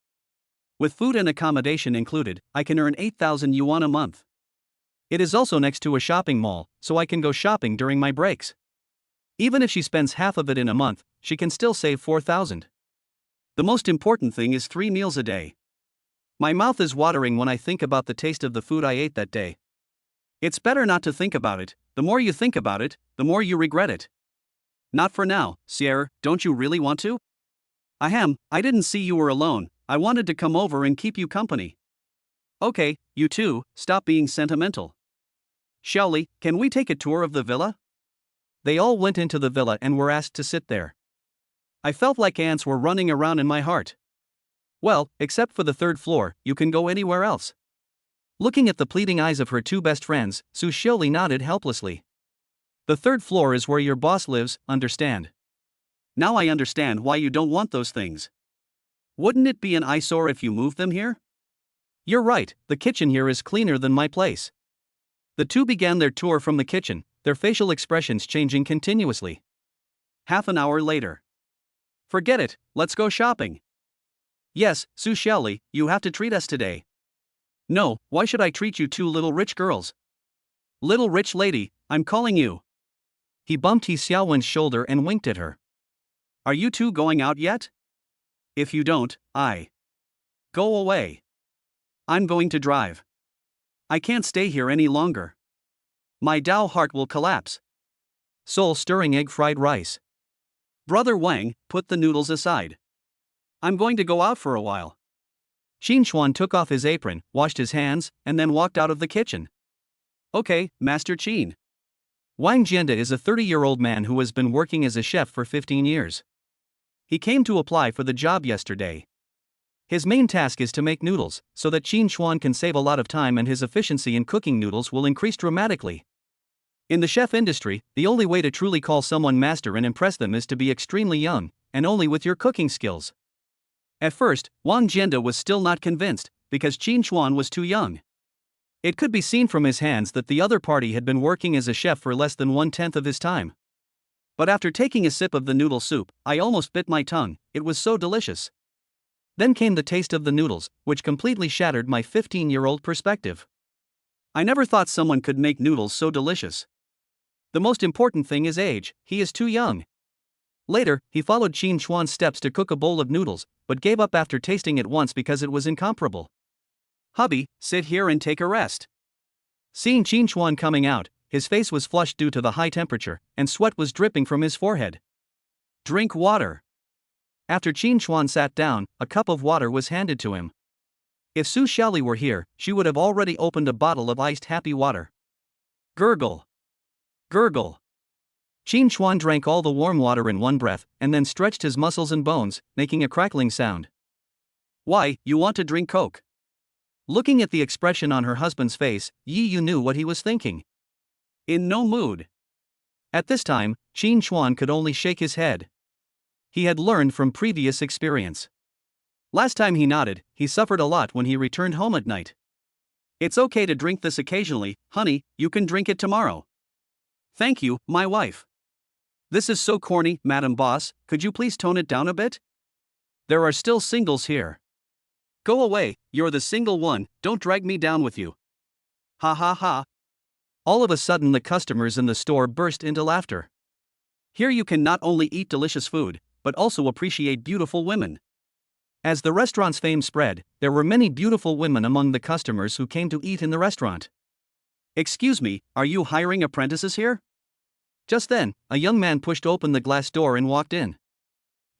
With food and accommodation included, I can earn 8,000 yuan a month. It is also next to a shopping mall, so I can go shopping during my breaks. Even if she spends half of it in a month, she can still save 4,000. The most important thing is 3 meals a day. My mouth is watering when I think about the taste of the food I ate that day. It's better not to think about it. The more you think about it, the more you regret it. Not for now, Sierra, don't you really want to? I didn't see you were alone, I wanted to come over and keep you company. Okay, you two, stop being sentimental. Xiaoli, can we take a tour of the villa? They all went into the villa and were asked to sit there. I felt like ants were running around in my heart. Well, except for the third floor, you can go anywhere else. Looking at the pleading eyes of her two best friends, Su Xiaoli nodded helplessly. The third floor is where your boss lives, understand? Now I understand why you don't want those things. Wouldn't it be an eyesore if you moved them here? You're right, the kitchen here is cleaner than my place. The two began their tour from the kitchen, their facial expressions changing continuously. Half an hour later. Forget it, let's go shopping. Yes, Su Xiaoli, you have to treat us today. No, why should I treat you two little rich girls? Little rich lady, I'm calling you. He bumped He Xiaowen's shoulder and winked at her. Are you two going out yet? If you don't, go away. I'm going to drive. I can't stay here any longer. My Dao heart will collapse. Soul stirring egg fried rice. Brother Wang, put the noodles aside. I'm going to go out for a while. Qin Chuan took off his apron, washed his hands, and then walked out of the kitchen. Okay, Master Qin. Wang Jianda is a 30-year-old man who has been working as a chef for 15 years. He came to apply for the job yesterday. His main task is to make noodles, so that Qin Chuan can save a lot of time and his efficiency in cooking noodles will increase dramatically. In the chef industry, the only way to truly call someone master and impress them is to be extremely young, and only with your cooking skills. At first, Wang Jianda was still not convinced, because Qin Chuan was too young. It could be seen from his hands that the other party had been working as a chef for less than 1/10 of his time. But after taking a sip of the noodle soup, I almost bit my tongue, it was so delicious. Then came the taste of the noodles, which completely shattered my 15-year-old perspective. I never thought someone could make noodles so delicious. The most important thing is age, he is too young. Later, he followed Qin Chuan's steps to cook a bowl of noodles, but gave up after tasting it once because it was incomparable. Hubby, sit here and take a rest. Seeing Qin Chuan coming out, his face was flushed due to the high temperature, and sweat was dripping from his forehead. Drink water. After Qin Chuan sat down, a cup of water was handed to him. If Su Xiaoli were here, she would have already opened a bottle of iced happy water. Gurgle. Gurgle. Qin Chuan drank all the warm water in one breath, and then stretched his muscles and bones, making a crackling sound. Why, you want to drink Coke? Looking at the expression on her husband's face, Yi Yu knew what he was thinking. In no mood. At this time, Qin Chuan could only shake his head. He had learned from previous experience. Last time he nodded, he suffered a lot when he returned home at night. It's okay to drink this occasionally, honey, you can drink it tomorrow. Thank you, my wife. This is so corny, Madam Boss, could you please tone it down a bit? There are still singles here. Go away, you're the single one, don't drag me down with you. Ha ha ha. All of a sudden the customers in the store burst into laughter. Here you can not only eat delicious food, but also appreciate beautiful women. As the restaurant's fame spread, there were many beautiful women among the customers who came to eat in the restaurant. Excuse me, are you hiring apprentices here? Just then, a young man pushed open the glass door and walked in.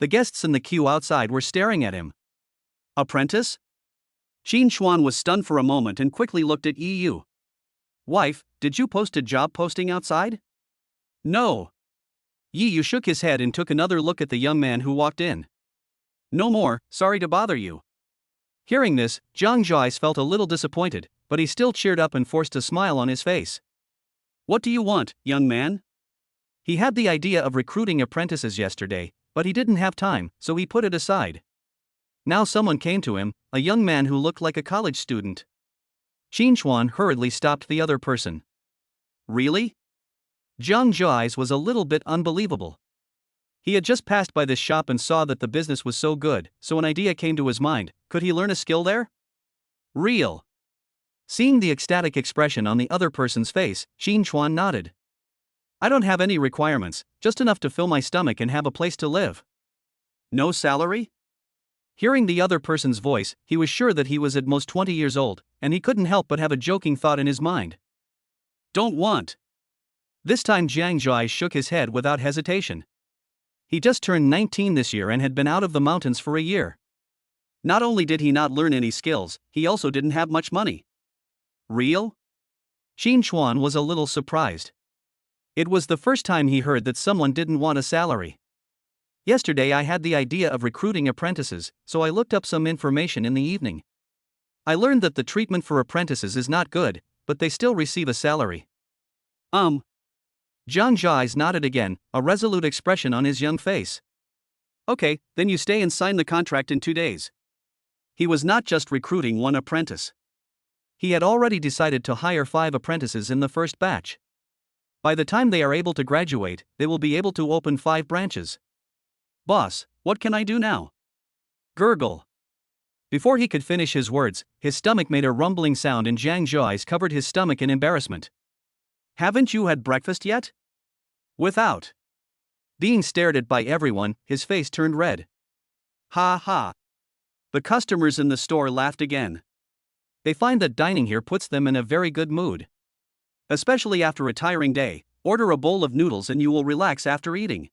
The guests in the queue outside were staring at him. Apprentice? Qin Chuan was stunned for a moment and quickly looked at Yi Yu. Wife, did you post a job posting outside? No. Yi Yu shook his head and took another look at the young man who walked in. No more, sorry to bother you. Hearing this, Zhang Zhais felt a little disappointed, but he still cheered up and forced a smile on his face. What do you want, young man? He had the idea of recruiting apprentices yesterday, but he didn't have time, so he put it aside. Now someone came to him, a young man who looked like a college student. Qin Chuan hurriedly stopped the other person. Really? Zhang Zhai's was a little bit unbelievable. He had just passed by this shop and saw that the business was so good, so an idea came to his mind, could he learn a skill there? Real. Seeing the ecstatic expression on the other person's face, Qin Chuan nodded. I don't have any requirements, just enough to fill my stomach and have a place to live. No salary? Hearing the other person's voice, he was sure that he was at most 20 years old, and he couldn't help but have a joking thought in his mind. Don't want. This time Zhang Zhai shook his head without hesitation. He just turned 19 this year and had been out of the mountains for a year. Not only did he not learn any skills, he also didn't have much money. Real? Qin Chuan was a little surprised. It was the first time he heard that someone didn't want a salary. Yesterday I had the idea of recruiting apprentices, so I looked up some information in the evening. I learned that the treatment for apprentices is not good, but they still receive a salary. Zhang Zhai's nodded again, a resolute expression on his young face. Okay, then you stay and sign the contract in 2 days. He was not just recruiting one apprentice. He had already decided to hire 5 apprentices in the first batch. By the time they are able to graduate, they will be able to open 5 branches. Boss, what can I do now? Gurgle. Before he could finish his words, his stomach made a rumbling sound and Zhang Zhai's covered his stomach in embarrassment. Haven't you had breakfast yet? Without. Being stared at by everyone, his face turned red. Ha ha. The customers in the store laughed again. They find that dining here puts them in a very good mood. Especially after a tiring day, order a bowl of noodles and you will relax after eating.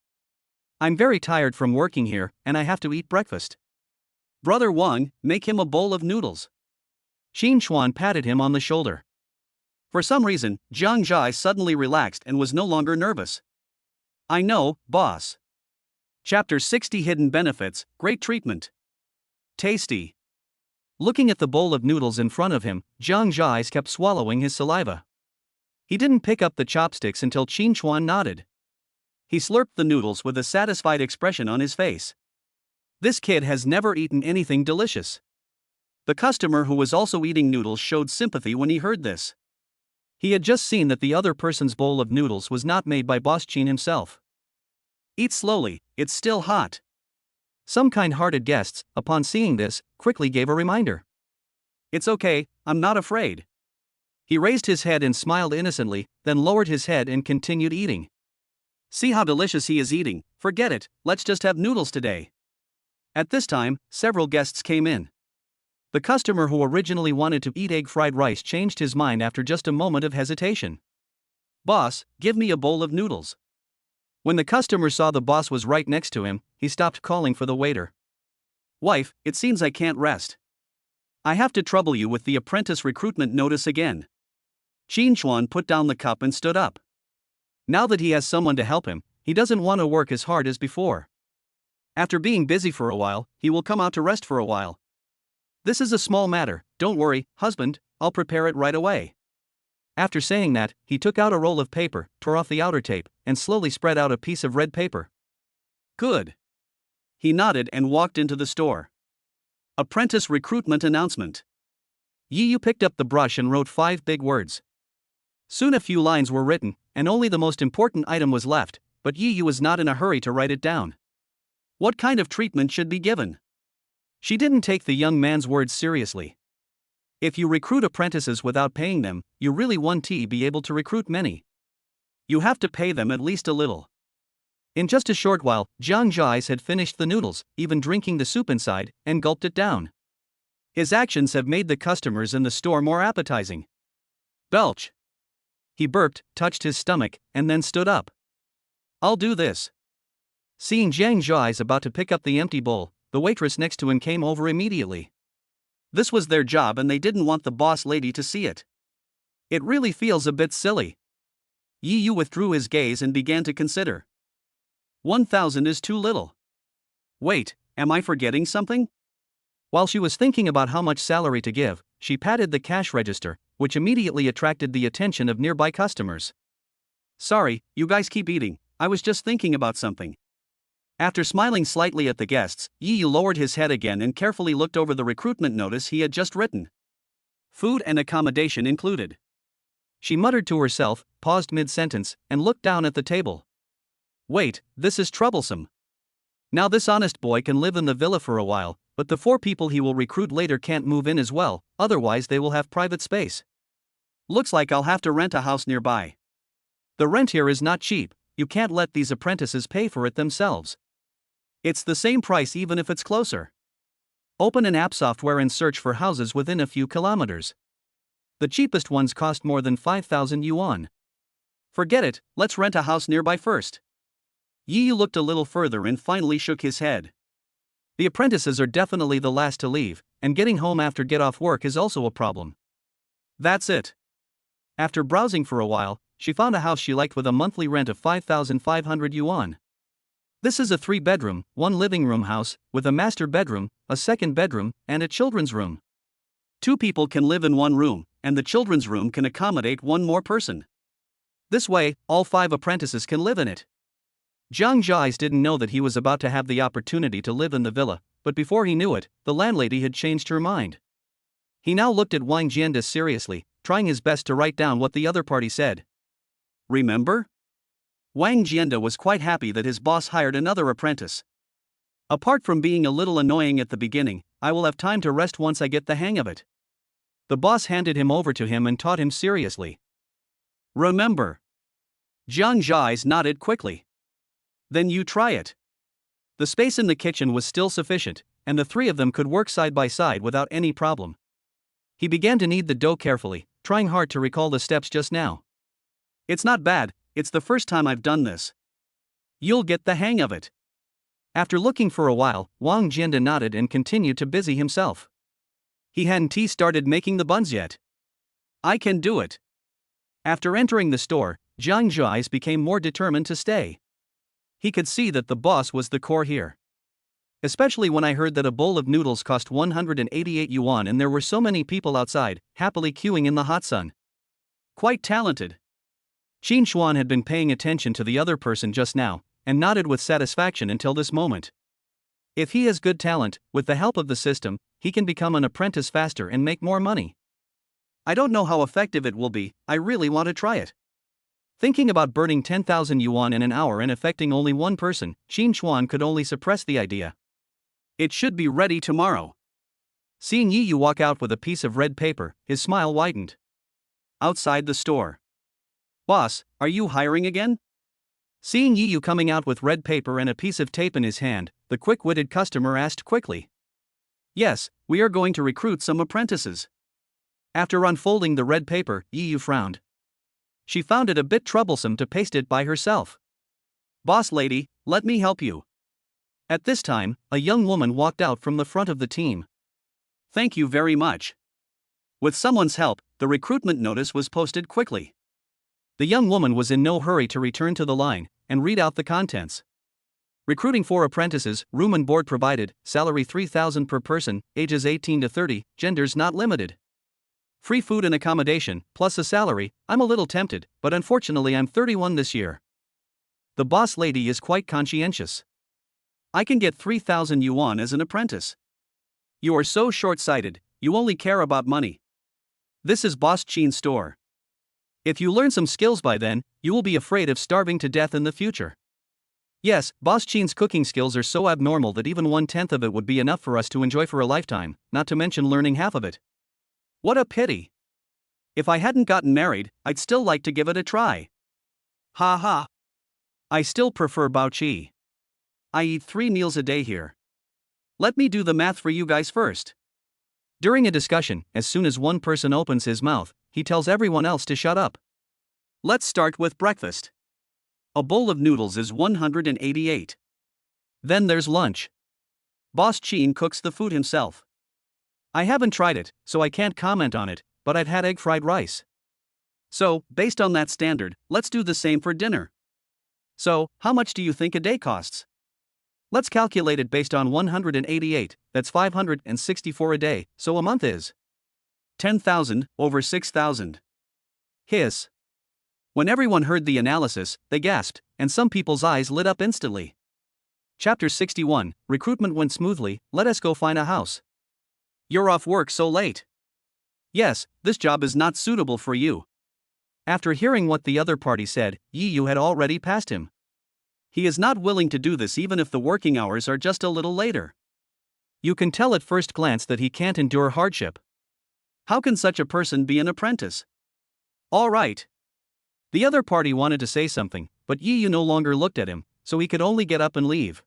I'm very tired from working here, and I have to eat breakfast. Brother Wang, make him a bowl of noodles. Qin Chuan patted him on the shoulder. For some reason, Jiang Zhai suddenly relaxed and was no longer nervous. I know, boss. Chapter 60 Hidden Benefits, Great Treatment. Tasty. Looking at the bowl of noodles in front of him, Jiang Zhai kept swallowing his saliva. He didn't pick up the chopsticks until Qin Chuan nodded. He slurped the noodles with a satisfied expression on his face. This kid has never eaten anything delicious. The customer who was also eating noodles showed sympathy when he heard this. He had just seen that the other person's bowl of noodles was not made by Boss Qin himself. Eat slowly, it's still hot. Some kind-hearted guests, upon seeing this, quickly gave a reminder. It's okay, I'm not afraid. He raised his head and smiled innocently, then lowered his head and continued eating. See how delicious he is eating, forget it, let's just have noodles today. At this time, several guests came in. The customer who originally wanted to eat egg fried rice changed his mind after just a moment of hesitation. Boss, give me a bowl of noodles. When the customer saw the boss was right next to him, he stopped calling for the waiter. Wife, it seems I can't rest. I have to trouble you with the apprentice recruitment notice again. Qin Chuan put down the cup and stood up. Now that he has someone to help him, he doesn't want to work as hard as before. After being busy for a while, he will come out to rest for a while. This is a small matter, don't worry, husband, I'll prepare it right away. After saying that, he took out a roll of paper, tore off the outer tape, and slowly spread out a piece of red paper. Good. He nodded and walked into the store. Apprentice recruitment announcement. Yi Yu picked up the brush and wrote 5 big words. Soon a few lines were written, and only the most important item was left, but Yi Yu was not in a hurry to write it down. What kind of treatment should be given? She didn't take the young man's words seriously. If you recruit apprentices without paying them, you really won't be able to recruit many. You have to pay them at least a little. In just a short while, Jiang Zhai had finished the noodles, even drinking the soup inside, and gulped it down. His actions have made the customers in the store more appetizing. Belch. He burped, touched his stomach, and then stood up. I'll do this. Seeing Jiang Zhai about to pick up the empty bowl, the waitress next to him came over immediately. This was their job and they didn't want the boss lady to see it. It really feels a bit silly. Yi Yu withdrew his gaze and began to consider. 1,000 is too little. Wait, am I forgetting something? While she was thinking about how much salary to give, she patted the cash register, which immediately attracted the attention of nearby customers. Sorry, you guys keep eating, I was just thinking about something. After smiling slightly at the guests, Yi Yu lowered his head again and carefully looked over the recruitment notice he had just written. Food and accommodation included. She muttered to herself, paused mid-sentence, and looked down at the table. Wait, this is troublesome. Now this honest boy can live in the villa for a while, but the 4 people he will recruit later can't move in as well, otherwise they will have private space. Looks like I'll have to rent a house nearby. The rent here is not cheap, you can't let these apprentices pay for it themselves. It's the same price even if it's closer. Open an app software and search for houses within a few kilometers. The cheapest ones cost more than 5,000 yuan. Forget it, let's rent a house nearby first. Yi Yu looked a little further and finally shook his head. The apprentices are definitely the last to leave, and getting home after get off work is also a problem. That's it. After browsing for a while, she found a house she liked with a monthly rent of 5,500 yuan. This is a 3-bedroom, 1 living room house, with a master bedroom, a second bedroom, and a children's room. 2 people can live in 1 room, and the children's room can accommodate 1 more person. This way, all 5 apprentices can live in it. Jiang Zhai didn't know that he was about to have the opportunity to live in the villa, but before he knew it, the landlady had changed her mind. He now looked at Wang Jianda seriously, trying his best to write down what the other party said. Remember? Wang Jianda was quite happy that his boss hired another apprentice. Apart from being a little annoying at the beginning, I will have time to rest once I get the hang of it. The boss handed him over to him and taught him seriously. Remember. Jiang Zhai nodded quickly. Then you try it. The space in the kitchen was still sufficient, and the 3 of them could work side by side without any problem. He began to knead the dough carefully, trying hard to recall the steps just now. It's not bad, it's the first time I've done this. You'll get the hang of it. After looking for a while, Wang Jianda nodded and continued to busy himself. He hadn't started making the buns yet. I can do it. After entering the store, Jiang Zhuai's became more determined to stay. He could see that the boss was the core here. Especially when I heard that a bowl of noodles cost 188 yuan and there were so many people outside, happily queuing in the hot sun. Quite talented. Qin Xuan had been paying attention to the other person just now, and nodded with satisfaction until this moment. If he has good talent, with the help of the system, he can become an apprentice faster and make more money. I don't know how effective it will be, I really want to try it. Thinking about burning 10,000 yuan in an hour and affecting only one person, Qin Xuan could only suppress the idea. It should be ready tomorrow. Seeing Yi Yu walk out with a piece of red paper, his smile widened. Outside the store. Boss, are you hiring again? Seeing Yi Yu coming out with red paper and a piece of tape in his hand, the quick-witted customer asked quickly. Yes, we are going to recruit some apprentices. After unfolding the red paper, Yi Yu frowned. She found it a bit troublesome to paste it by herself. Boss lady, let me help you. At this time, a young woman walked out from the front of the team. Thank you very much. With someone's help, the recruitment notice was posted quickly. The young woman was in no hurry to return to the line and read out the contents. Recruiting 4 apprentices, room and board provided, salary 3,000 per person, ages 18 to 30, genders not limited. Free food and accommodation, plus a salary. I'm a little tempted, but unfortunately I'm 31 this year. The boss lady is quite conscientious. I can get 3,000 yuan as an apprentice. You are so short-sighted, you only care about money. This is Boss Qin's store. If you learn some skills by then, you will be afraid of starving to death in the future. Yes, Boss Qin's cooking skills are so abnormal that even 1/10 of it would be enough for us to enjoy for a lifetime, not to mention learning half of it. What a pity. If I hadn't gotten married, I'd still like to give it a try. Ha ha. I still prefer Baoqi. I eat 3 meals a day here. Let me do the math for you guys first. During a discussion, as soon as one person opens his mouth, he tells everyone else to shut up. Let's start with breakfast. A bowl of noodles is 188. Then there's lunch. Boss Qin cooks the food himself. I haven't tried it, so I can't comment on it, but I've had egg fried rice. So, based on that standard, let's do the same for dinner. So, how much do you think a day costs? Let's calculate it based on 188, that's 564 a day, so a month is 10,000 over 6,000. Hiss. When everyone heard the analysis, they gasped, and some people's eyes lit up instantly. Chapter 61, Recruitment went smoothly, let us go find a house. You're off work so late. Yes, this job is not suitable for you. After hearing what the other party said, Yi Yu had already passed him. He is not willing to do this even if the working hours are just a little later. You can tell at first glance that he can't endure hardship. How can such a person be an apprentice? All right. The other party wanted to say something, but Yi Yu no longer looked at him, so he could only get up and leave.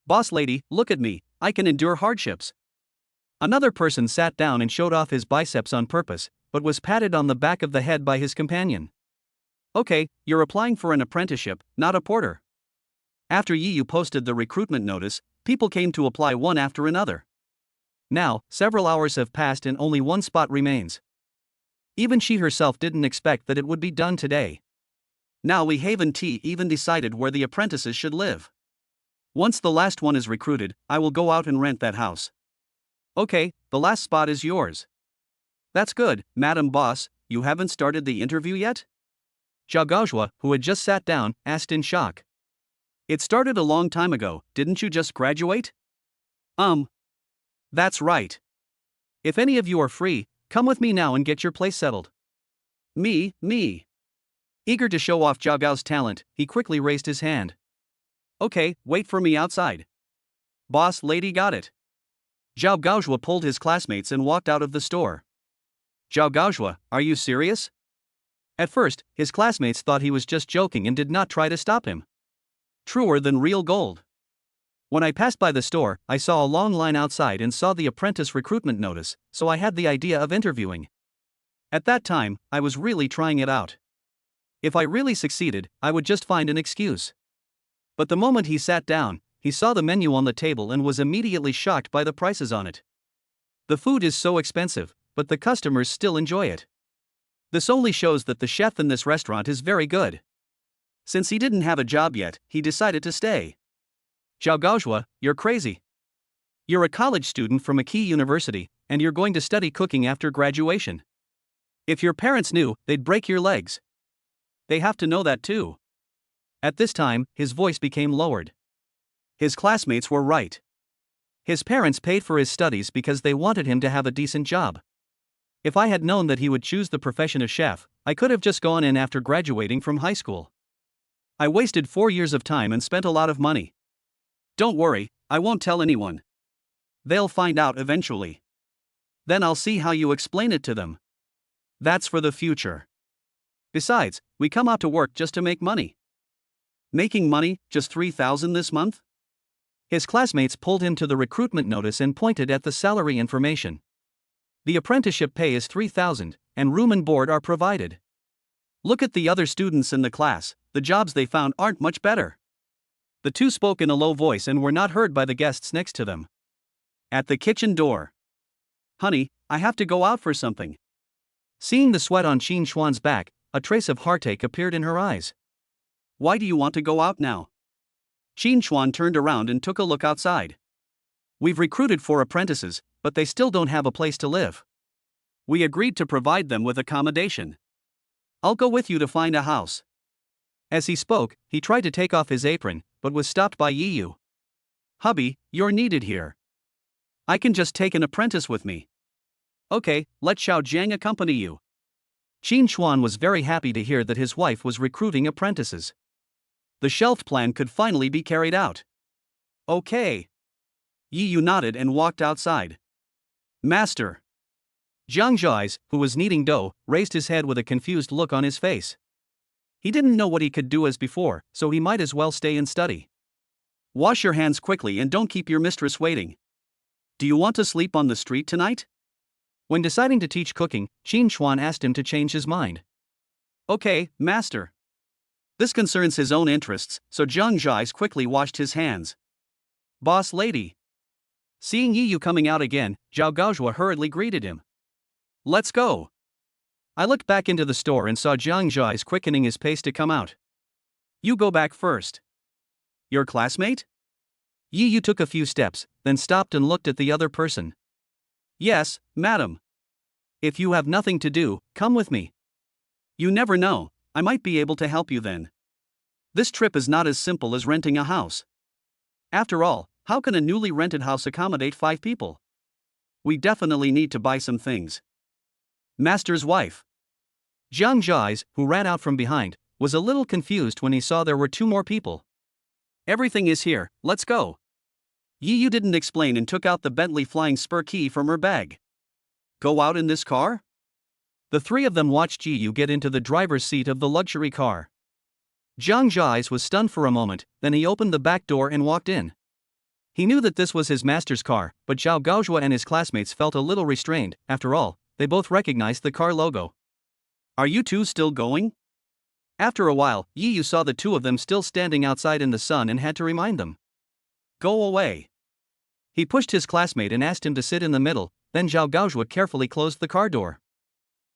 Boss lady, look at me, I can endure hardships. Another person sat down and showed off his biceps on purpose, but was patted on the back of the head by his companion. Okay, you're applying for an apprenticeship, not a porter. After Yi Yu posted the recruitment notice, people came to apply one after another. Now, several hours have passed and only one spot remains. Even she herself didn't expect that it would be done today. Now Lee Haven Tea even decided where the apprentices should live. Once the last one is recruited, I will go out and rent that house. Okay, the last spot is yours. That's good, Madam Boss, you haven't started the interview yet? Zhao Gaozhua, who had just sat down, asked in shock. It started a long time ago, didn't you just graduate? That's right. If any of you are free, come with me now and get your place settled. Me. Eager to show off Zhao Gao's talent, he quickly raised his hand. Okay, wait for me outside. Boss lady got it. Zhao Gaozhua pulled his classmates and walked out of the store. Zhao Gaozhua, are you serious? At first, his classmates thought he was just joking and did not try to stop him. Truer than real gold. When I passed by the store, I saw a long line outside and saw the apprentice recruitment notice, so I had the idea of interviewing. At that time, I was really trying it out. If I really succeeded, I would just find an excuse. But the moment he sat down, he saw the menu on the table and was immediately shocked by the prices on it. The food is so expensive, but the customers still enjoy it. This only shows that the chef in this restaurant is very good. Since he didn't have a job yet, he decided to stay. Zhao Gaozhua, you're crazy. You're a college student from a key university, and you're going to study cooking after graduation. If your parents knew, they'd break your legs. They have to know that too. At this time, his voice became lowered. His classmates were right. His parents paid for his studies because they wanted him to have a decent job. If I had known that he would choose the profession of chef, I could have just gone in after graduating from high school. I wasted 4 years of time and spent a lot of money. Don't worry, I won't tell anyone. They'll find out eventually. Then I'll see how you explain it to them. That's for the future. Besides, we come out to work just to make money. Making money, just 3,000 this month? His classmates pulled him to the recruitment notice and pointed at the salary information. The apprenticeship pay is 3,000, and room and board are provided. Look at the other students in the class, the jobs they found aren't much better. The two spoke in a low voice and were not heard by the guests next to them. At the kitchen door. Honey, I have to go out for something. Seeing the sweat on Qin Xuan's back, a trace of heartache appeared in her eyes. Why do you want to go out now? Qin Xuan turned around and took a look outside. We've recruited 4 apprentices, but they still don't have a place to live. We agreed to provide them with accommodation. I'll go with you to find a house. As he spoke, he tried to take off his apron, but was stopped by Yiyu. Hubby, you're needed here. I can just take an apprentice with me. Okay, let Xiao Jiang accompany you. Qin Xuan was very happy to hear that his wife was recruiting apprentices. The shelved plan could finally be carried out. Okay. Yiyu nodded and walked outside. Master. Zhang Zhais, who was kneading dough, raised his head with a confused look on his face. He didn't know what he could do as before, so he might as well stay and study. Wash your hands quickly and don't keep your mistress waiting. Do you want to sleep on the street tonight? When deciding to teach cooking, Qin Xuan asked him to change his mind. Okay, master. This concerns his own interests, so Zhang Zhais quickly washed his hands. Boss lady. Seeing Yiyu coming out again, Zhao Gaozhua hurriedly greeted him. Let's go. I looked back into the store and saw Zhang Zhais quickening his pace to come out. You go back first. Your classmate? Yiyu took a few steps, then stopped and looked at the other person. Yes, madam. If you have nothing to do, come with me. You never know, I might be able to help you then. This trip is not as simple as renting a house. After all, how can a newly rented house accommodate 5 people? We definitely need to buy some things. Master's wife. Zhang Zhais, who ran out from behind, was a little confused when he saw there were 2 more people. Everything is here, let's go. Yiyu didn't explain and took out the Bentley Flying Spur key from her bag. Go out in this car? The 3 of them watched Yiyu get into the driver's seat of the luxury car. Zhang Zhais was stunned for a moment, then he opened the back door and walked in. He knew that this was his master's car, but Zhao Gaozhua and his classmates felt a little restrained. After all, they both recognized the car logo. Are you 2 still going? After a while, Yiyu saw the 2 of them still standing outside in the sun and had to remind them. Go away. He pushed his classmate and asked him to sit in the middle, then Zhao Gaozhua carefully closed the car door.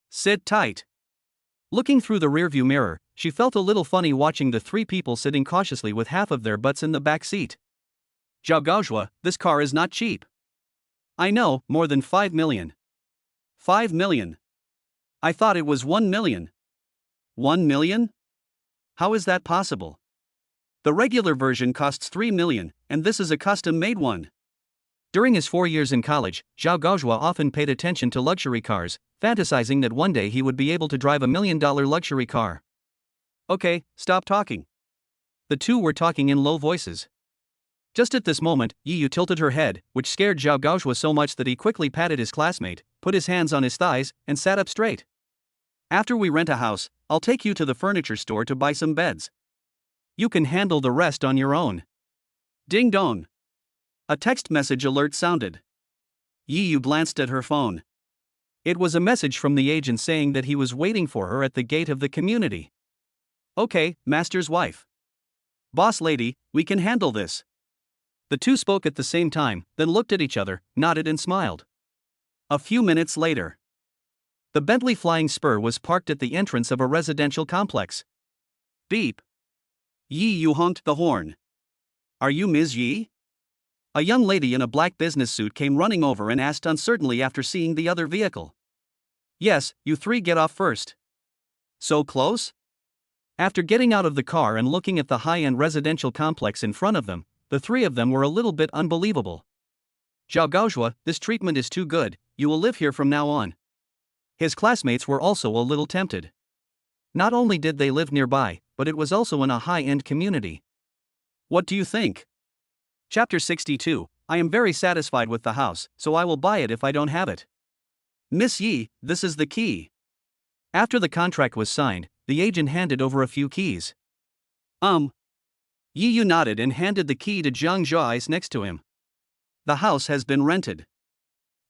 Sit tight. Looking through the rearview mirror, she felt a little funny watching the 3 people sitting cautiously with half of their butts in the back seat. Zhao Gaozhua, this car is not cheap. I know, more than 5 million. 5 million. I thought it was 1 million. 1 million? How is that possible? The regular version costs 3 million, and this is a custom-made one. During his 4 years in college, Zhao Gaozhua often paid attention to luxury cars, fantasizing that one day he would be able to drive $1 million luxury car. Okay, stop talking. The 2 were talking in low voices. Just at this moment, Yiyu tilted her head, which scared Zhao Gaozhua so much that he quickly patted his classmate, put his hands on his thighs, and sat up straight. After we rent a house, I'll take you to the furniture store to buy some beds. You can handle the rest on your own. Ding dong. A text message alert sounded. Yiyu glanced at her phone. It was a message from the agent saying that he was waiting for her at the gate of the community. Okay, master's wife. Boss lady, we can handle this. The two spoke at the same time, then looked at each other, nodded and smiled. A few minutes later, the Bentley Flying Spur was parked at the entrance of a residential complex. Beep. Yi Yu honked the horn. Are you Ms. Yi? A young lady in a black business suit came running over and asked uncertainly after seeing the other vehicle. Yes, you three get off first. So close? After getting out of the car and looking at the high-end residential complex in front of them, the three of them were a little bit unbelievable. Zhao Gaozhua, this treatment is too good, you will live here from now on. His classmates were also a little tempted. Not only did they live nearby, but it was also in a high-end community. What do you think? Chapter 62, I am very satisfied with the house, so I will buy it if I don't have it. Miss Yi, this is the key. After the contract was signed, the agent handed over a few keys. Yi Yu nodded and handed the key to Zhang Zhai's next to him. The house has been rented.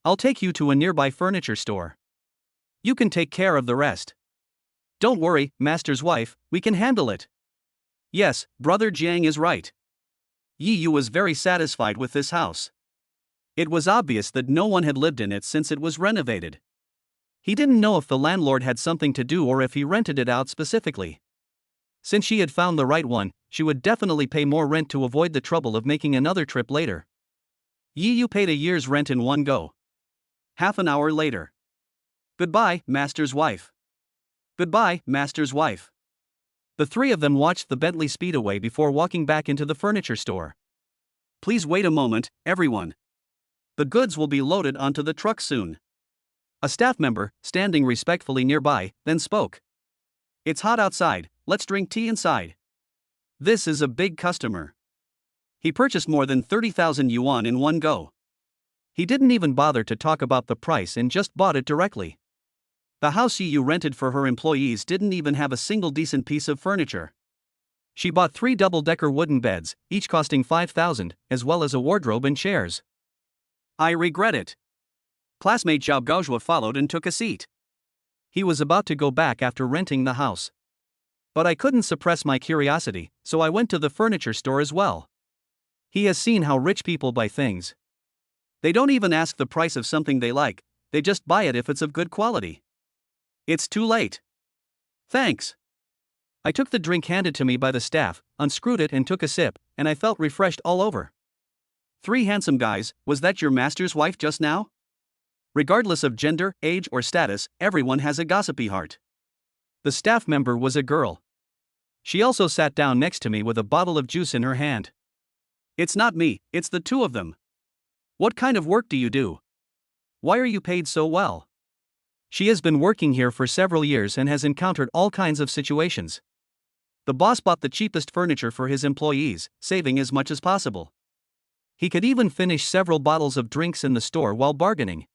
I'll take you to a nearby furniture store. You can take care of the rest. Don't worry, master's wife, we can handle it. Yes, brother Jiang is right. Yi Yu was very satisfied with this house. It was obvious that no one had lived in it since it was renovated. He didn't know if the landlord had something to do or if he rented it out specifically. Since she had found the right one, she would definitely pay more rent to avoid the trouble of making another trip later. Yi Yu paid a year's rent in one go. Half an hour later. Goodbye, master's wife. Goodbye, master's wife. The three of them watched the Bentley speed away before walking back into the furniture store. Please wait a moment, everyone. The goods will be loaded onto the truck soon. A staff member, standing respectfully nearby, then spoke. It's hot outside, let's drink tea inside. This is a big customer. He purchased more than 30,000 yuan in one go. He didn't even bother to talk about the price and just bought it directly. The house Yi Yu rented for her employees didn't even have a single decent piece of furniture. She bought 3 double-decker wooden beds, each costing 5,000, as well as a wardrobe and chairs. I regret it. Classmate Zhao Gaozhua followed and took a seat. He was about to go back after renting the house. But I couldn't suppress my curiosity, so I went to the furniture store as well. He has seen how rich people buy things. They don't even ask the price of something they like, they just buy it if it's of good quality. It's too late. Thanks. I took the drink handed to me by the staff, unscrewed it and took a sip, and I felt refreshed all over. 3 handsome guys, was that your master's wife just now? Regardless of gender, age or status, everyone has a gossipy heart. The staff member was a girl. She also sat down next to me with a bottle of juice in her hand. It's not me, it's the two of them. What kind of work do you do? Why are you paid so well? She has been working here for several years and has encountered all kinds of situations. The boss bought the cheapest furniture for his employees, saving as much as possible. He could even finish several bottles of drinks in the store while bargaining.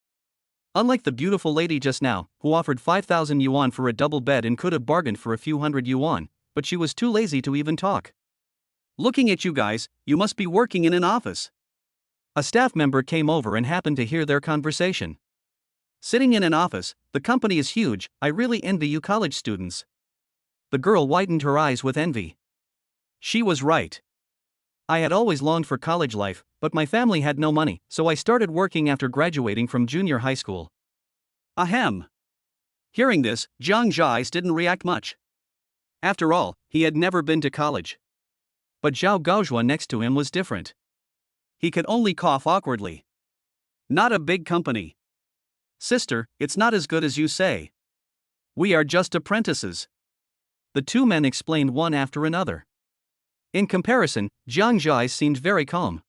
Unlike the beautiful lady just now, who offered 5,000 yuan for a double bed and could have bargained for a few hundred yuan, but she was too lazy to even talk. Looking at you guys, you must be working in an office. A staff member came over and happened to hear their conversation. Sitting in an office, the company is huge, I really envy you college students. The girl widened her eyes with envy. She was right. I had always longed for college life, but my family had no money, so I started working after graduating from junior high school. Ahem. Hearing this, Zhang Zhai's didn't react much. After all, he had never been to college. But Zhao Gaozhua next to him was different. He could only cough awkwardly. Not a big company. Sister, it's not as good as you say. We are just apprentices. The two men explained one after another. In comparison, Zhang Zhai seemed very calm.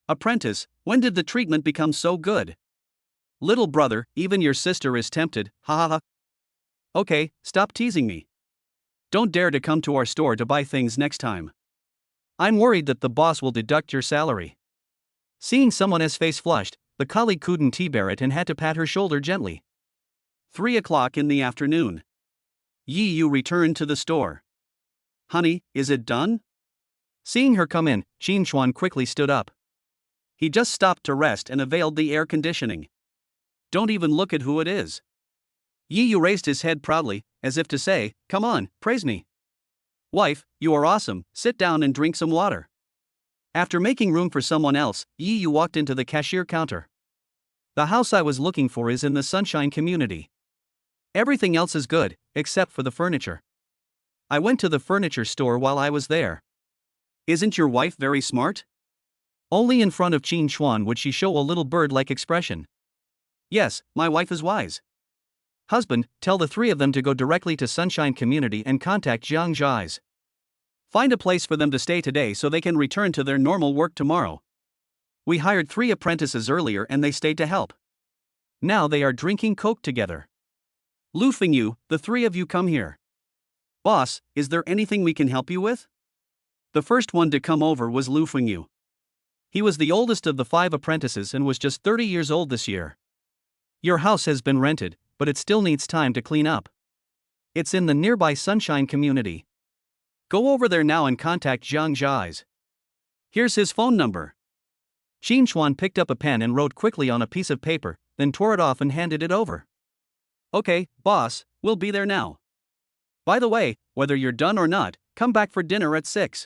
Apprentice, when did the treatment become so good? Little brother, even your sister is tempted, ha ha ha. Okay, stop teasing me. Don't dare to come to our store to buy things next time. I'm worried that the boss will deduct your salary. Seeing someone as face flushed, the colleague couldn't bear it and had to pat her shoulder gently. 3 o'clock in the afternoon. Yi Yu returned to the store. Honey, is it done? Seeing her come in, Qin Chuan quickly stood up. He just stopped to rest and availed the air conditioning. Don't even look at who it is. Yi Yu raised his head proudly, as if to say, come on, praise me. Wife, you are awesome, sit down and drink some water. After making room for someone else, Yi Yu walked into the cashier counter. The house I was looking for is in the Sunshine community. Everything else is good, except for the furniture. I went to the furniture store while I was there. Isn't your wife very smart? Only in front of Qin Xuan would she show a little bird-like expression. Yes, my wife is wise. Husband, tell the three of them to go directly to Sunshine Community and contact Jiang Zhai's. Find a place for them to stay today so they can return to their normal work tomorrow. We hired 3 apprentices earlier and they stayed to help. Now they are drinking Coke together. Lu Fingyu, the 3 of you come here. Boss, is there anything we can help you with? The first one to come over was Lu Fingyu. He was the oldest of the 5 apprentices and was just 30 years old this year. Your house has been rented, but it still needs time to clean up. It's in the nearby Sunshine community. Go over there now and contact Jiang Zhai's. Here's his phone number. Qin Xuan picked up a pen and wrote quickly on a piece of paper, then tore it off and handed it over. Okay, boss, we'll be there now. By the way, whether you're done or not, come back for dinner at 6.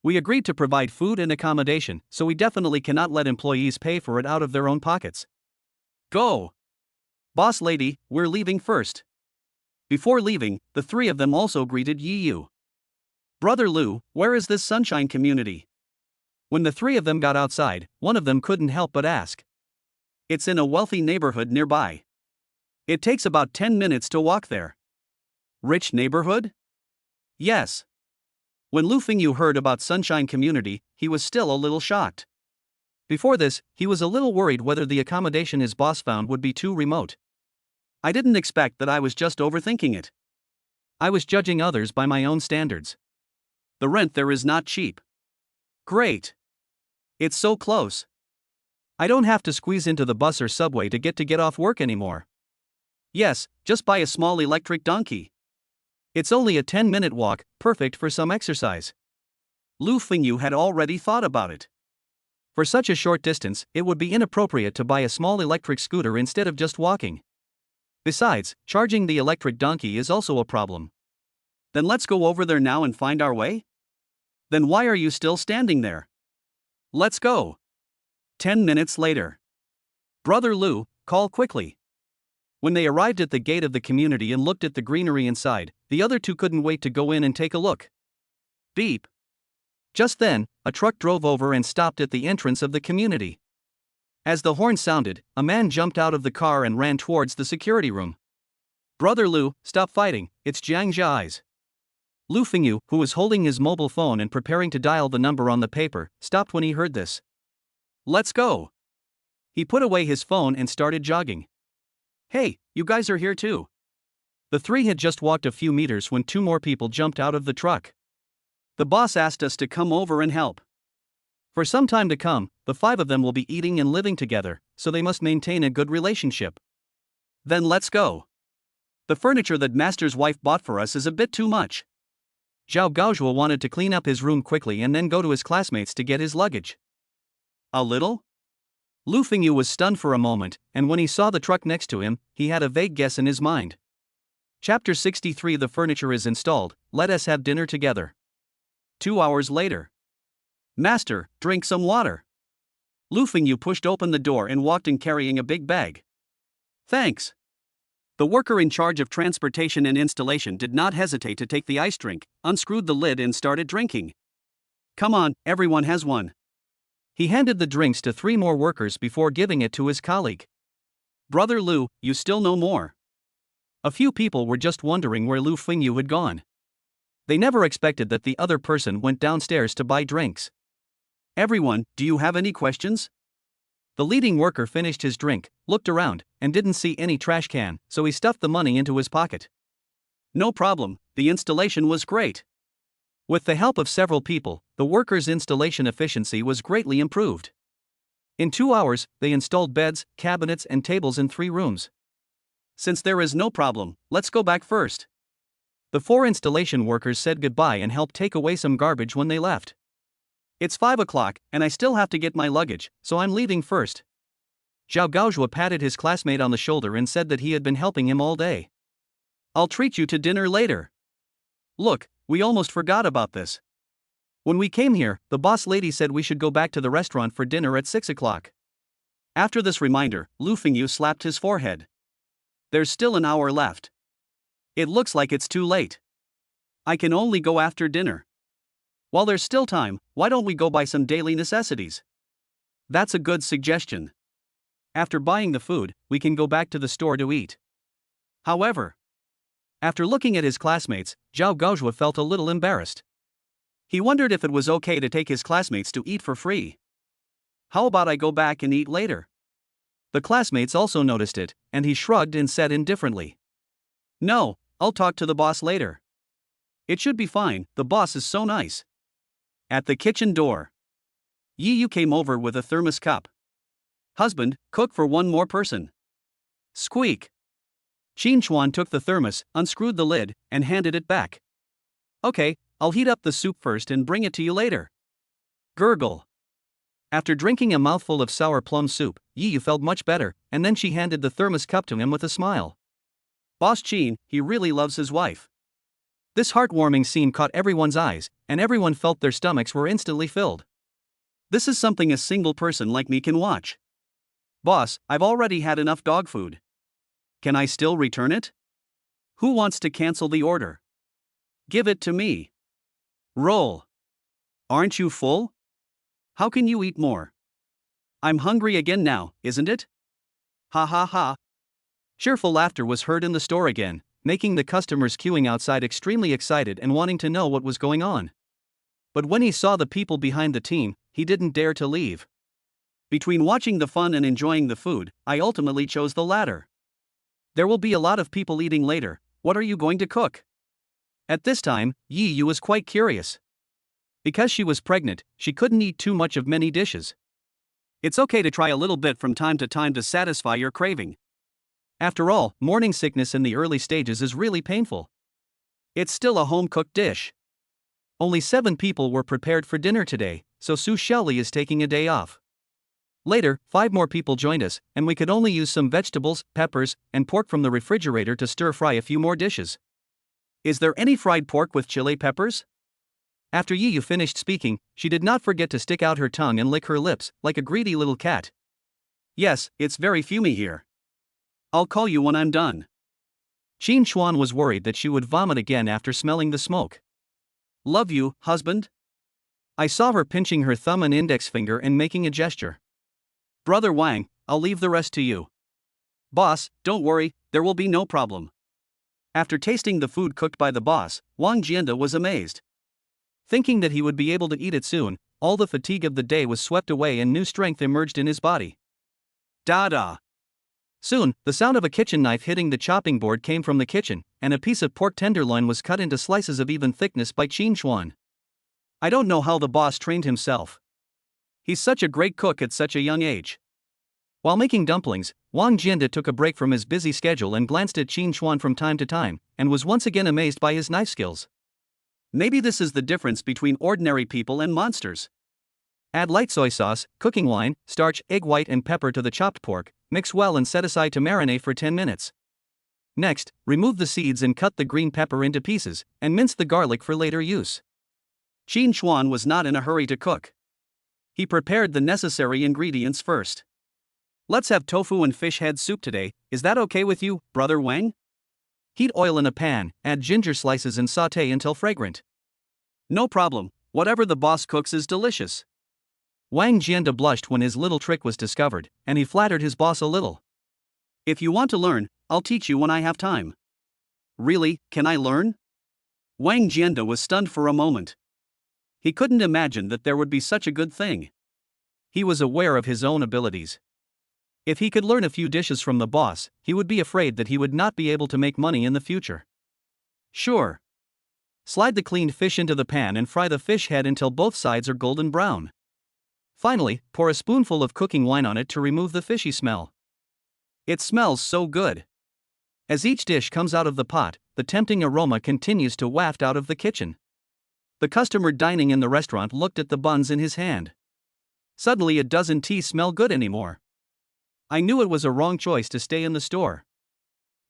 We agreed to provide food and accommodation, so we definitely cannot let employees pay for it out of their own pockets. Go! Boss lady, we're leaving first. Before leaving, the 3 of them also greeted Yi Yu. Brother Lu, where is this Sunshine community? When the 3 of them got outside, one of them couldn't help but ask. It's in a wealthy neighborhood nearby. It takes about 10 minutes to walk there. Rich neighborhood? Yes. When Lu Fingyu heard about Sunshine Community, he was still a little shocked. Before this, he was a little worried whether the accommodation his boss found would be too remote. I didn't expect that I was just overthinking it. I was judging others by my own standards. The rent there is not cheap. Great. It's so close. I don't have to squeeze into the bus or subway to get off work anymore. Yes, just buy a small electric donkey. It's only a 10-minute walk, perfect for some exercise. Lu Fingyu had already thought about it. For such a short distance, it would be inappropriate to buy a small electric scooter instead of just walking. Besides, charging the electric donkey is also a problem. Then let's go over there now and find our way? Then why are you still standing there? Let's go. 10 minutes later. Brother Lu, call quickly. When they arrived at the gate of the community and looked at the greenery inside, the other 2 couldn't wait to go in and take a look. Beep. Just then, a truck drove over and stopped at the entrance of the community. As the horn sounded, a man jumped out of the car and ran towards the security room. Brother Lu, stop fighting, it's Jiang Zhai's. Lu Fingyu, who was holding his mobile phone and preparing to dial the number on the paper, stopped when he heard this. Let's go. He put away his phone and started jogging. Hey, you guys are here too. The 3 had just walked a few meters when 2 more people jumped out of the truck. The boss asked us to come over and help. For some time to come, the 5 of them will be eating and living together, so they must maintain a good relationship. Then let's go. The furniture that Master's wife bought for us is a bit too much. Zhao Gaozhuo wanted to clean up his room quickly and then go to his classmates to get his luggage. A little? Lu Fingyu was stunned for a moment, and when he saw the truck next to him, he had a vague guess in his mind. Chapter 63. The furniture is installed, let us have dinner together. 2 hours later. Master, drink some water. Lu Fingyu pushed open the door and walked in carrying a big bag. Thanks. The worker in charge of transportation and installation did not hesitate to take the ice drink, unscrewed the lid and started drinking. Come on, everyone has one. He handed the drinks to 3 more workers before giving it to his colleague. Brother Lu, you still know more. A few people were just wondering where Lu Fingyu had gone. They never expected that the other person went downstairs to buy drinks. Everyone, do you have any questions? The leading worker finished his drink, looked around, and didn't see any trash can, so he stuffed the money into his pocket. No problem, the installation was great. With the help of several people, the workers' installation efficiency was greatly improved. In 2 hours, they installed beds, cabinets, and tables in 3 rooms. Since there is no problem, let's go back first. The 4 installation workers said goodbye and helped take away some garbage when they left. It's 5 o'clock, and I still have to get my luggage, so I'm leaving first. Zhao Gaozhuo patted his classmate on the shoulder and said that he had been helping him all day. I'll treat you to dinner later. Look, we almost forgot about this. When we came here, the boss lady said we should go back to the restaurant for dinner at 6 o'clock. After this reminder, Lu Fengyu slapped his forehead. There's still an hour left. It looks like it's too late. I can only go after dinner. While there's still time, why don't we go buy some daily necessities? That's a good suggestion. After buying the food, we can go back to the store to eat. However, after looking at his classmates, Zhao Gaozhua felt a little embarrassed. He wondered if it was okay to take his classmates to eat for free. How about I go back and eat later? The classmates also noticed it, and he shrugged and said indifferently, "No, I'll talk to the boss later. It should be fine, the boss is so nice." At the kitchen door, Yi Yu came over with a thermos cup. "Husband, cook for one more person." Squeak. Qin Chuan took the thermos, unscrewed the lid, and handed it back. "Okay, I'll heat up the soup first and bring it to you later." Gurgle. After drinking a mouthful of sour plum soup, Yi Yu felt much better, and then she handed the thermos cup to him with a smile. Boss Qin, he really loves his wife. This heartwarming scene caught everyone's eyes, and everyone felt their stomachs were instantly filled. This is something a single person like me can watch. Boss, I've already had enough dog food. Can I still return it? Who wants to cancel the order? Give it to me. Roll. Aren't you full? How can you eat more? I'm hungry again now, isn't it? Ha ha ha. Cheerful laughter was heard in the store again, making the customers queuing outside extremely excited and wanting to know what was going on. But when he saw the people behind the team, he didn't dare to leave. Between watching the fun and enjoying the food, I ultimately chose the latter. There will be a lot of people eating later, what are you going to cook? At this time, Yi Yu was quite curious. Because she was pregnant, she couldn't eat too much of many dishes. It's okay to try a little bit from time to time to satisfy your craving. After all, morning sickness in the early stages is really painful. It's still a home-cooked dish. Only 7 people were prepared for dinner today, so Su Xiaoli is taking a day off. Later, 5 more people joined us, and we could only use some vegetables, peppers, and pork from the refrigerator to stir-fry a few more dishes. Is there any fried pork with chili peppers? After Yi Yu finished speaking, she did not forget to stick out her tongue and lick her lips, like a greedy little cat. Yes, it's very fumy here. I'll call you when I'm done. Qin Chuan was worried that she would vomit again after smelling the smoke. Love you, husband? I saw her pinching her thumb and index finger and making a gesture. Brother Wang, I'll leave the rest to you. Boss, don't worry, there will be no problem. After tasting the food cooked by the boss, Wang Jianda was amazed. Thinking that he would be able to eat it soon, all the fatigue of the day was swept away and new strength emerged in his body. Da-da! Soon, the sound of a kitchen knife hitting the chopping board came from the kitchen, and a piece of pork tenderloin was cut into slices of even thickness by Qin Chuan. I don't know how the boss trained himself. He's such a great cook at such a young age. While making dumplings, Wang Jianda took a break from his busy schedule and glanced at Qin Chuan from time to time, and was once again amazed by his knife skills. Maybe this is the difference between ordinary people and monsters. Add light soy sauce, cooking wine, starch, egg white and pepper to the chopped pork, mix well and set aside to marinate for 10 minutes. Next, remove the seeds and cut the green pepper into pieces, and mince the garlic for later use. Qin Chuan was not in a hurry to cook. He prepared the necessary ingredients first. Let's have tofu and fish head soup today, is that okay with you, Brother Wang? Heat oil in a pan, add ginger slices and sauté until fragrant. No problem, whatever the boss cooks is delicious. Wang Jianda blushed when his little trick was discovered, and he flattered his boss a little. If you want to learn, I'll teach you when I have time. Really, can I learn? Wang Jianda was stunned for a moment. He couldn't imagine that there would be such a good thing. He was aware of his own abilities. If he could learn a few dishes from the boss, he would be afraid that he would not be able to make money in the future. Sure. Slide the cleaned fish into the pan and fry the fish head until both sides are golden brown. Finally, pour a spoonful of cooking wine on it to remove the fishy smell. It smells so good. As each dish comes out of the pot, the tempting aroma continues to waft out of the kitchen. The customer dining in the restaurant looked at the buns in his hand. Suddenly it doesn't smell good anymore. I knew it was a wrong choice to stay in the store.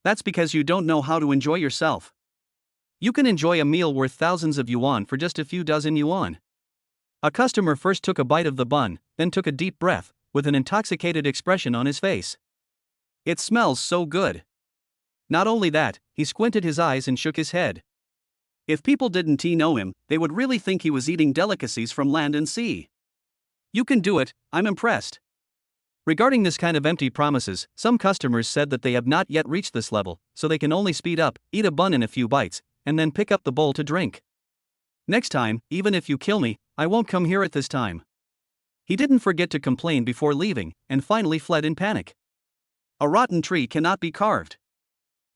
That's because you don't know how to enjoy yourself. You can enjoy a meal worth thousands of yuan for just a few dozen yuan. A customer first took a bite of the bun, then took a deep breath, with an intoxicated expression on his face. It smells so good. Not only that, he squinted his eyes and shook his head. If people didn't know him, they would really think he was eating delicacies from land and sea. You can do it, I'm impressed. Regarding this kind of empty promises, some customers said that they have not yet reached this level, so they can only speed up, eat a bun in a few bites, and then pick up the bowl to drink. Next time, even if you kill me, I won't come here at this time. He didn't forget to complain before leaving, and finally fled in panic. A rotten tree cannot be carved.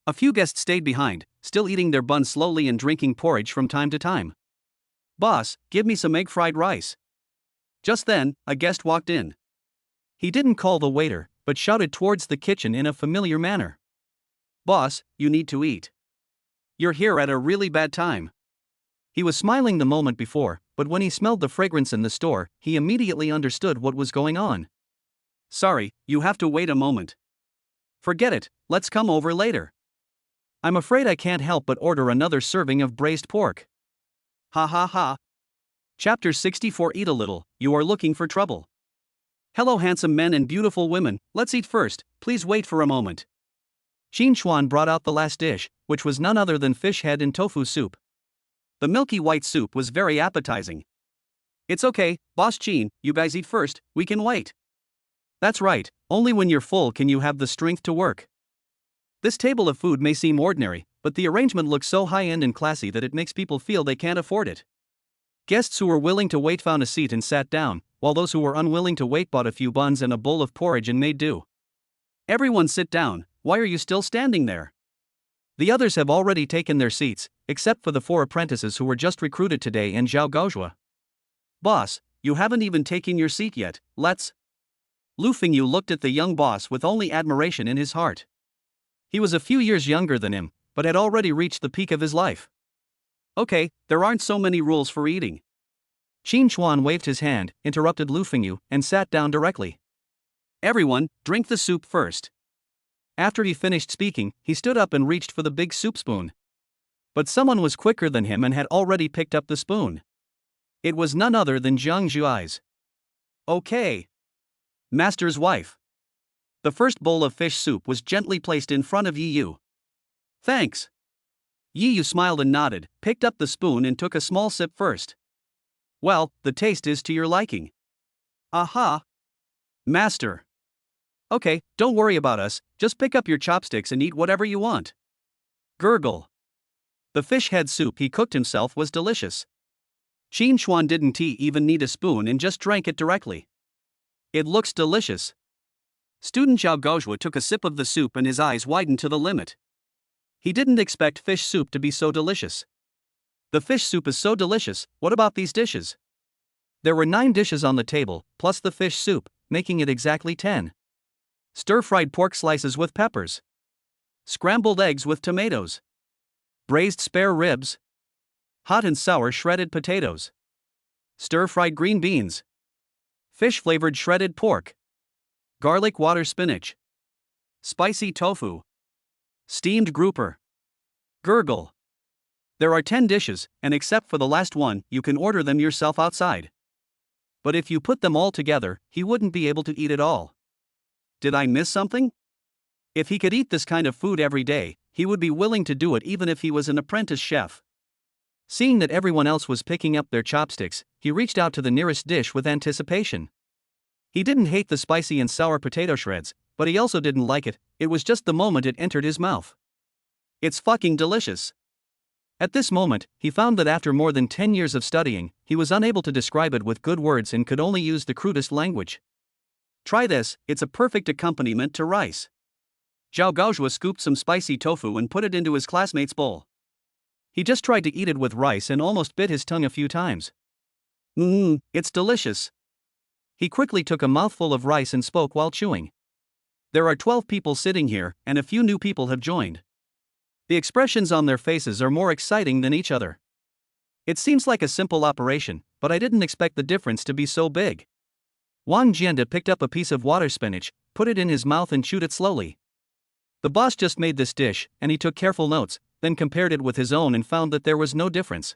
A few guests stayed behind, still eating their bun slowly and drinking porridge from time to time. "Boss, give me some egg fried rice." Just then, a guest walked in. He didn't call the waiter, but shouted towards the kitchen in a familiar manner. "Boss, you need to eat. You're here at a really bad time." He was smiling the moment before, but when he smelled the fragrance in the store, he immediately understood what was going on. "Sorry, you have to wait a moment." "Forget it, let's come over later." "I'm afraid I can't help but order another serving of braised pork." Ha ha ha. Chapter 64. Eat a little, you are looking for trouble. "Hello handsome men and beautiful women, let's eat first, please wait for a moment." Qin Xuan brought out the last dish, which was none other than fish head and tofu soup. The milky white soup was very appetizing. "It's okay, Boss Qin, you guys eat first, we can wait." "That's right, only when you're full can you have the strength to work." This table of food may seem ordinary, but the arrangement looks so high-end and classy that it makes people feel they can't afford it. Guests who were willing to wait found a seat and sat down, while those who were unwilling to wait bought a few buns and a bowl of porridge and made do. "Everyone sit down, why are you still standing there?" The others have already taken their seats, except for the 4 apprentices who were just recruited today and Zhao Gaozhua. "Boss, you haven't even taken your seat yet, let's..." Lu Fengyu looked at the young boss with only admiration in his heart. He was a few years younger than him, but had already reached the peak of his life. "Okay, there aren't so many rules for eating." Qin Xuan waved his hand, interrupted Lu Fengyu, and sat down directly. "Everyone, drink the soup first." After he finished speaking, he stood up and reached for the big soup spoon. But someone was quicker than him and had already picked up the spoon. It was none other than Zhang Zhuai's. "Okay. Master's wife." The first bowl of fish soup was gently placed in front of Yi Yu. "Thanks." Yi Yu smiled and nodded, picked up the spoon and took a small sip first. "Well, the taste is to your liking." "Aha. Master." "Okay, don't worry about us, just pick up your chopsticks and eat whatever you want." Gurgle. The fish head soup he cooked himself was delicious. Qin Xuan didn't even need a spoon and just drank it directly. "It looks delicious." Student Zhao Gaozhua took a sip of the soup and his eyes widened to the limit. He didn't expect fish soup to be so delicious. "The fish soup is so delicious, what about these dishes?" There were 9 dishes on the table, plus the fish soup, making it exactly 10. Stir-fried pork slices with peppers. Scrambled eggs with tomatoes. Braised spare ribs. Hot and sour shredded potatoes. Stir-fried green beans. Fish-flavored shredded pork. Garlic water spinach. Spicy tofu. Steamed grouper. Gurgle. There are 10 dishes, and except for the last one, you can order them yourself outside. But if you put them all together, he wouldn't be able to eat it all. Did I miss something? If he could eat this kind of food every day, he would be willing to do it even if he was an apprentice chef. Seeing that everyone else was picking up their chopsticks, he reached out to the nearest dish with anticipation. He didn't hate the spicy and sour potato shreds, but he also didn't like it, it was just the moment it entered his mouth. "It's fucking delicious." At this moment, he found that after more than 10 years of studying, he was unable to describe it with good words and could only use the crudest language. "Try this, it's a perfect accompaniment to rice." Zhao Gaozhua scooped some spicy tofu and put it into his classmate's bowl. He just tried to eat it with rice and almost bit his tongue a few times. It's delicious." He quickly took a mouthful of rice and spoke while chewing. "There are 12 people sitting here, and a few new people have joined. The expressions on their faces are more exciting than each other. It seems like a simple operation, but I didn't expect the difference to be so big." Wang Jianda picked up a piece of water spinach, put it in his mouth and chewed it slowly. The boss just made this dish, and he took careful notes, then compared it with his own and found that there was no difference.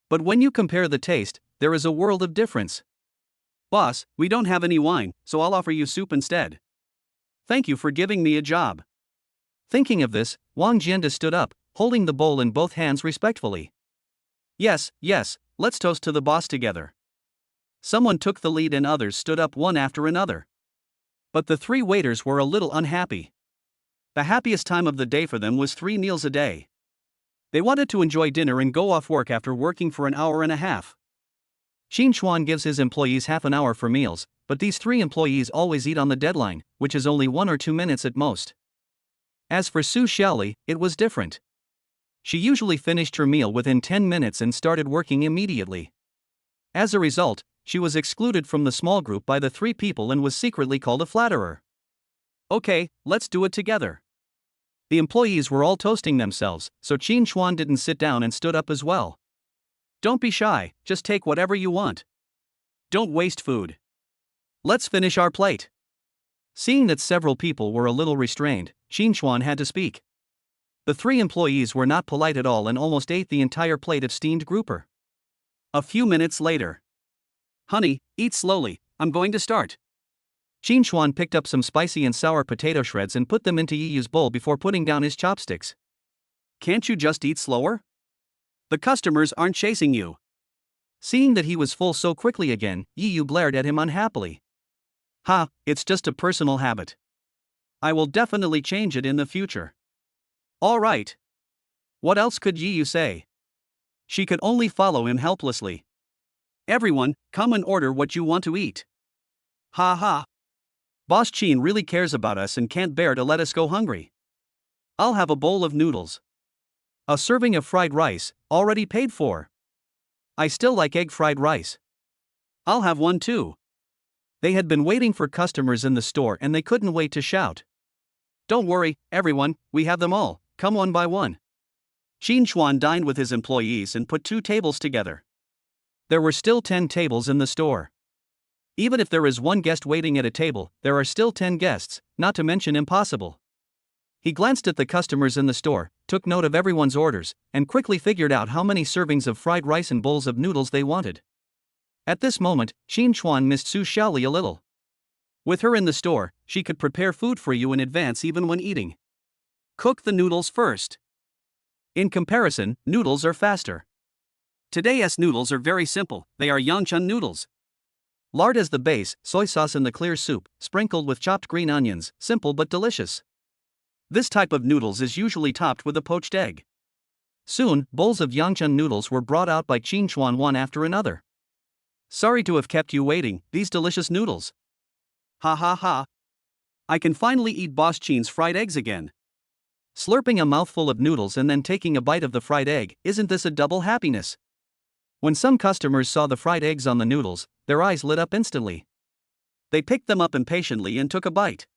But when you compare the taste, there is a world of difference. Boss, we don't have any wine, so I'll offer you soup instead. Thank you for giving me a job. Thinking of this, Wang Jianda stood up, holding the bowl in both hands respectfully. Yes, let's toast to the boss together. Someone took the lead and others stood up one after another. But the three waiters were a little unhappy. The happiest time of the day for them was 3 meals a day. They wanted to enjoy dinner and go off work after working for an hour and a half. Xin Chuan gives his employees half an hour for meals, but these 3 employees always eat on the deadline, which is only 1 or 2 minutes at most. As for Su Xiaoli, it was different. She usually finished her meal within 10 minutes and started working immediately. As a result, she was excluded from the small group by the 3 people and was secretly called a flatterer. Okay, let's do it together. The employees were all toasting themselves, so Qin Chuan didn't sit down and stood up as well. Don't be shy, just take whatever you want. Don't waste food. Let's finish our plate. Seeing that several people were a little restrained, Qin Chuan had to speak. The 3 employees were not polite at all and almost ate the entire plate of steamed grouper. A few minutes later. Honey, eat slowly, I'm going to start. Qin Chuan picked up some spicy and sour potato shreds and put them into Yiyu's bowl before putting down his chopsticks. Can't you just eat slower? The customers aren't chasing you. Seeing that he was full so quickly again, Yiyu glared at him unhappily. Ha, it's just a personal habit. I will definitely change it in the future. All right. What else could Yiyu say? She could only follow him helplessly. Everyone, come and order what you want to eat. Ha ha. Boss Qin really cares about us and can't bear to let us go hungry. I'll have a bowl of noodles. A serving of fried rice, already paid for. I still like egg fried rice. I'll have one too. They had been waiting for customers in the store and they couldn't wait to shout. Don't worry, everyone, we have them all, come one by one. Qin Chuan dined with his employees and put 2 tables together. There were still 10 tables in the store. Even if there is 1 guest waiting at a table, there are still 10 guests, not to mention impossible. He glanced at the customers in the store, took note of everyone's orders, and quickly figured out how many servings of fried rice and bowls of noodles they wanted. At this moment, Qin Chuan missed Su Xiaoli a little. With her in the store, she could prepare food for you in advance even when eating. Cook the noodles first. In comparison, noodles are faster. Today's noodles are very simple, they are Yangchun noodles. Lard as the base, soy sauce in the clear soup, sprinkled with chopped green onions, simple but delicious. This type of noodles is usually topped with a poached egg. Soon, bowls of Yangchun noodles were brought out by Qin Chuan one after another. Sorry to have kept you waiting, these delicious noodles. Ha ha ha. I can finally eat Boss Qin's fried eggs again. Slurping a mouthful of noodles and then taking a bite of the fried egg, isn't this a double happiness? When some customers saw the fried eggs on the noodles, their eyes lit up instantly. They picked them up impatiently and took a bite.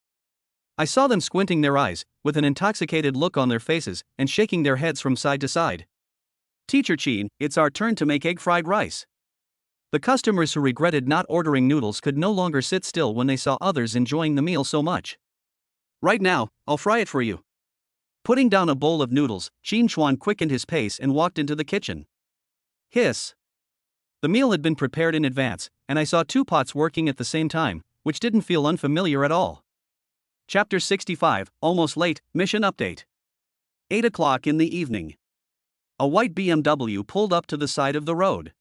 I saw them squinting their eyes, with an intoxicated look on their faces, and shaking their heads from side to side. Teacher Qin, it's our turn to make egg fried rice. The customers who regretted not ordering noodles could no longer sit still when they saw others enjoying the meal so much. Right now, I'll fry it for you. Putting down a bowl of noodles, Qin Chuan quickened his pace and walked into the kitchen. Hiss. The meal had been prepared in advance, and I saw 2 pots working at the same time, which didn't feel unfamiliar at all. Chapter 65, Almost Late, Mission Update. 8 o'clock in the evening. A white BMW pulled up to the side of the road.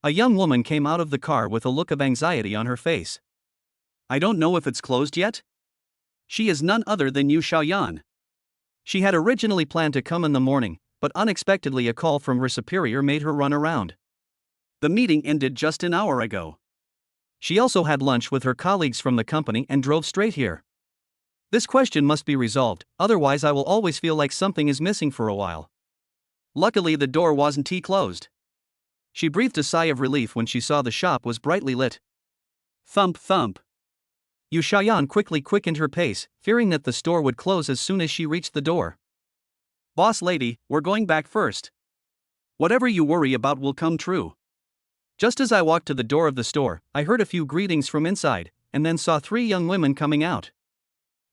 A young woman came out of the car with a look of anxiety on her face. I don't know if it's closed yet? She is none other than Yu Xiaoyan. She had originally planned to come in the morning, but unexpectedly a call from her superior made her run around. The meeting ended just an hour ago. She also had lunch with her colleagues from the company and drove straight here. This question must be resolved, otherwise I will always feel like something is missing for a while. Luckily the door wasn't closed. She breathed a sigh of relief when she saw the shop was brightly lit. Thump thump. Yu Xiaoyan quickly quickened her pace, fearing that the store would close as soon as she reached the door. Boss lady, we're going back first. Whatever you worry about will come true. Just as I walked to the door of the store, I heard a few greetings from inside, and then saw 3 young women coming out.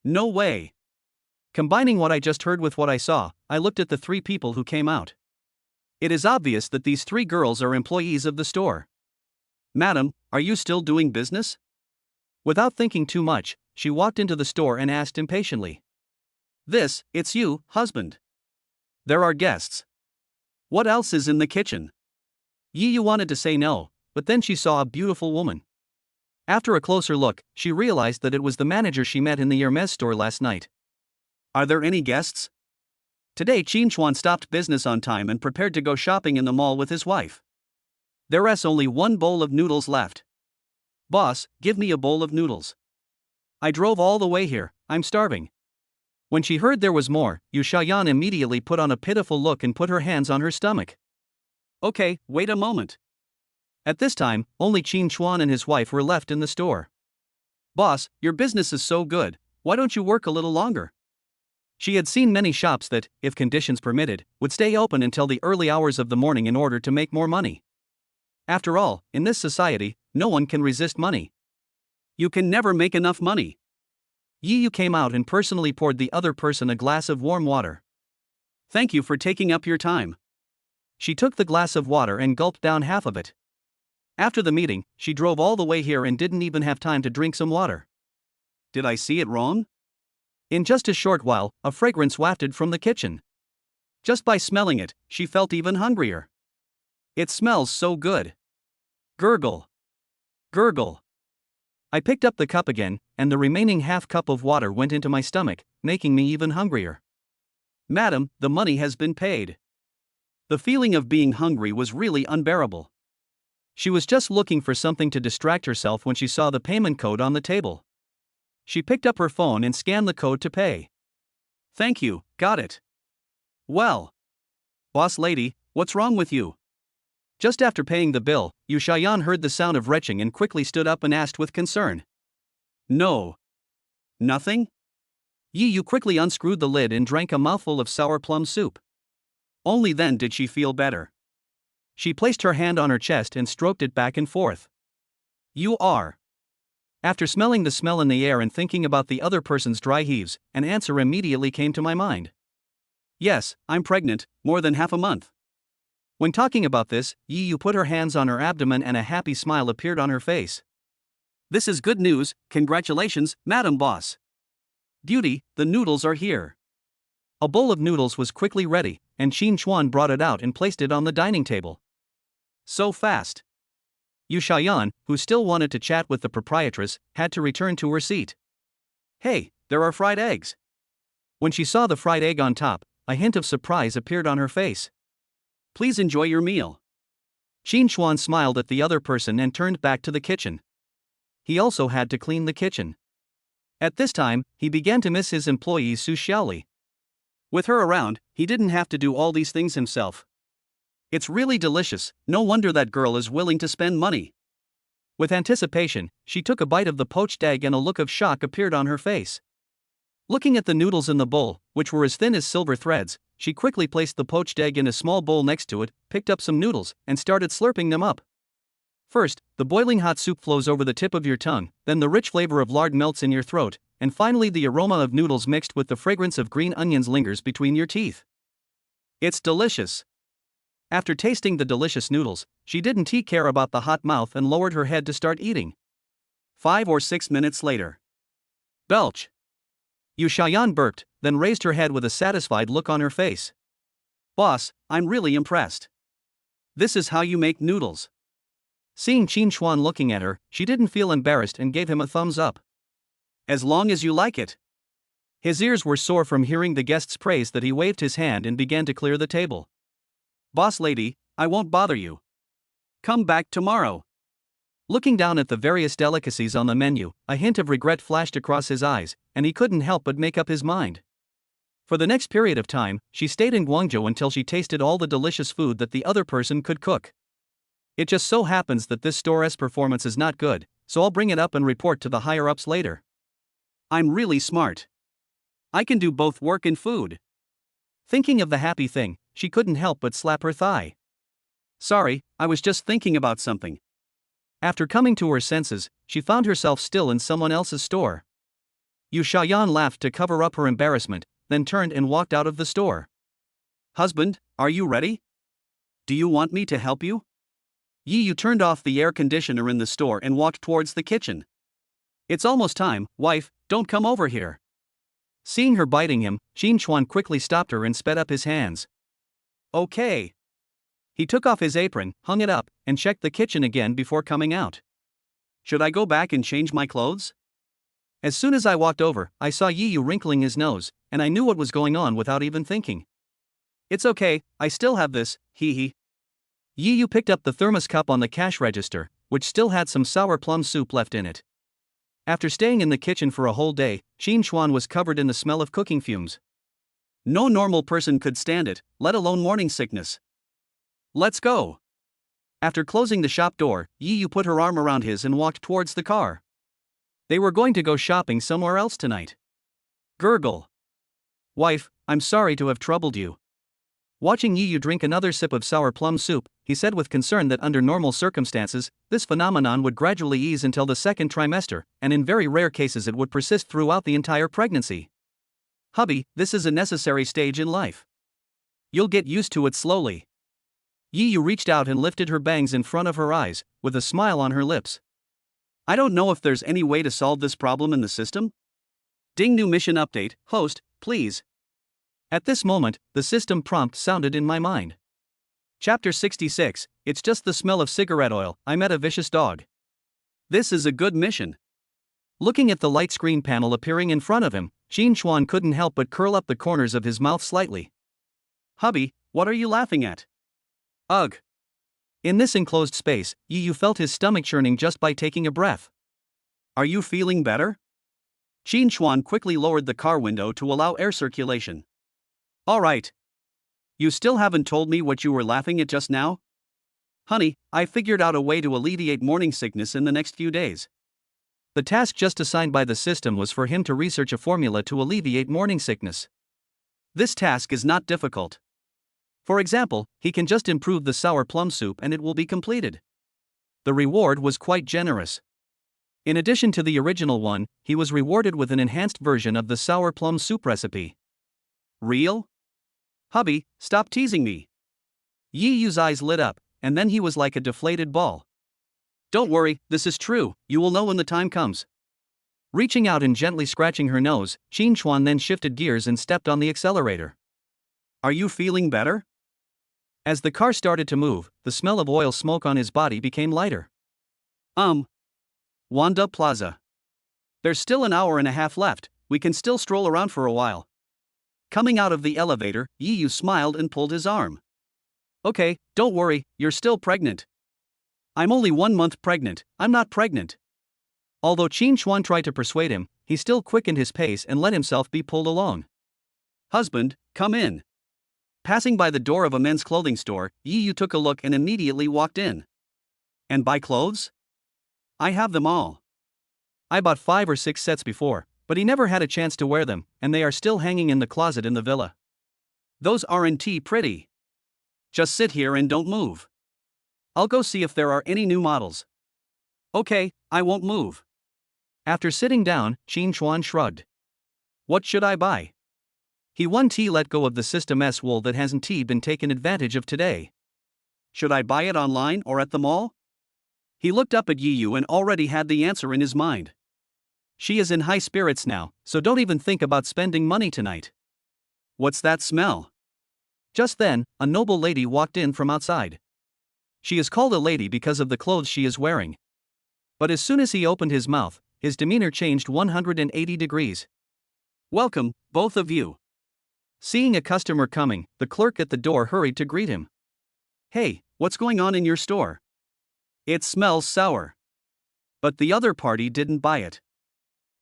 No way. Combining what I just heard with what I saw, I looked at the 3 people who came out. It is obvious that these 3 girls are employees of the store. Madam, are you still doing business? Without thinking too much, she walked into the store and asked impatiently. It's you, husband. There are guests. What else is in the kitchen? Yi Yu wanted to say no, but then she saw a beautiful woman. After a closer look, she realized that it was the manager she met in the Hermes store last night. Are there any guests? Today Qin Chuan stopped business on time and prepared to go shopping in the mall with his wife. There's only one bowl of noodles left. Boss, give me a bowl of noodles. I drove all the way here, I'm starving. When she heard there was more, Yu Xiaoyan immediately put on a pitiful look and put her hands on her stomach. Okay, wait a moment. At this time, only Qin Chuan and his wife were left in the store. Boss, your business is so good, why don't you work a little longer? She had seen many shops that, if conditions permitted, would stay open until the early hours of the morning in order to make more money. After all, in this society, no one can resist money. You can never make enough money. Yi Yu came out and personally poured the other person a glass of warm water. Thank you for taking up your time. She took the glass of water and gulped down half of it. After the meeting, she drove all the way here and didn't even have time to drink some water. Did I see it wrong? In just a short while, a fragrance wafted from the kitchen. Just by smelling it, she felt even hungrier. It smells so good. Gurgle. Gurgle. I picked up the cup again, and the remaining half cup of water went into my stomach, making me even hungrier. Madam, the money has been paid. The feeling of being hungry was really unbearable. She was just looking for something to distract herself when she saw the payment code on the table. She picked up her phone and scanned the code to pay. Thank you, got it. Well. Boss lady, what's wrong with you? Just after paying the bill, Yu Xiaoyan heard the sound of retching and quickly stood up and asked with concern. No. Nothing? Yi Yu quickly unscrewed the lid and drank a mouthful of sour plum soup. Only then did she feel better. She placed her hand on her chest and stroked it back and forth. You are. After smelling the smell in the air and thinking about the other person's dry heaves, an answer immediately came to my mind. Yes, I'm pregnant, more than half a month. When talking about this, Yi Yu put her hands on her abdomen and a happy smile appeared on her face. This is good news, congratulations, Madam Boss. Beauty, the noodles are here. A bowl of noodles was quickly ready, and Qin Chuan brought it out and placed it on the dining table. So fast. Yu Xiaoyan, who still wanted to chat with the proprietress, had to return to her seat. Hey, there are fried eggs. When she saw the fried egg on top, a hint of surprise appeared on her face. Please enjoy your meal. Qin Chuan smiled at the other person and turned back to the kitchen. He also had to clean the kitchen. At this time, he began to miss his employee Su Xiaoli. With her around, he didn't have to do all these things himself. It's really delicious, no wonder that girl is willing to spend money. With anticipation, she took a bite of the poached egg and a look of shock appeared on her face. Looking at the noodles in the bowl, which were as thin as silver threads, she quickly placed the poached egg in a small bowl next to it, picked up some noodles, and started slurping them up. First, the boiling hot soup flows over the tip of your tongue, then the rich flavor of lard melts in your throat, and finally the aroma of noodles mixed with the fragrance of green onions lingers between your teeth. It's delicious. After tasting the delicious noodles, she didn't care about the hot mouth and lowered her head to start eating. 5 or 6 minutes later. Belch. Yu Xiaoyan burped, then raised her head with a satisfied look on her face. Boss, I'm really impressed. This is how you make noodles. Seeing Qin Chuan looking at her, she didn't feel embarrassed and gave him a thumbs up. As long as you like it. His ears were sore from hearing the guest's praise that he waved his hand and began to clear the table. Boss lady, I won't bother you. Come back tomorrow. Looking down at the various delicacies on the menu, a hint of regret flashed across his eyes, and he couldn't help but make up his mind. For the next period of time, she stayed in Guangzhou until she tasted all the delicious food that the other person could cook. It just so happens that this store's performance is not good, so I'll bring it up and report to the higher-ups later. I'm really smart. I can do both work and food. Thinking of the happy thing, she couldn't help but slap her thigh. Sorry, I was just thinking about something. After coming to her senses, she found herself still in someone else's store. Yu Xiaoyan laughed to cover up her embarrassment, then turned and walked out of the store. Husband, are you ready? Do you want me to help you? Yi Yu turned off the air conditioner in the store and walked towards the kitchen. It's almost time, wife, don't come over here. Seeing her biting him, Qin Chuan quickly stopped her and sped up his hands. Okay. He took off his apron, hung it up, and checked the kitchen again before coming out. Should I go back and change my clothes? As soon as I walked over, I saw Yi Yu wrinkling his nose, and I knew what was going on without even thinking. It's okay, I still have this, hee hee. Yi Yu picked up the thermos cup on the cash register, which still had some sour plum soup left in it. After staying in the kitchen for a whole day, Qin Chuan was covered in the smell of cooking fumes. No normal person could stand it, let alone morning sickness. Let's go. After closing the shop door, Yi Yu put her arm around his and walked towards the car. They were going to go shopping somewhere else tonight. Gurgle. Wife, I'm sorry to have troubled you. Watching Yi Yu drink another sip of sour plum soup, he said with concern that under normal circumstances, this phenomenon would gradually ease until the second trimester, and in very rare cases it would persist throughout the entire pregnancy. Hubby, this is a necessary stage in life. You'll get used to it slowly. Yi Yu reached out and lifted her bangs in front of her eyes, with a smile on her lips. I don't know if there's any way to solve this problem in the system? Ding, new mission update, host, please. At this moment, the system prompt sounded in my mind. Chapter 66, it's just the smell of cigarette oil, I met a vicious dog. This is a good mission. Looking at the light screen panel appearing in front of him, Qin Chuan couldn't help but curl up the corners of his mouth slightly. Hubby, what are you laughing at? Ugh. In this enclosed space, Yi Yu felt his stomach churning just by taking a breath. Are you feeling better? Qin Chuan quickly lowered the car window to allow air circulation. All right. You still haven't told me what you were laughing at just now? Honey, I figured out a way to alleviate morning sickness in the next few days. The task just assigned by the system was for him to research a formula to alleviate morning sickness. This task is not difficult. For example, he can just improve the sour plum soup and it will be completed. The reward was quite generous. In addition to the original one, he was rewarded with an enhanced version of the sour plum soup recipe. Real? Hubby, stop teasing me. Yi Yu's eyes lit up, and then he was like a deflated ball. Don't worry, this is true, you will know when the time comes. Reaching out and gently scratching her nose, Qin Chuan then shifted gears and stepped on the accelerator. Are you feeling better? As the car started to move, the smell of oil smoke on his body became lighter. Wanda Plaza. There's still an hour and a half left, we can still stroll around for a while. Coming out of the elevator, Yi Yu smiled and pulled his arm. Okay, don't worry, you're still pregnant. I'm only 1 month pregnant, I'm not pregnant. Although Qin Chuan tried to persuade him, he still quickened his pace and let himself be pulled along. Husband, come in. Passing by the door of a men's clothing store, Yi Yu took a look and immediately walked in. And buy clothes? I have them all. I bought 5 or 6 sets before, but he never had a chance to wear them, and they are still hanging in the closet in the villa. Those aren't pretty. Just sit here and don't move. I'll go see if there are any new models. Okay, I won't move. After sitting down, Qin Chuan shrugged. What should I buy? He let go of the System S wool that hasn't been taken advantage of today. Should I buy it online or at the mall? He looked up at Yi Yu and already had the answer in his mind. She is in high spirits now, so don't even think about spending money tonight. What's that smell? Just then, a noble lady walked in from outside. She is called a lady because of the clothes she is wearing. But as soon as he opened his mouth, his demeanor changed 180 degrees. Welcome, both of you. Seeing a customer coming, the clerk at the door hurried to greet him. Hey, what's going on in your store? It smells sour. But the other party didn't buy it.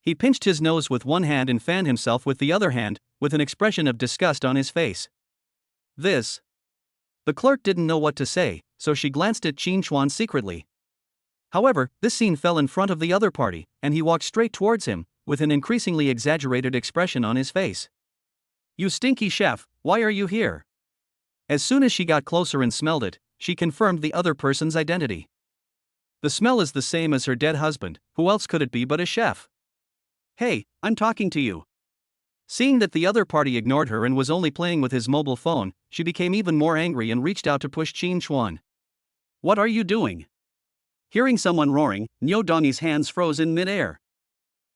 He pinched his nose with one hand and fanned himself with the other hand, with an expression of disgust on his face. This. The clerk didn't know what to say, so she glanced at Qin Chuan secretly. However, this scene fell in front of the other party, and he walked straight towards him, with an increasingly exaggerated expression on his face. You stinky chef, why are you here? As soon as she got closer and smelled it, she confirmed the other person's identity. The smell is the same as her dead husband, who else could it be but a chef? Hey, I'm talking to you. Seeing that the other party ignored her and was only playing with his mobile phone, she became even more angry and reached out to push Qin Chuan. What are you doing? Hearing someone roaring, Nyodong's hands froze in midair.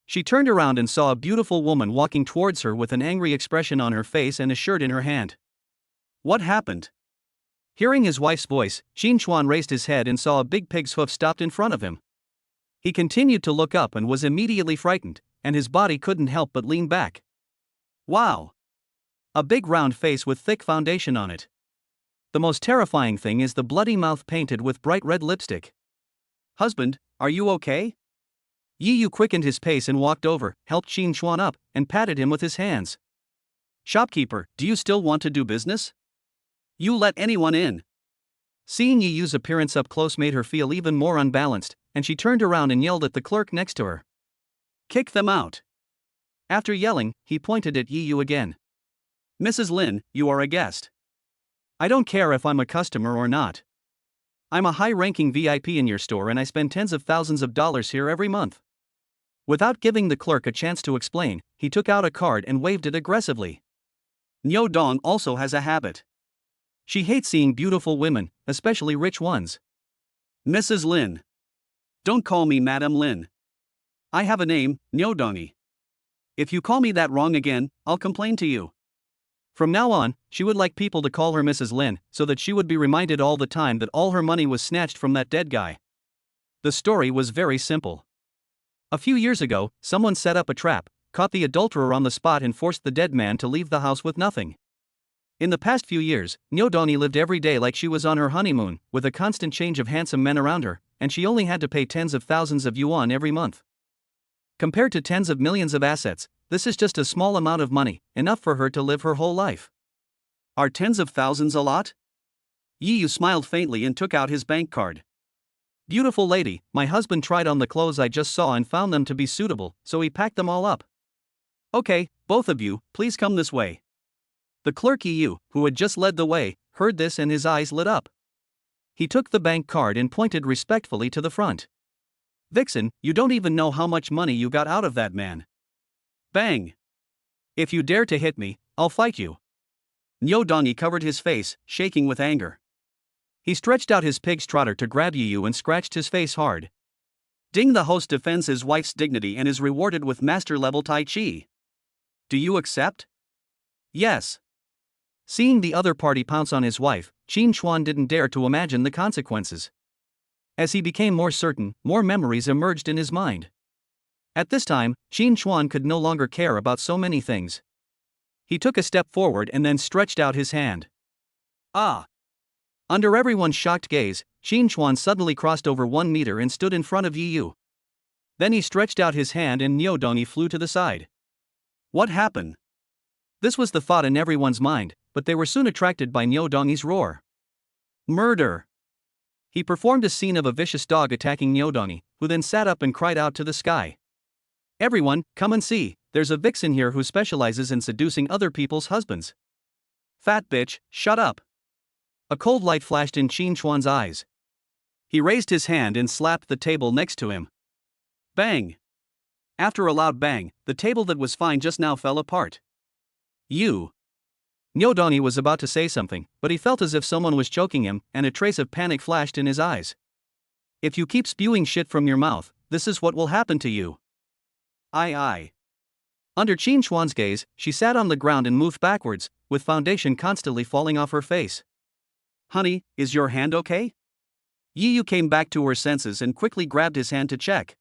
She turned around and saw a beautiful woman walking towards her with an angry expression on her face and a shirt in her hand. What happened? Hearing his wife's voice, Qin Chuan raised his head and saw a big pig's hoof stopped in front of him. He continued to look up and was immediately frightened, and his body couldn't help but lean back. Wow! A big round face with thick foundation on it. The most terrifying thing is the bloody mouth painted with bright red lipstick. Husband, are you okay? Yi Yu quickened his pace and walked over, helped Qin Chuan up, and patted him with his hands. Shopkeeper, do you still want to do business? You let anyone in. Seeing Yi Yu's appearance up close made her feel even more unbalanced, and she turned around and yelled at the clerk next to her. Kick them out. After yelling, he pointed at Yi Yu again. Mrs. Lin, you are a guest. I don't care if I'm a customer or not. I'm a high-ranking VIP in your store and I spend tens of thousands of dollars here every month. Without giving the clerk a chance to explain, he took out a card and waved it aggressively. Nyodong also has a habit. She hates seeing beautiful women, especially rich ones. Mrs. Lin. Don't call me Madam Lin. I have a name, Nyodongi. If you call me that wrong again, I'll complain to you. From now on, she would like people to call her Mrs. Lin, so that she would be reminded all the time that all her money was snatched from that dead guy. The story was very simple. A few years ago, someone set up a trap, caught the adulterer on the spot and forced the dead man to leave the house with nothing. In the past few years, Nyodongi lived every day like she was on her honeymoon, with a constant change of handsome men around her, and she only had to pay tens of thousands of yuan every month. Compared to tens of millions of assets, this is just a small amount of money, enough for her to live her whole life. Are tens of thousands a lot? Yi Yu smiled faintly and took out his bank card. Beautiful lady, my husband tried on the clothes I just saw and found them to be suitable, so he packed them all up. Okay, both of you, please come this way. The clerk Yi Yu, who had just led the way, heard this and his eyes lit up. He took the bank card and pointed respectfully to the front. Vixen, you don't even know how much money you got out of that man. Bang! If you dare to hit me, I'll fight you. Nyodongi covered his face, shaking with anger. He stretched out his pig's trotter to grab Yi Yu and scratched his face hard. Ding, the host defends his wife's dignity and is rewarded with master-level Tai Chi. Do you accept? Yes. Seeing the other party pounce on his wife, Qin Chuan didn't dare to imagine the consequences. As he became more certain, more memories emerged in his mind. At this time, Qin Chuan could no longer care about so many things. He took a step forward and then stretched out his hand. Ah! Under everyone's shocked gaze, Qin Chuan suddenly crossed over 1 meter and stood in front of Yi Yu. Then he stretched out his hand and Nyodongi flew to the side. What happened? This was the thought in everyone's mind, but they were soon attracted by Nyodongi's roar. Murder! He performed a scene of a vicious dog attacking Nyodongi, who then sat up and cried out to the sky. Everyone, come and see, there's a vixen here who specializes in seducing other people's husbands. Fat bitch, shut up. A cold light flashed in Qin Chuan's eyes. He raised his hand and slapped the table next to him. Bang! After a loud bang, the table that was fine just now fell apart. You! Nyodongi was about to say something, but he felt as if someone was choking him, and a trace of panic flashed in his eyes. If you keep spewing shit from your mouth, this is what will happen to you. Aye. Under Qin Chuan's gaze, she sat on the ground and moved backwards, with foundation constantly falling off her face. Honey, is your hand okay? Yi Yu came back to her senses and quickly grabbed his hand to check.